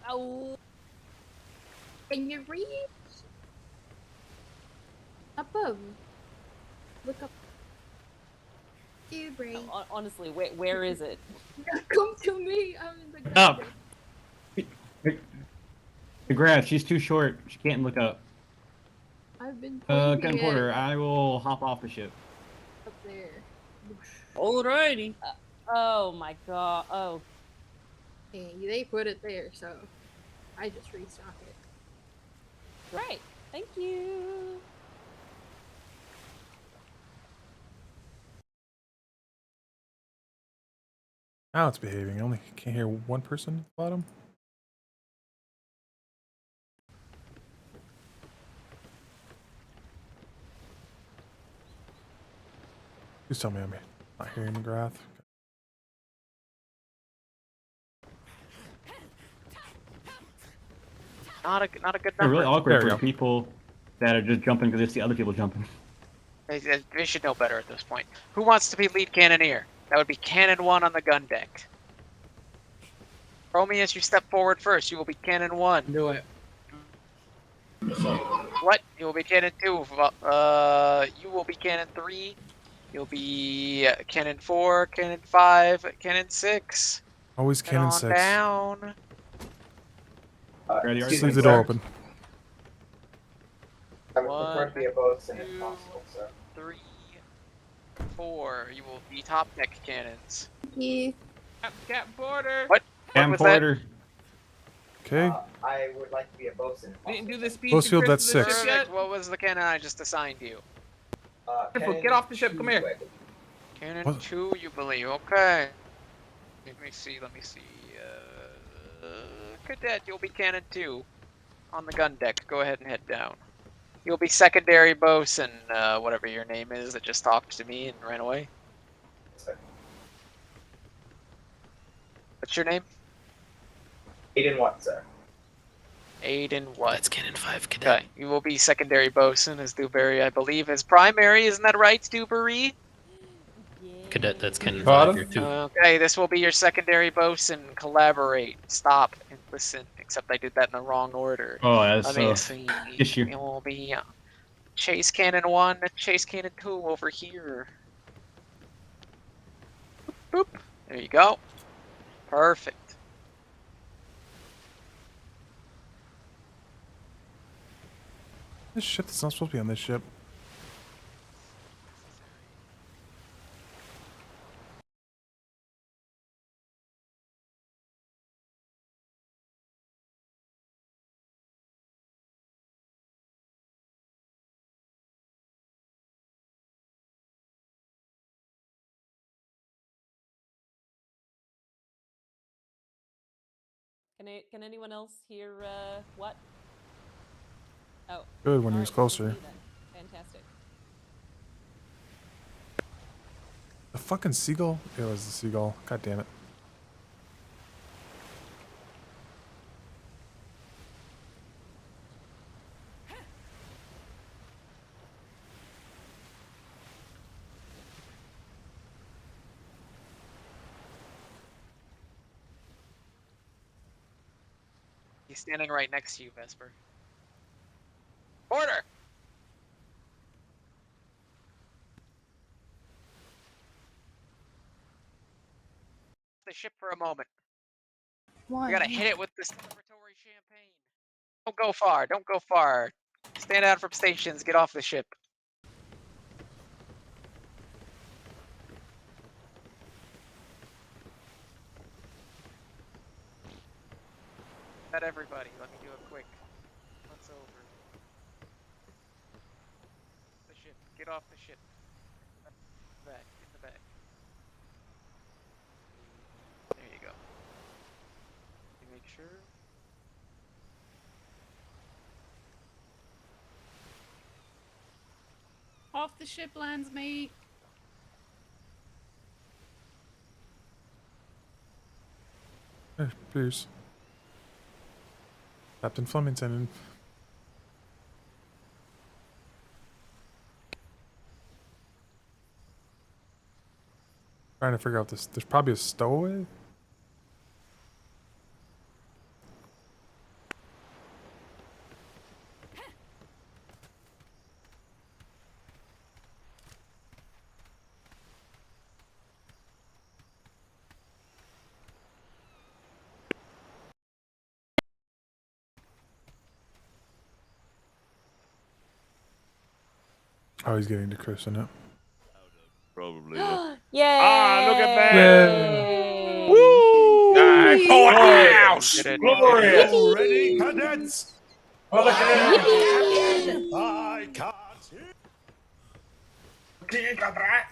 Oh. Can you reach? Above. Look up. Dubray. Honestly, where is it? Come to me. I'm in the Up. Congrats, she's too short. She can't look up. I've been pointing Gun it Porter, I will hop off the ship. up there. Alrighty. Oh my god. Oh. Hey, they put it there, so I just restock it. Great. Thank you. Now it's behaving. I only can't hear one person at the bottom. Please tell me I'm not hearing McGrath. Not a good It's number. really awkward There we for go. people that are just jumping because they see other people jumping. They should know better at this point. Who wants to be lead cannoneer? That would be Cannon 1 on the gun deck. Chromius, you step forward first. You will be Cannon 1. Do it. What? You will be Cannon 2. You will be Cannon 3. You'll be Cannon 4, Cannon 5, Cannon 6. Always Head cannon on 6. down. Ready, Just leave the door open. I would prefer to be a bosun if possible, sir. 3, 4. You will be top deck cannons. Yeah. Cap Porter. What? Cam was Porter. Okay. I would like to be a bosun. Didn't do the speed. Blossfield, to that's Chris to the 6. ship yet? What was the cannon I just assigned you? Careful, get off the ship. Come here. Cannon What? 2, you believe? Okay. Let me see. Cadet, you'll be Cannon 2 on the gun deck. Go ahead and head down. You'll be secondary bosun, whatever your name is that just talked to me and ran away. What's your name? Aiden what, sir? Aiden what? That's Cannon 5 Cadet. Okay, you will be secondary bosun as Dewberry, I believe, is primary. Isn't that right, Dewberry? Cadet, that's Cannon 5. Pardon? You're 2. Okay, this will be your secondary bosun. Collaborate, stop, and listen. Except I did that in the wrong order. Oh, that's Let me a see. issue. It will be Chase Cannon 1, Chase Cannon 2 over here. Boop. There you go. Perfect. This shit that's not supposed to be on this ship. Can anyone else hear what? Oh. Good, when he was alright, closer. me then. Fantastic. The fucking seagull? It was the seagull. God damn it. He's standing right next to you, Vesper. Order! The ship for a moment. Why? We gotta hit it with this celebratory champagne. Don't go far. Don't go far. Stand down from stations. Get off the ship. Not everybody. Let me do a quick once over. The ship. Get off the ship. Back. In the back. There you go. You make sure. Off the ship, Landsmate. Hey, Pierce. Captain Flemington. Trying to figure out this. There's probably a stowaway. Oh, he's getting to christen it. Probably. Yay! Ah, look at that! Yay! Woo! Powerhouse! Glorious! Ready, cadets? All the cadets! I can't hear.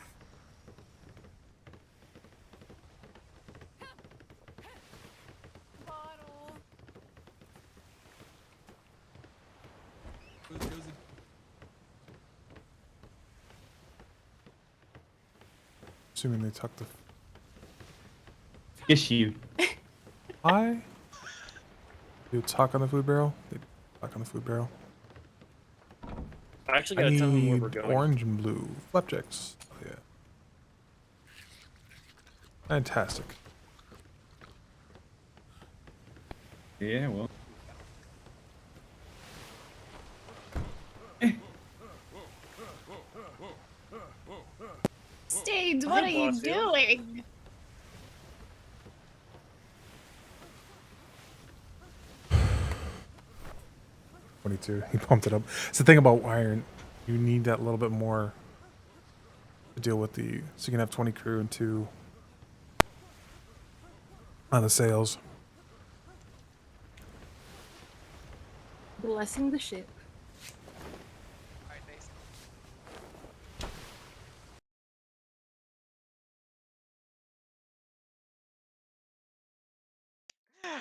Assuming they tuck the. Issue. I. You tuck on the food barrel. They tuck on the food barrel. I actually I gotta tell him where need we're going. orange and blue flapjacks. Oh yeah. Fantastic. Yeah, well. Stades, what are you doing? He pumped it up. It's the thing about iron. You need that little bit more to deal with the. So you can have 20 crew and 2 on the sails. Blessing the ship.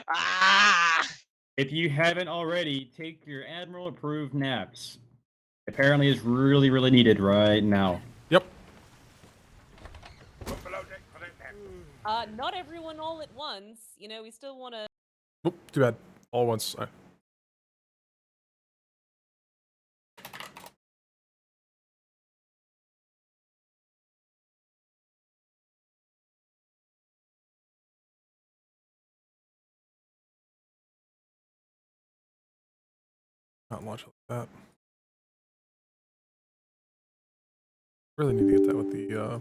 Ah! If you haven't already, take your Admiral approved naps. Apparently, it's really, really needed right now. Yep. Not everyone all at once. You know, we still want to. Oop, too bad. All at once. Sorry. Not launch like that. Really need to get that with the.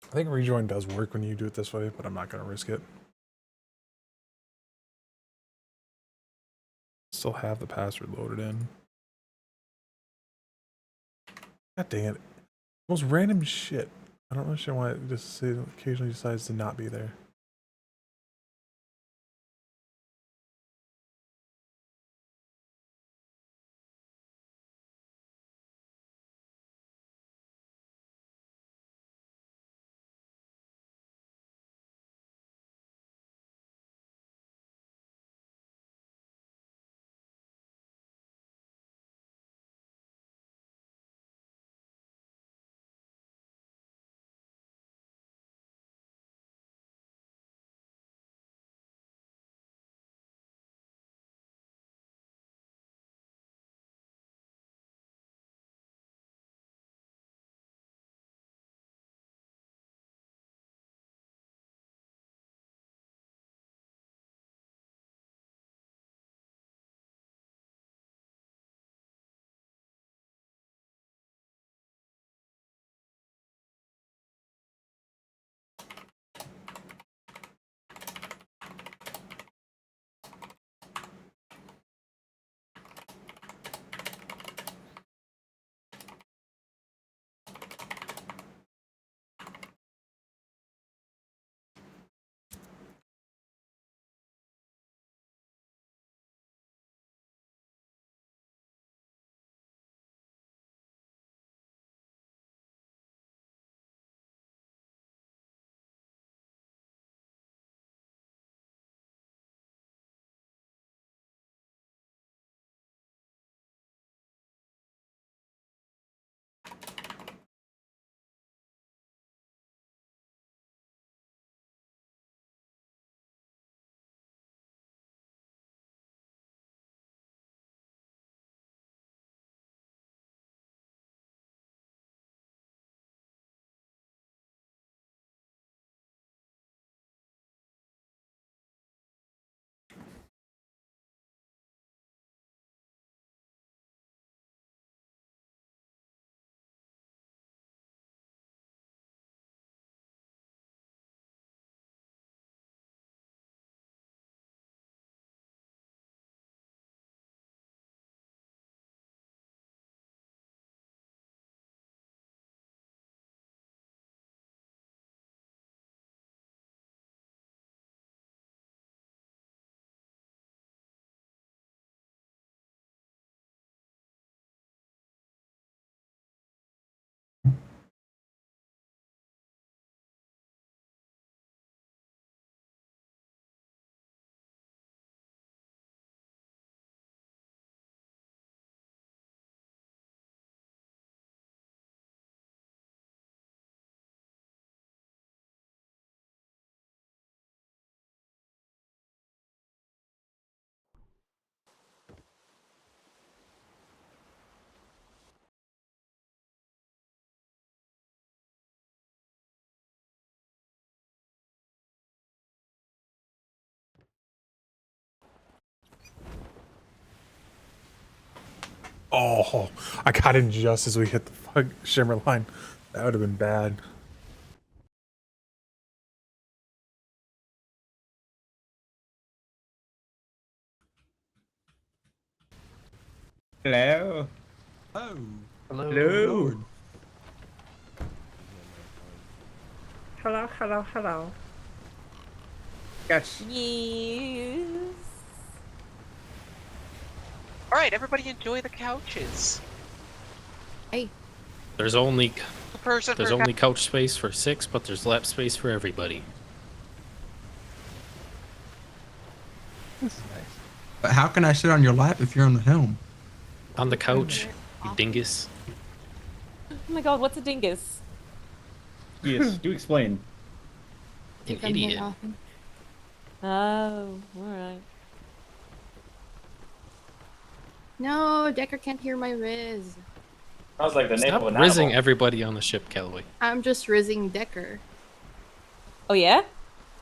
I think rejoin does work when you do it this way, but I'm not going to risk it. Still have the password loaded in. God dang it. Most random shit. I don't understand why it just occasionally decides to not be there. Oh, I got in just as we hit the fuck shimmer line. That would have been bad. Hello. Oh. Hello. Hello, hello, hello. Yes. Yes. All right, everybody, enjoy the couches. Hey. There's only A person there's per only couch space for 6, but there's lap space for everybody. This is nice. But how can I sit on your lap if you're on the helm? On the couch, you dingus. Oh my god, what's a dingus? Yes, do explain. An Come here idiot. often. Oh, alright. No, Decker can't hear my riz. Sounds like the name Stop of an rizzing animal. everybody on the ship, Callaway. I'm just rizzing Decker. Oh yeah?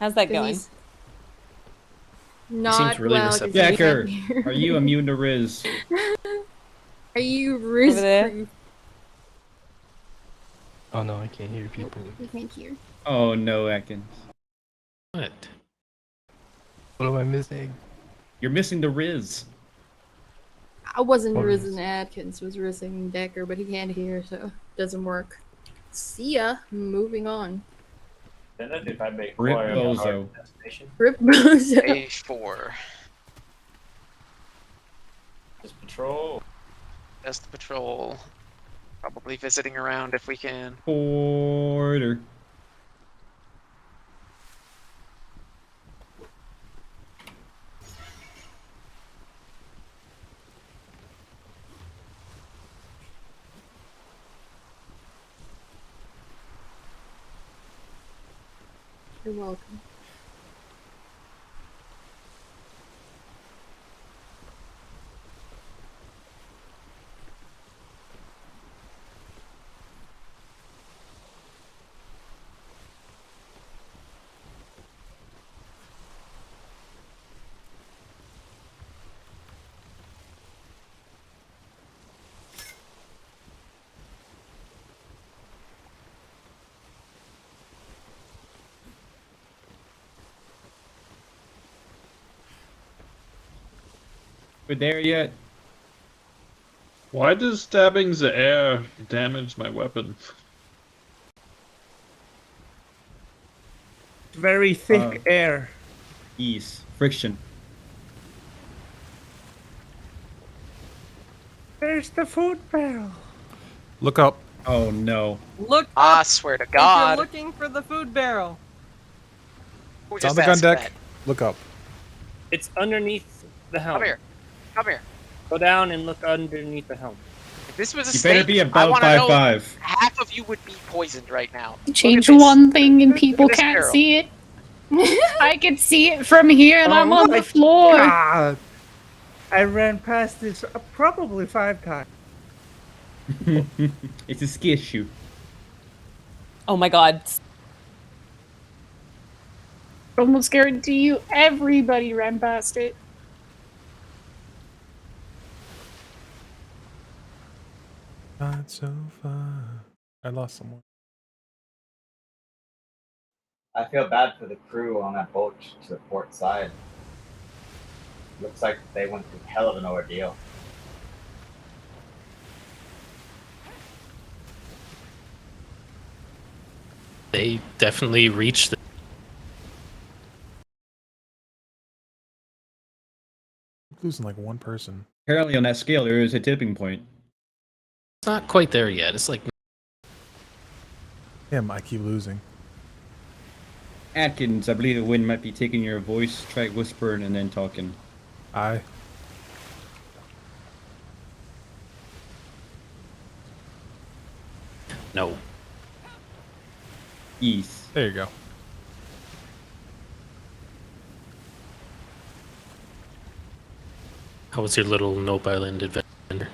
How's that 'Cause going? he's not really well. 'cause he Decker, can't hear are you me. immune to Riz? Are you riz Over there? proof? Oh no, I can't hear people. You can't hear. Oh no, Atkins. What? What am I missing? You're missing the Riz. I wasn't What rizzing Atkins, was rizzing Decker, but he can't hear, so it doesn't work. See ya. Moving on. Then if I make Rip Roy a Bozo. hard destination. Rip Bozo. A4. Just patrol. Just patrol. Probably visiting around if we can. Porter. You're welcome. We're there yet? Why does stabbing the air damage my weapon? Very thick air. Ease. Friction. There's the food barrel. Look up. Oh no. Look I up swear to if God. you're looking for the food barrel. Who It's on just the gun asked deck. that? Look up. It's underneath the helm. Come here. Come here. Go down and look underneath the helm. If this was a You better snake, be I above want to know 5'5". half of you would be poisoned right now. Change Look at this. one thing and people Look at this can't barrel. see it. I can see it from here and I'm on my the floor. God. I ran past this probably 5 times. It's a ski issue. Oh my god. Almost guarantee you everybody ran past it. Not so far. I lost someone. I feel bad for the crew on that boat to the port side. Looks like they went through hell of an ordeal. They definitely reached the Losing like one person. Apparently on that scale there is a tipping point. It's not quite there yet. It's like Him, I keep losing. Atkins, I believe the wind might be taking your voice. Try whispering and then talking. I. no. East. There you go. How was your little Nope Island adventure?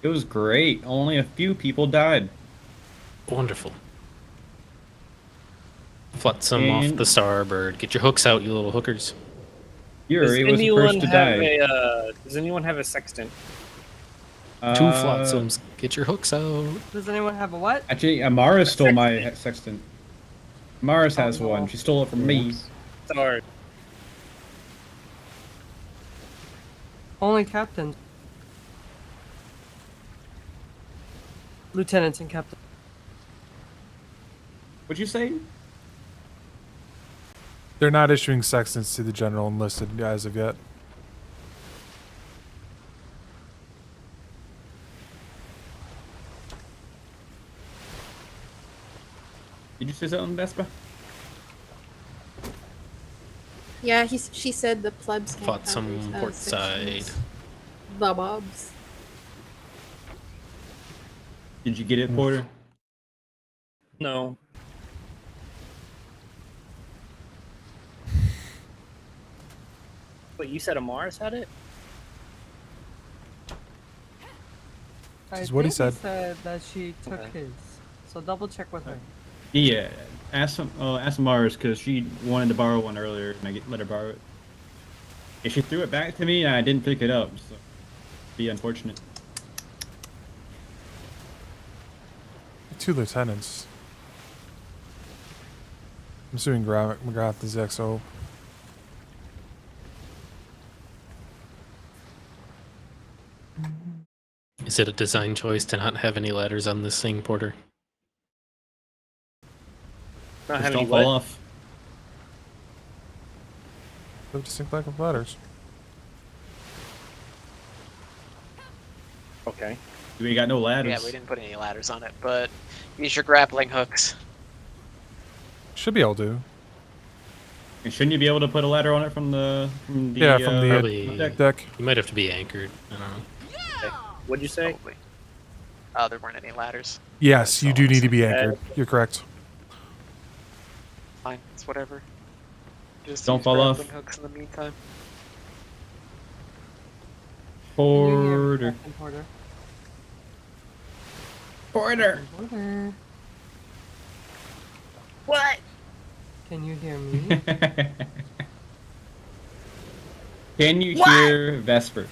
It was great. Only a few people died. Wonderful. Flotsam off And- the starboard. Get your hooks out, you little hookers. Does Yuri was the anyone first to have die. does anyone have a sextant? Two flotsams. Get your hooks out. Does anyone have a what? Actually, Amara stole my sextant. Mars has no. one. She stole it from me. Sorry. Only captains. Lieutenants and captains. What'd you say? They're not issuing sextants to the general enlisted as of yet. Did you say something, Vespa? Yeah, she said the plebs can't Fought have some these, port side. sections. The bobs. Did you get it, Porter? No. Wait, you said Amaris had it? I is what he think said. that she took his. So double check with her. Yeah. Ask Mars because she wanted to borrow one earlier, and I let her borrow it. And she threw it back to me, and I didn't pick it up. So, be unfortunate. 2 lieutenants. I'm assuming McGrath is XO. Is it a design choice to not have any ladders on this thing, Porter? Not Just have don't any fall what? off. Have distinct lack of ladders. Okay. You ain't got no ladders. Yeah, we didn't put any ladders on it, but use your grappling hooks. Should be able to. And shouldn't you be able to put a ladder on it from the Probably deck? You might have to be anchored. I don't know. What'd you say? Probably. Oh, there weren't any ladders. Yes, you do need to be anchored. You're correct. Fine, it's whatever. Just Don't use fall off. grappling hooks in the meantime. Porter. Porter. Porter. Porter. What? Can you hear me? Can you What? hear Vesper?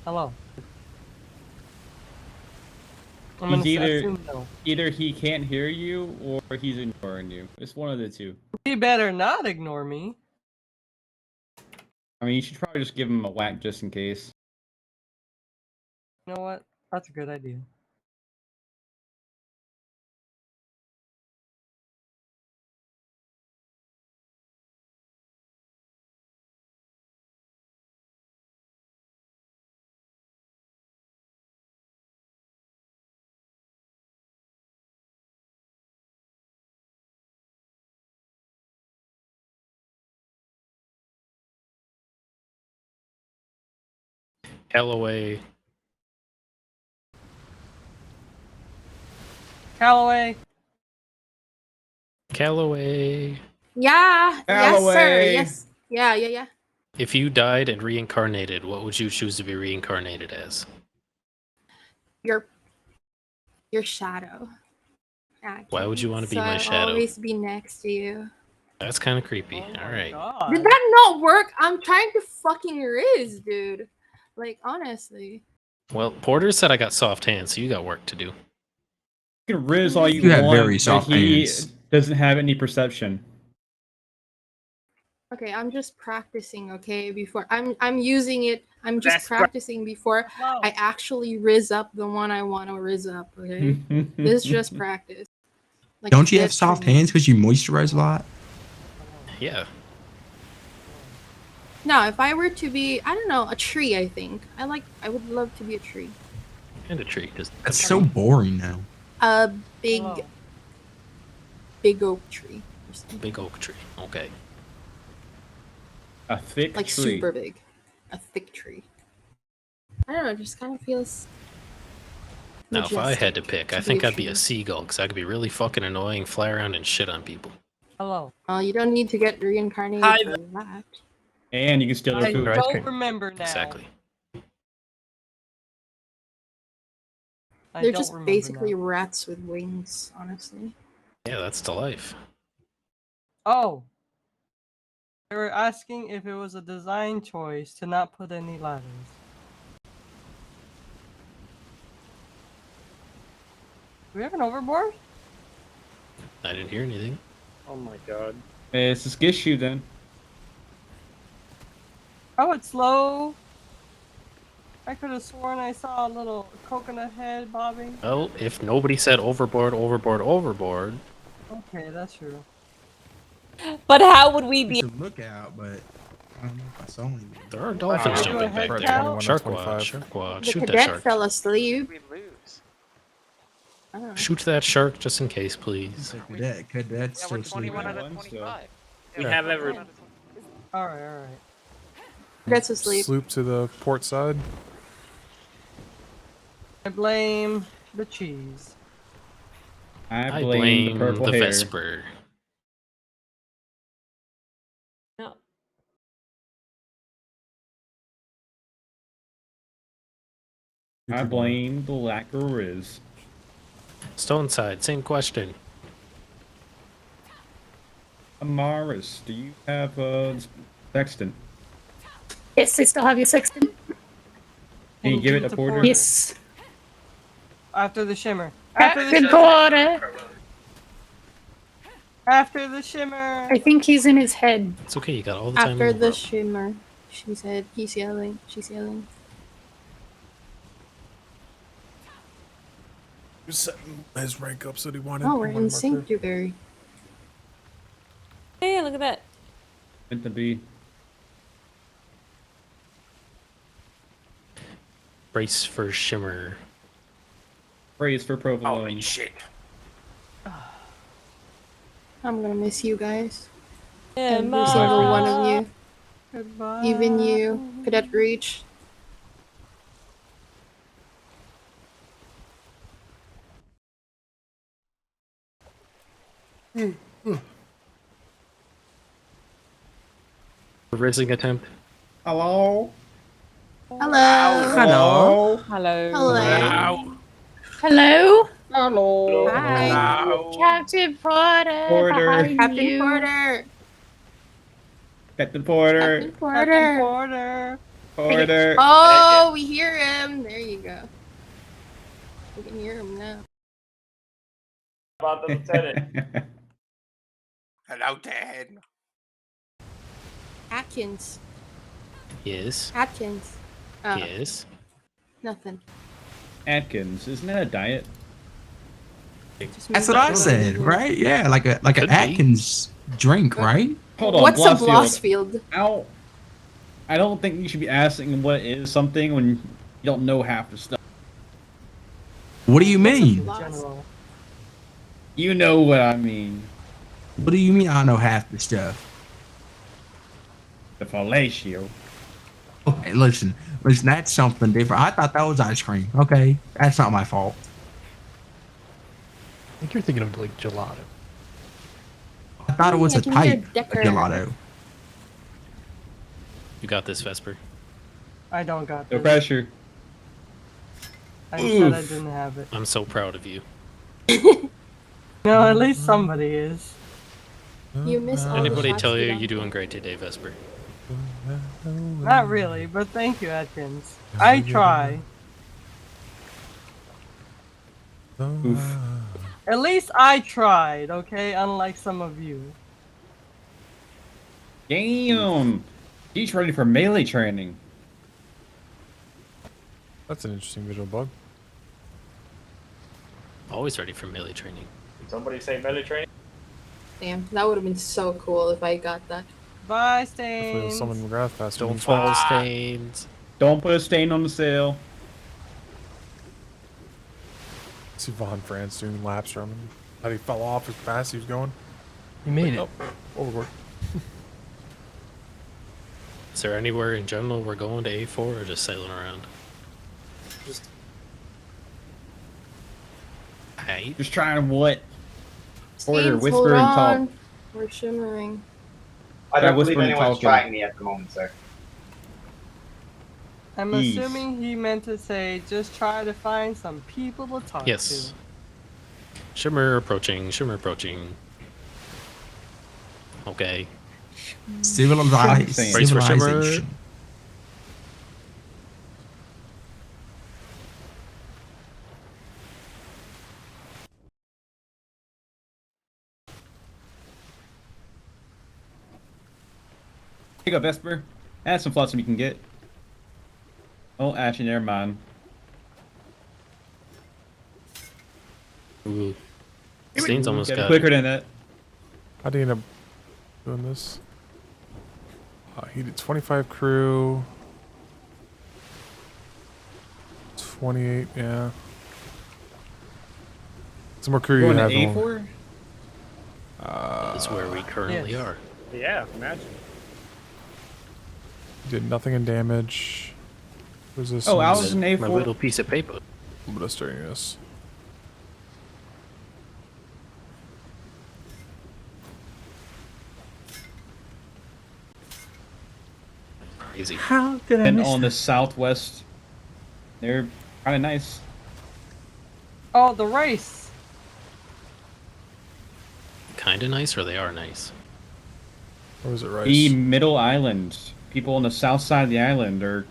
Hello. I'm He's gonna either assume no. either he can't hear you or he's ignoring you. It's one of the two. He better not ignore me. I mean, you should probably just give him a whack just in case. You know what? That's a good idea. Callaway. Callaway. Callaway. Yeah. Yes, sir. Callaway. Yes. Yeah. If you died and reincarnated, what would you choose to be reincarnated as? Your shadow. Why would you want to be So my I'll shadow? always be next to you. That's kind of creepy. All right. Did that not work? I'm trying to fucking riz, dude. Like, honestly. Well, Porter said I got soft hands, so you got work to do. You can riz all you, You have want, very but soft he hands. doesn't have any perception. Okay, I'm just practicing, okay? Before I'm using it. I'm just That's practicing before I actually riz up the one I want to riz up, okay? This is just practice. Like, Don't you have get soft training. hands because you moisturize a lot? Yeah. No, if I were to be, I don't know, a tree, I think. I would love to be a tree. And a tree. Cause That's so boring now. A big oak tree. Or something. Big oak tree. Okay. A thick Like tree. super big. A thick tree. I don't know, it just kind of feels Now, if I had to majestic pick, I be think a I'd be tree. a seagull because I could be really fucking annoying, fly around and shit on people. Hello. You don't need to get reincarnated Hi, for that. And you can steal their I food. don't remember now. Exactly. I They're don't just remember basically now. rats with wings, honestly. Yeah, that's the life. Oh. They were asking if it was a design choice to not put any ladders. we have an overboard? I didn't hear anything. Oh my god. It's just issue then. Oh, it's low. I could have sworn I saw a little coconut head bobbing. Well, if nobody said overboard, overboard, overboard. Okay, that's true. But how would we We be? should look out, but I don't know if I saw anything. There are dolphins Oh, jumping head back count? there. Shark watch, shark watch. The Shoot that cadet shark. fell asleep. We lose. Oh. Shoot that shark just in case, please. Cadet's Yeah, we're still sleeping. 21 out of 25. We Yeah, have we're every. 21 out of 25. All right, all right. Cadet's asleep. Sloop to the port side. I blame the cheese. I blame the purple the hair. Vesper. No. I blame the lack of riz. Stone side, same question. Amaris, do you have sextant? Yes, I still have your sextant. Can you give it to Porter? Yes. After the shimmer. After the Captain shimmer. Porter. After the shimmer. I think he's in his head. It's okay, you got all the time After in the the world. shimmer. She said, he's yelling. She's yelling. He was setting his rank up so he wanted. Oh, we're one in marker. sanctuary. Hey, look at that. Meant to be. Brace for shimmer. Praise for provolone. Holy shit. I'm gonna miss you guys. Emma. Every single one of you. Goodbye. Even you, Cadet Reach. Rizzing attempt. Hello? Hello. Hello? Hello. Hello. Hello. Hello. Hi. Captain Porter. Porter. Behind Captain you. Porter. Captain Porter. Captain Porter. Captain Porter. Porter. Oh, we hear him. There you go. We can hear him now. About the lieutenant. Hello, Dad. Atkins. Yes. Atkins. Oh, Yes. nothing. Atkins, isn't that a diet? Just That's moved what I on. said, right? Yeah, like an Could be. Atkins drink, right? Hold on, What's a Blossfield. Blossfield? Ow. I don't think you should be asking what is something when you don't know half the stuff. What do you mean? General. You know what I mean. What do you mean? I know half the stuff. The fellatio. Okay, listen, that's something different. I thought that was ice cream. Okay, that's not my fault. I think you're thinking of like gelato. I thought it was I a can hear type of Decker. gelato. You got this, Vesper. I don't got No this. pressure. I said I didn't have it. I'm so proud of you. No, at least somebody is. You miss all the Anybody shots tell we you don't you're doing get. great today, Vesper? Not really, but thank you, Atkins. I try. Oof. At least I tried, okay? Unlike some of you. Damn. He's ready for melee training. That's an interesting visual bug. Always ready for melee training. Did somebody say melee training? Damn, that would have been so cool if I got that. Bye, Hopefully it'll Stains. summon McGrath faster. Don't fall stains. Don't put a stain on the sail. See Von France doing laps from him. How he fell off as fast as he was going. You made it. Oh, overboard. Is there anywhere in general we're going to A4 or just sailing around? Just Hey. Just trying what? Porter, Stains, whisper hold and on. talk. We're shimmering. I Try don't believe whispering and anyone's talking. trying me at the moment, sir. I'm Jeez. assuming he meant to say, just try to find some people to talk Yes. Shimmer approaching, shimmer approaching. Okay. Civilization. Brace for shimmer. Here you go, Vesper. Add some flotsam you can get. Oh, actually, never mind. Ooh. Stain's almost Get got quicker than that. How do you end up doing this? He did 25 crew. 28, yeah. Some more crew you Going to have. A4? That's where we currently are. Yeah, imagine. Did nothing in damage. Resistance. Oh, I was in A4. My little piece of paper. Blisteriness. Crazy. How did I And miss on that? the southwest, they're kind of nice. Oh, the rice. Kinda nice, or they are nice. Or was it rice? The middle island. People on the south side of the island are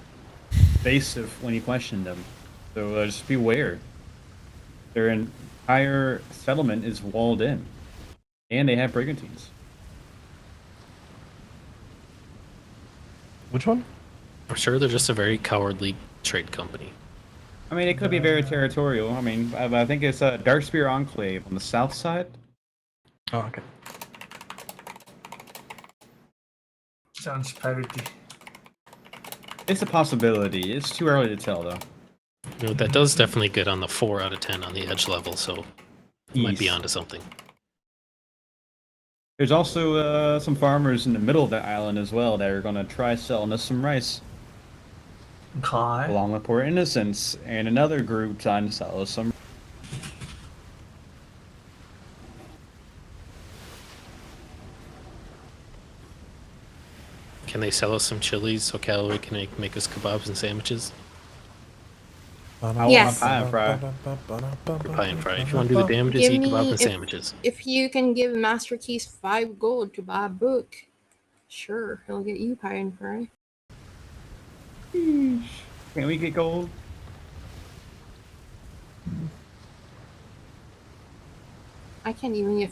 evasive when you question them. So just beware. Their entire settlement is walled in. And they have brigantines. Which one? I'm sure they're just a very cowardly trade company. I mean, it could be very territorial. I mean, I think it's a Darkspear Enclave on the south side. Oh, okay. Sounds piratey. It's a possibility. It's too early to tell, though. You know, that does definitely get on the 4 out of 10 on the edge level, so might be East. onto something. There's also some farmers in the middle of the island as well that are going to try selling us some rice. Okay. Along with Port Innocence and another group trying to sell us some. Can they sell us some chilies so Callaway can make us kebabs and sandwiches? Yes. Pie and fry. Pie and fry. If you want to do the damages, eat kebabs and sandwiches. If you can give Master Keys 5 gold to buy a book, sure, he'll get you pie and fry. Can we get gold? I can't even get.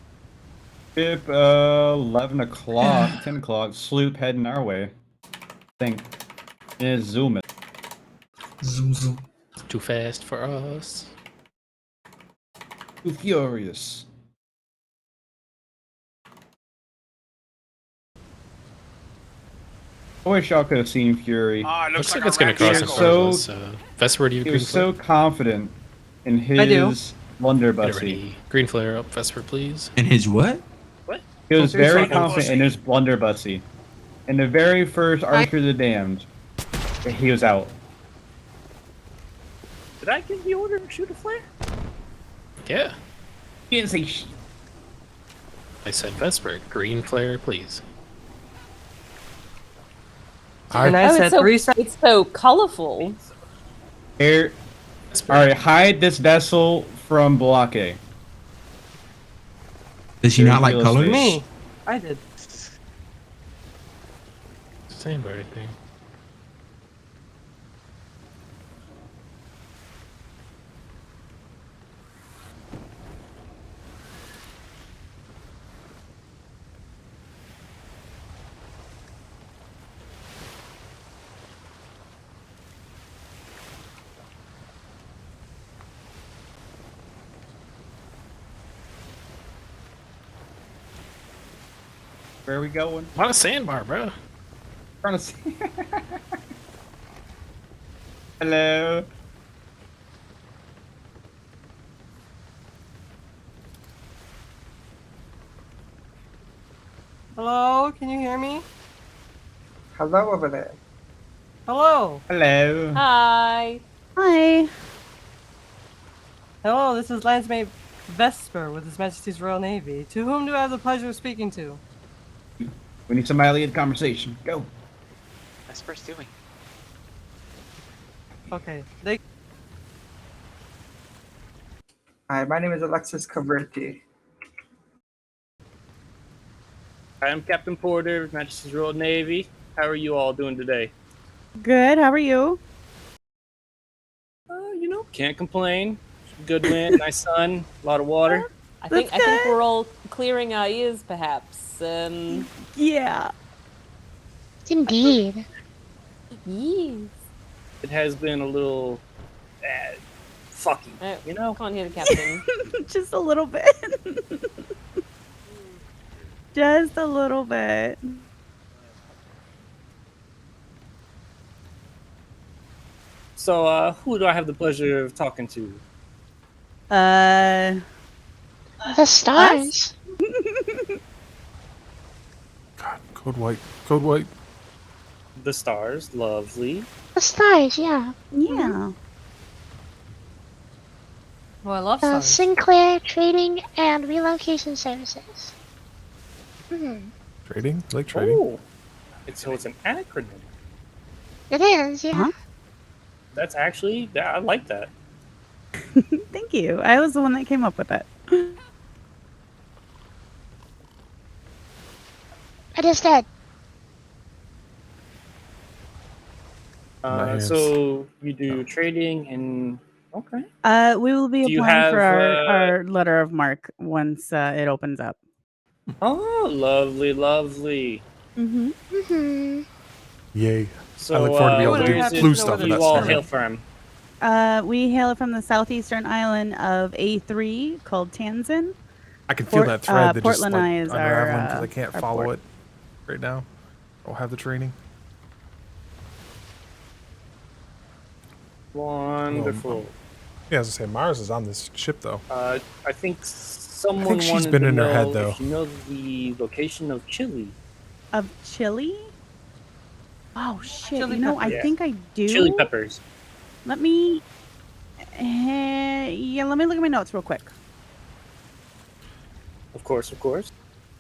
Ship 11 o'clock, 10 o'clock, sloop heading our way. Think. Yeah, zoom it. Zoom zoom. Too fast for us. Too furious. I wish y'all could have seen Fury. Looks like it's going to cross in front of us. Vesper, do you He green was flare? so confident in I do. his blunderbussy. Ready. Green flare up, Vesper, please. And his what? He was Okay, very so- confident in his blunderbussy. In the very first Archer of the Damned, he was out. Did I give the order to shoot a flare? Yeah. He didn't say shit. I said Vesper, green flare, please. And I Oh, said it's so, 3 seconds. it's so colorful. Here. Alright, hide this vessel from Blockade. Does she not like Real colors? estate. Me. I did. Sandbar right there. Where are we going? What a sandbar, bro. Trying to see. Hello. Hello, can you hear me? Hello over there. Hello. Hello. Hi. Hi. Hello, this is Landsmate Vesper with His Majesty's Royal Navy. To whom do I have the pleasure of speaking to? We need somebody to lead the conversation. Go. Vesper's doing. Okay. Hi, my name is Alexis Caverti. I'm Captain Porter of Majesty's Royal Navy. How are you all doing today? Good, how are you? You know, can't complain. Good wind, nice sun, a lot of water. I think we're all clearing our ears, perhaps. Yeah. Indeed. Yes. It has been a little fucky, you know? Can't hear the captain. Just a little bit. Just a little bit. So, who do I have the pleasure of talking to? The stars. Code white. Code white. The stars, lovely. The stars, yeah. Yeah. Well, I love Sinclair Trading and Relocation Services. Trading? I like trading. Oh, it's an acronym. It is, yeah. That's actually, I like that. Thank you. I was the one that came up with it. It is dead. So you do trading and okay. We will be Do you applying for have, our letter of mark once it opens up. Oh, lovely, lovely. Mm-hmm. Yay. So, I look forward to being able to where do blue stuff in you that all scenario. hail from? We hail from the southeastern island of A3 called Tanzan. I can feel that thread that just Portland like is unraveling because our, I can't our follow port. it right now. I'll have the training. Wonderful. Yeah, as I say, Mars is on this ship though. I think someone she's wanted been to in her know head, though. if you know the location of Chile. Of chili? Oh shit! Chili you know, I peppers. think I do. Chili peppers. Let me. Yeah, let me look at my notes real quick. Of course, of course.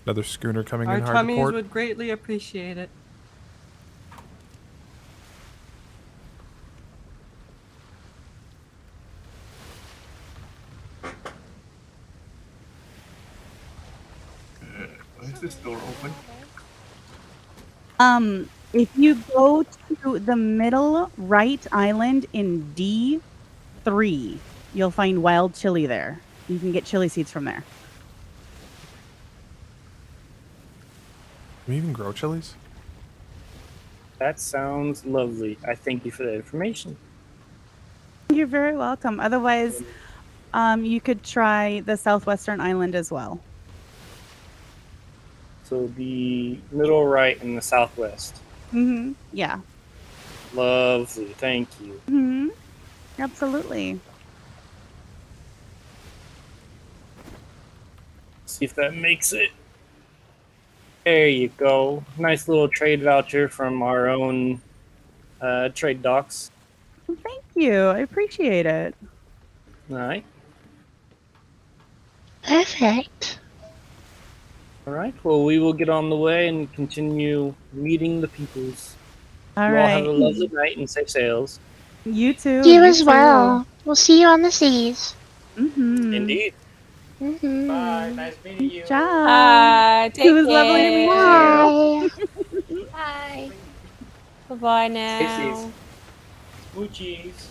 Another schooner coming Our in hard to tummies port. would greatly appreciate it. Is this door open? If you go to the middle right island in D3, you'll find wild chili there. You can get chili seeds from there. Can we even grow chilies? That sounds lovely. I thank you for that information. You're very welcome. Otherwise, you could try the southwestern island as well. So the middle right and the southwest. Mm-hmm. Yeah. Lovely. Thank you. Mm-hmm. Absolutely. See if that makes it. There you go. Nice little trade voucher from our own trade docks. Thank you. I appreciate it. All right. Perfect. All right. Well, we will get on the way and continue meeting the peoples. All you all have a right. lovely night and safe sails. You too. You as well. We'll see you on the seas. Mm-hmm. Indeed. Mm-hmm. Bye. Nice meeting you. Good job. Hi. Take It was lovely to meet you. Bye. Bye-bye now. Smoochies.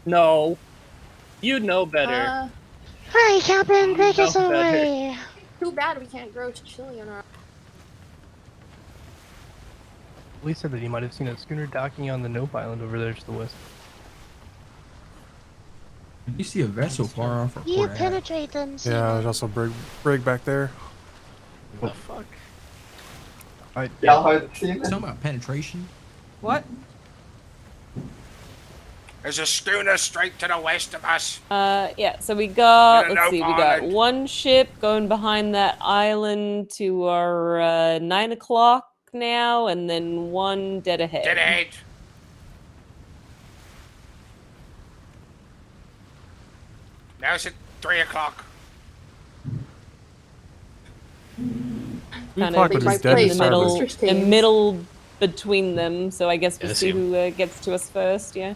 No. You know better. Hi, Captain. Take know us better. away. Too bad we can't grow chili on our. Police said that he might have seen a schooner docking on the Nope Island over there to the west. You see a vessel far off. You penetrate them, Yeah, seaman. there's also brig back there. What the fuck? Y'all heard talking about penetration? What? There's a schooner straight to the west of us. Yeah, so we got, In a let's see, nope we got island. one ship going behind that island to our 9 o'clock now, and then one dead ahead. Dead ahead. Now it's at 3 o'clock. Kind o'clock of would be just dead in to the middle, starboard. the middle between them, so I guess we'll Yeah, see see 'em. who gets to us first, yeah.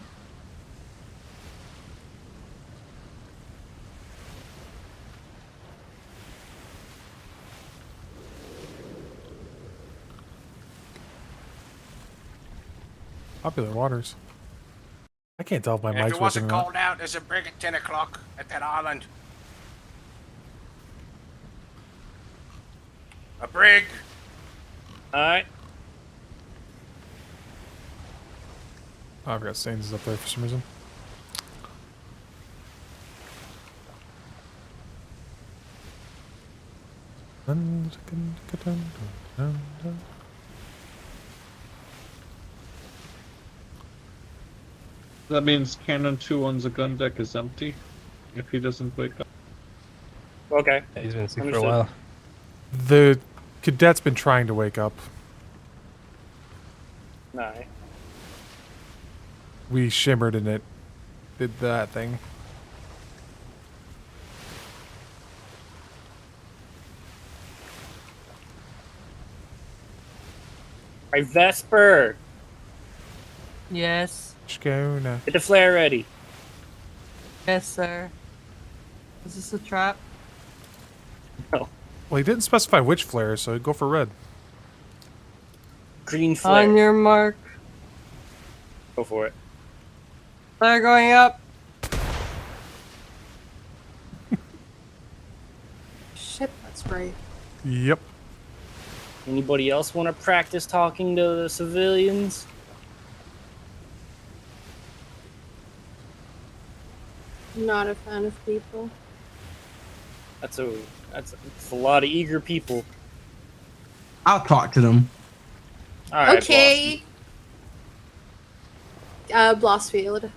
Popular waters. I can't tell if my And mic's if it wasn't working or not. called out, there's a brig at 10 o'clock at that island. A brig. All right. Oh, I forgot Stains is up there for some reason. That means Cannon 2 on the gun deck is empty if he doesn't wake up. Okay. Yeah, he's been asleep for a Understood. while. The cadet's been trying to wake up. Nah. We shimmered and it did that thing. Hey, Vesper! Yes. Schona. Get the flare ready. Yes, sir. Is this a trap? No. Well, he didn't specify which flare, so go for red. Green flare. On your mark. Go for it. Flare going up. Shit, that's right. Yep. Anybody else want to practice talking to the civilians? Not a fan of people. That's a lot of eager people. I'll talk to them. All right, Okay. Blastfield.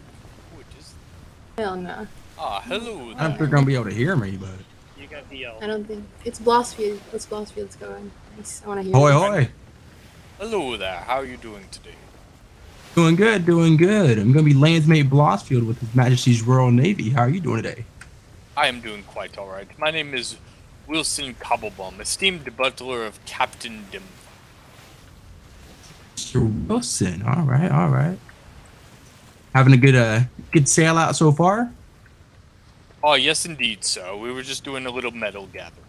Hell no. Ah, hello. I don't think they're gonna be able to hear me, but You got the yell. I don't think it's Blastfield. Let's Blastfield's going. Nice. I want to hear. hoy it. hoy. Hello there. How are you doing today? Doing good, doing good. I'm gonna be Landsmate Blosfield with His Majesty's Royal Navy. How are you doing today? I am doing quite all right. My name is Wilson Cobblebaum, esteemed butler of Captain Dim. Mr. Wilson. All right, all right. Having a good sail out so far? Oh, yes, indeed, sir. We were just doing a little metal gathering.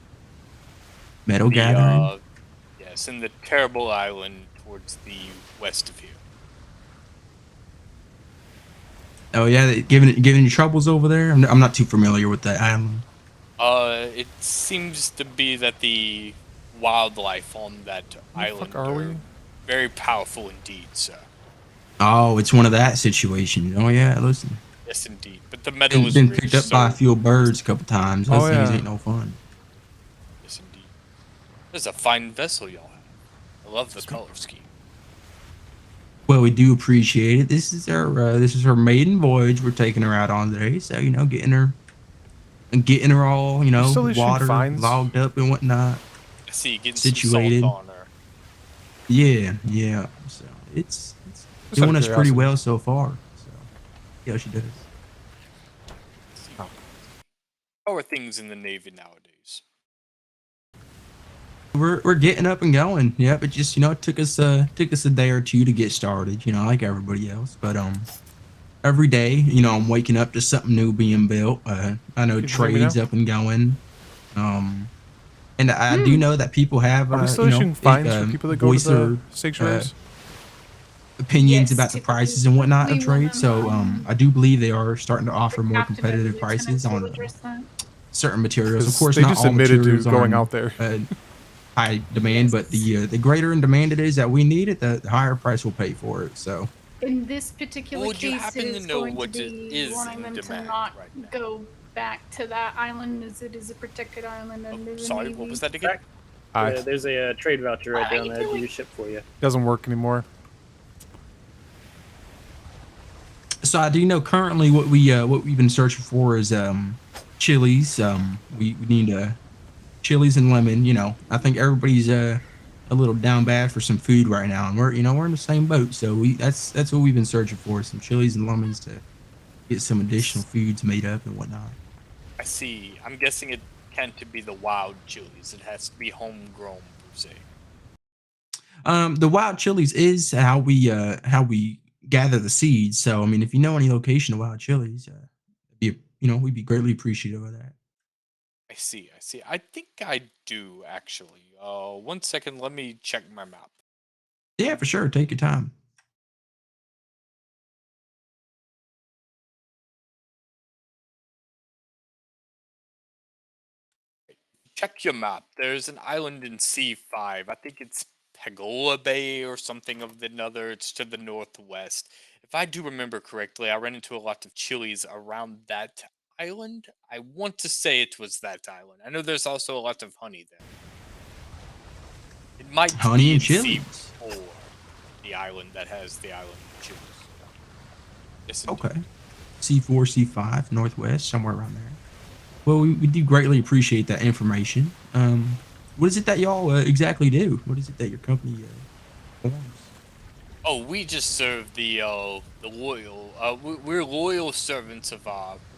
Metal gathering. Yes, in the terrible island towards the west of here. Oh yeah, they giving you troubles over there. I'm not too familiar with that island. It seems to be that the wildlife on that island are we? very powerful indeed, sir. Oh, it's one of that situation. Oh yeah, listen. Yes, indeed. But the metal is Been rich, picked up so... by a few birds a couple times. Those Oh, things yeah. ain't no fun. Yes, indeed. There's a fine vessel y'all have. I love the color scheme. Well, we do appreciate it. This is her maiden voyage. We're taking her out on today, so getting her all still issuing water fines? logged up and whatnot. I see you getting Situated. some salt on her. Yeah. So it's Just out doing of us pretty curiosity. well so far. So yeah, she does. How are things in the Navy nowadays? We're getting up and going. Yeah, but just it took us a day or two to get started. Like everybody else. But every day, I'm waking up to something new being built. I know Can you hear me trades now? up and going. And I do know that people have Are we still issuing fines for people that go to voice the their, sanctuaries? opinions Yes, about the typically prices and whatnot of we trade. wanna, So I do believe they are starting to offer more Captain and competitive Lieutenant prices on will address that. certain materials. Of 'Cause course, they not just all admitted to materials going are out there. high demand, but the greater in demand it is that we need it, the higher price we'll pay for it. So In this particular Would you case, happen it to is know going to what it be is wanting in them to demand not right now? go back to that island, as it is a protected island under the Sorry, Navy. what was that again? There's a trade voucher right What are down you there. Do doing? your ship for you. Doesn't work anymore. So I do know currently what we've been searching for is chilies. We need chilies and lemon. I think everybody's a little down bad for some food right now, and we're in the same boat. So that's what we've been searching for, some chilies and lemons to get some additional foods made up and whatnot. I see. I'm guessing it can't be the wild chilies. It has to be homegrown per se. The wild chilies is how we gather the seeds. So I mean, if you know any location of wild chilies, we'd be greatly appreciative of that. I see. I think I do actually. 1 second. Let me check my map. Yeah, for sure. Take your time. Check your map. There's an island in C5. I think it's Pagola Bay or something of another. It's to the northwest. If I do remember correctly, I ran into a lot of chilies around that island. I want to say it was that island. I know there's also a lot of honey there. It might Honey be and in chilies. C4, the island that has the island of chilies. Yes, indeed. Okay. C4, C5, Northwest, somewhere around there. Well, we do greatly appreciate that information. What is it that y'all exactly do? What is it that your company forms? Oh, we just serve the loyal. We're loyal servants of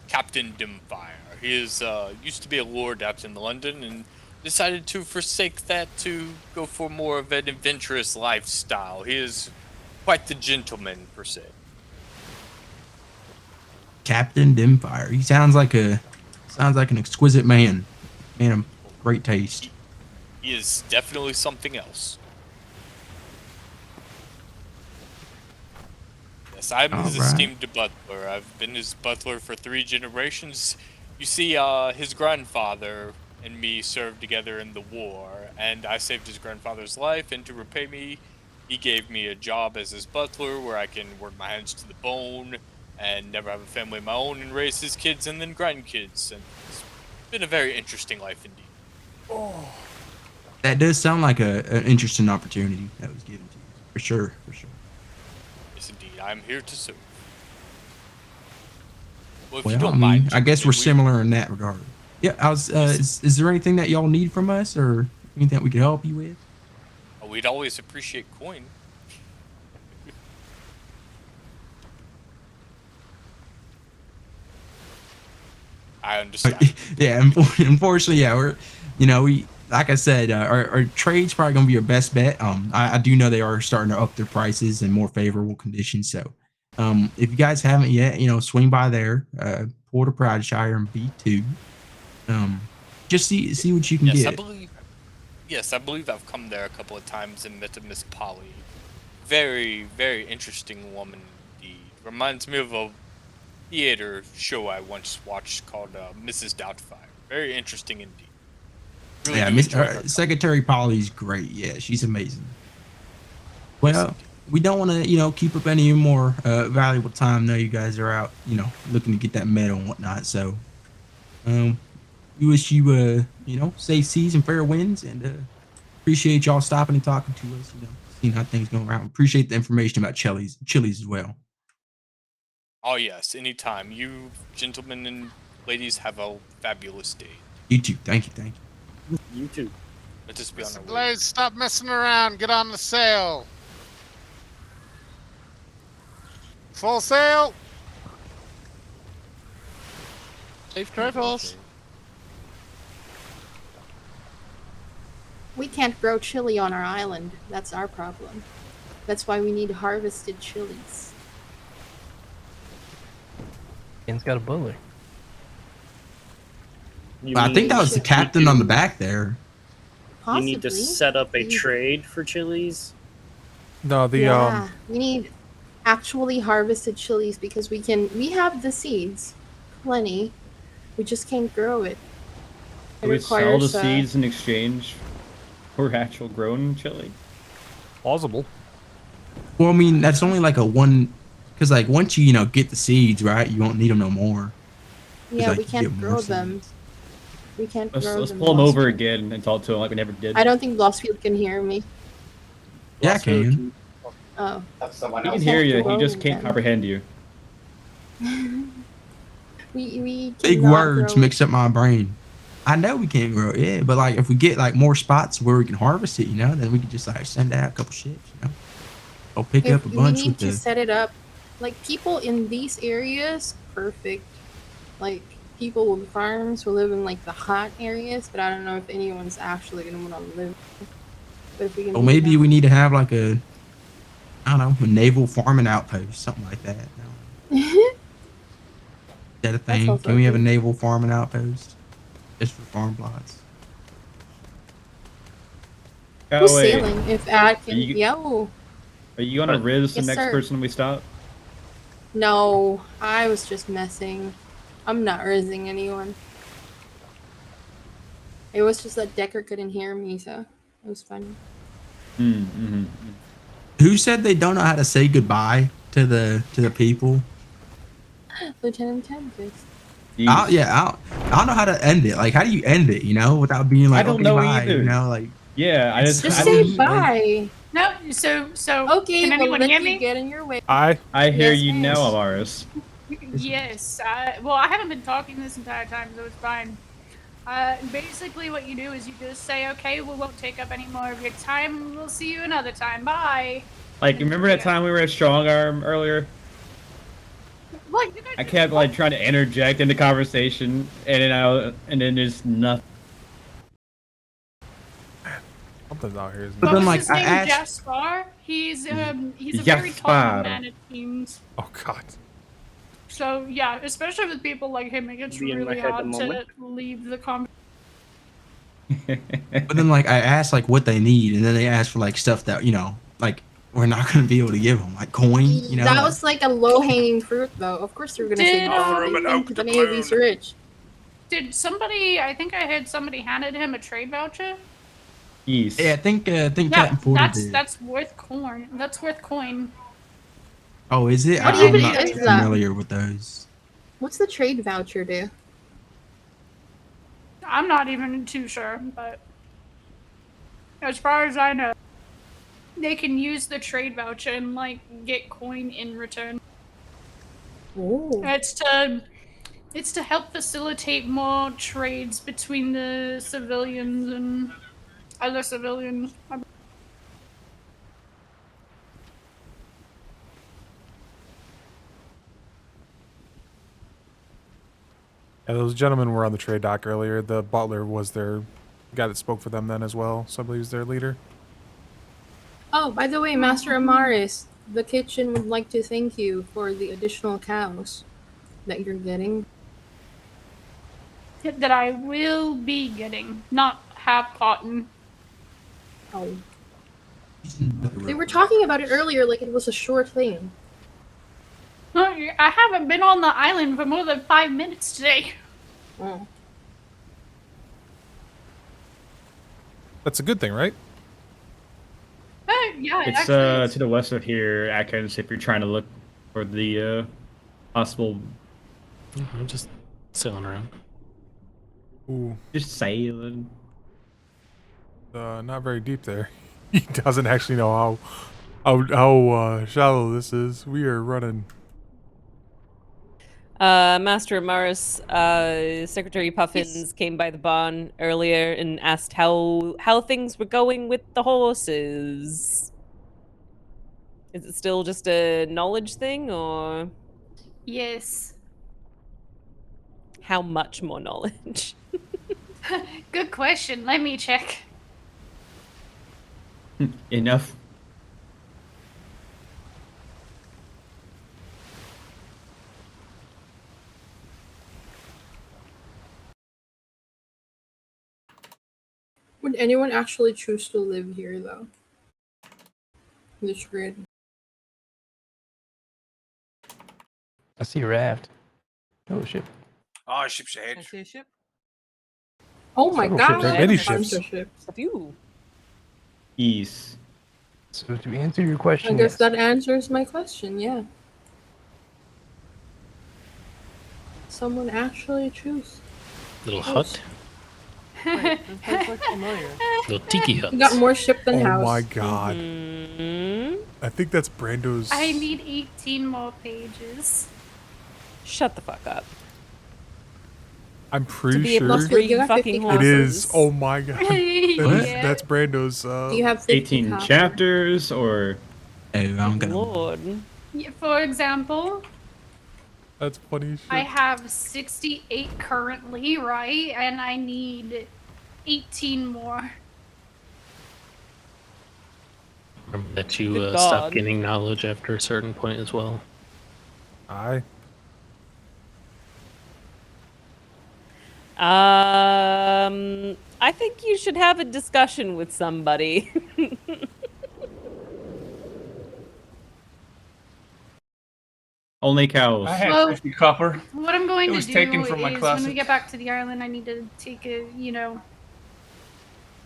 Captain Dimfire. He is used to be a lord out in London and decided to forsake that to go for more of an adventurous lifestyle. He is quite the gentleman per se. Captain Dimfire. He sounds like an exquisite man. Man of great taste. He is definitely something else. Yes, I'm his esteemed butler. I've been his butler for 3 generations. You see, his grandfather and me served together in the war, and I saved his grandfather's life, and to repay me, he gave me a job as his butler where I can work my hands to the bone and never have a family of my own and raise his kids and then grandkids. And it's been a very interesting life indeed. Oh. That does sound like an interesting opportunity that was given to you. For sure, for sure. Yes, indeed. I'm here to serve. Well, if Well, you don't mind, I guess we're similar in that regard. Yeah, I was. Is there anything that y'all need from us, or anything that we can help you with? Oh, we'd always appreciate coin. I understand. Yeah, unfortunately, yeah, we like I said, our trade's probably gonna be your best bet. I do know they are starting to up their prices in more favorable conditions. So, if you guys haven't yet, swing by there, Port of Prideshire and B2. Just see what you can get. Yes, I believe I've come there a couple of times and met a Miss Polly. Very, very interesting woman indeed. Reminds me of a theater show I once watched called Mrs. Doubtfire. Very interesting indeed. Really Yeah, Secretary Polly's great. Yeah, she's amazing. Well, we don't want to, keep up any more valuable time. Though you guys are out, looking to get that medal and whatnot. So, we wish you, safe seas and fair winds, and appreciate y'all stopping and talking to us. Seeing how things go around. Appreciate the information about chilies as well. Oh yes, anytime. You gentlemen and ladies have a fabulous day. You too. Thank you. You too. Let's just be on our way. Blades, stop messing around. Get on the sail. Full sail. Safe travels. We can't grow chili on our island. That's our problem. That's why we need harvested chilies. Ian's got a butler. I think that was the captain on the back there. Possibly. You need to set up a trade for chilies. No, we need actually harvested chilies because we have the seeds, plenty. We just can't grow it. Do we sell the seeds in exchange for actual grown chili? Plausible. Well, I mean, that's only like a one, because like once you get the seeds, right, you won't need them no more. Yeah, we can't grow them. We can't grow them. Let's pull them over again and talk to them like we never did. I don't think Lostfield can hear me. Yeah, I can. Oh. He can hear you. He just can't comprehend you. we Big words mix up my brain. I know we can't grow it, yeah, but like if we get like more spots where we can harvest it, then we can just like send out a couple ships, I'll pick up a bunch we need to set it up. Like people in these areas, perfect. Like people with farms who live in like the hot areas, but I don't know if anyone's actually gonna want to live. But if we can, maybe we need to have like a naval farming outpost, something like that. Is that a thing? Can we have a naval farming outpost just for farm plots? Who's sailing? If Ad can, Are you gonna riz the next person we stop? No, I was just messing. I'm not rizzing anyone. It was just that Decker couldn't hear me, so it was funny. Mm-hmm. Who said they don't know how to say goodbye to the people? Lieutenant Tempest. I don't know how to end it. Like, how do you end it? You know, without being like, I don't okay, know bye. either. You know, like, Yeah, I Just I say just- bye. No, so Okay, can well, anyone let hear you me? get in your way. I hear Yes, you ma'am. now, Amaris. Yes. Well, I haven't been talking this entire time, so it's fine. Basically, what you do is you just say, "Okay, we won't take up any more of your time. We'll see you another time. Bye." Like, remember that time we were at Strong Arm earlier? What? You guys I kept like trying to interject in the conversation, and then there's nothing. Something's out here. But then, was like, his I name asked. Jaspar? He's a very tall Jaspar. man, it seems. Oh God. So yeah, especially with people like him, it gets Be in my really head a hard to moment. leave the conversation. But then, like, I asked like what they need, and then they asked for like stuff that like we're not gonna be able to give them, like coin. That like, was like a low-hanging fruit, though. Of course, they're gonna say Did, no. They think the Navy's rich. Did somebody? I think I heard somebody handed him a trade voucher. Yes. Yeah, I think Yeah, Captain Porter did. that's worth coin. That's worth coin. Oh, is it? What I'm even not is too that? familiar with those. What's the trade voucher do? I'm not even too sure, but as far as I know, they can use the trade voucher and like get coin in return. Ooh. It's to help facilitate more trades between the civilians and other civilians. Yeah, those gentlemen were on the trade dock earlier. The butler was their guy that spoke for them then as well, so I believe he's their leader. Oh, by the way, Master Amaris, the kitchen would like to thank you for the additional cows that you're getting. That I will be getting, not half cotton. Oh. They were talking about it earlier like it was a sure thing. I haven't been on the island for more than 5 minutes today. Oh. That's a good thing, right? Yeah, It's actually, to the west of here, Atkins, if you're trying to look for the possible. I'm just sailing around. Ooh. Just sailing. Not very deep there. He doesn't actually know how shallow this is. We are running. Master Amaris, Secretary Puffins came by the barn earlier and asked how things were going with the horses. Is it still just a knowledge thing, or yes. how much more knowledge? Good question. Let me check. Enough. Would anyone actually choose to live here, though? This grid. I see a raft. Oh, ship. Oh, ship's ahead. I see a ship. Oh my Several god! ships. Many a bunch ships. of ships. A few. East. So to answer your question, I guess yes. that answers my question, yeah. Someone actually choose. Little hut. Wait, that sounds like familiar. Little tiki huts. You got more ship than Oh house. my God. Mm-hmm. I think that's Brando's. I need 18 more pages. Shut the fuck up. I'm To pretty be able sure to breed You got 50 fucking it horses. is. Oh my God. Yeah. That's Brando's. Do you have 50 18 copies? chapters, or Oh, I'm gonna. Lord. Yeah, for example, That's funny as shit. I have 68 currently, right? And I need 18 more. Remember that you Good stop God. gaining knowledge after a certain point as well. Aye. I think you should have a discussion with somebody. only cows? I had Well, 50 copper. What I'm going It to was do taken from my is when we classic. get back to the island, I need to take a,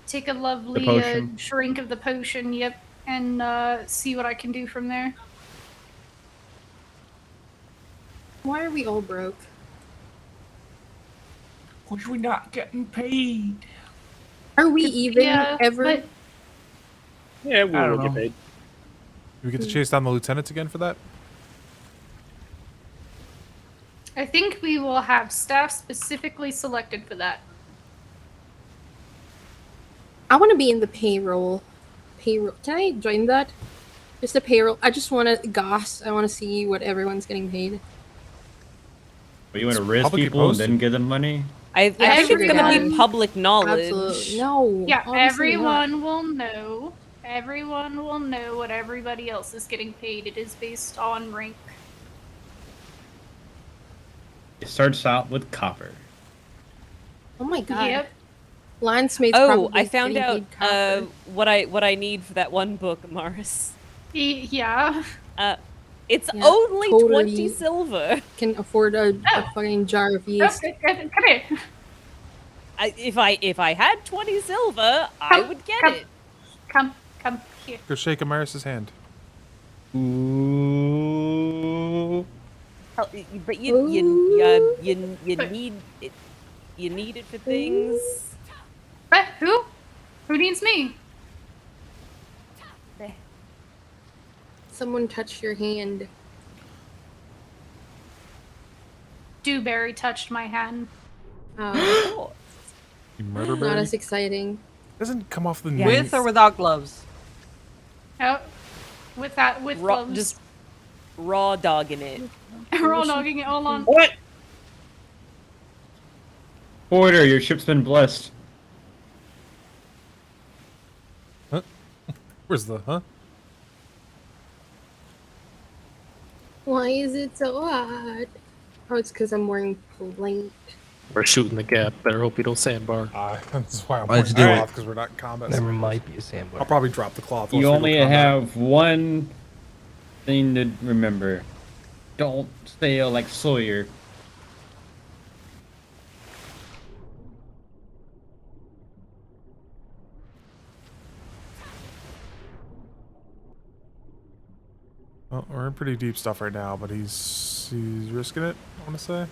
take a lovely potion. drink of the potion, yep, and see what I can do from there. Why are we all broke? Because we're not getting paid. Are we even Yeah, ever? but Yeah, we I will don't get know. paid. Do we get to chase down the lieutenants again for that? I think we will have staff specifically selected for that. I want to be in the payroll. Payroll. Can I join that? Just the payroll. I just want to goss. I want to see what everyone's getting paid. But you want to risk publicly people and posted. then give them money? I think it's gonna be Everyone- public knowledge. Absolutely. No. Yeah, obviously everyone will know. Everyone will know what everybody else is getting paid. It is based on rank. It starts out with copper. Oh my god. Yep. Landsmate's Oh, probably I found getting out paid copper. what I need for that one book, Amaris. Yeah. It's Yeah, only totally 20 silver. Can afford a fucking jar of yeast. Come here. If I had 20 silver, I would get it. Come here. Go shake Amaris' hand. Ooh. But you need it. You need it for things. What? Who? Who needs me? Someone touched your hand. Dewberry touched my hand. Oh, You murder not berry? as exciting. Doesn't come off the With or without gloves? Oh, with gloves. Just raw dogging it. We're all dogging it. Hold on. What? Porter, your ship's been blessed. Huh? Where's the huh? Why is it so hot? Oh, it's because I'm wearing plate. We're shooting the gap. Better hope you don't sandbar. That's why I'm Let's wearing do it. cloth, because we're not in combat. There so might be a sandbar. I'll probably drop the cloth. You once we go only combat. have one thing to remember. Don't sail like Sawyer. Well, we're in pretty deep stuff right now, but he's risking it, I want to say.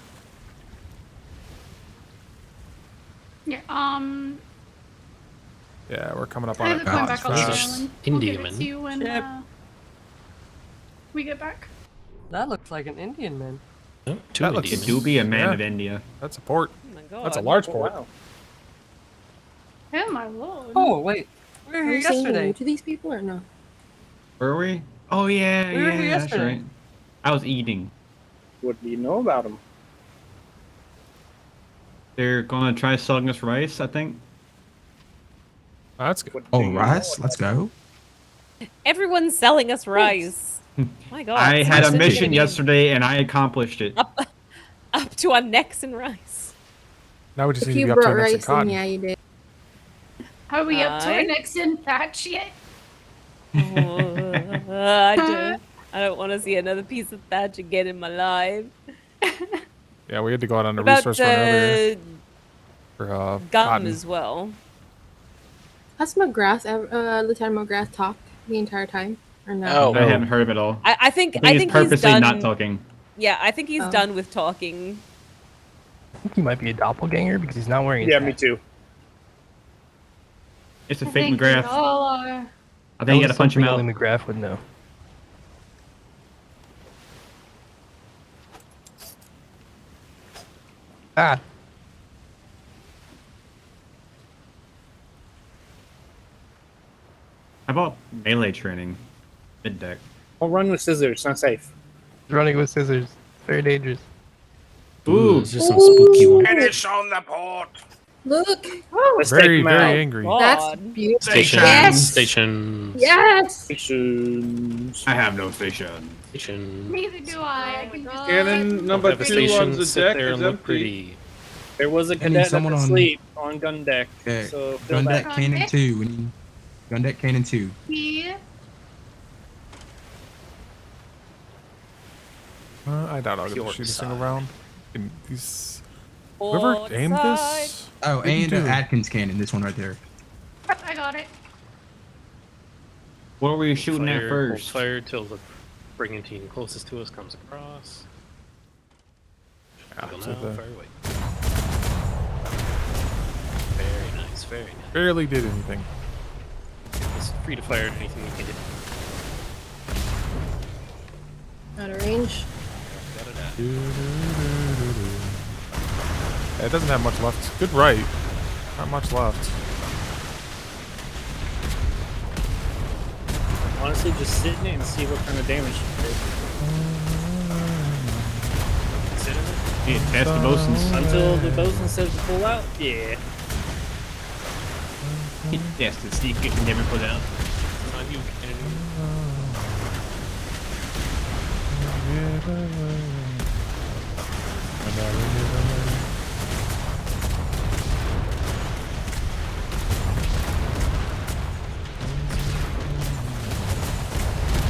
Yeah. Yeah, we're coming up I on have it. the coin back on the fast. island. We'll give it Indian. to you when Yep. we get back. That looks like an Indian man. Oh, two That looks- It Indians. do be a man Yeah. of India. That's a port. Oh my god. That's a large port. Wow. Oh my lord. Oh wait, we were Are here you saying hello yesterday. to these people or no? Were we? Oh yeah, We were here yeah, that's yesterday. right. I was eating. What do you know about him? They're gonna try selling us rice, I think. Oh, that's good. What do Oh, you know rice. about Let's go. Everyone's selling us rice. My god. I it's had a actually mission gonna be yesterday and I accomplished it. Up to our necks in rice. Now we just If need to you get up to brought our next rice, cotton. then yeah, you did. Are we up to our Aye. next in thatch yet? I don't want to see another piece of thatch again in my life. Yeah, we had to go out on a About resource run earlier for gum cotton. as well. Has McGrath, Lieutenant McGrath talked the entire time? Or no? Oh. I haven't heard of it all. I think he's he's purposely done. not talking. Yeah, I think he's Oh. done with talking. I think he might be a doppelganger because he's not wearing. Yeah, his me hat. too. It's a I fake think we McGrath. all are. I think you That gotta was punch him something out. Only McGrath would know. Ah, How about melee training? Mid deck. Don't run with scissors. Not safe. running with scissors. Very dangerous. Ooh, There's just some spooky ones. Finish on the port. Look! Oh, let's Very, take him very out. angry. That's God. beautiful. Station. Yes! Station. Yes! Stations. I have no station. Station. Neither do I. I can just Cannon Don't number have a 2 on station. the Sit deck there is and look empty. pretty. There was a I need cadet someone on- asleep on gun deck. Okay. So fill Gun that. deck cannon 2. We need gun deck cannon 2. be. I doubt I'll get to Pure shoot a single side. round. And these... Whoever aimed this? Oh, Didn't and do. Atkins cannon. This one right there. What are we shooting at Hold first? fire till the brigand team closest to us comes across. Yeah, Go so now, the- fire away. Very nice, very nice. Barely did anything. It's free to fire at anything you can hit. Out of range. It doesn't have much left. Good right. Not much left. Honestly, just sit in it and see what kind of damage you take. Sit in it. Yeah, test the bosun's. Until the bosun says to pull out? Yeah. Test it, see if you can never put out. It's not you, Kennedy.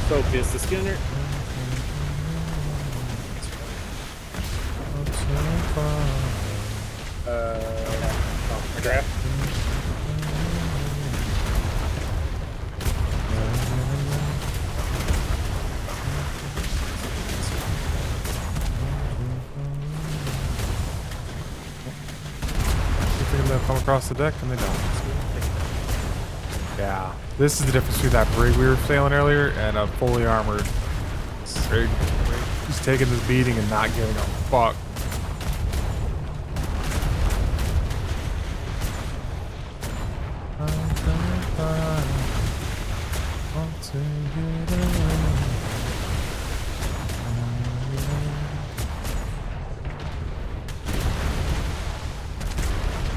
Focus the schooner. Oh, draft. You think they'll come across the deck and they don't. Yeah. This is the difference between that brig we were sailing earlier and a fully armored brig. He's taking this beating and not giving a fuck.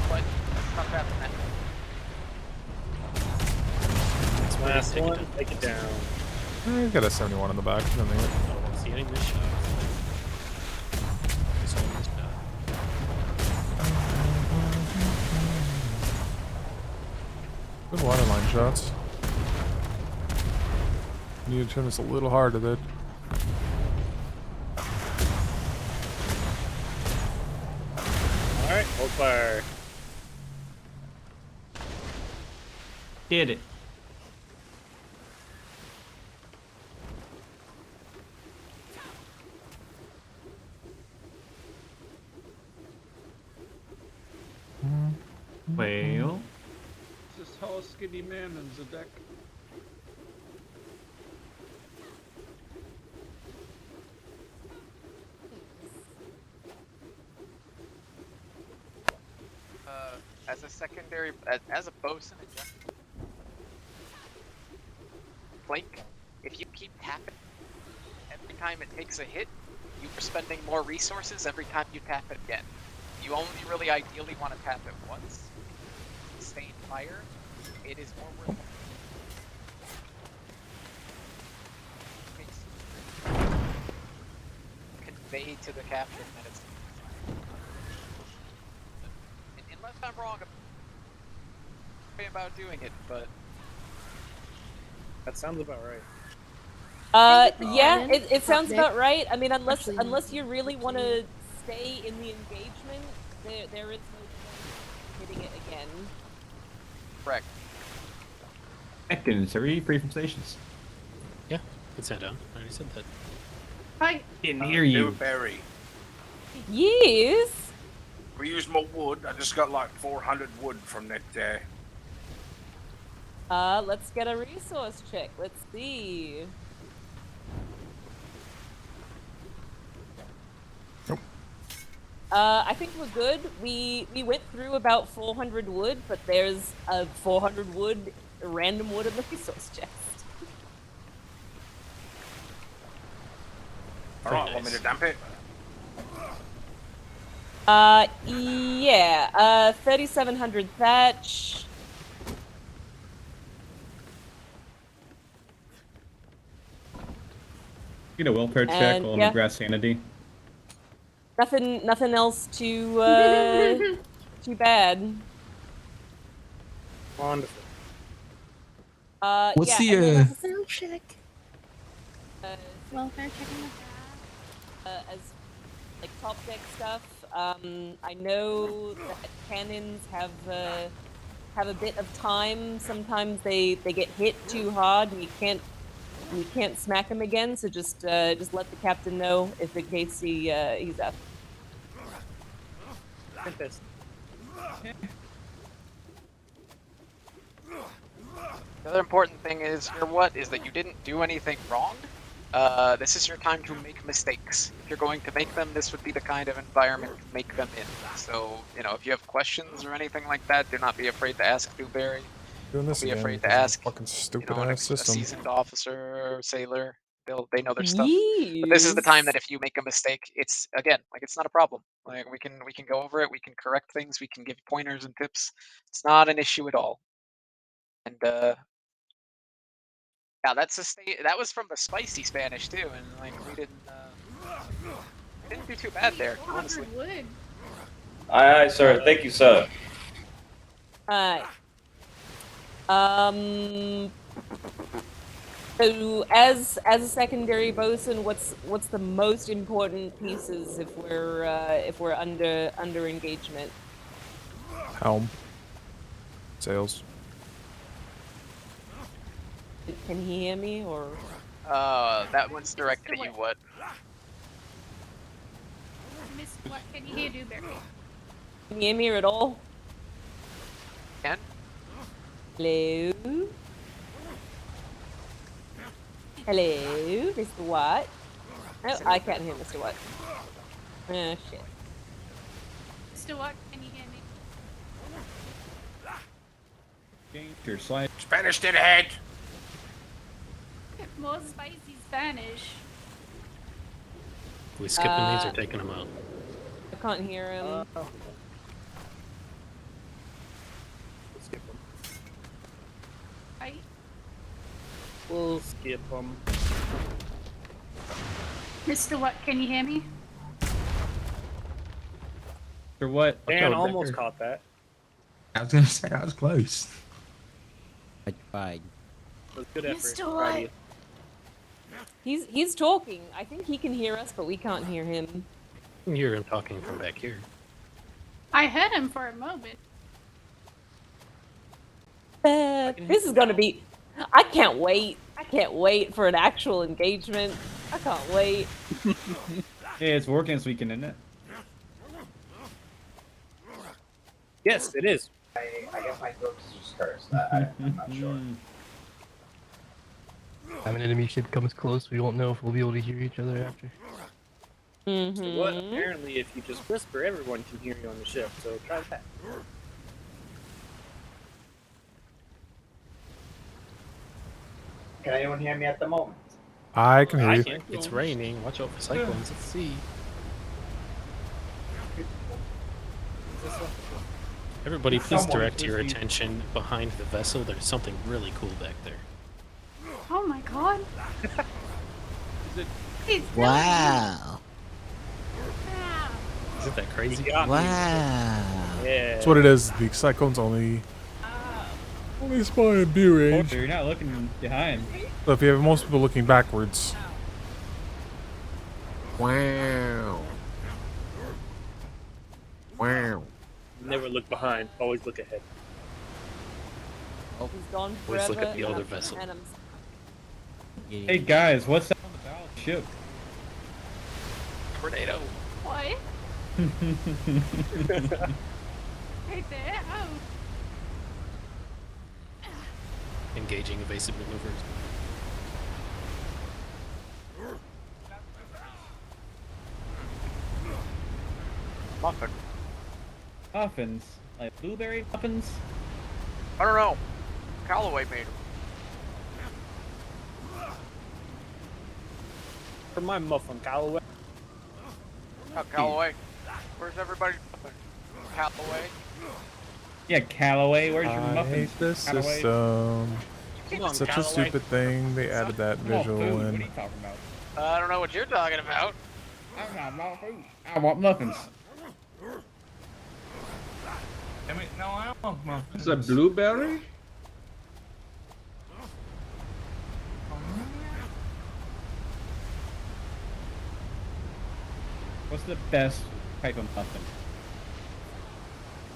What? Stop grabbing that. Last one, take it down. He's got a 71 on the back. I don't see any missed shots. It's all missed shot. Good waterline shots. Need to turn this a little harder, then. Alright, hold fire. Did it. Well, This is how skinny man in the deck. As a secondary, as a bosun adjusted blink, if you keep tapping every time it takes a hit, you are spending more resources every time you tap it again. You only really ideally want to tap it once. Sustained fire, it is more worth convey to the captain that it's unless I'm wrong about doing it, but that sounds about right. Yeah, it sounds about right. I mean, unless you really want to stay in the engagement, there is no point hitting it again. Correct. seconds, are we free from stations? Yeah, it's head down. I already said that. Hi. Didn't hear you. Barry. Yes. We use more wood. I just got like 400 wood from that. Let's get a resource check. Let's see. Nope. I think we're good. We went through about 400 wood, but there's a 400 wood, random wood in the resource chest. Alright, want me to dump it? Yeah. 3,700 thatch. Get a welfare check And, on yeah. the grass sanity. Nothing else too too bad. Wonderful. What's yeah, the, and then Welfare check. Welfare checking the as like top deck stuff. I know that cannons have have a bit of time. Sometimes they get hit too hard, and you can't smack them again. So just let the captain know if in case he's up. Tempest. The other important thing is that you didn't do anything wrong. This is your time to make mistakes. If you're going to make them, this would be the kind of environment to make them in. So, if you have questions or anything like that, do not be afraid to ask Dewberry. Doing this Don't be again afraid to because of ask, a fucking stupid a ass system. seasoned officer or sailor. They know their stuff. But this is the time that if you make a mistake, it's not a problem. Like we can go over it, we can correct things, we can give pointers and tips. It's not an issue at all. And yeah, that was from the spicy Spanish too, and like we didn't do too bad there, honestly. Wood. Aye, sir. Thank you, sir. Alright. So as a secondary bosun, what's the most important pieces if we're under engagement? Helm. Sails. Can he hear me or? That one's directed at you. What? Miss, what can you hear, Dewberry? Can you hear me at all? Can? Hello? Hello, Mr. Watt? Oh, I can't hear Mr. Watt. Oh, shit. Mr. What, can you hear me? Your slide. Spanish to the head. More spicy Spanish. We skipping these or taking them out? I can't hear him. Skip them. I. We'll skip them. Mr. What, can you hear me? Or what? Dan almost caught that. I was gonna say I was close. I tried. It was good effort. Mr. Proud of What? you. He's talking. I think he can hear us, but we can't hear him. You can hear him talking from back here. I heard him for a moment. This is gonna be. I can't wait. I can't wait for an actual engagement. I can't wait. Hey, it's working this weekend, isn't it? Yes, it is. I guess my throat is just cursed. I'm not sure. Time an enemy ship comes close, we won't know if we'll be able to hear each other after. Mm-hmm. So what? Apparently, if you just whisper, everyone can hear you on the ship. So try that. Can anyone hear me at the moment? I can hear you. Can't. It's raining. Watch out for cyclones at sea. Everybody, please direct your attention behind the vessel. There's something really cool back there. Oh my god. It's Wow. Isn't that crazy? Wow. Yeah. That's what it is. The cyclones only spy in B range. You're not looking behind. So if you have most people looking backwards. Wow. Wow. Never look behind. Always look ahead. He's gone Always forever. look at the and other I'm- vessel. and I'm- Hey guys, what's that on the bow of the ship? Tornado. What? Right there? Oh. Engaging evasive maneuvers. Muffin. Muffins? Like blueberry muffins? I don't know. Callaway made them. For my muffin, Callaway. Callaway. Where's everybody's muffin? Callaway. Yeah, Callaway, where's your I muffins? hate this Callaway? system. Come on, It's such a Callaway. stupid thing. They added that I want visual food. What are in. you talking about? I don't know what you're talking about. I want food. I want muffins. Damn it, no, I want muffins. Is that blueberry? What's the best type of muffin?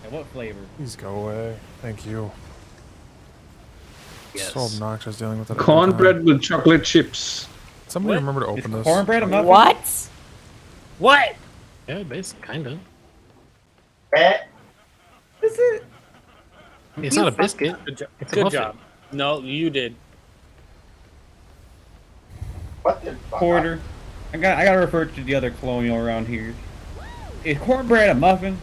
And what flavor? Please go away. Thank you. Yes. So obnoxious dealing with that. every Cornbread time. with chocolate chips. Somebody What? remember to Is open this. cornbread a muffin? What? What? Yeah, basically, kind of. Is it? It's You not a fucked biscuit. up. Good job. It's a Good muffin. job. No, you did. What the fuck? Porter. I gotta refer to the other colonial around here. Is cornbread a muffin?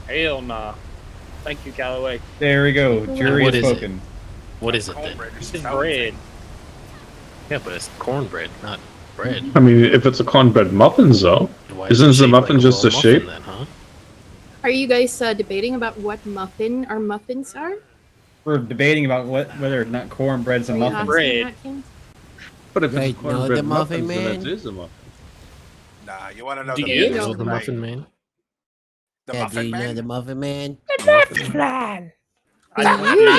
Hell nah. Thank you, Callaway. There we go. Jury What is is it? spoken. What is it then? Cornbread is It's no bread. thing. Yeah, but it's cornbread, not bread. I mean, if it's a cornbread muffins, though, Why is it isn't the shaped muffin like just a a shape? muffin then, huh? Are you guys debating about what muffin our muffins are? We're debating about whether or not cornbread's a Are you muffin. asking Bread. that, King? But if Wait, it's a no, cornbread the muffin muffins, then man? it is a muffin. Nah, you want to know Do the you? biggest Know the debate? muffin man? The Yeah, do muffin you know man? the muffin man? I Do do. you?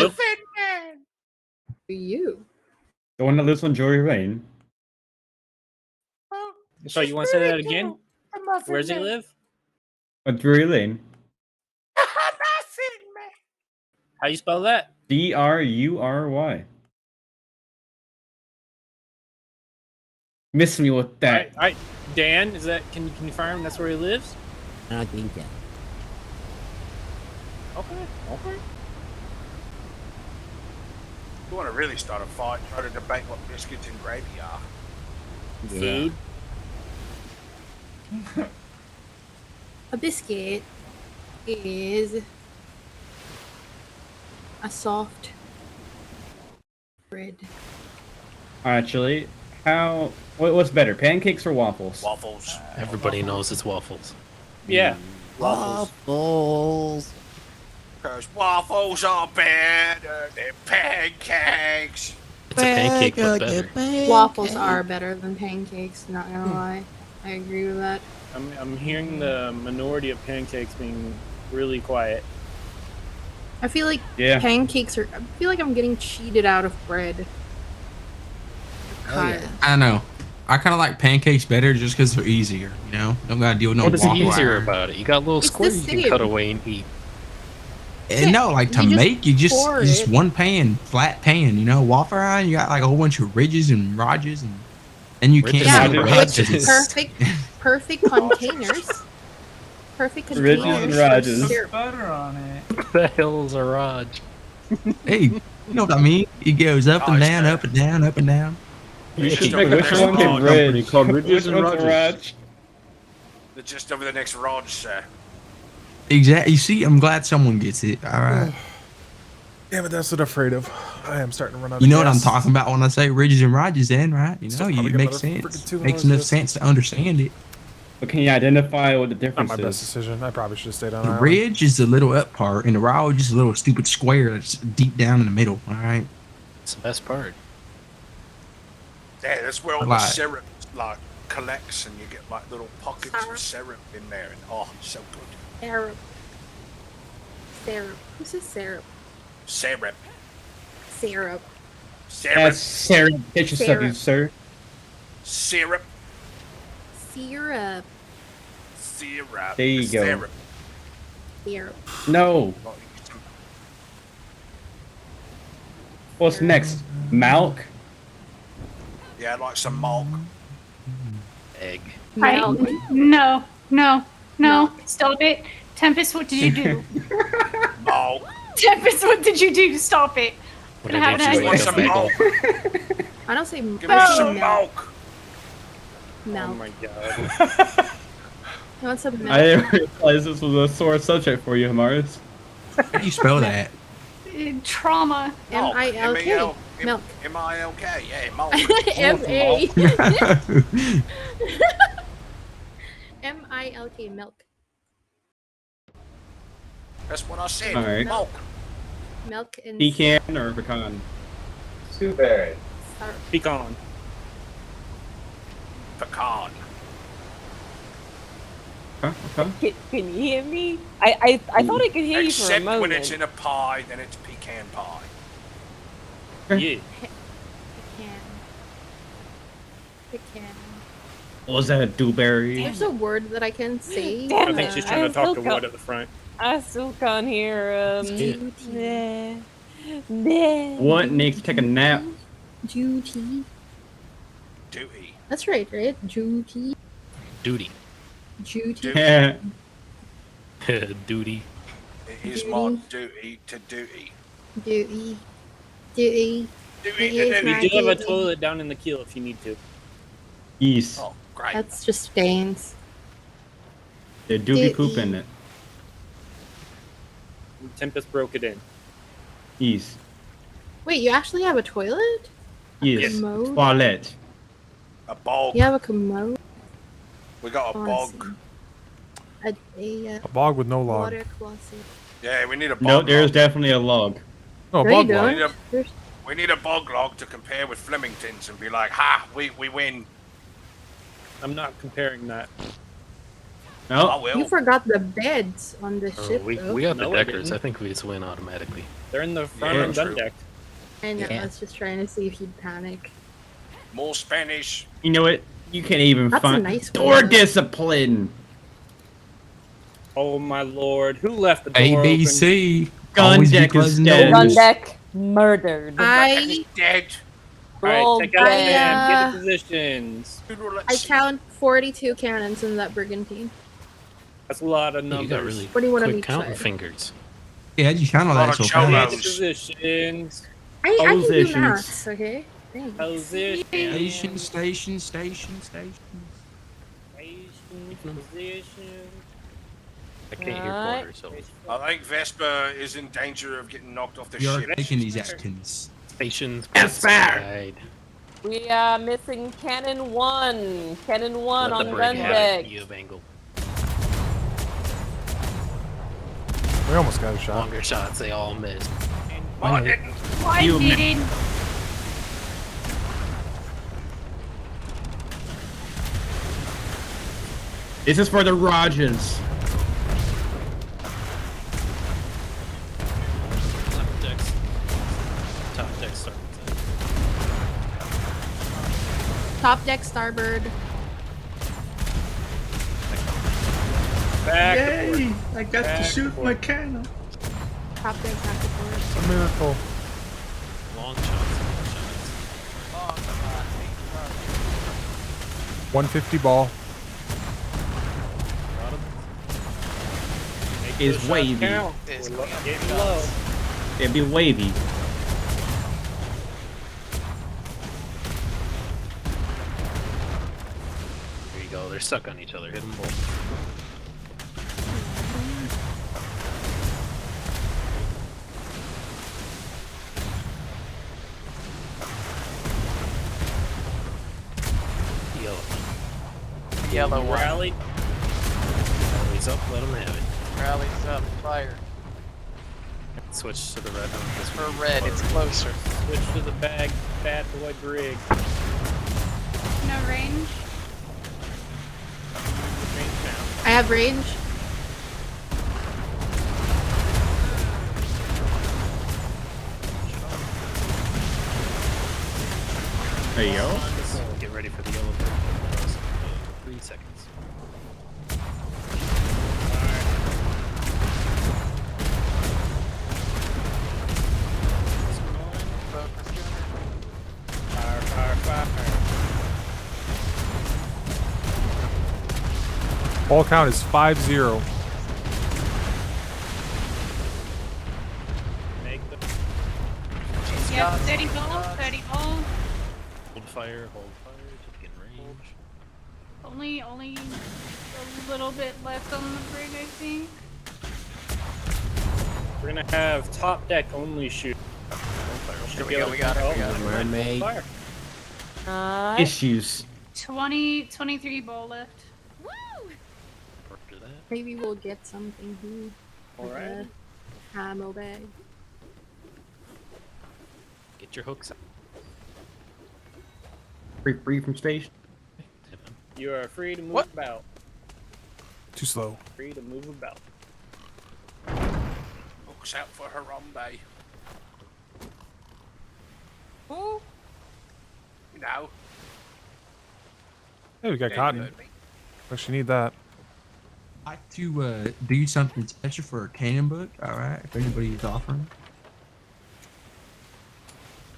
Muffin man! Do you? The one that lives on Drury Lane. So you want to say that again? The muffin Where does he man. live? On Drury Lane. Muffin man! How you spell that? Drury. Miss me with that. All right. Dan, is that? Can you confirm that's where he lives? I don't think so. Okay. Okay. You want to really start a fight, try to debate what biscuits and gravy are. Food. A biscuit is a soft bread. Actually, what's better, pancakes or waffles? Waffles. Everybody knows it's waffles. Yeah. Waffles. Because waffles are better than pancakes. It's a pancake, but better. Waffles are better than pancakes, not gonna lie. I agree with that. I'm hearing the minority of pancakes being really quiet. I feel like Yeah. pancakes are. I feel like I'm getting cheated out of bread. Oh, yeah. I know. I kind of like pancakes better just because they're easier. You know, don't gotta deal with no What is waffle easier iron. about it? You got little It's squares the you can cut same. away and eat. And no, like to You just make, you just pour just it. one pan, flat pan. You know, waffle iron. You got like a whole bunch of ridges and Rogers, and you can't Ridges see Yeah, and the with red 'cause Rogers. it's- perfect containers. Perfect Ridges containers. and for Rogers. syrup. Butter on it. What the hell is a Raj? Hey, you know what I mean? It goes up and Nice, down, man. up and down, up and down. You should Hey, make a which pancake one's a company Ridge? called Ridges Which and one's a Rogers. Raj? The gist over the next rod, sir. Exactly. You see, I'm glad someone gets it. All right. Yeah, but that's what I'm afraid of. I am starting to run out You of know what I'm gas. talking about when I say ridges and Rogers, then, right? You Still know, probably it got makes another sense. freaking 2 Makes hours enough this. sense to understand it. But can you identify what the Not difference my best is? decision. I probably should have stayed on The island. ridge is the little up part, and the Rog is a little stupid square that's deep down in the middle. All right. It's the best part. Yeah, that's where all the Like- syrup like collects, and you get like little pockets of syrup in there, and oh, so good. Syrup. Syrup. Who says syrup? Syrup. Syrup. Syrup. That's syrup. Get your Syrup. stuff, sir. Syrup. Syrup. Syrup. There you go. Syrup. Syrup. No. What's next? Milk? Yeah, I'd like some milk. Egg. Milk. No. Stop it. Tempest, what did you do? Milk. Tempest, what did you do? Stop it. What Can I have did an you ice wake Want up some bagel? milk? I don't say Give me I say some milk. milk. Oh Milk. my god. I want some milk. I didn't realize this was a sore subject for you, Hamaris. How do you spell that? Trauma. M-I-L-K. Milk. M-I-L-K, yeah, milk. M-A. M-I-L-K. Milk. That's what I said. Alright. Milk. Milk and Pecan or pecan? Strawberry. syrup. Pecan. Pecan. Okay. Can you hear me? I thought I could hear you for a Except moment. when it's in a pie, then it's pecan pie. Yeah. Pecan. Pecan. Was that a dewberry? There's a word that I can say. Damn I think she's it, trying I to talk still to Wood can't- at the front. I still can't hear Duty. What needs to take a nap? Duty. Duty. That's right, right? Duty. Duty. Duty. Yeah. Duty. It is my duty to duty. Duty. Duty. Duty It to is duty. my We do have a duty. toilet down in the keel if you need to. Yes. Oh, great. That's just stains. There do be Duty. poop in it. Tempest broke it in. Yes. Wait, you actually have a toilet? Yes. Commode? Toilet. A bog. You have a commode? We got a bog. A A bog with no log. water closet. Yeah, we need a bog. No, there's log. definitely a log. Oh, a No, bog you log. We need don't. a, we need a bog log to compare with Flemington's and be like, ha, we win. I'm not comparing that. No. I will. You forgot the beds on the Oh, ship, we though. got the No, I deckers. didn't. I think we just win automatically. They're in the front Yeah, and gun true. deck. I know, Yeah. I was just trying to see if you'd panic. More Spanish. You know what? You can't even That's a find nice door one. discipline. Oh my lord, who left the door ABC. Gun Always be deck is closing dead. Gun doors. deck murdered. I Dead. Roll Alright, check out dead. man, get the positions. I count 42 cannons in that brigantine. That's a lot of You numbers. got really 41 on quick each counting side. fingers. Yeah, you count all Lot that of so cholos. Get the fast. positions. I can do Positions. maths, okay? Thanks. Positions. Station, station, station, station. Positions. I can't hear Alright. quarters, so I think Vesper is in danger of getting knocked off the We are ship. taking these actions. stations. Yes, sir. outside. We are missing cannon 1. Cannon 1 Let on the gun brig have deck. it. You have angle. We almost got a shot. Longer shots, they all miss. Why You mi- didn't? This is for the Rogers. Top decks. Top decks start. Top deck starboard. Back. Yay! I got Back to shoot and my forth. cannon. Top deck back and forth. A miracle. Long shots. Long shots. 150 ball. Make Is those shots wavy. count. Is We're clean getting shots. low. It'd be wavy. There you go. They're stuck on each other. Hit them both. Yellow. Yellow one. Rally. Rallies up. Let them have it. Rallies up. Fire. Switch to the red one. This For one. red, it's closer. Switch to the bad boy brig. No range. Range down. I have range. There you go. Get ready for the yellow bird. 3 seconds. Fire, fire, fire. Ball count is 5-0. Make the Yep, 30 ball, 30 ball. Hold fire to get range. Only a little bit left on the brig, I think. We're gonna have top deck only shoot. Here we go, we got it, we got it. Mermaid. Fire. Alright. Issues. 23 ball left. After that. Maybe we'll get something here. Alright. Ammo bag. Get your hooks out. Free from station. You are free to move What? about. Too slow. Free to move about. Hooks out for Harambe. Oh, You know. Hey, we got cotton. Wish you need that. I'd like to do something special for a canon book. All right, if anybody's offering.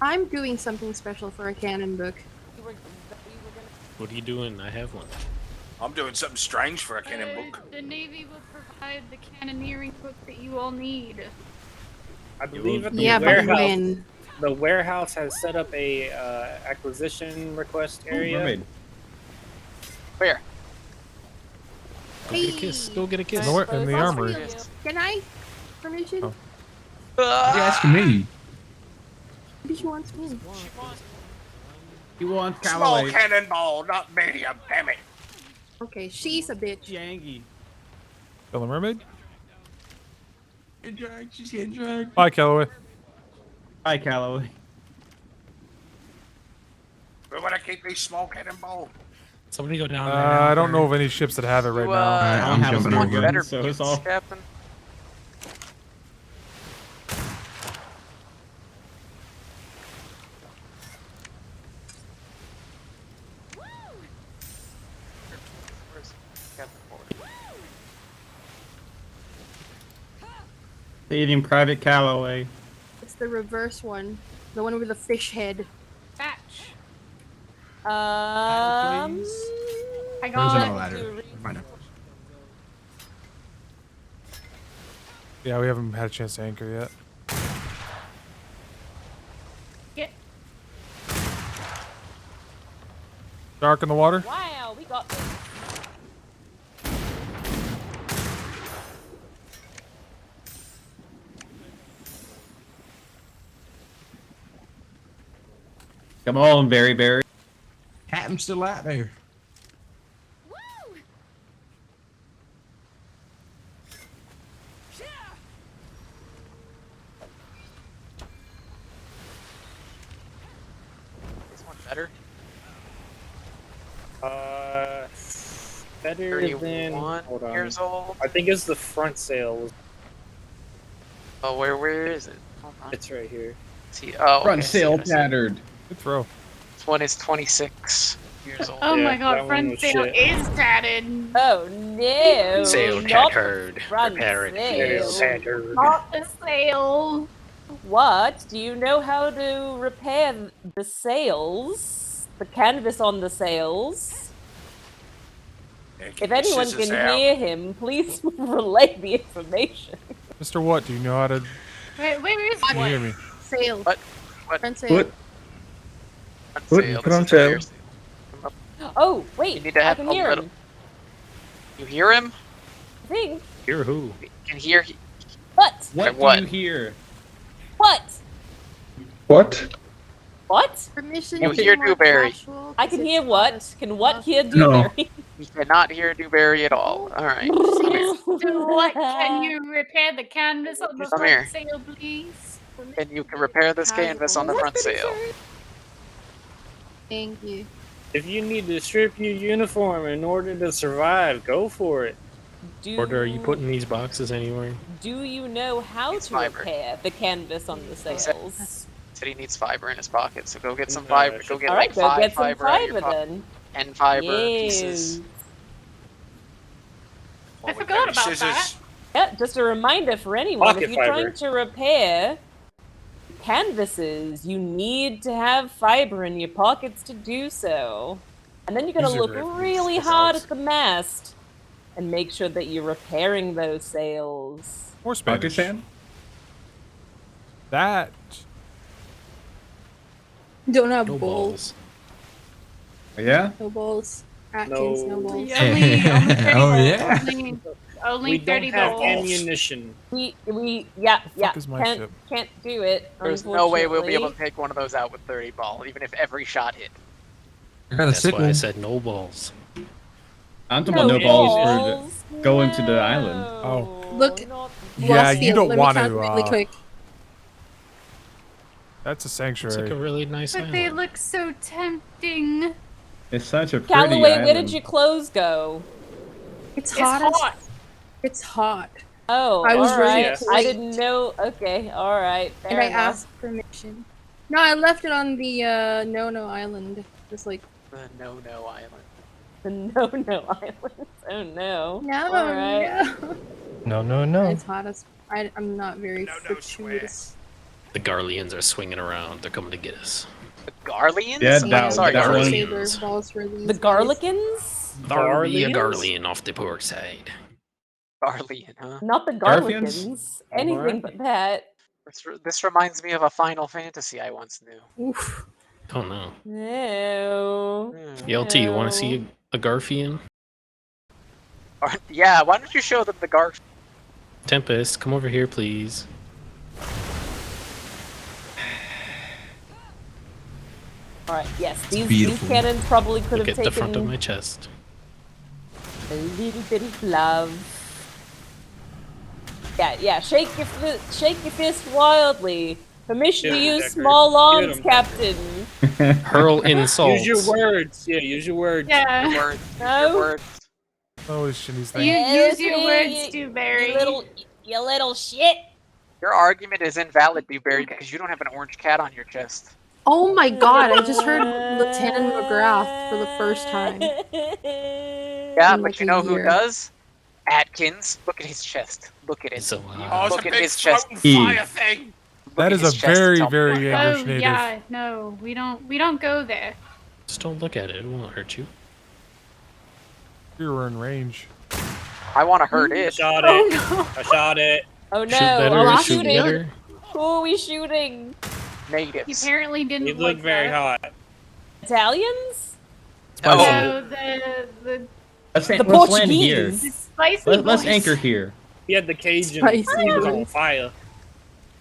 I'm doing something special for a canon book. What are you doing? I have one. I'm doing something strange for a cannon book. The Navy will provide the cannoneering book that you all need. I believe at the Yeah, but warehouse. when? The warehouse has set up a acquisition request area. Mermaid. Where? Go get a kiss. Go get a kiss. In the armory. Can I? Permission? Oh. What are you asking me? What she wants me? You want Small Callaway? cannonball, not medium. Damn it. Okay, she's a bitch. Jangy. Kill the mermaid? Get dragged. She's getting dragged. Bye, Callaway. Hi, Callaway. We want to keep these small cannonball. Somebody go down there. I don't know of any ships that have it right now. I'm jumping want over. better So it's boots, all- Captain? Where's Captain Ford? Saving Private Callaway. It's the reverse one. The one with the fish head. Batch. I Where's got the ladder? Find it. Yeah, we haven't had a chance to anchor yet. Get. Dark in the water? Wow, we got this. Come on, Berry Berry. Captain's still out there. This one better? Better than. 31 Hold on. years old. I think it's the front sail. Oh, where is it? Hold on. It's right here. See, oh, Front okay, sail see it, I see it. tattered. Good throw. This one is 26 years old. Oh Yeah, my that god, one front was sail shit. is tatted. Oh no! Sail not tattered. front Repair it. sail. Not the sail. What? Do you know how to repair the sails? The canvas on the sails? Yeah, If anyone scissors can out. hear him, please relay the information. Mr. What? Do you know how to Wait, where is can you hear me? Sail. What? Front sail. What? Front Put- sail. put This on is the rear sail. sail. Oh, wait, You need to I have can a hear little- him. You hear him? I think. Hear who? You can hear. What? What What? do you hear? What? What? What? Permission You to be hear more Dewberry. casual, I 'cause can it's hear not what? as Can what hear No. Dewberry? You cannot hear Dewberry at all. All right. Come here. So what? Can you repair the canvas on the Come front here. sail, please? And you can repair this canvas on the front sail. Thank you. If you need to strip your uniform in order to survive, go for it. Order, are you putting these boxes anywhere? Do you know how It's to fiber. repair the canvas on the said- sails? Said he needs fiber in his pocket, so go get some fiber. Go get All like right, go 5 get some fiber out of your fiber pocket. then. 10 fiber Yes. pieces. I forgot about that. Yeah, just a reminder for anyone: Pocket if you're fiber. trying to repair canvases, you need to have fiber in your pockets to do so. And then you're gonna These are look great. really These hard sucks. at the mast and make sure that you're repairing those sails. More Spanish. Pakistan? That. Don't have No balls. balls. Yeah? No balls. Atkins, no balls. Only 30 Oh, balls. yeah. Only We 30 don't have balls. ammunition. Yeah, is my ship? can't do it. There's no way we'll be able unfortunately. to take one of those out with 30 ball, even if every shot hit. I got a That's why sickle. I said no balls. I'm talking about no balls for going to the island. Oh. Look. Yeah, Lost you field. don't Let me want count to. really quick. That's a It's sanctuary. like a really nice But they island. look so tempting. It's such a pretty Callaway, island. where did your clothes go? It's It's hot. as- hot. It's hot. Oh, I was really alright. I polite. didn't know. Okay, all right. Fair And I enough. asked permission. No, I left it on the No-No Island. Just like, The no-no island. The no islands. Oh no. No, All right. No, no, no. It's hot as I'm not very fortuitous. The Garleans are swinging around. They're coming to get us. The Garleans? Yeah, I'm sorry, that one. Lightsaber balls for these The guys. Garlicans? There'll be a Garleans? Garlean off the port side. Garlean, huh? Not the Garfians? Garlicans. Anything but that. This reminds me of a Final Fantasy I once knew. Oof. Oh no. No. LT, you want to see a Garfian? Yeah, why don't you show them the Garf? Tempest, come over here, please. Alright, yes, these beautiful. cannons probably could Look have at taken the front of my chest. a little bit of love. Yeah, shake your fist wildly. Permission to Get 'em, use Decker. small Get arms, 'em, Captain. Hurl insults. Use your words. Yeah, use your words. Yeah. Your words. No. Your words. Oh, is Shinny's You thing. use your Listen, words, Dewberry. You little shit. Your argument is invalid, Dewberry, because you don't have an orange cat on your chest. Oh my god, I just heard Lieutenant McGrath for the first time. Yeah, In but like you a know who year. does? Atkins. Look at his chest. Look at it. So, Look at his chest. thing. That is a very, very Oh English native. yeah, no, we don't go there. Just don't look at it. It won't hurt you. You're in range. I want to hurt I it. shot Oh it. no. I shot it. Oh no, Shoot better, are we shoot shooting? better. Who are we shooting? He Natives. apparently didn't You look like very that. hot. Italians? No. No, the Let's The land here. Portuguese. spicy Let's boys. anchor here. He had the Cajun. Spicy He was on boys. fire.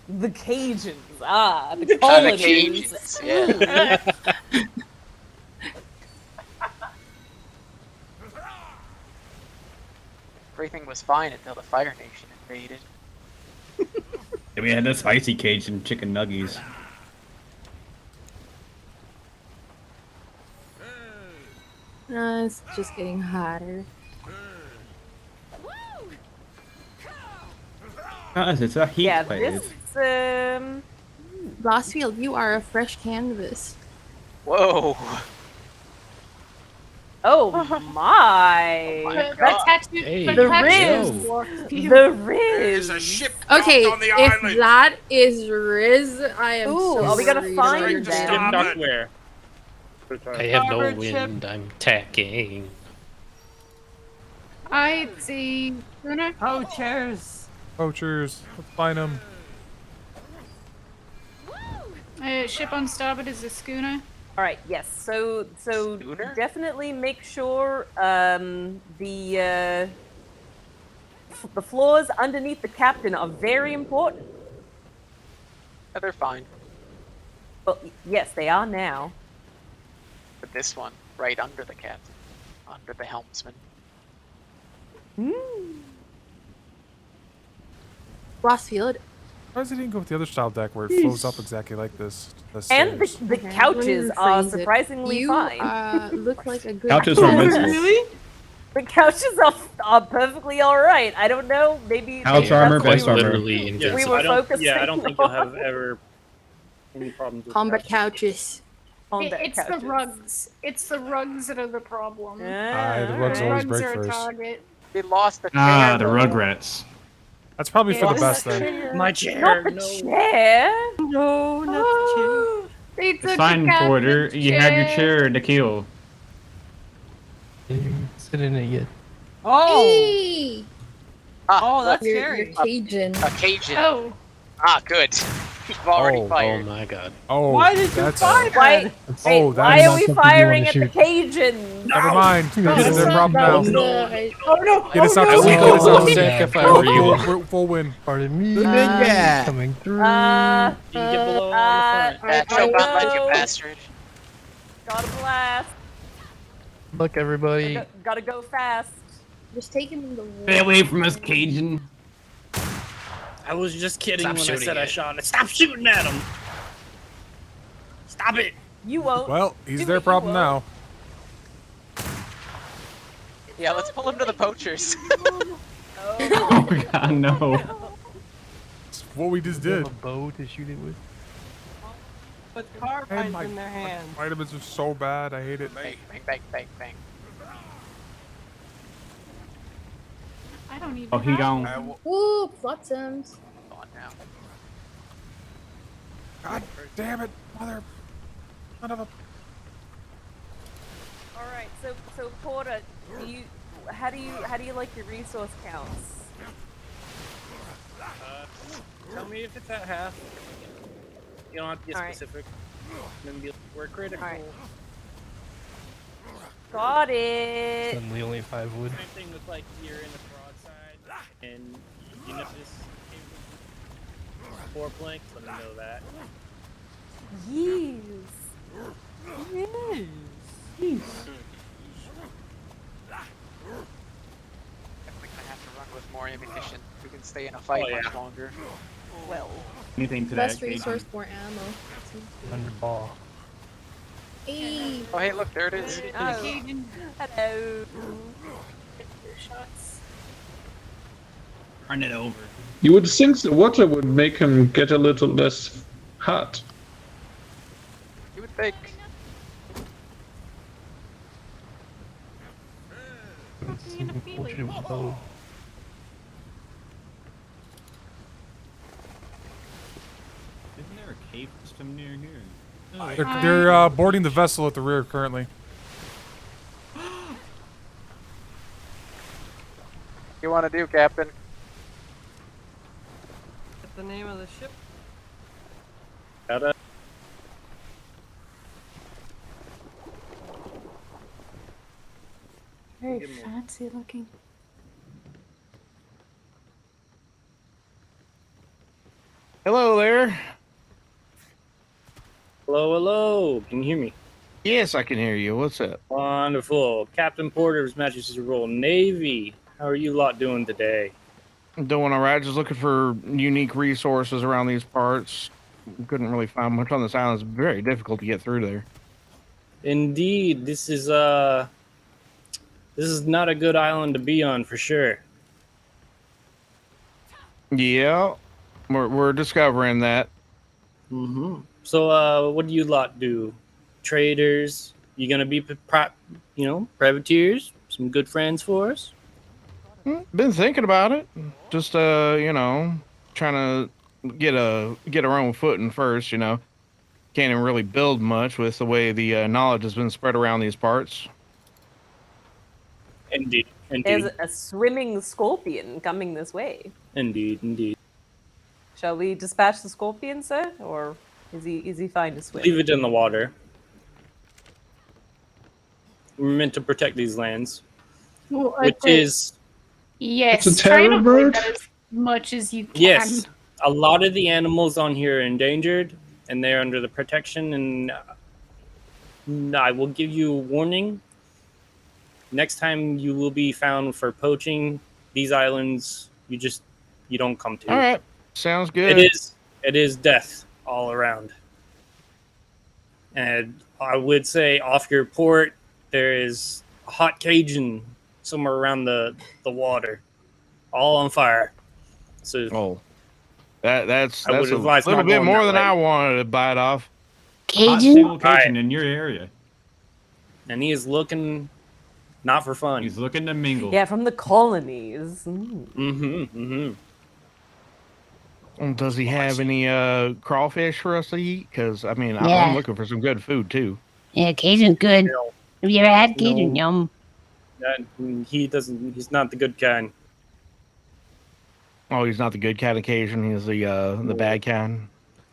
The Cajuns. The The colonies. Cajuns, yeah. Everything was fine until the Fire Nation invaded. And we had the spicy Cajun chicken nuggies. It's just getting hotter. It's a heat Yeah, wave. this Lossfield, you are a fresh canvas. Whoa. Oh my! But God. tattoo, Hey, but the tattoos Riz. dwarf you. The Riz. There's a ship Okay, docked on the if island. that is Riz, I am Ooh, so are we gonna sorry to find learn to them? stop Duck it. where? I have no Starboard wind. I'm tacking. I see. Schooner? Oh, chairs. Poachers, let's find them. Ship on starboard is a schooner. All right. Yes. So Schooner? definitely make sure the floors underneath the captain are very important. Yeah, they're fine. Well, yes, they are now. But this one, right under the captain. Under the helmsman. Lossfield, Why does it didn't go with the other style deck where it flows up exactly like this? And the stairs? the couches are Rephrase it. surprisingly you fine. look like a good Couches are invincible. Really? The couches are perfectly all right. I don't know. Maybe Couch maybe armor, that's what best we were- armor. Literally We invincible. were I don't, focusing yeah, I don't think you'll on. have ever any problems with combat that. couches. Combat It's the couches. rugs. It's the rugs that are the problem. Aye, the rugs The always rugs break are a first. target. They lost the chair. Ah, the though. Rugrats. That's probably for the Yes. best then. My chair. Not the no. chair. No, not the They It's took fine, the captain's Porter. You have your chair to kill. chair. Sit in it yet. Oh! Hey! Ah, that's you're, scary. You're Cajun. A Cajun. Oh. Ah, good. You've already Oh fired. my god. Oh, Why did you that's fire? Why? Oh, Wait, that why is are not we something you firing wanna at the shoot. Cajuns? Never mind. This is their problem now. Oh no! Get us out oh, the no. sea. Get us out the sea. Sick if I were you. Full win. Pardon me. Yeah. Coming through. You can get below on the front. Choke on I that, you know. bastard. Gotta blast. Look, everybody. Gotta go fast. Just take him in the wall. Stay away from us, Cajun. I was just kidding Stop when I shooting said I it. shot it. Stop shooting at him! Stop it! You won't. Well, he's Do their what you problem want. now. Yeah, let's pull him to the poachers. Oh god, no. It's what we just Do you have did. a bow to shoot it with? With And carbines my in their hands. vitamins are so bad. I hate it. Bang, bang, bang, bang, bang. I don't even. Oh, he have gone. one. Ooh, flotsams. On now. God damn it, mother. Son of a. All right, so Porter, how do you like your resource counts? Tell me if it's at half. You don't have to be Alright. specific. Then be like, we're critical. Alright. Got it. Suddenly only 5 wood. Same thing with like you're in the broadside and you notice 4 planks. Let me know that. Yes. Yes. Definitely gonna have to run with more ammunition. We can stay in a fight much longer. Well. Anything to Best that? resource, more ammo. Under ball. Hey. Oh, hey, look, there it is. Oh. Hello. Shots. Turn it over. You would think the water would make him get a little less hot. You would think. Isn't there a cave system near here? They're boarding the vessel at the rear currently. You want to do, Captain? What's the name of the ship? Very fancy looking. Hello there. Hello, hello. Can you hear me? Yes, I can hear you. What's up? Wonderful. Captain Porter's Majesty's Royal Navy. How are you lot doing today? I'm doing all right. Just looking for unique resources around these parts. Couldn't really find much on this island. It's very difficult to get through there. Indeed, this is not a good island to be on for sure. Yeah, we're discovering that. Mm-hmm. So, what do you lot do? Traders? You gonna be, privateers? Some good friends for us? Been thinking about it. Just trying to get our own footing first. Can't even really build much with the way the knowledge has been spread around these parts. Indeed. There's a swimming scorpion coming this way. Indeed. Shall we dispatch the scorpion, sir, or is he fine to swim? Leave it in the water. We're meant to protect these lands, Well, which is yes. It's a Try and terror avoid bird? that as much as you can. yes. A lot of the animals on here are endangered, and they're under the protection. And I will give you a warning. Next time you will be found for poaching, these islands you don't come to. All right, sounds good. It is death all around. And I would say off your port there is a hot Cajun somewhere around the water, all on fire. So that's I would a advise little not bit going more that than way. I wanted to bite off. Hot single Cajun in your area. And he is looking not for fun. He's looking to mingle. Yeah, from the colonies. Does he have any crawfish for us to eat? Because I'm Yeah. looking for some good food too. Yeah, Cajun's good. Have you ever had Cajun? No. Yum. He doesn't. He's not the good kind. Oh, he's not the good kind of Cajun. He's the bad kind.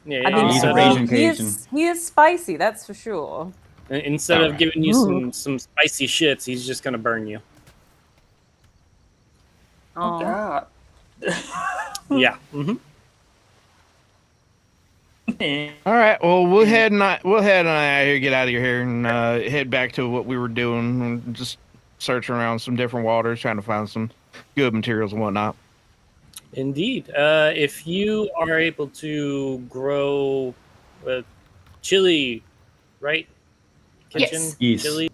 Yeah, I mean, He's a he- Raisin he Cajun. he is spicy, that's for sure. Instead of Alright. giving you Ooh. some spicy shits, he's just gonna burn you. Oh, God. Yeah. All right. Well, we'll head on out here, get out of here, and head back to what we were doing. And just searching around some different waters, trying to find some good materials and whatnot. Indeed. If you are able to grow chili, right? Yes. Yes. Chili.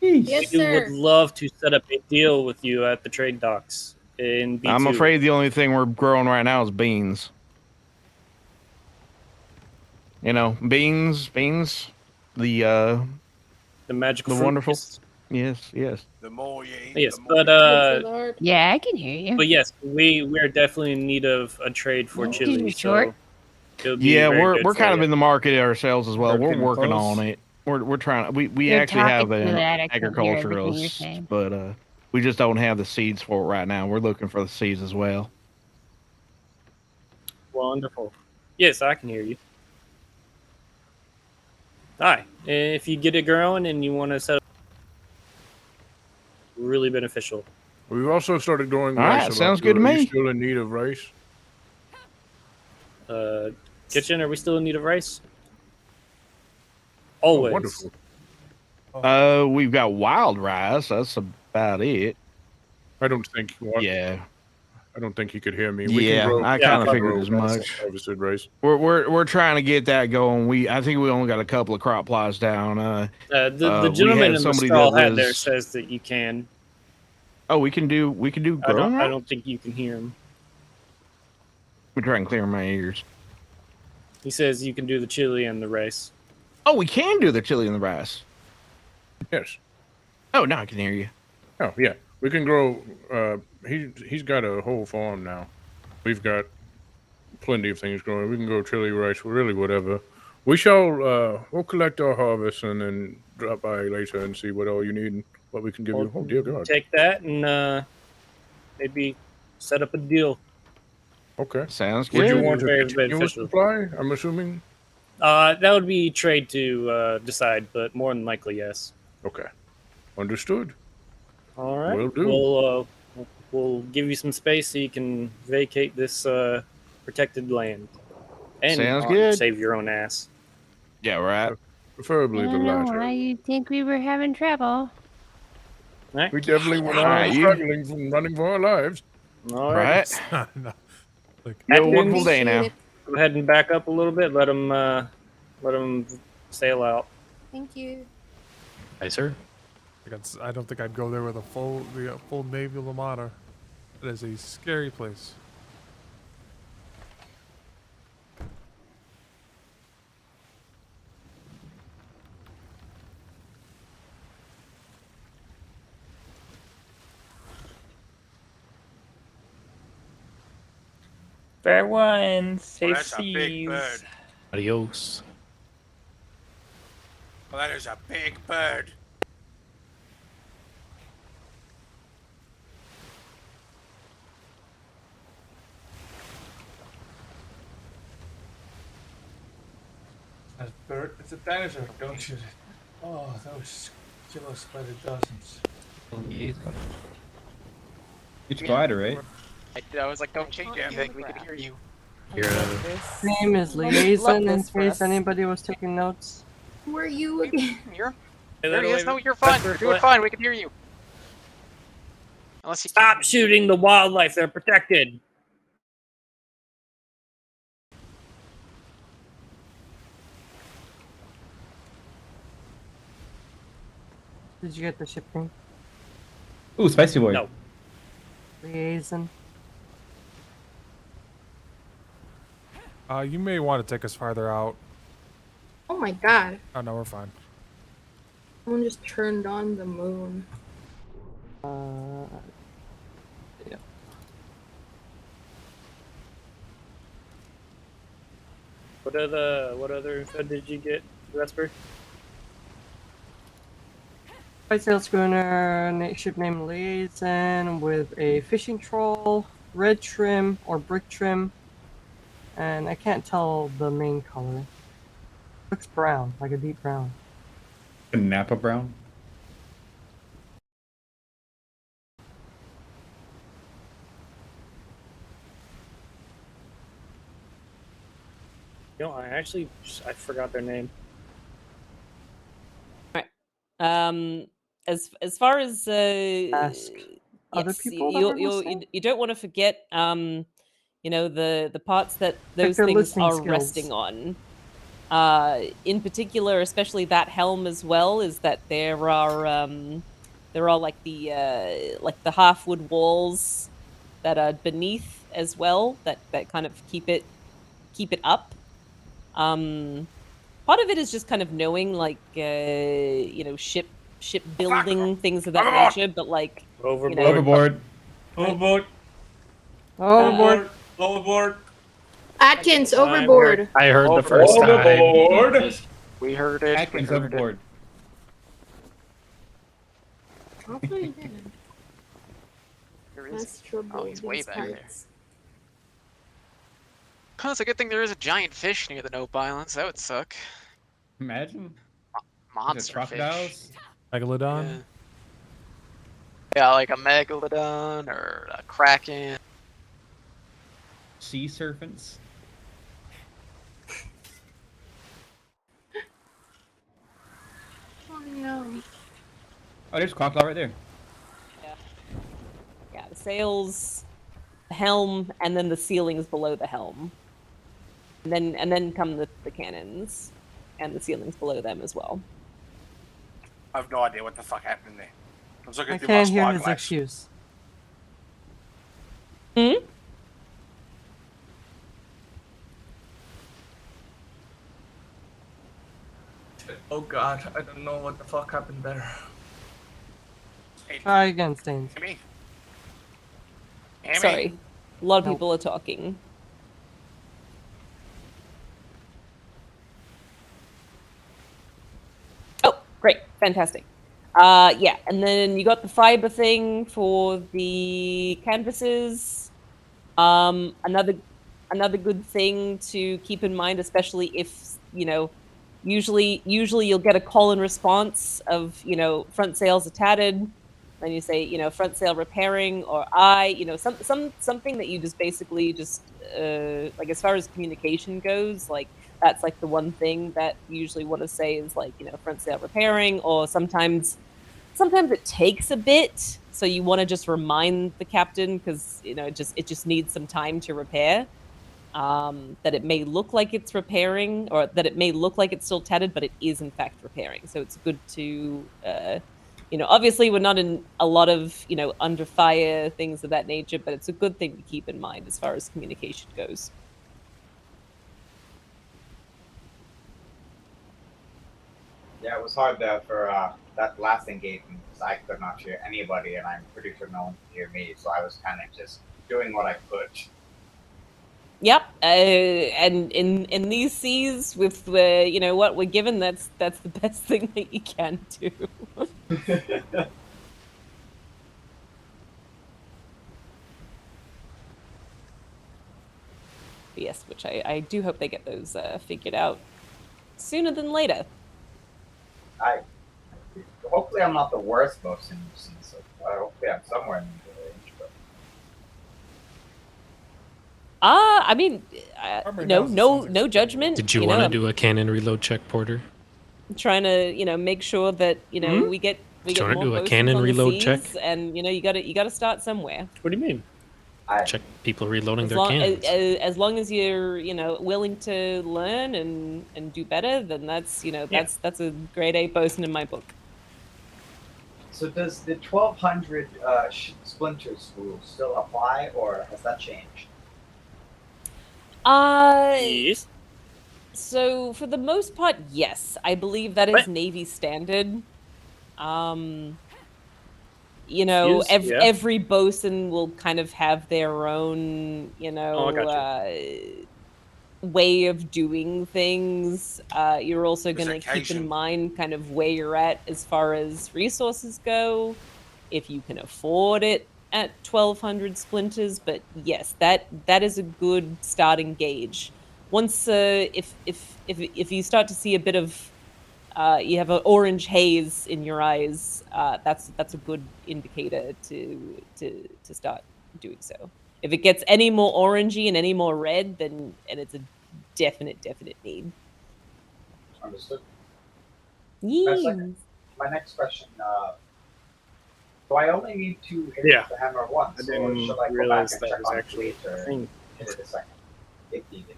Yes, We sir. would love to set up a deal with you at the trade docks in B2. I'm afraid the only thing we're growing right now is beans. Beans. The the magical the fruit wonderful. is- Yes, yes. The more you eat, Yes, the more but Yeah, I can hear you. but yes, we're definitely in need of a trade for These chili. are short. So it'll be Yeah, very we're good kind for of you. in the market ourselves as well. We're We're getting working close. on it. We're trying. We You're actually have talking so an loud I couldn't hear everything you're agriculturalist, saying. but we just don't have the seeds for it right now. We're looking for the seeds as well. Wonderful. Yes, I can hear you. Hi. If you get it growing and you want to set up, really beneficial. We've also started growing All rice right, a lot. sounds too. good to Are you me. still in need of rice? Kitchen, are we still in need of rice? Oh, Always. wonderful. We've got wild rice. That's about it. I don't think. Yeah. I don't think he could hear me. We can Yeah, grow. I we kind of can figured grow as much. harvested rice. We're trying to get that going. I think we only got a couple of crop plots down. The We gentleman had in the somebody straw that hat there was. says that you can. Oh, we can do growing I rice. don't think you can hear him. We try and clear my ears. He says you can do the chili and the rice. Oh, we can do the chili and the rice. Yes. Oh, now I can hear you. Oh yeah, we can grow. He's got a whole farm now. We've got plenty of things growing. We can grow chili, rice, really whatever. We shall. We'll collect our harvest and then drop by later and see what all you need and what we can give you. Oh dear God. Take that and maybe set up a deal. Okay. Sounds Would you good. want a Very continuous beneficial. supply? I'm assuming. That would be trade to decide, but more than likely, yes. Okay. Understood. All right. Will do. We'll give you some space so you can vacate this protected land, and Sounds good. save your own ass. Yeah, right. Preferably I the don't know latter. why you think we were having trouble. Right. We definitely were All right, you. struggling from running for our lives. All Right. No. Like, You have a wonderful day now. Appreciate it. Go ahead and back up a little bit. Let them sail out. Thank you. Hi, sir. I don't think I'd go there with a full naval armada. It is a scary place. Fair one. Safe that's a big seas. bird. Adios. Well, that is a big bird. A bird? It's a dinosaur. Don't shoot it. Oh, those kill us by the dozens. It's glider, right? I was like, don't change anything. We can hear you. Name is Liaison in case anybody was taking notes. Who are you again? You're. Hey, There he little is. No, Ava- you're fine. Vesper, You're doing what? fine. We can hear you. Unless you Stop shooting the wildlife. They're protected. Did you get the shipping? Ooh, spicy boy. No. Liaison. You may want to take us farther out. Oh my god. Oh no, we're fine. Someone just turned on the moon. Yeah. What other info did you get, Vesper? White sail schooner, ship name Liaison, with a fishing trawl, red trim or brick trim, and I can't tell the main color. Looks brown, like a deep brown. A Napa Brown. You know, I forgot their name. As far as Ask other yes, people that are you don't want to forget you know, the parts that Like those their things listening are skills. resting on. In particular, especially that helm as well, is that there are like the half wood walls that are beneath as well that kind of keep it up. Part of it is just kind of knowing, like, you know, ship shipbuilding, things of that Overboard! nature, but like Overboard. Overboard. Overboard. Overboard. Overboard. Atkins, overboard. I heard the first time. Overboard. We heard it. Atkins we heard overboard. Hopefully it didn't. There That's is. trouble. Oh, he's way these back there. parts. Oh, it's a good thing there is a giant fish near the Nope Islands. That would suck. Imagine. Monster crocodiles? fish. Megalodon. Yeah, like a megalodon or a kraken. Sea serpents. Oh no. Oh, there's a crocodile right there. Yeah, the sails, the helm, and then the ceilings below the helm. And then come the cannons and the ceilings below them as well. I have no idea what the fuck happened there. I was looking I through can't my hear spyglass. his excuse. Hmm? Oh god, I don't know what the fuck happened there. Try again, Stains. Amy? Sorry. A lot of Nope. people are talking. Oh, great. Fantastic. Yeah, and then you got the fiber thing for the canvases. Another good thing to keep in mind, especially if, usually you'll get a call and response of, front sails are tattered. Then you say, front sail repairing, or something that you just basically like as far as communication goes, like that's like the one thing that you usually want to say is like, front sail repairing, or sometimes it takes a bit, so you want to just remind the captain because it just needs some time to repair. That it may look like it's repairing, or that it may look like it's still tattered, but it is in fact repairing. So it's good to, obviously we're not in a lot of, under fire, things of that nature, but it's a good thing to keep in mind as far as communication goes. Yeah, it was hard there for that last engagement because I could not hear anybody, and I'm pretty sure no one could hear me. So I was kind of just doing what I could. Yep, and in these seas, with what we're given, that's the best thing that you can do. Yes, which I do hope they get those figured out sooner than later. Hopefully I'm not the worst bosun you've seen, so hopefully I'm somewhere in the range. But I mean, no judgment. Did you want to do a cannon reload check, Porter? Trying to make sure that we get Do you more want to do a bosuns cannon on the reload seas, check? and you gotta start somewhere. What do you mean? Check people reloading As their long, cannons. as long as you're willing to learn and do better, then that's that's a grade A bosun in my book. so does the 1200 splinters rule still apply, or has that changed? Yes. So for the most part, yes, I believe that is What? Navy standard. Yes, yeah. Every bosun will kind of have their own, Oh, I gotcha. way of doing things. You're also There's going to keep occasion. in mind kind of where you're at as far as resources go, if you can afford it at 1200 splinters. But yes, that is a good starting gauge. Once if you start to see a bit of you have an orange haze in your eyes, that's a good indicator to start doing so. If it gets any more orangey and any more red, then it's a definite need. Understood. Yeah. My next question, do I only need to hit Yeah. the hammer once, I or didn't should I go back realize and that check was on actually fleet, a or thing. hit it a second, if needed?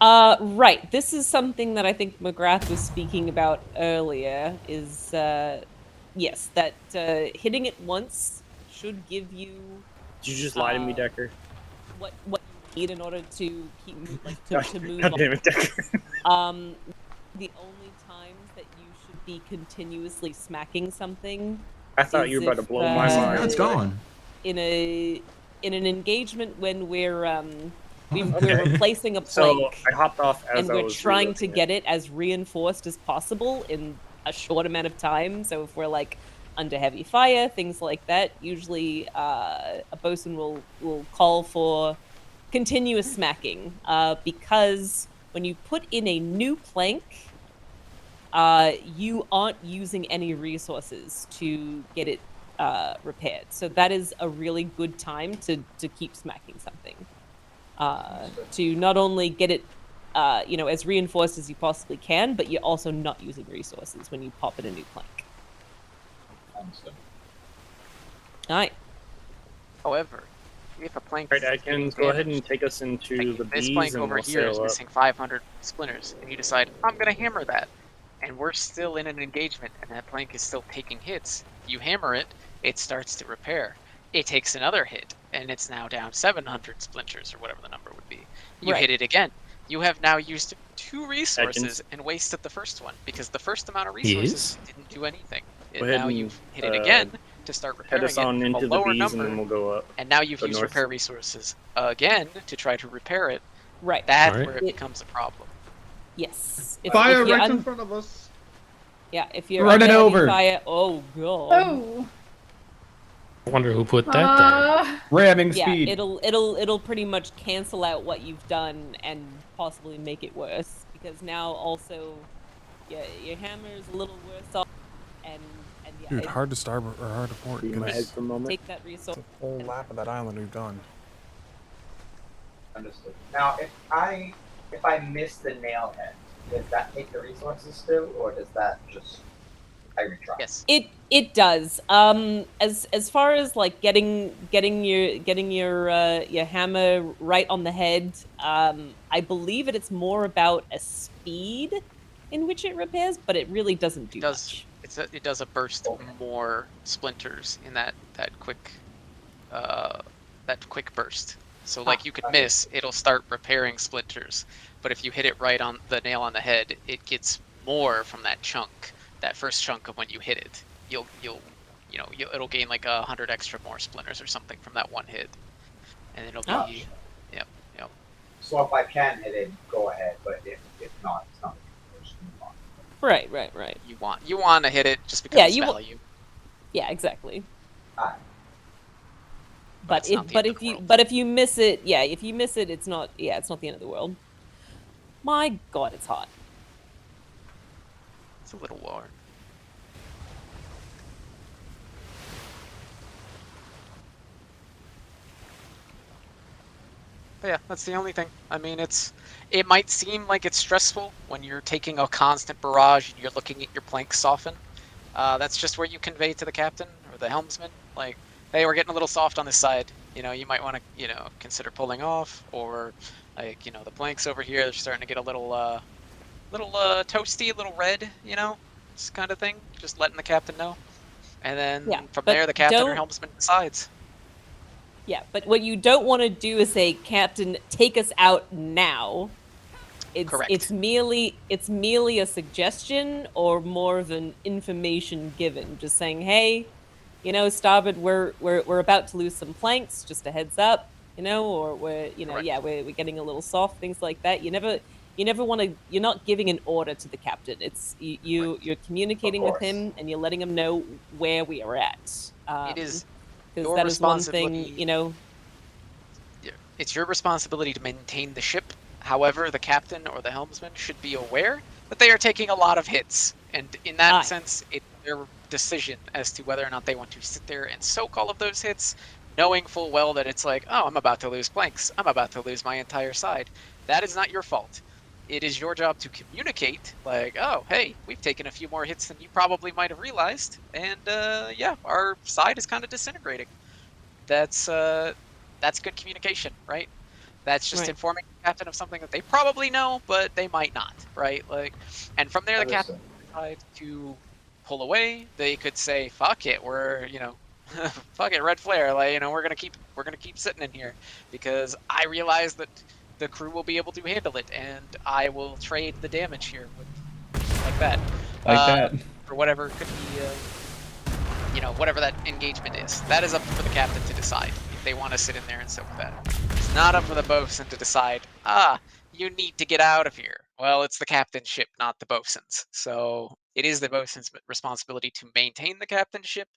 Right. This is something that I think McGrath was speaking about earlier. Is yes, that hitting it once should give you. Did you just lie to me, Decker? What you need in order to keep to move God on. damn it, Decker. The only times that you should be continuously smacking something. I thought you were about to blow my mind. Now it's gone. In an engagement when we're Okay. we're replacing a plank, So I hopped off as and I we're was trying to reloading get it as reinforced as possible in a short amount of time. So if we're like under heavy fire, things like that, usually a bosun will call for continuous smacking, because when you put in a new plank, you aren't using any resources to get it repaired. So that is a really good time to keep smacking something, to not only get it as reinforced as you possibly can, but you're also not using resources when you pop in a new plank. Alright. However, if a plank Alright, is I can getting go ahead damaged, and take us into the this bees plank and over we'll here is sail up. missing 500 splinters, and you decide, I'm gonna hammer that. And we're still in an engagement, and that plank is still taking hits. You hammer it, it starts to repair. It takes another hit, and it's now down 700 splinters, or whatever the number would be. You Right. hit it again. You have now used 2 resources and wasted the first one, because the first amount of resources didn't do anything. Go And ahead now and, you've hit it again to start repairing head us on it from into a the lower bees number, and then we'll go up. and now you've Go used north. repair resources again to try to repair it. Right. That's Right. where it becomes a problem. Yes. Fire if you're right in front of us. Yeah, if you're Run under it heavy over. fire, oh god. Oh. I wonder who put that there. Ramming Yeah, speed. it'll pretty much cancel out what you've done and possibly make it worse, because now also your hammer is a little worse off, and yeah, Dude, hard to starboard or hard to port. Be in my head Because for a moment. take that resource. the whole lap of that island we've done. Understood. Now, if I miss the nail head, does that take the resources still, or does that just I retry? Yes. It does. As far as like getting your hammer right on the head, I believe it's more about a speed in which it repairs, but it really doesn't do much. It does a burst more splinters in that quick burst. So like you could miss, it'll start repairing splinters, but if you hit it right on the nail on the head, it gets more from that chunk, that first chunk of when you hit it. It'll gain like 100 extra more splinters or something from that one hit, and it'll be, yep. So if I can hit it, go ahead, but if not, it's not. Right. You want to hit it just because Yeah, it's you wa- value. Yeah, exactly. Alright. But it's not the end of the if you miss it, it's not the end of the world. My god, it's hot. It's a little warm. But yeah, that's the only thing. I mean, it might seem like it's stressful when you're taking a constant barrage and you're looking at your planks soften. That's just where you convey to the captain or the helmsman, like, hey, we're getting a little soft on this side. You might want to, consider pulling off, or like, the planks over here, they're starting to get a little toasty, a little red, this kind of thing. Just letting the captain know. And then from but there, the captain or don't- helmsman decides. Yeah, but what you don't want to do is say, Captain, take us out now. Correct. It's merely a suggestion or more of an information given. Just saying, hey, starboard, we're about to lose some planks. Just a heads up, or we're we're getting a little soft. Things like that. You never want to. You're not giving an order to the captain. It's you're communicating with him and you're letting him know where we are at. It is because your that is one thing. responsibility. It's your responsibility to maintain the ship. However, the captain or the helmsman should be aware that they are taking a lot of hits, and in that sense, it's their decision as to whether or not they want to sit there and soak all of those hits, knowing full well that it's like, oh, I'm about to lose planks, I'm about to lose my entire side. That is not your fault. It is your job to communicate, like, oh, hey, we've taken a few more hits than you probably might have realized, and our side is kind of disintegrating. That's good communication, right? That's just informing the captain of something that they probably know, but they might not, right? Like, and from there, the captain decides to pull away. They could say, "Fuck it, we're fuck it, red flare. Like, we're gonna keep sitting in here because I realize that the crew will be able to handle it, and I will trade the damage here with like that. Like that. Or whatever could be, whatever that engagement is. That is up for the captain to decide if they want to sit in there and sit with that. It's not up for the bosun to decide, you need to get out of here. Well, it's the captain's ship, not the bosun's. So it is the bosun's responsibility to maintain the captain's ship,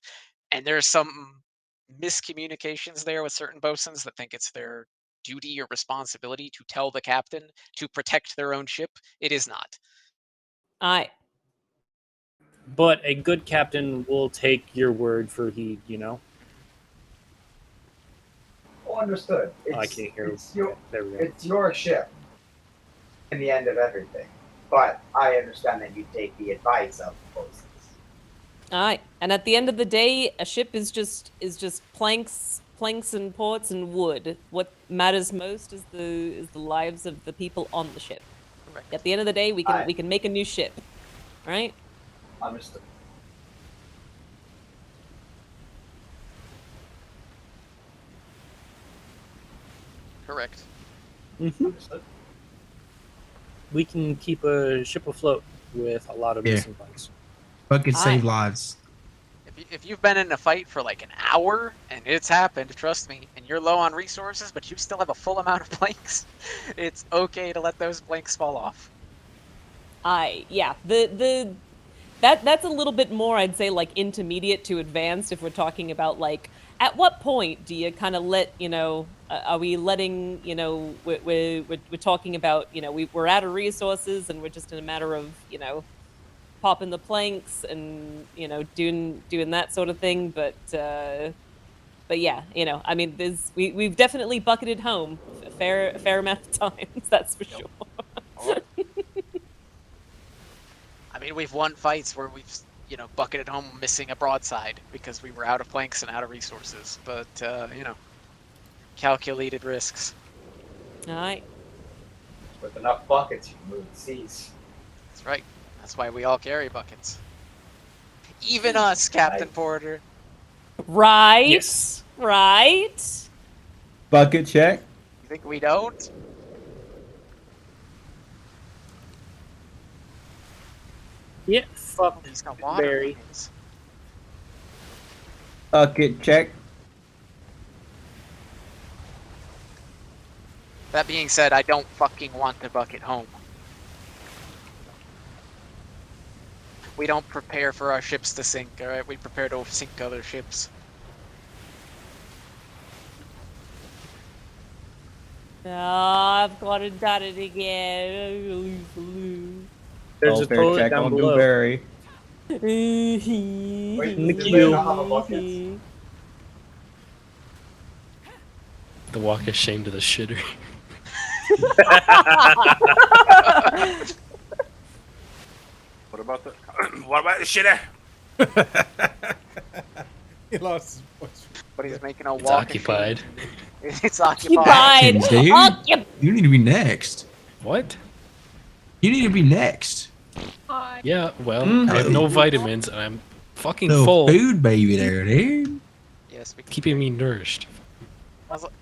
and there's some miscommunications there with certain bosuns that think it's their duty or responsibility to tell the captain to protect their own ship. It is not. Aye. But a good captain will take your word for heed, Oh, understood. I can't hear. There we go. It's your ship in the end of everything. But I understand that you take the advice of the bosuns. Aye. And at the end of the day, a ship is just planks and ports and wood. What matters most is the lives of the people on the ship. Correct. At the end of the day, we can make a new ship, right? Understood. Correct. We can keep a ship afloat with a lot of Yeah. missing planks. Buckets save lives. If you've been in a fight for like an hour, and it's happened, trust me, and you're low on resources, but you still have a full amount of planks, it's okay to let those planks fall off. Yeah. That's a little bit more, I'd say, like intermediate to advanced. If we're talking about like, at what point do you kind of let are we letting we're talking about we're out of resources and we're just in a matter of popping the planks and doing that sort of thing. But yeah, I mean, we've definitely bucketed home a fair amount of times. That's for sure. I mean, we've won fights where we've, bucketed home missing a broadside because we were out of planks and out of resources. But, calculated risks. All right. With enough buckets, you can move the seas. That's right. That's why we all carry buckets. Even us, Captain Porter. Right. Yes. Right. Bucket check. You think we don't? Yeah, fuck. He's got water. Barry. Bucket check. That being said, I don't fucking want the bucket home. We don't prepare for our ships to sink, alright? We prepare to sink other ships. I've gone and done it again. There's a toilet down below. Barry. Wait, In the does queue. anybody not have a bucket? The walk of shame to the shitter. What about the what about the shitter? He lost his voice. But he's making a It's walk. occupied. It's occupied. Atkins, dude. You need to be next. What? You need to be next. Yeah, well, I have no vitamins and I'm fucking No full. food, baby, there, dude. Yes, we Keeping me nourished.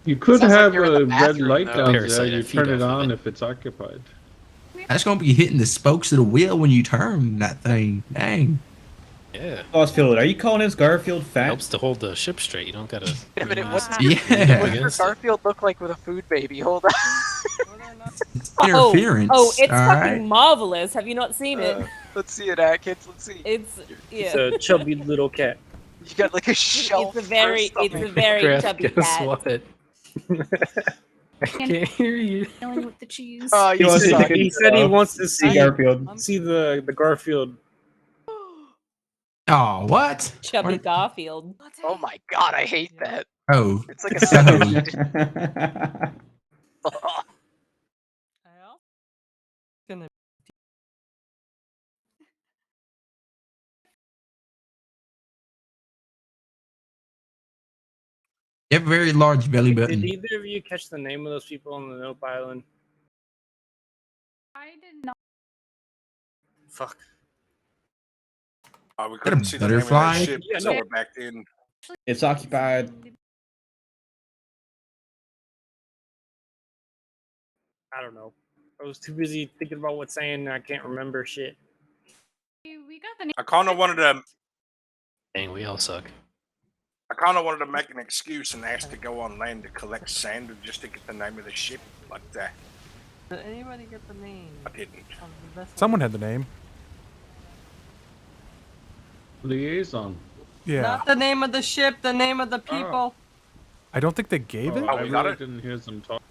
You could Sounds like have you're in the a red bathroom, light though. down there. Parasite, I You feed turn it off of on it. if it's occupied. That's gonna be hitting the spokes of the wheel when you turn that thing. Dang. Yeah. Garfield, are you calling us Garfield fat? Helps to hold the ship straight. You don't gotta. Wait a minute, what's Yeah. does Garfield look like with a food baby? Hold on. Interference. Oh, it's all fucking right? marvelous. Have you not seen it? Let's see it, Atkins. Let's see. It's It's yeah. a chubby little cat. You got like a shelf. It's a very Graf, chubby guess cat. what? I can't hear you. Dealing with the cheese. Oh, He you said, suck. he said he wants to see Garfield. See the Garfield. Oh, what? Chubby What? Garfield. Oh my god, I hate that. Oh. It's like a Oh. You have a very large belly Did button. either of you catch the name of those people on the Nope Island? I did not. Fuck. We that couldn't a see the name of butterfly? that ship, Yeah, so no. we're back in. It's occupied. I don't know. I was too busy thinking about what's saying and I can't remember shit. I kind of wanted to. Dang, we all suck. I kind of wanted to make an excuse and ask to go on land to collect sand just to get the name of the ship, but Did anybody get the name? I didn't. Of the vessel? Someone had the name. Liaison. Yeah. Not the name of the ship, the name of the people. I don't think they gave it. I really didn't hear them talk.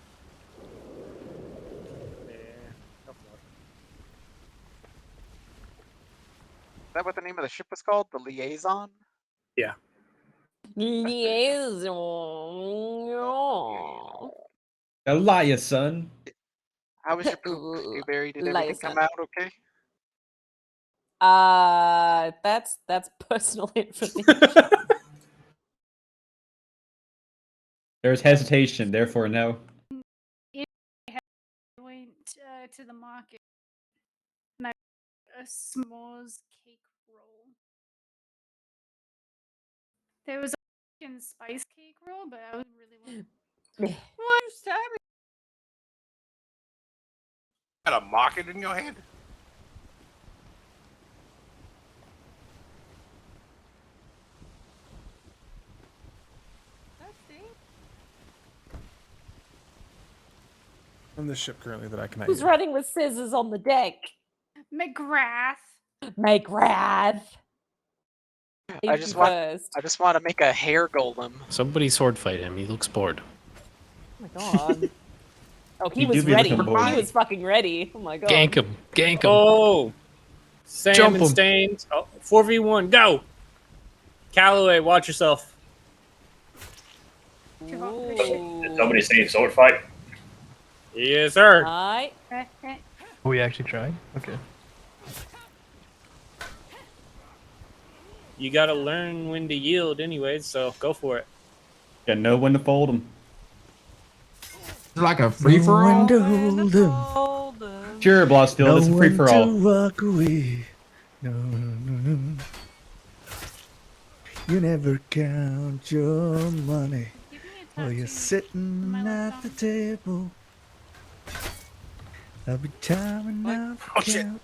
Is that what the name of the ship was called? The Liaison? Yeah. Liaison. A liar, son. How was your poop, Dewberry? Did everything come out okay? That's personal information. There's hesitation, therefore no. I went to the market and I got a s'mores cake roll. There was a fucking spice cake roll, but I was really Why are you stabbing? Got a market in your hand? On the ship currently that I can. Who's running with scissors on the deck? McGrath. McGrath. I just want to make a hair golem. Somebody sword fight him. He looks bored. Oh my god. Oh, he You was do be ready. looking bored. He was fucking ready. Oh my god. Gank him. Gank him. Oh, Sam Jump and him. Stains. Oh, 4v1, go! Callaway, watch yourself. Did somebody say sword fight? Yes, sir. Hi. Are we actually trying? Okay. You gotta learn when to yield anyways, so go for it. Gotta know when to fold them. It's like a free for all. to hold them. Sure, Blossfield, it's a free for all. Walk away. No, no, no. You never count your money while you're sitting at the table. I'll be timing out counting.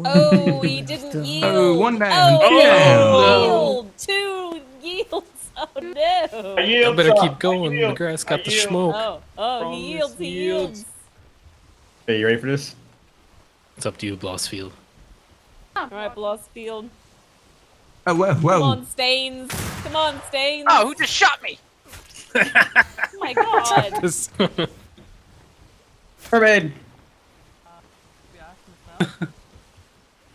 Oh, he didn't yield. Oh, one down. Oh, Two down. no. Two yields. Oh no. I better keep going. The grass got the smoke. Oh, he yields. He yields. Hey, you ready for this? It's up to you, Blossfield. All right, Blossfield. Oh, whoa, Come whoa. on, Stains. Come on, Stains. Oh, who just shot me? Oh my god. Mermaid.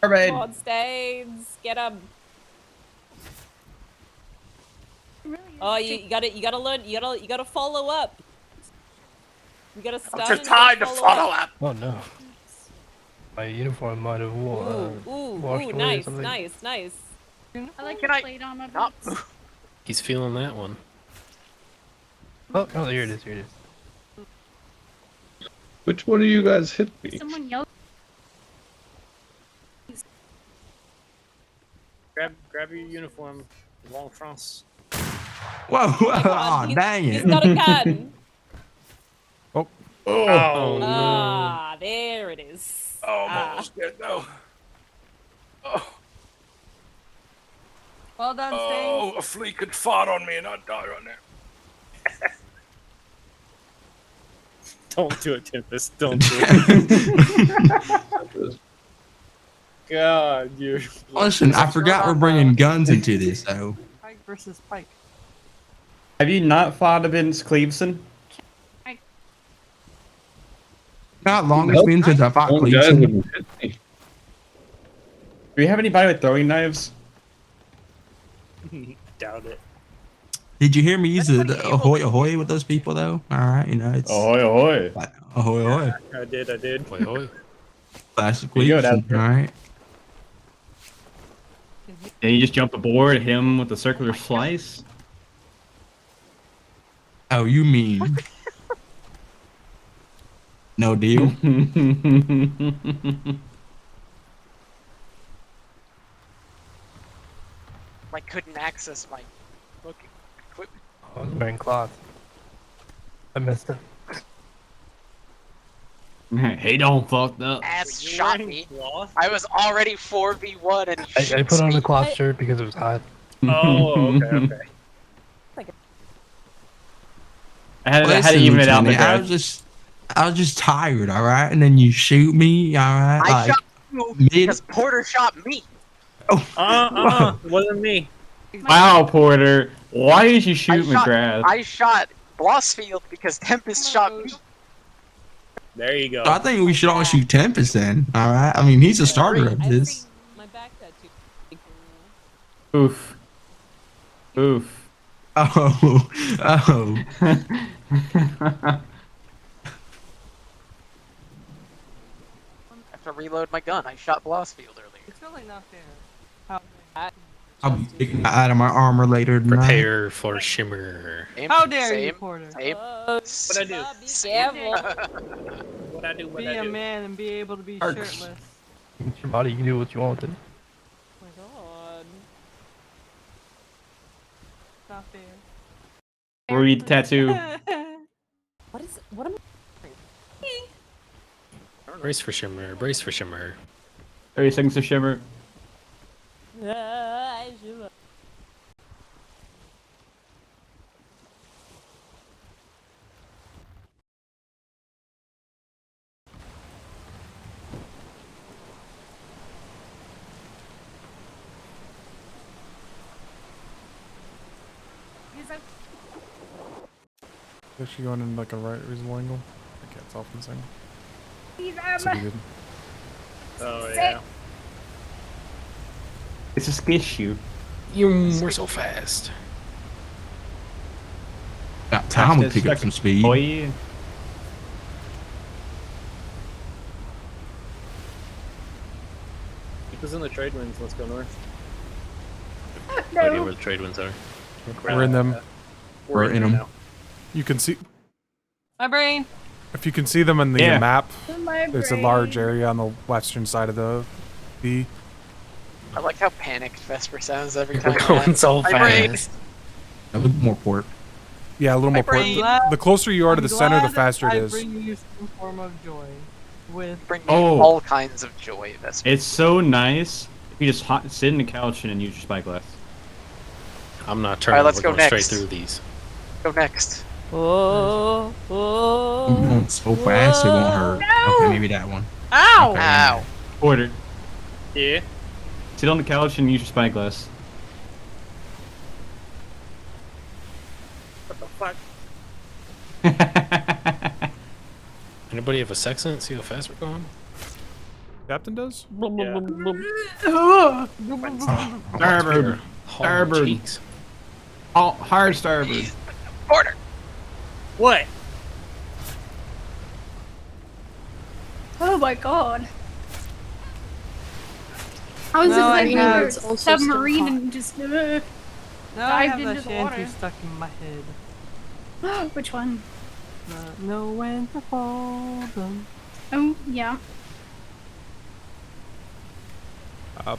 Mermaid. Come on, Stains. Get him. Oh, you gotta learn. You gotta follow up. You gotta start. I'm just tired to follow up. Oh no. My uniform might have washed away or nice, something. nice. I like your plate on my boots. He's feeling that one. Oh, here it is. Here it is. Which one of you guys hit me? Someone yelled. Grab your uniform, Long France. Whoa, oh, dang it. He's got a gun. Oh. Oh, no. Ah, there it is. Oh, I'm almost dead though. Oh, Well done, Stains. a flea could fart on me and I'd die right now. Don't do it, Tempest. Don't do it. God, you're. Listen, I forgot we're bringing guns into this, though. Pike versus Pike. Have you not fought against Cleveson? Not long it's been since I fought One guy Cleveson. wouldn't hit me. Do you have anybody with throwing knives? Doubt it. Did you hear me use the ahoy ahoy with those people, though? All right, you know, it's Ahoy, ahoy. ahoy ahoy. I did. Hoi, hoi. Classic You go, Cleveson, all right. And you just jump aboard him with a circular slice? Oh, you mean no deal? I couldn't access my equipment. I was wearing cloth. I messed up. Hey, don't fuck up. Ass shot me. I was already 4v1 and he I shoots put on me. a cloth shirt because it was hot. Oh, okay. I had to Listen, even it out, Lieutenant, McGrath. I was just tired, all right, and then you shoot me, all right, I like shot you mid. because Porter shot me. Wasn't me. Wow, Porter. Why did you shoot McGrath? I shot Blossfield because Tempest shot me. There you go. So I think we should all shoot Tempest then, all right. I mean, he's a starter of this. My back tattoo. Oof. Oof. Oh, oh. I have to reload my gun. I shot Blossfield earlier. It's really not fair. I'll be taking that out of my armor later tonight. Prepare for shimmer. How dare you, Porter? Same. What'd I do? What'd I do? Be a man and be able to be shirtless. It's your body. You can do what you want with it. Oh my god. Not fair. Read the tattoo. What am Brace for shimmer. Brace for shimmer. 30 seconds to shimmer. Is she going in like a right reasonable angle? I can't tell from this angle. Leave So him. good. Oh yeah. It's a skish you. We're so fast. Got time to pick up some speed. Oh yeah. Keep us in the trade winds. Let's go north. No idea where the trade winds are. We're in them. We're in them. now. You can see My brain. if you can see them in the Yeah. map. My There's a large area on the western side of the B. I like how panicked Vesper sounds every We're time. going so My brain. fast. A little more port. Yeah, a little more port. brain. The closer you are to I'm the center, the glad faster it I is. bring you some form of joy. With Bring me Oh. all kinds of joy, Vesper. It's so nice if you just sit in the couch and use your spyglass. I'm not turning. Alright, let's We're go going next. straight through these. Go next. Oh, I'm going so fast it won't hurt. Okay, maybe that one. Ow! Ow. Porter, Yeah. sit on the couch and use your spyglass. What the fuck? Anybody have a sextant? See how fast we're going? Captain does? Starboard. Starboard. Cheeks. Oh, hard starboard. Porter. What? Oh my god. How is No, it I that you have- it's also Submarine still hot? and just No, I dived have into that the shanty water. stuck in my head. Which one? Know when to fold them. Oh, yeah.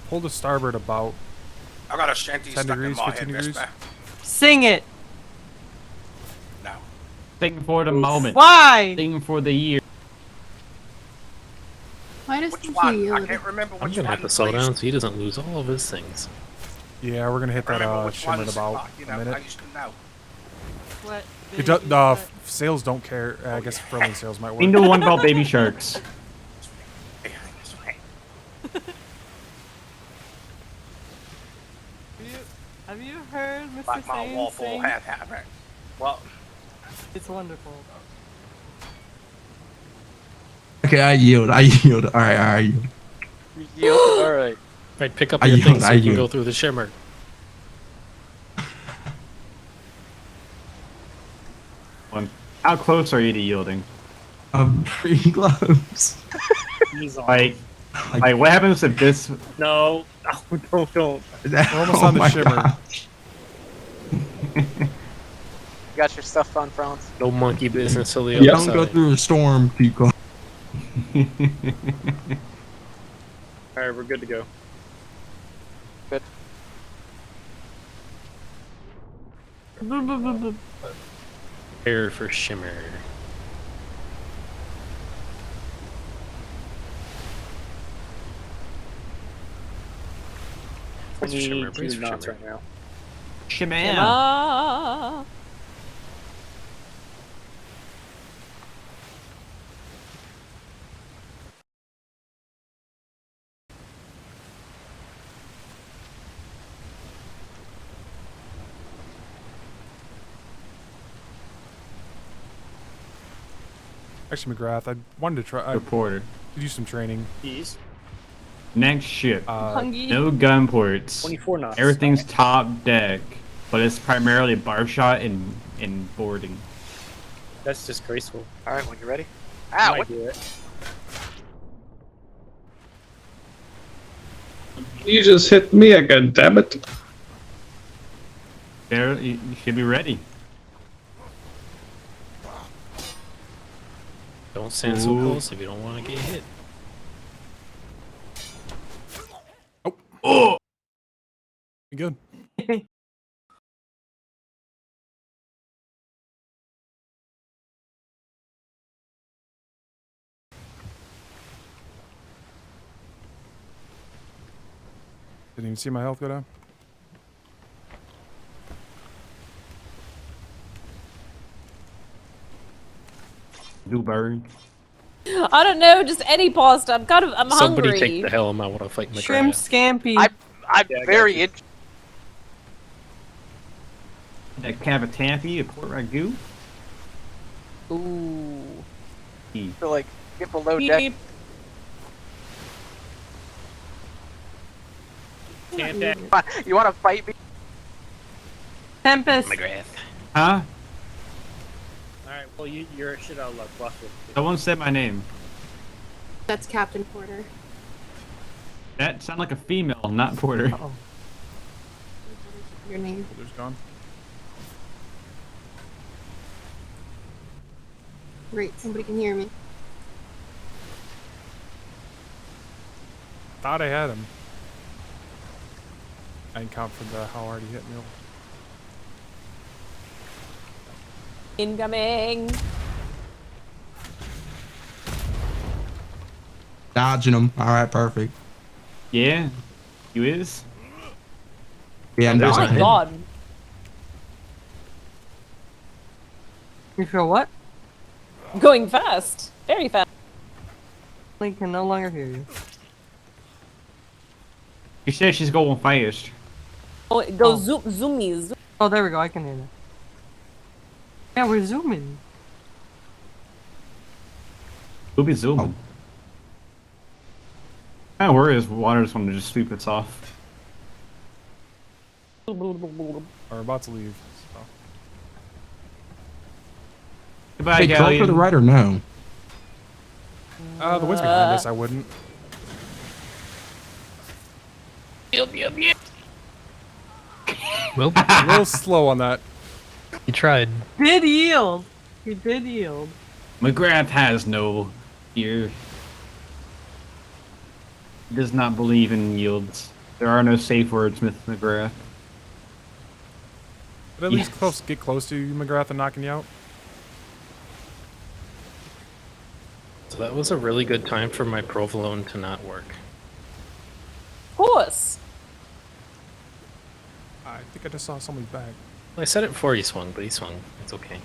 Pull to starboard about I got a shanty 10 stuck degrees, in my 15 head, degrees. Vesper. Sing it. No. Thinking for the moment. Why? Thinking for the year. Why does Which he one? I yell? can't remember I'm which gonna one. have to slow please. down so he doesn't lose all of his things. Yeah, we're gonna hit that Remember which shimmer in ones, about you a know, I minute. used to know. What? It does, sails don't care. I guess furling sails might work. We know one about baby sharks. Have you heard Mr. Like my Sane waffle sing? hat habit. Well, It's wonderful. Okay, I yield. I yield. All right, I yield. Alright. Right, pick up I your yield, things so I you can yield. go through the shimmer. How close are you to yielding? Pretty close. He's on. Like, what happens if this? No. Oh, don't. We're almost on the my shimmer. gosh. You got your stuff on, Franz? No monkey business till the Yeah, other don't go side. through a storm too close. Alright, we're good to go. Good. Prepare for shimmer. Shimmer, 22 please for knots Shimmer. right now. Shaman. Emma! Actually, McGrath, I wanted to try. Reporter. To do some training. East. Next ship. Hungry. No gun ports. 24 knots. Everything's top deck, but it's primarily bar shot and boarding. That's disgraceful. All right, when you're ready. I Ah, might what? do it. You just hit me again, damn it. There, you should be ready. Don't stand so close if you don't want to get hit. Oh! Good. Didn't even see my health go down. Blueberry. I don't know, just any pasta. I'm Somebody hungry. take the helm. I want to fight McGrath. Shrimp scampi. I'm very interested. That cavatampi, a pork ragu. Ooh. To like get below deck. You want to fight me? Tempest. McGrath. Huh? Alright, well, you're shit out of luck. Watch it. Someone said my name. That's Captain Porter. That sounded like a female, not Porter. Your name. There's gone. Great, somebody can hear me. Thought I had him. I didn't count for the how hard he hit me. Incoming. Dodging them. All right, perfect. Yeah, you is. Yeah, I'm Oh dodging my him. god. You feel what? Going fast. Very fast. Link can no longer hear you. She said she's going fast. Oh, it goes zoomies. Oh, there we go. I can hear that. Yeah, we're zooming. We'll be zooming. I don't worry, this water just want to just sweep its off. Are about to leave. So. Goodbye, Hey, crawl to the Galleon. right or no? The wind's behind us. I wouldn't. Well, A little slow on that. you tried. Did yield. He did yield. McGrath has no fear. He does not believe in yields. There are no safe words, Smith McGrath. But at least get close to you, McGrath, and knocking you out. So that was a really good time for my provolone to not work. Of course. I think I just saw somebody's bag. I said it before he swung, but he swung. It's okay.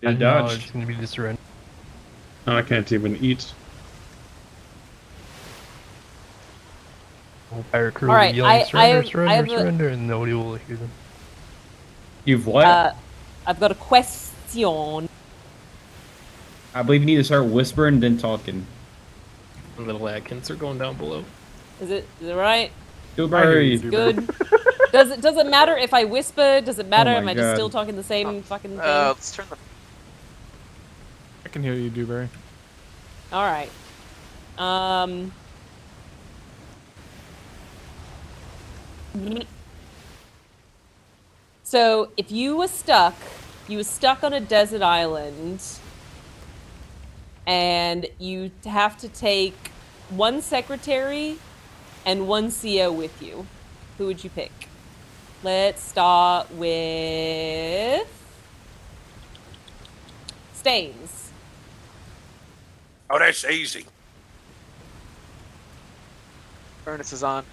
I dodged. It's gonna be disarray. I can't even eat. Pirate crew All right, yelling surrender, I surrender, have a- surrender, and nobody will hear them. You've what? I've got a question. I believe you need to start whispering, then talking. Little Atkins are going down below. Is it right? Blueberry. Good. Does it matter if I whisper? Does it matter? my Am I just God. still talking the same fucking thing? Let's turn the. I can hear you, Dewberry. All right. So if you were stuck on a desert island, and you have to take one secretary and one CO with you, who would you pick? Let's start with Staines. Oh, that's easy. Furnace is on.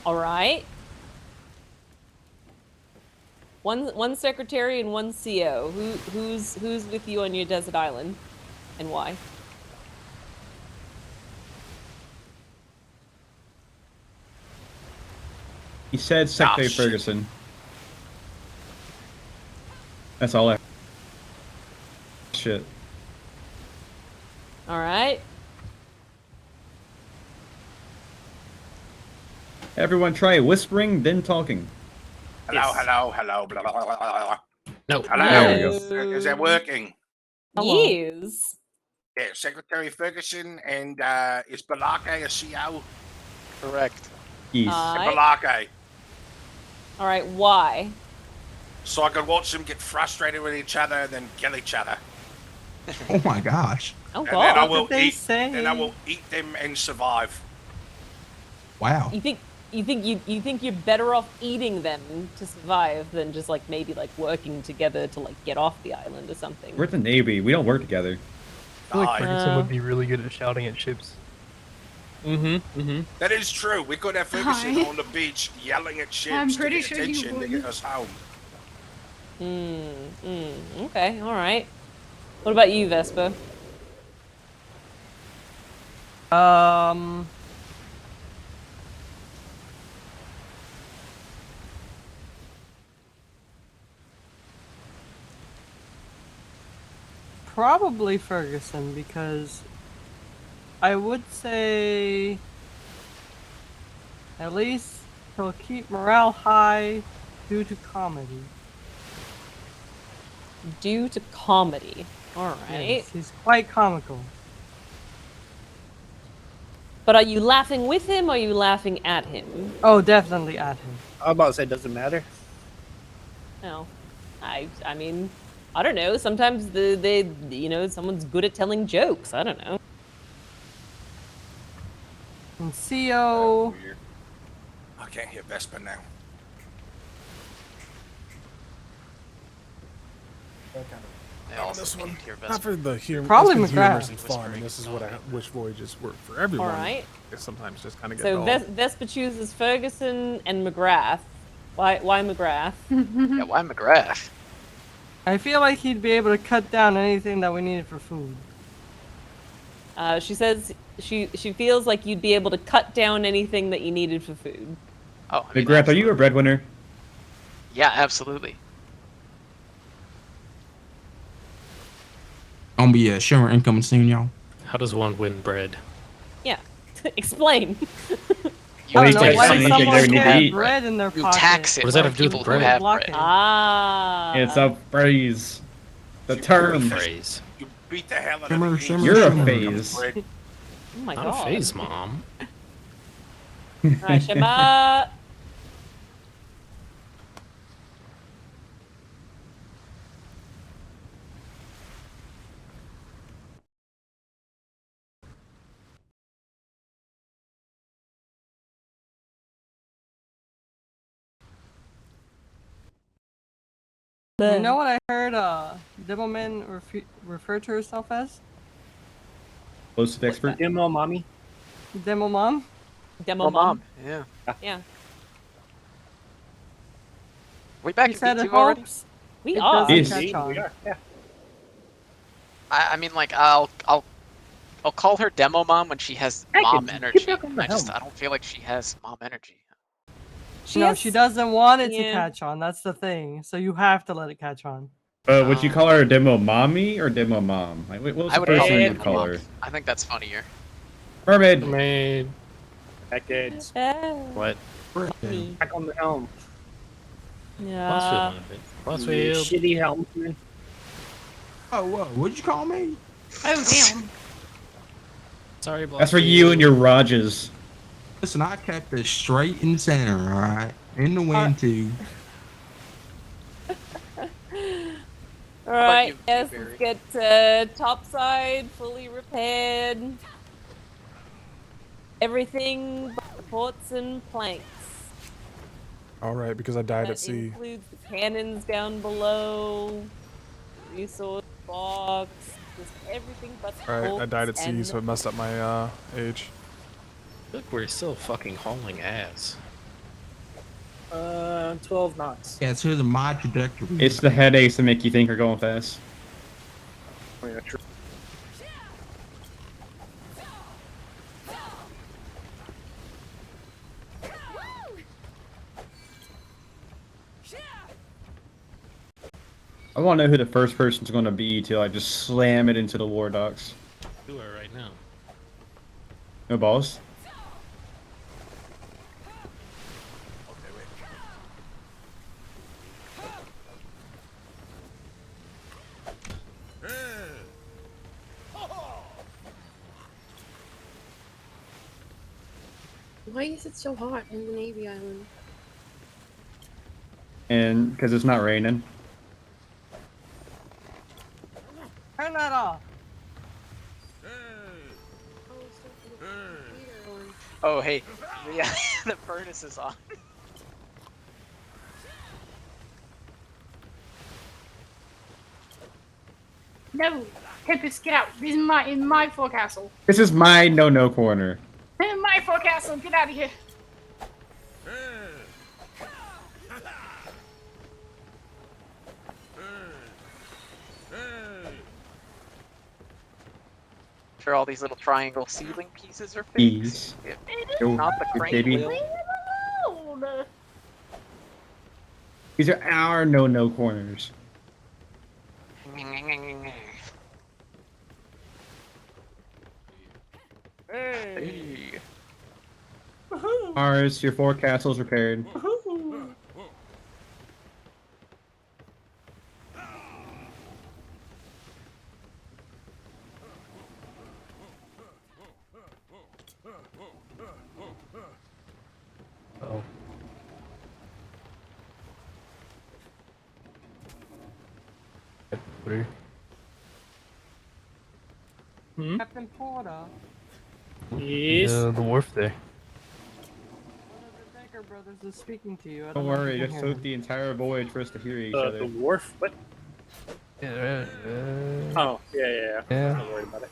All right. One secretary and one CO. Who's with you on your desert island, and why? He said Secretary shit. Ferguson. That's all I. Shit. All right. Everyone try whispering, then talking. Hello, Yes. hello. Blah, blah, blah, blah, blah. No. Hello. There we go. Is that working? Yes. Yeah, Secretary Ferguson and is Balake a CO? Correct. Yes. Balake. All right. Why? So I could watch them get frustrated with each other and then kill each other. Oh my gosh. Oh And then I God. will they eat. say? Then I will eat them and survive. Wow. You think you're better off eating them to survive than just like maybe like working together to like get off the island or something? We're the Navy. We don't work together. I feel like Aye. Ferguson would be really good at shouting at ships. That is true. We could have Ferguson Aye. on the beach yelling at ships I'm to pretty get sure he attention to would. get us home. Okay. All right. What about you, Vespa? Probably Ferguson, because I would say at least he'll keep morale high due to comedy. Due to comedy. All right. Yes, he's quite comical. But are you laughing with him or are you laughing at him? Oh, definitely at him. I'm about to say it doesn't matter. No. I mean, I don't know. Sometimes someone's good at telling jokes. I don't know. And CO. Weird. I can't hear Vespa now. I On also this can't one, hear not Vesper. for the humor. Probably it's been humorous McGrath. and fun, and this is what I wish voyages work for everyone. All right. It sometimes just kind of get So dull. Vespa chooses Ferguson and McGrath. Why McGrath? Yeah, why McGrath? I feel like he'd be able to cut down anything that we needed for food. She says she feels like you'd be able to cut down anything that you needed for food. Oh, I mean, McGrath, are you a breadwinner? yeah, absolutely. Gonna be a shimmer incoming soon, y'all. How does one win bread? Yeah. Explain. Well, I he's don't know, got why something does they someone need to carry eat. bread in their You pocket? tax it. What does that for have to do with people bread? who have Block bread. it. Ah. It's a phrase. The term. Phrase. You beat the hell out Shimmer, of me. shimmer, You're a shimmer. phase. Oh my Not god. a phase, mom. Alright, Shema. You know what I heard Devilman refer to herself as? Explosive expert. Demo mommy. Demo Mom? Demo Well, mom. Yeah. Yeah. We back He in said B2 it already? hopes We it are. doesn't Yes. catch on. We are. Yeah. I mean, like, I'll call her demo mom when she has mom keep energy. talking about I don't feel like she has mom energy. No, she doesn't want it to Yeah. catch on. That's the thing. So you have to let it catch on. Would you call her a demo mommy or demo mom? Like, what was I the would first call her thing demo you'd call mom. her? I think that's funnier. Mermaid. Mermaid. Package. What? Back on the helm. Yeah. Crossfield. Shitty helmsman. Oh, whoa. What'd you call me? Oh damn. Sorry, That's for you and your Rajas. Listen, I kept it straight in center, all right? In the wind, too. Alright, you, yes, Barry? let's get topside fully repaired. Everything but the ports and planks. All right, because I died That at sea. includes the cannons down below, resource box, just everything but the All right, I ports died at sea, and so it messed up my age. Look, we're still fucking hauling ass. 12 knots. Yeah, so the mod trajectory. It's the headaches that make you think you're going fast. Oh, yeah, true. I want to know who the first person's going to be to like just slam it into the war docks. Do it right now. No balls. Why is it so hot in the Navy Island? And because it's not raining. Turn that off. Oh, hey. Yeah, the furnace is on. No, Tempest, get out. This is my forecastle. This is my no corner. This is my forecastle. Get out of here. Sure, all these little triangle ceiling pieces are Ease. fixed. Yo, Not the crane baby. wheel. These are our no corners. Hey. Ours, your forecastle's repaired. Oh. What are you? Captain Porter. Yes. The wharf there. One of the Decker brothers is speaking to you. I Don't know if worry, you just can hear took the entire voyage for us to hear each The other. wharf? What? Yeah. Oh, yeah. Yeah. Don't worry about it.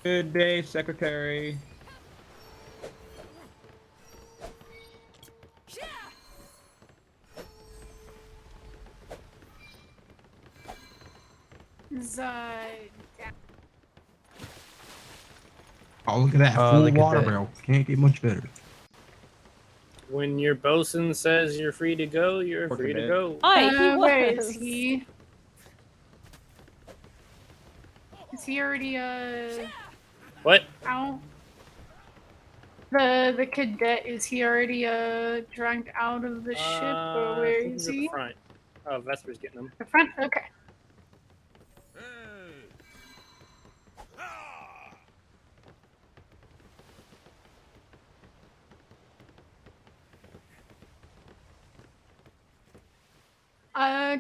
Good day, Secretary. Oh, look at that. Oh, Full look at water that. barrel. Can't get much better. When your bosun says you're free to go, you're Working free to bed. go. Hi, he Where is was. he? Is he already What? out? The cadet, is he already dragged out of the ship, or I where think is he's at the he? front. Oh, Vesper's getting them. The front? Okay.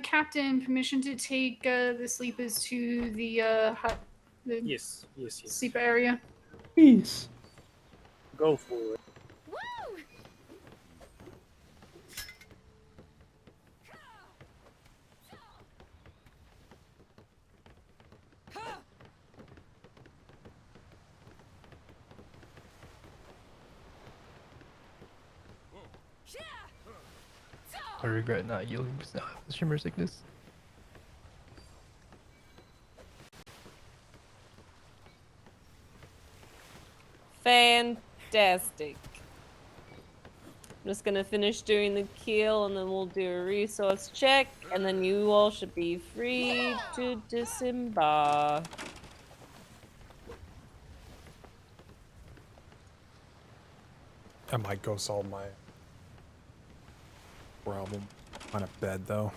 Captain, permission to take the sleepers to the hut, the Yes. sleeper area. Peace. Go for it. I regret not yielding to shimmer sickness. Fantastic. I'm just gonna finish doing the keel and then we'll do a resource check and then you all should be free to disembark. I might go solve my problem on a bed though.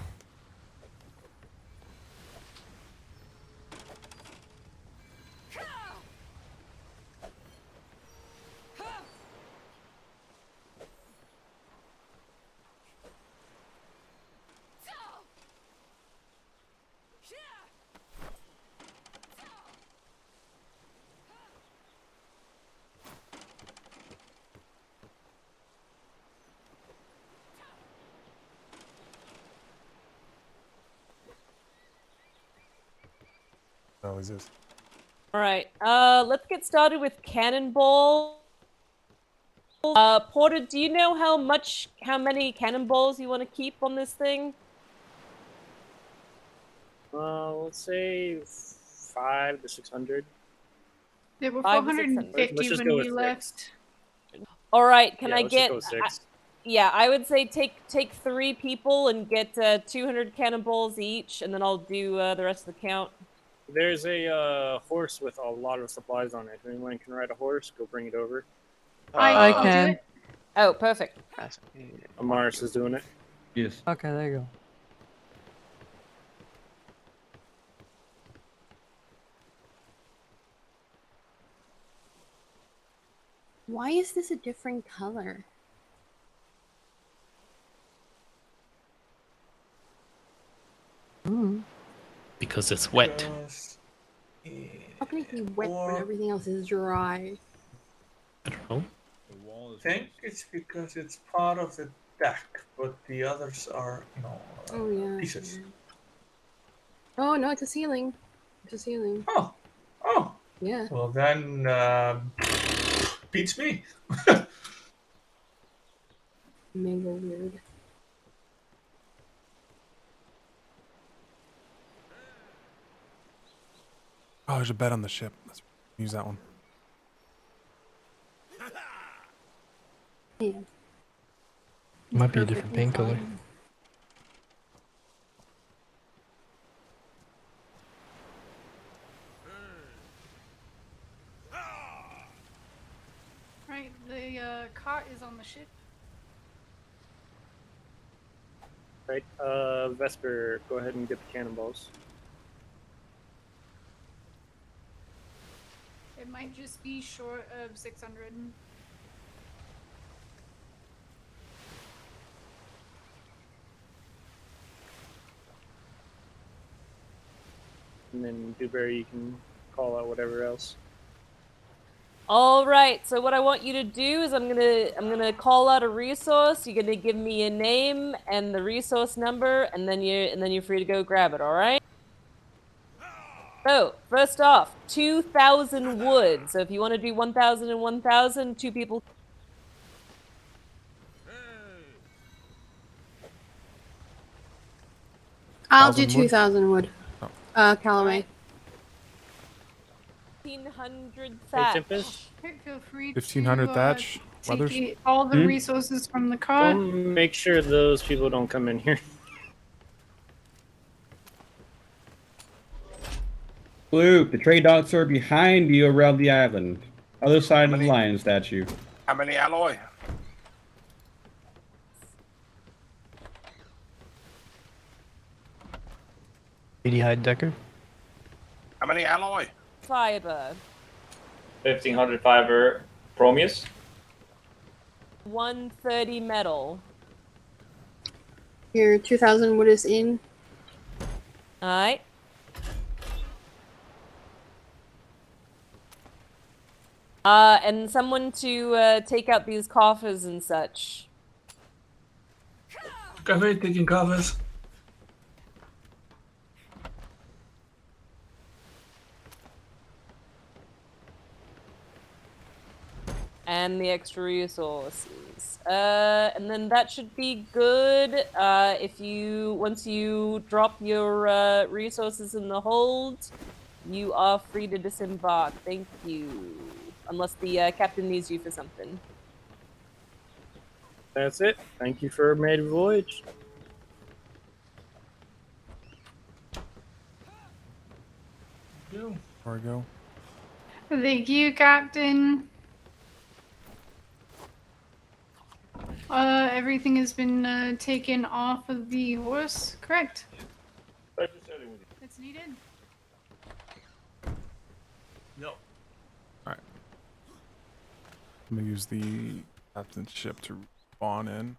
Oh, is this? All right. Let's get started with cannonball. Porter, do you know how many cannonballs you want to keep on this thing? Let's say 500 to 600. There were 500 to 450 Let's just when go we with left. All right. Can Yeah, I let's just get? go with 6. Yeah, I would say take 3 people and get 200 cannonballs each, and then I'll do the rest of the count. There's a horse with a lot of supplies on it. If anyone can ride a horse, go bring it over. I I'll can. do it. Oh, perfect. Amaris is doing it. Yes. Okay, there you go. Why is this a different color? Because it's wet. How can it be wet when everything else is dry? I don't know. I think it's because it's part of the deck, but the others are, Oh yeah. pieces. Oh no, it's a ceiling. It's a ceiling. Oh. Yeah. Well then, beats me. Mega weird. Oh, there's a bed on the ship. Let's use that one. Yeah. Might be a different paint color. Right, the cot is on the ship. Right. Vesper, go ahead and get the cannonballs. It might just be short of 600. And then Dewberry, you can call out whatever else. All right. So what I want you to do is I'm gonna call out a resource. You're gonna give me a name and the resource number, and then you're free to go grab it. All right. So first off, 2,000 wood. So if you want to do 1,000 and 1,000, 2 people. I'll do 1,000 wood? 2,000 wood. Callaway. 1,500 Hey, thatch. Tempest. Feel free 1,500 to thatch. Weathers. take all the resources from the cot. Don't make sure those people don't come in here. Bloop, the trade docks are behind you around the island. Other side of the lion statue. How many alloy? Hide Decker. How many alloy? Fiber. 1,500 fiber. Promeus. 130 metal. Your 2,000 wood is in. Alright. And someone to take out these coffers and such. Cafe taking covers. And the extra resources. And then that should be good. Once you drop your resources in the hold, you are free to disembark. Thank you. Unless the captain needs you for something. That's it. Thank you for a maiden voyage. There we go. Thank you, Captain. Everything has been taken off of the horse, correct? It's needed. No. Alright. I'm gonna use the captain's ship to spawn in.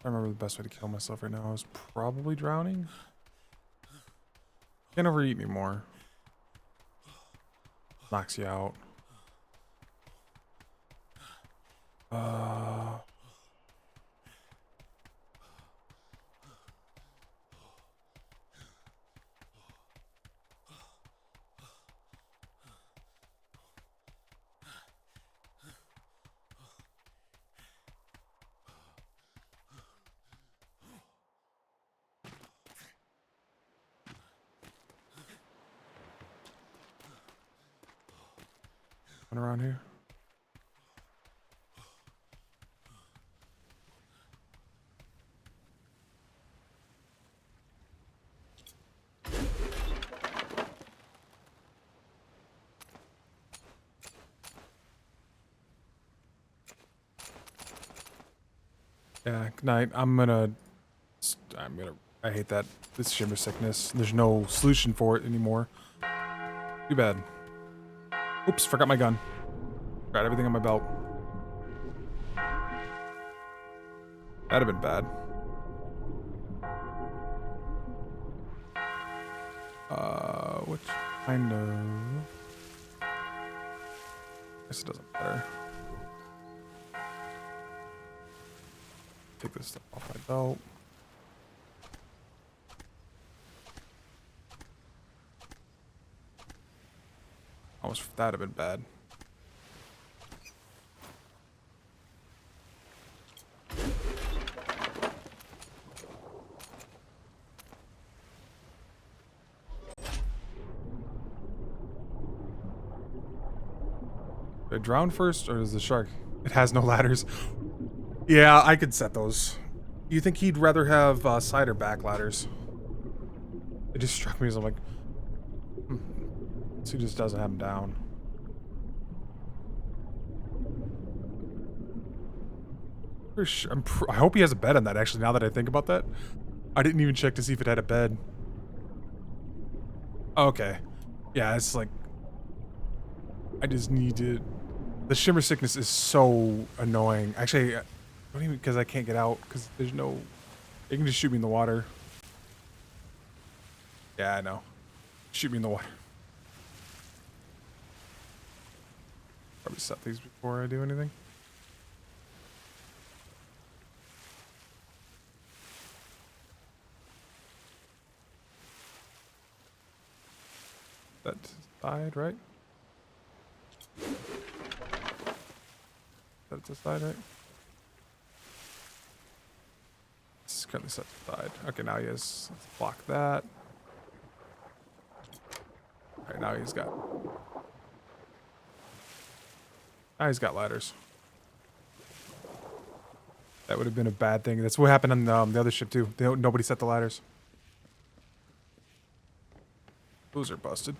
I remember the best way to kill myself right now is probably drowning. Can't overeat anymore. Knocks you out. around here. Yeah, good night. I hate that. This shimmer sickness. There's no solution for it anymore. Too bad. Oops, forgot my gun. Forgot everything on my belt. That'd have been bad. Which kind of... guess it doesn't matter. Take this stuff off my belt. Almost that'd have been bad. Do I drown first, or is the shark? It has no ladders. Yeah, I could set those. You think he'd rather have side or back ladders? It just struck me as I'm like, so he just doesn't have them down. I hope he has a bed on that, actually, now that I think about that. I didn't even check to see if it had a bed. Okay. Yeah, it's like... I just need to... The shimmer sickness is so annoying. Actually, I don't even... because I can't get out, because there's no... They can just shoot me in the water. Yeah, I know. Shoot me in the water. Probably set these before I do anything. That side, right? That's the side, right? It's currently set to the side. Okay, now he has... Let's block that. Alright, now he's got... Now he's got ladders. That would have been a bad thing. That's what happened on the other ship, too. Nobody set the ladders. Those are busted.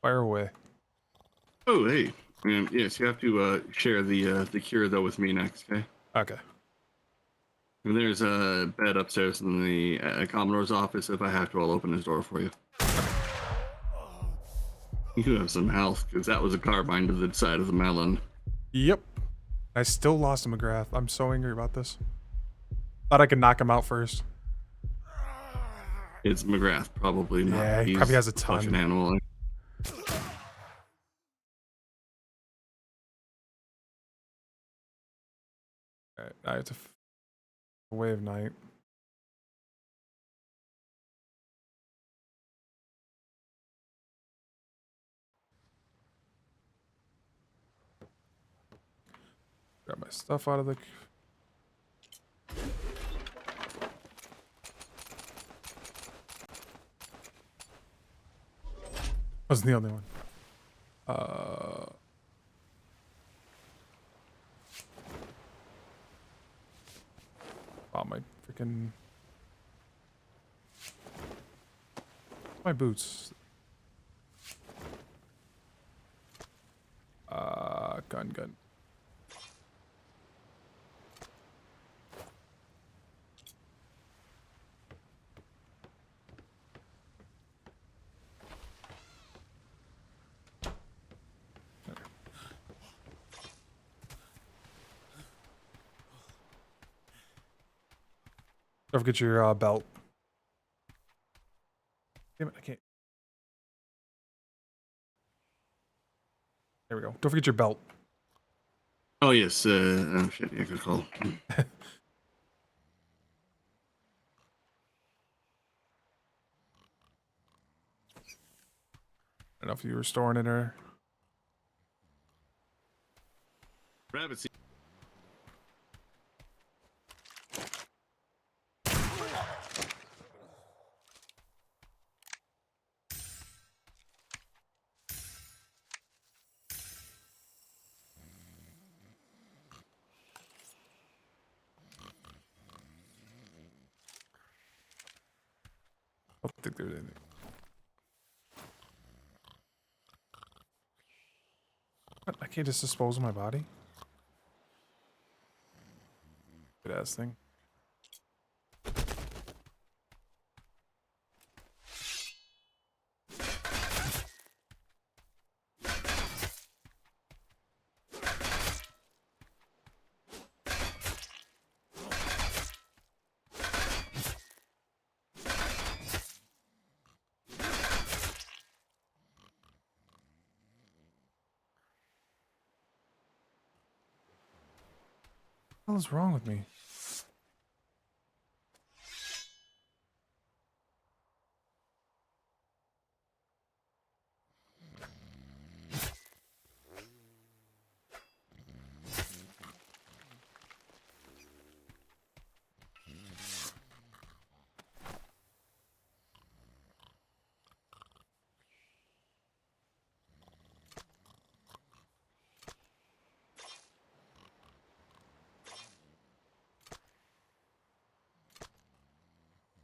Fire away. Oh, hey. Yes, you have to share the cure, though, with me next, okay? Okay. And there's a bed upstairs in the Commodore's office. If I have to, I'll open his door for you. You have some health, because that was a carbine to the side of the melon. Yep. I still lost a McGrath. I'm so angry about this. Thought I could knock him out first. It's McGrath, probably not. Yeah, he probably has a ton. Such an animal. Alright, now it's a way of night. Grab my stuff out of the... Wasn't the only one. Oh, my freaking... My boots. Gun. Don't forget your belt. Damn it, I can't. There we go. Don't forget your belt. Oh, yes. Oh, shit. Yeah, good call. I don't know if you were storing it or... Rabbit seed. there's anything. What? I can't just dispose of my body? Good ass thing. What the hell is wrong with me?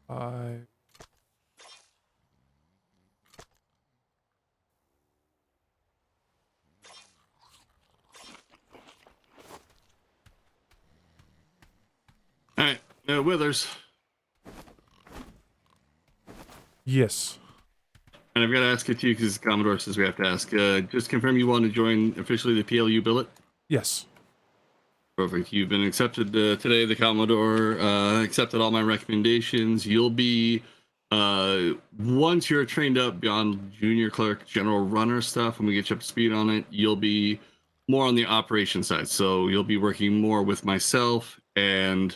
I All right, Withers. Yes. And I've got to ask it to you because Commodore says we have to ask. Just confirm you want to join officially the PLU billet? Yes. Perfect. You've been accepted today. The Commodore accepted all my recommendations. You'll be, once you're trained up beyond junior clerk, general runner stuff, when we get you up to speed on it, you'll be more on the operation side. So you'll be working more with myself and,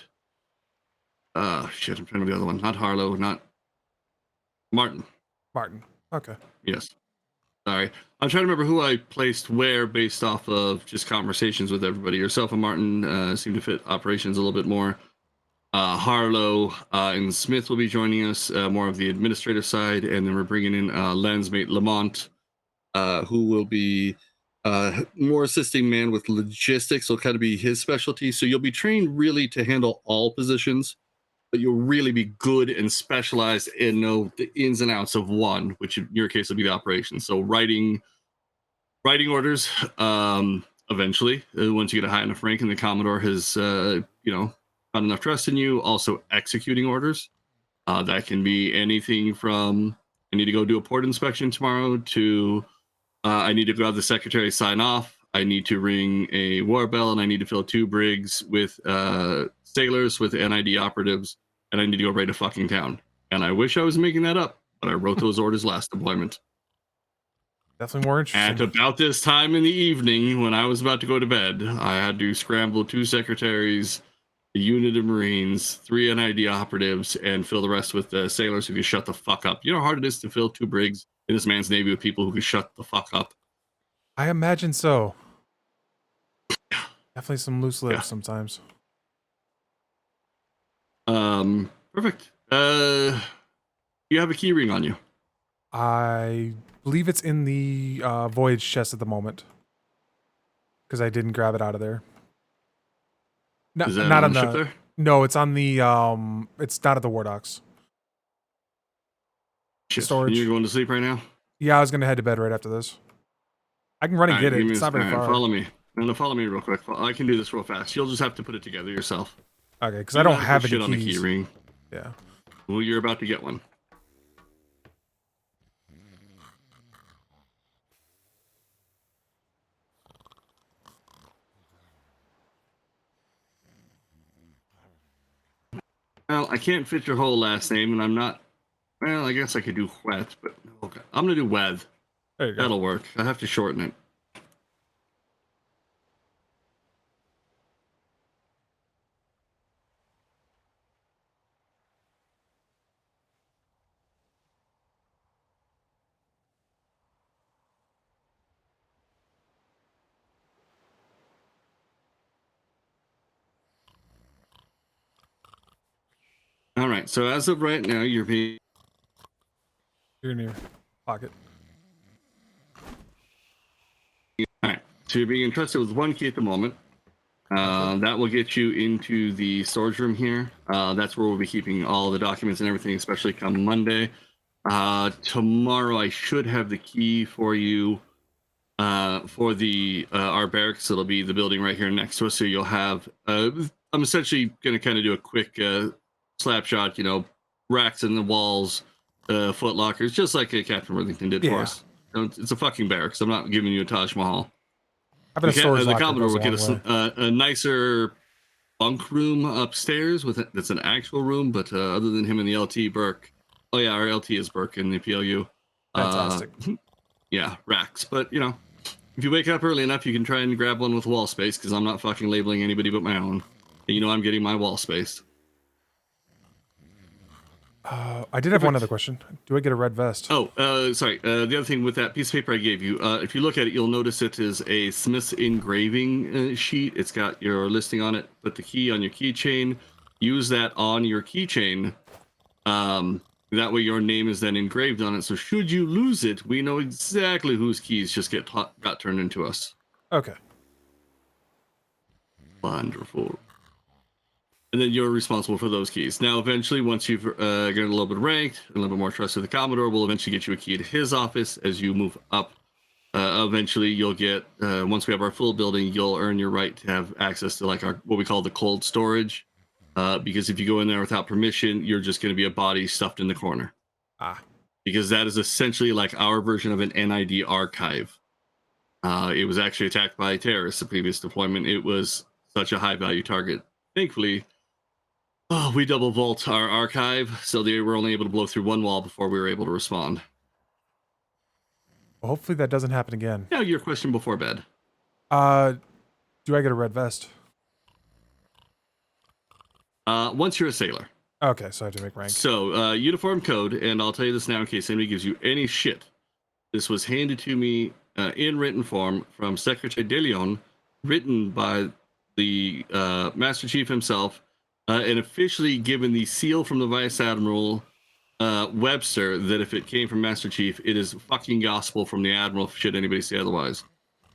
shit, I'm trying to the other one. Not Harlow, not Martin. Martin. Okay. Yes. Sorry. I'm trying to remember who I placed where based off of just conversations with everybody. Yourself and Martin seem to fit operations a little bit more. Harlow and Smith will be joining us, more of the administrative side. And then we're bringing in Landsmate Lamont, who will be more assisting man with logistics. Will kind of be his specialty. So you'll be trained really to handle all positions, but you'll really be good and specialized and know the ins and outs of one, which in your case will be the operation. So writing orders, eventually, once you get a high enough rank and the Commodore has, found enough trust in you, also executing orders. That can be anything from, I need to go do a port inspection tomorrow to, I need to go have the secretary sign off. I need to ring a war bell and I need to fill 2 brigs with sailors with NID operatives, and I need to go raid a fucking town. And I wish I was making that up, but I wrote those orders last deployment. Definitely more interesting. At about this time in the evening, when I was about to go to bed, I had to scramble 2 secretaries, a unit of Marines, 3 NID operatives, and fill the rest with sailors who can shut the fuck up. You know how hard it is to fill 2 brigs in this man's navy with people who can shut the fuck up? I imagine so. Definitely some loose lips sometimes. Perfect. You have a key ring on you. I believe it's in the voyage chest at the moment, because I didn't grab it out of there. No, Is that not on on the the ship there? No, it's on the it's not at the war docks. Shit. Storage. You're going to sleep right now? Yeah, I was gonna head to bed right after this. I can run and get it. It's not very far. Follow me. No, follow me real quick. I can do this real fast. You'll just have to put it together yourself. Okay, because I don't have any shit keys. on the key ring. Yeah. Well, you're about to get one. Well, I can't fit your whole last name, and I'm not. Well, I guess I could do Wet, but okay. I'm gonna do Weth. There you go. That'll work. I have to shorten it. All right. So as of right now, you're being. You're in your pocket. All right. So you're being entrusted with 1 key at the moment. That will get you into the storage room here. That's where we'll be keeping all the documents and everything, especially come Monday. Tomorrow I should have the key for you for the our barracks. It'll be the building right here next to us. So you'll have. I'm essentially going to kind of do a quick slap shot. You know, racks in the walls, foot lockers, just like Captain Worthington did for Yeah. us. It's a fucking barracks. I'm not giving you a Taj Mahal. Having a storage The locker Commodore goes will a get long way. a nicer bunk room upstairs with it. That's an actual room, but other than him and the LT Burke. Oh yeah, our LT is Burke in the PLU. Fantastic. Yeah, racks. But you know, if you wake up early enough, you can try and grab one with wall space because I'm not fucking labeling anybody but my own. And you know I'm getting my wall space. I did have one other question. Do I get a red vest? Oh, sorry. The other thing with that piece of paper I gave you, if you look at it, you'll notice it is a Smith's engraving sheet. It's got your listing on it. Put the key on your keychain. Use that on your keychain. That way your name is then engraved on it. So should you lose it, we know exactly whose keys just got turned into us. Okay. Wonderful. And then you're responsible for those keys. Now, eventually, once you've gotten a little bit ranked, a little bit more trust with the Commodore, we'll eventually get you a key to his office as you move up. Eventually, you'll get, once we have our full building, you'll earn your right to have access to like our what we call the cold storage. Because if you go in there without permission, you're just going to be a body stuffed in the corner. Because that is essentially like our version of an NID archive. It was actually attacked by terrorists the previous deployment. It was such a high value target. Thankfully, we double vault our archive, so they were only able to blow through one wall before we were able to respond. Well, hopefully that doesn't happen again. Now, your question before bed. Do I get a red vest? Once you're a sailor. Okay, so I have to make rank. So, uniform code, and I'll tell you this now in case anybody gives you any shit. This was handed to me in written form from Secretary De Leon, written by the Master Chief himself, and officially given the seal from the Vice Admiral Webster that if it came from Master Chief, it is fucking gospel from the Admiral, should anybody say otherwise.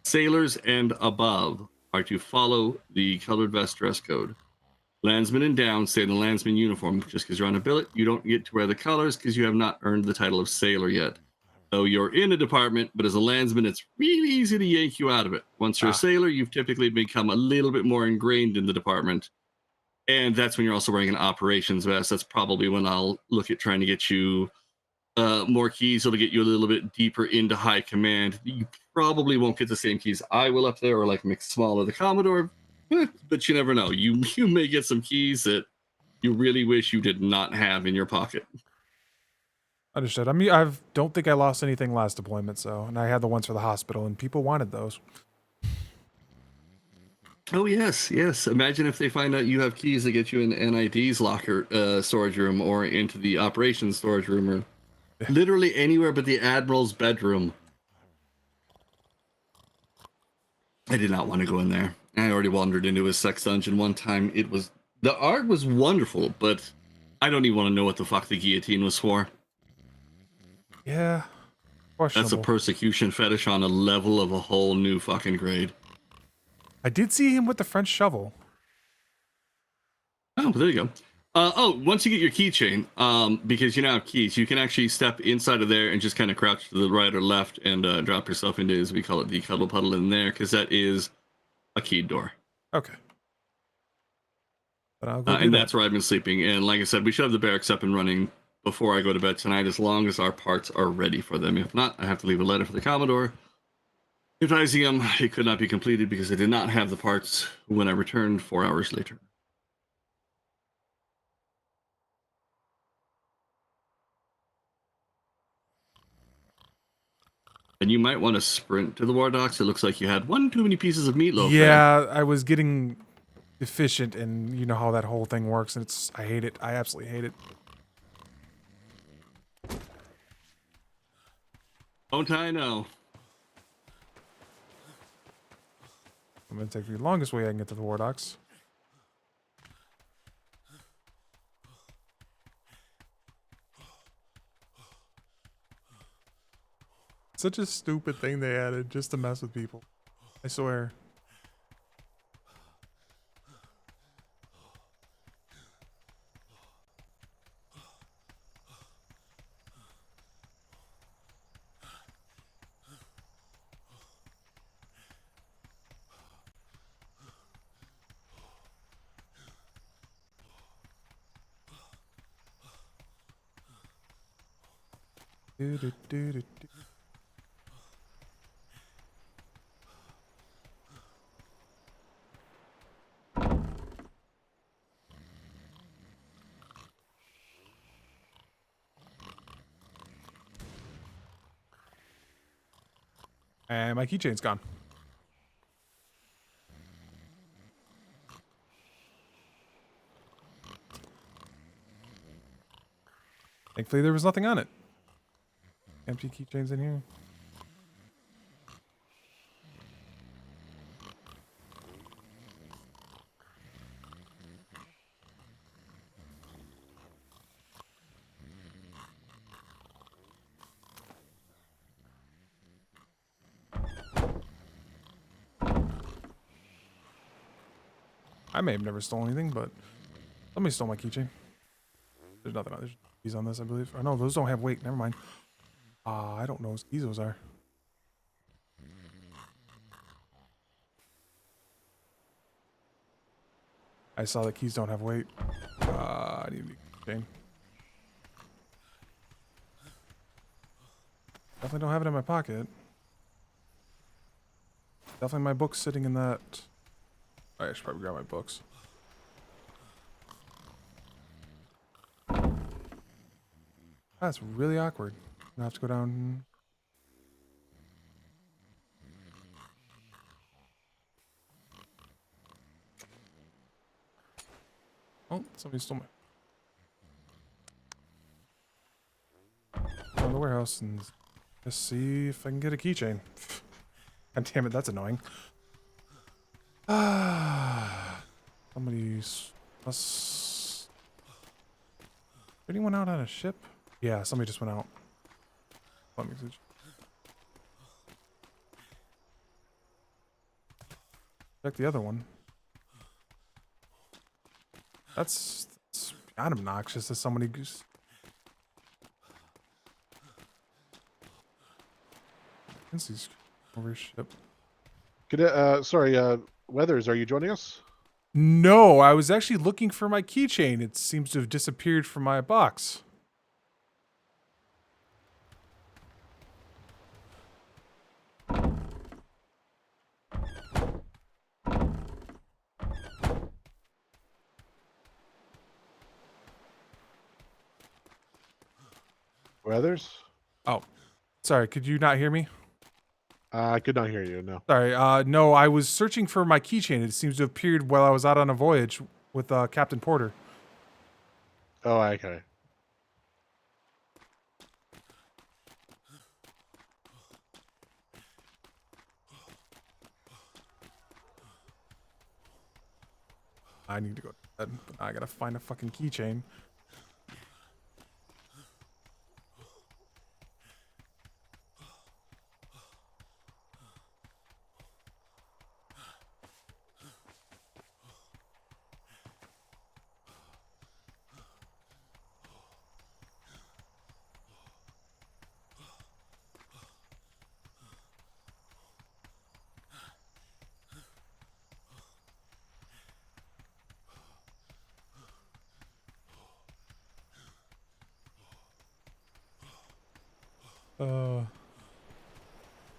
Sailors and above are to follow the colored vest dress code. Landsmen and down stay in the Landsman uniform. Just because you're on a billet, you don't get to wear the colors because you have not earned the title of sailor yet. So you're in a department, but as a Landsman, it's really easy to yank you out of it. Once you're a sailor, you've typically become a little bit more ingrained in the department. And that's when you're also wearing an operations vest. That's probably when I'll look at trying to get you more keys. It'll get you a little bit deeper into high command. You probably won't get the same keys I will up there, or like Mick Small or the Commodore, but you never know. You may get some keys that you really wish you did not have in your pocket. Understood. I mean, I don't think I lost anything last deployment, and I had the ones for the hospital, and people wanted those. Oh, yes. Imagine if they find out you have keys that get you in NID's locker storage room or into the operations storage room or literally anywhere but the Admiral's bedroom. I did not want to go in there. I already wandered into his sex dungeon one time. The art was wonderful, but I don't even want to know what the fuck the guillotine was for. Yeah. That's a persecution fetish on a level of a whole new fucking grade. I did see him with the French shovel. Oh, there you go. Once you get your keychain, because you now have keys, you can actually step inside of there and just kind of crouch to the right or left and drop yourself into, as we call it, the cuddle puddle in there, because that is a keyed door. Okay. But I'll go do and that. that's where I've been sleeping. And like I said, we should have the barracks up and running before I go to bed tonight, as long as our parts are ready for them. If not, I have to leave a letter for the Commodore advising him it could not be completed because I did not have the parts when I returned 4 hours later. And you might want to sprint to the war docks. It looks like you had one too many pieces of meatloaf. Yeah, I was getting efficient, and you know how that whole thing works, and I hate it. I absolutely hate it. Don't I know? I'm going to take the longest way I can get to the war docks. Such a stupid thing they added just to mess with people. I swear. Do, do, do, do, do. And my keychain's gone. Thankfully, there was nothing on it. Empty keychains in here. I may have never stolen anything, but somebody stole my keychain. There's nothing on. There's keys on this, I believe. Oh no, those don't have weight. Never mind. I don't know whose keys those are. I saw that keys don't have weight. I need a new keychain. Definitely don't have it in my pocket. Definitely my book's sitting in that. I should probably grab my books. That's really awkward. I have to go down. Oh, somebody stole my. Go in the warehouse and just see if I can get a keychain. God damn it, that's annoying. Somebody's. Anyone out on a ship? Yeah, somebody just went out. Let me see. Check the other one. That's kind of obnoxious that somebody goes. Quincy's over his ship. Sorry, Weathers, are you joining us? No, I was actually looking for my keychain. It seems to have disappeared from my box. Weathers? Oh, sorry. Could you not hear me? I could not hear you, no. Sorry. No, I was searching for my keychain. It seems to have appeared while I was out on a voyage with Captain Porter. Oh, okay. I need to go to bed, but I gotta find a fucking keychain.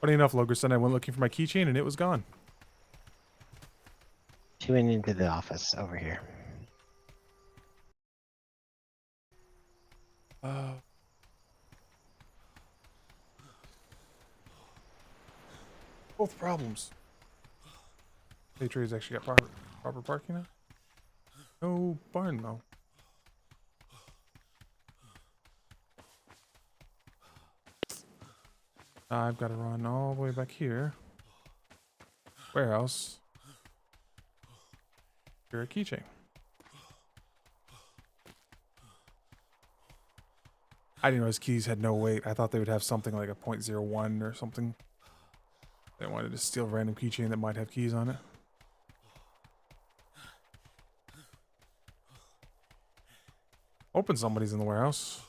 Funny enough, Logerson, I went looking for my keychain and it was gone. She went into the office over here. Both problems. Patriots actually got proper parking now? No barn though. I've got to run all the way back here. Warehouse. Here a keychain. I didn't know his keys had no weight. I thought they would have something like a 0.01 or something. They wanted to steal a random keychain that might have keys on it. Hoping somebody's in the warehouse.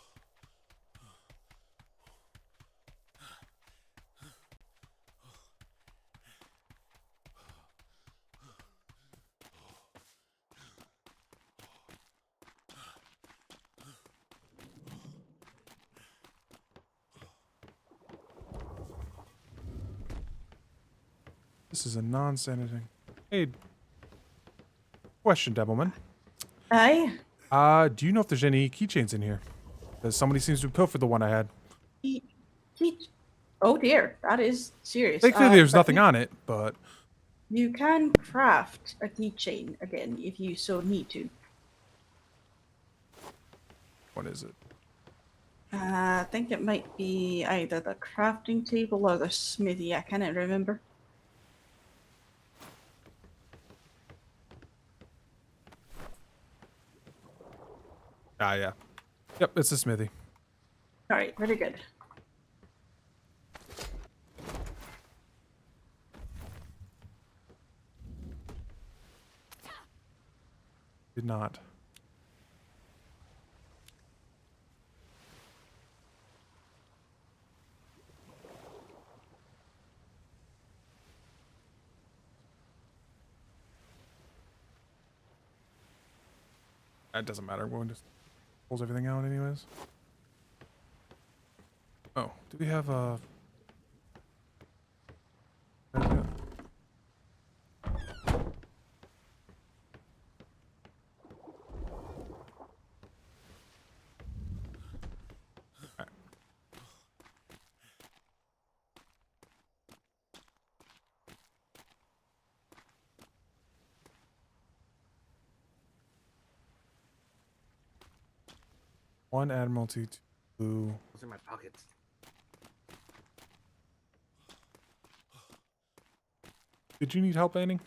This is a non-sanity. Hey, question, Devilman. Hi. Do you know if there's any keychains in here? Because somebody seems to have pilfered the one I had. Oh dear, that is serious. Thankfully, there's but nothing on it, but You can craft a keychain again if you so need to. what is it? I think it might be either the crafting table or the smithy. I cannot remember. Ah, yeah. Yep, it's a smithy. All right, very good. Did not. That doesn't matter. We'll just pulls everything out anyways. Oh, do we have a? One Admiralty, two blue. Those in my pockets. Did you need help landing?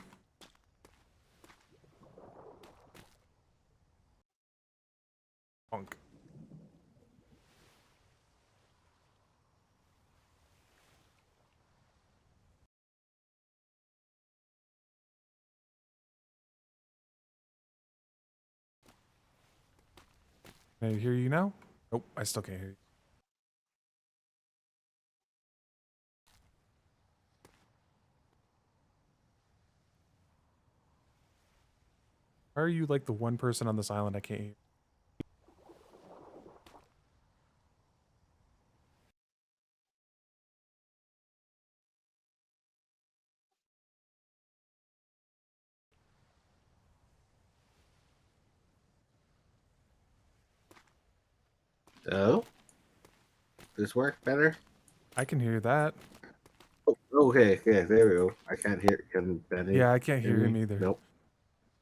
Punk. Can I hear you now? Nope, I still can't hear you. Why are you like the one person on this island I can't hear? Oh? This work better? I can hear that. Oh, okay, okay, there we go. I can't hear. Can Benny? Yeah, I can't hear him either. Nope.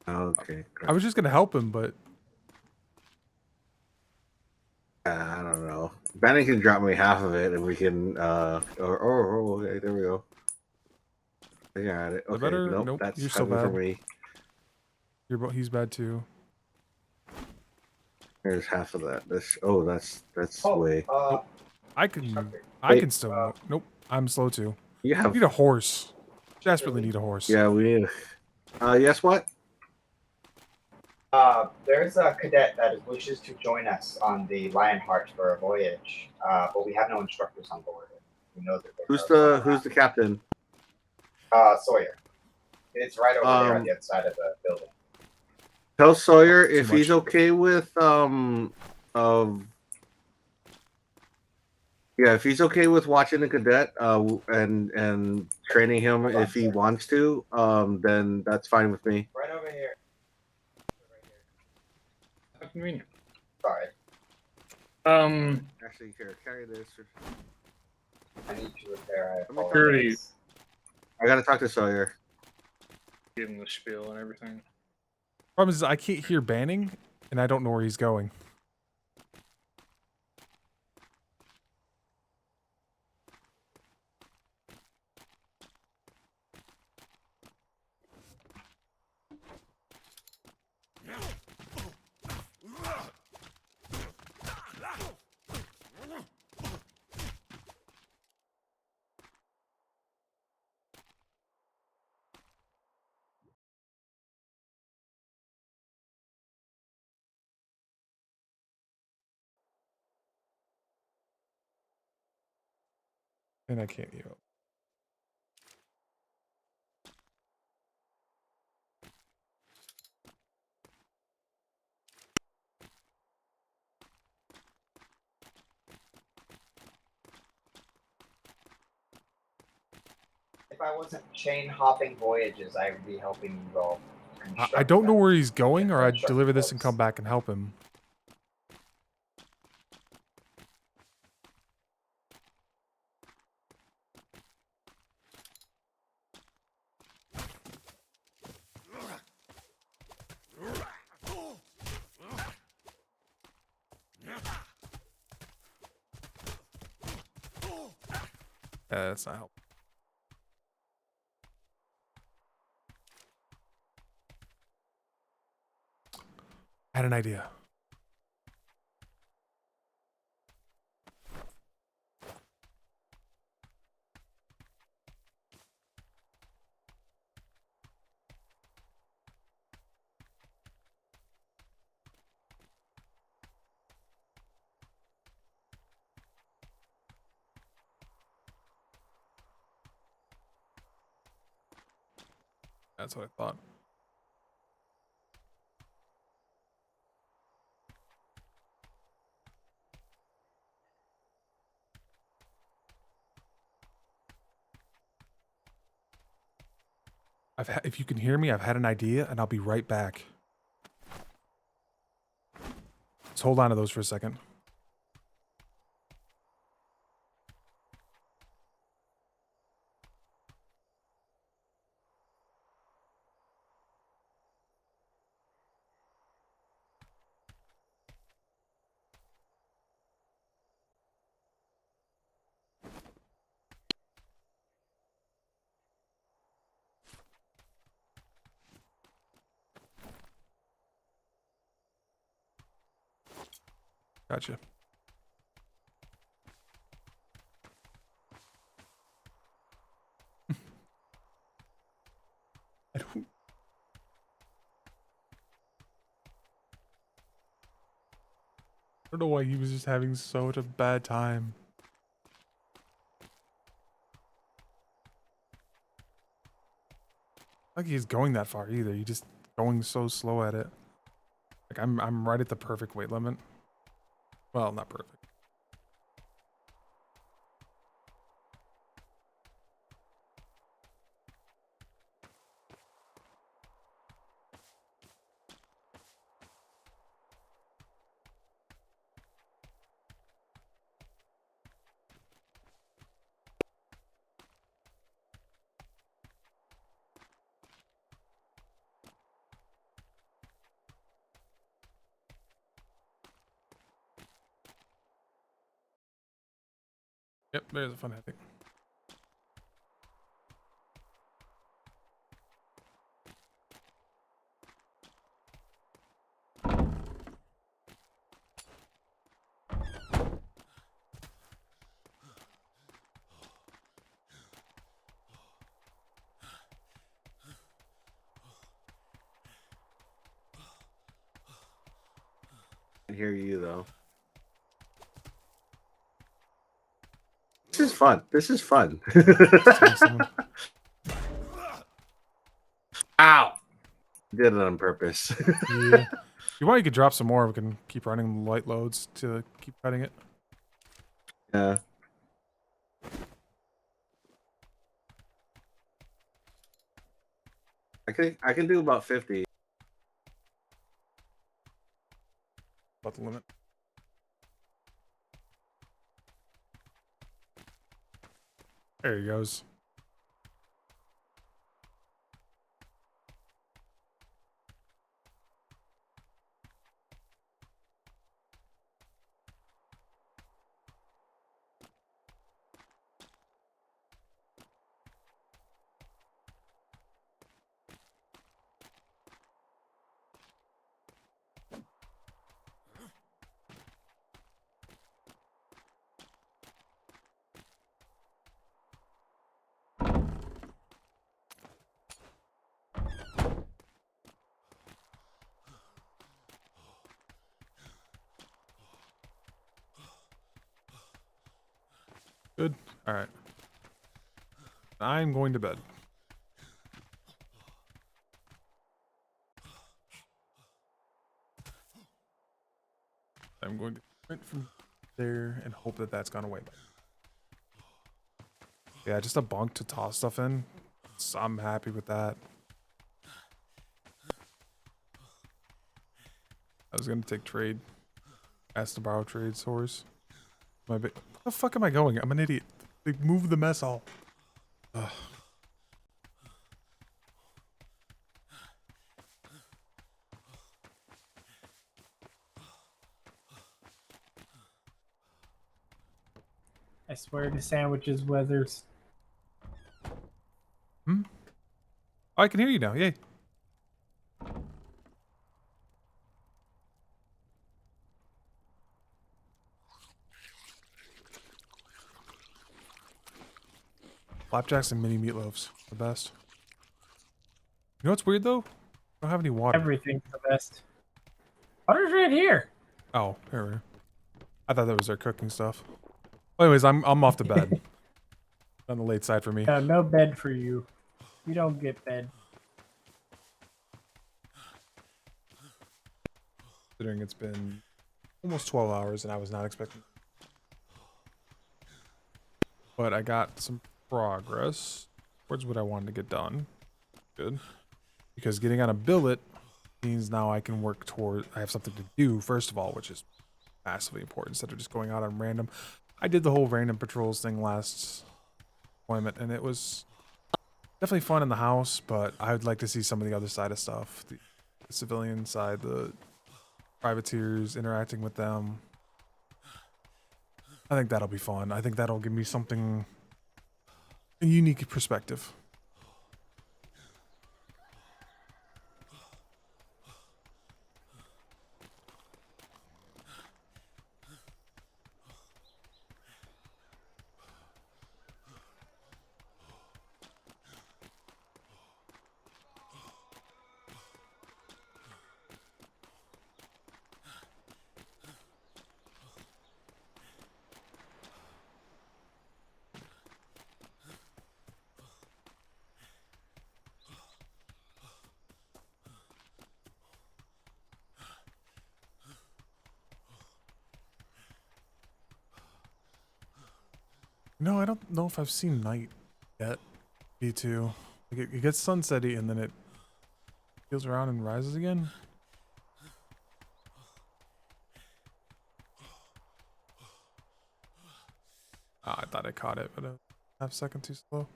Okay. I was just gonna help him, but I don't know. Benny can drop me half of it, and we can. Okay, there we go. I got it. the Okay, better. nope, Nope, that's you're so heavy for bad. me. He's bad too. There's half of that. That's way. Nope. I can Wait, still. Nope, I'm slow too. You have. need a horse. Desperately need a horse. Yeah, we need. Yes, what? There's a cadet that wishes to join us on the Lionheart for a voyage, but we have no instructors on board. We know that Who's the captain? Sawyer. It's right over there on the other side of the building. Tell Sawyer if he's okay with yeah, if he's okay with watching the cadet and training him if he wants to, then that's fine with me. Right over here. How convenient. Sorry. Actually, here, carry this. I need to repair. Security. I gotta talk to Sawyer. Give him the spiel and everything. Problem is I can't hear Banning, and I don't know where he's going. And I can't hear. If I wasn't chain hopping voyages, I would be helping you all. I don't know where he's going, or I'd deliver this and come back and help him. That's not helpful. I had an idea. That's what I thought. If you can hear me, I've had an idea, and I'll be right back. Let's hold on to those for a second. Gotcha. I don't know why he was just having such a bad time. Like he's going that far either. He's just going so slow at it. Like I'm right at the perfect weight limit. Well, not perfect. Yep, there's a fun thing. I can hear you though. This is fun. This is fun. Ow! Did it on purpose. Yeah. If you want, you could drop some more. We can keep running light loads to keep cutting it. Yeah. I can do about 50. About the limit. There he goes. Good. All right. I'm going to bed. I'm going to sprint from there and hope that that's gone away. Yeah, just a bunk to toss stuff in. So I'm happy with that. I was gonna take trade. Ask to borrow trade source. Where the fuck am I going? I'm an idiot. They moved the mess hall. Ugh. I swear the sandwiches weathers. Hmm? Oh, I can hear you now. Yay. Flapjacks and mini meatloaves. The best. You know what's weird though? I don't have any water. Everything's the best. Water's right here. Oh, here we are. I thought that was their cooking stuff. Well, anyways, I'm off to bed. On the late side for me. No, no bed for you. You don't get bed. Considering it's been almost 12 hours and I was not expecting. But I got some progress towards what I wanted to get done. Good. Because getting on a billet means now I can work toward, I have something to do first of all, which is massively important instead of just going out on random. I did the whole random patrols thing last deployment and it was definitely fun in the house, but I would like to see some of the other side of stuff. The civilian side, the privateers, interacting with them. I think that'll be fun. I think that'll give me something, a unique perspective. No, I don't know if I've seen night yet. B2. Like it gets sunsetty and then it peels around and rises again. Ah, I thought I caught it, but a half second too slow.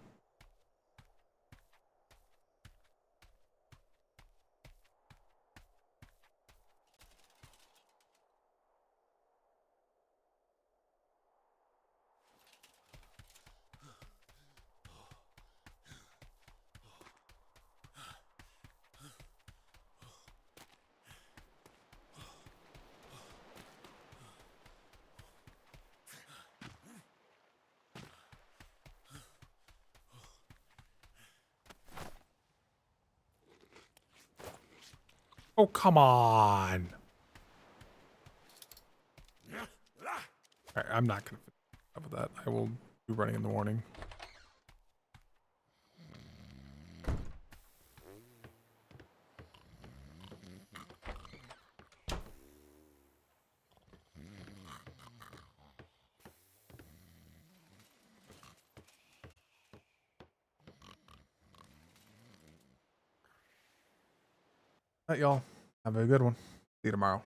Oh, come on. Alright, I'm not going to finish up with that. I will be running in the morning. Alright, y'all. Have a good one. See you tomorrow.